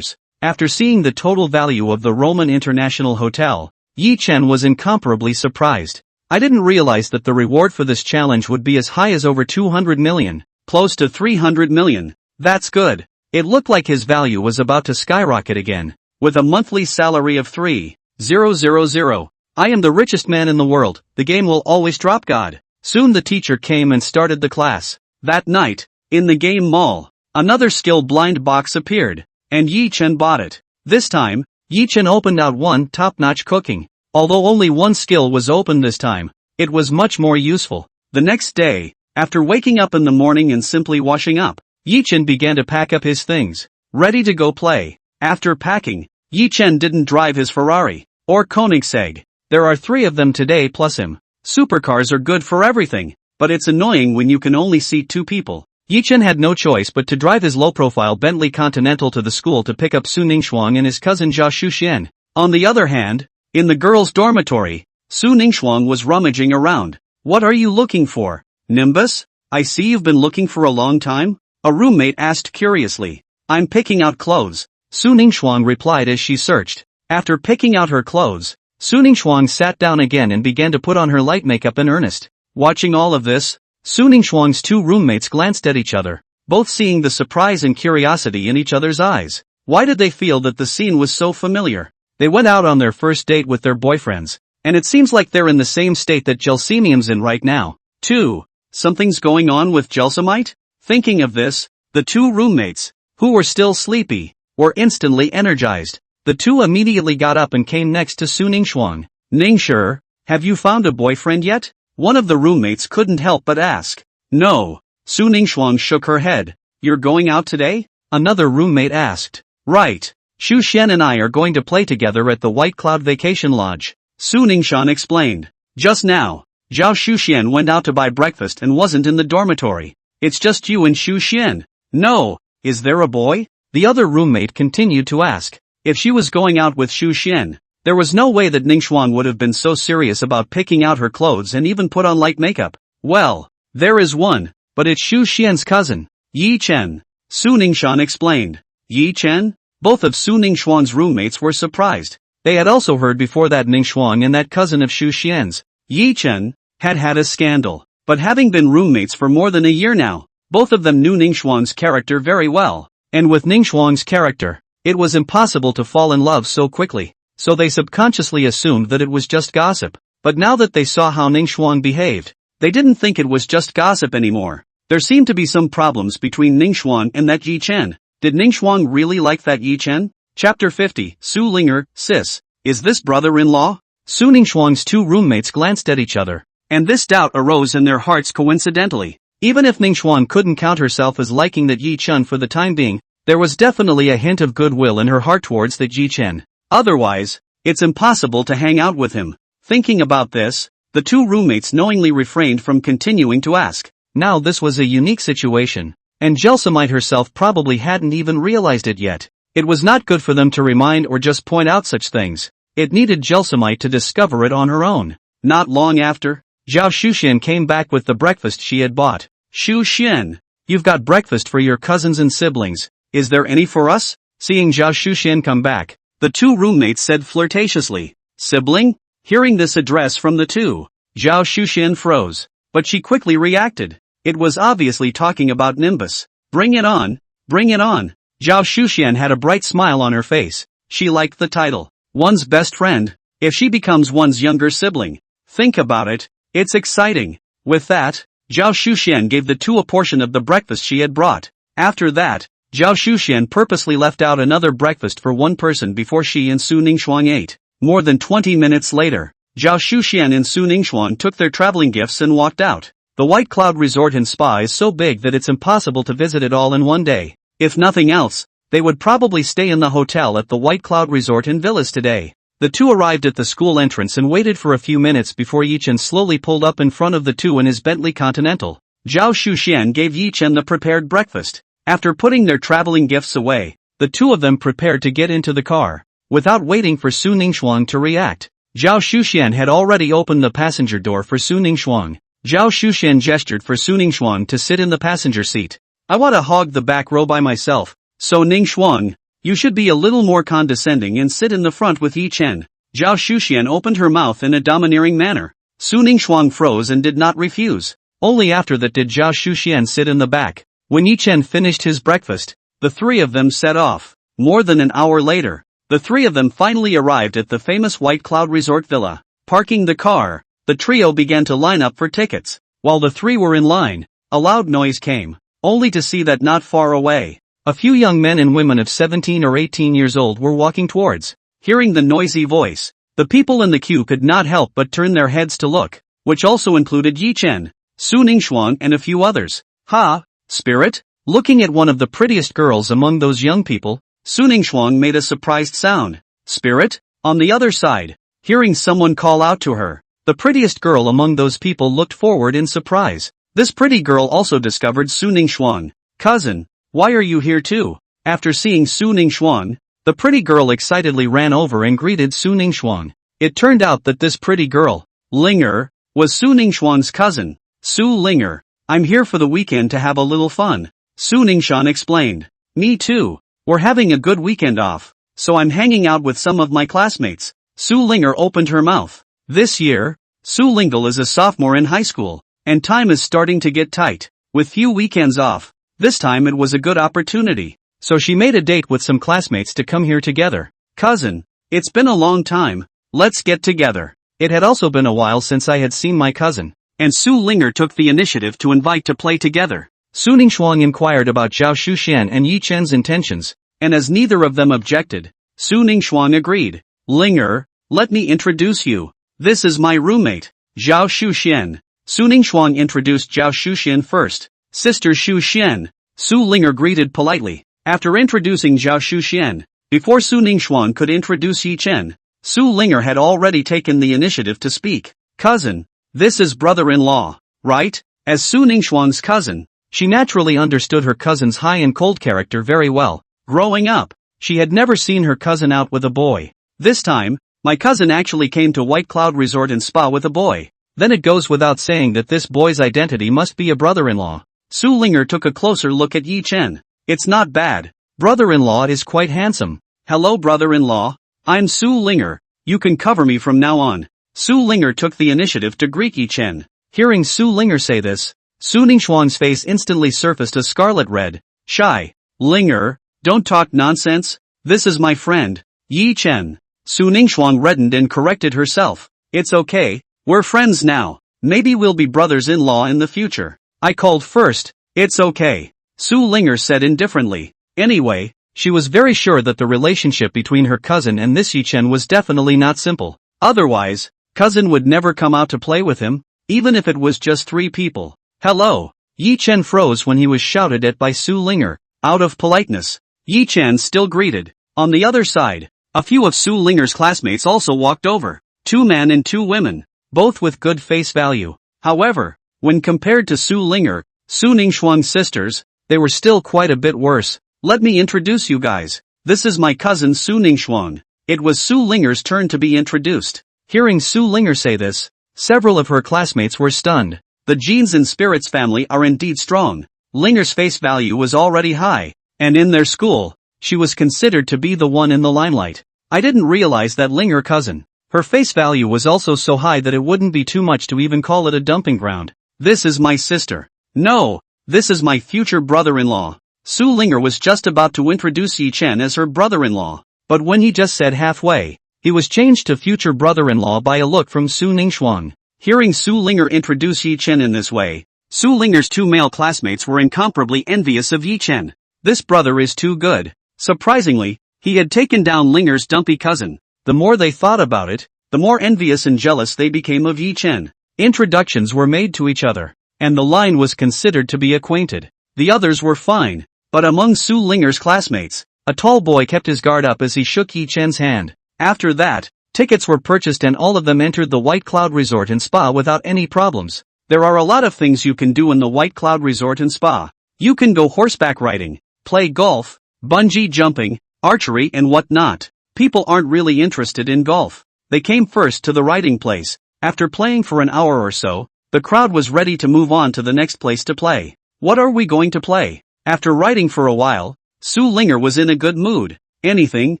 After seeing the total value of the Roman International Hotel, Yi Chen was incomparably surprised. I didn't realize that the reward for this challenge would be as high as over 200 million, close to 300 million. That's good. It looked like his value was about to skyrocket again. With a monthly salary of 3,000, I am the richest man in the world. The game will always drop God. Soon the teacher came and started the class. That night, in the game mall, another skill blind box appeared, and Yi Chen bought it. This time, Yi Chen opened out one top-notch cooking. Although only one skill was opened this time, it was much more useful. The next day, after waking up in the morning and simply washing up, Yi Chen began to pack up his things, ready to go play. After packing, Yi Chen didn't drive his Ferrari, or Koenigsegg. There are 3 of them today plus him. Supercars are good for everything, but it's annoying when you can only seat 2 people. Yi Chen had no choice but to drive his low-profile Bentley Continental to the school to pick up Su Ningxuang and his cousin Zhao Shuxian. On the other hand, in the girls' dormitory, Su Ningxuang was rummaging around. What are you looking for, Nimbus? I see you've been looking for a long time? A roommate asked curiously. I'm picking out clothes, Su Ningxuang replied as she searched. After picking out her clothes, Su Ningxuang sat down again and began to put on her light makeup in earnest. Watching all of this, Su Ningxuang's 2 roommates glanced at each other, both seeing the surprise and curiosity in each other's eyes. Why did they feel that the scene was so familiar? They went out on their first date with their boyfriends, and it seems like they're in the same state that Gelsemium's in right now. 2. Something's going on with Gelsemite? Thinking of this, the 2 roommates, who were still sleepy, were instantly energized. The 2 immediately got up and came next to Su Ningxuang. Ningxue, have you found a boyfriend yet? One of the roommates couldn't help but ask. No. Su Ningxuang shook her head. You're going out today? Another roommate asked. Right. Xu Xian and I are going to play together at the White Cloud Vacation Lodge. Su Ningxuan explained. Just now, Zhao Shuxian went out to buy breakfast and wasn't in the dormitory. It's just you and Xu Xian. No. Is there a boy? The other roommate continued to ask. If she was going out with Xu Xian, there was no way that Ningxuan would have been so serious about picking out her clothes and even put on light makeup. Well, there is one, but it's Xu Xian's cousin, Yi Chen. Su Ningxuan explained. Yi Chen? Both of Su Ningxuan's roommates were surprised. They had also heard before that Ningxuan and that cousin of Xu Xian's, Yi Chen, had had a scandal. But having been roommates for more than a year now, both of them knew Ningxuan's character very well. And with Ningxuan's character, it was impossible to fall in love so quickly. So they subconsciously assumed that it was just gossip. But now that they saw how Ningxuan behaved, they didn't think it was just gossip anymore. There seemed to be some problems between Ningxuan and that Yi Chen. Did Ningxuang really like that Yi Chen? Chapter 50, Su Linger, sis, is this brother-in-law? Su Ningxuang's 2 roommates glanced at each other. And this doubt arose in their hearts coincidentally. Even if Ningxuan couldn't count herself as liking that Yi Chen for the time being, there was definitely a hint of goodwill in her heart towards that Yi Chen. Otherwise, it's impossible to hang out with him. Thinking about this, the two roommates knowingly refrained from continuing to ask. Now this was a unique situation, and Gelsomite herself probably hadn't even realized it yet. It was not good for them to remind or just point out such things. It needed Gelsomite to discover it on her own. Not long after, Zhao Shuxian came back with the breakfast she had bought. Shuxian, you've got breakfast for your cousins and siblings. Is there any for us? Seeing Zhao Shuxian come back, the two roommates said flirtatiously. Sibling? Hearing this address from the two, Zhao Shuxian froze. But she quickly reacted. It was obviously talking about Nimbus. Bring it on, bring it on. Zhao Shuxian had a bright smile on her face. She liked the title. One's best friend. If she becomes one's younger sibling. Think about it, it's exciting. With that, Zhao Shuxian gave the two a portion of the breakfast she had brought. After that, Zhao Shuxian purposely left out another breakfast for one person before she and Su Ningxuan ate. More than 20 minutes later, Zhao Shuxian and Su Ningxuan took their traveling gifts and walked out. The White Cloud Resort and Spa is so big that it's impossible to visit it all in one day. If nothing else, they would probably stay in the hotel at the White Cloud Resort and Villas today. The two arrived at the school entrance and waited for a few minutes before Yi Chen slowly pulled up in front of the two in his Bentley Continental. Zhao Shuxian gave Yi Chen the prepared breakfast. After putting their traveling gifts away, the two of them prepared to get into the car. Without waiting for Su Ningxuan to react, Zhao Shuxian had already opened the passenger door for Su Ningxuan. Zhao Shuxian gestured for Su Ningxuan to sit in the passenger seat. I want to hog the back row by myself, so Ningxuan, you should be a little more condescending and sit in the front with Yi Chen. Zhao Shuxian opened her mouth in a domineering manner. Su Ningxuan froze and did not refuse. Only after that did Zhao Shuxian sit in the back. When Yi Chen finished his breakfast, the three of them set off. More than an hour later, the three of them finally arrived at the famous White Cloud Resort Villa. Parking the car, the trio began to line up for tickets. While the three were in line, a loud noise came, only to see that not far away, a few young men and women of 17 or 18 years old were walking towards. Hearing the noisy voice, the people in the queue could not help but turn their heads to look, which also included Yi Chen, Su Ningxuan and a few others. Ha, spirit? Looking at one of the prettiest girls among those young people, Su Ningxuan made a surprised sound. Spirit? On the other side, hearing someone call out to her, the prettiest girl among those people looked forward in surprise. This pretty girl also discovered Su Ningxuan. Cousin, why are you here too? After seeing Su Ningxuan, the pretty girl excitedly ran over and greeted Su Ningxuan. It turned out that this pretty girl, Linger, was Su Ningxuan's cousin. Su Linger, I'm here for the weekend to have a little fun. Su Ningxuan explained. Me too. We're having a good weekend off, so I'm hanging out with some of my classmates. Su Linger opened her mouth. This year, Su Lingle is a sophomore in high school, and time is starting to get tight. With few weekends off, this time it was a good opportunity, so she made a date with some classmates to come here together. Cousin, it's been a long time, let's get together. It had also been a while since I had seen my cousin, and Su Linger took the initiative to invite to play together. Su Ningxuan inquired about Zhao Shuxian and Yi Chen's intentions, and as neither of them objected, Su Ningxuan agreed. Linger, let me introduce you. This is my roommate, Zhao Shuxian. Su Ningxuan introduced Zhao Shuxian first. Sister Shuxian. Su Linger greeted politely. After introducing Zhao Shuxian, before Su Ningxuan could introduce Yi Chen, Su Linger had already taken the initiative to speak. Cousin, this is brother-in-law, right? As Su Ningxuan's cousin, she naturally understood her cousin's high and cold character very well. Growing up, she had never seen her cousin out with a boy. This time, my cousin actually came to White Cloud Resort and Spa with a boy. Then it goes without saying that this boy's identity must be a brother-in-law. Su Linger took a closer look at Yi Chen. It's not bad. Brother-in-law is quite handsome. Hello brother-in-law. I'm Su Linger. You can cover me from now on. Su Linger took the initiative to greet Yi Chen. Hearing Su Linger say this, Su Ningxuan's face instantly surfaced a scarlet red. Shy. Linger, don't talk nonsense. This is my friend, Yi Chen. Su Ningxuan reddened and corrected herself. It's okay, we're friends now. Maybe we'll be brothers-in-law in the future. I called first. It's okay. Su Linger said indifferently. Anyway, she was very sure that the relationship between her cousin and this Yi Chen was definitely not simple. Otherwise, cousin would never come out to play with him. even if it was just 3 people. Hello. Yi Chen froze when he was shouted at by Su Linger. Out of politeness, Yi Chen still greeted. On the other side, a few of Su Linger's classmates also walked over. 2 men and 2 women, both with good face value. However, when compared to Su Linger, Su Ningxuang's sisters, they were still quite a bit worse. Let me introduce you guys. This is my cousin Su Ningxuang. It was Su Linger's turn to be introduced. Hearing Su Linger say this, several of her classmates were stunned. The genes and spirits family are indeed strong. Linger's face value was already high, and in their school, she was considered to be the one in the limelight. I didn't realize that Linger cousin. Her face value was also so high that it wouldn't be too much to even call it a dumping ground. This is my sister. No, this is my future brother-in-law. Su Linger was just about to introduce Yi Chen as her brother-in-law, but when he just said halfway, he was changed to future brother-in-law by a look from Su Ningxuang. Hearing Su Linger introduce Yi Chen in this way, Su Linger's 2 male classmates were incomparably envious of Yi Chen. This brother is too good. Surprisingly, he had taken down Linger's dumpy cousin. The more they thought about it, the more envious and jealous they became of Yi Chen. Introductions were made to each other, and the line was considered to be acquainted. The others were fine, but among Su Linger's classmates, a tall boy kept his guard up as he shook Yi Chen's hand. After that, tickets were purchased and all of them entered the White Cloud Resort and Spa without any problems. There are a lot of things you can do in the White Cloud Resort and Spa. You can go horseback riding, play golf, bungee jumping, archery and whatnot. People aren't really interested in golf. They came first to the riding place. After playing for an hour or so, the crowd was ready to move on to the next place to play. What are we going to play? After riding for a while, Su Linger was in a good mood. Anything,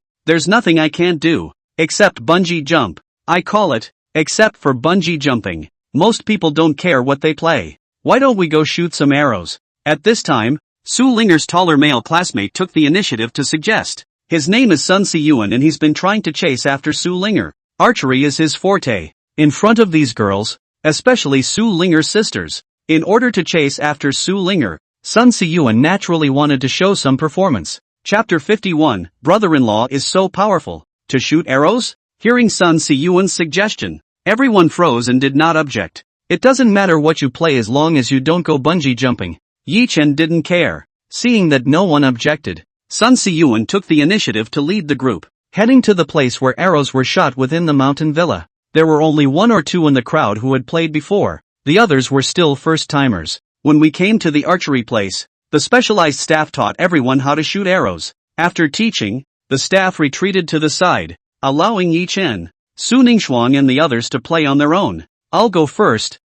there's nothing I can't do, except bungee jump. I call it, except for bungee jumping. Most people don't care what they play. Why don't we go shoot some arrows? At this time, Su Linger's taller male classmate took the initiative to suggest. His name is Sun Siyuan and he's been trying to chase after Su Linger. Archery is his forte. In front of these girls, especially Su Linger's sisters, in order to chase after Su Linger, Sun Siyuan naturally wanted to show some performance. Chapter 51, Brother-in-law is so powerful. To shoot arrows? Hearing Sun Siyuan's suggestion, everyone froze and did not object. It doesn't matter what you play as long as you don't go bungee jumping. Yi Chen didn't care. Seeing that no one objected, Sun Siyuan took the initiative to lead the group, heading to the place where arrows were shot within the mountain villa. There were only 1 or 2 in the crowd who had played before. The others were still first-timers. When we came to the archery place, the specialized staff taught everyone how to shoot arrows. After teaching, the staff retreated to the side, allowing Yi Chen, Su Ningxuang and the others to play on their own. I'll go first.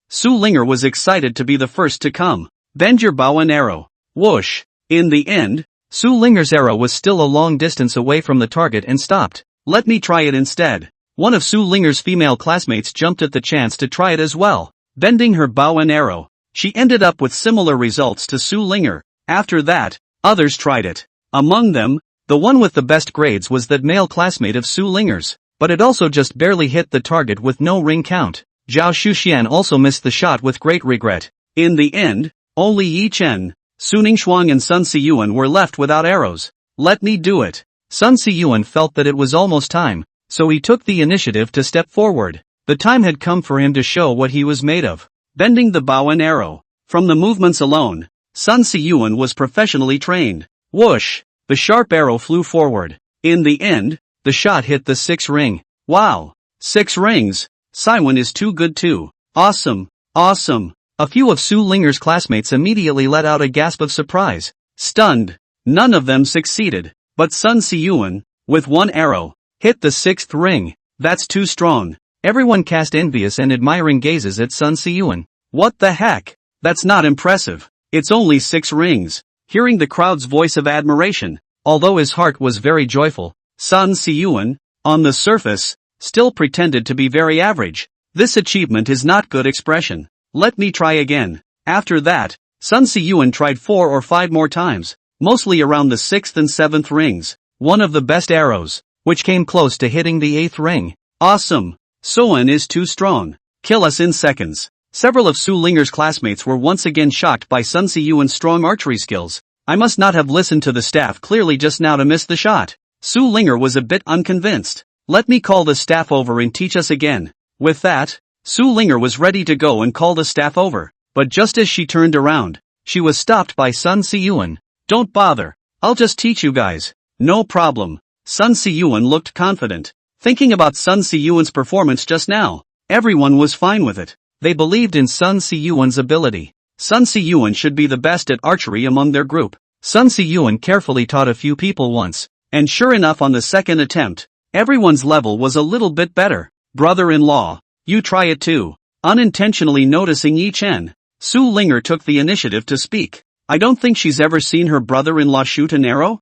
Su Linger was excited to be the first to come. Bend your bow and arrow. Whoosh. In the end, Su Linger's arrow was still a long distance away from the target and stopped. Let me try it instead. One of Su Linger's female classmates jumped at the chance to try it as well. Bending her bow and arrow, she ended up with similar results to Su Linger. After that, others tried it. Among them, the one with the best grades was that male classmate of Su Linger's, but it also just barely hit the target with no ring count. Zhao Shuxian also missed the shot with great regret. In the end, only Yi Chen, Su Ningxuang and Sun Siyuan were left without arrows. Let me do it. Sun Siyuan felt that it was almost time, so he took the initiative to step forward. The time had come for him to show what he was made of. Bending the bow and arrow. From the movements alone, Sun Siyuan was professionally trained. Whoosh! The sharp arrow flew forward. In the end, the shot hit the 6th ring. Wow! 6 rings! Siwan is too good too. Awesome! A few of Su Linger's classmates immediately let out a gasp of surprise. Stunned. None of them succeeded, but Sun Siyuan, with 1 arrow, hit the 6th ring. That's too strong. Everyone cast envious and admiring gazes at Sun Siyuan. What the heck? That's not impressive. It's only 6 rings. Hearing the crowd's voice of admiration, although his heart was very joyful, Sun Siyuan, on the surface, still pretended to be very average. This achievement is not good expression. Let me try again. After that, Sun Siyuan tried 4 or 5 more times, mostly around the 6th and 7th rings. One of the best arrows, which came close to hitting the 8th ring. Awesome! Soan is too strong. Kill us in seconds. Several of Su Linger's classmates were once again shocked by Sun Siyuan's strong archery skills. I must not have listened to the staff clearly just now to miss the shot. Su Linger was a bit unconvinced. Let me call the staff over and teach us again. With that, Su Linger was ready to go and call the staff over, but just as she turned around, she was stopped by Sun Siyuan. Don't bother. I'll just teach you guys. No problem. Sun Siyuan looked confident. Thinking about Sun Siyuan's performance just now, everyone was fine with it. They believed in Sun Siyuan's ability. Sun Siyuan should be the best at archery among their group. Sun Siyuan carefully taught a few people once, and sure enough on the second attempt, everyone's level was a little bit better. Brother-in-law, you try it too. Unintentionally noticing Yi Chen, Su Linger took the initiative to speak. I don't think she's ever seen her brother-in-law shoot an arrow.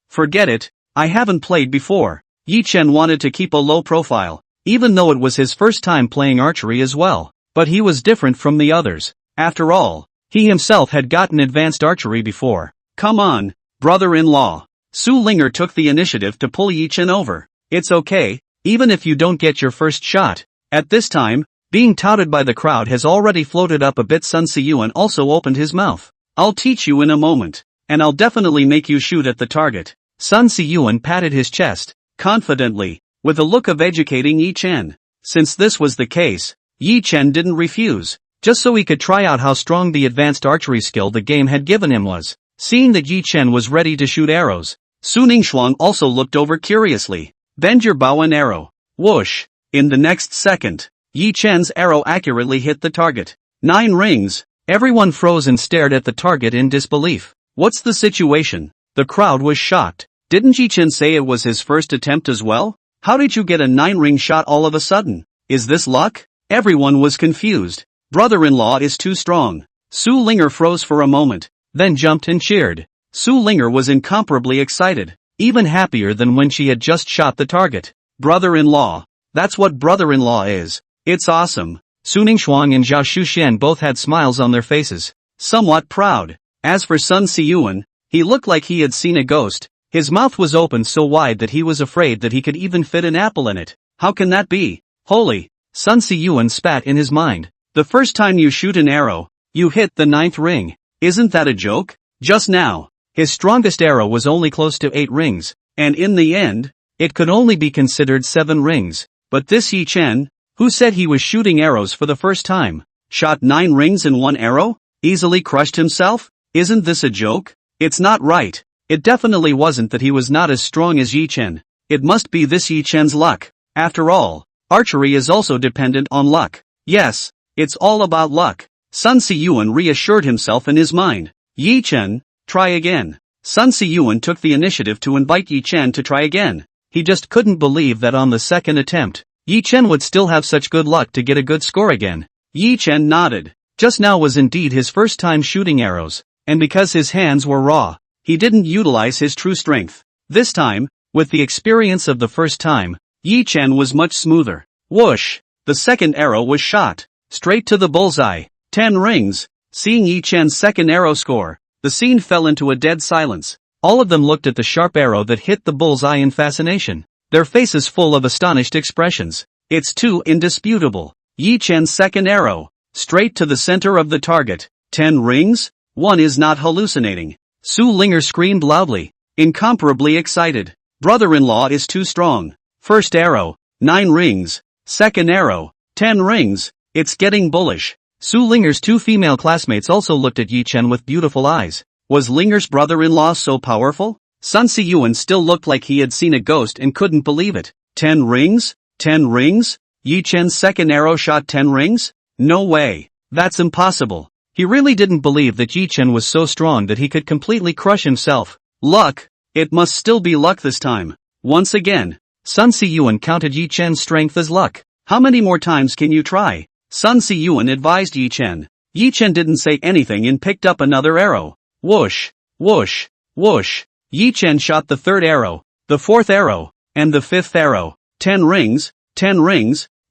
Forget it, I haven't played before. Yi Chen wanted to keep a low profile, even though it was his first time playing archery as well. But he was different from the others. After all, he himself had gotten advanced archery before. Come on, brother-in-law. Su Linger took the initiative to pull Yi Chen over. It's okay, even if you don't get your first shot. At this time, being touted by the crowd has already floated up a bit. Sun Siyuan also opened his mouth. I'll teach you in a moment, and I'll definitely make you shoot at the target. Sun Siyuan patted his chest, confidently, with a look of educating Yi Chen. Since this was the case, Yi Chen didn't refuse, just so he could try out how strong the advanced archery skill the game had given him was. Seeing that Yi Chen was ready to shoot arrows, Su Ningxuang also looked over curiously. Bend your bow and arrow. Whoosh! In the next second, Yi Chen's arrow accurately hit the target. 9 rings. Everyone froze and stared at the target in disbelief. What's the situation? The crowd was shocked. Didn't Yi Chen say it was his first attempt as well? How did you get a 9-ring shot all of a sudden? Is this luck? Everyone was confused. Brother-in-law is too strong. Su Linger froze for a moment, then jumped and cheered. Su Linger was incomparably excited, even happier than when she had just shot the target. Brother-in-law. That's what brother-in-law is. It's awesome. Su Ningxuang and Zhao Shuxian both had smiles on their faces, somewhat proud. As for Sun Siyuan, he looked like he had seen a ghost. His mouth was open so wide that he was afraid that he could even fit an apple in it. How can that be? Holy! Sun Siyuan spat in his mind. The first time you shoot an arrow, you hit the 9th ring. Isn't that a joke? Just now, his strongest arrow was only close to 8 rings, and in the end, it could only be considered 7 rings. But this Yi Chen, who said he was shooting arrows for the first time, shot 9 rings in 1 arrow? Easily crushed himself? Isn't this a joke? It's not right. It definitely wasn't that he was not as strong as Yi Chen. It must be this Yi Chen's luck. After all, archery is also dependent on luck. Yes, it's all about luck. Sun Siyuan reassured himself in his mind. Yi Chen, try again. Sun Siyuan took the initiative to invite Yi Chen to try again. He just couldn't believe that on the second attempt, Yi Chen would still have such good luck to get a good score again. Yi Chen nodded. Just now was indeed his first time shooting arrows, and because his hands were raw, he didn't utilize his true strength. This time, with the experience of the first time, Yi Chen was much smoother. Whoosh! The second arrow was shot, straight to the bullseye. 10 rings. Seeing Yi Chen's second arrow score, the scene fell into a dead silence. All of them looked at the sharp arrow that hit the bullseye in fascination, their faces full of astonished expressions. It's too indisputable. Yi Chen's second arrow, straight to the center of the target. 10 rings? One is not hallucinating. Su Linger screamed loudly, incomparably excited. Brother-in-law is too strong. First arrow, 9 rings. Second arrow, 10 rings. It's getting bullish. Su Linger's 2 female classmates also looked at Yi Chen with beautiful eyes. Was Linger's brother-in-law so powerful? Sun Siyuan still looked like he had seen a ghost and couldn't believe it. 10 rings? 10 rings? Yi Chen's second arrow shot 10 rings? No way. That's impossible. He really didn't believe that Yi Chen was so strong that he could completely crush himself. Luck. It must still be luck this time. Once again, Sun Siyuan counted Yi Chen's strength as luck. How many more times can you try? Sun Siyuan advised Yi Chen. Yi Chen didn't say anything and picked up another arrow. Whoosh, whoosh, whoosh. Yi Chen shot the 3rd arrow, the 4th arrow, and the 5th arrow. 10 rings,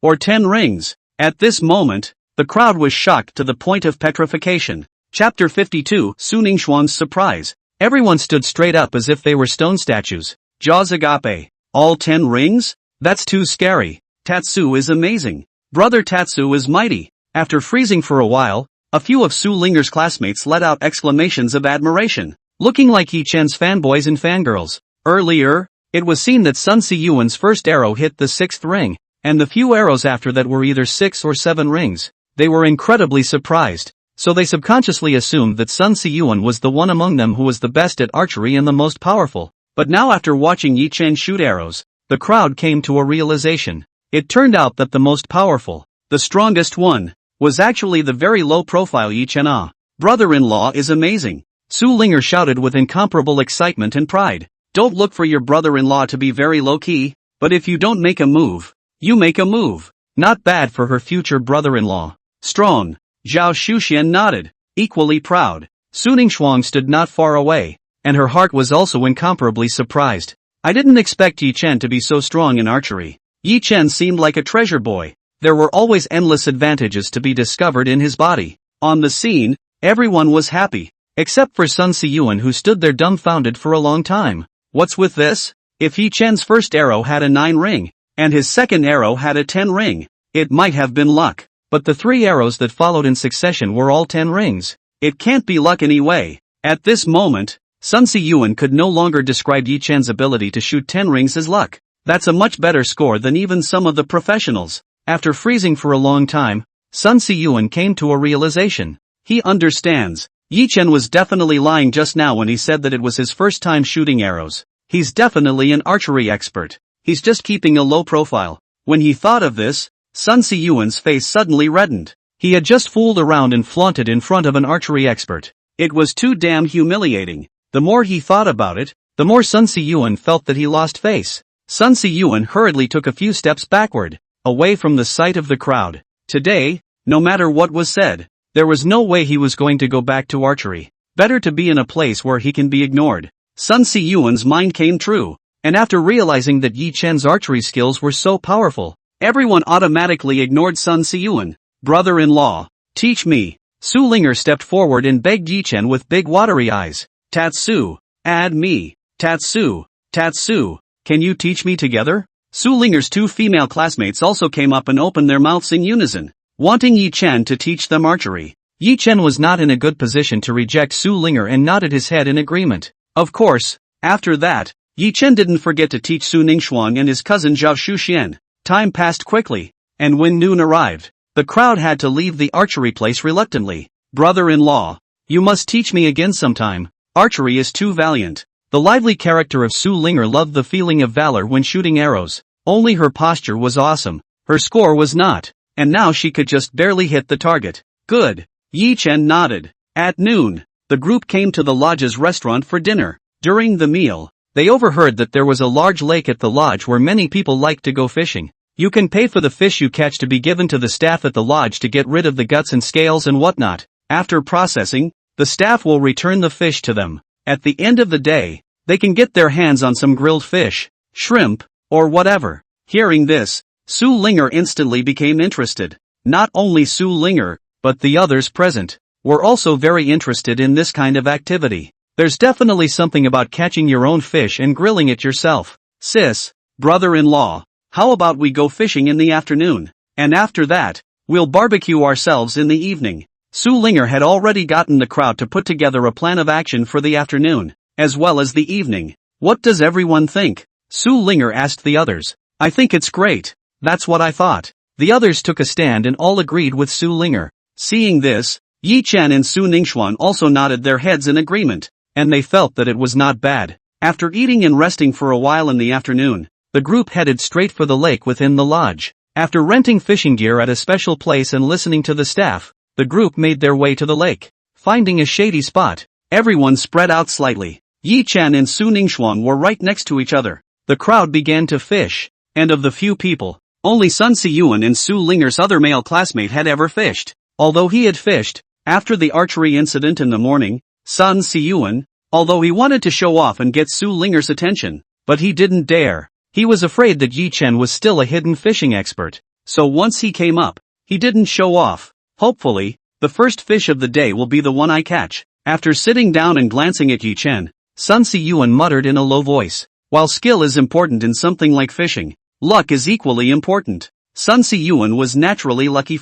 or 10 rings. At this moment, the crowd was shocked to the point of petrification. Chapter 52, Su Ningxuang's surprise. Everyone stood straight up as if they were stone statues. Jaws agape. All 10 rings? That's too scary. Tatsu is amazing. Brother Tatsu is mighty. After freezing for a while, a few of Su Linger's classmates let out exclamations of admiration, looking like Yi Chen's fanboys and fangirls. Earlier, it was seen that Sun Siyuan's first arrow hit the 6th ring, and the few arrows after that were either 6 or 7 rings. They were incredibly surprised, so they subconsciously assumed that Sun Si-yuan was the one among them who was the best at archery and the most powerful. But now after watching Yi Chen shoot arrows, the crowd came to a realization. It turned out that the most powerful, the strongest one, was actually the very low-profile Yi Chen. Ah, brother-in-law is amazing. Su Linger shouted with incomparable excitement and pride. Don't look for your brother-in-law to be very low-key, but if you don't make a move, you make a move. Not bad for her future brother-in-law. Strong. Zhao Shuxian nodded, equally proud. Su Ningxuang stood not far away, and her heart was also incomparably surprised. I didn't expect Yi Chen to be so strong in archery. Yi Chen seemed like a treasure boy. There were always endless advantages to be discovered in his body. On the scene, everyone was happy, except for Sun Si-yuan, who stood there dumbfounded for a long time. What's with this? If Yi Chen's first arrow had a 9 ring, and his second arrow had a 10 ring, it might have been luck. But the 3 arrows that followed in succession were all 10 rings. It can't be luck anyway. At this moment, Sun Si-yuan could no longer describe Yi Chen's ability to shoot 10 rings as luck. That's a much better score than even some of the professionals. After freezing for a long time, Sun Si-yuan came to a realization. He understands. Yi Chen was definitely lying just now when he said that it was his first time shooting arrows. He's definitely an archery expert. He's just keeping a low profile. When he thought of this, Sun Si-yuan's face suddenly reddened. He had just fooled around and flaunted in front of an archery expert. It was too damn humiliating. The more he thought about it, the more Sun Si-yuan felt that he lost face. Sun Si-yuan hurriedly took a few steps backward, away from the sight of the crowd. Today, no matter what was said, there was no way he was going to go back to archery. Better to be in a place where he can be ignored. Sun Si-yuan's mind came true, and after realizing that Yi Chen's archery skills were so powerful, everyone automatically ignored Sun Si-yuan. Brother-in-law, teach me. Su Linger stepped forward and begged Yi Chen with big watery eyes. Tatsu, add me. Tatsu, Tatsu, can you teach me together? Su Linger's 2 female classmates also came up and opened their mouths in unison, wanting Yi Chen to teach them archery. Yi Chen was not in a good position to reject Su Linger and nodded his head in agreement. Of course, after that, Yi Chen didn't forget to teach Su Ningxuang and his cousin Zhao Shuxian. Time passed quickly, and when noon arrived, the crowd had to leave the archery place reluctantly. Brother-in-law, you must teach me again sometime. Archery is too valiant. The lively character of Su Linger loved the feeling of valor when shooting arrows. Only her posture was awesome. Her score was not, and now she could just barely hit the target. Good. Yi Chen nodded. At noon, the group came to the lodge's restaurant for dinner. During the meal, they overheard that there was a large lake at the lodge where many people liked to go fishing. You can pay for the fish you catch to be given to the staff at the lodge to get rid of the guts and scales and whatnot. After processing, the staff will return the fish to them. At the end of the day, they can get their hands on some grilled fish, shrimp, or whatever. Hearing this, Su Linger instantly became interested. Not only Su Linger, but the others present, were also very interested in this kind of activity. There's definitely something about catching your own fish and grilling it yourself. Sis, brother-in-law, how about we go fishing in the afternoon, and after that, we'll barbecue ourselves in the evening. Su Linger had already gotten the crowd to put together a plan of action for the afternoon, as well as the evening. What does everyone think? Su Linger asked the others. I think it's great. That's what I thought. The others took a stand and all agreed with Su Linger. Seeing this, Yi Chen and Su Ningxuan also nodded their heads in agreement, and they felt that it was not bad. After eating and resting for a while in the afternoon, the group headed straight for the lake within the lodge. After renting fishing gear at a special place and listening to the staff, the group made their way to the lake. Finding a shady spot, everyone spread out slightly. Yi Chen and Su Ningxuan were right next to each other. The crowd began to fish, and of the few people, only Sun Si-yuan and Su Linger's other male classmate had ever fished. Although he had fished, after the archery incident in the morning, Sun Si-yuan, although he wanted to show off and get Su Linger's attention, but he didn't dare. He was afraid that Yi Chen was still a hidden fishing expert. So once he came up, he didn't show off. Hopefully, the first fish of the day will be the one I catch. After sitting down and glancing at Yi Chen, Sun Si-yuan muttered in a low voice. While skill is important in something like fishing, luck is equally important. Sun Si-yuan was naturally lucky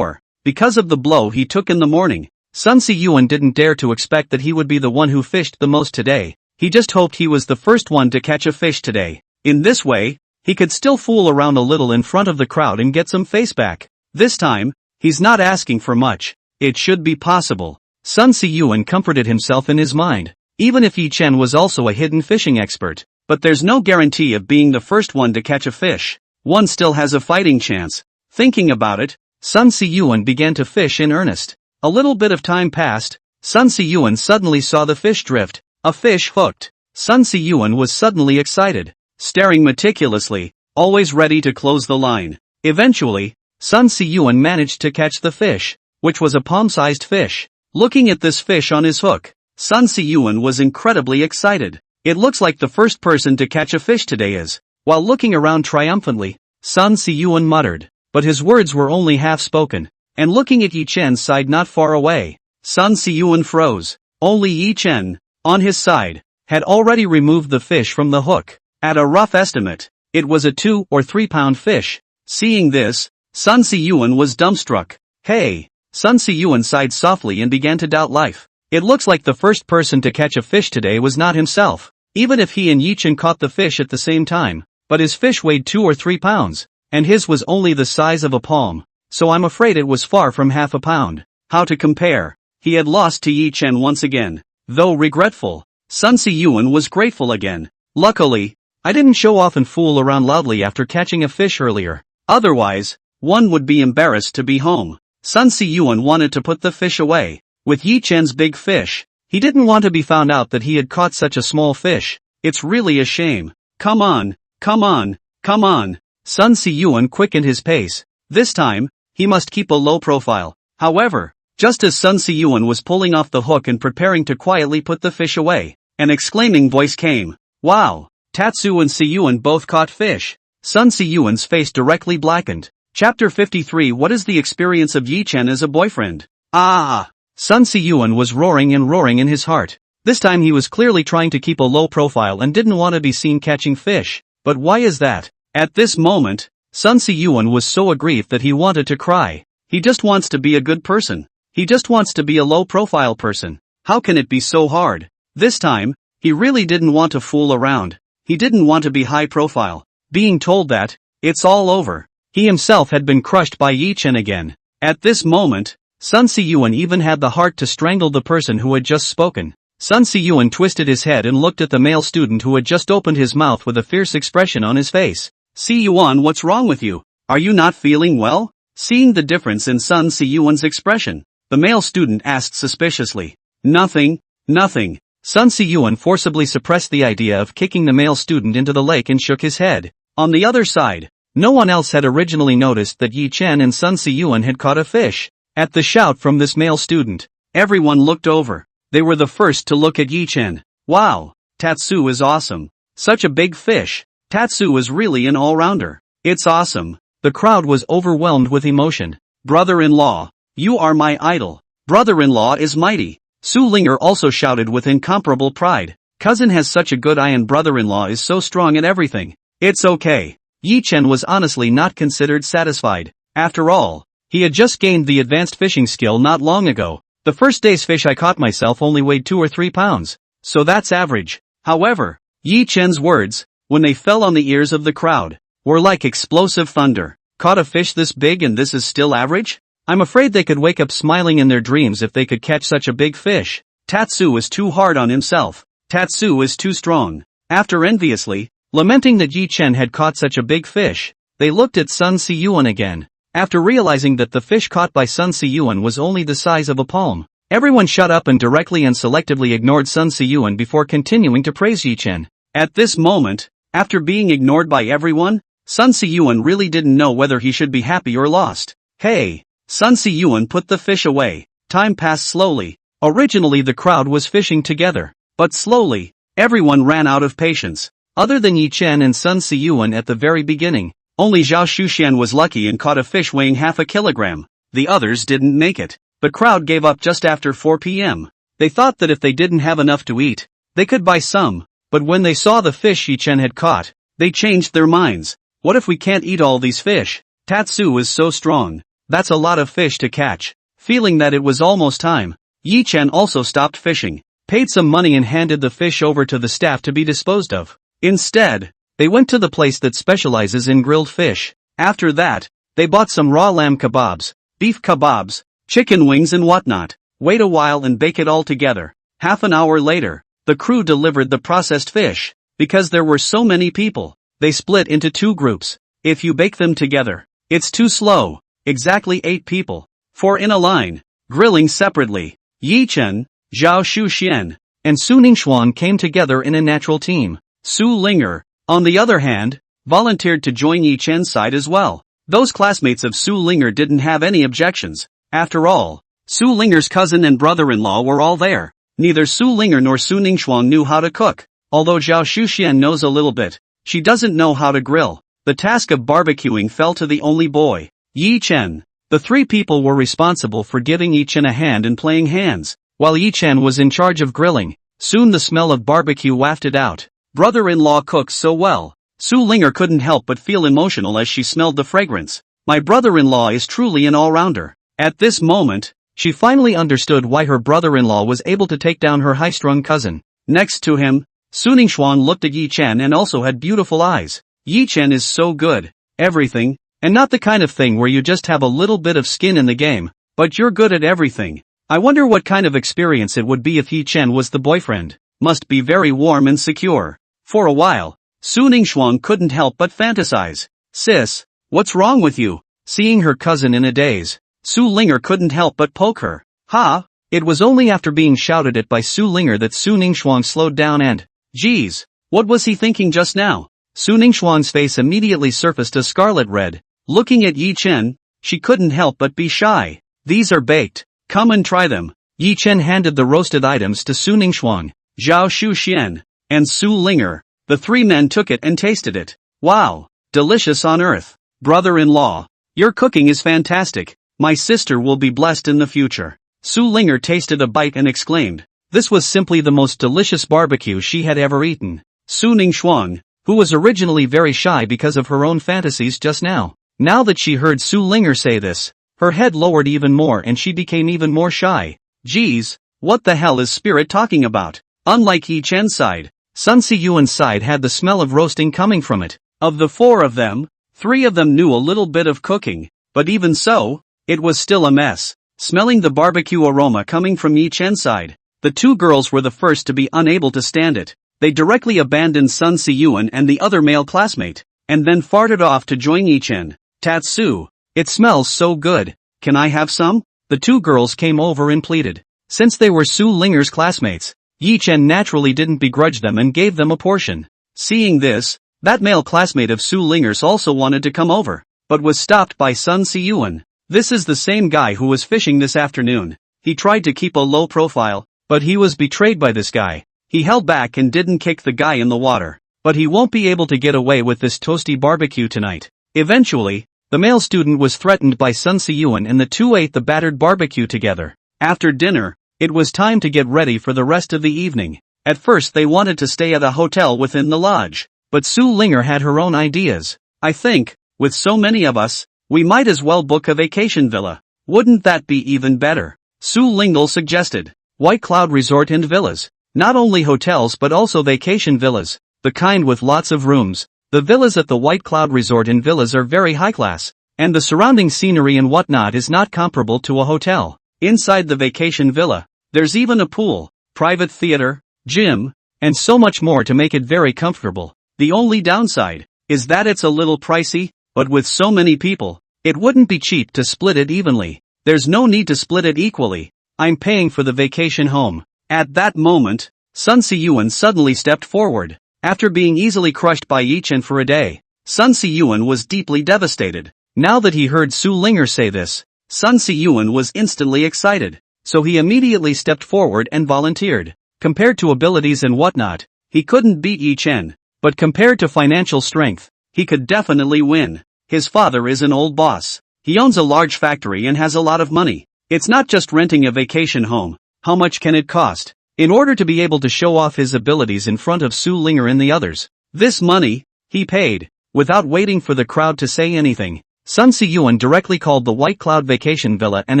because of the blow he took in the morning. Sun Si-yuan didn't dare to expect that he would be the one who fished the most today. He just hoped he was the first one to catch a fish today. In this way, he could still fool around a little in front of the crowd and get some face back. This time, he's not asking for much. It should be possible. Sun Si-yuan comforted himself in his mind. Even if Yi Chen was also a hidden fishing expert, but there's no guarantee of being the first one to catch a fish. One still has a fighting chance. Thinking about it, Sun Si-yuan began to fish in earnest. A little bit of time passed. Sun Si-yuan suddenly saw the fish drift. A fish hooked. Sun Si-yuan was suddenly excited, staring meticulously, always ready to close the line. Eventually, Sun Si-yuan managed to catch the fish, which was a palm-sized fish. Looking at this fish on his hook, Sun Si-yuan was incredibly excited. It looks like the first person to catch a fish today is. While looking around triumphantly, Sun Si-yuan muttered, but his words were only half-spoken. And looking at Yi Chen's side not far away, Sun Si-yuan froze. Only Yi Chen, on his side, had already removed the fish from the hook. At a rough estimate, it was a 2 or 3 pound fish. Seeing this, Sun Si-yuan was dumbstruck. Hey! Sun Si-yuan sighed softly and began to doubt life. It looks like the first person to catch a fish today was not himself, even if he and Yi Chen caught the fish at the same time, but his fish weighed 2 or 3 pounds, and his was only the size of a palm, so I'm afraid it was far from half a pound. How to compare? He had lost to Yi Chen once again. Though regretful, Sun Si-yuan was grateful again. Luckily, I didn't show off and fool around loudly after catching a fish earlier. Otherwise, one would be embarrassed to be home. Sun Si-yuan wanted to put the fish away. With Yi Chen's big fish, he didn't want to be found out that he had caught such a small fish. It's really a shame. Come on, come on, come on. Sun Si-yuan quickened his pace. This time, he must keep a low profile. However, just as Sun Si-yuan was pulling off the hook and preparing to quietly put the fish away, an exclaiming voice came. Wow! Tatsu and Si-yuan both caught fish. Sun Si-yuan's face directly blackened. Chapter 53. What is the experience of Yi Chen as a boyfriend? Ah! Sun Si-yuan was roaring in his heart. This time he was clearly trying to keep a low profile and didn't want to be seen catching fish. But why is that? At this moment, Sun Si-yuan was so aggrieved that he wanted to cry. He just wants to be a good person. He just wants to be a low-profile person. How can it be so hard? This time, he really didn't want to fool around. He didn't want to be high-profile. Being told that, it's all over. He himself had been crushed by Yi Chen again. At this moment, Sun Si-yuan even had the heart to strangle the person who had just spoken. Sun Si-yuan twisted his head and looked at the male student who had just opened his mouth with a fierce expression on his face. Si-yuan, what's wrong with you? Are you not feeling well? Seeing the difference in Sun Si-yuan's expression, the male student asked suspiciously. Nothing, nothing. Sun Si-yuan forcibly suppressed the idea of kicking the male student into the lake and shook his head. On the other side, no one else had originally noticed that Yi Chen and Sun Si-yuan had caught a fish. At the shout from this male student, everyone looked over. They were the first to look at Yi Chen. Wow, Tatsu is awesome. Such a big fish. Tatsu is really an all-rounder. It's awesome. The crowd was overwhelmed with emotion. Brother-in-law, you are my idol. Brother-in-law is mighty. Su Linger also shouted with incomparable pride. Cousin has such a good eye and brother-in-law is so strong at everything. It's okay. Yi Chen was honestly not considered satisfied. After all, he had just gained the advanced fishing skill not long ago. The first day's fish I caught myself only weighed 2 or 3 pounds. So that's average. However, Yi Chen's words, when they fell on the ears of the crowd, were like explosive thunder. Caught a fish this big and this is still average? I'm afraid they could wake up smiling in their dreams if they could catch such a big fish. Tatsu is too hard on himself. Tatsu is too strong. After enviously lamenting that Yi Chen had caught such a big fish, they looked at Sun Si-yuan again. After realizing that the fish caught by Sun Si-yuan was only the size of a palm, everyone shut up and directly and selectively ignored Sun Si-yuan before continuing to praise Yi Chen. At this moment, after being ignored by everyone, Sun Si-yuan really didn't know whether he should be happy or lost. Hey! Sun Si-yuan put the fish away. Time passed slowly. Originally the crowd was fishing together, but slowly, everyone ran out of patience. Other than Yi Chen and Sun Si-yuan at the very beginning, only Zhao Shuxian was lucky and caught a fish weighing half a kilogram. The others didn't make it. The crowd gave up just after 4 p.m. They thought that if they didn't have enough to eat, they could buy some, but when they saw the fish Yi Chen had caught, they changed their minds. What if we can't eat all these fish? Tatsu is so strong. That's a lot of fish to catch. Feeling that it was almost time, Yi Chen also stopped fishing, paid some money and handed the fish over to the staff to be disposed of. Instead, They went to the place that specializes in grilled fish. After that, they bought some raw lamb kebabs, beef kebabs, chicken wings and whatnot. Wait a while and bake it all together. Half an hour later, the crew delivered the processed fish. Because there were so many people, they split into 2 groups. If you bake them together, it's too slow. Exactly 8 people. 4 in a line, grilling separately. Yi Chen, Zhao Shuxian, and Su Ningxuan came together in a natural team. Su Linger, on the other hand, volunteered to join Yi Chen's side as well. Those classmates of Su Linger didn't have any objections. After all, Su Linger's cousin and brother-in-law were all there. Neither Su Linger nor Su Ningxuan knew how to cook. Although Zhao Shuxian knows a little bit, she doesn't know how to grill. The task of barbecuing fell to the only boy, Yi Chen. The 3 people were responsible for giving Yi Chen a hand and playing hands, while Yi Chen was in charge of grilling. Soon the smell of barbecue wafted out. Brother-in-law cooks so well. Su Linger couldn't help but feel emotional as she smelled the fragrance. My brother-in-law is truly an all-rounder. At this moment, she finally understood why her brother-in-law was able to take down her high-strung cousin. Next to him, Su Ningxuan looked at Yi Chen and also had beautiful eyes. Yi Chen is so good. Everything, and not the kind of thing where you just have a little bit of skin in the game, but you're good at everything. I wonder what kind of experience it would be if Yi Chen was the boyfriend. Must be very warm and secure. For a while, Su Ningxuan couldn't help but fantasize. Sis, what's wrong with you? Seeing her cousin in a daze, Su Linger couldn't help but poke her. Ha! It was only after being shouted at by Su Linger that Su Ningxuan slowed down and, geez, what was he thinking just now? Su Ningxuan's face immediately surfaced a scarlet red. Looking at Yi Chen, she couldn't help but be shy. These are baked. Come and try them. Yi Chen handed the roasted items to Su Ningxuan, Zhao Shuxian, and Su Linger. The 3 men took it and tasted it. Wow! Delicious on earth. Brother-in-law, your cooking is fantastic. My sister will be blessed in the future. Su Linger tasted a bite and exclaimed. This was simply the most delicious barbecue she had ever eaten. Su Ningxuan, who was originally very shy because of her own fantasies just now. Now that she heard Su Linger say this, her head lowered even more and she became even more shy. Geez, what the hell is Spirit talking about? Unlike Yi Chen's side, Sun Siyuan's side had the smell of roasting coming from it. Of the 4 of them, 3 of them knew a little bit of cooking, but even so, it was still a mess. Smelling the barbecue aroma coming from Yi Chen's side, the 2 girls were the first to be unable to stand it. They directly abandoned Sun Siyuan and the other male classmate, and then farted off to join Yi Chen. Tatsu, it smells so good. Can I have some? The 2 girls came over and pleaded. Since they were Su Linger's classmates, Yi Chen naturally didn't begrudge them and gave them a portion. Seeing this, that male classmate of Su Linger's also wanted to come over, but was stopped by Sun Siyuan. This is the same guy who was fishing this afternoon. He tried to keep a low profile, but he was betrayed by this guy. He held back and didn't kick the guy in the water. But he won't be able to get away with this toasty barbecue tonight. Eventually, the male student was threatened by Sun Siyuan and the 2 ate the battered barbecue together. After dinner, it was time to get ready for the rest of the evening. At first they wanted to stay at a hotel within the lodge, but Su Linger had her own ideas. I think, with so many of us, we might as well book a vacation villa. Wouldn't that be even better? Su Lingle suggested. White Cloud Resort and Villas. Not only hotels but also vacation villas, the kind with lots of rooms. The villas at the White Cloud Resort and Villas are very high class, and the surrounding scenery and whatnot is not comparable to a hotel. Inside the vacation villa, there's even a pool, private theater, gym, and so much more to make it very comfortable. The only downside is that it's a little pricey, but with so many people, it wouldn't be cheap to split it evenly. There's no need to split it equally. I'm paying for the vacation home. At that moment, Sun Siyuan suddenly stepped forward. After being easily crushed by Yi Chen for a day, Sun Siyuan was deeply devastated. Now that he heard Su Linger say this, Sun Siyuan was instantly excited, so he immediately stepped forward and volunteered. Compared to abilities and whatnot, he couldn't beat Yi Chen, but compared to financial strength, he could definitely win. His father is an old boss. He owns a large factory and has a lot of money. It's not just renting a vacation home. How much can it cost? In order to be able to show off his abilities in front of Su Linger and the others, this money, he paid. Without waiting for the crowd to say anything, Sun Siyuan directly called the White Cloud Vacation Villa and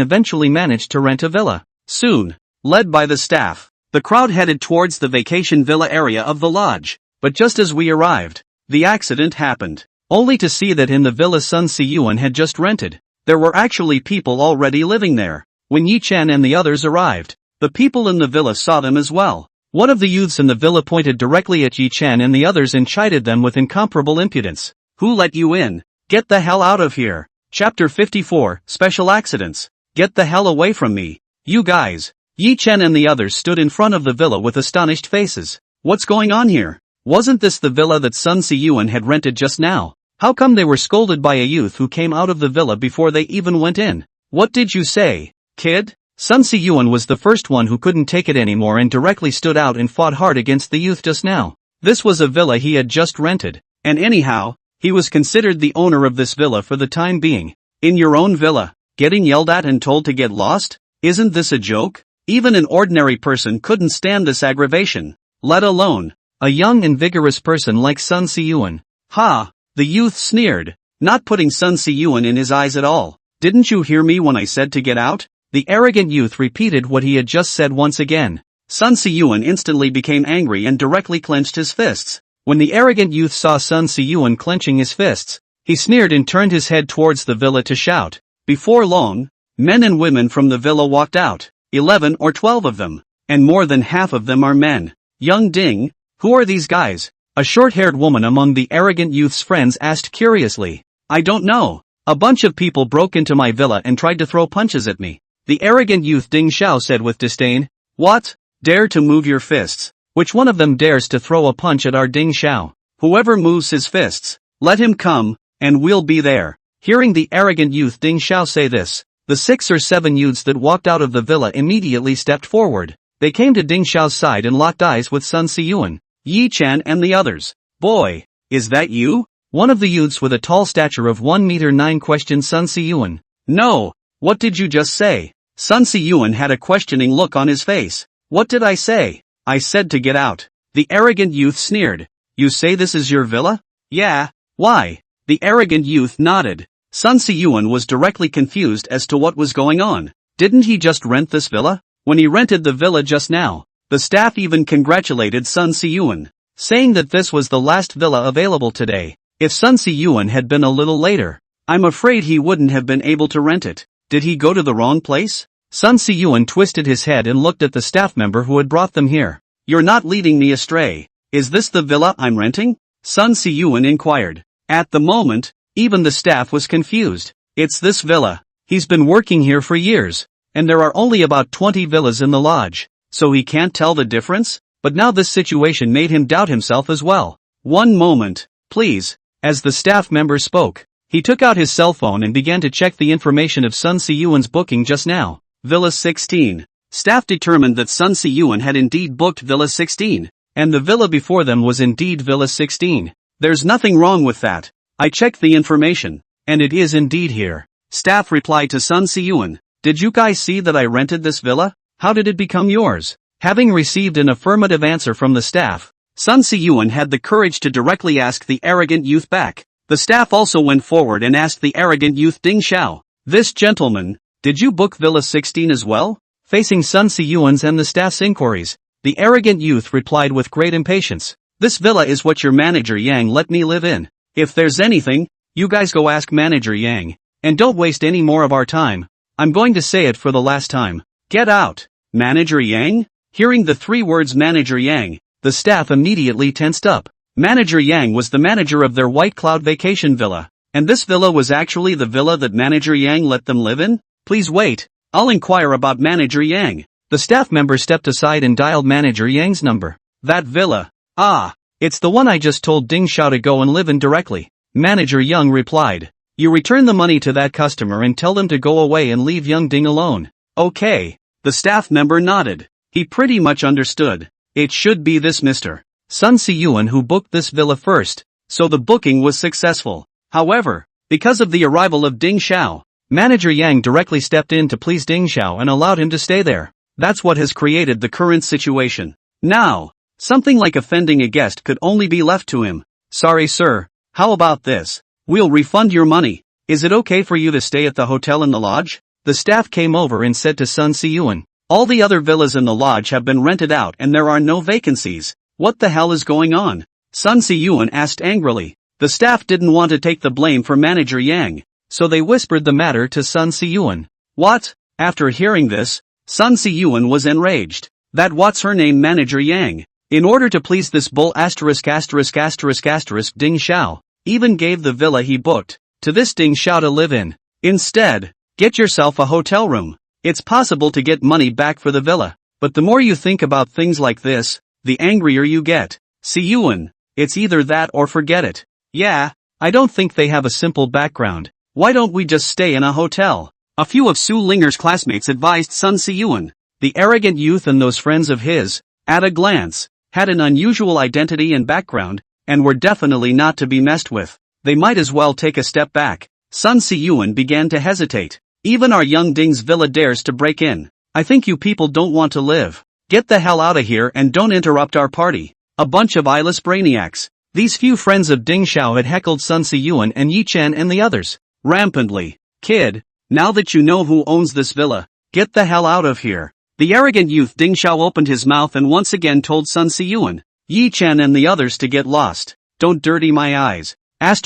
eventually managed to rent a villa. Soon, led by the staff, the crowd headed towards the vacation villa area of the lodge. But just as we arrived, the accident happened. Only to see that in the villa Sun Si-yuan had just rented, there were actually people already living there. When Yi-chan and the others arrived, the people in the villa saw them as well. One of the youths in the villa pointed directly at Yi-chan and the others and chided them with incomparable impudence. Who let you in? Get the hell out of here. Chapter 54, Special Accidents. Get the hell away from me. You guys. Yi-chan and the others stood in front of the villa with astonished faces. What's going on here? Wasn't this the villa that Sun Si-yuan had rented just now? How come they were scolded by a youth who came out of the villa before they even went in? What did you say, kid? Sun Si-yuan was the first one who couldn't take it anymore and directly stood out and fought hard against the youth just now. This was a villa he had just rented, and anyhow, he was considered the owner of this villa for the time being. In your own villa, getting yelled at and told to get lost? Isn't this a joke? Even an ordinary person couldn't stand this aggravation, let alone a young and vigorous person like Sun Si-yuan. Ha! The youth sneered, not putting Sun Si-yuan in his eyes at all. Didn't you hear me when I said to get out? The arrogant youth repeated what he had just said once again. Sun Si-yuan instantly became angry and directly clenched his fists. When the arrogant youth saw Sun Si-yuan clenching his fists, he sneered and turned his head towards the villa to shout. Before long, men and women from the villa walked out, 11 or 12 of them, and more than half of them are men. Young Ding, who are these guys? A short-haired woman among the arrogant youth's friends asked curiously. I don't know. A bunch of people broke into my villa and tried to throw punches at me. The arrogant youth Ding Xiao said with disdain. What? Dare to move your fists? Which one of them dares to throw a punch at our Ding Xiao? Whoever moves his fists, let him come, and we'll be there. Hearing the arrogant youth Ding Xiao say this, the 6 or 7 youths that walked out of the villa immediately stepped forward. They came to Ding Xiao's side and locked eyes with Sun Si-yuan, Yi-chan and the others. Boy, is that you? One of the youths with a tall stature of 1 meter 9 questioned Sun Si-yuan. No, what did you just say? Sun Si-yuan had a questioning look on his face. What did I say? I said to get out. The arrogant youth sneered. You say this is your villa? Yeah. Why? The arrogant youth nodded. Sun Si-yuan was directly confused as to what was going on. Didn't he just rent this villa? When he rented the villa just now, the staff even congratulated Sun Si-yuan, saying that this was the last villa available today. If Sun Si-yuan had been a little later, I'm afraid he wouldn't have been able to rent it. Did he go to the wrong place? Sun Si-yuan twisted his head and looked at the staff member who had brought them here. You're not leading me astray. Is this the villa I'm renting? Sun Si-yuan inquired. At the moment, even the staff was confused. It's this villa. He's been working here for years, and there are only about 20 villas in the lodge, so he can't tell the difference? But now this situation made him doubt himself as well. One moment, please. As the staff member spoke, he took out his cell phone and began to check the information of Sun Si-yuan's booking just now. Villa 16. Staff determined that Sun Si-yuan had indeed booked Villa 16, and the villa before them was indeed Villa 16. There's nothing wrong with that. I checked the information, and it is indeed here. Staff replied to Sun Si-yuan. Did you guys see that I rented this villa? How did it become yours? Having received an affirmative answer from the staff, Sun Si-yuan had the courage to directly ask the arrogant youth back. The staff also went forward and asked the arrogant youth Ding Xiao. This gentleman, did you book Villa 16 as well? Facing Sun Si-yuan's and the staff's inquiries, the arrogant youth replied with great impatience. This villa is what your manager Yang let me live in. If there's anything, you guys go ask manager Yang. And don't waste any more of our time. I'm going to say it for the last time. Get out. Manager Yang? Hearing the 3 words manager Yang, the staff immediately tensed up. Manager Yang was the manager of their White Cloud vacation villa. And this villa was actually the villa that manager Yang let them live in? Please wait. I'll inquire about manager Yang. The staff member stepped aside and dialed manager Yang's number. That villa. Ah, it's the one I just told Ding Xiao to go and live in directly. Manager Yang replied. You return the money to that customer and tell them to go away and leave young Ding alone. Okay. The staff member nodded. He pretty much understood. It should be this Mr. Sun Si-yuan who booked this villa first, so the booking was successful. However, because of the arrival of Ding Xiao, manager Yang directly stepped in to please Ding Xiao and allowed him to stay there. That's what has created the current situation. Now, something like offending a guest could only be left to him. Sorry sir, how about this? We'll refund your money. Is it okay for you to stay at the hotel in the lodge? The staff came over and said to Sun Si-yuan. All the other villas in the lodge have been rented out and there are no vacancies. What the hell is going on? Sun Si-yuan asked angrily. The staff didn't want to take the blame for Manager Yang, so they whispered the matter to Sun Si-yuan. What? After hearing this, Sun Si-yuan was enraged. That what's her name Manager Yang, in order to please this bull Ding Xiao, even gave the villa he booked to this Ding Xiao to live in. Instead, get yourself a hotel room. It's possible to get money back for the villa, but the more you think about things like this, the angrier you get. Si-yuan, it's either that or forget it. Yeah, I don't think they have a simple background. Why don't we just stay in a hotel? A few of Su Linger's classmates advised Sun Si-yuan. The arrogant youth and those friends of his, at a glance, had an unusual identity and background, and were definitely not to be messed with. They might as well take a step back. Sun Si-yuan began to hesitate. Even our young Ding's villa dares to break in. I think you people don't want to live. Get the hell out of here and don't interrupt our party. A bunch of eyeless brainiacs. These few friends of Ding Xiao had heckled Sun Si-yuan and Yi Chen and the others. Rampantly. Kid, now that you know who owns this villa, get the hell out of here. The arrogant youth Ding Xiao opened his mouth and once again told Sun Si-yuan, Yi Chen and the others to get lost. Don't dirty my eyes. What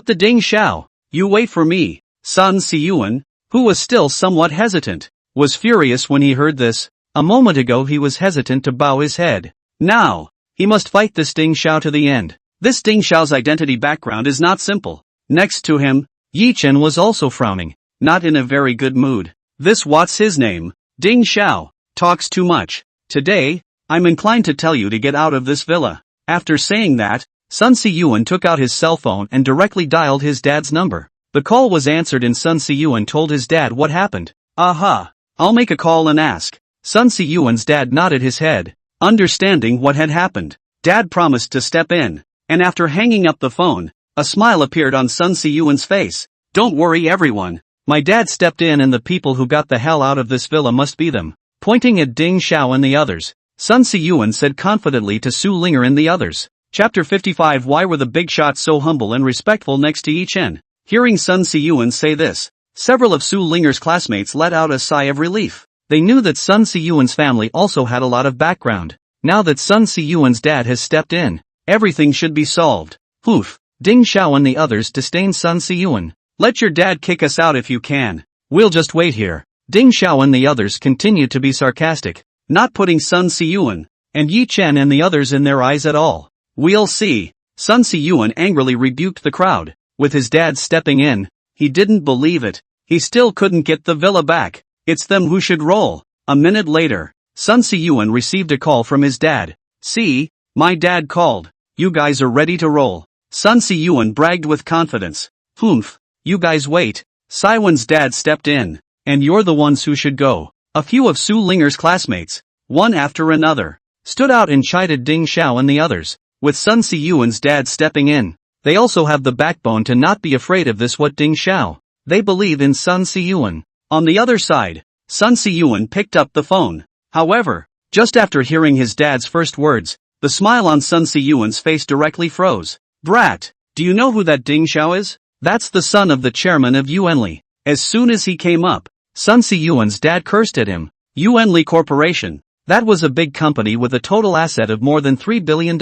the Ding Xiao? You wait for me. Sun Si-yuan, who was still somewhat hesitant, was furious when he heard this. A moment ago he was hesitant to bow his head. Now, he must fight this Ding Xiao to the end. This Ding Xiao's identity background is not simple. Next to him, Yi Chen was also frowning, not in a very good mood. This what's his name, Ding Xiao, talks too much. Today, I'm inclined to tell you to get out of this villa. After saying that, Sun Si-yuan took out his cell phone and directly dialed his dad's number. The call was answered and Sun Si-yuan told his dad what happened. Aha, I'll make a call and ask. Sun Si-yuan's dad nodded his head, understanding what had happened. Dad promised to step in, and after hanging up the phone, a smile appeared on Sun Si-yuan's face. Don't worry everyone. My dad stepped in and the people who got the hell out of this villa must be them. Pointing at Ding Xiao and the others, Sun Si-yuan said confidently to Su Linger and the others. Chapter 55 Why were the big shots so humble and respectful next to Yi Chen? Hearing Sun Si-yuan say this, several of Su Linger's classmates let out a sigh of relief. They knew that Sun Si-yuan's family also had a lot of background. Now that Sun Si-yuan's dad has stepped in, everything should be solved. Poof. Ding Xiao and the others disdained Sun Si-yuan. Let your dad kick us out if you can. We'll just wait here. Ding Xiao and the others continued to be sarcastic, not putting Sun Si-yuan and Yi Chen and the others in their eyes at all. We'll see. Sun Si-yuan angrily rebuked the crowd. With his dad stepping in, he didn't believe it. He still couldn't get the villa back. It's them who should roll. A minute later, Sun Si-yuan received a call from his dad. See, my dad called. You guys are ready to roll. Sun Si-yuan bragged with confidence. Humph. You guys wait. Si-yuan's dad stepped in. And you're the ones who should go. A few of Su Linger's classmates, one after another, stood out and chided Ding Xiao and the others. With Sun Si-yuan's dad stepping in, they also have the backbone to not be afraid of this what Ding Xiao. They believe in Sun Si-yuan. On the other side, Sun Si-yuan picked up the phone. However, just after hearing his dad's first words, the smile on Sun Si-yuan's face directly froze. Brat, do you know who that Ding Xiao is? That's the son of the chairman of Yuanli. As soon as he came up, Sun Si-yuan's dad cursed at him. Yuanli Corporation. That was a big company with a total asset of more than $3 billion.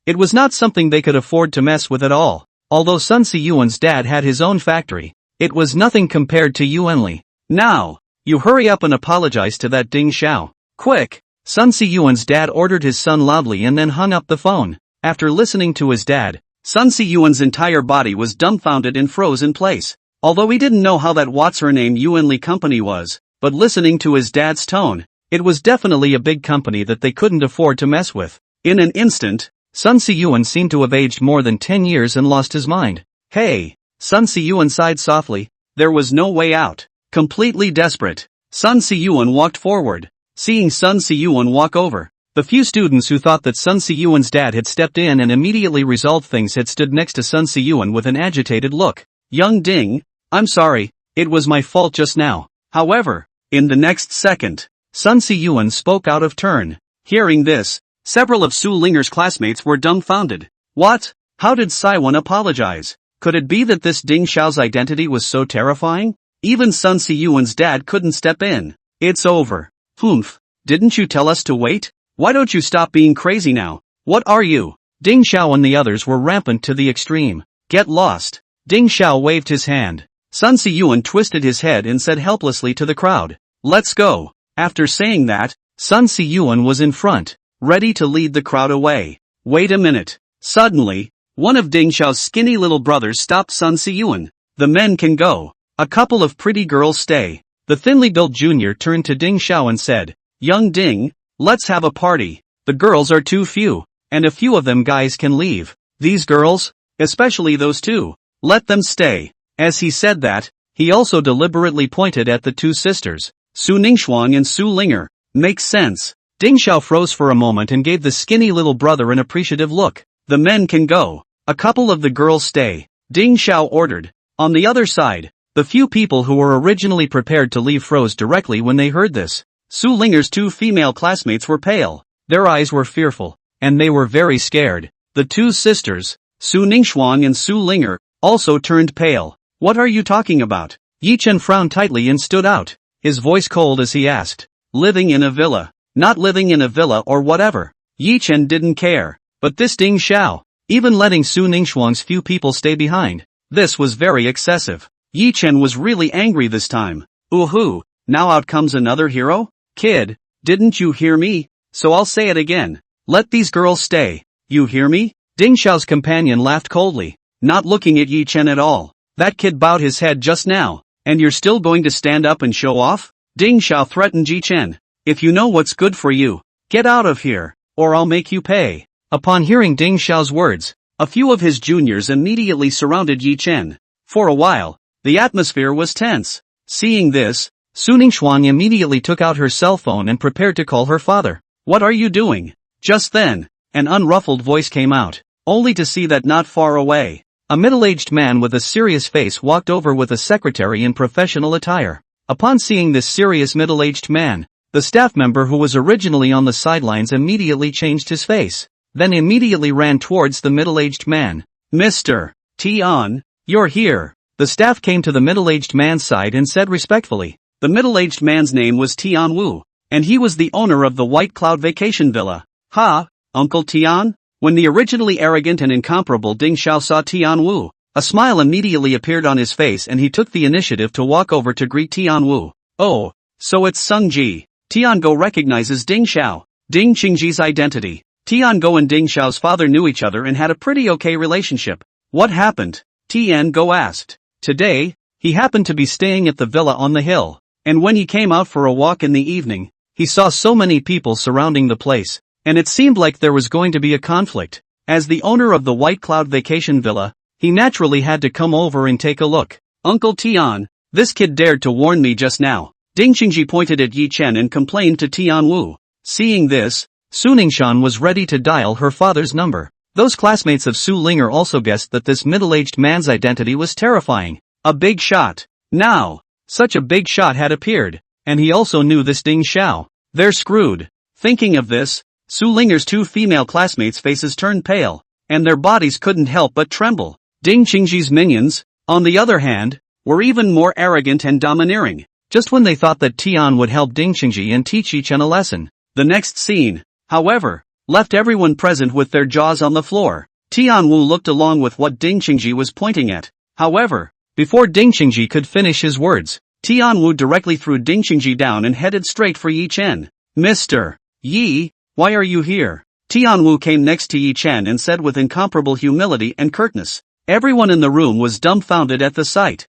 It was not something they could afford to mess with at all. Although Sun Si-yuan's dad had his own factory, it was nothing compared to Yuanli. Now, you hurry up and apologize to that Ding Xiao. Quick! Sun Si-yuan's dad ordered his son loudly and then hung up the phone. After listening to his dad, Sun Si-yuan's entire body was dumbfounded and froze in place. Although he didn't know how that what's-her-name Yuanli company was, but listening to his dad's tone, it was definitely a big company that they couldn't afford to mess with. In an instant, Sun Si-yuan seemed to have aged more than 10 years and lost his mind. Hey! Sun Si-yuan sighed softly. There was no way out. Completely desperate, Sun Si-yuan walked forward. Seeing Sun Si-yuan walk over, the few students who thought that Sun Si-yuan's dad had stepped in and immediately resolved things had stood next to Sun Si-yuan with an agitated look. Young Ding, I'm sorry, it was my fault just now. However, in the next second, Sun Si-yuan spoke out of turn. Hearing this, several of Su Linger's classmates were dumbfounded. What? How did Si-yuan apologize? Could it be that this Ding Xiao's identity was so terrifying? Even Sun Si-yuan's dad couldn't step in. It's over. Humph. Didn't you tell us to wait? Why don't you stop being crazy now? What are you? Ding Xiao and the others were rampant to the extreme. Get lost. Ding Xiao waved his hand. Sun Siyuan twisted his head and said helplessly to the crowd, "Let's go." After saying that, Sun Siyuan was in front, ready to lead the crowd away. Wait a minute. Suddenly, one of Ding Xiao's skinny little brothers stopped Sun Siyuan. "The men can go. A couple of pretty girls stay." The thinly built junior turned to Ding Xiao and said, "Young Ding, let's have a party. The girls are too few, and a few of them guys can leave. These girls, especially those two, let them stay." As he said that, he also deliberately pointed at the two sisters, Su Ningxuang and Su Linger. Makes sense. Ding Xiao froze for a moment and gave the skinny little brother an appreciative look. "The men can go. A couple of the girls stay," Ding Xiao ordered. On the other side, the few people who were originally prepared to leave froze directly when they heard this. Su Linger's two female classmates were pale. Their eyes were fearful, and they were very scared. The two sisters, Su Ningxuang and Su Linger, also turned pale. "What are you talking about?" Yi Chen frowned tightly and stood out, his voice cold as he asked. "Living in a villa. Not living in a villa or whatever." Yi Chen didn't care. But this Ding Xiao, even letting Su Ningxuang's few people stay behind, this was very excessive. Yi Chen was really angry this time. "Ooh, now out comes another hero? Kid, didn't you hear me? So I'll say it again. Let these girls stay. You hear me?" Ding Xiao's companion laughed coldly, not looking at Yi Chen at all. "That kid bowed his head just now, and you're still going to stand up and show off?" Ding Xiao threatened Yi Chen. "If you know what's good for you, get out of here, or I'll make you pay." Upon hearing Ding Xiao's words, a few of his juniors immediately surrounded Yi Chen. For a while, the atmosphere was tense. Seeing this, Su Ningxuang immediately took out her cell phone and prepared to call her father. "What are you doing?" Just then, an unruffled voice came out, only to see that not far away, a middle-aged man with a serious face walked over with a secretary in professional attire. Upon seeing this serious middle-aged man, the staff member who was originally on the sidelines immediately changed his face, then immediately ran towards the middle-aged man. "Mr. Tian, you're here." The staff came to the middle-aged man's side and said respectfully. The middle-aged man's name was Tian Wu, and he was the owner of the White Cloud Vacation Villa. "Ha, Uncle Tian?" When the originally arrogant and incomparable Ding Xiao saw Tian Wu, a smile immediately appeared on his face and he took the initiative to walk over to greet Tian Wu. "Oh, so it's Sung Ji." Tian Go recognizes Ding Xiao, Ding Qingji's identity. Tian Go and Ding Xiao's father knew each other and had a pretty okay relationship. "What happened?" Tian Go asked. "Today, he happened to be staying at the villa on the hill, and when he came out for a walk in the evening, he saw so many people surrounding the place, and it seemed like there was going to be a conflict. As the owner of the White Cloud Vacation Villa, he naturally had to come over and take a look. Uncle Tian, this kid dared to warn me just now." Ding Qingji pointed at Yi Chen and complained to Tian Wu. Seeing this, Su Ningxuan was ready to dial her father's number. Those classmates of Su Linger also guessed that this middle-aged man's identity was terrifying. A big shot. Now, such a big shot had appeared, and he also knew this Ding Xiao. They're screwed. Thinking of this, Su Linger's two female classmates' faces turned pale, and their bodies couldn't help but tremble. Ding Qingji's minions, on the other hand, were even more arrogant and domineering. Just when they thought that Tian would help Ding Qingji and teach Yi Chen a lesson, the next scene, however, left everyone present with their jaws on the floor. Tian Wu looked along with what Ding Qingji was pointing at. However, before Ding Qingji could finish his words, Tian Wu directly threw Ding Qingji down and headed straight for Yi Chen. "Mr. Yi, why are you here?" Tian Wu came next to Yi Chen and said with incomparable humility and curtness. Everyone in the room was dumbfounded at the sight.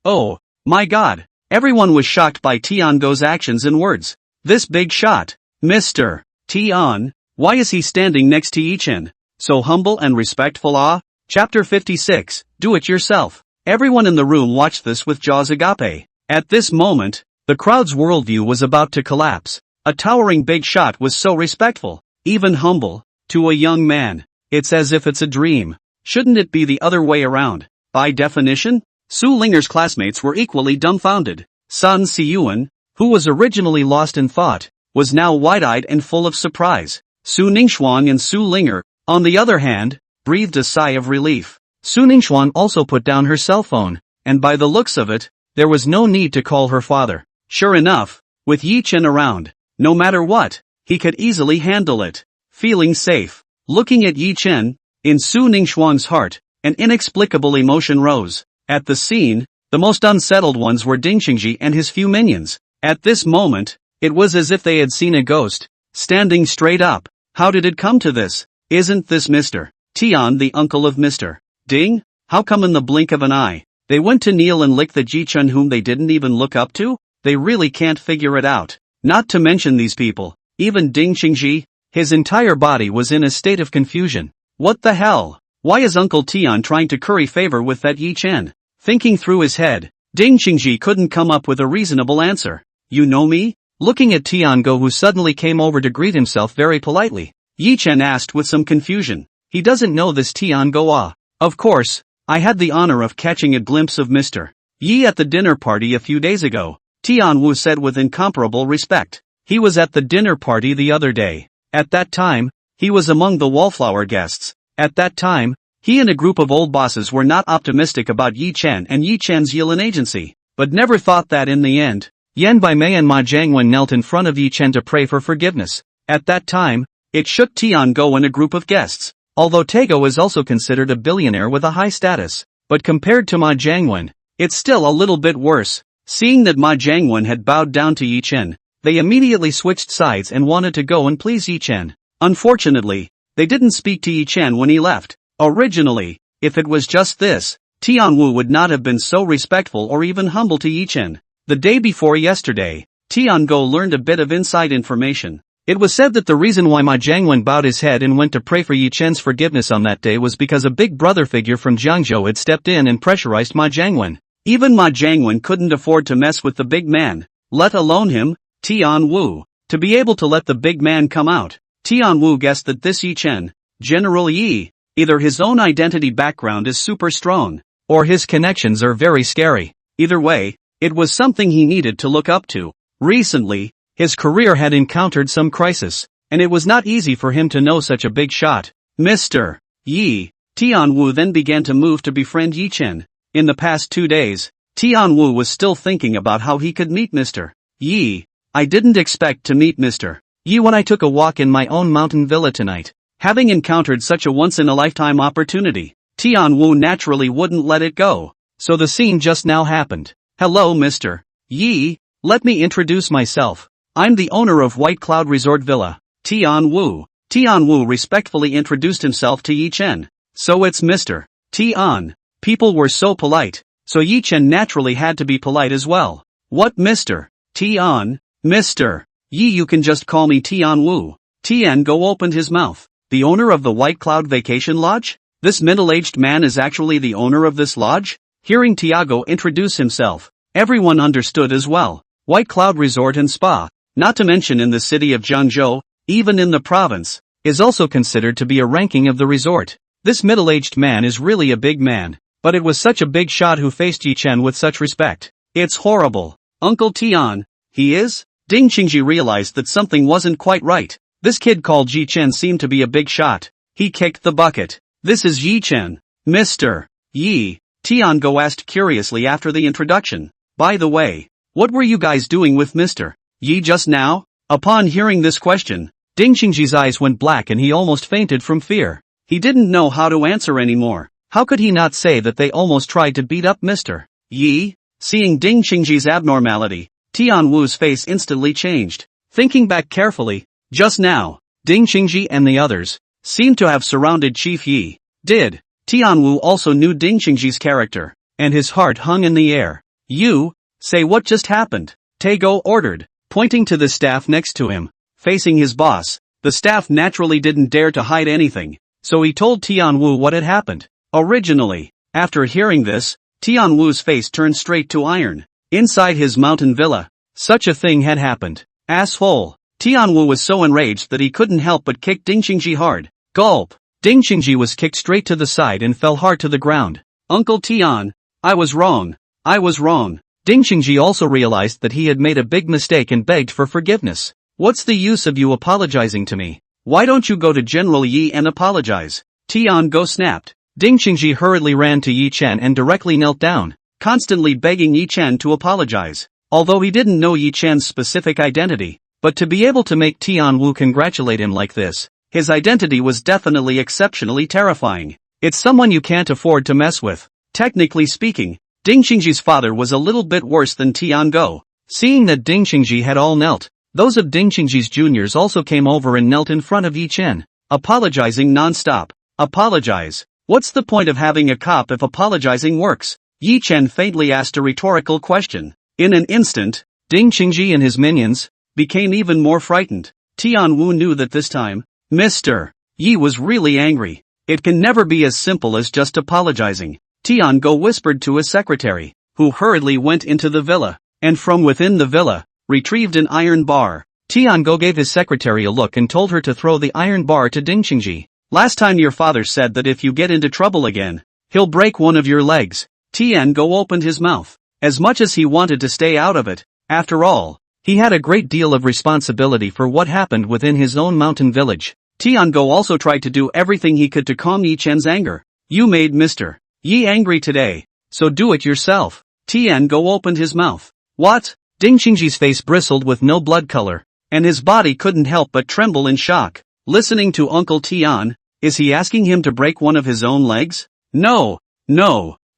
Oh, my God. Everyone was shocked by Tian Go's actions and words. This big shot. "Mr. Tian, why is he standing next to Yi Chen? So humble and respectful." Chapter 56, Do It Yourself. Everyone in the room watched this with jaws agape. At this moment, the crowd's worldview was about to collapse. A towering big shot was so respectful, even humble, to a young man. It's as if it's a dream. Shouldn't it be the other way around? By definition, Su Linger's classmates were equally dumbfounded. Sun Siyuan, who was originally lost in thought, was now wide-eyed and full of surprise. Su Ningxuang and Su Linger, on the other hand, breathed a sigh of relief. Su Ningxuang also put down her cell phone, and by the looks of it, there was no need to call her father. Sure enough, with Yi Chen around, no matter what, He could easily handle it. Feeling safe. Looking at Yi Chen, in Su Ningxuang's heart, an inexplicable emotion rose. At the scene, the most unsettled ones were Ding Qingji and his few minions. At this moment, it was as if they had seen a ghost, standing straight up. How did it come to this? Isn't this Mr. Tian the uncle of Mr. Ding? How come in the blink of an eye, they went to kneel and lick the Ji Chen whom they didn't even look up to? They really can't figure it out. Not to mention these people, even Ding Qingji, his entire body was in a state of confusion. What the hell? Why is Uncle Tian trying to curry favor with that Yi Chen? Thinking through his head, Ding Qingji couldn't come up with a reasonable answer. You know me? Looking at Tiango, who suddenly came over to greet himself very politely, Yi Chen asked with some confusion. He doesn't know this Tiango ah. Of course, I had the honor of catching a glimpse of Mr. Yi at the dinner party a few days ago, Tianwu said with incomparable respect. He was at the dinner party the other day. At that time, he was among the wallflower guests. At that time, he and a group of old bosses were not optimistic about Yi Chen and Yi Chen's Yilan agency, but never thought that in the end. Yan Baimei and Ma Jiangwen knelt in front of Yi Chen to pray for forgiveness. At that time, it shook Tiango and a group of guests. Although Tego is also considered a billionaire with a high status, but compared to Ma Jiangwen, it's still a little bit worse. Seeing that Ma Jiangwen had bowed down to Yi Chen, they immediately switched sides and wanted to go and please Yi Chen. Unfortunately, they didn't speak to Yi Chen when he left. Originally, if it was just this, Tianwu would not have been so respectful or even humble to Yi Chen. The day before yesterday, Tiango learned a bit of inside information. It was said that the reason why Ma Jiangwen bowed his head and went to pray for Yi Chen's forgiveness on that day was because a big brother figure from Jiangzhou had stepped in and pressurized Ma Jiangwen. Even Ma Jiangwen couldn't afford to mess with the big man, let alone him, Tianwu. To be able to let the big man come out, Tianwu guessed that this Yi Chen, General Yi, either his own identity background is super strong, or his connections are very scary. Either way, it was something he needed to look up to. Recently, his career had encountered some crisis, and it was not easy for him to know such a big shot. Mr. Yi. Tianwu then began to move to befriend Yi Chen. In the past 2 days, Tianwu was still thinking about how he could meet Mr. Yi. I didn't expect to meet Mr. Yi when I took a walk in my own mountain villa tonight. Having encountered such a once-in-a-lifetime opportunity, Tianwu naturally wouldn't let it go. So the scene just now happened. Hello Mr. Yi, let me introduce myself. I'm the owner of White Cloud Resort Villa, Tianwu. Tianwu respectfully introduced himself to Yi Chen. So it's Mr. Tian. People were so polite, so Yi Chen naturally had to be polite as well. What Mr. Tian? Mr. Yi, you can just call me Tianwu. Tiango opened his mouth. The owner of the White Cloud Vacation Lodge? This middle-aged man is actually the owner of this lodge? Hearing Tiago introduce himself, everyone understood as well. White Cloud Resort and Spa, not to mention in the city of Jiangzhou, even in the province, is also considered to be a ranking of the resort. This middle-aged man is really a big man, but it was such a big shot who faced Yi Chen with such respect. It's horrible. Uncle Tian, he is? Ding Qingji realized that something wasn't quite right. This kid called Yi Chen seemed to be a big shot. He kicked the bucket. This is Yi Chen. Mr. Yi, Tiango asked curiously after the introduction. By the way, what were you guys doing with Mr. Yi just now? Upon hearing this question, Ding Qingji's eyes went black and he almost fainted from fear. He didn't know how to answer anymore. How could he not say that they almost tried to beat up Mr. Yi? Seeing Ding Qingji's abnormality, Tianwu's face instantly changed. Thinking back carefully, just now, Ding Qingji and the others seemed to have surrounded Chief Yi. Did Tianwu also knew Ding Qingji's character, and his heart hung in the air. You, say what just happened, Tego ordered, pointing to the staff next to him. Facing his boss, the staff naturally didn't dare to hide anything, so he told Tianwu what had happened. Originally, after hearing this, Tianwu's face turned straight to iron. Inside his mountain villa, such a thing had happened. Asshole. Tianwu was so enraged that he couldn't help but kick Ding Qingji hard. Gulp. Ding Qingji was kicked straight to the side and fell hard to the ground. Uncle Tian, I was wrong. I was wrong. Ding Qingji also realized that he had made a big mistake and begged for forgiveness. What's the use of you apologizing to me? Why don't you go to General Yi and apologize? Tiango snapped. Ding Qingji hurriedly ran to Yi Chen and directly knelt down, constantly begging Yi Chen to apologize. Although he didn't know Yi Chen's specific identity, But to be able to make Tianwu congratulate him like this, his identity was definitely exceptionally terrifying. It's someone you can't afford to mess with. Technically speaking, Ding Xingji's father was a little bit worse than Tiango. Seeing that Ding Xingji had all knelt, those of Ding Xingji's juniors also came over and knelt in front of Yi Chen, apologizing non-stop. Apologize. What's the point of having a cop if apologizing works? Yi Chen faintly asked a rhetorical question. In an instant, Ding Xingji and his minions became even more frightened. Tianwu knew that this time, Mr. Yi was really angry. It can never be as simple as just apologizing. Tiango whispered to his secretary, who hurriedly went into the villa, and from within the villa, retrieved an iron bar. Tiango gave his secretary a look and told her to throw the iron bar to Ding Xingji. Last time your father said that if you get into trouble again, he'll break one of your legs. Tiango opened his mouth. As much as he wanted to stay out of it, after all, he had a great deal of responsibility for what happened within his own mountain village. Tiango also tried to do everything he could to calm Yi Chen's anger. You made Mr. Yi angry today, so do it yourself. Tiango opened his mouth. What? Ding Xingji's face bristled with no blood color, and his body couldn't help but tremble in shock. Listening to Uncle Tian, is he asking him to break one of his own legs? No.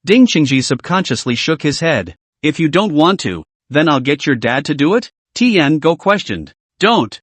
Ding Xingji subconsciously shook his head. If you don't want to, then I'll get your dad to do it? Tiango questioned. Don't.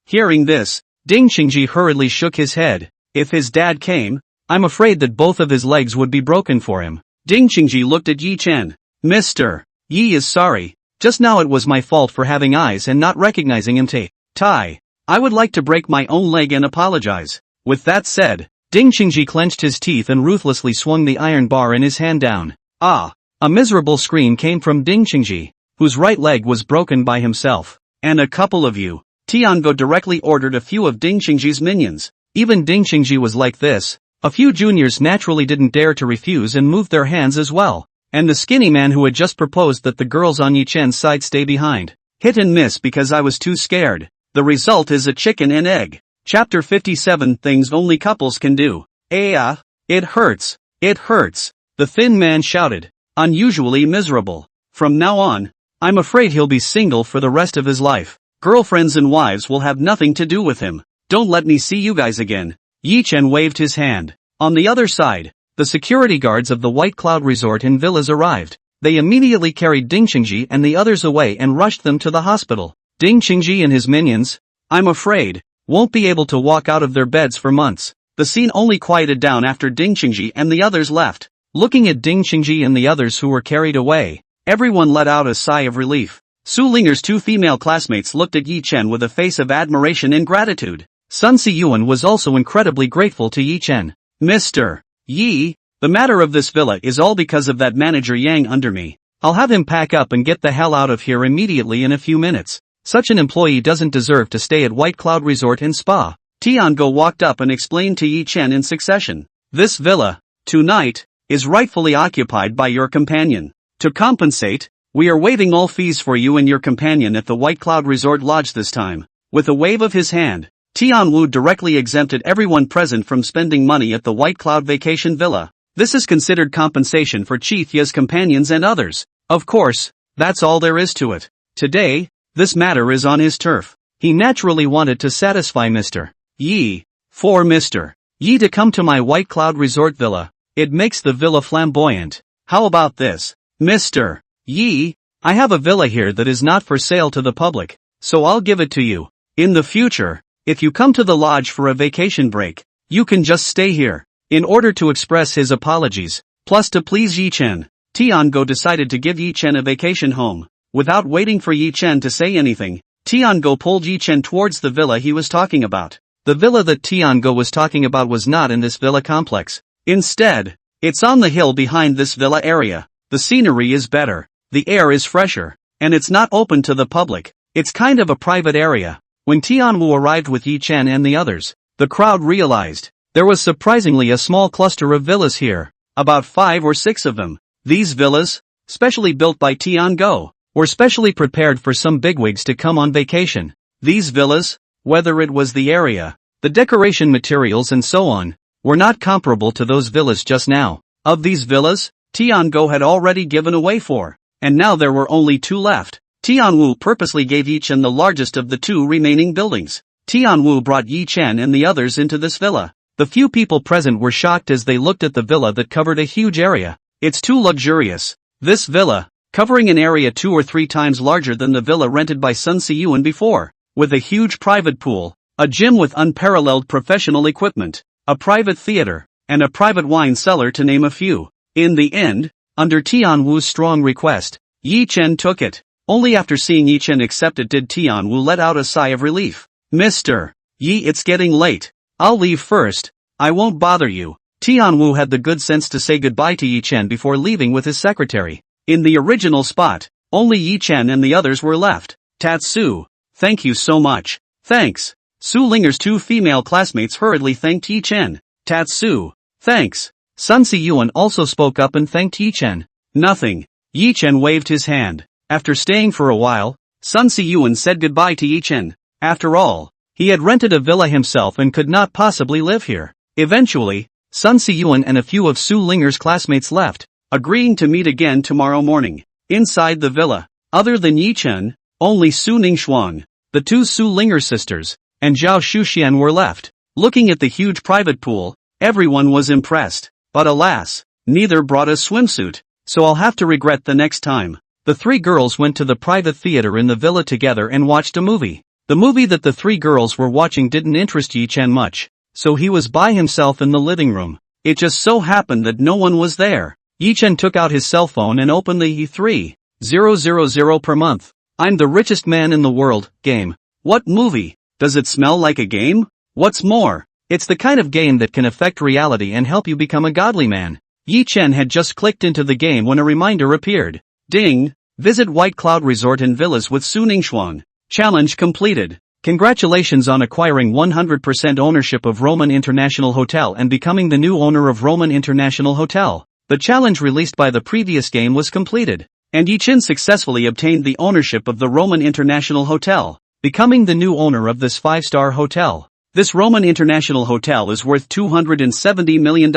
Hearing this, Ding Xingji hurriedly shook his head. If his dad came, I'm afraid that both of his legs would be broken for him. Ding Xingji looked at Yi Chen. Mr. Yi is sorry. Just now it was my fault for having eyes and not recognizing him. Tai. I would like to break my own leg and apologize. With that said, Ding Xingji clenched his teeth and ruthlessly swung the iron bar in his hand down. Ah! A miserable scream came from Ding Xingji, whose right leg was broken by himself. And a couple of you. Tiango directly ordered a few of Ding Xingji's minions. Even Ding Xingji was like this. A few juniors naturally didn't dare to refuse and moved their hands as well. And the skinny man who had just proposed that the girls on Yi Chen's side stay behind. Hit and miss because I was too scared. The result is a chicken and egg. Chapter 57 Things Only Couples Can Do. It hurts. The thin man shouted. Unusually miserable. From now on, I'm afraid he'll be single for the rest of his life. Girlfriends and wives will have nothing to do with him. Don't let me see you guys again. Yi Chen waved his hand. On the other side, the security guards of the White Cloud Resort and Villas arrived. They immediately carried Ding Xingji and the others away and rushed them to the hospital. Ding Xingji and his minions, I'm afraid, won't be able to walk out of their beds for months. The scene only quieted down after Ding Xingji and the others left. Looking at Ding Xingji and the others who were carried away, everyone let out a sigh of relief. Su Linger's two female classmates looked at Yi Chen with a face of admiration and gratitude. Sun Siyuan was also incredibly grateful to Yi Chen. Mr. Yi, the matter of this villa is all because of that manager Yang under me. I'll have him pack up and get the hell out of here immediately in a few minutes. Such an employee doesn't deserve to stay at White Cloud Resort and Spa. Tiango walked up and explained to Yi Chen in succession. This villa, tonight, is rightfully occupied by your companion. To compensate, we are waiving all fees for you and your companion at the White Cloud Resort Lodge this time. With a wave of his hand, Tianwu directly exempted everyone present from spending money at the White Cloud Vacation Villa. This is considered compensation for Chief Ye's companions and others. Of course, that's all there is to it. Today, this matter is on his turf. He naturally wanted to satisfy Mr. Yi. For Mr. Yi to come to my White Cloud Resort Villa, it makes the villa flamboyant. How about this? Mr. Yi, I have a villa here that is not for sale to the public, so I'll give it to you. In the future, if you come to the lodge for a vacation break, you can just stay here. In order to express his apologies, plus to please Yi Chen, Tiango decided to give Yi Chen a vacation home. Without waiting for Yi Chen to say anything, Tiango pulled Yi Chen towards the villa he was talking about. The villa that Tiango was talking about was not in this villa complex. Instead, it's on the hill behind this villa area. The scenery is better, the air is fresher, and it's not open to the public. It's kind of a private area. When Tianwu arrived with Yi Chen and the others, the crowd realized there was surprisingly a small cluster of villas here, about 5 or 6 of them. These villas, specially built by Tiango, were specially prepared for some bigwigs to come on vacation. These villas, whether it was the area, the decoration materials and so on, were not comparable to those villas just now. Of these villas, Tiango had already given away 4, and now there were only 2 left. Tianwu purposely gave Yi Chen the largest of the two remaining buildings. Tianwu brought Yi Chen and the others into this villa. The few people present were shocked as they looked at the villa that covered a huge area. It's too luxurious. This villa, covering an area 2 or 3 times larger than the villa rented by Sun Siyuan before, with a huge private pool, a gym with unparalleled professional equipment, a private theater, and a private wine cellar to name a few. In the end, under Tianwu's strong request, Yi Chen took it. Only after seeing Yi Chen accept it did Tianwu let out a sigh of relief. Mr. Yi, it's getting late. I'll leave first. I won't bother you. Tianwu had the good sense to say goodbye to Yi Chen before leaving with his secretary. In the original spot, only Yi Chen and the others were left. Tatsu, thank you so much. Thanks. Su Linger's 2 female classmates hurriedly thanked Yi Chen. Tatsu, thanks. Sun Siyuan also spoke up and thanked Yi Chen. Nothing. Yi Chen waved his hand. After staying for a while, Sun Siyuan said goodbye to Yi Chen. After all, he had rented a villa himself and could not possibly live here. Eventually, Sun Siyuan and a few of Su Linger's classmates left, agreeing to meet again tomorrow morning. Inside the villa, other than Yi Chen, only Su Ningxuang, the 2 Su Linger sisters, and Zhao Shuxian were left. Looking at the huge private pool, everyone was impressed. But alas, neither brought a swimsuit, so I'll have to regret the next time. The 3 girls went to the private theater in the villa together and watched a movie. The movie that the 3 girls were watching didn't interest Yi Chen much, so he was by himself in the living room. It just so happened that no one was there. Yi Chen took out his cell phone and opened the E3000 per month. I'm the richest man in the world game. What movie? Does it smell like a game? What's more, it's the kind of game that can affect reality and help you become a godly man. Yi Chen had just clicked into the game when a reminder appeared. Ding! Visit White Cloud Resort and Villas with Su Ningxuang. Challenge completed. Congratulations on acquiring 100% ownership of Roman International Hotel and becoming the new owner of Roman International Hotel. The challenge released by the previous game was completed, and Yi Chen successfully obtained the ownership of the Roman International Hotel, becoming the new owner of this 5-star hotel. This Roman International Hotel is worth $270 million.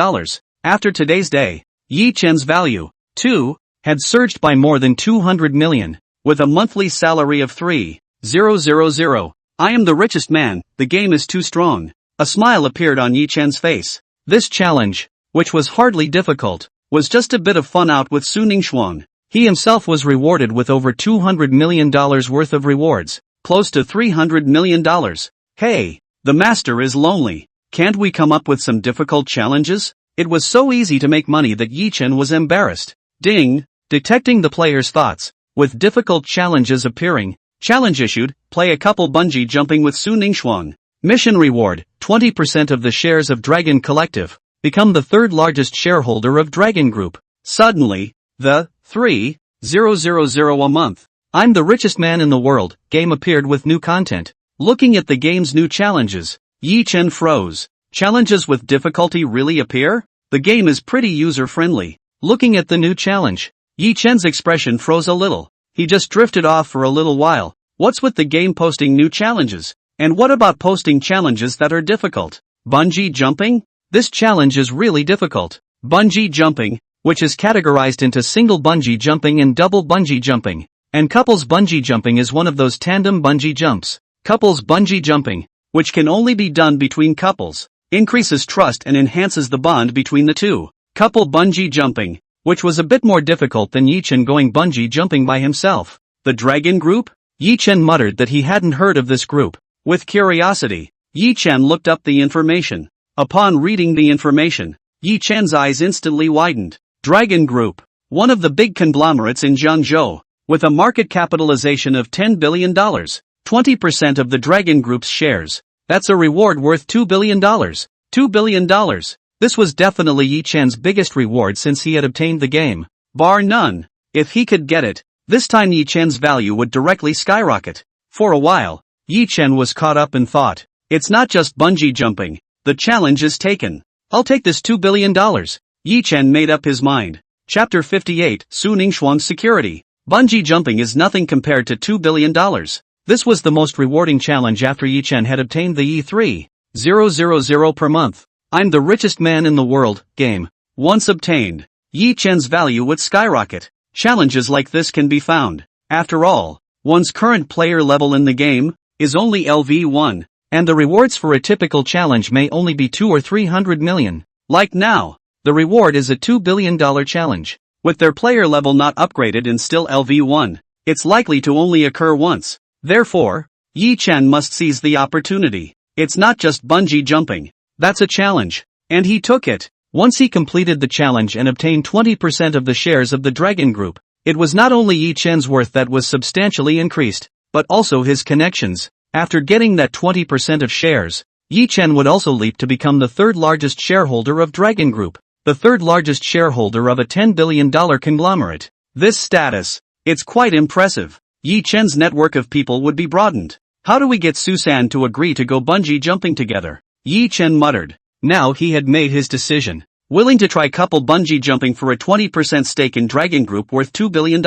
After today's day, Yi Chen's value, too, had surged by more than 200 million, with a monthly salary of 3,000. I am the richest man, the game is too strong. A smile appeared on Yi Chen's face. This challenge, which was hardly difficult, was just a bit of fun out with Su Ningxuang. He himself was rewarded with over $200 million worth of rewards, close to $300 million. Hey, the master is lonely. Can't we come up with some difficult challenges? It was so easy to make money that Yi Chen was embarrassed. Ding! Detecting the player's thoughts, with difficult challenges appearing. Challenge issued, play a couple bungee jumping with Su Ningxuang. Mission reward, 20% of the shares of Dragon Collective. Become the 3rd largest shareholder of Dragon Group. Suddenly, the 3,000 a month. I'm the richest man in the world game appeared with new content. Looking at the game's new challenges, Yi Chen froze. Challenges with difficulty really appear? The game is pretty user-friendly. Looking at the new challenge, Yi Chen's expression froze a little. He just drifted off for a little while. What's with the game posting new challenges? And what about posting challenges that are difficult? Bungee jumping? This challenge is really difficult. Bungee jumping, which is categorized into single bungee jumping and double bungee jumping. And couples bungee jumping is one of those tandem bungee jumps. Couples bungee jumping, which can only be done between couples, increases trust and enhances the bond between the two. Couple bungee jumping, which was a bit more difficult than Yi Chen going bungee jumping by himself. The Dragon Group? Yi Chen muttered that he hadn't heard of this group. With curiosity, Yi Chen looked up the information. Upon reading the information, Yi Chen's eyes instantly widened. Dragon Group, one of the big conglomerates in Zhengzhou, with a market capitalization of $10 billion, 20% of the Dragon Group's shares. That's a reward worth $2 billion. $2 billion. This was definitely Yi Chen's biggest reward since he had obtained the game. Bar none. If he could get it, this time Yi Chen's value would directly skyrocket. For a while, Yi Chen was caught up in thought. It's not just bungee jumping. The challenge is taken. I'll take this $2 billion. Yi Chen made up his mind. Chapter 58, Su Ningxuang's Security. Bungee jumping is nothing compared to $2 billion. This was the most rewarding challenge after Yi Chen had obtained the E3000 per month. I'm the richest man in the world game. Once obtained, Yi Chen's value would skyrocket. Challenges like this can be found, after all, One's current player level in the game is only LV1, and the rewards for a typical challenge may only be 2 or 300 million. Like now, the reward is a $2 billion challenge. With their player level not upgraded and still LV1, it's likely to only occur once. Therefore, Yi Chen must seize the opportunity. It's not just bungee jumping. That's a challenge. And he took it. Once he completed the challenge and obtained 20% of the shares of the Dragon Group, it was not only Yi Chen's worth that was substantially increased, but also his connections. After getting that 20% of shares, Yi Chen would also leap to become the third largest shareholder of Dragon Group, the third largest shareholder of a $10 billion conglomerate. This status, it's quite impressive. Yi Chen's network of people would be broadened. How do we get Susan to agree to go bungee jumping together? Yi Chen muttered. Now he had made his decision. Willing to try couple bungee jumping for a 20% stake in Dragon Group worth $2 billion.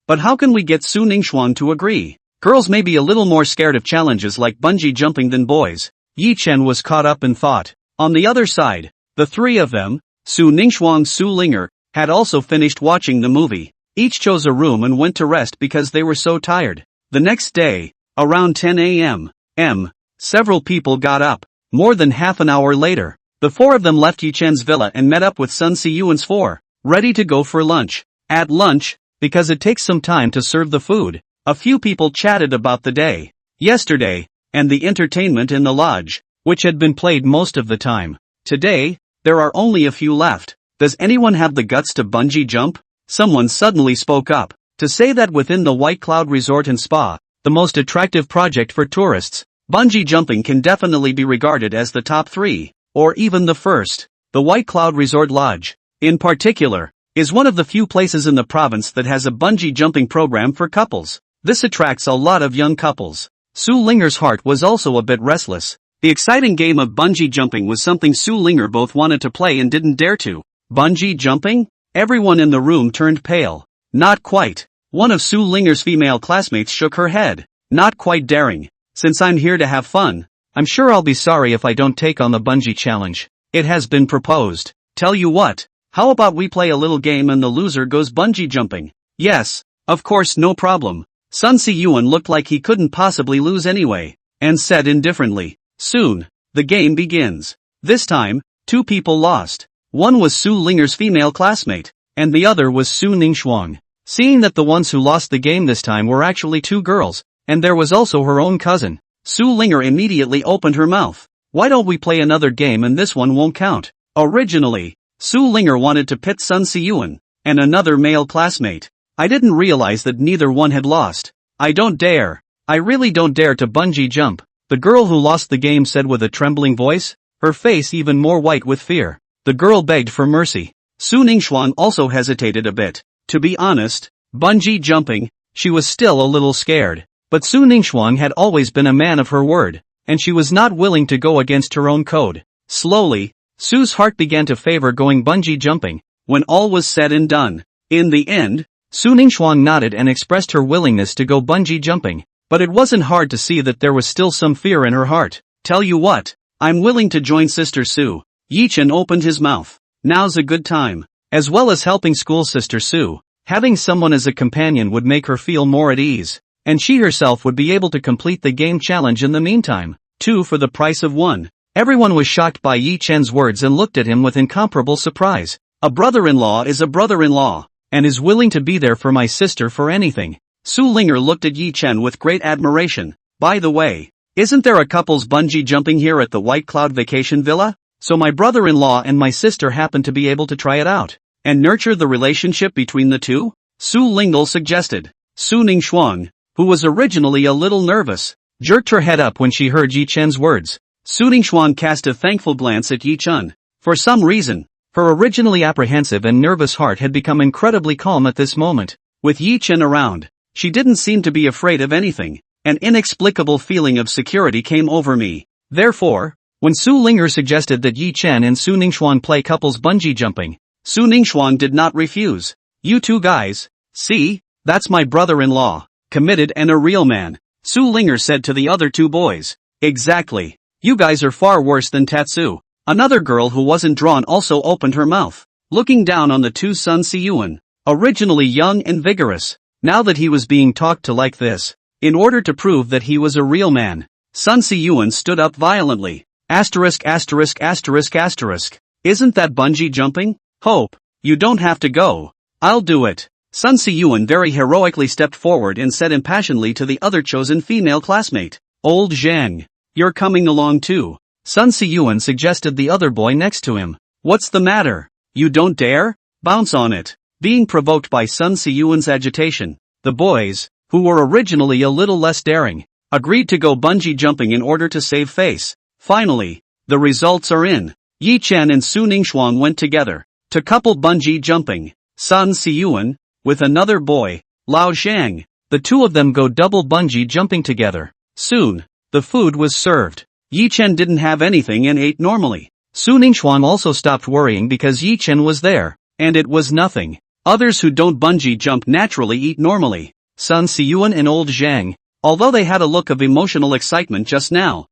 But how can we get Su Ningxuan to agree? Girls may be a little more scared of challenges like bungee jumping than boys. Yi Chen was caught up in thought. On the other side, the three of them, Su Ningxuan, Su Linger, had also finished watching the movie. Each chose a room and went to rest because they were so tired. The next day, around 10 a.m., several people got up. More than half an hour later, the four of them left Yi Chen's villa and met up with Sun Siyuan's four, ready to go for lunch. At lunch, because it takes some time to serve the food, a few people chatted about the day, yesterday, and the entertainment in the lodge, which had been played most of the time. Today, there are only a few left. Does anyone have the guts to bungee jump? Someone suddenly spoke up, to say that within the White Cloud Resort and Spa, the most attractive project for tourists, bungee jumping can definitely be regarded as the top 3, or even the first. The White Cloud Resort Lodge, in particular, is one of the few places in the province that has a bungee jumping program for couples. This attracts a lot of young couples. Su Linger's heart was also a bit restless. The exciting game of bungee jumping was something Su Linger both wanted to play and didn't dare to. Bungee jumping? Everyone in the room turned pale. Not quite. One of Su Linger's female classmates shook her head. Not quite daring. Since I'm here to have fun, I'm sure I'll be sorry if I don't take on the bungee challenge. It has been proposed. Tell you what, how about we play a little game and the loser goes bungee jumping? Yes, of course, no problem. Sun Siyuan looked like he couldn't possibly lose anyway, and said indifferently, soon, the game begins. This time, 2 people lost. One was Su Linger's female classmate, and the other was Su Ningxuan. Seeing that the ones who lost the game this time were actually 2 girls, and there was also her own cousin, Su Linger immediately opened her mouth. Why don't we play another game and this one won't count? Originally, Su Linger wanted to pit Sun Siyuan and another male classmate. I didn't realize that neither one had lost. I don't dare. I really don't dare to bungee jump, the girl who lost the game said with a trembling voice, her face even more white with fear. The girl begged for mercy. Su Ningxuan also hesitated a bit. To be honest, bungee jumping, she was still a little scared. But Su Ningxuan had always been a man of her word, and she was not willing to go against her own code. Slowly, Su's heart began to favor going bungee jumping, when all was said and done. In the end, Su Ningxuan nodded and expressed her willingness to go bungee jumping, but it wasn't hard to see that there was still some fear in her heart. Tell you what, I'm willing to join Sister Su. Yi Chen opened his mouth. Now's a good time. As well as helping school Sister Su, having someone as a companion would make her feel more at ease, and she herself would be able to complete the game challenge in the meantime. 2 for the price of 1. Everyone was shocked by Yi Chen's words and looked at him with incomparable surprise. A brother-in-law is a brother-in-law, and is willing to be there for my sister for anything. Su Linger looked at Yi Chen with great admiration. By the way, isn't there a couple's bungee jumping here at the White Cloud Vacation Villa? So my brother-in-law and my sister happen to be able to try it out, and nurture the relationship between the two? Su Lingle suggested. Su Ningxuan, who was originally a little nervous, jerked her head up when she heard Yi Chen's words. Su Ningxuan cast a thankful glance at Yi Chen. For some reason, her originally apprehensive and nervous heart had become incredibly calm at this moment. With Yi Chen around, she didn't seem to be afraid of anything. An inexplicable feeling of security came over me. Therefore, when Su Linger suggested that Yi Chen and Su Ningxuan play couples bungee jumping, Su Ningxuan did not refuse. You 2 guys, see, that's my brother-in-law, committed and a real man, Su Linger said to the other 2 boys. Exactly. You guys are far worse than Tatsu. Another girl who wasn't drawn also opened her mouth, looking down on the 2 Sun Siyuan, originally young and vigorous. now that he was being talked to like this. In order to prove that he was a real man, Sun Si-yuan stood up violently. Asterisk asterisk asterisk asterisk. Isn't that bungee jumping? Hope. You don't have to go. I'll do it. Sun Si-yuan very heroically stepped forward and said impassionedly to the other chosen female classmate, Old Zhang. You're coming along too. Sun Si-yuan suggested the other boy next to him. What's the matter? You don't dare? Bounce on it. Being provoked by Sun Si-yuan's agitation, the boys, who were originally a little less daring, agreed to go bungee jumping in order to save face. Finally, the results are in. Yi Chen and Su Ningxuan went together to couple bungee jumping. Sun Si-yuan, with another boy, Lao Zhang, the two of them go double bungee jumping together. Soon, the food was served. Yi Chen didn't have anything and ate normally. Su Ningxuan also stopped worrying because Yi Chen was there, and it was nothing. Others who don't bungee jump naturally eat normally. Sun Si-yuan and Old Zhang, although they had a look of emotional excitement just now,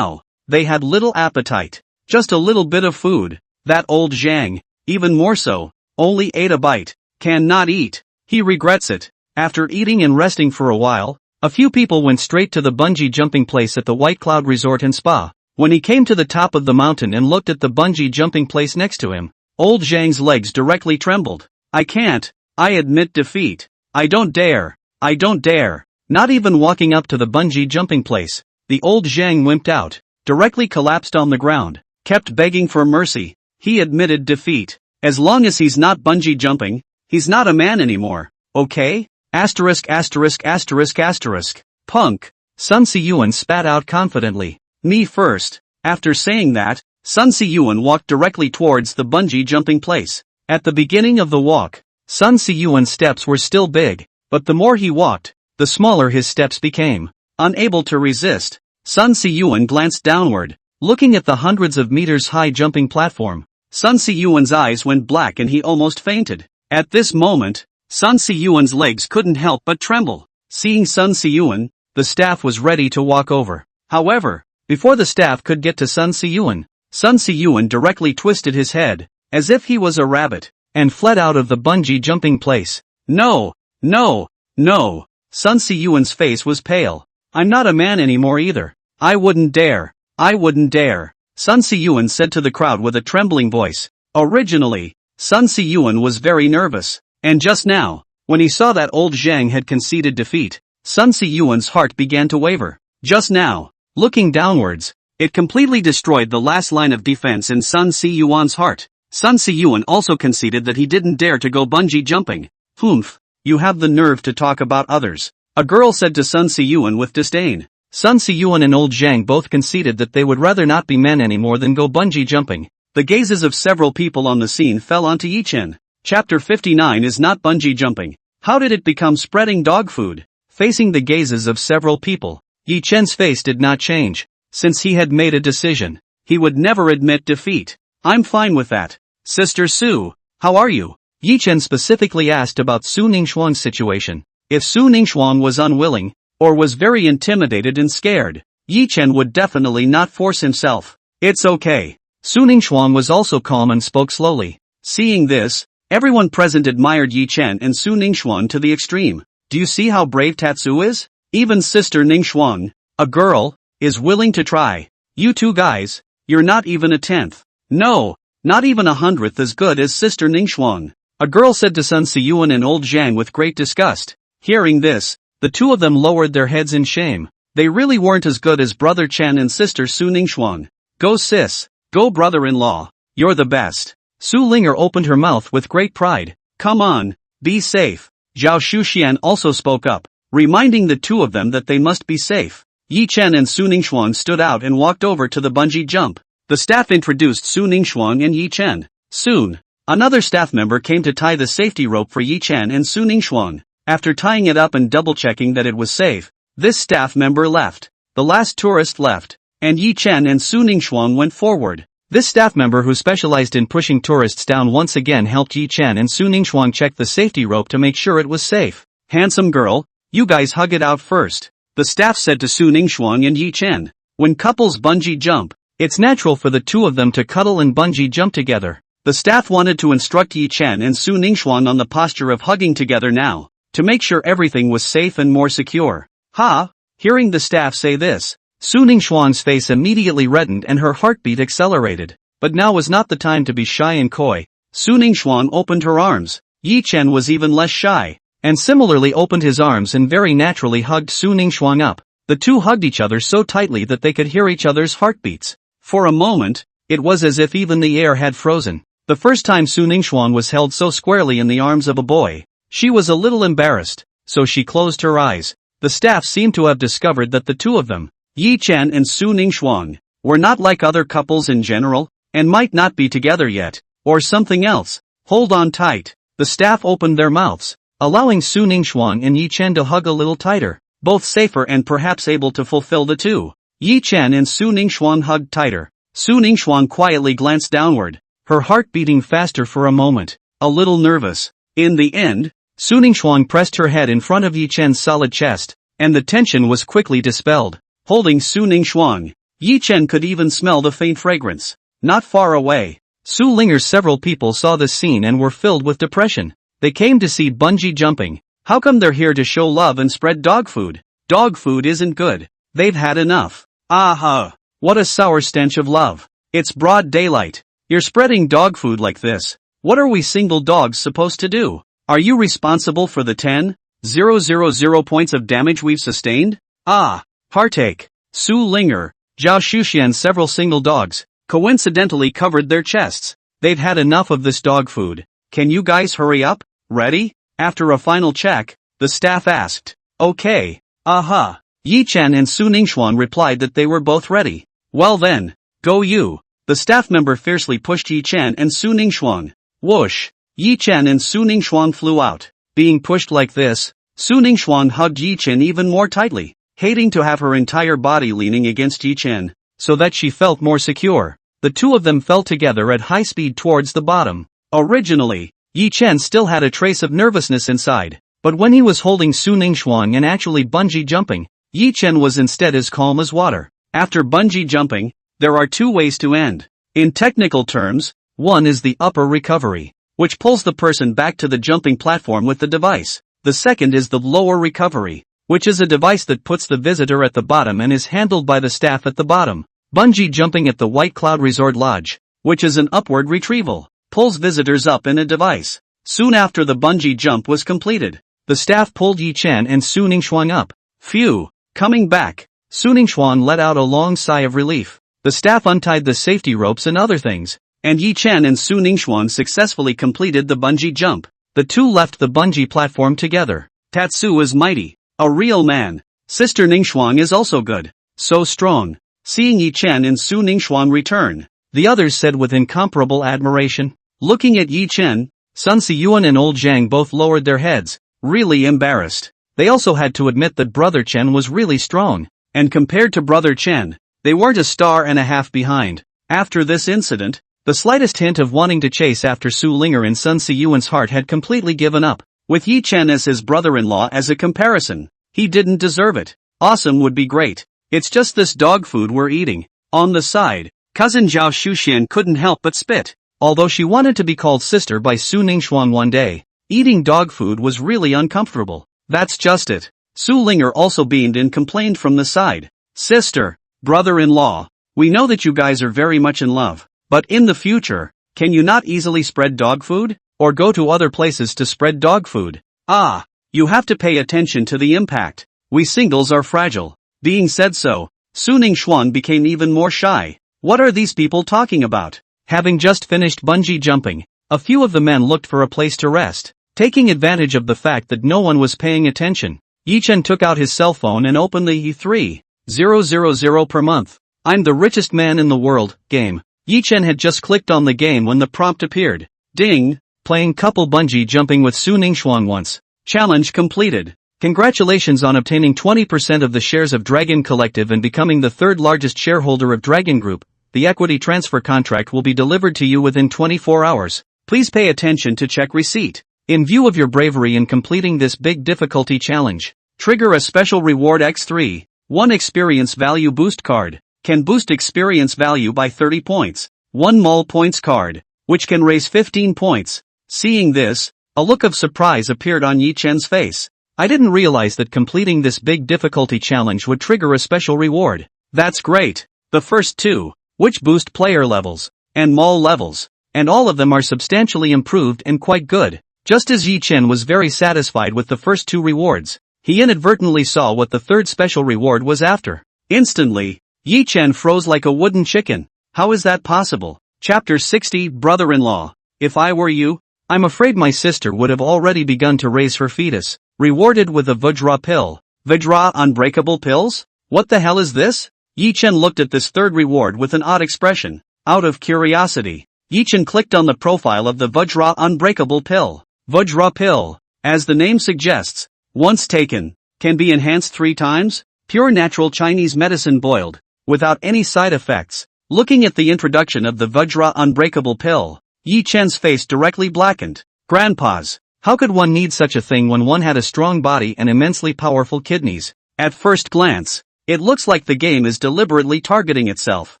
they had little appetite. Just a little bit of food. That Old Zhang, even more so, only ate a bite. Cannot eat. He regrets it. After eating and resting for a while, a few people went straight to the bungee jumping place at the White Cloud Resort and Spa. When he came to the top of the mountain and looked at the bungee jumping place next to him, Old Zhang's legs directly trembled. I can't. I admit defeat. I don't dare. I don't dare. Not even walking up to the bungee jumping place, the Old Zhang wimped out, directly collapsed on the ground, kept begging for mercy. He admitted defeat. As long as he's not bungee jumping, he's not a man anymore, okay? Asterisk asterisk asterisk asterisk. Punk. Sun Si-yuan spat out confidently. Me first. After saying that, Sun Si-yuan walked directly towards the bungee jumping place. At the beginning of the walk, Sun Si-yuan's steps were still big, but the more he walked, the smaller his steps became. Unable to resist, Sun Si-yuan glanced downward, looking at the hundreds of meters high jumping platform. Sun Si-yuan's eyes went black and he almost fainted. At this moment, Sun Si-yuan's legs couldn't help but tremble. Seeing Sun Si-yuan, the staff was ready to walk over. However, before the staff could get to Sun Si-yuan directly twisted his head, as if he was a rabbit, and fled out of the bungee jumping place. No, no, no. Sun Si-yuan's face was pale. I'm not a man anymore either. I wouldn't dare. I wouldn't dare. Sun Si-yuan said to the crowd with a trembling voice. Originally, Sun Si-yuan was very nervous, and just now, when he saw that Old Zhang had conceded defeat, Sun Si-yuan's heart began to waver. Just now, looking downwards, it completely destroyed the last line of defense in Sun Si-yuan's heart. Sun Si-yuan also conceded that he didn't dare to go bungee jumping. Humph, you have the nerve to talk about others, a girl said to Sun Si-yuan with disdain. Sun Si-yuan and Old Zhang both conceded that they would rather not be men anymore than go bungee jumping. The gazes of several people on the scene fell onto Yi Chen. Chapter 59 is not bungee jumping. How did it become spreading dog food? Facing the gazes of several people, Yi Chen's face did not change. Since he had made a decision, he would never admit defeat. I'm fine with that. Sister Su, how are you? Yi Chen specifically asked about Su Ningxuan's situation. If Su Ningxuan was unwilling, or was very intimidated and scared, Yi Chen would definitely not force himself. It's okay. Su Ningxuan was also calm and spoke slowly. Seeing this, everyone present admired Yi Chen and Su Ningxuan to the extreme. Do you see how brave Tatsu is? Even Sister Ningxuan, a girl, is willing to try. You two guys, you're not even a tenth. No, not even 100th as good as Sister Ningxuan, a girl said to Sun Si-yuan and Old Zhang with great disgust. Hearing this, the two of them lowered their heads in shame. They really weren't as good as Brother Chen and Sister Su Ningxuan. Go sis, go brother-in-law, you're the best. Su Linger opened her mouth with great pride. Come on, be safe. Zhao Shuxian also spoke up, reminding the two of them that they must be safe. Yi Chen and Su Ningxuan stood out and walked over to the bungee jump. The staff introduced Su Ningxuan and Yi Chen. Soon, another staff member came to tie the safety rope for Yi Chen and Su Ningxuan. After tying it up and double-checking that it was safe, this staff member left. The last tourist left, and Yi Chen and Su Ningxuan went forward. This staff member who specialized in pushing tourists down once again helped Yi Chen and Su Ningxuan check the safety rope to make sure it was safe. Handsome girl, you guys hug it out first, the staff said to Su Ningxuan and Yi Chen. When couples bungee jump, it's natural for the two of them to cuddle and bungee jump together. The staff wanted to instruct Yi Chen and Su Ningxuan on the posture of hugging together now. to make sure everything was safe and more secure. Ha! Hearing the staff say this, Su Ningxuang's face immediately reddened and her heartbeat accelerated. But now was not the time to be shy and coy. Su Ningxuang opened her arms. Yi Chen was even less shy, and similarly opened his arms and very naturally hugged Su Ningxuang up. The two hugged each other so tightly that they could hear each other's heartbeats. For a moment, it was as if even the air had frozen. The first time Su Ningxuang was held so squarely in the arms of a boy, she was a little embarrassed, so she closed her eyes. The staff seemed to have discovered that the two of them, Yi Chen and Su Ningxuang, were not like other couples in general, and might not be together yet, or something else. Hold on tight. The staff opened their mouths, allowing Su Ningxuang and Yi Chen to hug a little tighter, both safer and perhaps able to fulfill the two. Yi Chen and Su Ningxuang hugged tighter. Su Ningxuang quietly glanced downward, her heart beating faster for a moment, a little nervous. In the end, Su Ningxuang pressed her head in front of Yi Chen's solid chest, and the tension was quickly dispelled. Holding Su Ningxuang, Yi Chen could even smell the faint fragrance. Not far away, Su Linger's several people saw this scene and were filled with depression. They came to see bungee jumping. How come they're here to show love and spread dog food? Dog food isn't good. They've had enough. Aha! What a sour stench of love. It's broad daylight. You're spreading dog food like this. What are we single dogs supposed to do? Are you responsible for the 10,000 points of damage we've sustained? Ah! Heartache. Su Linger, Zhao Shuxian and several single dogs coincidentally covered their chests. They've had enough of this dog food. Can you guys hurry up? Ready? After a final check, the staff asked. Okay. Aha. Yi Chen and Su Ningxuang replied that they were both ready. Well then, go you. The staff member fiercely pushed Yi Chen and Su Ningxuang. Whoosh. Yi Chen and Su Ningxuang flew out. Being pushed like this, Su Ningxuang hugged Yi Chen even more tightly, hating to have her entire body leaning against Yi Chen, so that she felt more secure. The two of them fell together at high speed towards the bottom. Originally, Yi Chen still had a trace of nervousness inside, but when he was holding Su Ningxuang and actually bungee jumping, Yi Chen was instead as calm as water. After bungee jumping, there are two ways to end. In technical terms, one is the upper recovery, which pulls the person back to the jumping platform with the device. The second is the lower recovery, which is a device that puts the visitor at the bottom and is handled by the staff at the bottom. Bungee jumping at the White Cloud Resort Lodge, which is an upward retrieval, pulls visitors up in a device. Soon after the bungee jump was completed, the staff pulled Yi Chen and Su Ningxuang up. Phew! Coming back, Su Ningxuang let out a long sigh of relief. The staff untied the safety ropes and other things, and Yi Chen and Su Ningxuang successfully completed the bungee jump. The two left the bungee platform together. Tatsu is mighty. A real man. Sister Ningxuang is also good. So strong. Seeing Yi Chen and Su Ningxuang return, the others said with incomparable admiration. Looking at Yi Chen, Sun Siyuan and Old Zhang both lowered their heads, really embarrassed. They also had to admit that Brother Chen was really strong, and compared to Brother Chen, they weren't a star and a half behind. After this incident, the slightest hint of wanting to chase after Su Linger in Sun Siyuan's heart had completely given up. With Yi Chen as his brother-in-law as a comparison, he didn't deserve it. Awesome would be great. It's just this dog food we're eating. On the side, cousin Zhao Shuxian couldn't help but spit. Although she wanted to be called sister by Su Ningxuang one day, eating dog food was really uncomfortable. That's just it. Su Linger also beamed and complained from the side. Sister, brother-in-law, we know that you guys are very much in love, but in the future, can you not easily spread dog food? Or go to other places to spread dog food? Ah, you have to pay attention to the impact. We singles are fragile. Being said so, Su Ningxuang became even more shy. What are these people talking about? Having just finished bungee jumping, a few of the men looked for a place to rest. Taking advantage of the fact that no one was paying attention, Yi Chen took out his cell phone and opened the 3,000 per month. I'm the richest man in the world game. Yi Chen had just clicked on the game when the prompt appeared. Ding! Playing couple bungee jumping with Su Ningxuang once. Challenge completed. Congratulations on obtaining 20% of the shares of Dragon Collective and becoming the third largest shareholder of Dragon Group. The equity transfer contract will be delivered to you within 24 hours. Please pay attention to check receipt. In view of your bravery in completing this big difficulty challenge, trigger a special reward X3, 1 experience value boost card, can boost experience value by 30 points, 1 mall points card, which can raise 15 points. Seeing this, A look of surprise appeared on Yi Chen's face. I didn't realize that completing this big difficulty challenge would trigger a special reward. That's great. The first two, which boost player levels, and mall levels, and all of them are substantially improved and quite good. Just as Yi Chen was very satisfied with the first two rewards, he inadvertently saw what the third special reward was after. Instantly, Yi Chen froze like a wooden chicken. How is that possible? Chapter 60, Brother-in-law. If I were you, I'm afraid my sister would have already begun to raise her fetus. Rewarded with a Vajra pill. Vajra unbreakable pills? What the hell is this? Yi Chen looked at this third reward with an odd expression. Out of curiosity, Yi Chen clicked on the profile of the Vajra unbreakable pill. Vajra pill, as the name suggests, once taken, can be enhanced 3 times. Pure natural Chinese medicine boiled, without any side effects. Looking at the introduction of the Vajra unbreakable pill, Yi Chen's face directly blackened. Grandpas, how could one need such a thing when one had a strong body and immensely powerful kidneys? At first glance, it looks like the game is deliberately targeting itself.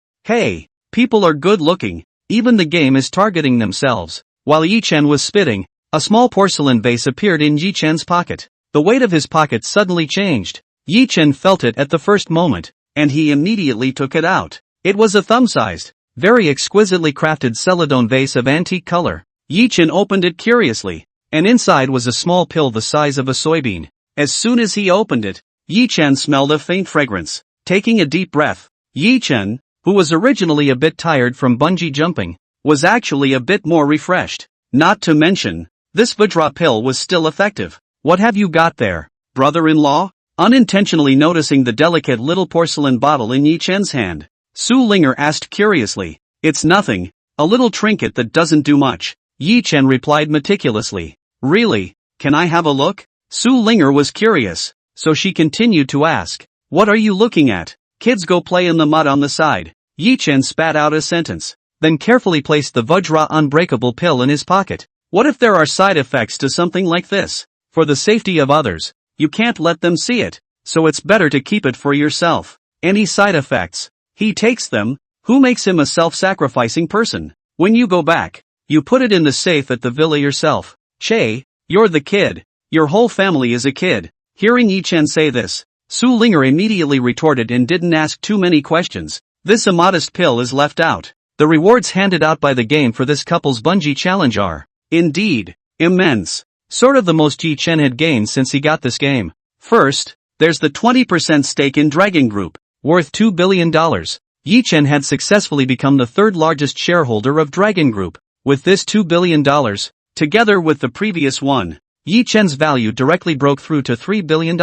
Hey, people are good looking, even the game is targeting themselves. While Yi Chen was spitting, a small porcelain vase appeared in Yi Chen's pocket. The weight of his pocket suddenly changed. Yi Chen felt it at the first moment, and he immediately took it out. It was a thumb-sized, very exquisitely crafted celadon vase of antique color. Yi Chen opened it curiously, and inside was a small pill the size of a soybean. As soon as he opened it, Yi Chen smelled a faint fragrance. Taking a deep breath, Yi Chen, who was originally a bit tired from bungee jumping, was actually a bit more refreshed. Not to mention, this Vajra pill was still effective. What have you got there, brother-in-law? Unintentionally noticing the delicate little porcelain bottle in Yi Chen's hand, Su Linger asked curiously. It's nothing, a little trinket that doesn't do much, Yi Chen replied meticulously. Really? Can I have a look? Su Linger was curious, so she continued to ask. What are you looking at? Kids go play in the mud on the side. Yi Chen spat out a sentence, then carefully placed the Vajra unbreakable pill in his pocket. What if there are side effects to something like this? For the safety of others, you can't let them see it, so it's better to keep it for yourself. Any side effects? He takes them. Who makes him a self-sacrificing person? When you go back, you put it in the safe at the villa yourself. Che, you're the kid. Your whole family is a kid. Hearing Yi Chen say this, Su Linger immediately retorted and didn't ask too many questions. This immodest pill is left out. The rewards handed out by the game for this couple's bungee challenge are, indeed, immense. Sort of the most Yi Chen had gained since he got this game. First, there's the 20% stake in Dragon Group, worth $2 billion. Yi Chen had successfully become the third largest shareholder of Dragon Group. With this $2 billion, together with the previous one, Yi Chen's value directly broke through to $3 billion.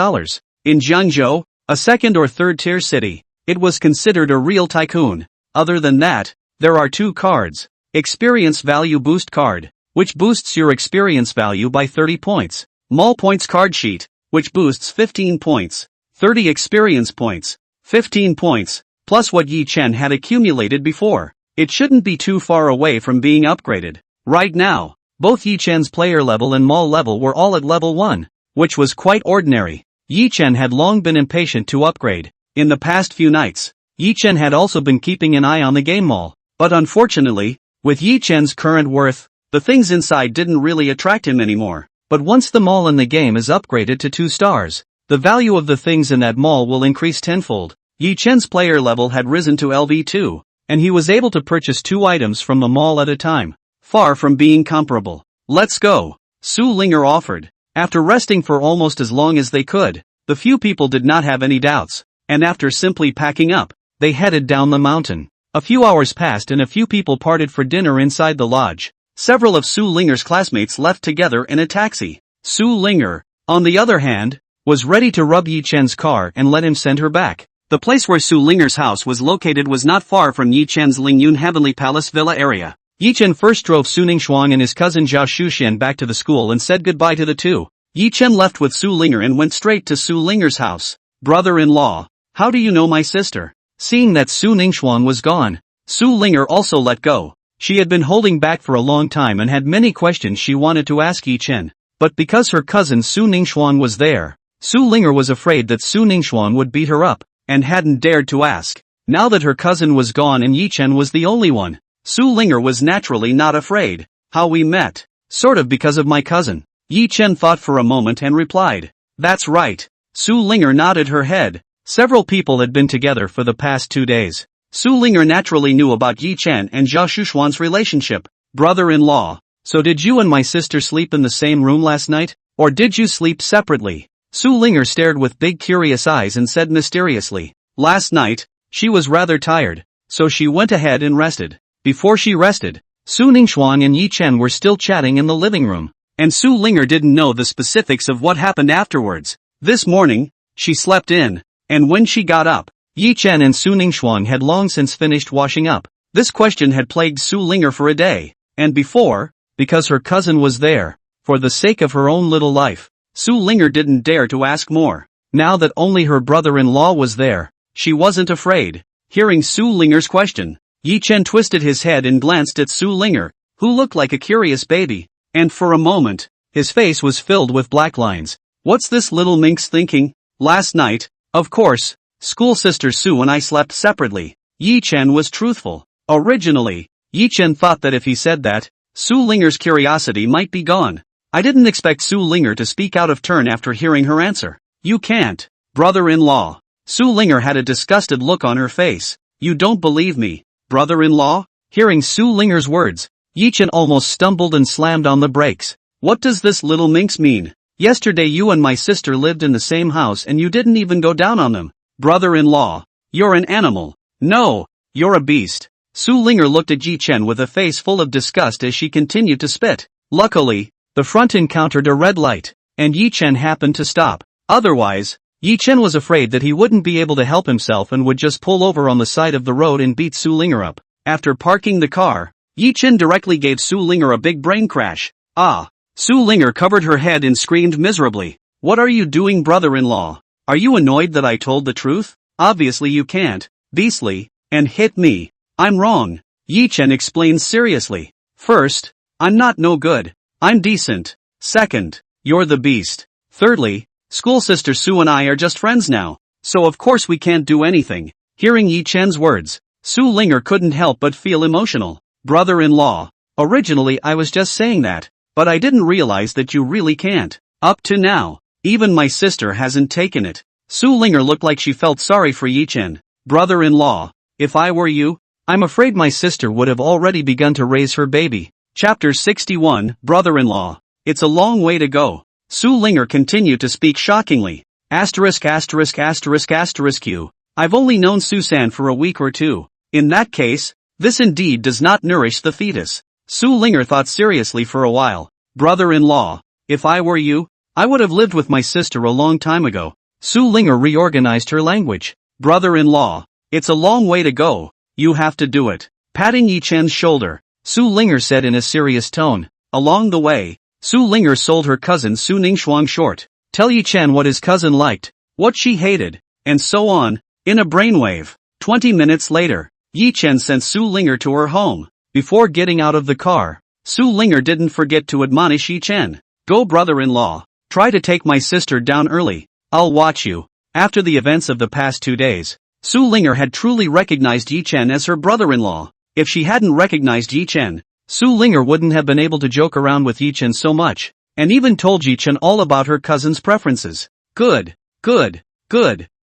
In Jiangzhou, a second or third tier city, it was considered a real tycoon. Other than that, there are 2 cards. Experience Value Boost Card, which boosts your experience value by 30 points. Mall Points Card Sheet, which boosts 15 points. 30 experience points. 15 points, plus what Yi Chen had accumulated before. It shouldn't be too far away from being upgraded. Right now, both Yi Chen's player level and mall level were all at level 1, which was quite ordinary. Yi Chen had long been impatient to upgrade. In the past few nights, Yi Chen had also been keeping an eye on the game mall. But unfortunately, with Yi Chen's current worth, the things inside didn't really attract him anymore. But once the mall in the game is upgraded to 2 stars, the value of the things in that mall will increase tenfold. Yi Chen's player level had risen to LV2, and he was able to purchase 2 items from the mall at a time. Far from being comparable. Let's go, Su Linger offered. After resting for almost as long as they could, the few people did not have any doubts, and after simply packing up, they headed down the mountain. A few hours passed and a few people parted for dinner inside the lodge. Several of Su Linger's classmates left together in a taxi. Su Linger, on the other hand, was ready to rub Yi Chen's car and let him send her back. The place where Su Linger's house was located was not far from Yi Chen's Lingyun Heavenly Palace Villa area. Yi Chen first drove Su Ningshuang and his cousin Zhao Shuxian back to the school and said goodbye to the two. Yi Chen left with Su Linger and went straight to Su Linger's house. Brother-in-law, how do you know my sister? Seeing that Su Ningshuang was gone, Su Linger also let go. She had been holding back for a long time and had many questions she wanted to ask Yi Chen. But because her cousin Su Ningshuang was there, Su Linger was afraid that Su Ningshuang would beat her up, and hadn't dared to ask. Now that her cousin was gone and Yi Chen was the only one, Su Linger was naturally not afraid. How we met. Sort of because of my cousin. Yi Chen thought for a moment and replied. That's right. Su Linger nodded her head. Several people had been together for the past 2 days. Su Linger naturally knew about Yi Chen and Zhao Shushuan's relationship. Brother-in-law. So did you and my sister sleep in the same room last night? Or did you sleep separately? Su Linger stared with big curious eyes and said mysteriously. Last night, she was rather tired, so she went ahead and rested. Before she rested, Su Ningxuan and Yi Chen were still chatting in the living room, and Su Linger didn't know the specifics of what happened afterwards. This morning, she slept in, and when she got up, Yi Chen and Su Ningxuan had long since finished washing up. This question had plagued Su Linger for a day, and before, because her cousin was there, for the sake of her own little life, Su Linger didn't dare to ask more. Now that only her brother-in-law was there, she wasn't afraid. Hearing Su Linger's question, Yi Chen twisted his head and glanced at Su Linger, who looked like a curious baby, and for a moment, his face was filled with black lines. What's this little minx thinking? Last night, of course, school sister Su and I slept separately. Yi Chen was truthful. Originally, Yi Chen thought that if he said that, Su Linger's curiosity might be gone. I didn't expect Su Linger to speak out of turn after hearing her answer. You can't, brother-in-law. Su Linger had a disgusted look on her face. You don't believe me, brother-in-law? Hearing Su Linger's words, Yi Chen almost stumbled and slammed on the brakes. What does this little minx mean? Yesterday you and my sister lived in the same house and you didn't even go down on them. Brother-in-law, you're an animal. No, you're a beast. Su Linger looked at Yi Chen with a face full of disgust as she continued to spit. Luckily, the front encountered a red light, and Yi Chen happened to stop. Otherwise, Yi Chen was afraid that he wouldn't be able to help himself and would just pull over on the side of the road and beat Su Linger up. After parking the car, Yi Chen directly gave Su Linger a big brain crash. Ah! Su Linger covered her head and screamed miserably. What are you doing, brother-in-law? Are you annoyed that I told the truth? Obviously you can't, beastly, and hit me. I'm wrong. Yi Chen explained seriously. First, I'm not no good. I'm decent. Second, you're the beast. Thirdly, school sister Su and I are just friends now, so of course we can't do anything. Hearing Yi Chen's words, Su Linger couldn't help but feel emotional. Brother-in-law, originally I was just saying that, but I didn't realize that you really can't. Up to now, even my sister hasn't taken it. Su Linger looked like she felt sorry for Yi Chen. Brother-in-law, if I were you, I'm afraid my sister would have already begun to raise her baby. Chapter 61, Brother-in-law. It's a long way to go. Su Linger continued to speak shockingly. Asterisk asterisk asterisk asterisk you. I've only known Susan for a week or two. In that case, this indeed does not nourish the fetus. Su Linger thought seriously for a while. Brother-in-law, if I were you, I would have lived with my sister a long time ago. Su Linger reorganized her language. Brother-in-law, it's a long way to go. You have to do it. Patting Yi Chen's shoulder, Su Linger said in a serious tone. Along the way, Su Linger sold her cousin Su Ningxuan short. Tell Yi Chen what his cousin liked, what she hated, and so on, in a brainwave. 20 minutes later, Yi Chen sent Su Linger to her home. Before getting out of the car, Su Linger didn't forget to admonish Yi Chen. Go, brother-in-law. Try to take my sister down early. I'll watch you. After the events of the past 2 days, Su Linger had truly recognized Yi Chen as her brother-in-law. If she hadn't recognized Yi Chen, Su Linger wouldn't have been able to joke around with Yi Chen so much, and even told Yi Chen all about her cousin's preferences. Good.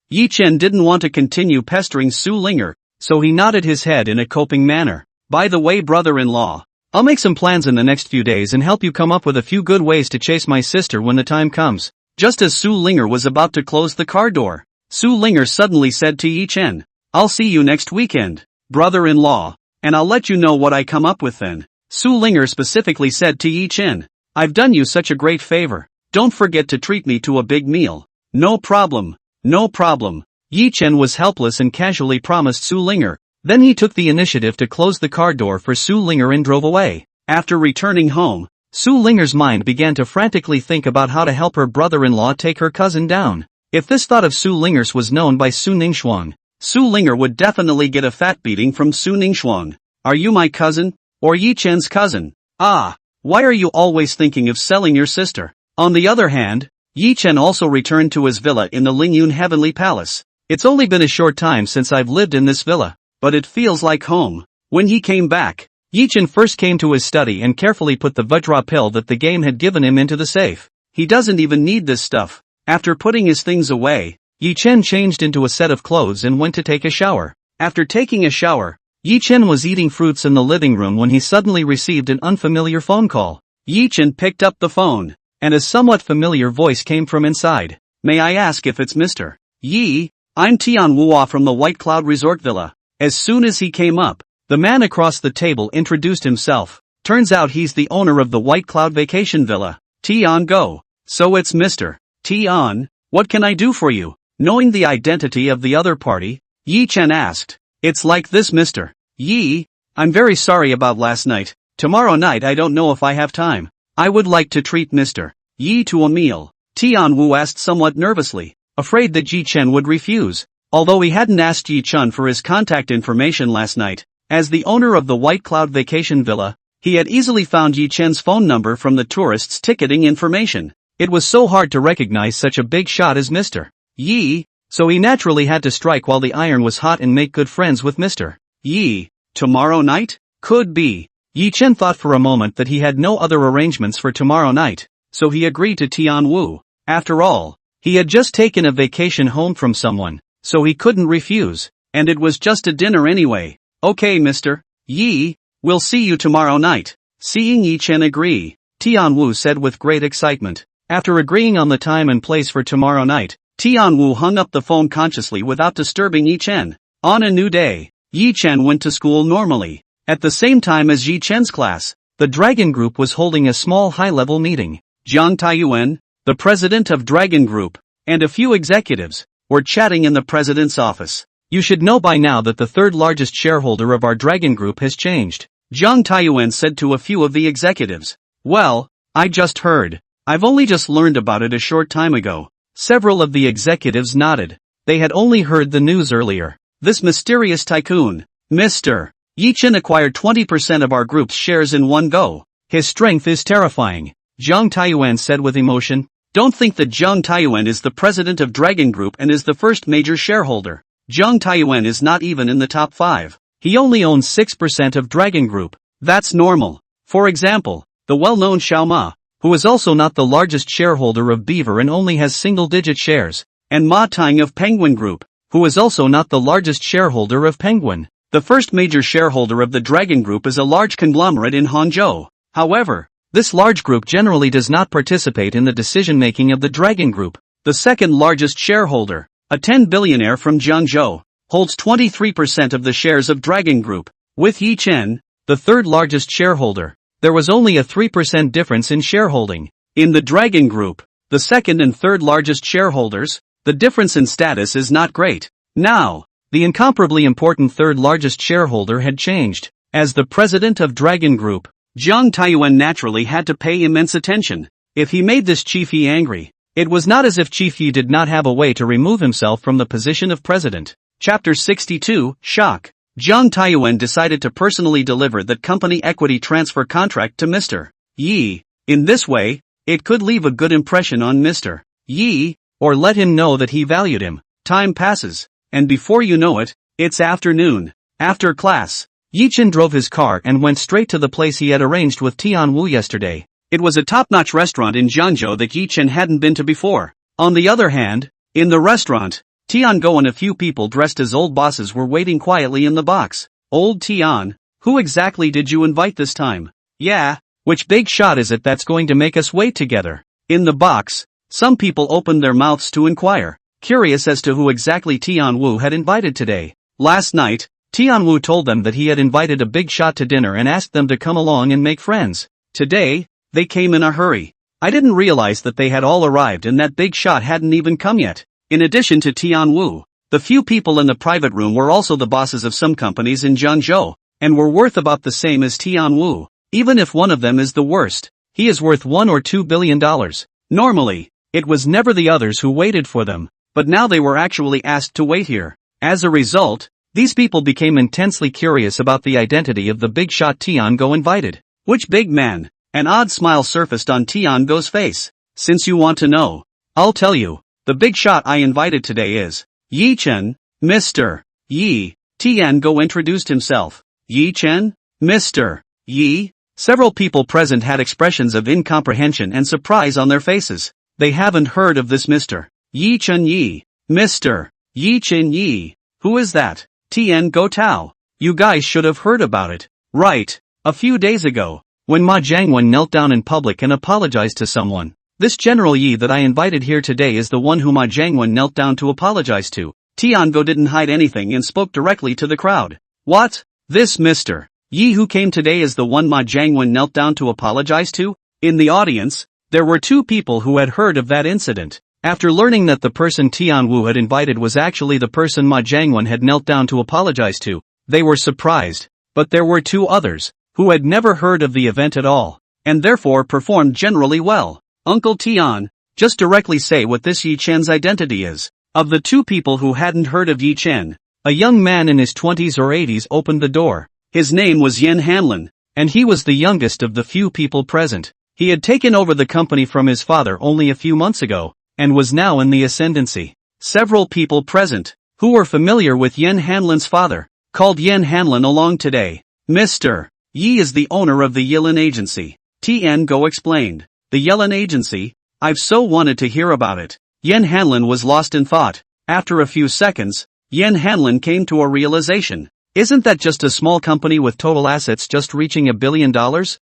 Yi Chen didn't want to continue pestering Su Linger, so he nodded his head in a coping manner. By the way, brother-in-law, I'll make some plans in the next few days and help you come up with a few good ways to chase my sister when the time comes. Just as Su Linger was about to close the car door, Su Linger suddenly said to Yi Chen, I'll see you next weekend, brother-in-law, and I'll let you know what I come up with then. Su Linger specifically said to Yi Chen, I've done you such a great favor. Don't forget to treat me to a big meal. No problem. Yi Chen was helpless and casually promised Su Linger. Then he took the initiative to close the car door for Su Linger and drove away. After returning home, Su Linger's mind began to frantically think about how to help her brother-in-law take her cousin down. If this thought of Su Linger's was known by Su Ningxuan, Su Linger would definitely get a fat beating from Su Ningxuan. Are you my cousin? Or Yi Chen's cousin? Ah, why are you always thinking of selling your sister? On the other hand, Yi Chen also returned to his villa in the Lingyun Heavenly Palace. It's only been a short time since I've lived in this villa, but it feels like home. When he came back, Yi Chen first came to his study and carefully put the Vajra pill that the game had given him into the safe. He doesn't even need this stuff. After putting his things away, Yi Chen changed into a set of clothes and went to take a shower. After taking a shower, Yi Chen was eating fruits in the living room when he suddenly received an unfamiliar phone call. Yi Chen picked up the phone, and a somewhat familiar voice came from inside. May I ask if it's Mr. Yi? I'm Tian Wuo from the White Cloud Resort Villa. As soon as he came up, the man across the table introduced himself. Turns out he's the owner of the White Cloud Vacation Villa. Tian Go. So it's Mr. Tian, what can I do for you? Knowing the identity of the other party, Yi Chen asked. It's like this, Mr. Yi. I'm very sorry about last night. Tomorrow night I don't know if I have time. I would like to treat Mr. Yi to a meal. Tian Wu asked somewhat nervously, afraid that Yi Chen would refuse. Although he hadn't asked Yi Chen for his contact information last night, as the owner of the White Cloud Vacation Villa, he had easily found Yi Chen's phone number from the tourists' ticketing information. It was so hard to recognize such a big shot as Mr. Yi, so he naturally had to strike while the iron was hot and make good friends with Mr. Yi. Tomorrow night? Could be. Yi Chen thought for a moment that he had no other arrangements for tomorrow night, so he agreed to Tian Wu. After all, he had just taken a vacation home from someone, so he couldn't refuse, and it was just a dinner anyway. Okay, Mr. Yi, we'll see you tomorrow night. Seeing Yi Chen agree, Tian Wu said with great excitement. After agreeing on the time and place for tomorrow night, Tian Wu hung up the phone consciously without disturbing Yi Chen. On a new day, Yi Chen went to school normally. At the same time as Yi Chen's class, the Dragon Group was holding a small high-level meeting. Jiang Taiyuan, the president of Dragon Group, and a few executives, were chatting in the president's office. You should know by now that the third largest shareholder of our Dragon Group has changed, Jiang Taiyuan said to a few of the executives. Well, I just heard. I've only just learned about it a short time ago. Several of the executives nodded. They had only heard the news earlier. This mysterious tycoon, Mr. Yi Chen, acquired 20% of our group's shares in one go. His strength is terrifying, Jiang Taiyuan said with emotion. Don't think that Jiang Taiyuan is the president of Dragon Group and is the first major shareholder. Jiang Taiyuan is not even in the top 5. He only owns 6% of Dragon Group. That's normal. For example, the well-known Xiao Ma, who is also not the largest shareholder of Beaver and only has single-digit shares, and Ma Tang of Penguin Group, who is also not the largest shareholder of Penguin. The first major shareholder of the Dragon Group is a large conglomerate in Hangzhou. However, this large group generally does not participate in the decision-making of the Dragon Group. The second largest shareholder, a 10 billionaire from Jiangzhou, holds 23% of the shares of Dragon Group. With Yi Chen, the third largest shareholder, there was only a 3% difference in shareholding. In the Dragon Group, the second and third largest shareholders, the difference in status is not great. Now, the incomparably important third largest shareholder had changed. As the president of Dragon Group, Jiang Taiyuan naturally had to pay immense attention. If he made this Chief Yi angry, it was not as if Chief Yi did not have a way to remove himself from the position of president. Chapter 62, Shock. Jiang Taiyuan decided to personally deliver that company equity transfer contract to Mr. Yi. In this way, it could leave a good impression on Mr. Yi, or let him know that he valued him. Time passes, and before you know it, it's afternoon. After class, Yi Chen drove his car and went straight to the place he had arranged with Tian Wu yesterday. It was a top-notch restaurant in Jiangzhou that Yi Chen hadn't been to before. On the other hand, in the restaurant, Tian Go and a few people dressed as old bosses were waiting quietly in the box. Old Tian, who exactly did you invite this time? Yeah, which big shot is it that's going to make us wait together? In the box, some people opened their mouths to inquire, curious as to who exactly Tian Wu had invited today. Last night, Tian Wu told them that he had invited a big shot to dinner and asked them to come along and make friends. Today, they came in a hurry. I didn't realize that they had all arrived and that big shot hadn't even come yet. In addition to Tian Wu, the few people in the private room were also the bosses of some companies in Jiangzhou, and were worth about the same as Tian Wu. Even if one of them is the worst, he is worth $1 or $2 billion. Normally, it was never the others who waited for them, but now they were actually asked to wait here. As a result, these people became intensely curious about the identity of the big shot Tian Go invited. Which big man? An odd smile surfaced on Tian Go's face. Since you want to know, I'll tell you. The big shot I invited today is Yi Chen. Mr. Yi. Tian Go introduced himself. Yi Chen? Mr. Yi? Several people present had expressions of incomprehension and surprise on their faces. They haven't heard of this Mr. Yi Chen Yi. Mr. Yi Chen Yi. Who is that? Tian Go Tao. You guys should have heard about it. Right. A few days ago, when Ma Jiangwen knelt down in public and apologized to someone. This General Yi that I invited here today is the one who Ma Jiangwen knelt down to apologize to. Tian Go didn't hide anything and spoke directly to the crowd. What? This Mr. Yi who came today is the one Ma Jiangwen knelt down to apologize to? In the audience, there were two people who had heard of that incident. After learning that the person Tian Wu had invited was actually the person Ma Jiangwen had knelt down to apologize to, they were surprised. But there were two others, who had never heard of the event at all, and therefore performed generally well. Uncle Tian, just directly say what this Yi Chen's identity is. Of the two people who hadn't heard of Yi Chen, a young man in his 20s or 80s opened the door. His name was Yan Hanlin, and he was the youngest of the few people present. He had taken over the company from his father only a few months ago, and was now in the ascendancy. Several people present, who were familiar with Yan Hanlin's father, called Yan Hanlin along today. Mr. Yi is the owner of the Yilin Agency. Tian Go explained. The Yilin Agency? I've so wanted to hear about it. Yan Hanlin was lost in thought. After a few seconds, Yan Hanlin came to a realization. Isn't that just a small company with total assets just reaching $1 billion?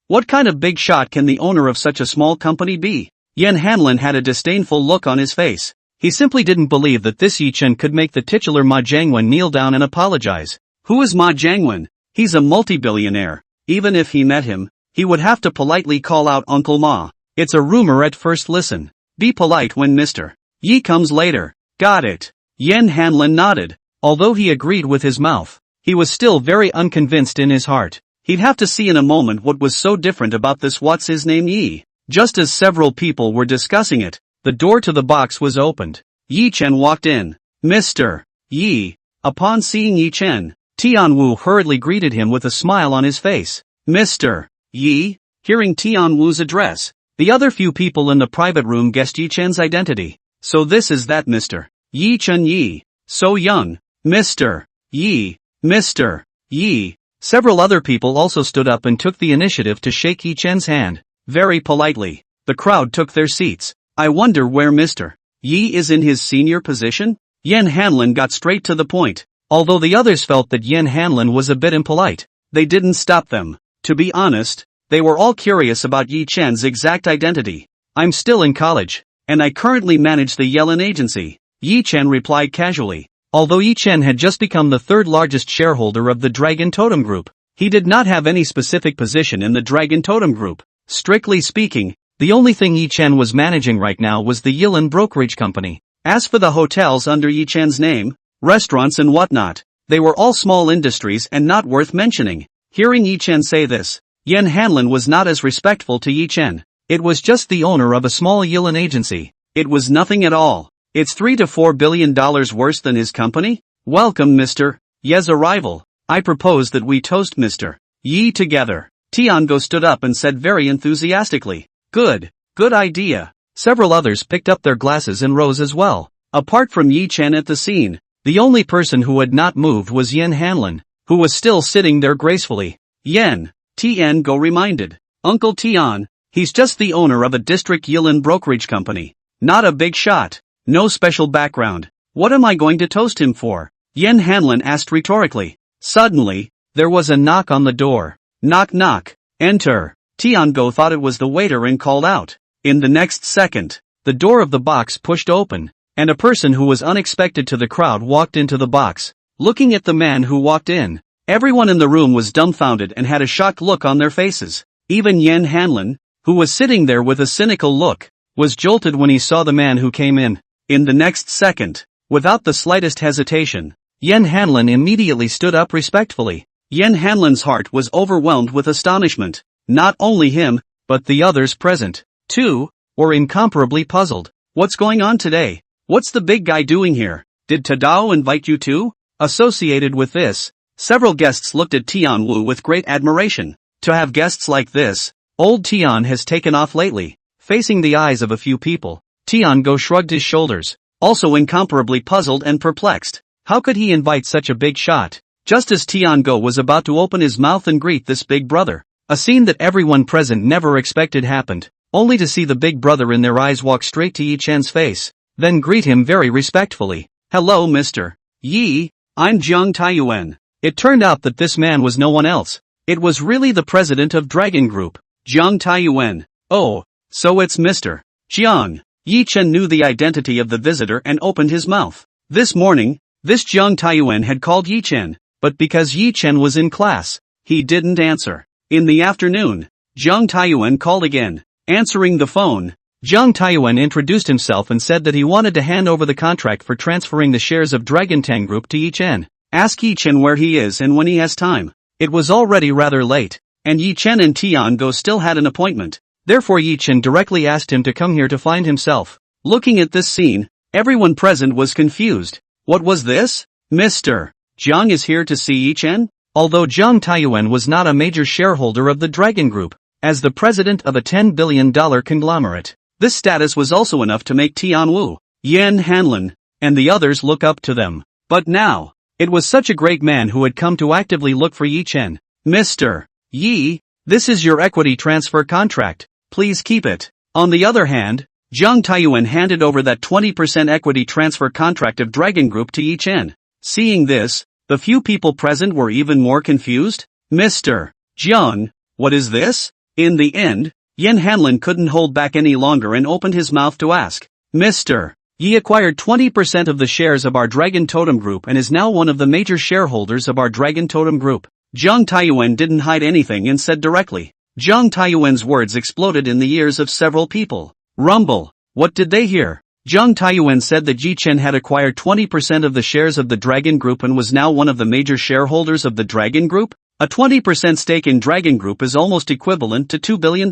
What kind of big shot can the owner of such a small company be? Yan Hanlin had a disdainful look on his face. He simply didn't believe that this Yi Chen could make the titular Ma Jiangwen kneel down and apologize. Who is Ma Jiangwen? He's a multi-billionaire. Even if he met him, he would have to politely call out Uncle Ma. It's a rumor at first listen. Be polite when Mr. Yi comes later. Got it. Yan Hanlin nodded. Although he agreed with his mouth, he was still very unconvinced in his heart. He'd have to see in a moment what was so different about this what's-his-name Yi. Just as several people were discussing it, the door to the box was opened. Yi Chen walked in. Mr. Yi. Upon seeing Yi Chen, Tian Wu hurriedly greeted him with a smile on his face. Mr. Yi? Hearing Tian Wu's address, the other few people in the private room guessed Yi Chen's identity. So this is that Mr. Yi Chen Yi. So young. Mr. Yi. Mr. Yi. Several other people also stood up and took the initiative to shake Yi Chen's hand. Very politely. The crowd took their seats. I wonder where Mr. Yi is in his senior position? Yan Hanlin got straight to the point. Although the others felt that Yan Hanlin was a bit impolite, they didn't stop them. To be honest, they were all curious about Yi Chen's exact identity. I'm still in college, and I currently manage the Yilin Agency, Yi Chen replied casually. Although Yi Chen had just become the third largest shareholder of the Dragon Totem Group, he did not have any specific position in the Dragon Totem Group. Strictly speaking, the only thing Yi Chen was managing right now was the Yilin Brokerage Company. As for the hotels under Yi Chen's name, restaurants and whatnot, they were all small industries and not worth mentioning. Hearing Yi Chen say this, Yan Hanlin was not as respectful to Yi Chen. It was just the owner of a small Yilin agency. It was nothing at all. It's $3 to $4 billion worse than his company? Welcome Mr. Yi's arrival. I propose that we toast Mr. Yi together. Tian Go stood up and said very enthusiastically. Good idea. Several others picked up their glasses and rose as well. Apart from Yi Chen at the scene, the only person who had not moved was Yan Hanlin, who was still sitting there gracefully. Yan, Tian Go reminded. Uncle Tian, he's just the owner of a district Yilin brokerage company. Not a big shot. No special background. What am I going to toast him for? Yan Hanlin asked rhetorically. Suddenly, there was a knock on the door. Knock knock. Enter. Tian Go thought it was the waiter and called out. In the next second, the door of the box pushed open, and a person who was unexpected to the crowd walked into the box. Looking at the man who walked in, everyone in the room was dumbfounded and had a shocked look on their faces. Even Yan Hanlin, who was sitting there with a cynical look, was jolted when he saw the man who came in. In the next second, without the slightest hesitation, Yan Hanlin immediately stood up respectfully. Yan Hanlin's heart was overwhelmed with astonishment. Not only him, but the others present, too, were incomparably puzzled. What's going on today? What's the big guy doing here? Did Tadao invite you too? Associated with this, several guests looked at Tian Wu with great admiration. To have guests like this, old Tian has taken off lately. Facing the eyes of a few people, Tian Go shrugged his shoulders, also incomparably puzzled and perplexed. How could he invite such a big shot? just as Tiango was about to open his mouth and greet this big brother. A scene that everyone present never expected happened, only to see the big brother in their eyes walk straight to Yi Chen's face, then greet him very respectfully. "Hello Mr. Yi, I'm Jiang Taiyuan." It turned out that this man was no one else. It was really the president of Dragon Group, Jiang Taiyuan. "Oh, so it's Mr. Jiang." Yi Chen knew the identity of the visitor and opened his mouth. This morning, this Jiang Taiyuan had called Yi Chen, but because Yi Chen was in class, he didn't answer. In the afternoon, Jiang Taiyuan called again. Answering the phone, Jiang Taiyuan introduced himself and said that he wanted to hand over the contract for transferring the shares of Dragon Tang Group to Yi Chen. Ask Yi Chen where he is and when he has time. It was already rather late, and Yi Chen and Tiango still had an appointment. Therefore Yi Chen directly asked him to come here to find himself. Looking at this scene, everyone present was confused. What was this? Mr. Jiang is here to see Yi Chen? Although Jiang Taiyuan was not a major shareholder of the Dragon Group, as the president of a $10 billion conglomerate, this status was also enough to make Tianwu, Yan Hanlin, and the others look up to them. But now, it was such a great man who had come to actively look for Yi Chen. "Mr. Yi, this is your equity transfer contract. Please keep it." On the other hand, Jiang Taiyuan handed over that 20% equity transfer contract of Dragon Group to Yi Chen. Seeing this, the few people present were even more confused. "Mr. Jiang, what is this?" In the end, Yan Hanlin couldn't hold back any longer and opened his mouth to ask. "Mr. Yi acquired 20% of the shares of our Dragon Totem Group and is now one of the major shareholders of our Dragon Totem Group." Jiang Taiyuan didn't hide anything and said directly. Jiang Taiyuan's words exploded in the ears of several people. Rumble. What did they hear? Jiang Taiyuan said that Yi Chen had acquired 20% of the shares of the Dragon Group and was now one of the major shareholders of the Dragon Group? A 20% stake in Dragon Group is almost equivalent to $2 billion.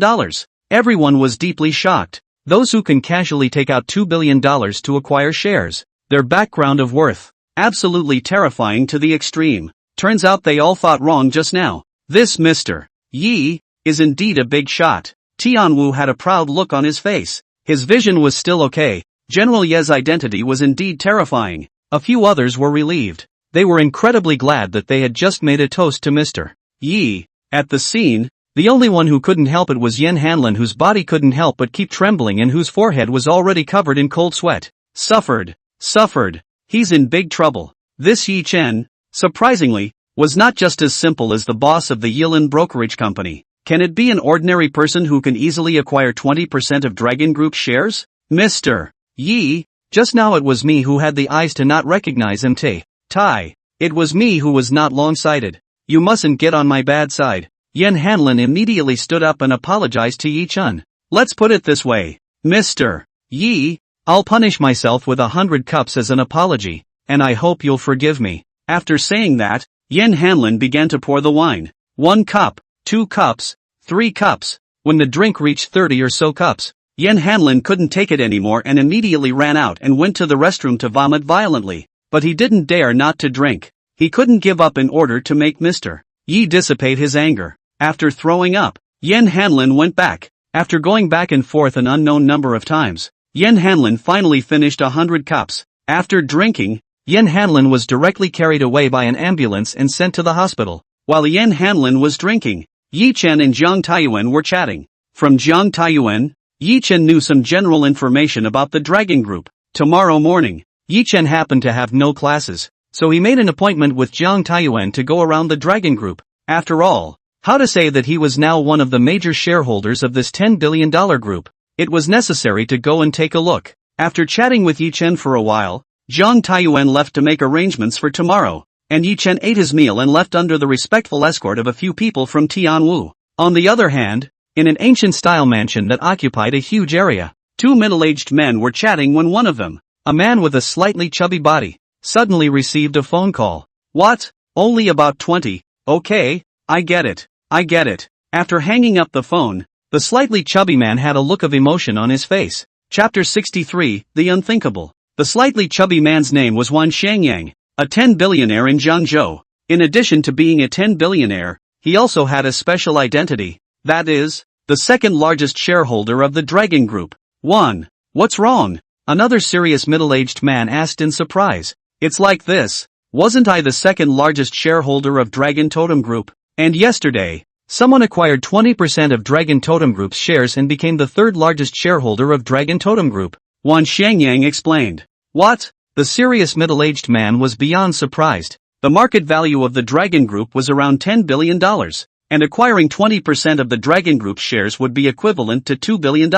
Everyone was deeply shocked. Those who can casually take out $2 billion to acquire shares. Their background of worth. Absolutely terrifying to the extreme. Turns out they all thought wrong just now. This Mr. Yi is indeed a big shot. Tianwu had a proud look on his face. His vision was still okay. General Ye's identity was indeed terrifying. A few others were relieved. They were incredibly glad that they had just made a toast to Mr. Yi. At the scene, the only one who couldn't help it was Yan Hanlin, whose body couldn't help but keep trembling and whose forehead was already covered in cold sweat. Suffered. He's in big trouble. This Yi Chen, surprisingly, was not just as simple as the boss of the Yilin brokerage company. Can it be an ordinary person who can easily acquire 20% of Dragon Group shares? Mr. Yi, just now it was me who had the eyes to not recognize him. Tai. It was me who was not long-sighted. You mustn't get on my bad side. Yan Hanlin immediately stood up and apologized to Yi Chen. Let's put it this way. Mr. Yi, I'll punish myself with 100 cups as an apology, and I hope you'll forgive me. After saying that, Yan Hanlin began to pour the wine. 1 cup. 2 cups, 3 cups. When the drink reached 30 or so cups, Yan Hanlin couldn't take it anymore and immediately ran out and went to the restroom to vomit violently. But he didn't dare not to drink. He couldn't give up in order to make Mr. Yi dissipate his anger. After throwing up, Yan Hanlin went back. After going back and forth an unknown number of times, Yan Hanlin finally finished 100 cups. After drinking, Yan Hanlin was directly carried away by an ambulance and sent to the hospital. While Yan Hanlin was drinking, Yi Chen and Jiang Taiyuan were chatting. From Jiang Taiyuan, Yi Chen knew some general information about the Dragon Group. Tomorrow morning, Yi Chen happened to have no classes, so he made an appointment with Jiang Taiyuan to go around the Dragon Group. After all, how to say that he was now one of the major shareholders of this $10 billion group? It was necessary to go and take a look. After chatting with Yi Chen for a while, Jiang Taiyuan left to make arrangements for tomorrow, and Yi Chen ate his meal and left under the respectful escort of a few people from Tianwu. On the other hand, in an ancient-style mansion that occupied a huge area, 2 middle-aged men were chatting when one of them, a man with a slightly chubby body, suddenly received a phone call. What? Only about 20? Okay, I get it. After hanging up the phone, the slightly chubby man had a look of emotion on his face. Chapter 63, The Unthinkable. The slightly chubby man's name was Wan Shangyang, a 10 billionaire in Zhangzhou. In addition to being a 10 billionaire, he also had a special identity, that is, the second largest shareholder of the Dragon Group. 1. What's wrong? Another serious middle-aged man asked in surprise. It's like this. Wasn't I the second largest shareholder of Dragon Totem Group? And yesterday, someone acquired 20% of Dragon Totem Group's shares and became the third largest shareholder of Dragon Totem Group. Wan Xiangyang explained. What? The serious middle-aged man was beyond surprised. The market value of the Dragon Group was around $10 billion, and acquiring 20% of the Dragon Group shares would be equivalent to $2 billion.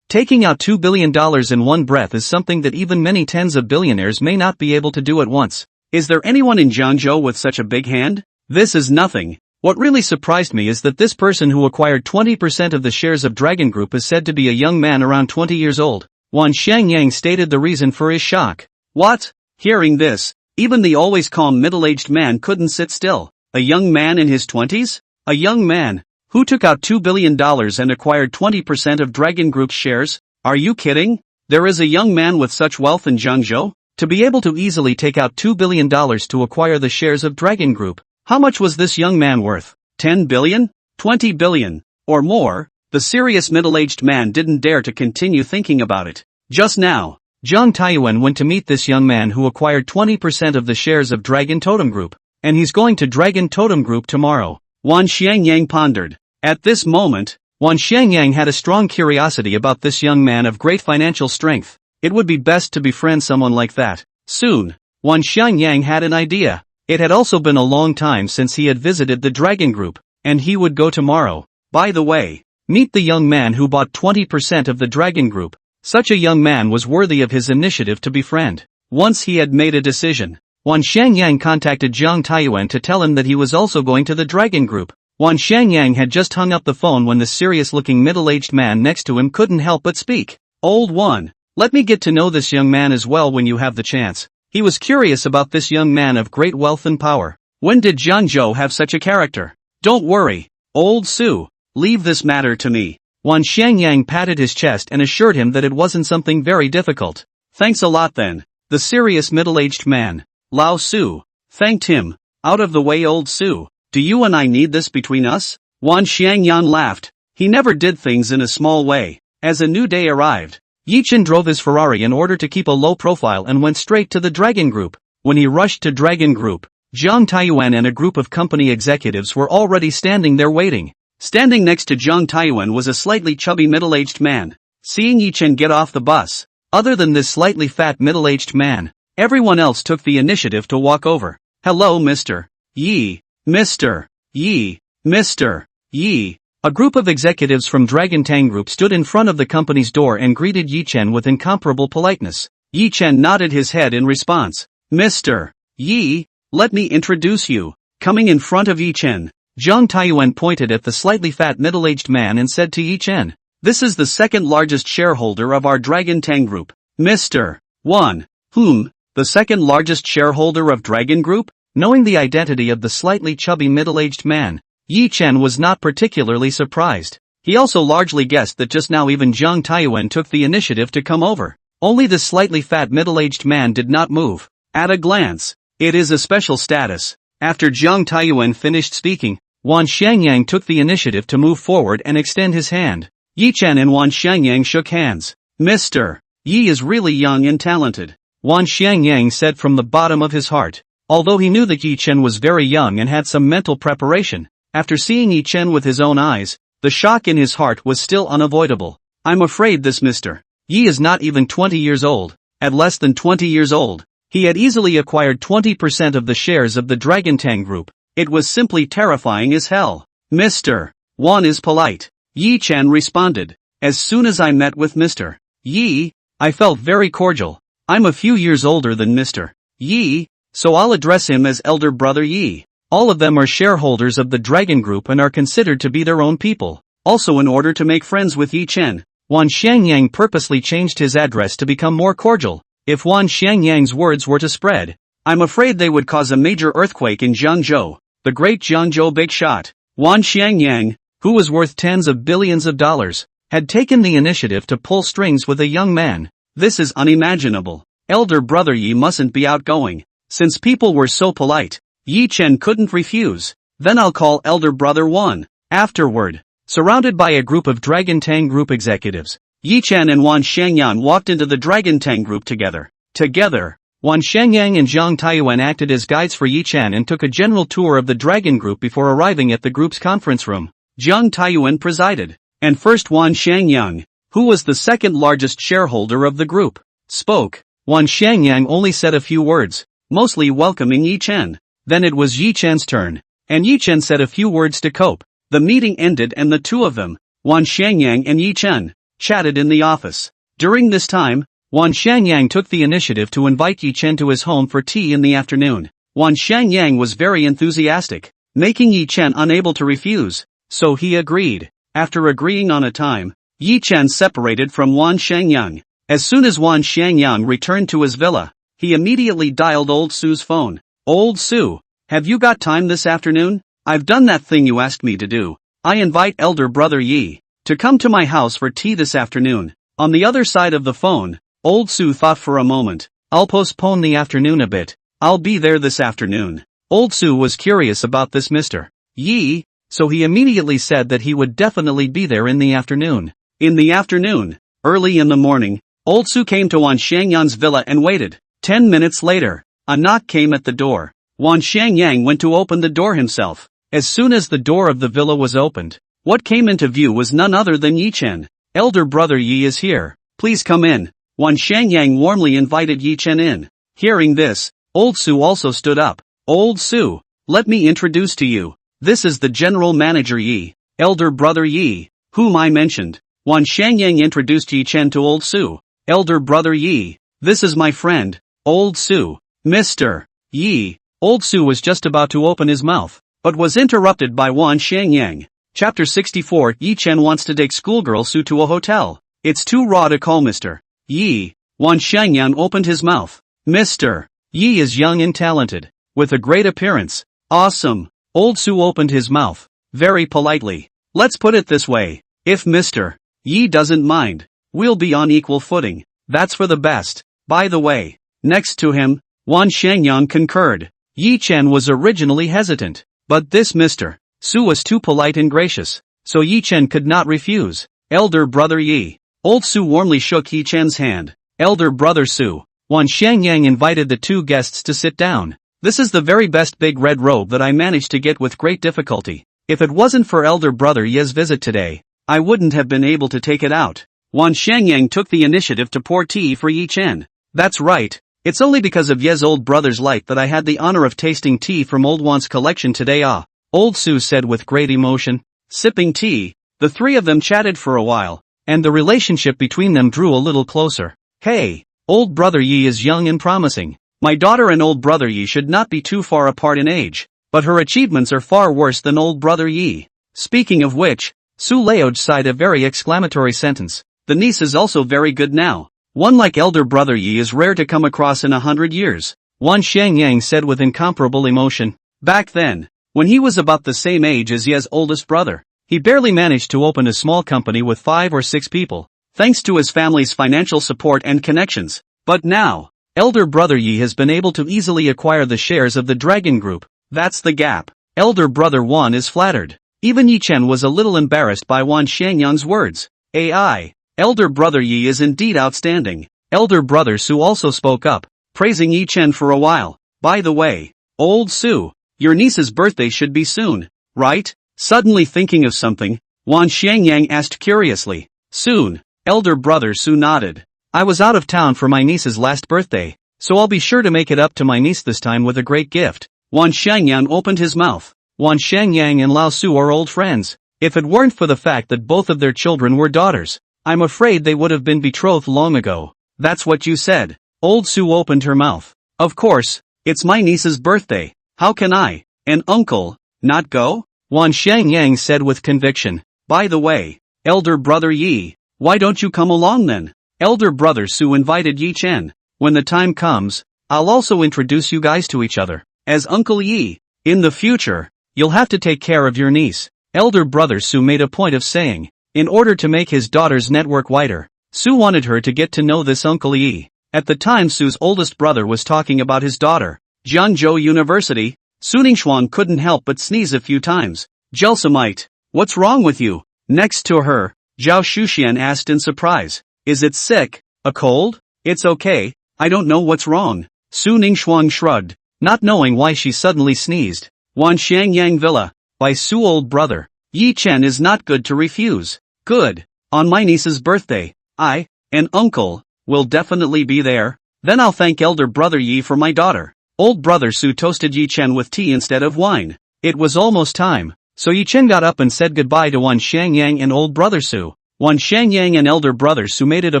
Taking out $2 billion in one breath is something that even many tens of billionaires may not be able to do at once. Is there anyone in Zhangzhou with such a big hand? This is nothing. What really surprised me is that this person who acquired 20% of the shares of Dragon Group is said to be a young man around 20 years old. Wan Xiangyang stated the reason for his shock. What? Hearing this, even the always calm middle-aged man couldn't sit still. A young man in his 20s? A young man? Who took out $2 billion and acquired 20% of Dragon Group's shares? Are you kidding? There is a young man with such wealth in Zhangzhou? To be able to easily take out $2 billion to acquire the shares of Dragon Group. How much was this young man worth? 10 billion? 20 billion? Or more? The serious middle-aged man didn't dare to continue thinking about it. Just now, Zhang Taiyuan went to meet this young man who acquired 20% of the shares of Dragon Totem Group, and he's going to Dragon Totem Group tomorrow. Wan Xiangyang pondered. At this moment, Wan Xiangyang had a strong curiosity about this young man of great financial strength. It would be best to befriend someone like that. Soon, Wan Xiangyang had an idea. It had also been a long time since he had visited the Dragon Group, and he would go tomorrow. By the way, meet the young man who bought 20% of the Dragon Group. Such a young man was worthy of his initiative to befriend. Once he had made a decision, Wan Xiangyang contacted Zhang Taiyuan to tell him that he was also going to the Dragon Group. Wan Xiangyang had just hung up the phone when the serious-looking middle-aged man next to him couldn't help but speak. Old one, let me get to know this young man as well when you have the chance. He was curious about this young man of great wealth and power. When did Zhangzhou have such a character? Don't worry, old Su. Leave this matter to me. Wan Xiangyang patted his chest and assured him that it wasn't something very difficult. Thanks a lot then. The serious middle-aged man, Lao Su, thanked him. Out of the way, old Su. Do you and I need this between us? Wan Xiangyang laughed. He never did things in a small way. As a new day arrived, Yichen drove his Ferrari in order to keep a low profile and went straight to the Dragon Group. When he rushed to Dragon Group, Zhang Taiyuan and a group of company executives were already standing there waiting. Standing next to Zhang Taiyuan was a slightly chubby middle-aged man. Seeing Yichen get off the bus, other than this slightly fat middle-aged man, everyone else took the initiative to walk over. Hello, Mr. Yi. Mr. Yi. Mr. Yi. A group of executives from Dragon Tang Group stood in front of the company's door and greeted Yichen with incomparable politeness. Yichen nodded his head in response. Mr. Yi, let me introduce you. Coming in front of Yichen, Zhang Taiyuan pointed at the slightly fat middle-aged man and said to Yichen, this is the second largest shareholder of our Dragon Tang Group. Mr. Wan. Whom? The second largest shareholder of Dragon Group? Knowing the identity of the slightly chubby middle-aged man, Yichen was not particularly surprised. He also largely guessed that just now even Zhang Taiyuan took the initiative to come over. Only the slightly fat middle-aged man did not move. At a glance, it is a special status. After Zhang Taiyuan finished speaking, Wan Xiangyang took the initiative to move forward and extend his hand. Yichen and Wan Xiangyang shook hands. Mr. Yi is really young and talented, Wan Xiangyang said from the bottom of his heart. Although he knew that Yichen was very young and had some mental preparation, after seeing Yichen with his own eyes, the shock in his heart was still unavoidable. I'm afraid this Mr. Yi is not even 20 years old. At less than 20 years old, he had easily acquired 20% of the shares of the Dragon Tang Group. It was simply terrifying as hell. Mr. Wan is polite, Yichen responded. As soon as I met with Mr. Yi, I felt very cordial. I'm a few years older than Mr. Yi, so I'll address him as elder brother Yi. All of them are shareholders of the Dragon Group and are considered to be their own people. Also, in order to make friends with Yichen, Wan Xiangyang purposely changed his address to become more cordial. If Wan Xiangyang's words were to spread, I'm afraid they would cause a major earthquake in Zhangzhou. The great Zhangzhou big shot, Wan Xiangyang, who was worth tens of billions of dollars, had taken the initiative to pull strings with a young man. This is unimaginable. Elder brother Yi mustn't be outgoing. Since people were so polite, Yichen couldn't refuse. Then I'll call elder brother Wan. Afterward, surrounded by a group of Dragon Tang Group executives, Yichen and Wan Xiangyang walked into the Dragon Tang Group together. Together, Wan Shangyang and Zhang Taiyuan acted as guides for Yi Chen and took a general tour of the Dragon Group before arriving at the group's conference room. Zhang Taiyuan presided, and first Wan Shangyang, who was the second largest shareholder of the group, spoke. Wan Shangyang only said a few words, mostly welcoming Yi Chen. Then it was Yi Chen's turn, and Yi Chen said a few words to cope. The meeting ended and the two of them, Wan Shangyang and Yi Chen, chatted in the office. During this time, Wan Shangyang took the initiative to invite Yi Chen to his home for tea in the afternoon. Wan Shangyang was very enthusiastic, making Yi Chen unable to refuse, so he agreed. After agreeing on a time, Yi Chen separated from Wan Shangyang. As soon as Wan Shangyang returned to his villa, he immediately dialed Old Su's phone. Old Su, have you got time this afternoon? I've done that thing you asked me to do. I invite elder brother Yi to come to my house for tea this afternoon. On the other side of the phone, Old Su thought for a moment. I'll postpone the afternoon a bit. I'll be there this afternoon. Old Su was curious about this Mr. Yi, so he immediately said that he would definitely be there in the afternoon. In the afternoon, early in the morning, Old Su came to Wan Shangyang's villa and waited. 10 minutes later, a knock came at the door. Wan Shangyang went to open the door himself. As soon as the door of the villa was opened, what came into view was none other than Yi Chen. Elder brother Yi is here. Please come in. Wan Shangyang warmly invited Yi Chen in. Hearing this, Old Su also stood up. Old Su, let me introduce to you. This is the general manager Yi, elder brother Yi, whom I mentioned. Wan Shangyang introduced Yi Chen to Old Su. Elder brother Yi, this is my friend, Old Su. Mr. Yi. Old Su was just about to open his mouth, but was interrupted by Wan Shangyang. Chapter 64. Yi Chen wants to take schoolgirl Su to a hotel. It's too raw to call Mr. Yi. Wan Shangyang opened his mouth. Mr. Yi is young and talented, with a great appearance. Awesome. Old Su opened his mouth, very politely. Let's put it this way. If Mr. Yi doesn't mind, we'll be on equal footing. That's for the best. By the way, next to him, Wan Shangyang concurred. Yi Chen was originally hesitant, but this Mr. Su was too polite and gracious, so Yi Chen could not refuse. Elder brother Yi. Old Su warmly shook Yi Chen's hand. Elder brother Su. Wan Shangyang invited the two guests to sit down. This is the very best big red robe that I managed to get with great difficulty. If it wasn't for elder brother Ye's visit today, I wouldn't have been able to take it out. Wan Shangyang took the initiative to pour tea for Yi Chen. That's right. It's only because of Ye's old brother's light that I had the honor of tasting tea from Old Wan's collection today. Ah, Old Su said with great emotion. Sipping tea, the three of them chatted for a while, and the relationship between them drew a little closer. Hey, old brother Yi is young and promising. My daughter and old brother Yi should not be too far apart in age, but her achievements are far worse than old brother Yi. Speaking of which, Su Leoj sighed a very exclamatory sentence. The niece is also very good now. One like elder brother Yi is rare to come across in 100 years. Wan Shangyang said with incomparable emotion. Back then, when he was about the same age as Ye's oldest brother, he barely managed to open a small company with 5 or 6 people, thanks to his family's financial support and connections. But now, elder brother Yi has been able to easily acquire the shares of the Dragon Group. That's the gap. Elder brother Wan is flattered. Even Yi Chen was a little embarrassed by Wan Shangyang's words. AI. Elder brother Yi is indeed outstanding. Elder brother Su also spoke up, praising Yi Chen for a while. By the way, old Su, your niece's birthday should be soon, right? Suddenly thinking of something, Wan Shangyang asked curiously. Soon. Elder brother Su nodded. I was out of town for my niece's last birthday, so I'll be sure to make it up to my niece this time with a great gift. Wan Shangyang opened his mouth. Wan Shangyang and Lao Su are old friends. If it weren't for the fact that both of their children were daughters, I'm afraid they would have been betrothed long ago. That's what you said. Old Su opened her mouth. Of course, it's my niece's birthday. How can I, an uncle, not go? Wan Shangyang said with conviction. By the way, elder brother Yi, why don't you come along then? Elder brother Su invited Yi Chen. When the time comes, I'll also introduce you guys to each other. As Uncle Yi, in the future, you'll have to take care of your niece. Elder brother Su made a point of saying. In order to make his daughter's network wider, Su wanted her to get to know this Uncle Yi. At the time Su's oldest brother was talking about his daughter. Jianzhou University, Su Ningxuan couldn't help but sneeze a few times. Jelsamite, what's wrong with you? Next to her, Zhao Shuxian asked in surprise. Is it sick? A cold? It's okay, I don't know what's wrong. Su Ningxuang shrugged, not knowing why she suddenly sneezed. Wan Xiangyang Villa, by Su. Old brother. Yi Chen is not good to refuse. Good. On my niece's birthday, I, and uncle, will definitely be there. Then I'll thank elder brother Yi for my daughter. Old brother Su toasted Yi Chen with tea instead of wine. It was almost time, so Yi Chen got up and said goodbye to Wan Xiangyang and old brother Su. Wan Xiangyang and elder brother Su made it a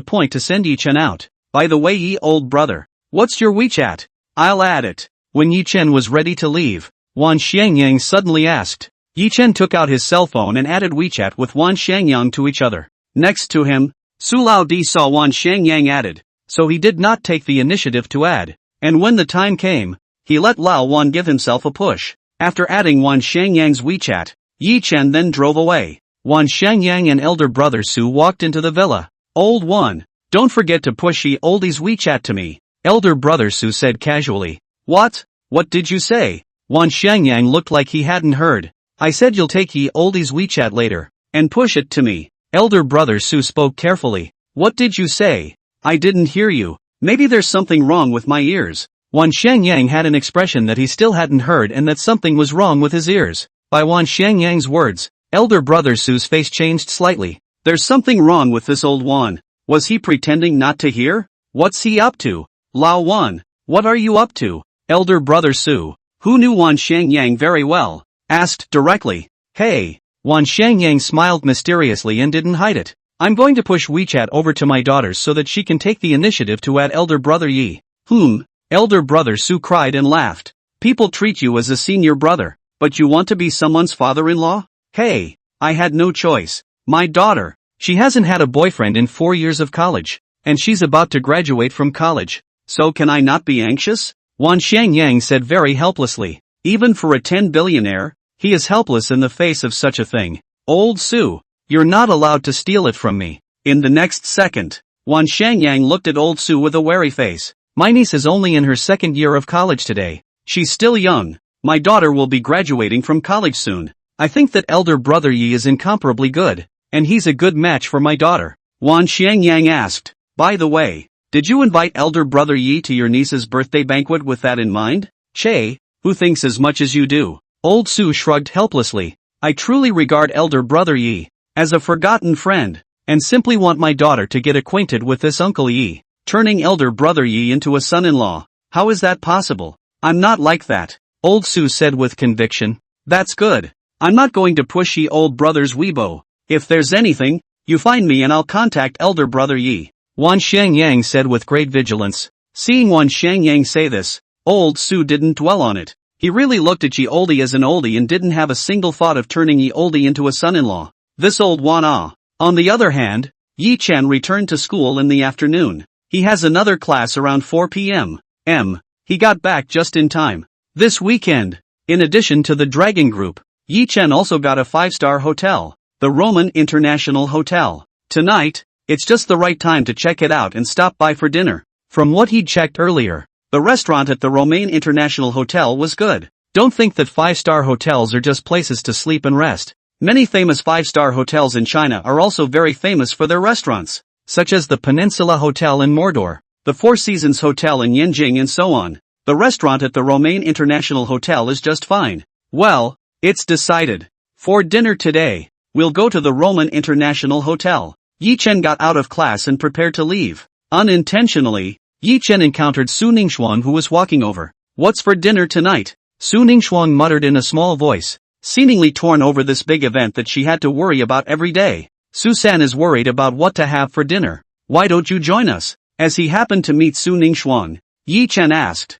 point to send Yi Chen out. By the way, Yi old brother, what's your WeChat? I'll add it. When Yi Chen was ready to leave, Wan Xiangyang suddenly asked. Yi Chen took out his cell phone and added WeChat with Wan Xiangyang to each other. Next to him, Su Lao Di saw Wan Xiangyang added, so he did not take the initiative to add. And when the time came, he let Lao Wan give himself a push. After adding Wan Xiangyang's WeChat, Yi Chen then drove away. Wan Xiangyang and elder brother Su walked into the villa. Old one, don't forget to push Yi Oldie's WeChat to me, elder brother Su said casually. What? What did you say? Wan Xiangyang looked like he hadn't heard. I said you'll take Yi Oldie's WeChat later, and push it to me. Elder brother Su spoke carefully. What did you say? I didn't hear you. Maybe there's something wrong with my ears. Wan Xiangyang had an expression that he still hadn't heard and that something was wrong with his ears. By Wan Xiangyang's words, elder brother Su's face changed slightly. There's something wrong with this old Wan. Was he pretending not to hear? What's he up to? Lao Wan, what are you up to? Elder brother Su, who knew Wan Xiangyang very well, asked directly. Hey. Wan Xiangyang smiled mysteriously and didn't hide it. I'm going to push WeChat over to my daughters so that she can take the initiative to add elder brother Yi. Elder brother Su cried and laughed. People treat you as a senior brother, but you want to be someone's father-in-law? Hey, I had no choice. My daughter, she hasn't had a boyfriend in 4 years of college, and she's about to graduate from college. So can I not be anxious? Wan Xiangyang said very helplessly. Even for a 10 billionaire, he is helpless in the face of such a thing. Old Su, you're not allowed to steal it from me. In the next second, Wan Xiangyang looked at old Su with a wary face. My niece is only in her second year of college today. She's still young. My daughter will be graduating from college soon. I think that elder brother Yi is incomparably good, and he's a good match for my daughter. Wan Xiangyang asked, by the way, did you invite elder brother Yi to your niece's birthday banquet with that in mind? Che, who thinks as much as you do? Old Su shrugged helplessly. I truly regard elder brother Yi as a forgotten friend, and simply want my daughter to get acquainted with this uncle Yi. Turning elder brother Yi into a son-in-law. How is that possible? I'm not like that, old Su said with conviction. That's good. I'm not going to push Yi old brother's Weibo. If there's anything, you find me and I'll contact elder brother Yi. Wan Xiangyang said with great vigilance. Seeing Wan Xiangyang say this, old Su didn't dwell on it. He really looked at Yi Oldie as an oldie and didn't have a single thought of turning Yi Oldie into a son-in-law. This old Wan Ah. On the other hand, Yi Chen returned to school in the afternoon. He has another class around 4 p.m. He got back just in time. This weekend, in addition to the Dragon Group, Yi Chen also got a 5-star hotel, the Roman International Hotel. Tonight, it's just the right time to check it out and stop by for dinner. From what he'd checked earlier, the restaurant at the Romaine International Hotel was good. Don't think that 5-star hotels are just places to sleep and rest. Many famous 5-star hotels in China are also very famous for their restaurants, such as the Peninsula Hotel in Mordor, the Four Seasons Hotel in Yanjing and so on. The restaurant at the Romaine International Hotel is just fine. Well, it's decided. For dinner today, we'll go to the Roman International Hotel. Yi Chen got out of class and prepared to leave. Unintentionally, Yi Chen encountered Su Ningxuang who was walking over. What's for dinner tonight? Su Ningxuang muttered in a small voice, seemingly torn over this big event that she had to worry about every day. Su-san is worried about what to have for dinner. Why don't you join us? As he happened to meet Su Ningxuang, Yi Chen asked.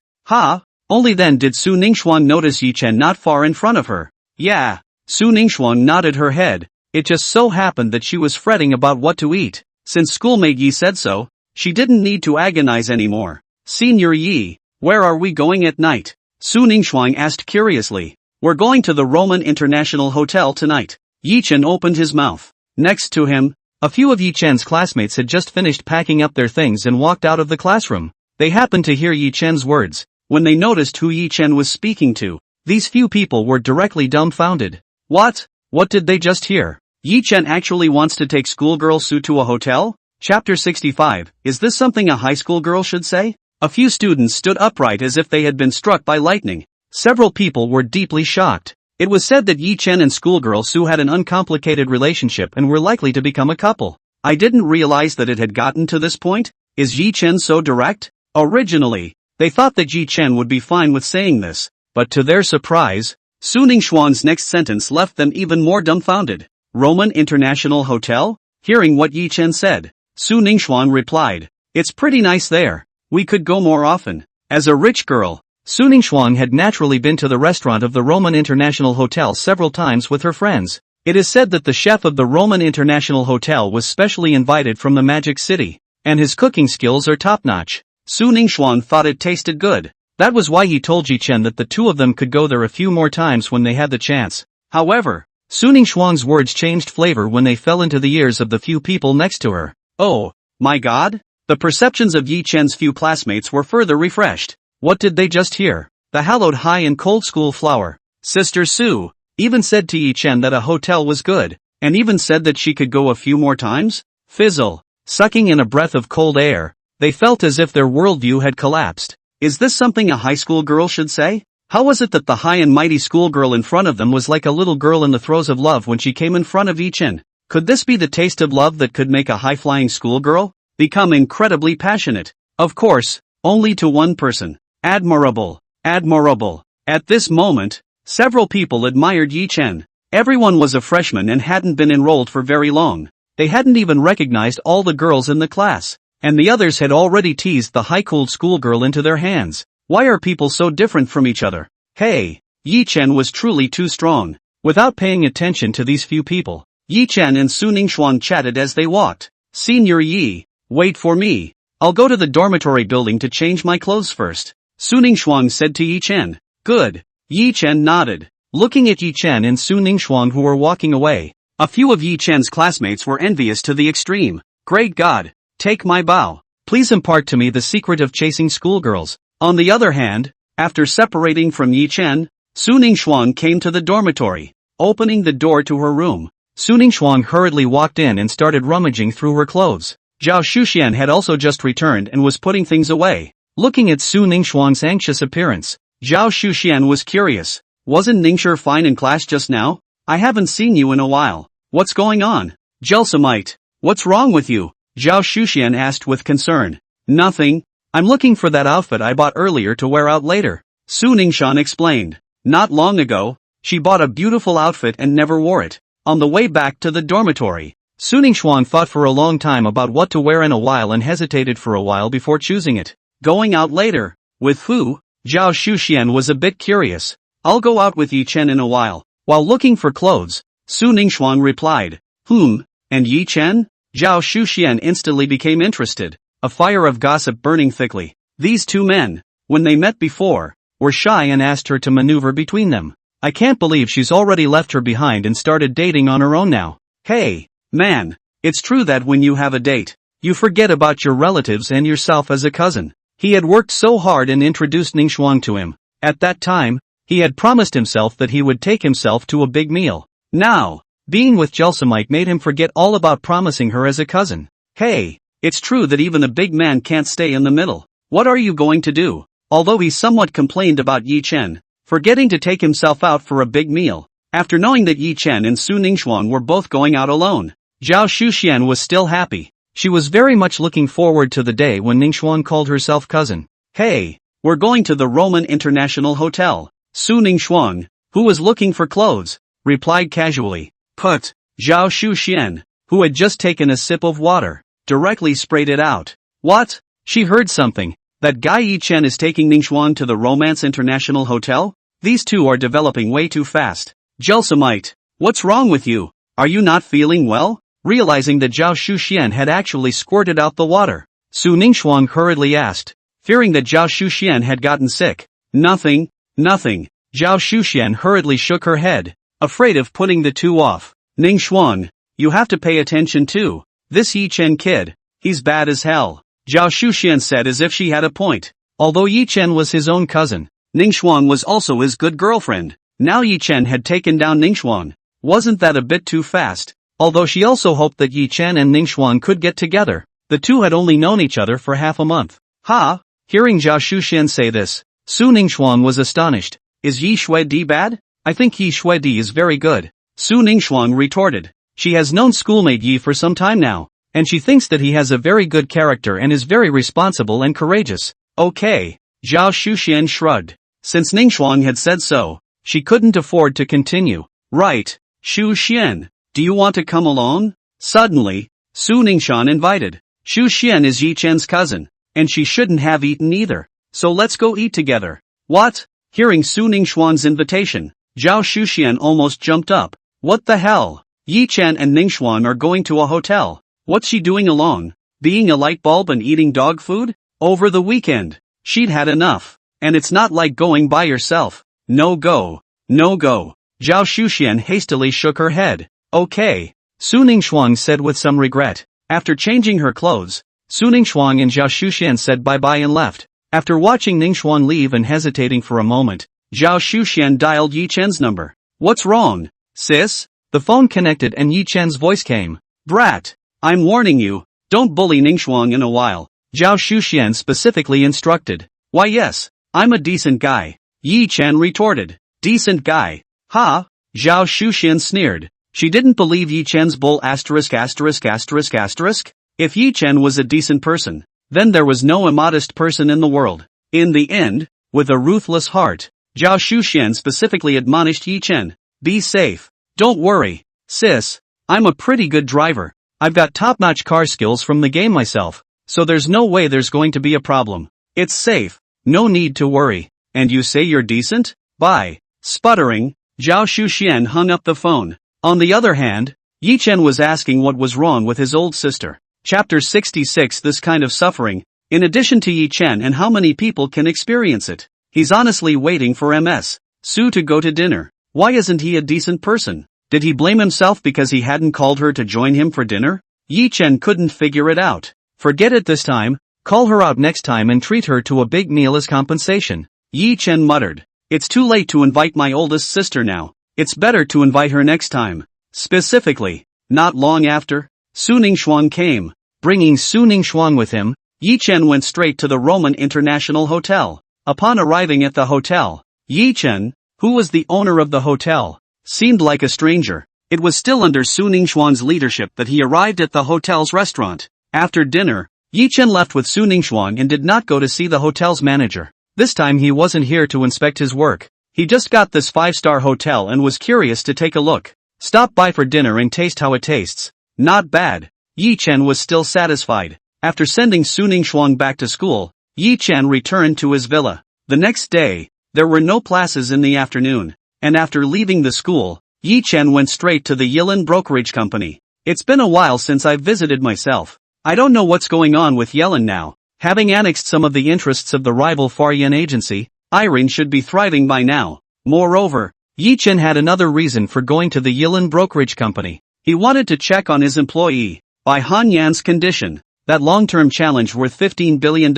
Only then did Su Ningxuang notice Yi Chen not far in front of her. Yeah. Su Ningxuang nodded her head. It just so happened that she was fretting about what to eat. Since schoolmate Yi said so, she didn't need to agonize anymore. Senior Yi, where are we going at night? Su Ningxuang asked curiously. We're going to the Roman International Hotel tonight. Yi Chen opened his mouth. Next to him, a few of Yi Chen's classmates had just finished packing up their things and walked out of the classroom. They happened to hear Yi Chen's words. When they noticed who Yi Chen was speaking to, these few people were directly dumbfounded. What? What did they just hear? Yi Chen actually wants to take schoolgirl Su to a hotel? Chapter 65, is this something a high school girl should say? A few students stood upright as if they had been struck by lightning. Several people were deeply shocked. It was said that Yi Chen and schoolgirl Su had an uncomplicated relationship and were likely to become a couple. I didn't realize that it had gotten to this point. Is Yi Chen so direct? Originally, they thought that Yi Chen would be fine with saying this, but to their surprise, Su Ningxuan's next sentence left them even more dumbfounded. Roman International Hotel? Hearing what Yi Chen said, Su Ningxuan replied, "It's pretty nice there. We could go more often." As a rich girl, Su Ningxuan had naturally been to the restaurant of the Roman International Hotel several times with her friends. It is said that the chef of the Roman International Hotel was specially invited from the Magic City, and his cooking skills are top-notch. Su Ningxuan thought it tasted good. That was why he told Yi Chen that the two of them could go there a few more times when they had the chance. However, Su Ningxuan's words changed flavor when they fell into the ears of the few people next to her. Oh, my God? The perceptions of Yi Chen's few classmates were further refreshed. What did they just hear? The hallowed high and cold school flower, Sister Su, even said to Yi Chen that a hotel was good, and even said that she could go a few more times? Fizzle. Sucking in a breath of cold air, they felt as if their worldview had collapsed. Is this something a high school girl should say? How was it that the high and mighty schoolgirl in front of them was like a little girl in the throes of love when she came in front of Yi Chen? Could this be the taste of love that could make a high-flying schoolgirl become incredibly passionate? Of course, only to one person. Admirable. Admirable. At this moment, several people admired Yi Chen. Everyone was a freshman and hadn't been enrolled for very long. They hadn't even recognized all the girls in the class, and the others had already teased the high-cooled schoolgirl into their hands. Why are people so different from each other? Hey, Yi Chen was truly too strong. Without paying attention to these few people, Yi Chen and Su Ningxuan chatted as they walked. Senior Yi, wait for me. I'll go to the dormitory building to change my clothes first, Su Ningxuan said to Yi Chen. Good. Yi Chen nodded, looking at Yi Chen and Su Ningxuan who were walking away. A few of Yi Chen's classmates were envious to the extreme. Great God, take my bow. Please impart to me the secret of chasing schoolgirls. On the other hand, after separating from Yi Chen, Su Ningxuan came to the dormitory. Opening the door to her room, Su Ningxuan hurriedly walked in and started rummaging through her clothes. Zhao Shuxian had also just returned and was putting things away. Looking at Su Ningxuan's anxious appearance, Zhao Shuxian was curious. Wasn't Ningxue fine in class just now? I haven't seen you in a while. What's going on? Jelsamite, what's wrong with you? Zhao Shuxian asked with concern. Nothing. I'm looking for that outfit I bought earlier to wear out later, Su Ningxuan explained. Not long ago, she bought a beautiful outfit and never wore it. On the way back to the dormitory, Su Ningxuan thought for a long time about what to wear in a while and hesitated for a while before choosing it. Going out later? With who? Zhao Shuxian was a bit curious. I'll go out with Yi Chen in a while. While looking for clothes, Su Ningxuan replied. And Yi Chen? Zhao Shuxian instantly became interested, a fire of gossip burning thickly. These two men, when they met before, were shy and asked her to maneuver between them. I can't believe she's already left her behind and started dating on her own now. Hey, man, it's true that when you have a date, you forget about your relatives and yourself as a cousin. He had worked so hard and introduced Ningxuan to him. At that time, he had promised himself that he would take himself to a big meal. Now, being with Jelsamite made him forget all about promising her as a cousin. Hey, it's true that even a big man can't stay in the middle. What are you going to do? Although he somewhat complained about Yi Chen forgetting to take himself out for a big meal, after knowing that Yi Chen and Su Ningxuan were both going out alone, Zhao Shuxian was still happy. She was very much looking forward to the day when Ningxuan called herself cousin. Hey, we're going to the Roman International Hotel, Su Ningxuan, who was looking for clothes, replied casually. Put. Zhao Shuxian, who had just taken a sip of water, directly sprayed it out. What? She heard something. That guy Yi Chen is taking Ningxuan to the Romance International Hotel? These two are developing way too fast. Jelsamite, what's wrong with you? Are you not feeling well? Realizing that Zhao Shuxian had actually squirted out the water, Su Ningxuan hurriedly asked, fearing that Zhao Shuxian had gotten sick. Nothing. Zhao Shuxian hurriedly shook her head, afraid of putting the two off. Ningxuan, you have to pay attention too. This Yi Chen kid, he's bad as hell, Zhao Shuxian said as if she had a point. Although Yi Chen was his own cousin, Ningxuan was also his good girlfriend. Now Yi Chen had taken down Ningxuan. Wasn't that a bit too fast? Although she also hoped that Yi Chen and Ningxuan could get together, the two had only known each other for half a month. Ha, Hearing Zhao Shuxian say this, Su Ningxuang was astonished. Is Yi Shuidi bad? I think Yi Shuidi is very good. Su Ningxuang retorted. She has known schoolmate Yi for some time now, and she thinks that he has a very good character and is very responsible and courageous. Okay. Zhao Shuxian shrugged. Since Ningxuang had said so, she couldn't afford to continue. Right. Shu Xian, do you want to come along? Suddenly, Su Ningxuan invited. Shu Xian is Yi Chen's cousin, and she shouldn't have eaten either. So let's go eat together. What? Hearing Su Ningxuan's invitation, Zhao Shuxian almost jumped up. What the hell? Yi Chen and Ningxuan are going to a hotel. What's she doing along? Being a light bulb and eating dog food? Over the weekend. She'd had enough. And it's not like going by yourself. No go. No go. Zhao Shuxian hastily shook her head. Okay. Su Ningxuang said with some regret. After changing her clothes, Su Ningxuang and Zhao Shuxian said bye-bye and left. After watching Ningxuang leave and hesitating for a moment, Zhao Shuxian dialed Yi Chen's number. What's wrong, sis? The phone connected and Yi Chen's voice came. Brat. I'm warning you, don't bully Ningxuang in a while. Zhao Shuxian specifically instructed. Why yes, I'm a decent guy. Yi Chen retorted. Decent guy. Ha? Zhao Shuxian sneered. She didn't believe Yi Chen's bull ********. If Yi Chen was a decent person, then there was no immodest person in the world. In the end, with a ruthless heart, Zhao Shuxian specifically admonished Yi Chen. Be safe. Don't worry, sis. I'm a pretty good driver. I've got top-notch car skills from the game myself, so there's no way there's going to be a problem. It's safe. No need to worry. And you say you're decent? Bye. Sputtering, Zhao Shuxian hung up the phone. On the other hand, Yi Chen was asking what was wrong with his old sister. Chapter 66. This kind of suffering, in addition to Yi Chen and how many people can experience it. He's honestly waiting for Ms. Su to go to dinner. Why isn't he a decent person? Did he blame himself because he hadn't called her to join him for dinner? Yi Chen couldn't figure it out. Forget it this time, call her out next time and treat her to a big meal as compensation. Yi Chen muttered. It's too late to invite my oldest sister now. It's better to invite her next time. Specifically, not long after, Su Ningxuang came. Bringing Su Ningxuang with him, Yi Chen went straight to the Roman International Hotel. Upon arriving at the hotel, Yi Chen, who was the owner of the hotel, seemed like a stranger. It was still under Su Ningxuang's leadership that he arrived at the hotel's restaurant. After dinner, Yi Chen left with Su Ningxuang and did not go to see the hotel's manager. This time he wasn't here to inspect his work. He just got this 5-star hotel and was curious to take a look. Stop by for dinner and taste how it tastes. Not bad. Yi Chen was still satisfied. After sending Su Ningxuang back to school, Yi Chen returned to his villa. The next day, there were no classes in the afternoon, and after leaving the school, Yi Chen went straight to the Yilin brokerage company. It's been a while since I've visited myself. I don't know what's going on with Yilin now. Having annexed some of the interests of the rival Faryan agency, Irene should be thriving by now. Moreover, Yi Chen had another reason for going to the Yilin brokerage company. He wanted to check on his employee, Bai Hanyan's condition, that long-term challenge worth $15 billion.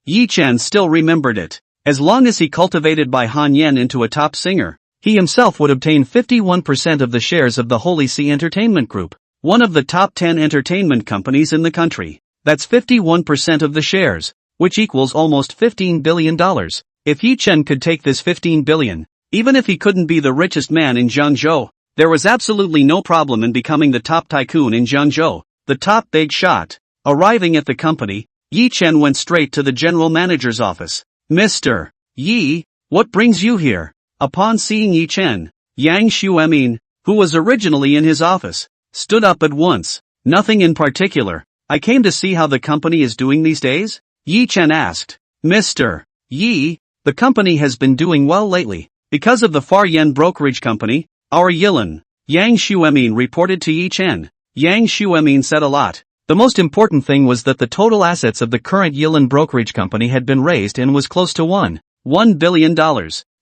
Yi Chen still remembered it. As long as he cultivated Bai Hanyan into a top singer, he himself would obtain 51% of the shares of the Holy See Entertainment Group, one of the top 10 entertainment companies in the country. That's 51% of the shares, which equals almost $15 billion. If Yi Chen could take this $15 billion, even if he couldn't be the richest man in Jiangzhou, there was absolutely no problem in becoming the top tycoon in Jiangzhou, the top big shot. Arriving at the company, Yi Chen went straight to the general manager's office. Mr. Yi, what brings you here? Upon seeing Yi Chen, Yang Xuemin, who was originally in his office, stood up at once. Nothing in particular. I came to see how the company is doing these days? Yi Chen asked. Mr. Yi, the company has been doing well lately. Because of the Faryan brokerage company, our Yilin. Yang Xuemin reported to Yi Chen. Yang Xuemin said a lot. The most important thing was that the total assets of the current Yilin brokerage company had been raised and was close to $1 billion.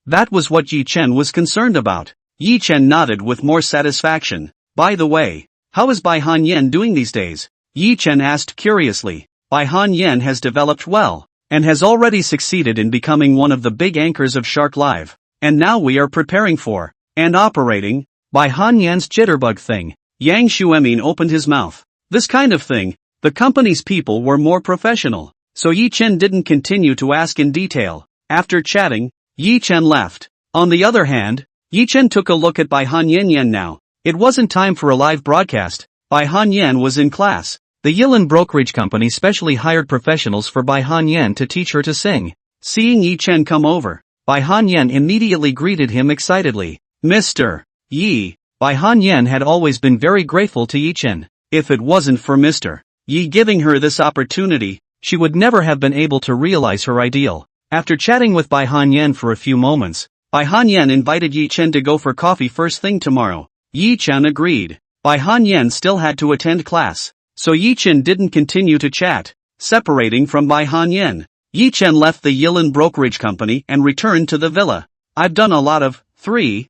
That was what Yi Chen was concerned about. Yi Chen nodded with more satisfaction. By the way, how is Bai Hanyan doing these days? Yi Chen asked curiously. Bai Hanyan has developed well, and has already succeeded in becoming one of the big anchors of Shark Live. And now we are preparing for, and operating, Bai Hanyan's jitterbug thing. Yang Xuemin opened his mouth. This kind of thing, the company's people were more professional. so Yi Chen didn't continue to ask in detail. After chatting, Yi Chen left. On the other hand, Yi Chen took a look at Bai Han Yan now. It wasn't time for a live broadcast. Bai Han Yan was in class. The Yilan brokerage company specially hired professionals for Bai Han Yan to teach her to sing. Seeing Yi Chen come over, Bai Han Yan immediately greeted him excitedly. Mr. Yi. Bai Han Yan had always been very grateful to Yi Chen. If it wasn't for Mr. Yi giving her this opportunity, she would never have been able to realize her ideal. After chatting with Bai Han Yan for a few moments, Bai Han Yan invited Yi Chen to go for coffee first thing tomorrow. Yi Chen agreed. Bai Han Yan still had to attend class, so Yi Chen didn't continue to chat. Separating from Bai Han Yan, Yi Chen left the Yilan brokerage company and returned to the villa. I've done a lot of 3,000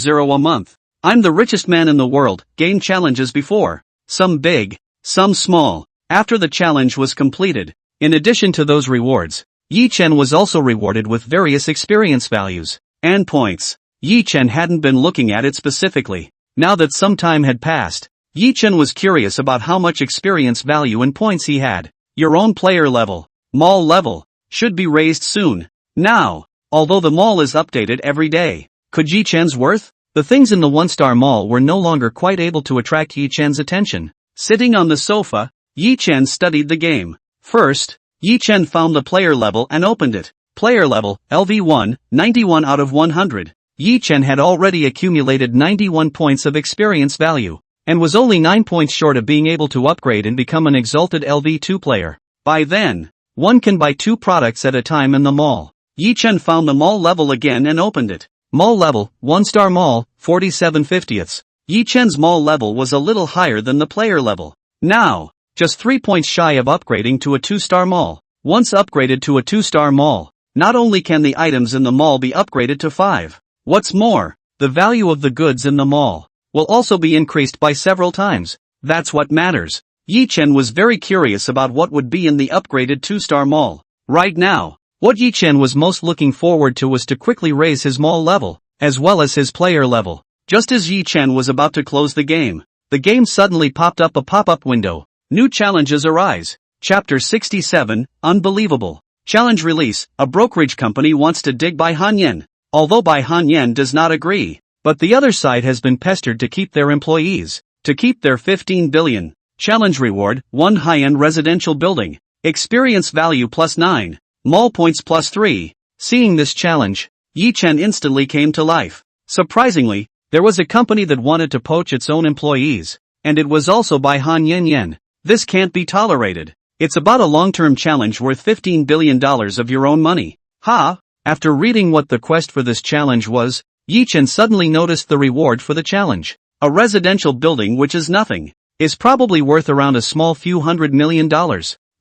a month. I'm the richest man in the world, game challenges before. Some big, some small. After the challenge was completed, in addition to those rewards, Yi Chen was also rewarded with various experience values and points. Yi Chen hadn't been looking at it specifically. Now that some time had passed, Yi Chen was curious about how much experience value and points he had. Your own player level, mall level, should be raised soon. Now, although the mall is updated every day, could Yi Chen's worth? The things in the one-star mall were no longer quite able to attract Yi Chen's attention. Sitting on the sofa, Yi Chen studied the game. First, Yi Chen found the player level and opened it. Player level, LV1, 91 out of 100. Yi Chen had already accumulated 91 points of experience value, and was only 9 points short of being able to upgrade and become an exalted LV2 player. By then, one can buy 2 products at a time in the mall. Yi Chen found the mall level again and opened it. Mall level, 1-star mall, 47/50ths. Yi Chen's mall level was a little higher than the player level. Now, just 3 points shy of upgrading to a 2-star mall. Once upgraded to a 2-star mall, not only can the items in the mall be upgraded to 5. What's more, the value of the goods in the mall will also be increased by several times. That's what matters. Yi Chen was very curious about what would be in the upgraded 2-star mall. Right now, what Yi Chen was most looking forward to was to quickly raise his mall level, as well as his player level. Just as Yi Chen was about to close the game suddenly popped up a pop-up window. New challenges arise. Chapter 67, Unbelievable. Challenge release, a brokerage company wants to dig Bai Han Yan. Although Bai Han Yan does not agree, but the other side has been pestered to keep their employees, to keep their 15 billion. Challenge reward, 1 high-end residential building. Experience value +9. Mall points +3. Seeing this challenge, Yi Chen instantly came to life. Surprisingly, there was a company that wanted to poach its own employees, and it was also Bai Han Yan. This can't be tolerated. It's about a long-term challenge worth $15 billion of your own money. After reading what the quest for this challenge was, Yi Chen suddenly noticed the reward for the challenge. A residential building which is nothing, is probably worth around a small few $100 million.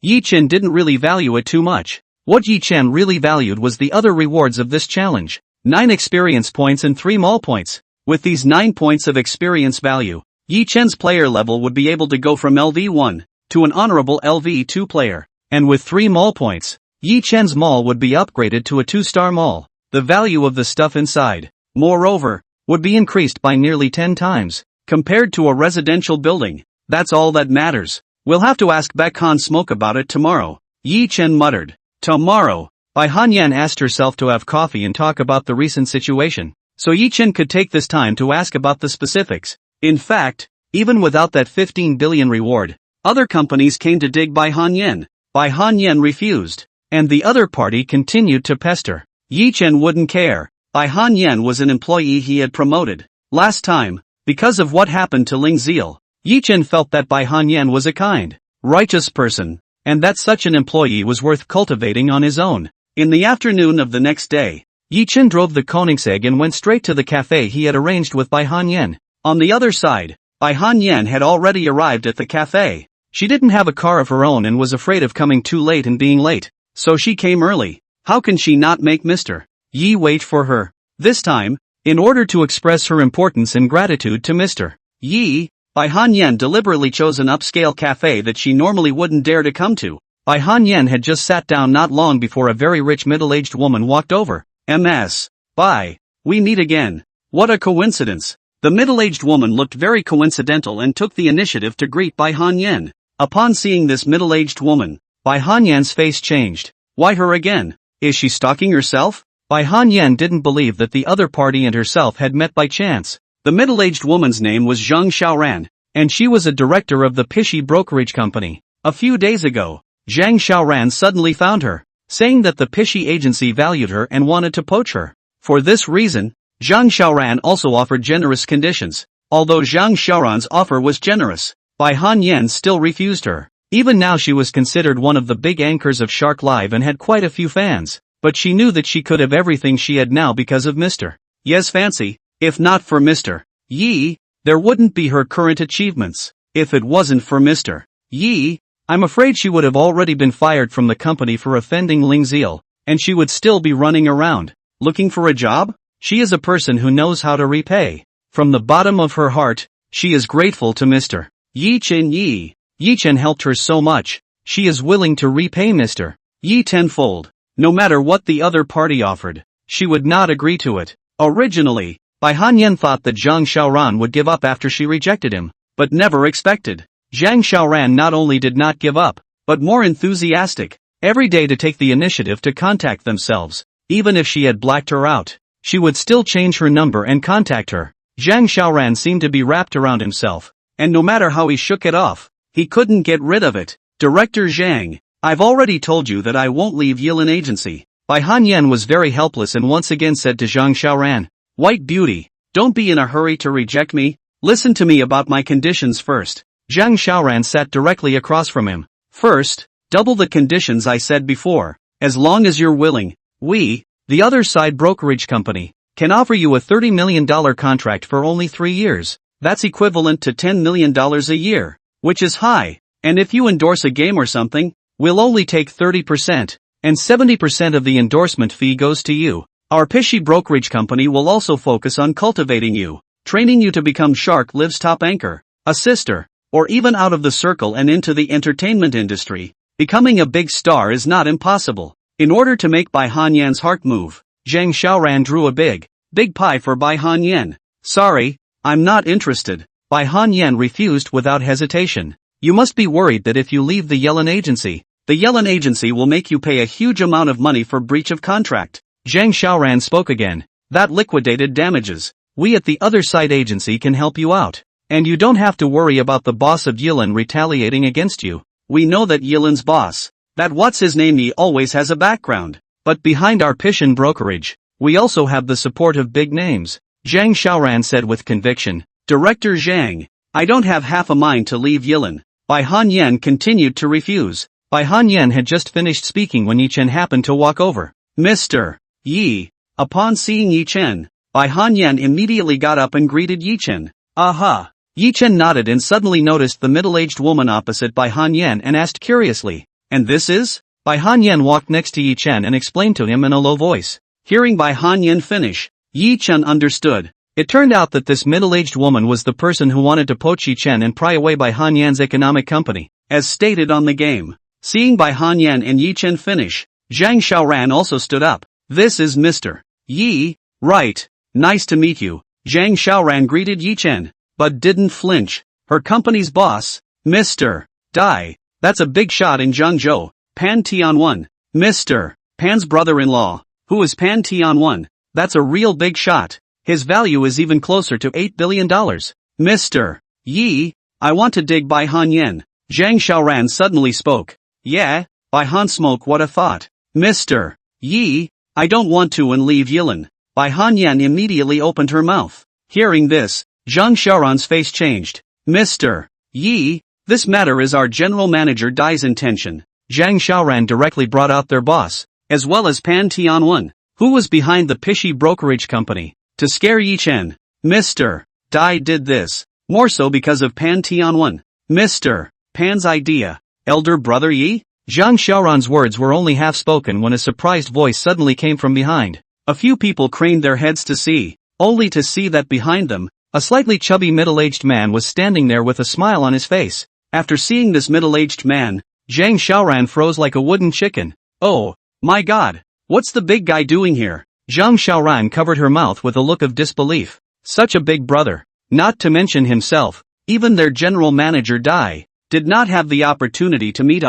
Yi Chen didn't really value it too much. What Yi Chen really valued was the other rewards of this challenge. 9 experience points and 3 mall points. With these 9 points of experience value, Yi Chen's player level would be able to go from LV1 to an honorable LV2 player. And with 3 mall points, Yi Chen's mall would be upgraded to a 2-star mall. The value of the stuff inside, moreover, would be increased by nearly 10 times, compared to a residential building. That's all that matters. We'll have to ask Baek Han Smoke about it tomorrow. Yi Chen muttered. Tomorrow, Bai Han Yan asked herself to have coffee and talk about the recent situation, so Yi Chen could take this time to ask about the specifics. In fact, even without that 15 billion reward, other companies came to dig Bai Han Yan. Bai Han Yan refused, and the other party continued to pester. Yi Chen wouldn't care. Bai Han Yan was an employee he had promoted. Last time, because of what happened to Ling Ziel, Yi Chen felt that Bai Han Yan was a kind, righteous person, and that such an employee was worth cultivating on his own. In the afternoon of the next day, Yi Chen drove the Koenigsegg and went straight to the cafe he had arranged with Bai Han Yan. On the other side, Bai Han Yan had already arrived at the cafe. She didn't have a car of her own and was afraid of coming too late and being late, so she came early. How can she not make Mr. Yi wait for her? This time, in order to express her importance and gratitude to Mr. Yi, Bai Han Yan deliberately chose an upscale cafe that she normally wouldn't dare to come to. Bai Han Yan had just sat down not long before a very rich middle-aged woman walked over. "Ms. Bai, we meet again. What a coincidence." The middle-aged woman looked very coincidental and took the initiative to greet Bai Han Yan. Upon seeing this middle-aged woman, Bai Hanyan's face changed. Why her again? Is she stalking herself? Bai Hanyan didn't believe that the other party and herself had met by chance. The middle-aged woman's name was Zhang Xiaoran, and she was a director of the Pishy brokerage company. A few days ago, Zhang Xiaoran suddenly found her, saying that the Pishy agency valued her and wanted to poach her. For this reason, Zhang Xiaoran also offered generous conditions. Although Zhang Xiaoran's offer was generous, Bai Hanyan still refused her. Even now she was considered one of the big anchors of Shark Live and had quite a few fans, but she knew that she could have everything she had now because of Mr. Ye's fancy. If not for Mr. Yi, there wouldn't be her current achievements. If it wasn't for Mr. Yi, I'm afraid she would have already been fired from the company for offending Ling Ziel, and she would still be running around, looking for a job. She is a person who knows how to repay. From the bottom of her heart, she is grateful to Mr. Yi Chen Yi. Yi Chen helped her so much, she is willing to repay Mr. Yi tenfold. No matter what the other party offered, she would not agree to it. Originally, Bai Hanyan thought that Zhang Xiaoran would give up after she rejected him, but never expected. Zhang Xiaoran not only did not give up, but more enthusiastic, every day to take the initiative to contact themselves. Even if she had blacked her out, she would still change her number and contact her. Zhang Xiaoran seemed to be wrapped around himself, and no matter how he shook it off, he couldn't get rid of it. Director Zhang, I've already told you that I won't leave Yilin Agency. Bai Hanyan was very helpless and once again said to Zhang Xiaoran, White Beauty, don't be in a hurry to reject me. Listen to me about my conditions first. Zhang Xiaoran sat directly across from him. First, double the conditions I said before. As long as you're willing, we, the other side brokerage company, can offer you a $30 million contract for only 3 years. That's equivalent to $10 million a year, which is high. And if you endorse a game or something, we'll only take 30%, and 70% of the endorsement fee goes to you. Our Pishy brokerage company will also focus on cultivating you, training you to become Shark Live's top anchor, a sister, or even out of the circle and into the entertainment industry. Becoming a big star is not impossible. In order to make Bai Hanyan's heart move, Zhang Xiaoran drew a big pie for Bai Hanyan. Sorry, I'm not interested. Bai Hanyan refused without hesitation. You must be worried that if you leave the Yelin Agency, the Yelin Agency will make you pay a huge amount of money for breach of contract. Zhang Xiaoran spoke again. That liquidated damages. We at the other side agency can help you out. And you don't have to worry about the boss of Yilin retaliating against you. We know that Yilin's boss, that what's his name, he always has a background. But behind our Pishin brokerage, we also have the support of big names. Zhang Xiaoran said with conviction. Director Zhang, I don't have half a mind to leave Yilin. Bai Hanyan continued to refuse. Bai Hanyan had just finished speaking when Yi Chen happened to walk over. Mr. Yi. Upon seeing Yi Chen, Bai Hanyan immediately got up and greeted Yi Chen. Aha. Yi Chen nodded and suddenly noticed the middle-aged woman opposite Bai Hanyan and asked curiously, and this is? Bai Hanyan walked next to Yi Chen and explained to him in a low voice. Hearing Bai Hanyan finish, Yi Chen understood. It turned out that this middle-aged woman was the person who wanted to poach Yi Chen and pry away Bai Hanyan's economic company, as stated on the game. Seeing Bai Hanyan and Yi Chen finish, Zhang Xiaoran also stood up. This is Mr. Yi, right? Nice to meet you. Zhang Xiaoran greeted Yi Chen, but didn't flinch. Her company's boss, Mr. Dai. That's a big shot in Zhangzhou. Pan Tianwan. Mr. Pan's brother-in-law. Who is Pan Tianwan? That's a real big shot. His value is even closer to $8 billion. Mr. Yi, I want to dig Bai Hanyan. Zhang Xiaoran suddenly spoke. Yeah, Bai Han smoke what a thought. Mr. Yi, I don't want to and leave Yilin. Bai Hanyan immediately opened her mouth. Hearing this, Zhang Xiaoran's face changed. Mr. Yi, this matter is our general manager Dai's intention. Zhang Xiaoran directly brought out their boss, as well as Pan Tianwan, who was behind the Pishy brokerage company, to scare Yi Chen. Mr. Dai did this, more so because of Pan Tianwan. Mr. Pan's idea. Elder brother Yi? Zhang Xiaoran's words were only half spoken when a surprised voice suddenly came from behind. A few people craned their heads to see, only to see that behind them, a slightly chubby middle-aged man was standing there with a smile on his face. After seeing this middle-aged man, Zhang Xiaoran froze like a wooden chicken. Oh, my God, what's the big guy doing here? Zhang Xiaoran covered her mouth with a look of disbelief. Such a big brother, not to mention himself, even their general manager Dai, did not have the opportunity to meet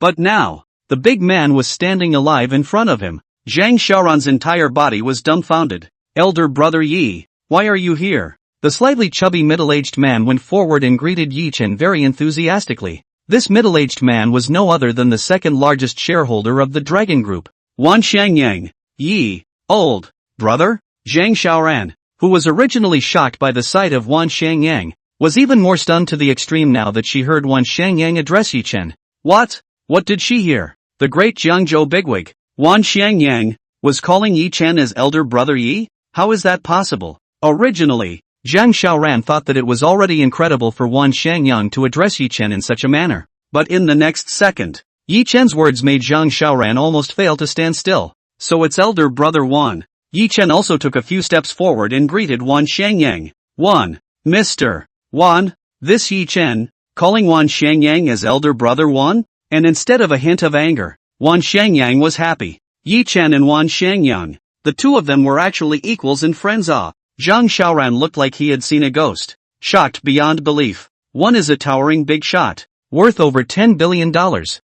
but But now, the big man was standing alive in front of him. Zhang Xiaoran's entire body was dumbfounded. Elder brother Yi, why are you here? The slightly chubby middle-aged man went forward and greeted Yi Chen very enthusiastically. This middle-aged man was no other than the second largest shareholder of the Dragon Group. Wan Xiangyang. Yi, old brother? Zhang Xiaoran, who was originally shocked by the sight of Wan Xiangyang, was even more stunned to the extreme now that she heard Wan Xiangyang address Yi Chen. What? What did she hear? The great Jiangzhou bigwig, Wan Xiangyang, was calling Yi Chen as elder brother Yi? How is that possible? Originally, Zhang Xiaoran thought that it was already incredible for Wan Xiangyang to address Yi Chen in such a manner. But in the next second, Yi Chen's words made Zhang Xiaoran almost fail to stand still. So it's elder brother Wan. Yi Chen also took a few steps forward and greeted Wan Xiangyang. Wan, Mr. Wan, this Yi Chen, calling Wan Xiangyang as elder brother Wan? And instead of a hint of anger, Wan Xiangyang was happy. Yi Chen and Wan Xiangyang, the two of them were actually equals and friends. Zhang Xiaoran looked like he had seen a ghost. Shocked beyond belief. One is a towering big shot, worth over $10 billion.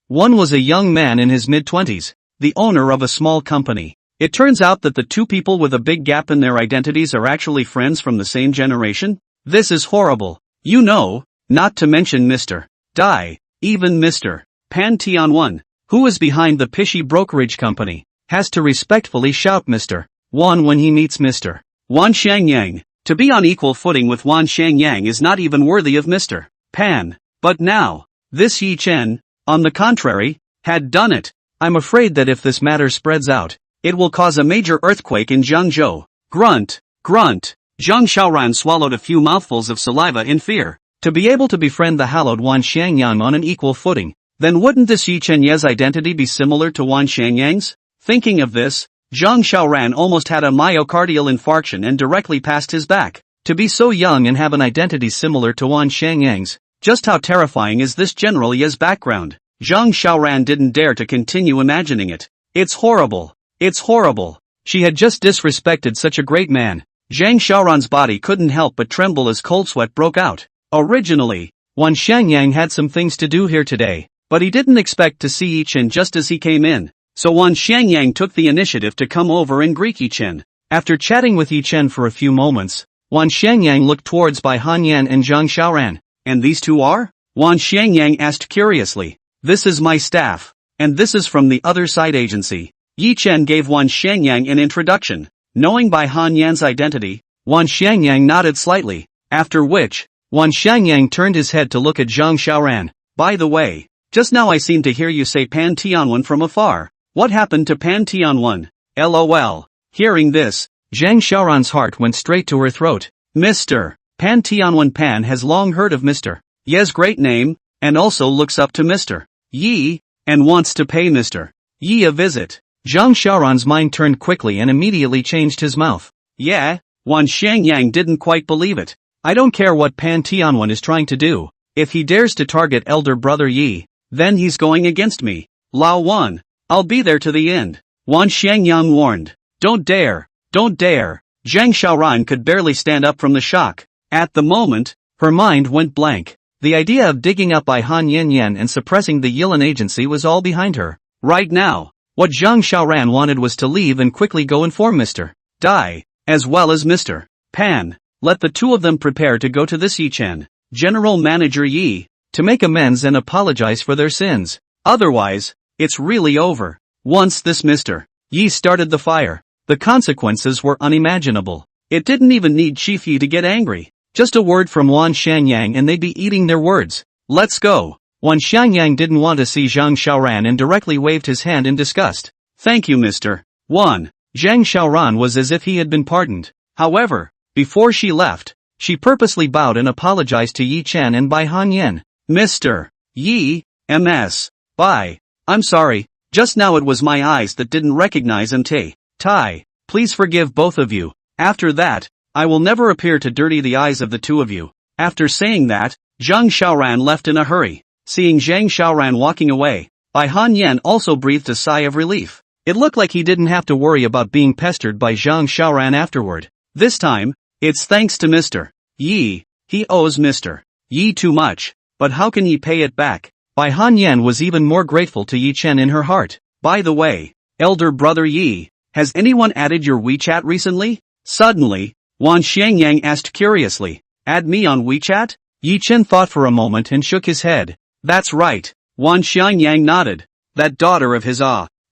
One was a young man in his mid-20s, the owner of a small company. It turns out that the two people with a big gap in their identities are actually friends from the same generation? This is horrible. You know, not to mention Mr. Dai, even Mr. Pan Tianwen, who is behind the pishy brokerage company, has to respectfully shout Mr. Wan when he meets Mr. Wan Xiangyang. To be on equal footing with Wan Xiangyang is not even worthy of Mr. Pan. But now, this Yi Chen, on the contrary, had done it. I'm afraid that if this matter spreads out, it will cause a major earthquake in Jiangzhou. Grunt, grunt. Zhang Xiaoran swallowed a few mouthfuls of saliva in fear. To be able to befriend the hallowed Wan Xiangyang on an equal footing, then wouldn't this Yi Chen's identity be similar to Wan Xiangyang's? Thinking of this, Zhang Xiaoran almost had a myocardial infarction and directly passed his back. To be so young and have an identity similar to Wan Xiangyang's, just how terrifying is this General Ye's background? Zhang Xiaoran didn't dare to continue imagining it. It's horrible. It's horrible. She had just disrespected such a great man. Zhang Xiaoran's body couldn't help but tremble as cold sweat broke out. Originally, Wan Xiangyang had some things to do here today, but he didn't expect to see Yi Chen just as he came in. So Wan Xiangyang took the initiative to come over and greet Yi Chen. After chatting with Yi Chen for a few moments, Wan Xiangyang looked towards Bai Hanyan and Zhang Xiaoran. And these two are? Wan Xiangyang asked curiously. This is my staff. And this is from the other side agency. Yi Chen gave Wan Xiangyang an introduction. Knowing Bai Hanyan's identity, Wan Xiangyang nodded slightly, after which, Wan Xiangyang turned his head to look at Zhang Xiaoran. By the way, just now I seem to hear you say Pan Tianwen from afar. What happened to Pan Tianwen? LOL. Hearing this, Zhang Xiaoran's heart went straight to her throat. Mr. Pan Tianwen. Pan has long heard of Mr. Ye's great name, and also looks up to Mr. Yi, and wants to pay Mr. Yi a visit. Zhang Xiaoran's mind turned quickly and immediately changed his mouth. Yeah, Wan Xiangyang didn't quite believe it. I don't care what Pan Tianwen is trying to do. If he dares to target elder brother Yi, then he's going against me. Lao Wan, I'll be there to the end. Wan Xiangyang warned. Don't dare, don't dare. Zhang Xiaoran could barely stand up from the shock. At the moment, her mind went blank. The idea of digging up Bai Han Yan and suppressing the Yilan agency was all behind her. Right now, what Zhang Xiaoran wanted was to leave and quickly go inform Mr. Dai, as well as Mr. Pan. Let the two of them prepare to go to this Yi Chen, General Manager Yi, to make amends and apologize for their sins. Otherwise, it's really over. Once this Mr. Yi started the fire, the consequences were unimaginable. It didn't even need Chief Yi to get angry. Just a word from Wan Xiangyang and they'd be eating their words. Let's go. Wan Xiangyang didn't want to see Zhang Xiaoran and directly waved his hand in disgust. Thank you, Mr. Wan. Zhang Xiaoran was as if he had been pardoned. However, before she left, she purposely bowed and apologized to Yi Chen and Bai Hanyan. Mr. Yi, MS. Bai. I'm sorry, just now it was my eyes that didn't recognize MT. Tai. Please forgive both of you. After that, I will never appear to dirty the eyes of the two of you. After saying that, Zhang Xiaoran left in a hurry. Seeing Zhang Xiaoran walking away, Bai Hanyan also breathed a sigh of relief. It looked like he didn't have to worry about being pestered by Zhang Xiaoran afterward. This time, it's thanks to Mr. Yi. He owes Mr. Yi too much, but how can he pay it back? Bai Han Yan was even more grateful to Yi Chen in her heart. By the way, elder brother Yi, has anyone added your WeChat recently? Suddenly, Wan Xiangyang asked curiously. Add me on WeChat? Yi Chen thought for a moment and shook his head. That's right. Wan Xiangyang nodded. That daughter of his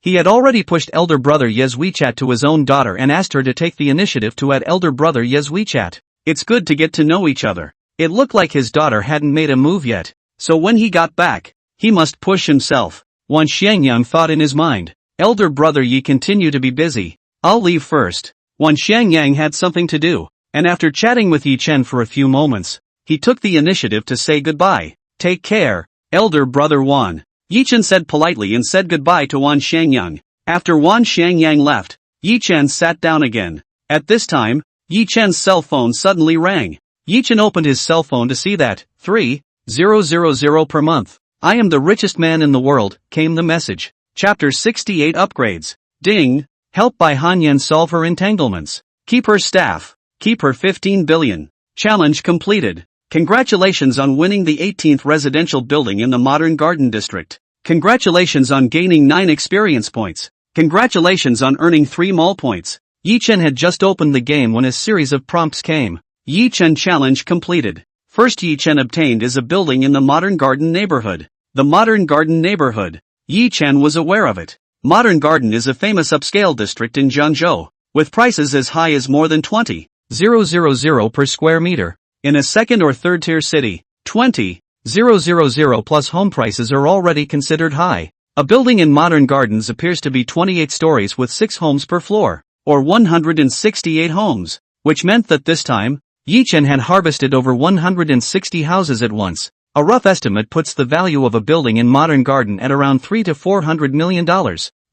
He had already pushed elder brother Ye's WeChat to his own daughter and asked her to take the initiative to add elder brother Ye's WeChat. It's good to get to know each other. It looked like his daughter hadn't made a move yet, so when he got back, he must push himself. Wan Xiangyang thought in his mind. Elder brother Yi continue to be busy. I'll leave first. Wan Xiangyang had something to do, and after chatting with Yi Chen for a few moments, he took the initiative to say goodbye. Take care, elder brother Wan. Yi Chen said politely and said goodbye to Wan Xiangyang. After Wan Xiangyang left, Yi Chen sat down again. At this time, Yi Chen's cell phone suddenly rang. Yi Chen opened his cell phone to see that, 3,000 per month. I am the richest man in the world, came the message. Chapter 68 Upgrades. Ding. Help Bai Han Yan solve her entanglements. Keep her staff. Keep her 15 billion. Challenge completed. Congratulations on winning the 18th residential building in the Modern Garden District. Congratulations on gaining 9 experience points. Congratulations on earning 3 mall points. Yi Chen had just opened the game when a series of prompts came. Yi Chen challenge completed. First Yi Chen obtained is a building in the Modern Garden neighborhood. The Modern Garden neighborhood. Yi Chen was aware of it. Modern Garden is a famous upscale district in Zhengzhou, with prices as high as more than 20,000 per square meter. In a second or third tier city, 20,000 plus home prices are already considered high. A building in Modern Gardens appears to be 28 stories with 6 homes per floor, or 168 homes, which meant that this time, Yi Chen had harvested over 160 houses at once. A rough estimate puts the value of a building in Modern Garden at around $300 to $400 million.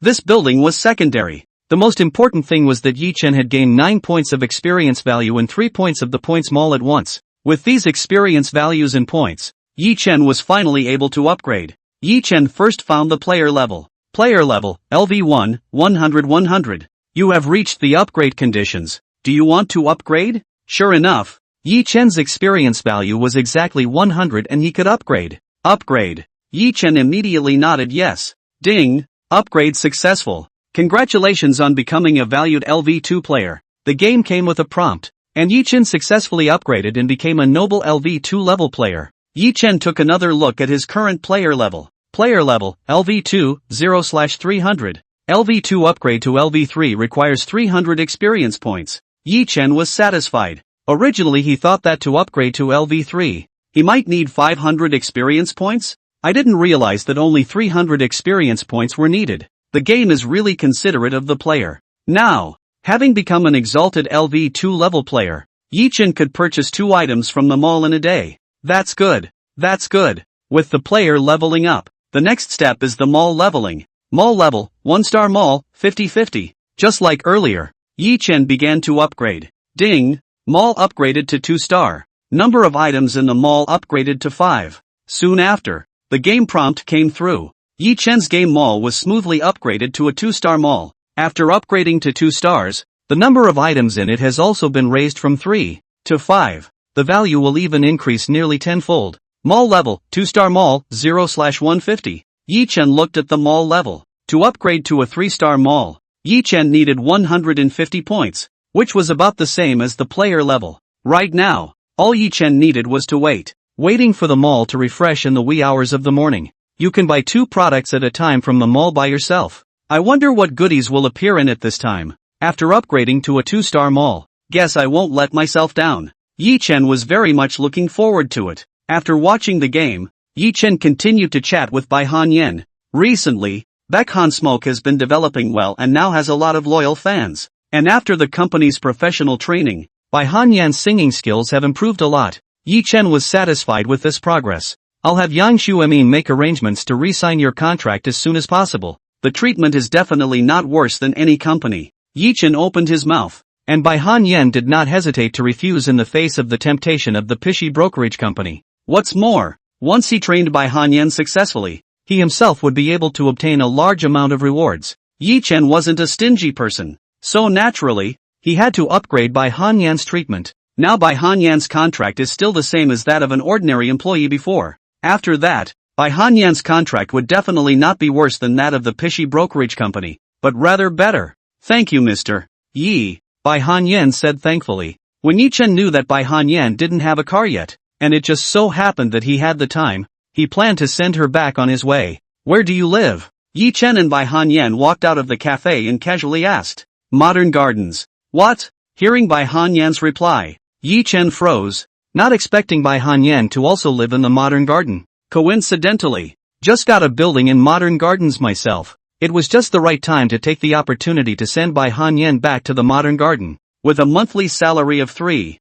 This building was secondary. The most important thing was that Yi Chen had gained 9 points of experience value and 3 points of the points mall at once. With these experience values and points, Yi Chen was finally able to upgrade. Yi Chen first found the player level. Player level, LV1, 100. You have reached the upgrade conditions. Do you want to upgrade? Sure enough, Yi Chen's experience value was exactly 100 and he could upgrade. Upgrade. Yi Chen immediately nodded yes. Ding. Upgrade successful. Congratulations on becoming a valued LV2 player. The game came with a prompt, and Yi Chen successfully upgraded and became a noble LV2 level player. Yi Chen took another look at his current player level. Player level, LV2, 0/300. LV2 upgrade to LV3 requires 300 experience points. Yi Chen was satisfied. Originally he thought that to upgrade to LV3, he might need 500 experience points? I didn't realize that only 300 experience points were needed. The game is really considerate of the player. Now, having become an exalted LV2 level player, Yi Chen could purchase 2 items from the mall in a day. That's good. That's good. With the player leveling up, the next step is the mall leveling. Mall level, 1-star mall, 50/50. Just like earlier, Yi Chen began to upgrade. Ding. Mall upgraded to 2-star. Number of items in the mall upgraded to 5. Soon after, the game prompt came through. Yi Chen's game mall was smoothly upgraded to a 2-star mall. After upgrading to 2 stars, the number of items in it has also been raised from 3 to 5. The value will even increase nearly tenfold. Mall level, 2-star mall, 0/150. Yi Chen looked at the mall level. To upgrade to a 3-star mall, Yi Chen needed 150 points, which was about the same as the player level. Right now, all Yi Chen needed was to wait. Waiting for the mall to refresh in the wee hours of the morning. You can buy 2 products at a time from the mall by yourself. I wonder what goodies will appear in it this time. After upgrading to a 2-star mall, guess I won't let myself down. Yi Chen was very much looking forward to it. After watching the game, Yi Chen continued to chat with Bai Han Yan. Recently, Baekhan Smoke has been developing well and now has a lot of loyal fans. And after the company's professional training, Bai Han Yan's singing skills have improved a lot. Yi Chen was satisfied with this progress. I'll have Yang Xuemin make arrangements to re-sign your contract as soon as possible. The treatment is definitely not worse than any company. Yi Chen opened his mouth, and Bai Han Yan did not hesitate to refuse in the face of the temptation of the pishy brokerage company. What's more, once he trained Bai Han Yan successfully, he himself would be able to obtain a large amount of rewards. Yi Chen wasn't a stingy person, so naturally, he had to upgrade Bai Han Yan's treatment. Now Bai Han Yan's contract is still the same as that of an ordinary employee before. After that, Bai Hanyan's contract would definitely not be worse than that of the pishy brokerage company, but rather better. Thank you, Mr. Yi, Bai Hanyan said thankfully. When Yi Chen knew that Bai Hanyan didn't have a car yet, and it just so happened that he had the time, he planned to send her back on his way. Where do you live? Yi Chen and Bai Hanyan walked out of the cafe and casually asked. Modern Gardens. What? Hearing Bai Hanyan's reply, Yi Chen froze, not expecting Bai Hanyan to also live in the Modern Garden. Coincidentally, just got a building in Modern Gardens myself. It was just the right time to take the opportunity to send Bai Hanyan back to the Modern Garden. With a monthly salary of 3,000,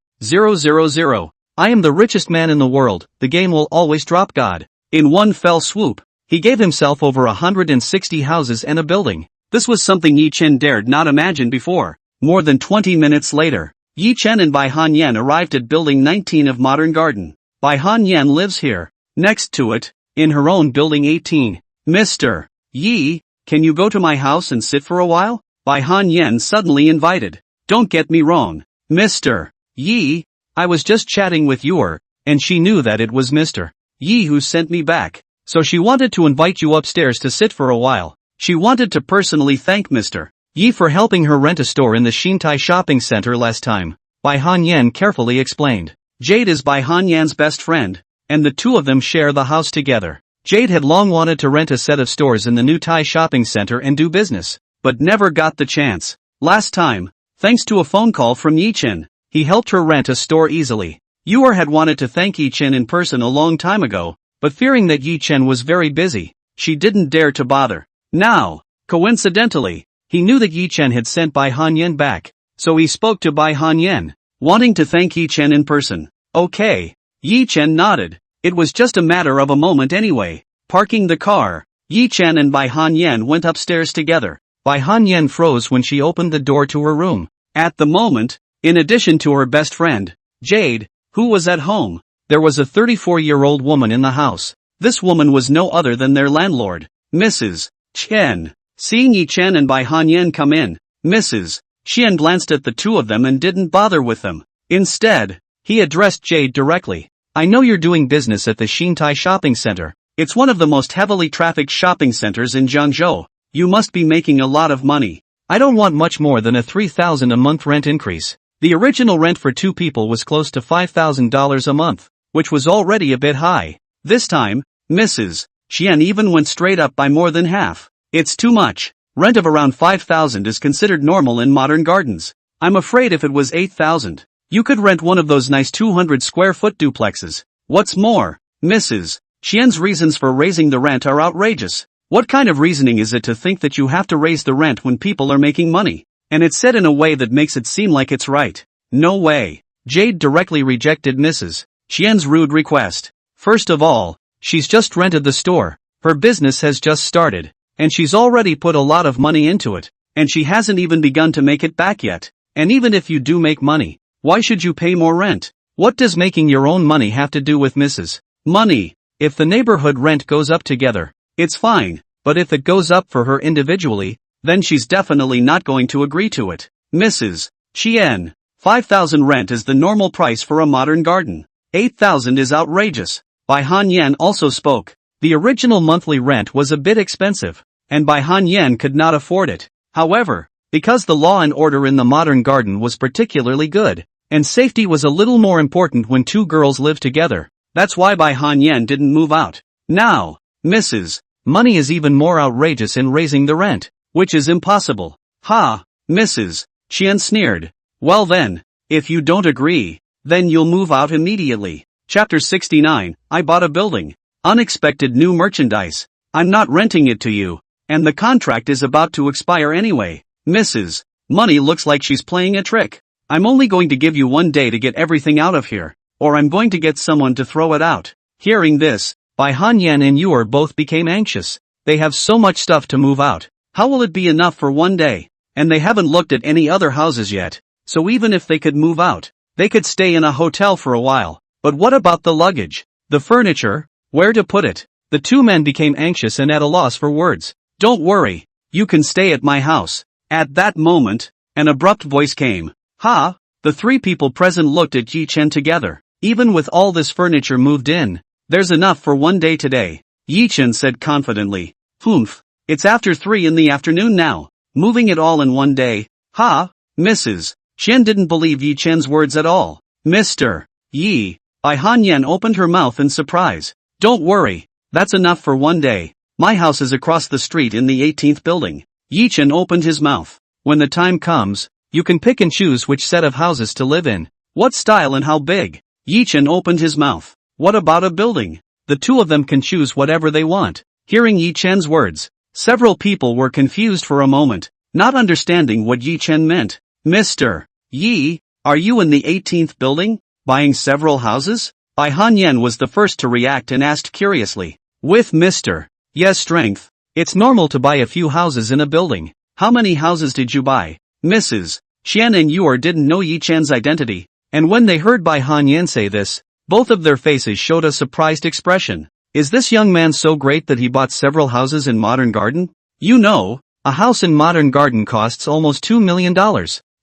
I am the richest man in the world, the game will always drop God. In one fell swoop, he gave himself over 160 houses and a building. This was something Yi Chen dared not imagine before. More than 20 minutes later, Yi Chen and Bai Hanyan arrived at Building 19 of Modern Garden. Bai Hanyan lives here. Next to it, in her own Building 18. Mr. Yi, can you go to my house and sit for a while? Bai Hanyan suddenly invited. Don't get me wrong, Mr. Yi, I was just chatting with Yor, and she knew that it was Mr. Yi who sent me back, so she wanted to invite you upstairs to sit for a while. She wanted to personally thank Mr. Yi for helping her rent a store in the Xintai shopping center last time, Bai Hanyan carefully explained. Jade is Bai Hanyan's best friend, and the two of them share the house together. Jade had long wanted to rent a set of stores in the new Tai shopping center and do business, but never got the chance. Last time, thanks to a phone call from Yi Chen, he helped her rent a store easily. Yor had wanted to thank Yi Chen in person a long time ago, but fearing that Yi Chen was very busy, she didn't dare to bother. Now, coincidentally, he knew that Yi Chen had sent Bai Hanyan back, so he spoke to Bai Hanyan, wanting to thank Yi Chen in person. Okay. Yi Chen nodded. It was just a matter of a moment anyway. Parking the car, Yi Chen and Bai Hanyan went upstairs together. Bai Hanyan froze when she opened the door to her room. At the moment, in addition to her best friend, Jade, who was at home, there was a 34-year-old woman in the house. This woman was no other than their landlord, Mrs. Chen. Seeing Yi Chen and Bai Hanyan come in, Mrs. Chen glanced at the two of them and didn't bother with them. Instead, he addressed Jade directly. I know you're doing business at the Xintai shopping center. It's one of the most heavily trafficked shopping centers in Jiangzhou. You must be making a lot of money. I don't want much more than a 3,000 a month rent increase. The original rent for two people was close to $5,000 a month, which was already a bit high. This time, Mrs. Chen even went straight up by more than half. It's too much. Rent of around 5,000 is considered normal in Modern Gardens. I'm afraid if it was 8,000, you could rent one of those nice 200 square foot duplexes. What's more, Mrs. Chen's reasons for raising the rent are outrageous. What kind of reasoning is it to think that you have to raise the rent when people are making money? And it's said in a way that makes it seem like it's right. No way. Jade directly rejected Mrs. Chen's rude request. First of all, she's just rented the store. Her business has just started, and she's already put a lot of money into it, and she hasn't even begun to make it back yet. And even if you do make money, why should you pay more rent? What does making your own money have to do with Mrs. Money? If the neighborhood rent goes up together, it's fine, but if it goes up for her individually, then she's definitely not going to agree to it. Mrs. Chen, 5,000 rent is the normal price for a modern garden. 8,000 is outrageous. Bai Hanyan also spoke. The original monthly rent was a bit expensive, and Bai Hanyan could not afford it. However, because the law and order in the modern garden was particularly good, and safety was a little more important when two girls lived together, that's why Bai Hanyan didn't move out. Now, Mrs. Money is even more outrageous in raising the rent, which is impossible. Ha, Mrs. Chen sneered. Well then, if you don't agree, then you'll move out immediately. Chapter 69, I bought a building. Unexpected new merchandise. I'm not renting it to you, and the contract is about to expire anyway. Mrs. Money looks like she's playing a trick. I'm only going to give you 1 day to get everything out of here, or I'm going to get someone to throw it out. Hearing this, Bai Hanyan and Yor both became anxious. They have so much stuff to move out. How will it be enough for 1 day? And they haven't looked at any other houses yet, so even if they could move out, they could stay in a hotel for a while. But what about the luggage? The furniture? Where to put it? The two men became anxious and at a loss for words. Don't worry, you can stay at my house. At that moment, an abrupt voice came. Ha! The three people present looked at Yi Chen together. Even with all this furniture moved in, there's enough for 1 day today. Yi Chen said confidently. Humph. It's after 3 in the afternoon now. Moving it all in one day. Ha, Mrs. Chen didn't believe Yi Chen's words at all. Mr. Yi. Bai Hanyan opened her mouth in surprise. Don't worry. That's enough for one day. My house is across the street in the 18th building. Yi Chen opened his mouth. When the time comes, you can pick and choose which set of houses to live in. What style and how big? Yi Chen opened his mouth. What about a building? The two of them can choose whatever they want. Hearing Yi Chen's words, several people were confused for a moment, not understanding what Yi Chen meant. Mr. Yi, are you in the 18th building, buying several houses? Bai Hanyan was the first to react and asked curiously. With Mr. Yes strength, it's normal to buy a few houses in a building. How many houses did you buy? Mrs. Qian and Yor didn't know Yi Chen's identity, and when they heard Bai Hanyan say this, both of their faces showed a surprised expression. Is this young man so great that he bought several houses in Modern Garden? You know, a house in Modern Garden costs almost $2 million.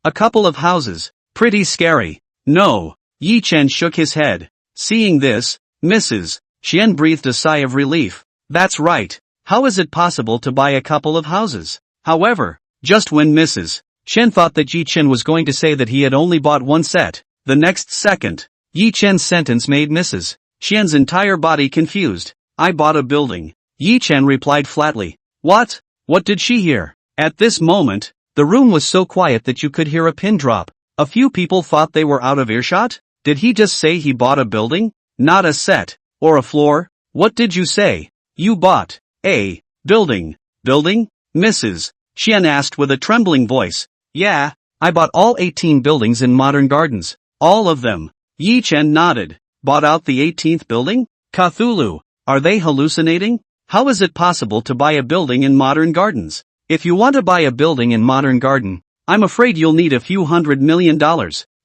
A couple of houses. Pretty scary. No. Yi Chen shook his head. Seeing this, Mrs. Qian breathed a sigh of relief. That's right. How is it possible to buy a couple of houses? However, just when Mrs. Qian thought that Yi Chen was going to say that he had only bought one set, the next second, Yi Chen's sentence made Mrs. Qian's entire body confused. I bought a building. Yi Chen replied flatly. What? What did she hear? At this moment, the room was so quiet that you could hear a pin drop. A few people thought they were out of earshot. Did he just say he bought a building? Not a set. Or a floor? What did you say? You bought a building. Building? Mrs. Qian asked with a trembling voice. Yeah, I bought all 18 buildings in Modern Gardens. All of them. Yi Chen nodded. Bought out the 18th building? Cthulhu. Are they hallucinating? How is it possible to buy a building in Modern Gardens? If you want to buy a building in Modern Garden, I'm afraid you'll need a few $100 million.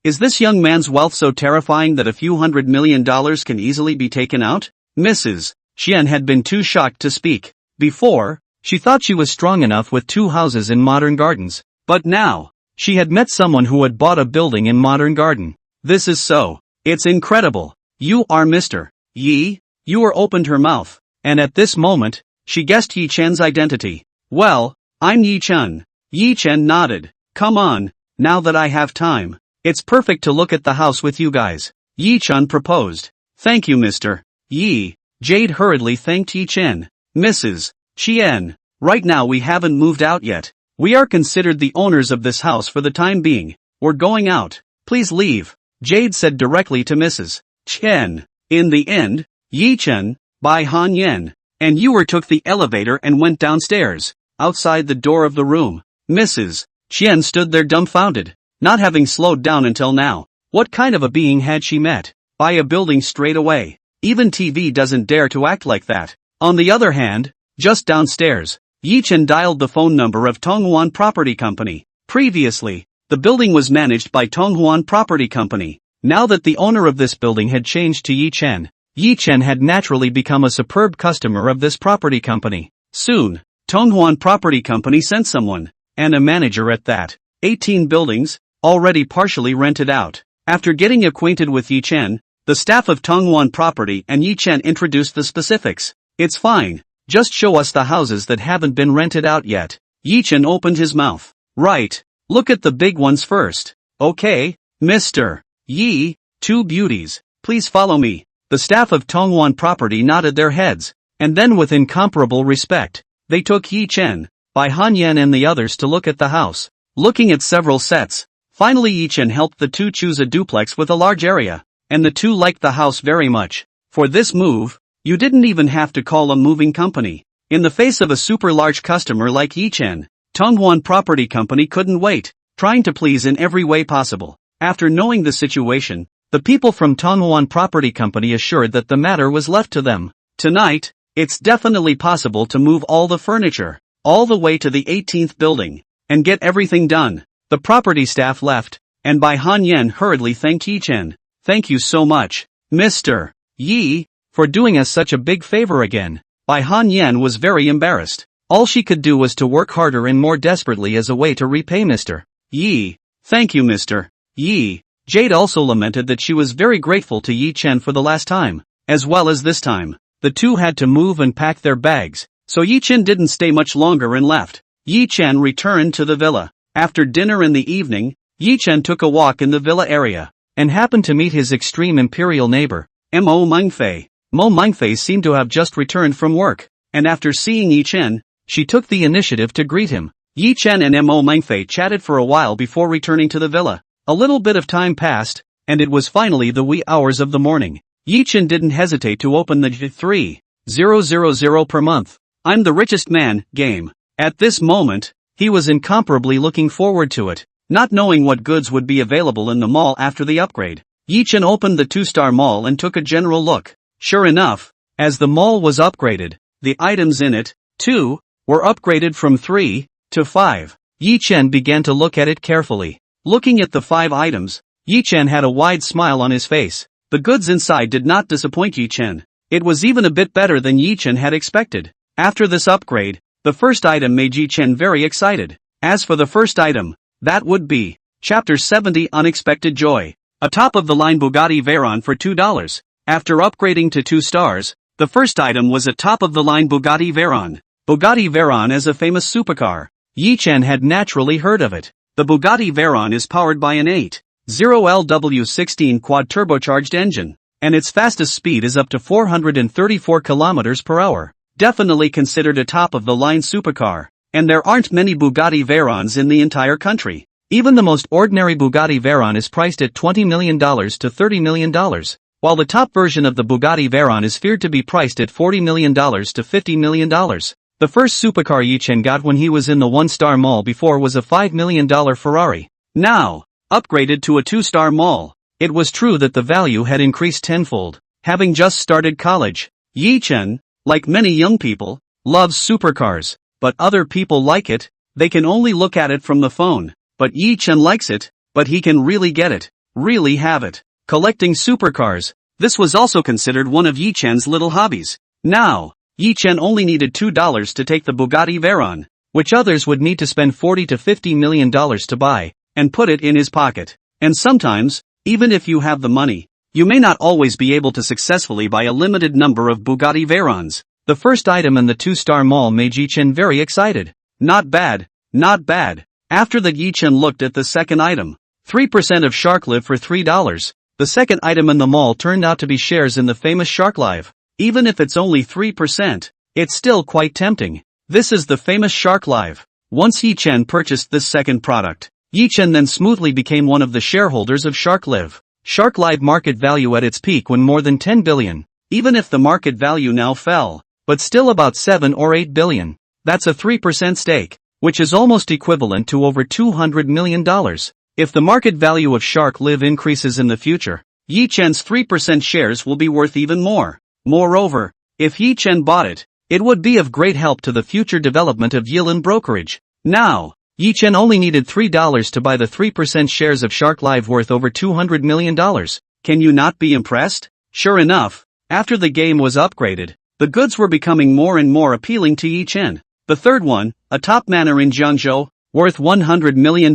Is this young man's wealth so terrifying that a few $100 million can easily be taken out? Mrs. Qian had been too shocked to speak. Before, she thought she was strong enough with 2 houses in Modern Gardens. But now, she had met someone who had bought a building in Modern Garden. This is so. It's incredible. You are Mr. Yi? Yor opened her mouth, and at this moment, she guessed Yi Chen's identity. Well, I'm Yi Chen. Yi Chen nodded. Come on, now that I have time. It's perfect to look at the house with you guys. Yi Chen proposed. Thank you Mr. Yi. Jade hurriedly thanked Yi Chen. Mrs. Qian, right now we haven't moved out yet. We are considered the owners of this house for the time being. We're going out. Please leave. Jade said directly to Mrs. Qian. In the end, Yi Chen, Bai Hanyan, and Yor took the elevator and went downstairs. Outside the door of the room, Mrs. Qian stood there dumbfounded, not having slowed down until now. What kind of a being had she met? Buy a building straight away. Even TV doesn't dare to act like that. On the other hand, just downstairs, Yi Chen dialed the phone number of Tonghuan Property Company. Previously, the building was managed by Tonghuan Property Company. Now that the owner of this building had changed to Yi Chen had naturally become a superb customer of this property company. Soon, Tonghuan Property Company sent someone, and a manager at that. 18 buildings, already partially rented out. After getting acquainted with Yi Chen, the staff of Tonghuan Property and Yi Chen introduced the specifics. It's fine, just show us the houses that haven't been rented out yet. Yi Chen opened his mouth. Right, look at the big ones first. Okay, Mr. Yi, 2 beauties, please follow me. The staff of Tonghuan Property nodded their heads, and then with incomparable respect, they took Yi Chen, Bai Hanyan and the others to look at the house. Looking at several sets, finally Yi Chen helped the 2 choose a duplex with a large area, and the 2 liked the house very much. For this move, you didn't even have to call a moving company. In the face of a super large customer like Yi Chen, Tonghuan Property Company couldn't wait, trying to please in every way possible. After knowing the situation, the people from Tonghuan Property Company assured that the matter was left to them. Tonight, it's definitely possible to move all the furniture, all the way to the 18th building, and get everything done. The property staff left, and Bai Hanyan hurriedly thanked Yi Chen. Thank you so much, Mr. Yi, for doing us such a big favor again. Bai Hanyan was very embarrassed. All she could do was to work harder and more desperately as a way to repay Mr. Yi. Thank you Mr. Yi. Jade also lamented that she was very grateful to Yi Chen for the last time, as well as this time. the two had to move and pack their bags, so Yi Chen didn't stay much longer and left. Yi Chen returned to the villa. After dinner in the evening, Yi Chen took a walk in the villa area, and happened to meet his extreme imperial neighbor, Mo Mengfei. Mo Mengfei seemed to have just returned from work, and after seeing Yi Chen, she took the initiative to greet him. Yi Chen and Mo Mengfei chatted for a while before returning to the villa. A little bit of time passed, and it was finally the wee hours of the morning. Yi Chen didn't hesitate to open the 3,000 per month, I'm the richest man game. At this moment, he was incomparably looking forward to it, not knowing what goods would be available in the mall after the upgrade. Yi Chen opened the 2-star mall and took a general look. Sure enough, as the mall was upgraded, the items in it, too, were upgraded from 3 to 5. Yi Chen began to look at it carefully. Looking at the 5 items, Yi Chen had a wide smile on his face. The goods inside did not disappoint Yi Chen. It was even a bit better than Yi Chen had expected. After this upgrade, the first item made Yi Chen very excited. As for the first item, that would be Chapter 70 Unexpected Joy. A top-of-the-line Bugatti Veyron for $2. After upgrading to 2 stars, the first item was a top-of-the-line Bugatti Veyron. Bugatti Veyron is a famous supercar. Yi Chen had naturally heard of it. The Bugatti Veyron is powered by an 8.0 LW16 quad-turbocharged engine, and its fastest speed is up to 434 km per hour. Definitely considered a top-of-the-line supercar, and there aren't many Bugatti Veyrons in the entire country. Even the most ordinary Bugatti Veyron is priced at $20 million to $30 million, while the top version of the Bugatti Veyron is feared to be priced at $40 million to $50 million. The first supercar Yi Chen got when he was in the 1-star mall before was a $5 million Ferrari. Now, upgraded to a 2-star mall, it was true that the value had increased tenfold. Having just started college, Yi Chen, like many young people, loves supercars, but other people like it, they can only look at it from the phone. But Yi Chen likes it, but he can really get it, really have it. Collecting supercars, this was also considered one of Yi Chen's little hobbies. Now, Yi Chen only needed $2 to take the Bugatti Veyron, which others would need to spend $40 to $50 million to buy, and put it in his pocket. And sometimes, even if you have the money, you may not always be able to successfully buy a limited number of Bugatti Veyrons. The first item in the 2-star mall made Yi Chen very excited. Not bad, not bad. After that, Yi Chen looked at the second item. 3% of Shark Live for $3. The second item in the mall turned out to be shares in the famous Shark Live. Even if it's only 3%, it's still quite tempting. This is the famous Shark Live. Once Yi Chen purchased this second product, Yi Chen then smoothly became one of the shareholders of Shark Live. Shark Live market value at its peak when more than 10 billion. Even if the market value now fell, but still about 7 or 8 billion. That's a 3% stake, which is almost equivalent to over $200 million. If the market value of Shark Live increases in the future, Yi Chen's 3% shares will be worth even more. Moreover, if Yi Chen bought it, it would be of great help to the future development of Yilan brokerage. Now, Yi Chen only needed $3 to buy the 3% shares of Shark Live worth over $200 million. Can you not be impressed? Sure enough, after the game was upgraded, the goods were becoming more and more appealing to Yi Chen. The third one, a top manor in Jiangzhou, worth $100 million,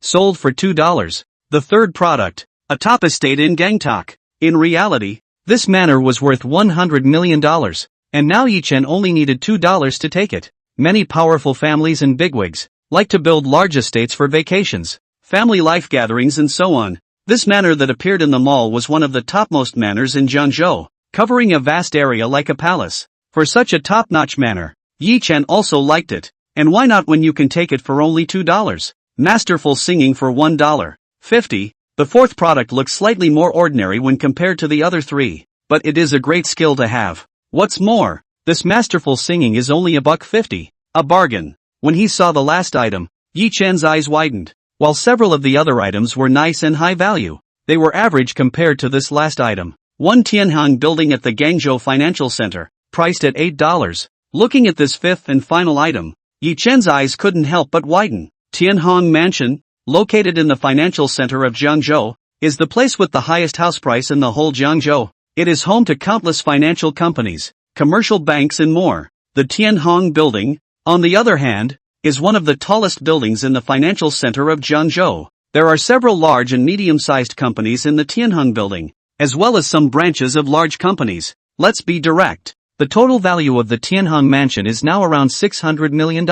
sold for $2. The third product, a top estate in Gangtok. In reality, this manor was worth $100 million, and now Yi Chen only needed $2 to take it. Many powerful families and bigwigs like to build large estates for vacations, family life gatherings and so on. This manor that appeared in the mall was one of the topmost manors in Jiangzhou, covering a vast area like a palace. For such a top-notch manor, Yi Chen also liked it, and why not when you can take it for only $2? Masterful singing for $1.50. The fourth product looks slightly more ordinary when compared to the other three, but it is a great skill to have. What's more, this masterful singing is only $1.50. A bargain. When he saw the last item, Yi Chen's eyes widened. While several of the other items were nice and high value, they were average compared to this last item. One Tianhong building at the Guangzhou Financial Center, priced at $8. Looking at this fifth and final item, Yi Chen's eyes couldn't help but widen. Tianhong Mansion, located in the financial center of Jiangzhou, is the place with the highest house price in the whole Jiangzhou. It is home to countless financial companies, commercial banks and more. The Tianhong building, on the other hand, is one of the tallest buildings in the financial center of Jiangzhou. There are several large and medium-sized companies in the Tianhong building, as well as some branches of large companies, Let's be direct. The total value of the Tianhong mansion is now around $600 million.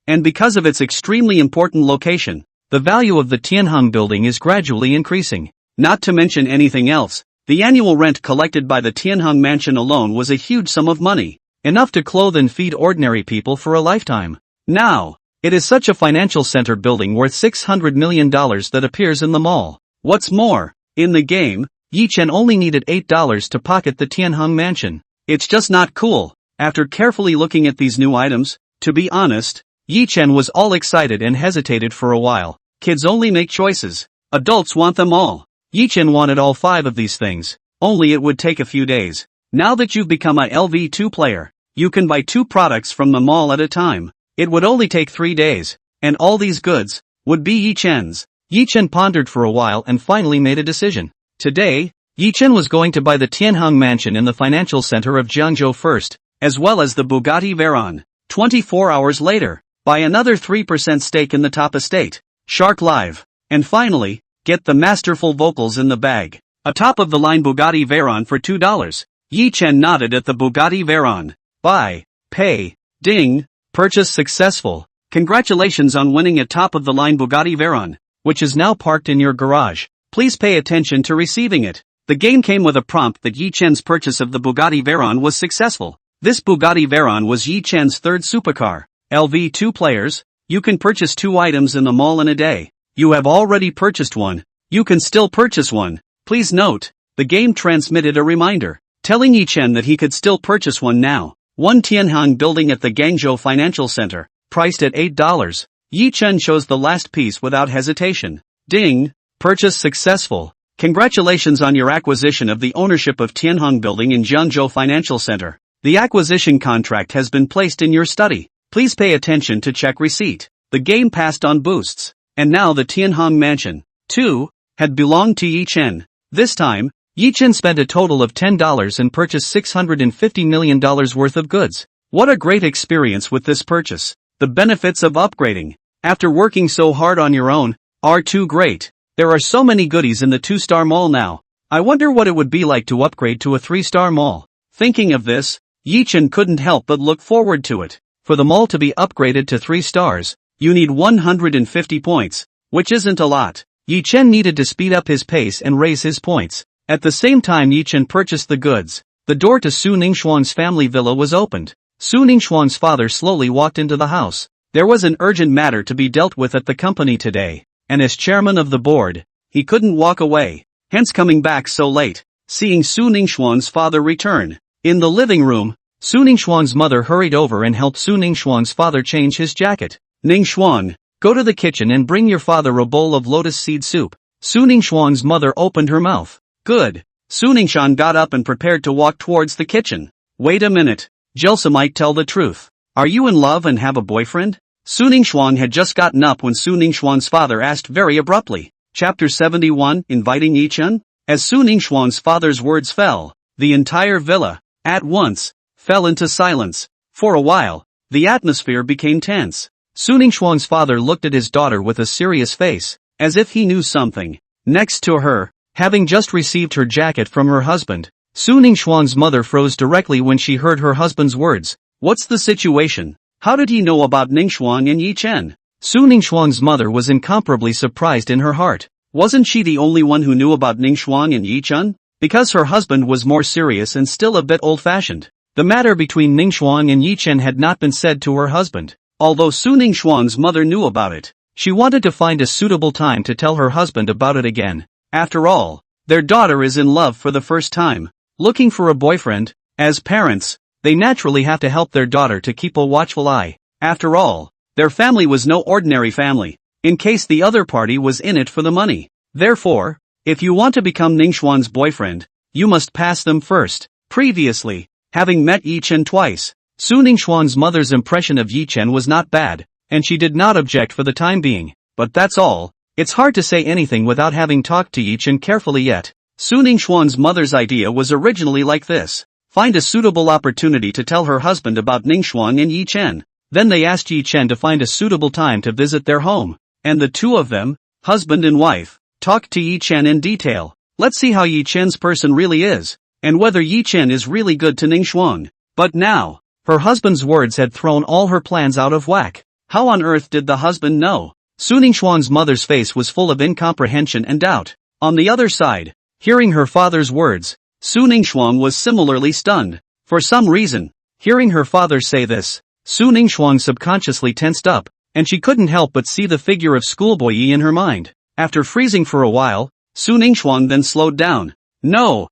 And because of its extremely important location, the value of the Tianhong building is gradually increasing. Not to mention anything else, the annual rent collected by the Tianhong mansion alone was a huge sum of money, enough to clothe and feed ordinary people for a lifetime. Now, it is such a financial center building worth $600 million that appears in the mall. What's more, in the game, Yi Chen only needed $8 to pocket the Tianhong mansion. It's just not cool. After carefully looking at these new items, to be honest, Yi Chen was all excited and hesitated for a while. Kids only make choices. Adults want them all. Yi Chen wanted all 5 of these things, only it would take a few days. Now that you've become a LV2 player, you can buy 2 products from the mall at a time. It would only take 3 days, and all these goods would be Yi Chen's. Yi Chen pondered for a while and finally made a decision. Today, Yi Chen was going to buy the Tianhong mansion in the financial center of Jiangzhou first, as well as the Bugatti Veyron. 24 hours later, buy another 3% stake in the top estate, Shark Live. And finally, get the masterful vocals in the bag. A top-of-the-line Bugatti Veyron for $2. Yi Chen nodded at the Bugatti Veyron. Buy. Pay. Ding. Purchase successful. Congratulations on winning a top-of-the-line Bugatti Veyron, which is now parked in your garage. Please pay attention to receiving it. The game came with a prompt that Yi Chen's purchase of the Bugatti Veyron was successful. This Bugatti Veyron was Yi Chen's 3rd supercar. LV2 players, you can purchase 2 items in the mall in a day. You have already purchased one. You can still purchase one. Please note, the game transmitted a reminder, telling Yi Chen that he could still purchase one now. One Tianhong building at the Guangzhou Financial Center, priced at $8. Yi Chen chose the last piece without hesitation. Ding! Purchase successful. Congratulations on your acquisition of the ownership of Tianhong building in Jiangzhou Financial Center. The acquisition contract has been placed in your study. Please pay attention to check receipt. The game passed on boosts. And now the Tianhong mansion, too, had belonged to Yi Chen. This time, Yi Chen spent a total of $10 and purchased $650 million worth of goods. What a great experience with this purchase. The benefits of upgrading, after working so hard on your own, are too great. There are so many goodies in the 2-star mall now. I wonder what it would be like to upgrade to a 3-star mall. Thinking of this, Yi Chen couldn't help but look forward to it. For the mall to be upgraded to 3 stars, you need 150 points, which isn't a lot. Yi Chen needed to speed up his pace and raise his points. At the same time Yi Chen purchased the goods, the door to Su Ningxuan's family villa was opened. Su Ningxuan's father slowly walked into the house. There was an urgent matter to be dealt with at the company today, and as chairman of the board, he couldn't walk away, hence coming back so late. Seeing Su Ningxuan's father return, in the living room, Su Ningxuan's mother hurried over and helped Su Ningxuan's father change his jacket. Ningxuan, go to the kitchen and bring your father a bowl of lotus seed soup. Su Ningxuan's mother opened her mouth. Good. Su Ningxuan got up and prepared to walk towards the kitchen. Wait a minute. Jelsa might tell the truth. Are you in love and have a boyfriend? Su Ningxuan had just gotten up when Su Ningxuan's father asked very abruptly. Chapter 71, Inviting Yi Chen? As Su Ningxuan's father's words fell, the entire villa, at once, fell into silence. For a while, the atmosphere became tense. Su Ningxuan's father looked at his daughter with a serious face, as if he knew something. Next to her, having just received her jacket from her husband, Su Ningxuan's mother froze directly when she heard her husband's words. What's the situation? How did he know about Ningxuan and Yi Chen? Su Ningxuan's mother was incomparably surprised in her heart. Wasn't she the only one who knew about Ningxuan and Yi Chen? Because her husband was more serious and still a bit old-fashioned. The matter between Ningxuan and Yi Chen had not been said to her husband. Although Su Ningxuan's mother knew about it, she wanted to find a suitable time to tell her husband about it again. After all, their daughter is in love for the first time. Looking for a boyfriend. As parents, they naturally have to help their daughter to keep a watchful eye. After all, their family was no ordinary family, in case the other party was in it for the money. Therefore, if you want to become Ningxuan's boyfriend, you must pass them first. Previously, having met Yi Chen twice, Su Ningxuan's mother's impression of Yi Chen was not bad, and she did not object for the time being. But that's all. It's hard to say anything without having talked to Yi Chen carefully yet. Su Ningxuan's mother's idea was originally like this. Find a suitable opportunity to tell her husband about Ningxuan and Yi Chen. Then they asked Yi Chen to find a suitable time to visit their home. And the two of them, husband and wife, talked to Yi Chen in detail. Let's see how Yi Chen's person really is, and whether Yi Chen is really good to Ning Xuan. But now, her husband's words had thrown all her plans out of whack. How on earth did the husband know? Su Ningxuan's mother's face was full of incomprehension and doubt. On the other side, hearing her father's words, Su Ningxuan was similarly stunned. For some reason, hearing her father say this, Su Ningxuan subconsciously tensed up, and she couldn't help but see the figure of schoolboy Yi in her mind. After freezing for a while, Su Ningxuan then slowed down. No,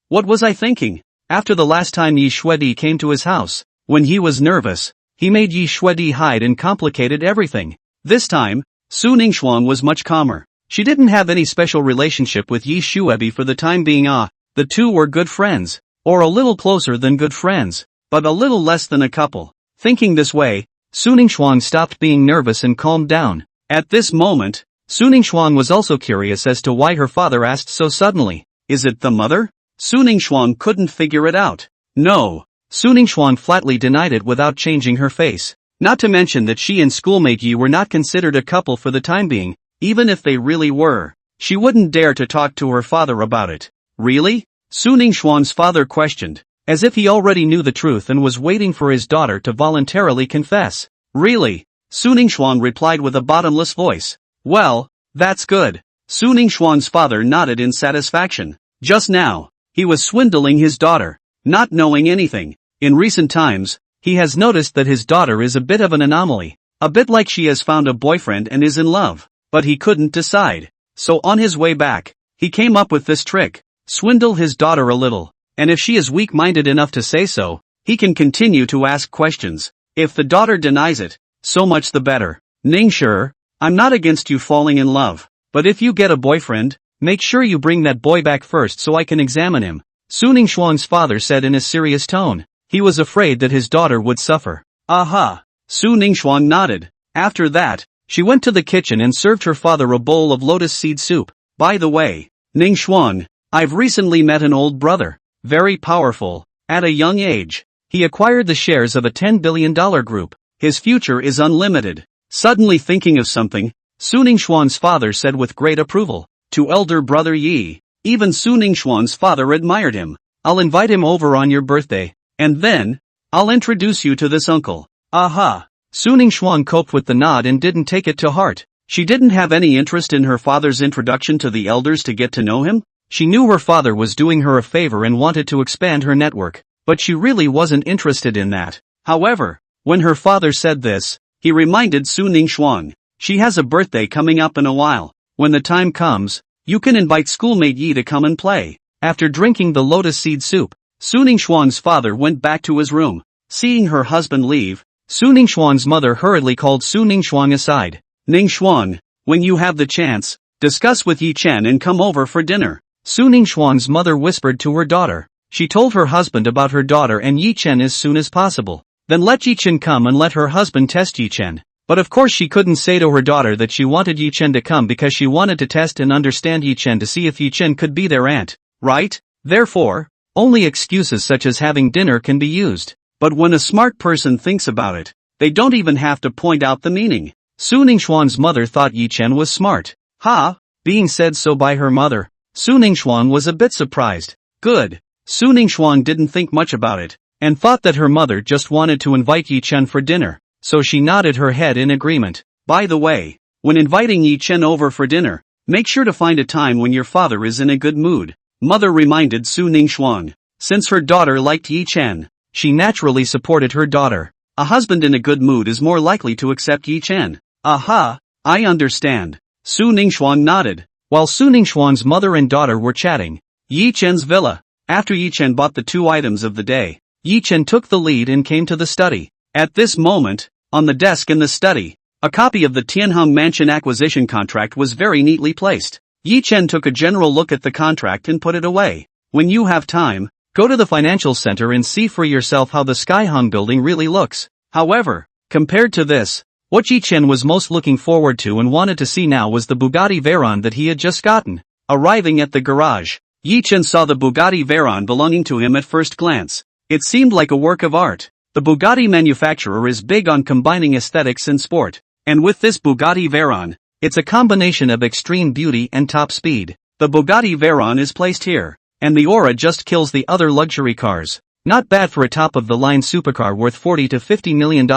what was I thinking? After the last time Yi Shuedi came to his house, when he was nervous, he made Yi Shuedi hide and complicated everything. This time, Su Ningxuan was much calmer. She didn't have any special relationship with Yi Shuebi for the time being. The two were good friends, or a little closer than good friends, but a little less than a couple. Thinking this way, Su Ningxuan stopped being nervous and calmed down. At this moment, Su Ningxuan was also curious as to why her father asked so suddenly, "Is it the mother?" Su Ningxuan couldn't figure it out. No. Su Ningxuan flatly denied it without changing her face. Not to mention that she and schoolmate Yi were not considered a couple for the time being, even if they really were. She wouldn't dare to talk to her father about it. Really? Su Ningxuan's father questioned, as if he already knew the truth and was waiting for his daughter to voluntarily confess. Really? Su Ningxuan replied with a bottomless voice. Well, that's good. Su Ningxuan's father nodded in satisfaction. Just now, he was swindling his daughter, not knowing anything. In recent times, he has noticed that his daughter is a bit of an anomaly, a bit like she has found a boyfriend and is in love, but he couldn't decide. So on his way back, he came up with this trick, swindle his daughter a little, and if she is weak-minded enough to say so, he can continue to ask questions. If the daughter denies it, so much the better. Ningxue, I'm not against you falling in love, but if you get a boyfriend, make sure you bring that boy back first so I can examine him, Su Ningxuan's father said in a serious tone. He was afraid that his daughter would suffer. Aha! Su Ningxuan nodded. After that, she went to the kitchen and served her father a bowl of lotus seed soup. By the way, Ningxuan, I've recently met an old brother. Very powerful. At a young age, he acquired the shares of a $10 billion group. His future is unlimited. Suddenly thinking of something, Su Ningxuan's father said with great approval. To elder brother Yi. Even Su Ningxuan's father admired him. I'll invite him over on your birthday. And then, I'll introduce you to this uncle. Aha! Su Ningxuan coped with the nod and didn't take it to heart. She didn't have any interest in her father's introduction to the elders to get to know him. She knew her father was doing her a favor and wanted to expand her network, but she really wasn't interested in that. However, when her father said this, he reminded Su Ningxuan, she has a birthday coming up in a while. When the time comes, you can invite schoolmate Yi to come and play. After drinking the lotus seed soup, Su Ningxuan's father went back to his room. Seeing her husband leave, Su Ningxuan's mother hurriedly called Su Ningxuan aside. Ningxuan, when you have the chance, discuss with Yi Chen and come over for dinner. Su Ningxuan's mother whispered to her daughter. She told her husband about her daughter and Yi Chen as soon as possible. Then let Yi Chen come and let her husband test Yi Chen. But of course she couldn't say to her daughter that she wanted Yi Chen to come because she wanted to test and understand Yi Chen to see if Yi Chen could be their aunt, right? Therefore, only excuses such as having dinner can be used. But when a smart person thinks about it, they don't even have to point out the meaning. Su Ningxuan's mother thought Yi Chen was smart. Being said so by her mother, Su Ningxuan was a bit surprised. Good. Su Ningxuan didn't think much about it, and thought that her mother just wanted to invite Yi Chen for dinner, so she nodded her head in agreement. By the way, when inviting Yi Chen over for dinner, make sure to find a time when your father is in a good mood. Mother reminded Su Ningxuan. Since her daughter liked Yi Chen, she naturally supported her daughter. A husband in a good mood is more likely to accept Yi Chen. Aha, I understand. Su Ningxuan nodded. While Su Ningxuan's mother and daughter were chatting, Yi Chen's villa. After Yi Chen bought the 2 items of the day, Yi Chen took the lead and came to the study. At this moment, on the desk in the study, a copy of the Tianheng Mansion acquisition contract was very neatly placed. Yi Chen took a general look at the contract and put it away. When you have time, go to the financial center and see for yourself how the Skyhung building really looks. However, compared to this, what Yi Chen was most looking forward to and wanted to see now was the Bugatti Veyron that he had just gotten. Arriving at the garage, Yi Chen saw the Bugatti Veyron belonging to him at first glance. It seemed like a work of art. The Bugatti manufacturer is big on combining aesthetics and sport. And with this Bugatti Veyron, it's a combination of extreme beauty and top speed. The Bugatti Veyron is placed here. and the aura just kills the other luxury cars. Not bad for a top-of-the-line supercar worth $40 to $50 million.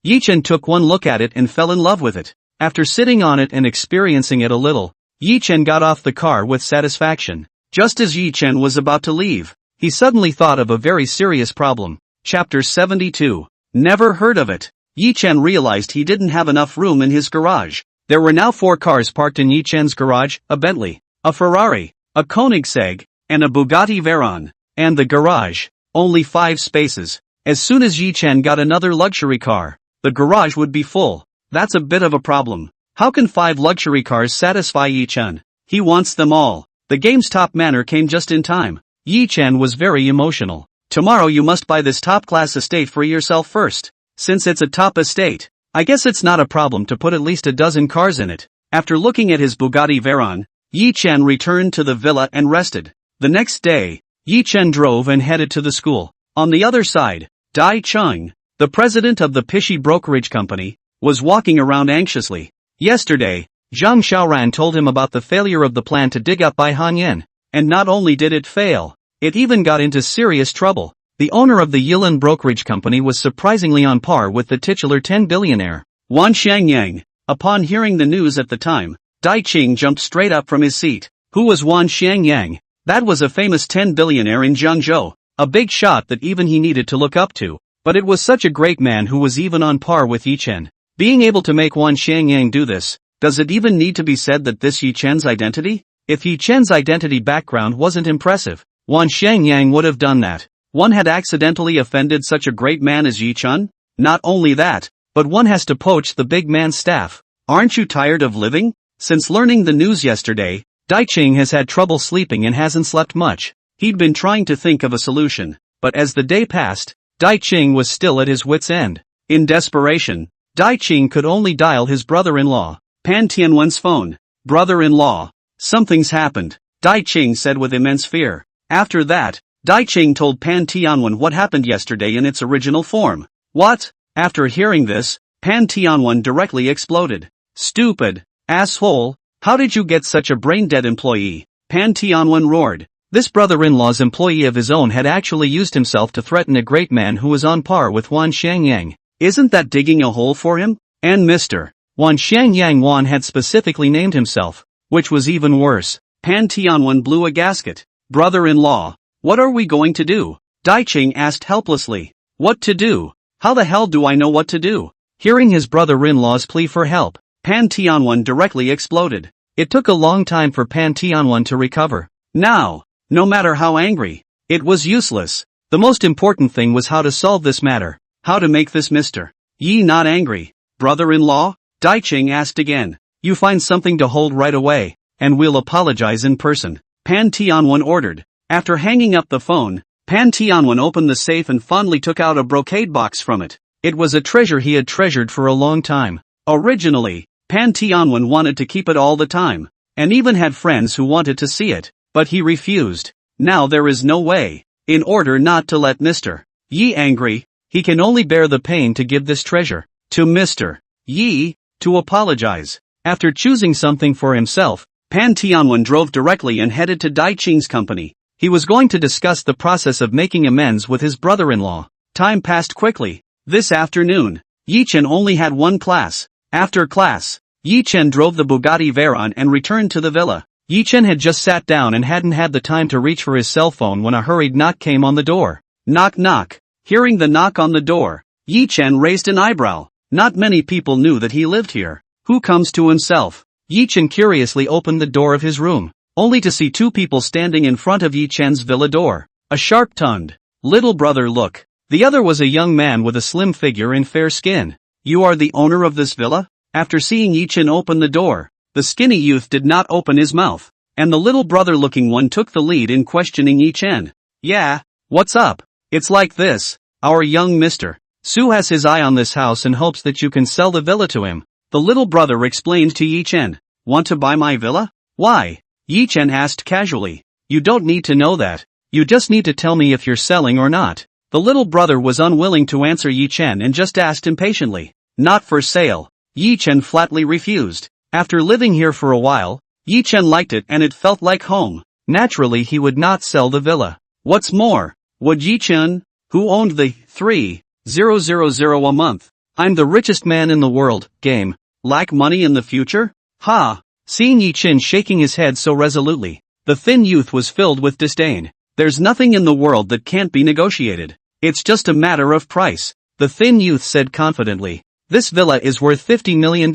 Yi Chen took one look at it and fell in love with it. After sitting on it and experiencing it a little, Yi Chen got off the car with satisfaction. Just as Yi Chen was about to leave, he suddenly thought of a very serious problem. Chapter 72. Never heard of it. Yi Chen realized he didn't have enough room in his garage. There were now 4 cars parked in Yi Chen's garage, a Bentley, a Ferrari, a Koenigsegg, and a Bugatti Veyron. And the garage, only 5 spaces. As soon as Yi Chen got another luxury car, the garage would be full. That's a bit of a problem. How can 5 luxury cars satisfy Yi Chen? He wants them all. The game's top manor came just in time. Yi Chen was very emotional. Tomorrow you must buy this top-class estate for yourself first. Since it's a top estate, I guess it's not a problem to put at least a dozen cars in it. After looking at his Bugatti Veyron, Yi Chen returned to the villa and rested. The next day, Yi Chen drove and headed to the school. On the other side, Dai Chung, the president of the Pishy brokerage company, was walking around anxiously. Yesterday, Zhang Xiaoran told him about the failure of the plan to dig up Bai Hanyan. And not only did it fail, it even got into serious trouble. The owner of the Yilan brokerage company was surprisingly on par with the titular 10 billionaire, Wan Xiangyang. Upon hearing the news at the time, Dai Qing jumped straight up from his seat. Who was Wan Xiangyang? That was a famous 10 billionaire in Jiangzhou, a big shot that even he needed to look up to. But it was such a great man who was even on par with Yi Chen. Being able to make Wan Xiangyang do this, does it even need to be said that this Yi Chen's identity? If Yi Chen's identity background wasn't impressive, Wan Xiangyang would have done that. One had accidentally offended such a great man as Yi Chen? Not only that, but one has to poach the big man's staff. Aren't you tired of living? Since learning the news yesterday, Dai Qing has had trouble sleeping and hasn't slept much. He'd been trying to think of a solution, but as the day passed, Dai Qing was still at his wit's end. In desperation, Dai Qing could only dial his brother-in-law, Pan Tianwen's phone. Brother-in-law, something's happened, Dai Qing said with immense fear. After that, Dai Qing told Pan Tianwen what happened yesterday in its original form. What? After hearing this, Pan Tianwen directly exploded. Stupid, asshole, how did you get such a brain-dead employee? Pan Tianwen roared. This brother-in-law's employee of his own had actually used himself to threaten a great man who was on par with Wan Xiangyang. Isn't that digging a hole for him? And Mr. Wan Xiangyang Wan had specifically named himself, which was even worse. Pan Tianwen blew a gasket. Brother-in-law, what are we going to do? Dai Qing asked helplessly. What to do? How the hell do I know what to do? Hearing his brother-in-law's plea for help, Pan Tianwen directly exploded. It took a long time for Pan Tianwen to recover. Now, no matter how angry, it was useless. The most important thing was how to solve this matter. How to make this Mr. Yi not angry. Brother-in-law? Dai Qing asked again. You find something to hold right away, and we'll apologize in person, Pan Tianwen ordered. After hanging up the phone, Pan Tianwen opened the safe and fondly took out a brocade box from it. It was a treasure he had treasured for a long time. Originally, Pan Tianwen wanted to keep it all the time, and even had friends who wanted to see it, but he refused. Now there is no way. In order not to let Mr. Yi angry, he can only bear the pain to give this treasure to Mr. Yi, to apologize. After choosing something for himself, Pan Tianwen drove directly and headed to Dai Qing's company. He was going to discuss the process of making amends with his brother-in-law. Time passed quickly. This afternoon, Yi Chen only had one class. After class, Yi Chen drove the Bugatti Veyron and returned to the villa. Yi Chen had just sat down and hadn't had the time to reach for his cell phone when a hurried knock came on the door. Knock knock. Hearing the knock on the door, Yi Chen raised an eyebrow. Not many people knew that he lived here. Who comes to himself? Yi Chen curiously opened the door of his room, only to see 2 people standing in front of Yi Chen's villa door. A sharp-tongued, little brother look. The other was a young man with a slim figure and fair skin. You are the owner of this villa? After seeing Yi Chen open the door, the skinny youth did not open his mouth, and the little brother-looking one took the lead in questioning Yi Chen. Yeah, what's up? It's like this. Our young Mr. Su has his eye on this house and hopes that you can sell the villa to him. The little brother explained to Yi Chen. Want to buy my villa? Why? Yi Chen asked casually. You don't need to know that. You just need to tell me if you're selling or not. The little brother was unwilling to answer Yi Chen and just asked impatiently. Not for sale. Yi Chen flatly refused. After living here for a while, Yi Chen liked it and it felt like home. naturally he would not sell the villa. What's more, would Yi-Chen, who owned the 3,000 a month, I'm the richest man in the world, game, lack money in the future? Ha! Seeing Yi-Chen shaking his head so resolutely, the thin youth was filled with disdain. There's nothing in the world that can't be negotiated. It's just a matter of price, the thin youth said confidently. This villa is worth $50 million.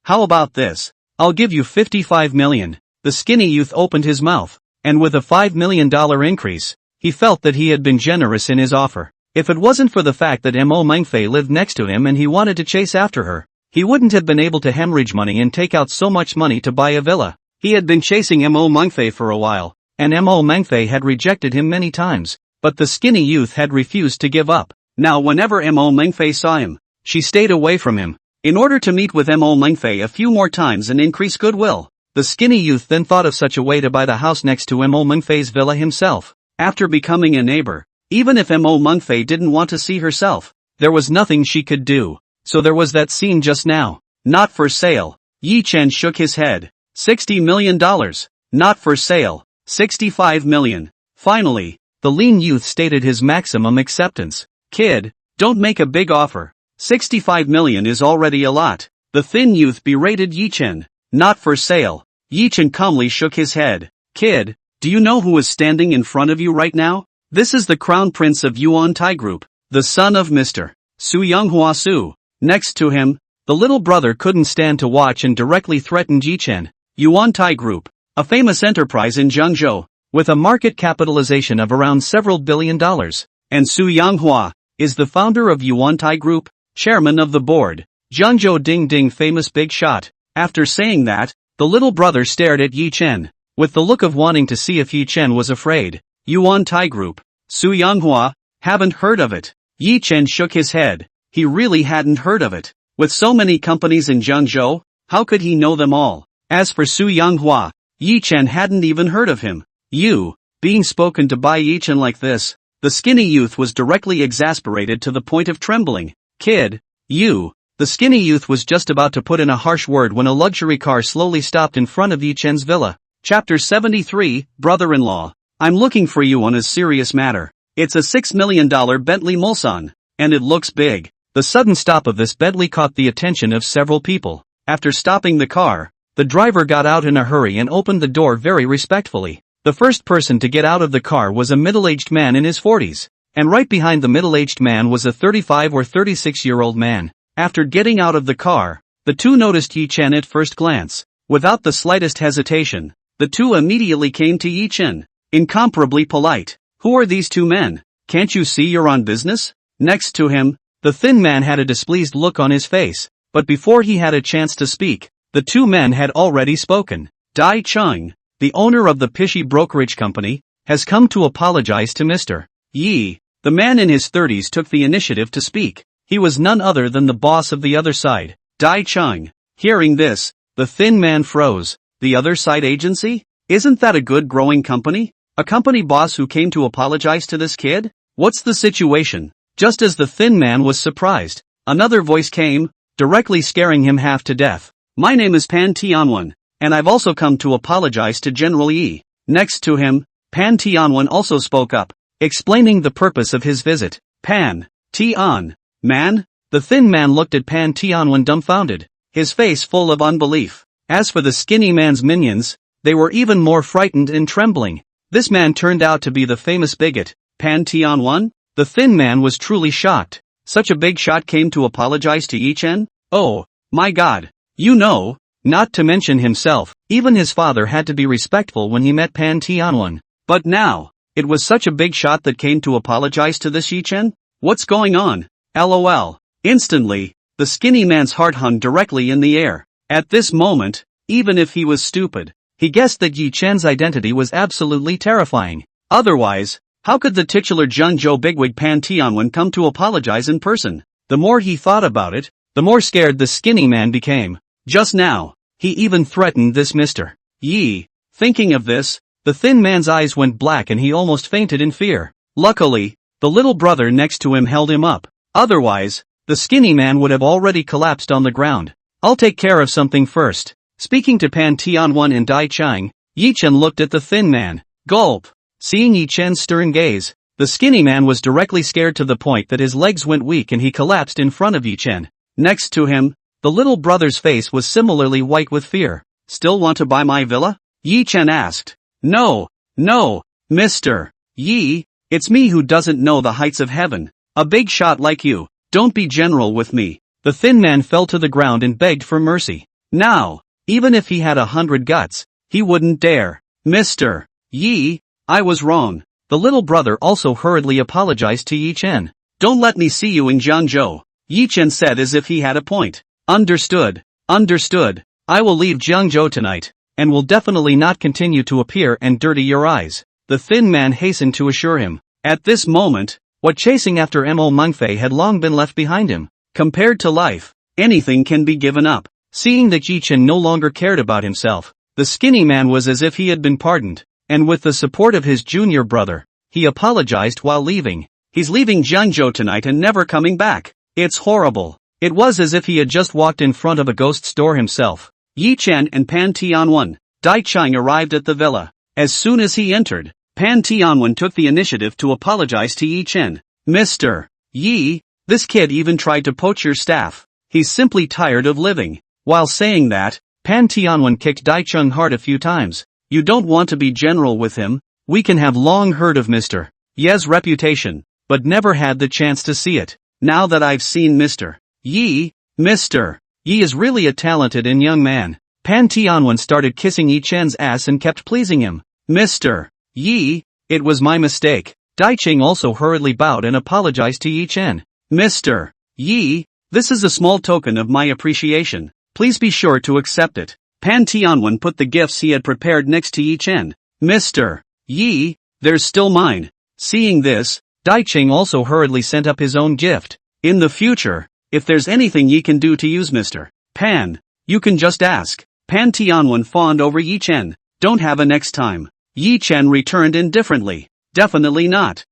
How about this? I'll give you $55 million. The skinny youth opened his mouth, and with a $5 million increase, he felt that he had been generous in his offer. If it wasn't for the fact that Mo Mengfei lived next to him and he wanted to chase after her, he wouldn't have been able to hemorrhage money and take out so much money to buy a villa. He had been chasing Mo Mengfei for a while, and Mo Mengfei had rejected him many times, but the skinny youth had refused to give up. Now whenever Mo Mengfei saw him, she stayed away from him, in order to meet with Mo Mengfei a few more times and increase goodwill. The skinny youth then thought of such a way to buy the house next to Mo Mengfei's villa himself. After becoming a neighbor, even if Mo Mengfei didn't want to see herself, there was nothing she could do. So there was that scene just now. Not for sale. Yi-Chen shook his head. $60 million. Not for sale. $65 million. Finally, the lean youth stated his maximum acceptance. Kid, don't make a big offer. $65 million is already a lot. The thin youth berated Yi-Chen. Not for sale. Yi-Chen calmly shook his head. Kid, do you know who is standing in front of you right now? This is the crown prince of Yuan Tai Group, the son of Mr. Su Yonghua Su. Next to him, the little brother couldn't stand to watch and directly threatened Yi-Chen. Yuan Tai Group, a famous enterprise in Zhengzhou, with a market capitalization of around several $billion, and Su Yonghua is the founder of Yuan Tai Group, chairman of the board. Zhengzhou Ding Ding, famous big shot. After saying that, the little brother stared at Yi-Chen, with the look of wanting to see if Yi-Chen was afraid. Yuan Tai Group, Su Yonghua, haven't heard of it. Yi-Chen shook his head. He really hadn't heard of it. With so many companies in Zhengzhou, how could he know them all? As for Su Yonghua, Yi-Chen hadn't even heard of him. Being spoken to by Yi-Chen like this, the skinny youth was directly exasperated to the point of trembling. Kid, the skinny youth was just about to put in a harsh word when a luxury car slowly stopped in front of Yi-Chen's villa. Chapter 73, Brother-in-law. I'm looking for you on a serious matter. It's a $6 million Bentley Mulsanne, and it looks big. The sudden stop of this Bentley caught the attention of several people. After stopping the car, the driver got out in a hurry and opened the door very respectfully. The first person to get out of the car was a middle-aged man in his 40s, and right behind the middle-aged man was a 35 or 36-year-old man. After getting out of the car, the two noticed Yi-Chen at first glance. Without the slightest hesitation, the two immediately came to Yi-Chen. Incomparably polite. Who are these two men? Can't you see you're on business? Next to him, the thin man had a displeased look on his face, but before he had a chance to speak, the two men had already spoken. Dai Chung, the owner of the Pishy brokerage company, has come to apologize to Mr. Yi. The man in his 30s took the initiative to speak. He was none other than the boss of the other side, Dai Chung. Hearing this, the thin man froze. The other side agency? Isn't that a good growing company? A company boss who came to apologize to this kid? What's the situation? Just as the thin man was surprised, another voice came, directly scaring him half to death. My name is Pan Tianwen, and I've also come to apologize to General Yi. Next to him, Pan Tianwen also spoke up, explaining the purpose of his visit. Pan Tian, man? The thin man looked at Pan Tianwen dumbfounded, his face full of unbelief. As for the skinny man's minions, they were even more frightened and trembling. This man turned out to be the famous bigot, Pan Tianwen? The thin man was truly shocked. Such a big shot came to apologize to Yi-Chen? Oh, my God. Not to mention himself, even his father had to be respectful when he met Pan Tianwen. But now, it was such a big shot that came to apologize to this Yi-Chen? What's going on? LOL. Instantly, the skinny man's heart hung directly in the air. At this moment, even if he was stupid, he guessed that Yi-Chen's identity was absolutely terrifying. Otherwise, how could the titular Zhengzhou bigwig Pan Tianwen come to apologize in person? The more he thought about it, the more scared the skinny man became. Just now, he even threatened this Mr. Yi. Thinking of this, the thin man's eyes went black and he almost fainted in fear. Luckily, the little brother next to him held him up. Otherwise, the skinny man would have already collapsed on the ground. I'll take care of something first. Speaking to Pan Tianwen and Dai Chang, Yi Chen looked at the thin man. Gulp. Seeing Yi Chen's stern gaze, the skinny man was directly scared to the point that his legs went weak and he collapsed in front of Yi Chen. Next to him, the little brother's face was similarly white with fear. Still want to buy my villa? Yi Chen asked. No, Mr. Yi, it's me who doesn't know the heights of heaven. A big shot like you, don't be general with me. The thin man fell to the ground and begged for mercy. Now, even if he had 100 guts, he wouldn't dare. Mr. Yi, I was wrong. The little brother also hurriedly apologized to Yi Chen. Don't let me see you in Jiangzhou, Yi Chen said as if he had a point. Understood. I will leave Jiangzhou tonight, and will definitely not continue to appear and dirty your eyes. The thin man hastened to assure him. At this moment, what chasing after Mo Mengfei had long been left behind him. Compared to life, anything can be given up. Seeing that Yi Chen no longer cared about himself, the skinny man was as if he had been pardoned, and with the support of his junior brother, he apologized while leaving. He's leaving Jiangzhou tonight and never coming back. It's horrible. It was as if he had just walked in front of a ghost store himself. Yi Chen and Pan Tianwen, Dai Chang arrived at the villa. As soon as he entered, Pan Tianwen took the initiative to apologize to Yi Chen. Mr. Yi, this kid even tried to poach your staff. He's simply tired of living. While saying that, Pan Tianwen kicked Dai Chang hard a few times. You don't want to be general with him? We can have long heard of Mr. Ye's reputation, but never had the chance to see it. Now that I've seen Mr. Yi is really a talented and young man. Pan Tianwen started kissing Yi Chen's ass and kept pleasing him. Mr. Yi, it was my mistake. Dai Chang also hurriedly bowed and apologized to Yi Chen. Mr. Yi, this is a small token of my appreciation. Please be sure to accept it. Pan Tianwen put the gifts he had prepared next to Yi Chen. Mr. Yi, there's still mine. Seeing this, Dai Chang also hurriedly sent up his own gift. In the future, if there's anything Yi can do to use Mr. Pan, you can just ask. Pan Tianwen fawned over Yi Chen. Don't have a next time. Yi Chen returned indifferently. Definitely not.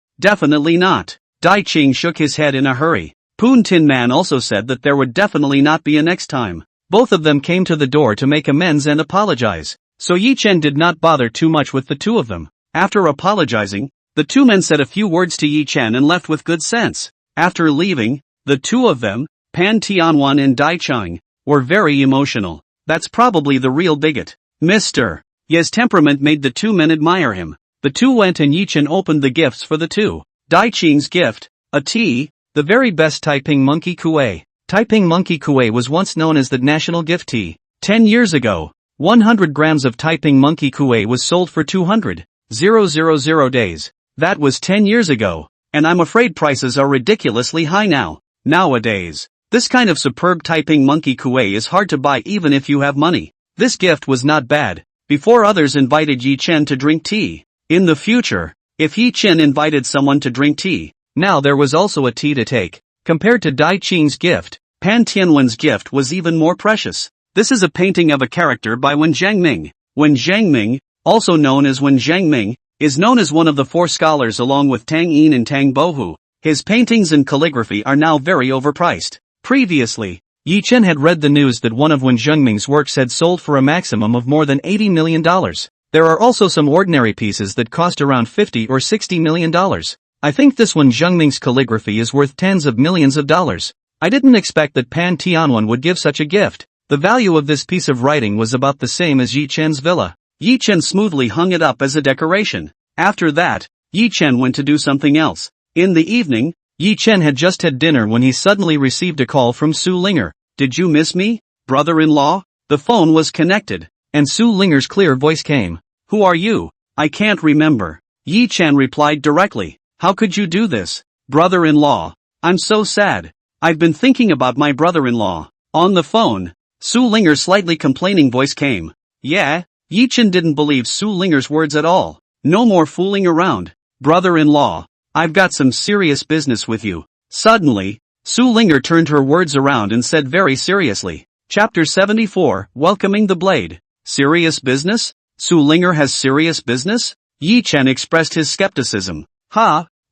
Dai Ching shook his head in a hurry. Poon Tin Man also said that there would definitely not be a next time. Both of them came to the door to make amends and apologize. So Yi Chen did not bother too much with the two of them. After apologizing, the two men said a few words to Yi Chen and left with good sense. After leaving, the two of them, Pan Tianwen and Dai Chang, were very emotional. That's probably the real bigot. Mr. Ye's temperament made the two men admire him. The two went and Yi Chen opened the gifts for the two. Dai Ching's gift, a tea, the very best Taiping monkey kuei. Taiping monkey kuei was once known as the national gift tea. 10 years ago, 100 grams of Taiping monkey kuei was sold for 200,000 days. That was 10 years ago, and I'm afraid prices are ridiculously high now. Nowadays, this kind of superb Taiping monkey kuei is hard to buy even if you have money. This gift was not bad. Before others invited Yi Chen to drink tea. In the future, if Yi Chen invited someone to drink tea, now there was also a tea to take. Compared to Dai Ching's gift, Pan Tianwen's gift was even more precious. This is a painting of a character by Wen Zhangming. Wen Zhangming, also known as Wen Zhangming, is known as one of the four scholars along with Tang Yin and Tang Bohu. His paintings and calligraphy are now very overpriced. Previously, Yi Chen had read the news that one of Wen Zhangming's works had sold for a maximum of more than $80 million. There are also some ordinary pieces that cost around $50 or $60 million. I think this Wen Zhangming's calligraphy is worth tens of millions of dollars. I didn't expect that Pan Tianwen would give such a gift. The value of this piece of writing was about the same as Yi Chen's villa. Yi Chen smoothly hung it up as a decoration. After that, Yi Chen went to do something else. In the evening, Yi Chen had just had dinner when he suddenly received a call from Su Linger. Did you miss me, brother-in-law? The phone was connected, and Su Linger's clear voice came. Who are you? I can't remember. Yi Chen replied directly. How could you do this, brother-in-law? I'm so sad. I've been thinking about my brother-in-law. On the phone, Su Linger's slightly complaining voice came. Yeah? Yi Chen didn't believe Su Linger's words at all. No more fooling around. Brother-in-law, I've got some serious business with you. Suddenly, Su Linger turned her words around and said very seriously. Chapter 74, Welcoming the Blade. Serious business? Su Linger has serious business? Yi Chen expressed his skepticism.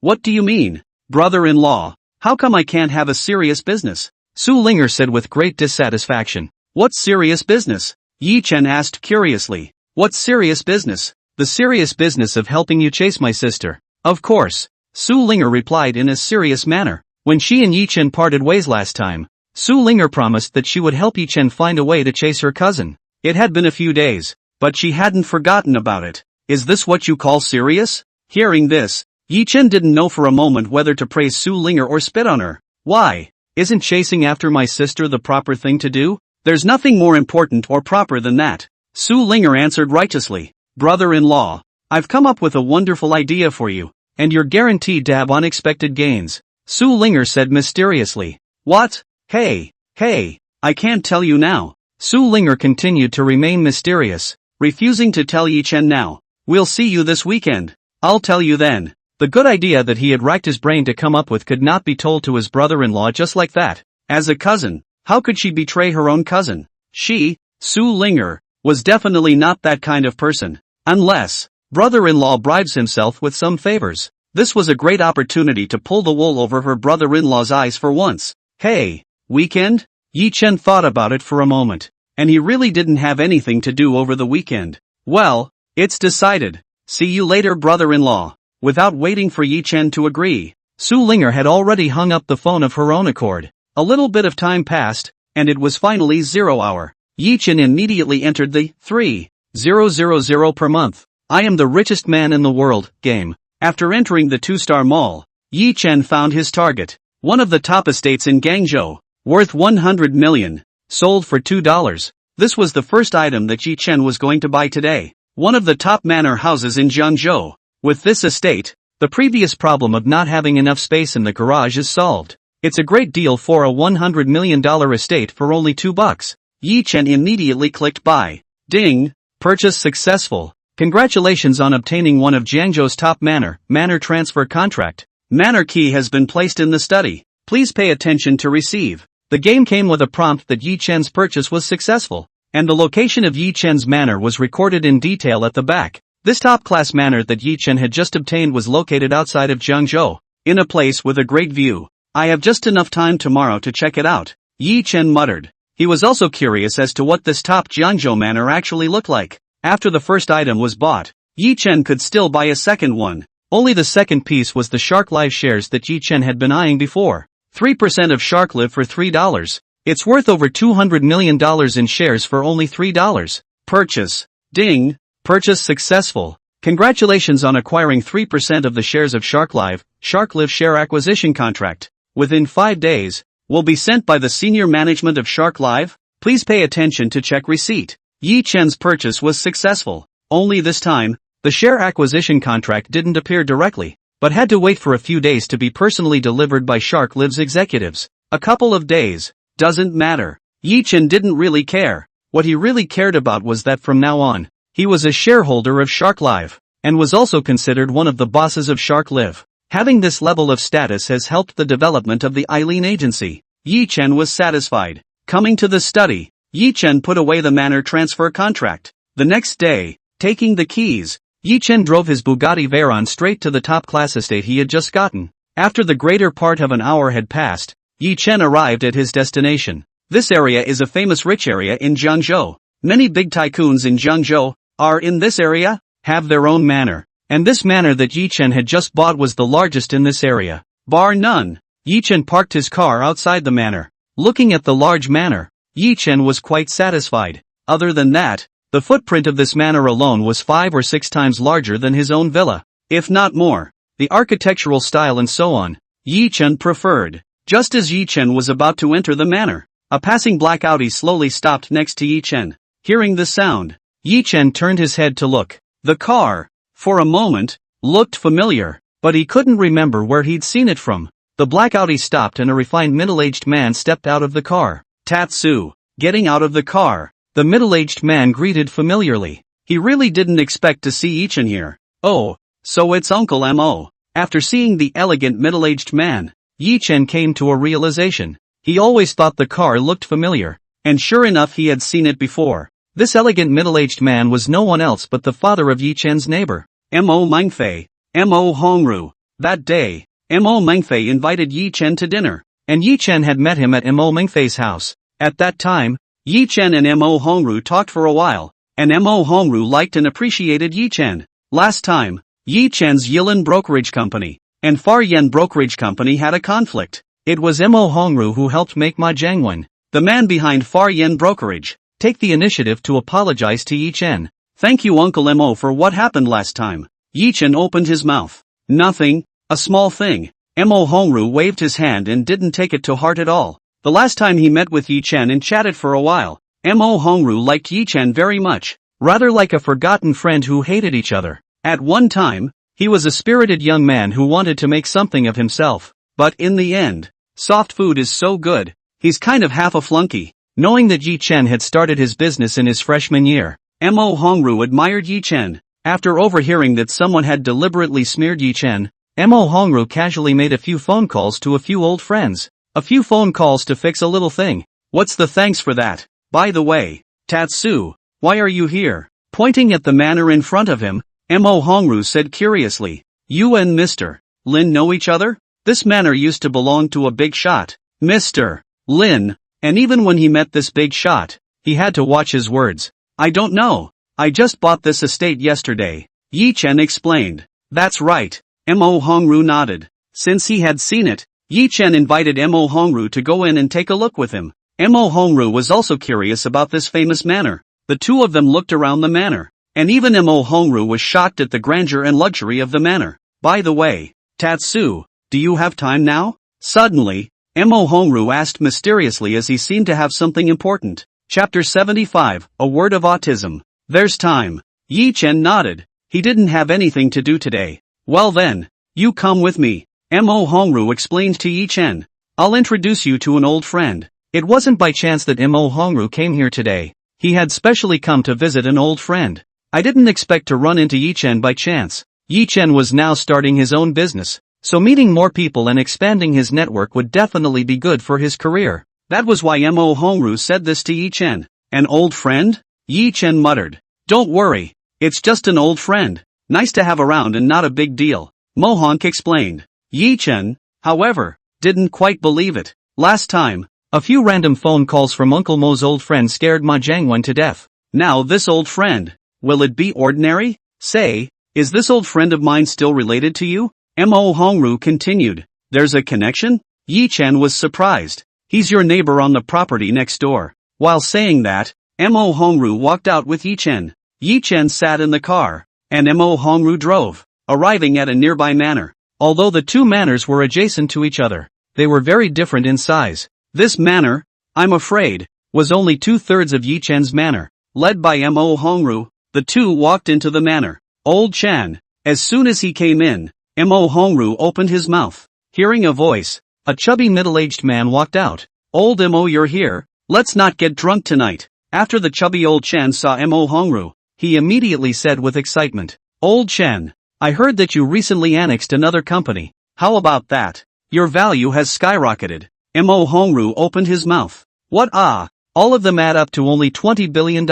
What do you mean, brother-in-law? How come I can't have a serious business? Su Linger said with great dissatisfaction. What serious business? Yi Chen asked curiously. What serious business? The serious business of helping you chase my sister. Of course. Su Linger replied in a serious manner. When she and Yi Chen parted ways last time, Su Linger promised that she would help Yi Chen find a way to chase her cousin. It had been a few days, but she hadn't forgotten about it. Is this what you call serious? Hearing this, Yi Chen didn't know for a moment whether to praise Su Linger or spit on her. Why? Isn't chasing after my sister the proper thing to do? There's nothing more important or proper than that. Su Linger answered righteously. Brother-in-law, I've come up with a wonderful idea for you, and you're guaranteed to have unexpected gains. Su Linger said mysteriously. What? Hey, I can't tell you now. Su Linger continued to remain mysterious, refusing to tell Yi Chen now. We'll see you this weekend. I'll tell you then. The good idea that he had racked his brain to come up with could not be told to his brother-in-law just like that. As a cousin, how could she betray her own cousin? She, Su Linger, was definitely not that kind of person. Unless, brother-in-law bribes himself with some favors. This was a great opportunity to pull the wool over her brother-in-law's eyes for once. Hey, weekend? Yi Chen thought about it for a moment, and he really didn't have anything to do over the weekend. Well, it's decided. See you later, brother-in-law. Without waiting for Yi Chen to agree, Su Linger had already hung up the phone of her own accord. A little bit of time passed, and it was finally 0 hour. Yi Chen immediately entered the 3,000 per month. I am the richest man in the world game. After entering the 2-star mall, Yi Chen found his target. One of the top estates in Guangzhou, worth 100 million, sold for $2. This was the first item that Yi Chen was going to buy today. One of the top manor houses in Jiangzhou. With this estate, the previous problem of not having enough space in the garage is solved. It's a great deal for a $100 million estate for only $2. Yi Chen immediately clicked buy. Ding! Purchase successful. Congratulations on obtaining one of Jiangzhou's top manor transfer contract. Manor key has been placed in the study. Please pay attention to receive. The game came with a prompt that Yi Chen's purchase was successful, and the location of Yi Chen's manor was recorded in detail at the back. This top-class manor that Yi Chen had just obtained was located outside of Jiangzhou, in a place with a great view. I have just enough time tomorrow to check it out, Yi Chen muttered. He was also curious as to what this top Jiangzhou manor actually looked like. After the first item was bought, Yi Chen could still buy a second one. Only the second piece was the Shark Live shares that Yi Chen had been eyeing before. 3% of Shark Live for $3. It's worth over $200 million in shares for only $3. Purchase. Ding! Purchase successful. Congratulations on acquiring 3% of the shares of Shark Live share acquisition contract. Within 5 days, will be sent by the senior management of Shark Live. Please pay attention to check receipt. Yi Chen's purchase was successful. Only this time, the share acquisition contract didn't appear directly, but had to wait for a few days to be personally delivered by Shark Live's executives. A couple of days. Doesn't matter. Yi Chen didn't really care. What he really cared about was that from now on, he was a shareholder of Shark Live, and was also considered one of the bosses of Shark Live. Having this level of status has helped the development of the Eileen agency. Yi Chen was satisfied. Coming to the study, Yi Chen put away the manor transfer contract. The next day, taking the keys, Yi Chen drove his Bugatti Veyron straight to the top-class estate he had just gotten. After the greater part of an hour had passed, Yi Chen arrived at his destination. This area is a famous rich area in Jiangzhou. Many big tycoons in Jiangzhou are in this area, have their own manor, and this manor that Yi Chen had just bought was the largest in this area. Bar none. Yi Chen parked his car outside the manor. Looking at the large manor, Yi Chen was quite satisfied. Other than that, the footprint of this manor alone was 5 or 6 times larger than his own villa, if not more. The architectural style and so on, Yi Chen preferred. Just as Yi Chen was about to enter the manor, a passing black Audi slowly stopped next to Yi Chen. Hearing the sound, Yi Chen turned his head to look. The car, for a moment, looked familiar, but he couldn't remember where he'd seen it from. The black Audi stopped and a refined middle-aged man stepped out of the car. Tatsu. Getting out of the car, the middle-aged man greeted familiarly. He really didn't expect to see Yi Chen here. Oh, so it's Uncle Mo. After seeing the elegant middle-aged man, Yi Chen came to a realization. He always thought the car looked familiar, and sure enough he had seen it before. This elegant middle-aged man was no one else but the father of Yi Chen's neighbor, Mo Mengfei, Mo Hongru. That day, Mo Mengfei invited Yi Chen to dinner, and Yi Chen had met him at Mo Mengfei's house. At that time, Yi Chen and Mo Hongru talked for a while, and Mo Hongru liked and appreciated Yi Chen. Last time, Yi Chen's Yilin Brokerage Company and Far Yen Brokerage Company had a conflict. It was Mo Hongru who helped make Ma Jiangwen, the man behind Far Yen Brokerage, take the initiative to apologize to Yi Chen. Thank you Uncle Mo for what happened last time. Yi Chen opened his mouth. Nothing, a small thing. Mo Hongru waved his hand and didn't take it to heart at all. The last time he met with Yi Chen and chatted for a while, Mo Hongru liked Yi Chen very much, rather like a forgotten friend who hated each other. At one time, he was a spirited young man who wanted to make something of himself, but in the end, soft food is so good, he's kind of half a flunky. Knowing that Yi Chen had started his business in his freshman year, Mo Hongru admired Yi Chen. After overhearing that someone had deliberately smeared Yi Chen, Mo Hongru casually made a few phone calls to a few old friends. A few phone calls to fix a little thing. What's the thanks for that? By the way, Tatsu, why are you here? Pointing at the manor in front of him, Mo Hongru said curiously, you and Mr. Lin know each other? This manor used to belong to a big shot, Mr. Lin, and even when he met this big shot, he had to watch his words. I don't know. I just bought this estate yesterday, Yi Chen explained. That's right, Mo Hongru nodded. Since he had seen it, Yi Chen invited Mo Hongru to go in and take a look with him. Mo Hongru was also curious about this famous manor. The two of them looked around the manor, and even Mo Hongru was shocked at the grandeur and luxury of the manor. By the way, Tatsu, do you have time now? Suddenly, Mo Hongru asked mysteriously as he seemed to have something important. Chapter 75, A Word of Autism. There's time. Yi Chen nodded. He didn't have anything to do today. Well then, you come with me. Mo Hongru explained to Yi Chen. I'll introduce you to an old friend. It wasn't by chance that Mo Hongru came here today. He had specially come to visit an old friend. I didn't expect to run into Yi Chen by chance. Yi Chen was now starting his own business, so meeting more people and expanding his network would definitely be good for his career. That was why Mo Hongru said this to Yi Chen. An old friend? Yi Chen muttered. Don't worry. It's just an old friend. Nice to have around and not a big deal. Mohonk explained. Yi Chen, however, didn't quite believe it. Last time, a few random phone calls from Uncle Mo's old friend scared Ma Jiangwen to death. Now this old friend, will it be ordinary? Say, is this old friend of mine still related to you? Mo Hongru continued. There's a connection? Yi Chen was surprised. He's your neighbor on the property next door. While saying that, Mo Hongru walked out with Yi Chen. Yi Chen sat in the car, and Mo Hongru drove, arriving at a nearby manor. Although the two manors were adjacent to each other, they were very different in size. This manor, I'm afraid, was only 2/3 of Yi Chen's manor. Led by Mo Hongru, the two walked into the manor. Old Chen. As soon as he came in, Mo Hongru opened his mouth. Hearing a voice, a chubby middle-aged man walked out. Old Mo, you're here, let's not get drunk tonight. After the chubby old Chen saw Mo Hongru, he immediately said with excitement, Old Chen, I heard that you recently annexed another company. How about that? Your value has skyrocketed. Mo Hongru opened his mouth. What all of them add up to only $20 billion.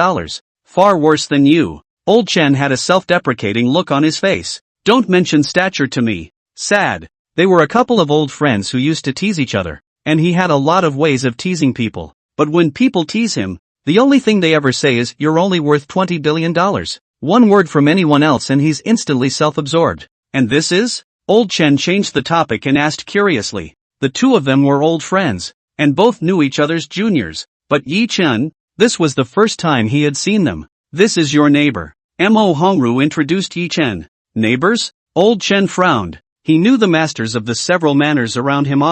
Far worse than you. Old Chen had a self-deprecating look on his face. Don't mention stature to me. Sad. They were a couple of old friends who used to tease each other, and he had a lot of ways of teasing people. But when people tease him, the only thing they ever say is, you're only worth $20 billion. One word from anyone else and he's instantly self-absorbed. And this is? Old Chen changed the topic and asked curiously. The two of them were old friends, and both knew each other's juniors. But Yi Chen, this was the first time he had seen them. This is your neighbor. Mo Hongru introduced Yi Chen. Neighbors? Old Chen frowned. He knew the masters of the several manors around him.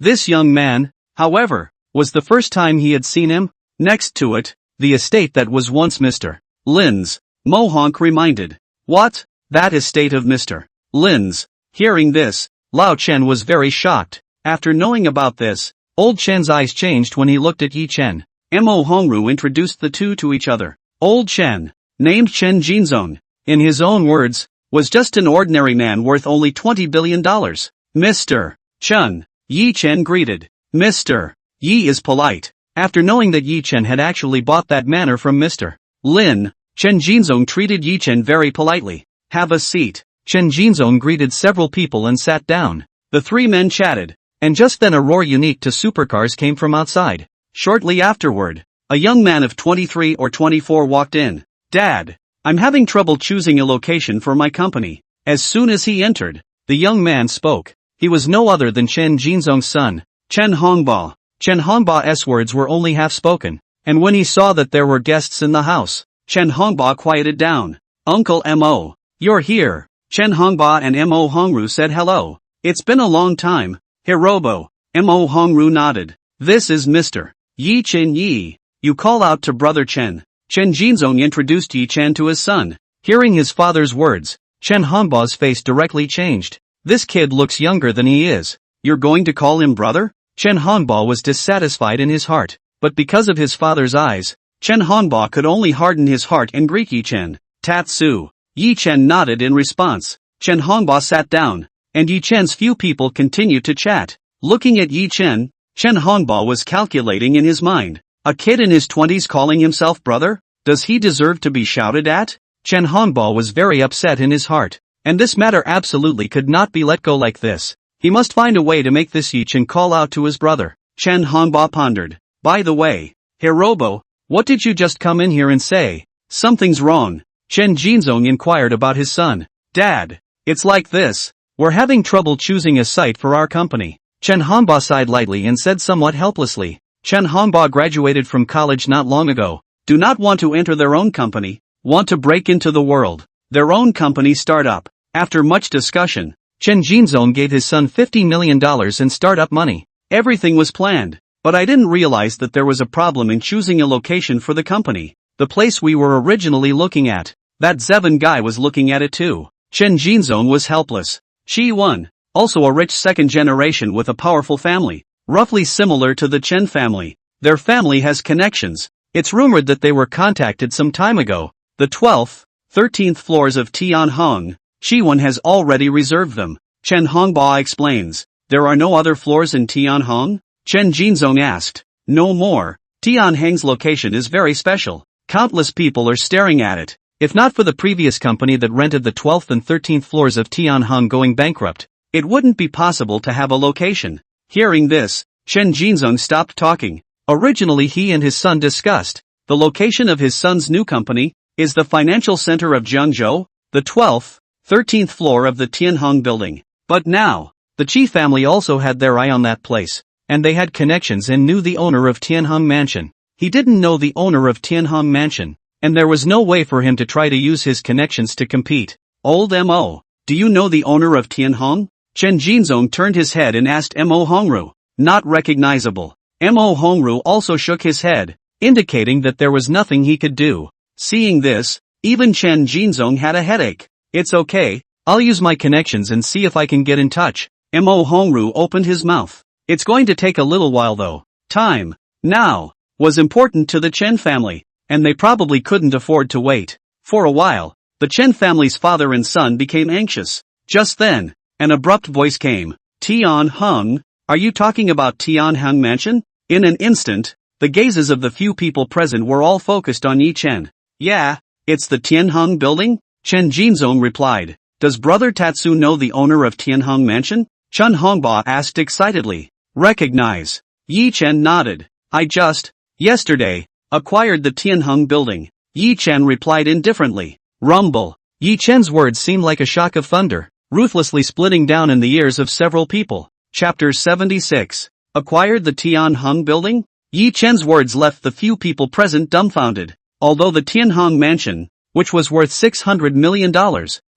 This young man, however, was the first time he had seen him. Next to it, the estate that was once Mr. Lin's. Mohonk reminded. What? That estate of Mr. Lin's. Hearing this, Lao Chen was very shocked. After knowing about this, Old Chen's eyes changed when he looked at Yi Chen. Mo Hongru introduced the two to each other. Old Chen, named Chen Jinzong, in his own words, was just an ordinary man worth only $20 billion. Mr. Chen, Yi Chen greeted. Mr. Yi is polite. After knowing that Yi Chen had actually bought that manor from Mr. Lin, Chen Jinzong treated Yi Chen very politely. Have a seat. Chen Jinzong greeted several people and sat down. The three men chatted, and just then a roar unique to supercars came from outside. Shortly afterward, a young man of 23 or 24 walked in. Dad, I'm having trouble choosing a location for my company. As soon as he entered, the young man spoke. He was no other than Chen Jinzong's son, Chen Hongba. Chen Hongba's words were only half spoken, and when he saw that there were guests in the house, Chen Hongba quieted down. Uncle Mo, you're here. Chen Hongba and Mo Hongru said hello. It's been a long time. Hirobo. Mo Hongru nodded. This is Mr. Yi Chen Yi. You call out to brother Chen. Chen Jinzong introduced Yi Chen to his son. Hearing his father's words, Chen Hongba's face directly changed. This kid looks younger than he is. You're going to call him brother? Chen Hongba was dissatisfied in his heart, but because of his father's eyes, Chen Hongba could only harden his heart and greet Yi Chen. Tatsu. Yi Chen nodded in response. Chen Hongba sat down, and Yi Chen's few people continued to chat. Looking at Yi Chen, Chen Hongba was calculating in his mind. A kid in his 20s calling himself brother? Does he deserve to be shouted at? Chen Hongba was very upset in his heart, and this matter absolutely could not be let go like this. He must find a way to make this Yi Chen call out to his brother. Chen Hongba pondered. By the way, Hirobo, what did you just come in here and say? Something's wrong. Chen Jinzong inquired about his son. Dad, it's like this. We're having trouble choosing a site for our company. Chen Hongba sighed lightly and said somewhat helplessly. Chen Hongba graduated from college not long ago. Do not want to enter their own company. Want to break into the world. Their own company startup. After much discussion, Chen Jinzong gave his son $50 million in startup money. Everything was planned, but I didn't realize that there was a problem in choosing a location for the company. The place we were originally looking at. That Zevon guy was looking at it too. Chen Jinzong was helpless. She won. Also a rich second generation with a powerful family, roughly similar to the Chen family. Their family has connections. It's rumored that they were contacted some time ago. The 12th, 13th floors of Tianhong. Shiwan has already reserved them. Chen Hongba explains. There are no other floors in Tianhong? Chen Jinzong asked. No more. Tianhong's location is very special. Countless people are staring at it. If not for the previous company that rented the 12th and 13th floors of Tianhong going bankrupt, it wouldn't be possible to have a location. Hearing this, Chen Jinzong stopped talking. Originally he and his son discussed. The location of his son's new company is the financial center of Jiangzhou, the 12th, 13th floor of the Tianhong building. But now, the Qi family also had their eye on that place, and they had connections and knew the owner of Tianhong Mansion. He didn't know the owner of Tianhong Mansion, and there was no way for him to try to use his connections to compete. Old Mo, do you know the owner of Tianhong? Chen Jinzong turned his head and asked Mo Hongru. Not recognizable. Mo Hongru also shook his head, indicating that there was nothing he could do. Seeing this, even Chen Jinzong had a headache. It's okay, I'll use my connections and see if I can get in touch. Mo Hongru opened his mouth. It's going to take a little while though. Time, now, was important to the Chen family, and they probably couldn't afford to wait. For a while, the Chen family's father and son became anxious. Just then, an abrupt voice came. Tianhong, are you talking about Tianhong Mansion? In an instant, the gazes of the few people present were all focused on Yi Chen. Yeah, it's the Tianhong building? Chen Jinzong replied. Does brother Tatsu know the owner of Tianhong Mansion? Chen Hongba asked excitedly. Recognize. Yi Chen nodded. I just, yesterday, acquired the Tianhong building. Yi Chen replied indifferently. Rumble. Yi Chen's words seemed like a shock of thunder, ruthlessly splitting down in the ears of several people. Chapter 76. Acquired the Tianhong building? Yi Chen's words left the few people present dumbfounded. Although the Tianhong Mansion, which was worth $600 million,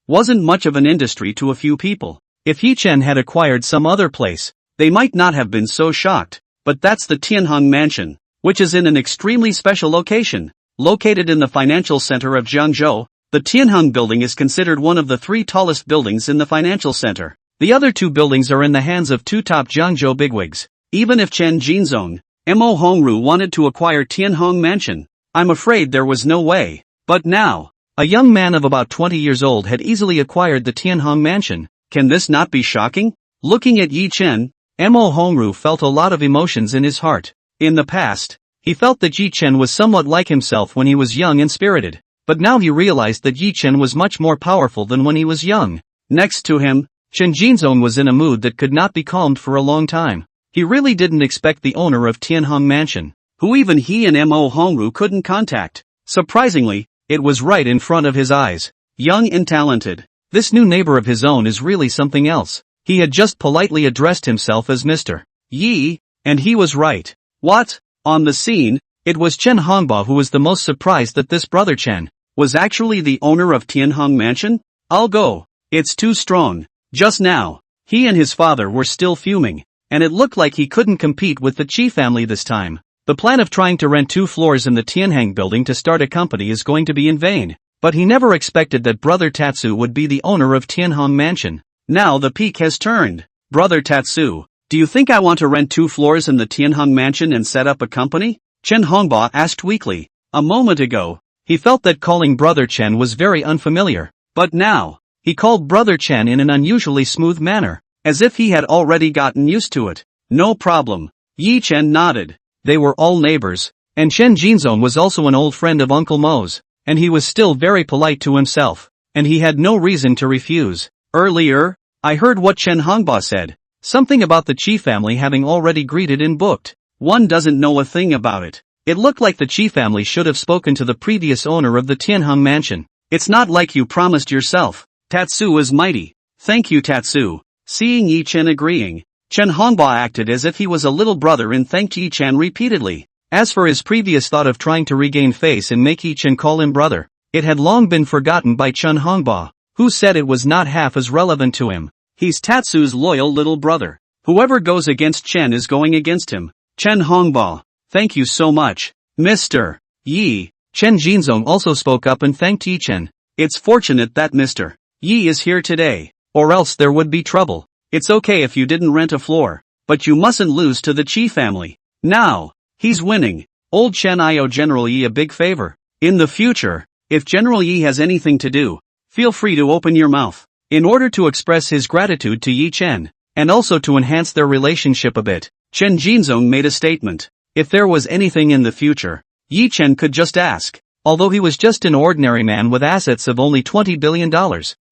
wasn't much of an industry to a few people. If Yi Chen had acquired some other place, they might not have been so shocked. But that's the Tianhong Mansion, which is in an extremely special location. Located in the financial center of Jiangzhou, the Tianhong building is considered one of the 3 tallest buildings in the financial center. The other 2 buildings are in the hands of 2 top Jiangzhou bigwigs. Even if Chen Jinzong, Mo Hongru wanted to acquire Tianhong Mansion, I'm afraid there was no way. But now, a young man of about 20 years old had easily acquired the Tianhong Mansion. Can this not be shocking? Looking at Yi Chen, Mo Hongru felt a lot of emotions in his heart. In the past, he felt that Yi Chen was somewhat like himself when he was young and spirited. But now he realized that Yi Chen was much more powerful than when he was young. Next to him, Chen Jinzong was in a mood that could not be calmed for a long time. He really didn't expect the owner of Tianhong Mansion, who even he and Mo Hongru couldn't contact. Surprisingly, It was right in front of his eyes. Young and talented. This new neighbor of his own is really something else. He had just politely addressed himself as Mr. Yi, and he was right. What? On the scene, it was Chen Hongba who was the most surprised that this brother Chen was actually the owner of Tianhong Mansion? I'll go. It's too strong. Just now, he and his father were still fuming, and it looked like he couldn't compete with the Chi family this time. The plan of trying to rent 2 floors in the Tianhang building to start a company is going to be in vain, but he never expected that brother Tatsu would be the owner of Tianhong Mansion. Now the peak has turned. Brother Tatsu, do you think I want to rent 2 floors in the Tianhong Mansion and set up a company? Chen Hongba asked weakly. A moment ago, he felt that calling brother Chen was very unfamiliar, but now, he called brother Chen in an unusually smooth manner, as if he had already gotten used to it. No problem. Yi Chen nodded. They were all neighbors, and Chen Jinzong was also an old friend of Uncle Mo's, and he was still very polite to himself, and he had no reason to refuse. Earlier, I heard what Chen Hongba said, something about the Chi family having already greeted and booked. One doesn't know a thing about it. It looked like the Chi family should have spoken to the previous owner of the Tianhong Mansion. It's not like you promised yourself. Tatsu is mighty. Thank you, Tatsu. Seeing Yi Chen agreeing, Chen Hongba acted as if he was a little brother and thanked Yi Chen repeatedly. As for his previous thought of trying to regain face and make Yi Chen call him brother, it had long been forgotten by Chen Hongba, who said it was not half as relevant to him. He's Tatsu's loyal little brother. Whoever goes against Chen is going against him. Chen Hongba, thank you so much, Mr. Yi. Chen Jinzong also spoke up and thanked Yi Chen. It's fortunate that Mr. Yi is here today, or else there would be trouble. It's okay if you didn't rent a floor, but you mustn't lose to the Chi family. Now, he's winning. Old Chen I owe General Yi a big favor. In the future, if General Yi has anything to do, feel free to open your mouth. In order to express his gratitude to Yi Chen, and also to enhance their relationship a bit, Chen Jinzong made a statement. If there was anything in the future, Yi Chen could just ask. Although he was just an ordinary man with assets of only $20 billion,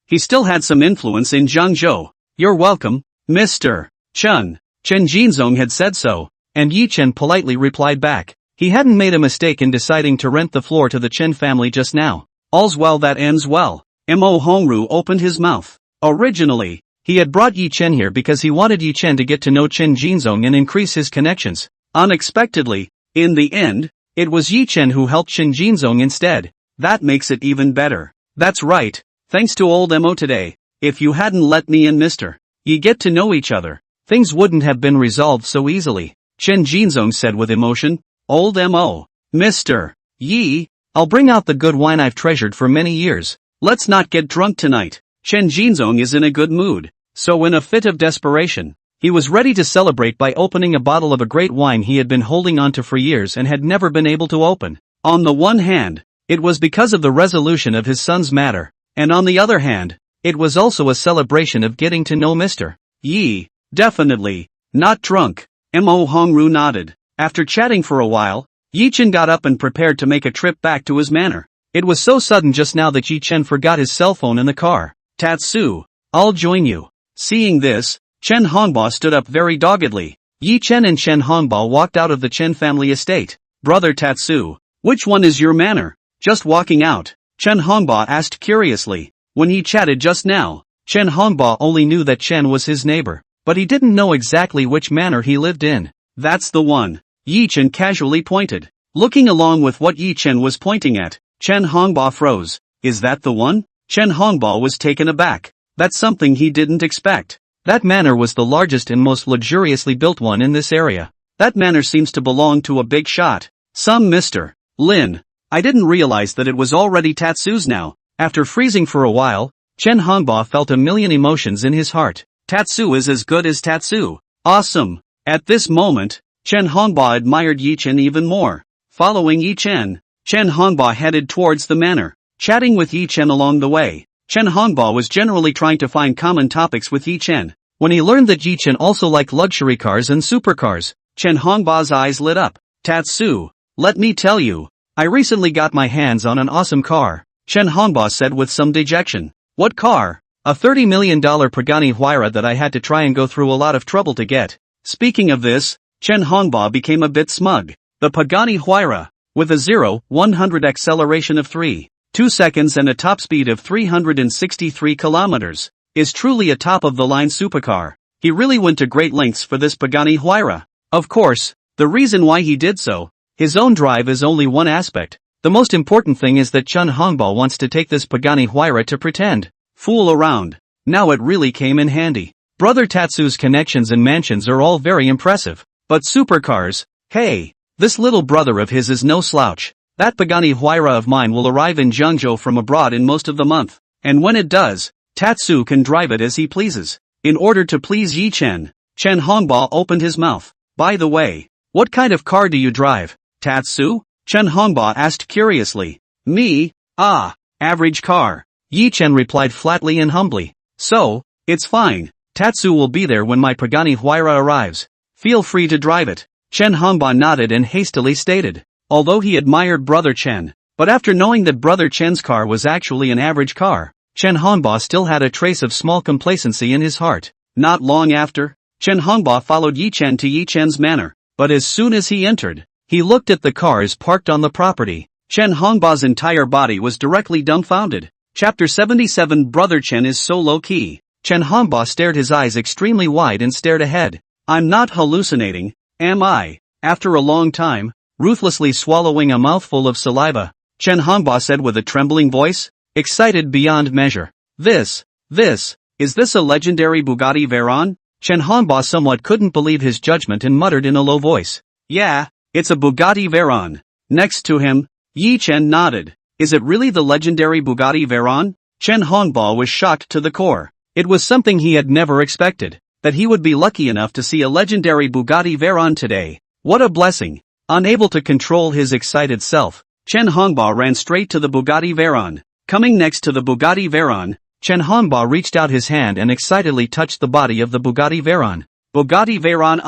he still had some influence in Zhangzhou. You're welcome, Mr. Chen. Chen Jinzong had said so, and Yi Chen politely replied back. He hadn't made a mistake in deciding to rent the floor to the Chen family just now. All's well that ends well. Mo Hongru opened his mouth. Originally, he had brought Yi Chen here because he wanted Yi Chen to get to know Chen Jinzong and increase his connections. Unexpectedly, in the end, it was Yi Chen who helped Chen Jinzong instead. That makes it even better. That's right. Thanks to old Mo today. If you hadn't let me and Mr. Yi get to know each other, things wouldn't have been resolved so easily, Chen Jinzong said with emotion. Old Mo. Mr. Yi, I'll bring out the good wine I've treasured for many years. Let's not get drunk tonight. Chen Jinzong is in a good mood, so in a fit of desperation, he was ready to celebrate by opening a bottle of a great wine he had been holding onto for years and had never been able to open. On the one hand, it was because of the resolution of his son's matter, and on the other hand, it was also a celebration of getting to know Mr. Yi. Definitely not drunk. Mo Hongru nodded. After chatting for a while, Yi Chen got up and prepared to make a trip back to his manor. It was so sudden just now that Yi Chen forgot his cell phone in the car. Tatsu, I'll join you. Seeing this, Chen Hongba stood up very doggedly. Yi Chen and Chen Hongba walked out of the Chen family estate. Brother Tatsu, which one is your manor? Just walking out, Chen Hongba asked curiously. When he chatted just now, Chen Hongba only knew that Chen was his neighbor, but he didn't know exactly which manor he lived in. That's the one. Yi Chen casually pointed. Looking along with what Yi Chen was pointing at, Chen Hongba froze. Is that the one? Chen Hongba was taken aback. That's something he didn't expect. That manor was the largest and most luxuriously built one in this area. That manor seems to belong to a big shot. Some Mr. Lin. I didn't realize that it was already Tatsu's now. After freezing for a while, Chen Hongba felt a million emotions in his heart. Tatsu is as good as Tatsu. Awesome. At this moment, Chen Hongba admired Yi Chen even more. Following Yi Chen, Chen Hongba headed towards the manor. Chatting with Yi Chen along the way, Chen Hongba was generally trying to find common topics with Yi Chen. When he learned that Yi Chen also liked luxury cars and supercars, Chen Hongba's eyes lit up. Tatsu, let me tell you, I recently got my hands on an awesome car, Chen Hongba said with some dejection. What car? A $30 million Pagani Huayra that I had to try and go through a lot of trouble to get. Speaking of this, Chen Hongba became a bit smug. The Pagani Huayra, with a 0-100 acceleration of 3. 2 seconds and a top speed of 363 kilometers, is truly a top-of-the-line supercar. He really went to great lengths for this Pagani Huayra. Of course, the reason why he did so, his own drive is only one aspect. The most important thing is that Chun Hongbao wants to take this Pagani Huayra to pretend, fool around. Now it really came in handy. Brother Tatsu's connections and mansions are all very impressive. But supercars, hey, this little brother of his is no slouch. That Pagani Huayra of mine will arrive in Zhengzhou from abroad in most of the month. And when it does, Tatsu can drive it as he pleases. In order to please Yi Chen, Chen Hongbao opened his mouth. By the way, what kind of car do you drive, Tatsu? Chen Hongbao asked curiously. Me? Average car. Yi Chen replied flatly and humbly. So, it's fine. Tatsu will be there when my Pagani Huayra arrives. Feel free to drive it. Chen Hongbao nodded and hastily stated. Although he admired Brother Chen, but after knowing that Brother Chen's car was actually an average car, Chen Hongbao still had a trace of small complacency in his heart. Not long after, Chen Hongbao followed Yi Chen to Yi Chen's manor, but as soon as he entered, he looked at the cars parked on the property. Chen Hongbao's entire body was directly dumbfounded. Chapter 77 Brother Chen is so low-key. Chen Hongbao stared his eyes extremely wide and stared ahead. I'm not hallucinating, am I? After a long time, ruthlessly swallowing a mouthful of saliva, Chen Hongbao said with a trembling voice, excited beyond measure. Is this a legendary Bugatti Veyron? Chen Hongbao somewhat couldn't believe his judgment and muttered in a low voice. Yeah, it's a Bugatti Veyron. Next to him, Yi Chen nodded. Is it really the legendary Bugatti Veyron? Chen Hongbao was shocked to the core. It was something he had never expected, that he would be lucky enough to see a legendary Bugatti Veyron today. What a blessing. Unable to control his excited self, Chen Hongbao ran straight to the Bugatti Veyron. Coming next to the Bugatti Veyron, Chen Hongbao reached out his hand and excitedly touched the body of the Bugatti Veyron. Bugatti Veyron,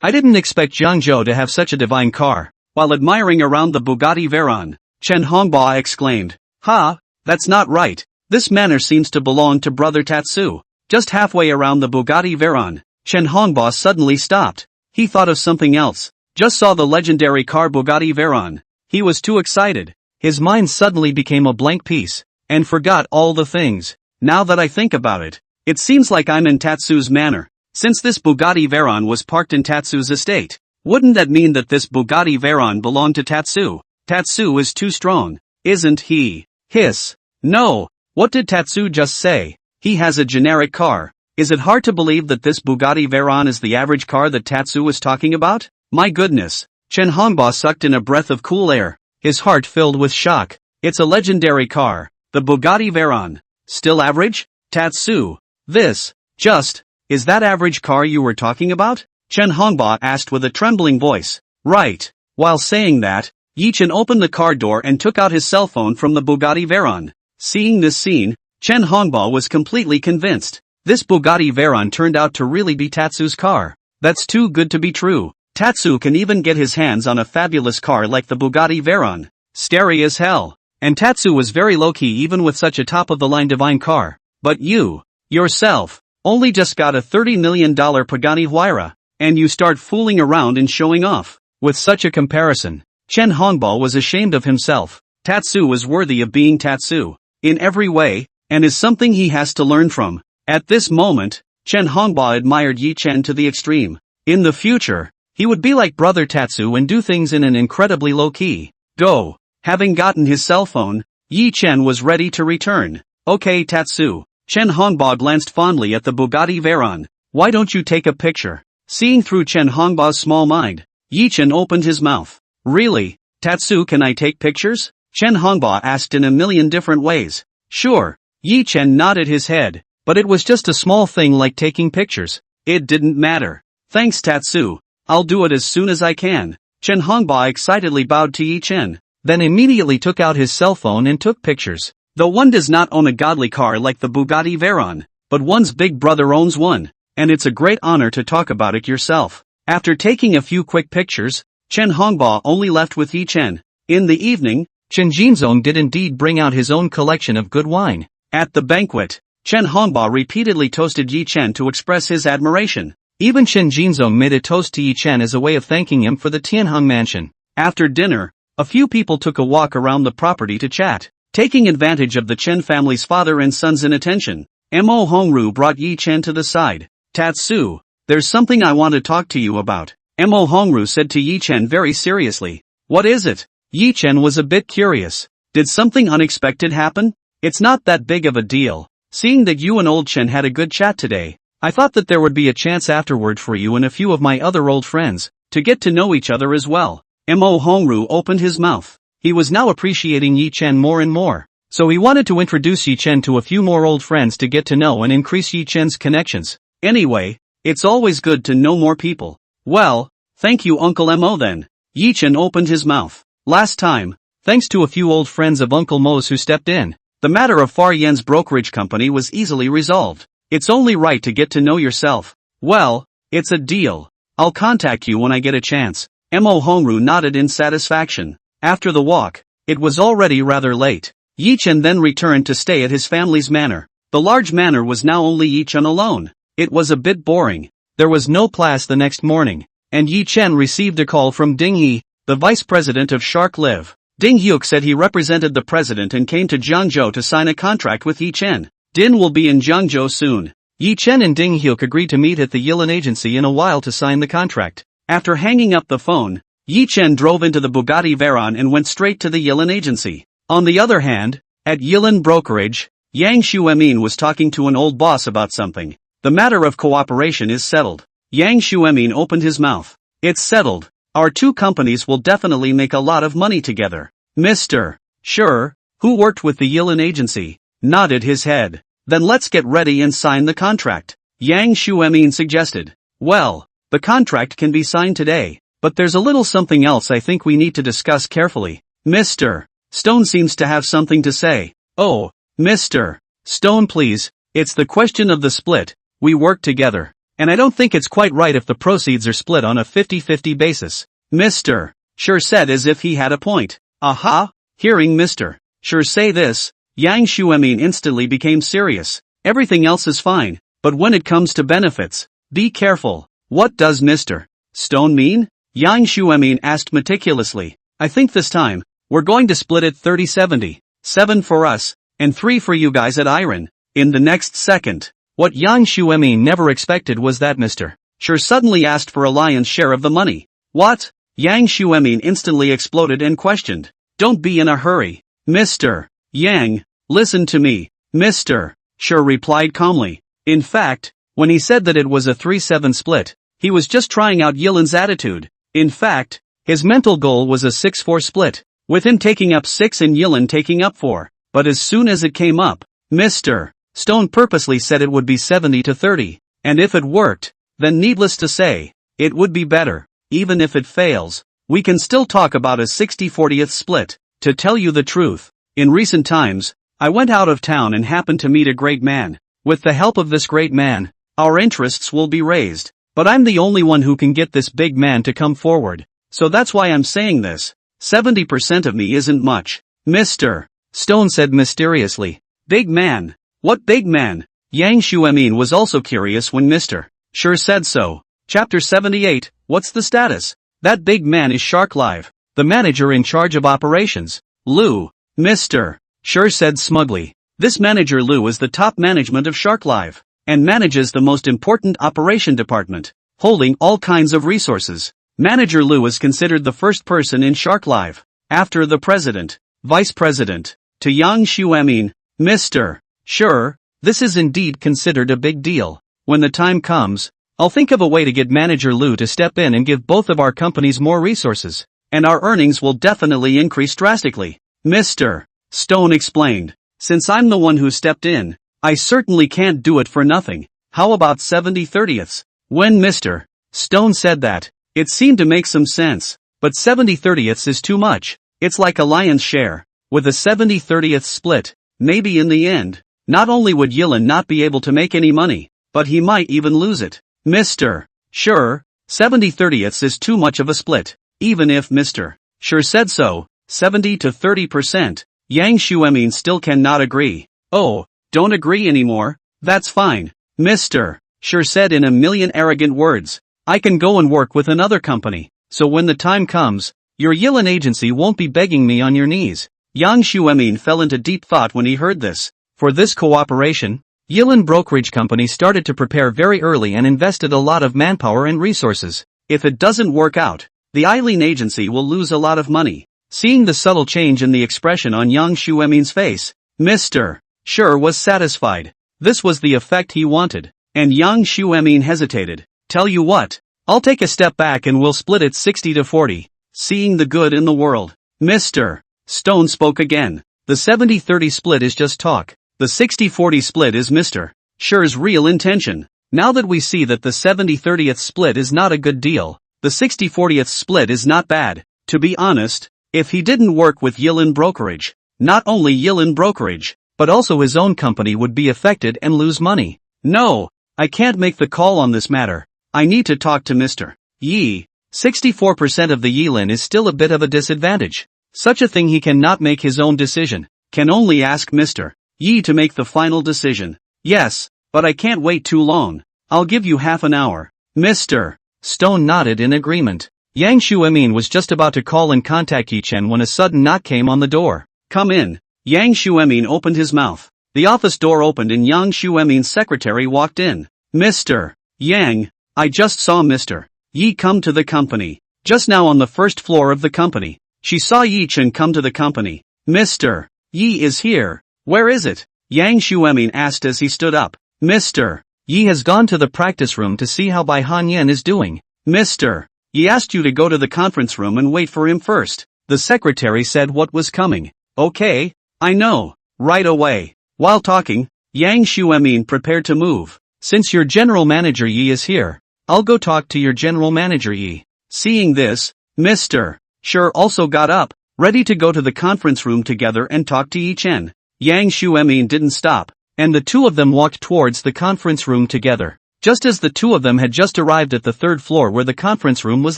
I didn't expect Zhengzhou to have such a divine car. While admiring around the Bugatti Veyron, Chen Hongbao exclaimed, that's not right. This manor seems to belong to Brother Tatsu. Just halfway around the Bugatti Veyron, Chen Hongbao suddenly stopped. He thought of something else. Just saw the legendary car Bugatti Veyron. He was too excited. His mind suddenly became a blank piece, and forgot all the things. Now that I think about it, it seems like I'm in Tatsu's manor. Since this Bugatti Veyron was parked in Tatsu's estate, wouldn't that mean that this Bugatti Veyron belonged to Tatsu? Tatsu is too strong, isn't he? Hiss. No. What did Tatsu just say? He has a generic car. Is it hard to believe that this Bugatti Veyron is the average car that Tatsu was talking about? My goodness. Chen Hongbao sucked in a breath of cool air, his heart filled with shock. It's a legendary car, the Bugatti Veyron. Still average? Tatsu. Is that average car you were talking about? Chen Hongbao asked with a trembling voice. Right. While saying that, Yi Chen opened the car door and took out his cell phone from the Bugatti Veyron. Seeing this scene, Chen Hongbao was completely convinced. This Bugatti Veyron turned out to really be Tatsu's car. That's too good to be true. Tatsu can even get his hands on a fabulous car like the Bugatti Veyron. Scary as hell. And Tatsu was very low-key even with such a top-of-the-line divine car. But you, yourself, only just got a $30 million Pagani Huayra, and you start fooling around and showing off. With such a comparison, Chen Hongbao was ashamed of himself. Tatsu was worthy of being Tatsu, in every way, and is something he has to learn from. At this moment, Chen Hongbao admired Yi Chen to the extreme. In the future, he would be like Brother Tatsu and do things in an incredibly low key. Go. Having gotten his cell phone, Yi Chen was ready to return. Okay Tatsu. Chen Hongbao glanced fondly at the Bugatti Veyron. Why don't you take a picture? Seeing through Chen Hongbao's small mind, Yi Chen opened his mouth. Really? Tatsu, can I take pictures? Chen Hongbao asked in a million different ways. Sure. Yi Chen nodded his head, but it was just a small thing like taking pictures. It didn't matter. Thanks Tatsu. I'll do it as soon as I can. Chen Hongbao excitedly bowed to Yi Chen, then immediately took out his cell phone and took pictures. Though one does not own a godly car like the Bugatti Veyron, but one's big brother owns one, and it's a great honor to talk about it yourself. After taking a few quick pictures, Chen Hongbao only left with Yi Chen. In the evening, Chen Jinzong did indeed bring out his own collection of good wine. At the banquet, Chen Hongbao repeatedly toasted Yi Chen to express his admiration. Even Chen Jinzong made a toast to Yi Chen as a way of thanking him for the Tianheng mansion. After dinner, a few people took a walk around the property to chat. Taking advantage of the Chen family's father and son's inattention, Mo Hongru brought Yi Chen to the side. Tatsu, there's something I want to talk to you about, Mo Hongru said to Yi Chen very seriously. What is it? Yi Chen was a bit curious. Did something unexpected happen? It's not that big of a deal. Seeing that you and old Chen had a good chat today, I thought that there would be a chance afterward for you and a few of my other old friends to get to know each other as well. Mo Hongru opened his mouth. He was now appreciating Yi Chen more and more, so he wanted to introduce Yi Chen to a few more old friends to get to know and increase Yi Chen's connections. Anyway, it's always good to know more people. Well, thank you Uncle Mo then. Yi Chen opened his mouth. Last time, thanks to a few old friends of Uncle Mo's who stepped in, the matter of Far Yen's brokerage company was easily resolved. It's only right to get to know yourself. Well, it's a deal. I'll contact you when I get a chance. Mo Hongru nodded in satisfaction. After the walk, it was already rather late. Yi Chen then returned to stay at his family's manor. The large manor was now only Yi Chen alone. It was a bit boring. There was no class the next morning, and Yi Chen received a call from Ding He, the vice president of Shark Live. Ding Hyuk said he represented the president and came to Jiangzhou to sign a contract with Yi Chen. Din will be in Jiangzhou soon. Yi Chen and Ding Hyuk agreed to meet at the Yilin agency in a while to sign the contract. After hanging up the phone, Yi Chen drove into the Bugatti Veyron and went straight to the Yilin agency. On the other hand, at Yilin brokerage, Yang Xuemin was talking to an old boss about something. The matter of cooperation is settled. Yang Xuemin opened his mouth. It's settled. Our two companies will definitely make a lot of money together. Mr. Sure, who worked with the Yilin agency, nodded his head. Then let's get ready and sign the contract. Yang Xuemin suggested. Well, the contract can be signed today, but there's a little something else I think we need to discuss carefully. Mr. Stone seems to have something to say. Oh, Mr. Stone please, it's the question of the split. We work together, and I don't think it's quite right if the proceeds are split on a 50-50 basis. Mr. Sure said as if he had a point. Aha! Hearing Mr. Sure say this, Yang Xuemin instantly became serious. Everything else is fine, but when it comes to benefits, be careful. What does Mr. Stone mean? Yang Xuemin asked meticulously. I think this time, we're going to split it 30-70. 7 for us, and 3 for you guys at Iron. In the next second, what Yang Xuemin never expected was that Mr. Sure suddenly asked for a lion's share of the money. What? Yang Xuemin instantly exploded and questioned. Don't be in a hurry. Mr. Yang, listen to me. Mr. Sure replied calmly. In fact, when he said that it was a 3-7 split, he was just trying out Yilin's attitude. In fact, his mental goal was a 6-4 split, with him taking up 6 and Yilin taking up 4. But as soon as it came up, Mr. Stone purposely said it would be 70-30, and if it worked, then needless to say, it would be better. Even if it fails, we can still talk about a 60-40th split. To tell you the truth, in recent times, I went out of town and happened to meet a great man. With the help of this great man, our interests will be raised. But I'm the only one who can get this big man to come forward. So that's why I'm saying this. 70% of me isn't much. Mr. Stone said mysteriously. Big man? What big man? Yang Xuemin was also curious when Mr. Sure said so. Chapter 78, what's the status? That big man is Shark Live, the manager in charge of operations. Lu. Mr. Sure said smugly. This manager Lu is the top management of Shark Live, and manages the most important operation department, holding all kinds of resources. Manager Lu is considered the first person in Shark Live, after the president, vice president, to Yang Xuemin. Mr. Sure, this is indeed considered a big deal. When the time comes, I'll think of a way to get Manager Lu to step in and give both of our companies more resources, and our earnings will definitely increase drastically. Mr. Stone explained. Since I'm the one who stepped in, I certainly can't do it for nothing. How about 70/30ths? When Mr. Stone said that, it seemed to make some sense, but 70/30ths is too much. It's like a lion's share. With a 70/30th split, maybe in the end, not only would Yilin not be able to make any money, but he might even lose it. Mr. Sure, 70/30ths is too much of a split. Even if Mr. Sure said so, 70 to 30%, Yang Xuemin still cannot agree. Oh, don't agree anymore? That's fine. Mr. Sure said in a million arrogant words. I can go and work with another company, so when the time comes, your Yilin agency won't be begging me on your knees. Yang Xuemin fell into deep thought when he heard this. For this cooperation, Yilin Brokerage Company started to prepare very early and invested a lot of manpower and resources. If it doesn't work out, the Eileen agency will lose a lot of money. Seeing the subtle change in the expression on Yang Xuemin's face, Mr. Sure was satisfied. This was the effect he wanted. And Yang Xuemin hesitated. Tell you what, I'll take a step back and we'll split it 60-40. Seeing the good in the world. Mr. Stone spoke again. The 70-30 split is just talk. The 60-40 split is Mr. Sure's real intention. Now that we see that the 70-30th split is not a good deal, the 60-40th split is not bad. To be honest, if he didn't work with Yilin Brokerage, not only Yilin Brokerage, but also his own company would be affected and lose money. No, I can't make the call on this matter. I need to talk to Mr. Yi. 64% of the Yilin is still a bit of a disadvantage. Such a thing he cannot make his own decision, can only ask Mr. Yi to make the final decision. Yes, but I can't wait too long. I'll give you half an hour. Mr. Stone nodded in agreement. Yang Xuemin was just about to call and contact Yi Chen when a sudden knock came on the door. Come in. Yang Xuemin opened his mouth. The office door opened and Yang Xuemin's secretary walked in. Mr. Yang, I just saw Mr. Yi come to the company. Just now on the first floor of the company. She saw Yi Chen come to the company. Mr. Yi is here. Where is it? Yang Xuemin asked as he stood up. Mr. Yi has gone to the practice room to see how Bai Hanyan is doing. Mr. Yi asked you to go to the conference room and wait for him first. The secretary said what was coming. Okay, I know. Right away. While talking, Yang Xuemin prepared to move. Since your general manager Yi is here, I'll go talk to your general manager Yi. Seeing this, Mr. Sure also got up, ready to go to the conference room together and talk to Yi Chen. Yang Xuemin didn't stop, and the two of them walked towards the conference room together. Just as the two of them had just arrived at the third floor where the conference room was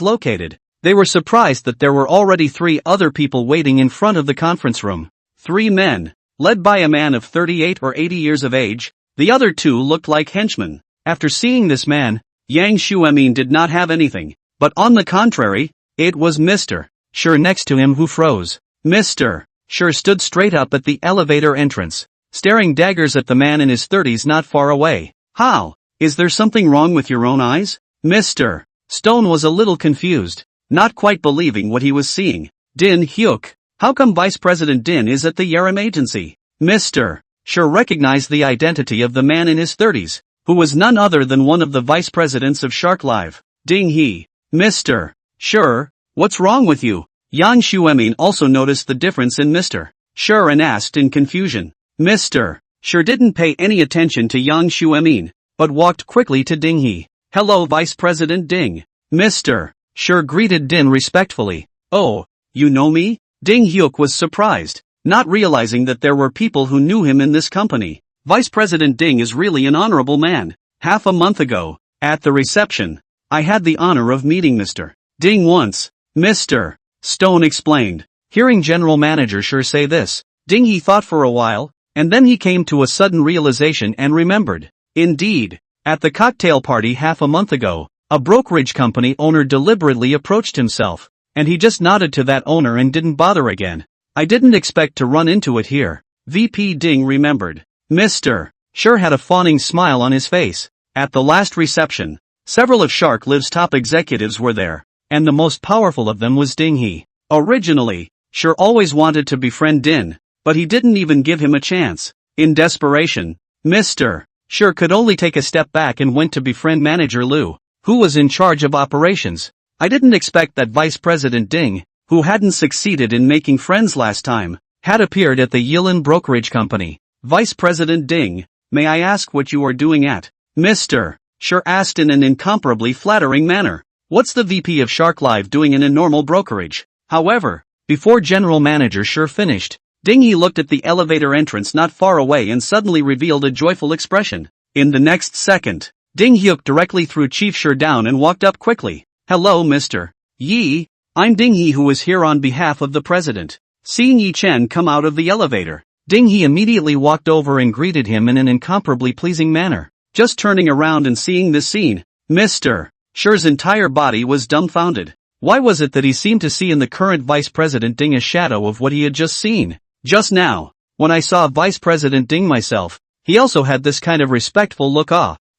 located, they were surprised that there were already 3 other people waiting in front of the conference room. 3 men, led by a man of 38 or 80 years of age. The other 2 looked like henchmen. After seeing this man, Yang Xuemin did not have anything, but on the contrary, it was Mr. Sure next to him who froze. Mr. Sure stood straight up at the elevator entrance, staring daggers at the man in his 30s not far away. How? Is there something wrong with your own eyes? Mr. Stone was a little confused, not quite believing what he was seeing. Din Hyuk, how come Vice President Din is at the errand agency? Mr. Sure recognized the identity of the man in his 30s, who was none other than one of the vice presidents of Shark Live. Ding He. Mr. Sure, what's wrong with you? Yang Xuemin also noticed the difference in Mr. Sure and asked in confusion. Mr. Sure didn't pay any attention to Yang Xuemin, but walked quickly to Ding He. Hello Vice President Ding. Mr. Sure greeted Din respectfully. Oh, you know me? Ding Hyuk was surprised, not realizing that there were people who knew him in this company. Vice President Ding is really an honorable man. Half a month ago, at the reception, I had the honor of meeting Mr. Ding once. Mr. Stone explained. Hearing General Manager Sure say this, Ding He thought for a while, and then he came to a sudden realization and remembered. Indeed, at the cocktail party half a month ago, a brokerage company owner deliberately approached himself, and he just nodded to that owner and didn't bother again. I didn't expect to run into it here. VP Ding remembered. Mr. Sure had a fawning smile on his face. At the last reception, several of Shark Live's top executives were there, and the most powerful of them was Ding He. Originally, Sure always wanted to befriend Din, but he didn't even give him a chance. In desperation, Mr. Sure could only take a step back and went to befriend Manager Liu, who was in charge of operations. I didn't expect that Vice President Ding, who hadn't succeeded in making friends last time, had appeared at the Yilin Brokerage Company. Vice President Ding, may I ask what you are doing at? Mr. Sure asked in an incomparably flattering manner. What's the VP of Shark Live doing in a normal brokerage? However, before General Manager Sure finished, Ding He looked at the elevator entrance not far away and suddenly revealed a joyful expression. In the next second, Ding Hyuk directly threw Chief Sure down and walked up quickly. Hello Mr. Yi, I'm Ding He who is here on behalf of the President. Seeing Yi Chen come out of the elevator, Ding He immediately walked over and greeted him in an incomparably pleasing manner. Just turning around and seeing this scene, Mr. Sure's entire body was dumbfounded. Why was it that he seemed to see in the current Vice President Ding a shadow of what he had just seen? Just now, when I saw Vice President Ding myself, he also had this kind of respectful look.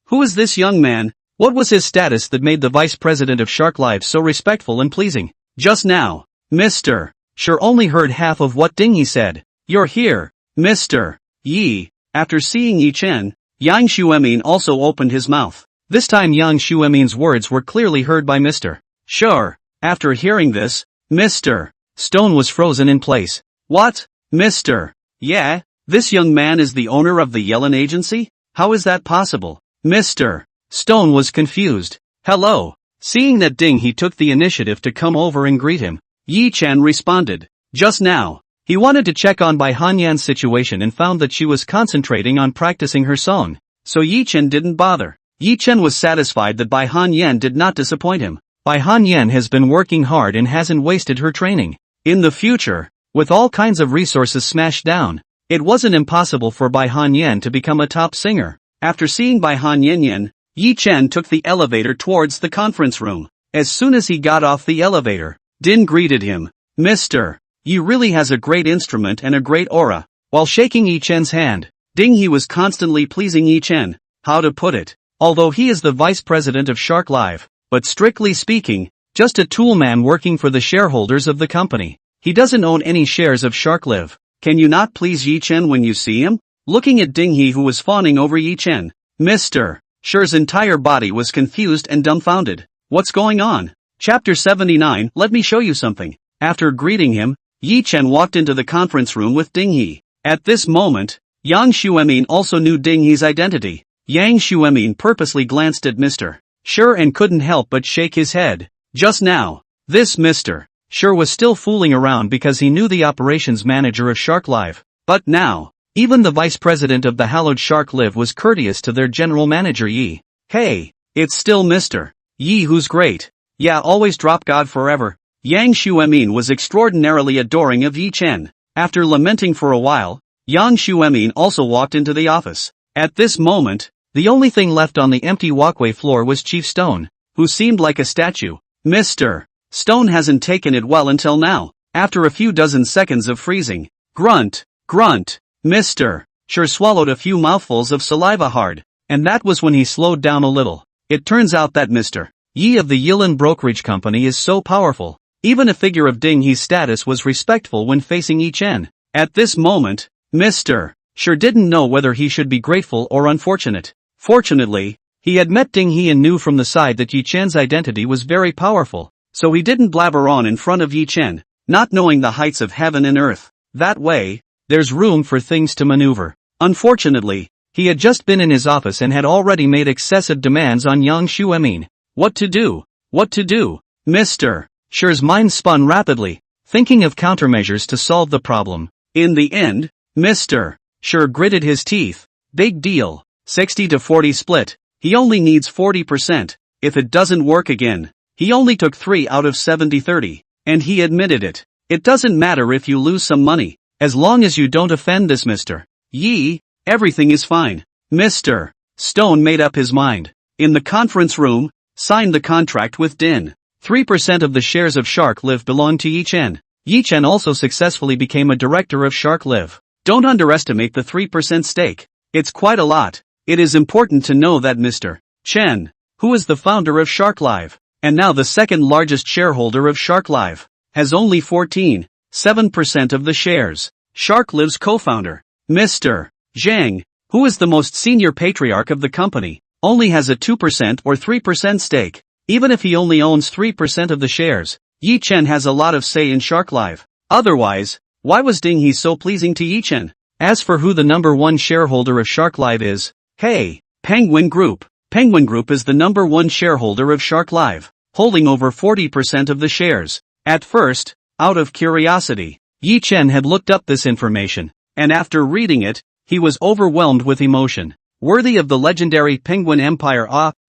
Who is this young man? What was his status that made the Vice President of Shark Life so respectful and pleasing? Just now, Mr. Sure only heard half of what Ding he said. You're here, Mr. Yi. After seeing Yi Chen, Yang Xuemin also opened his mouth. This time Yang Xuemin's words were clearly heard by Mr. Sure. After hearing this, Mr. Stone was frozen in place. What? Mr. Yeah, this young man is the owner of the Yellen agency? How is that possible? Mr. Stone was confused. Hello. Seeing that Ding he took the initiative to come over and greet him, Yi Chen responded. Just now, he wanted to check on Bai Hanyan's situation and found that she was concentrating on practicing her song. So Yi Chen didn't bother. Yi Chen was satisfied that Bai Hanyan did not disappoint him. Bai Hanyan has been working hard and hasn't wasted her training. In the future, with all kinds of resources smashed down, it wasn't impossible for Bai Hanyan to become a top singer. After seeing Bai Hanyan, Yi Chen took the elevator towards the conference room. As soon as he got off the elevator, Din greeted him. Mr. Yi really has a great instrument and a great aura. While shaking Yi Chen's hand, Ding he was constantly pleasing Yi Chen. How to put it? Although he is the vice president of Shark Live, but strictly speaking, just a toolman working for the shareholders of the company. He doesn't own any shares of Shark Live. Can you not please Yi Chen when you see him? Looking at Ding He who was fawning over Yi Chen, Mr. Shure's entire body was confused and dumbfounded. What's going on? Chapter 79, let me show you something. After greeting him, Yi Chen walked into the conference room with Ding He. At this moment, Yang Xuemin also knew Ding He's identity. Yang Xuemin purposely glanced at Mr. Sure and couldn't help but shake his head. Just now, this Mr. Sure was still fooling around because he knew the operations manager of Shark Live. But now, even the vice president of the hallowed Shark Live was courteous to their general manager Yi. Hey, it's still Mr. Yi who's great. Yeah, always drop God forever. Yang Xuemin was extraordinarily adoring of Yi Chen. After lamenting for a while, Yang Xuemin also walked into the office. At this moment, the only thing left on the empty walkway floor was Chief Stone, who seemed like a statue. Mr. Stone hasn't taken it well until now. After a few dozen seconds of freezing, grunt, grunt, Mr. Sure swallowed a few mouthfuls of saliva hard, and that was when he slowed down a little. It turns out that Mr. Yi of the Yellen brokerage company is so powerful. Even a figure of Ding He's status was respectful when facing Yi Chen. At this moment, Mr. Sure didn't know whether he should be grateful or unfortunate. Fortunately, he had met Ding He and knew from the side that Yi Chen's identity was very powerful, so he didn't blabber on in front of Yi Chen, not knowing the heights of heaven and earth. That way, there's room for things to maneuver. Unfortunately, he had just been in his office and had already made excessive demands on Yang Xuemin. What to do? What to do? Mr. Shure's mind spun rapidly, thinking of countermeasures to solve the problem. In the end, Mr. Sure gritted his teeth. Big deal. 60-40 split. He only needs 40%. If it doesn't work again, he only took 3 out of 70-30. And he admitted it. It doesn't matter if you lose some money, as long as you don't offend this Mr. Yi, everything is fine. Mr. Stone made up his mind. In the conference room, signed the contract with Din. 3% of the shares of Shark Live belong to Yi Chen. Yi Chen also successfully became a director of Shark Live. Don't underestimate the 3% stake. It's quite a lot. It is important to know that Mr. Chen, who is the founder of Shark Live, and now the second largest shareholder of Shark Live, has only 14.7% of the shares. Shark Live's co-founder, Mr. Zhang, who is the most senior patriarch of the company, only has a 2% or 3% stake. Even if he only owns 3% of the shares, Yi Chen has a lot of say in Shark Live. Otherwise, why was Ding He so pleasing to Yi Chen? As for who the number one shareholder of Shark Live is, hey, Penguin Group. Penguin Group is the number one shareholder of Shark Live, holding over 40% of the shares. At first, out of curiosity, Yi Chen had looked up this information, and after reading it, he was overwhelmed with emotion. Worthy of the legendary Penguin Empire,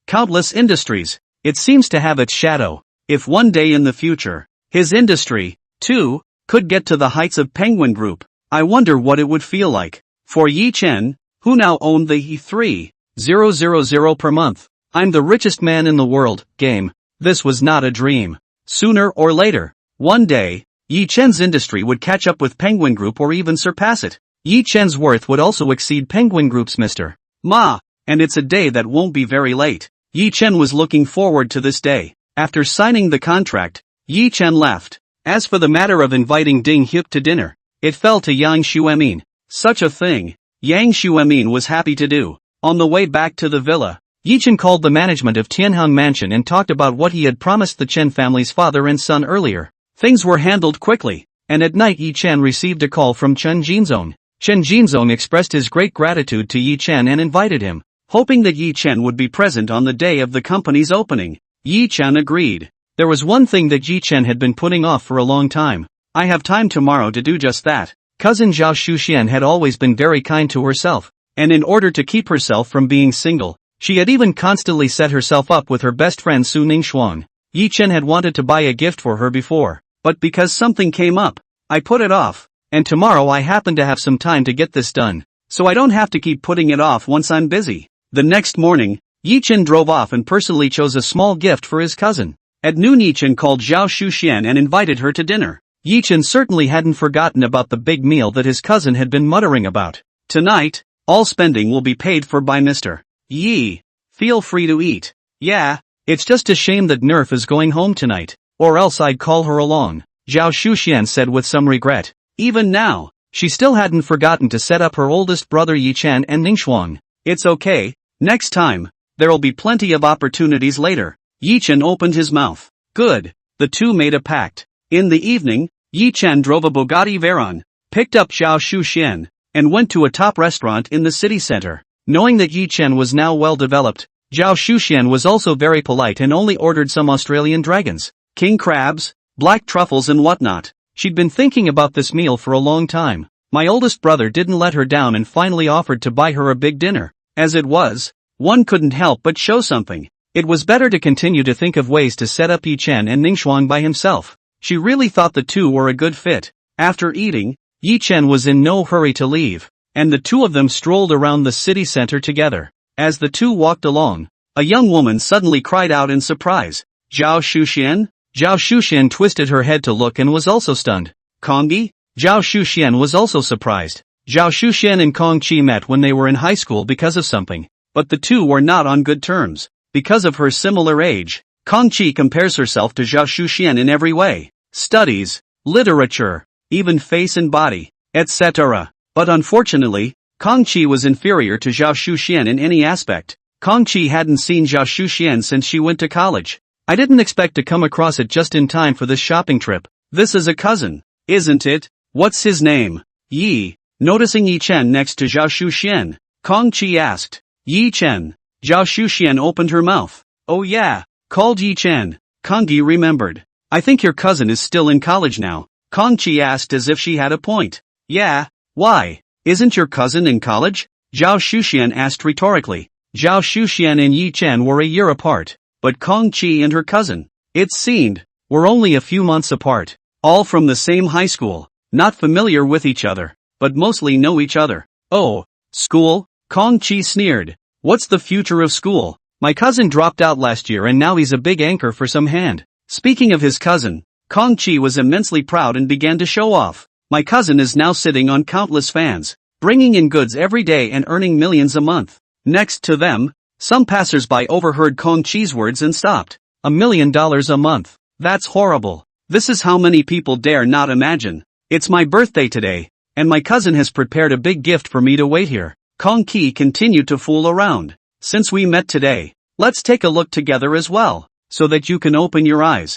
countless industries, it seems to have its shadow. If one day in the future, his industry, too, could get to the heights of Penguin Group, I wonder what it would feel like. For Yi Chen, who now owned the 3,000 per month, I'm the richest man in the world, game, this was not a dream. Sooner or later, one day, Yi Chen's industry would catch up with Penguin Group or even surpass it. Yi Chen's worth would also exceed Penguin Group's Mr. Ma, and it's a day that won't be very late. Yi Chen was looking forward to this day. After signing the contract, Yi Chen left. As for the matter of inviting Ding Hyuk to dinner, it fell to Yang Xuemin. Such a thing, Yang Xuemin was happy to do. On the way back to the villa, Yi Chen called the management of Tianhang Mansion and talked about what he had promised the Chen family's father and son earlier. Things were handled quickly, and at night Yi Chen received a call from Chen Jinzong. Chen Jinzong expressed his great gratitude to Yi Chen and invited him, hoping that Yi Chen would be present on the day of the company's opening. Yi Chen agreed. There was one thing that Yi Chen had been putting off for a long time. I have time tomorrow to do just that. Cousin Zhao Shuxian had always been very kind to herself, and in order to keep herself from being single, she had even constantly set herself up with her best friend Su Ningxuan. Yi Chen had wanted to buy a gift for her before, but because something came up, I put it off, and tomorrow I happen to have some time to get this done, so I don't have to keep putting it off once I'm busy. The next morning, Yi Chen drove off and personally chose a small gift for his cousin. At noon Yi Chen called Zhao Shuxian and invited her to dinner. Yi Chen certainly hadn't forgotten about the big meal that his cousin had been muttering about. Tonight, all spending will be paid for by Mr. Yi. Feel free to eat. Yeah, it's just a shame that Nerf is going home tonight, or else I'd call her along, Zhao Shuxian said with some regret. Even now, she still hadn't forgotten to set up her oldest brother Yi Chen and Ningxuan. It's okay, next time, there'll be plenty of opportunities later. Yi Chen opened his mouth. Good. The two made a pact. In the evening, Yi Chen drove a Bugatti Veyron, picked up Zhao Shuxian, and went to a top restaurant in the city center. Knowing that Yi Chen was now well developed, Zhao Shuxian was also very polite and only ordered some Australian dragons, king crabs, black truffles and whatnot. She'd been thinking about this meal for a long time. My oldest brother didn't let her down and finally offered to buy her a big dinner. As it was, one couldn't help but show something. It was better to continue to think of ways to set up Yi Chen and Ningxuan by himself. She really thought the two were a good fit. After eating, Yi Chen was in no hurry to leave, and the two of them strolled around the city center together. As the two walked along, a young woman suddenly cried out in surprise. Zhao Shuxian? Zhao Shuxian twisted her head to look and was also stunned. Kongyi? Zhao Shuxian was also surprised. Zhao Shuxian and Kong Qi met when they were in high school because of something, but the two were not on good terms. Because of her similar age, Kong Qi compares herself to Zhao Shuxian in every way. Studies, literature, even face and body, etc. But unfortunately, Kong Qi was inferior to Zhao Shuxian in any aspect. Kong Qi hadn't seen Zhao Shuxian since she went to college. I didn't expect to come across it just in time for this shopping trip. This is a cousin, isn't it? What's his name? Yi. Noticing Yi Chen next to Zhao Shuxian, Kong Qi asked. Yi Chen. Zhao Shuxian opened her mouth. Oh yeah, called Yi Chen. Kongyi remembered. I think your cousin is still in college now. Kong Qi asked as if she had a point. Yeah, why? Isn't your cousin in college? Zhao Shuxian asked rhetorically. Zhao Shuxian and Yi Chen were a year apart, but Kong Qi and her cousin, it seemed, were only a few months apart. All from the same high school, not familiar with each other, but mostly know each other. Oh, school? Kong Qi sneered. What's the future of school? My cousin dropped out last year and now he's a big anchor for some hand. Speaking of his cousin, Kong Qi was immensely proud and began to show off. My cousin is now sitting on countless fans, bringing in goods every day and earning millions a month. Next to them, some passers-by overheard Kong Qi's words and stopped. $1 million a month. That's horrible. This is how many people dare not imagine. It's my birthday today, and my cousin has prepared a big gift for me to wait here. Kong Qi continued to fool around. Since we met today, let's take a look together as well, so that you can open your eyes.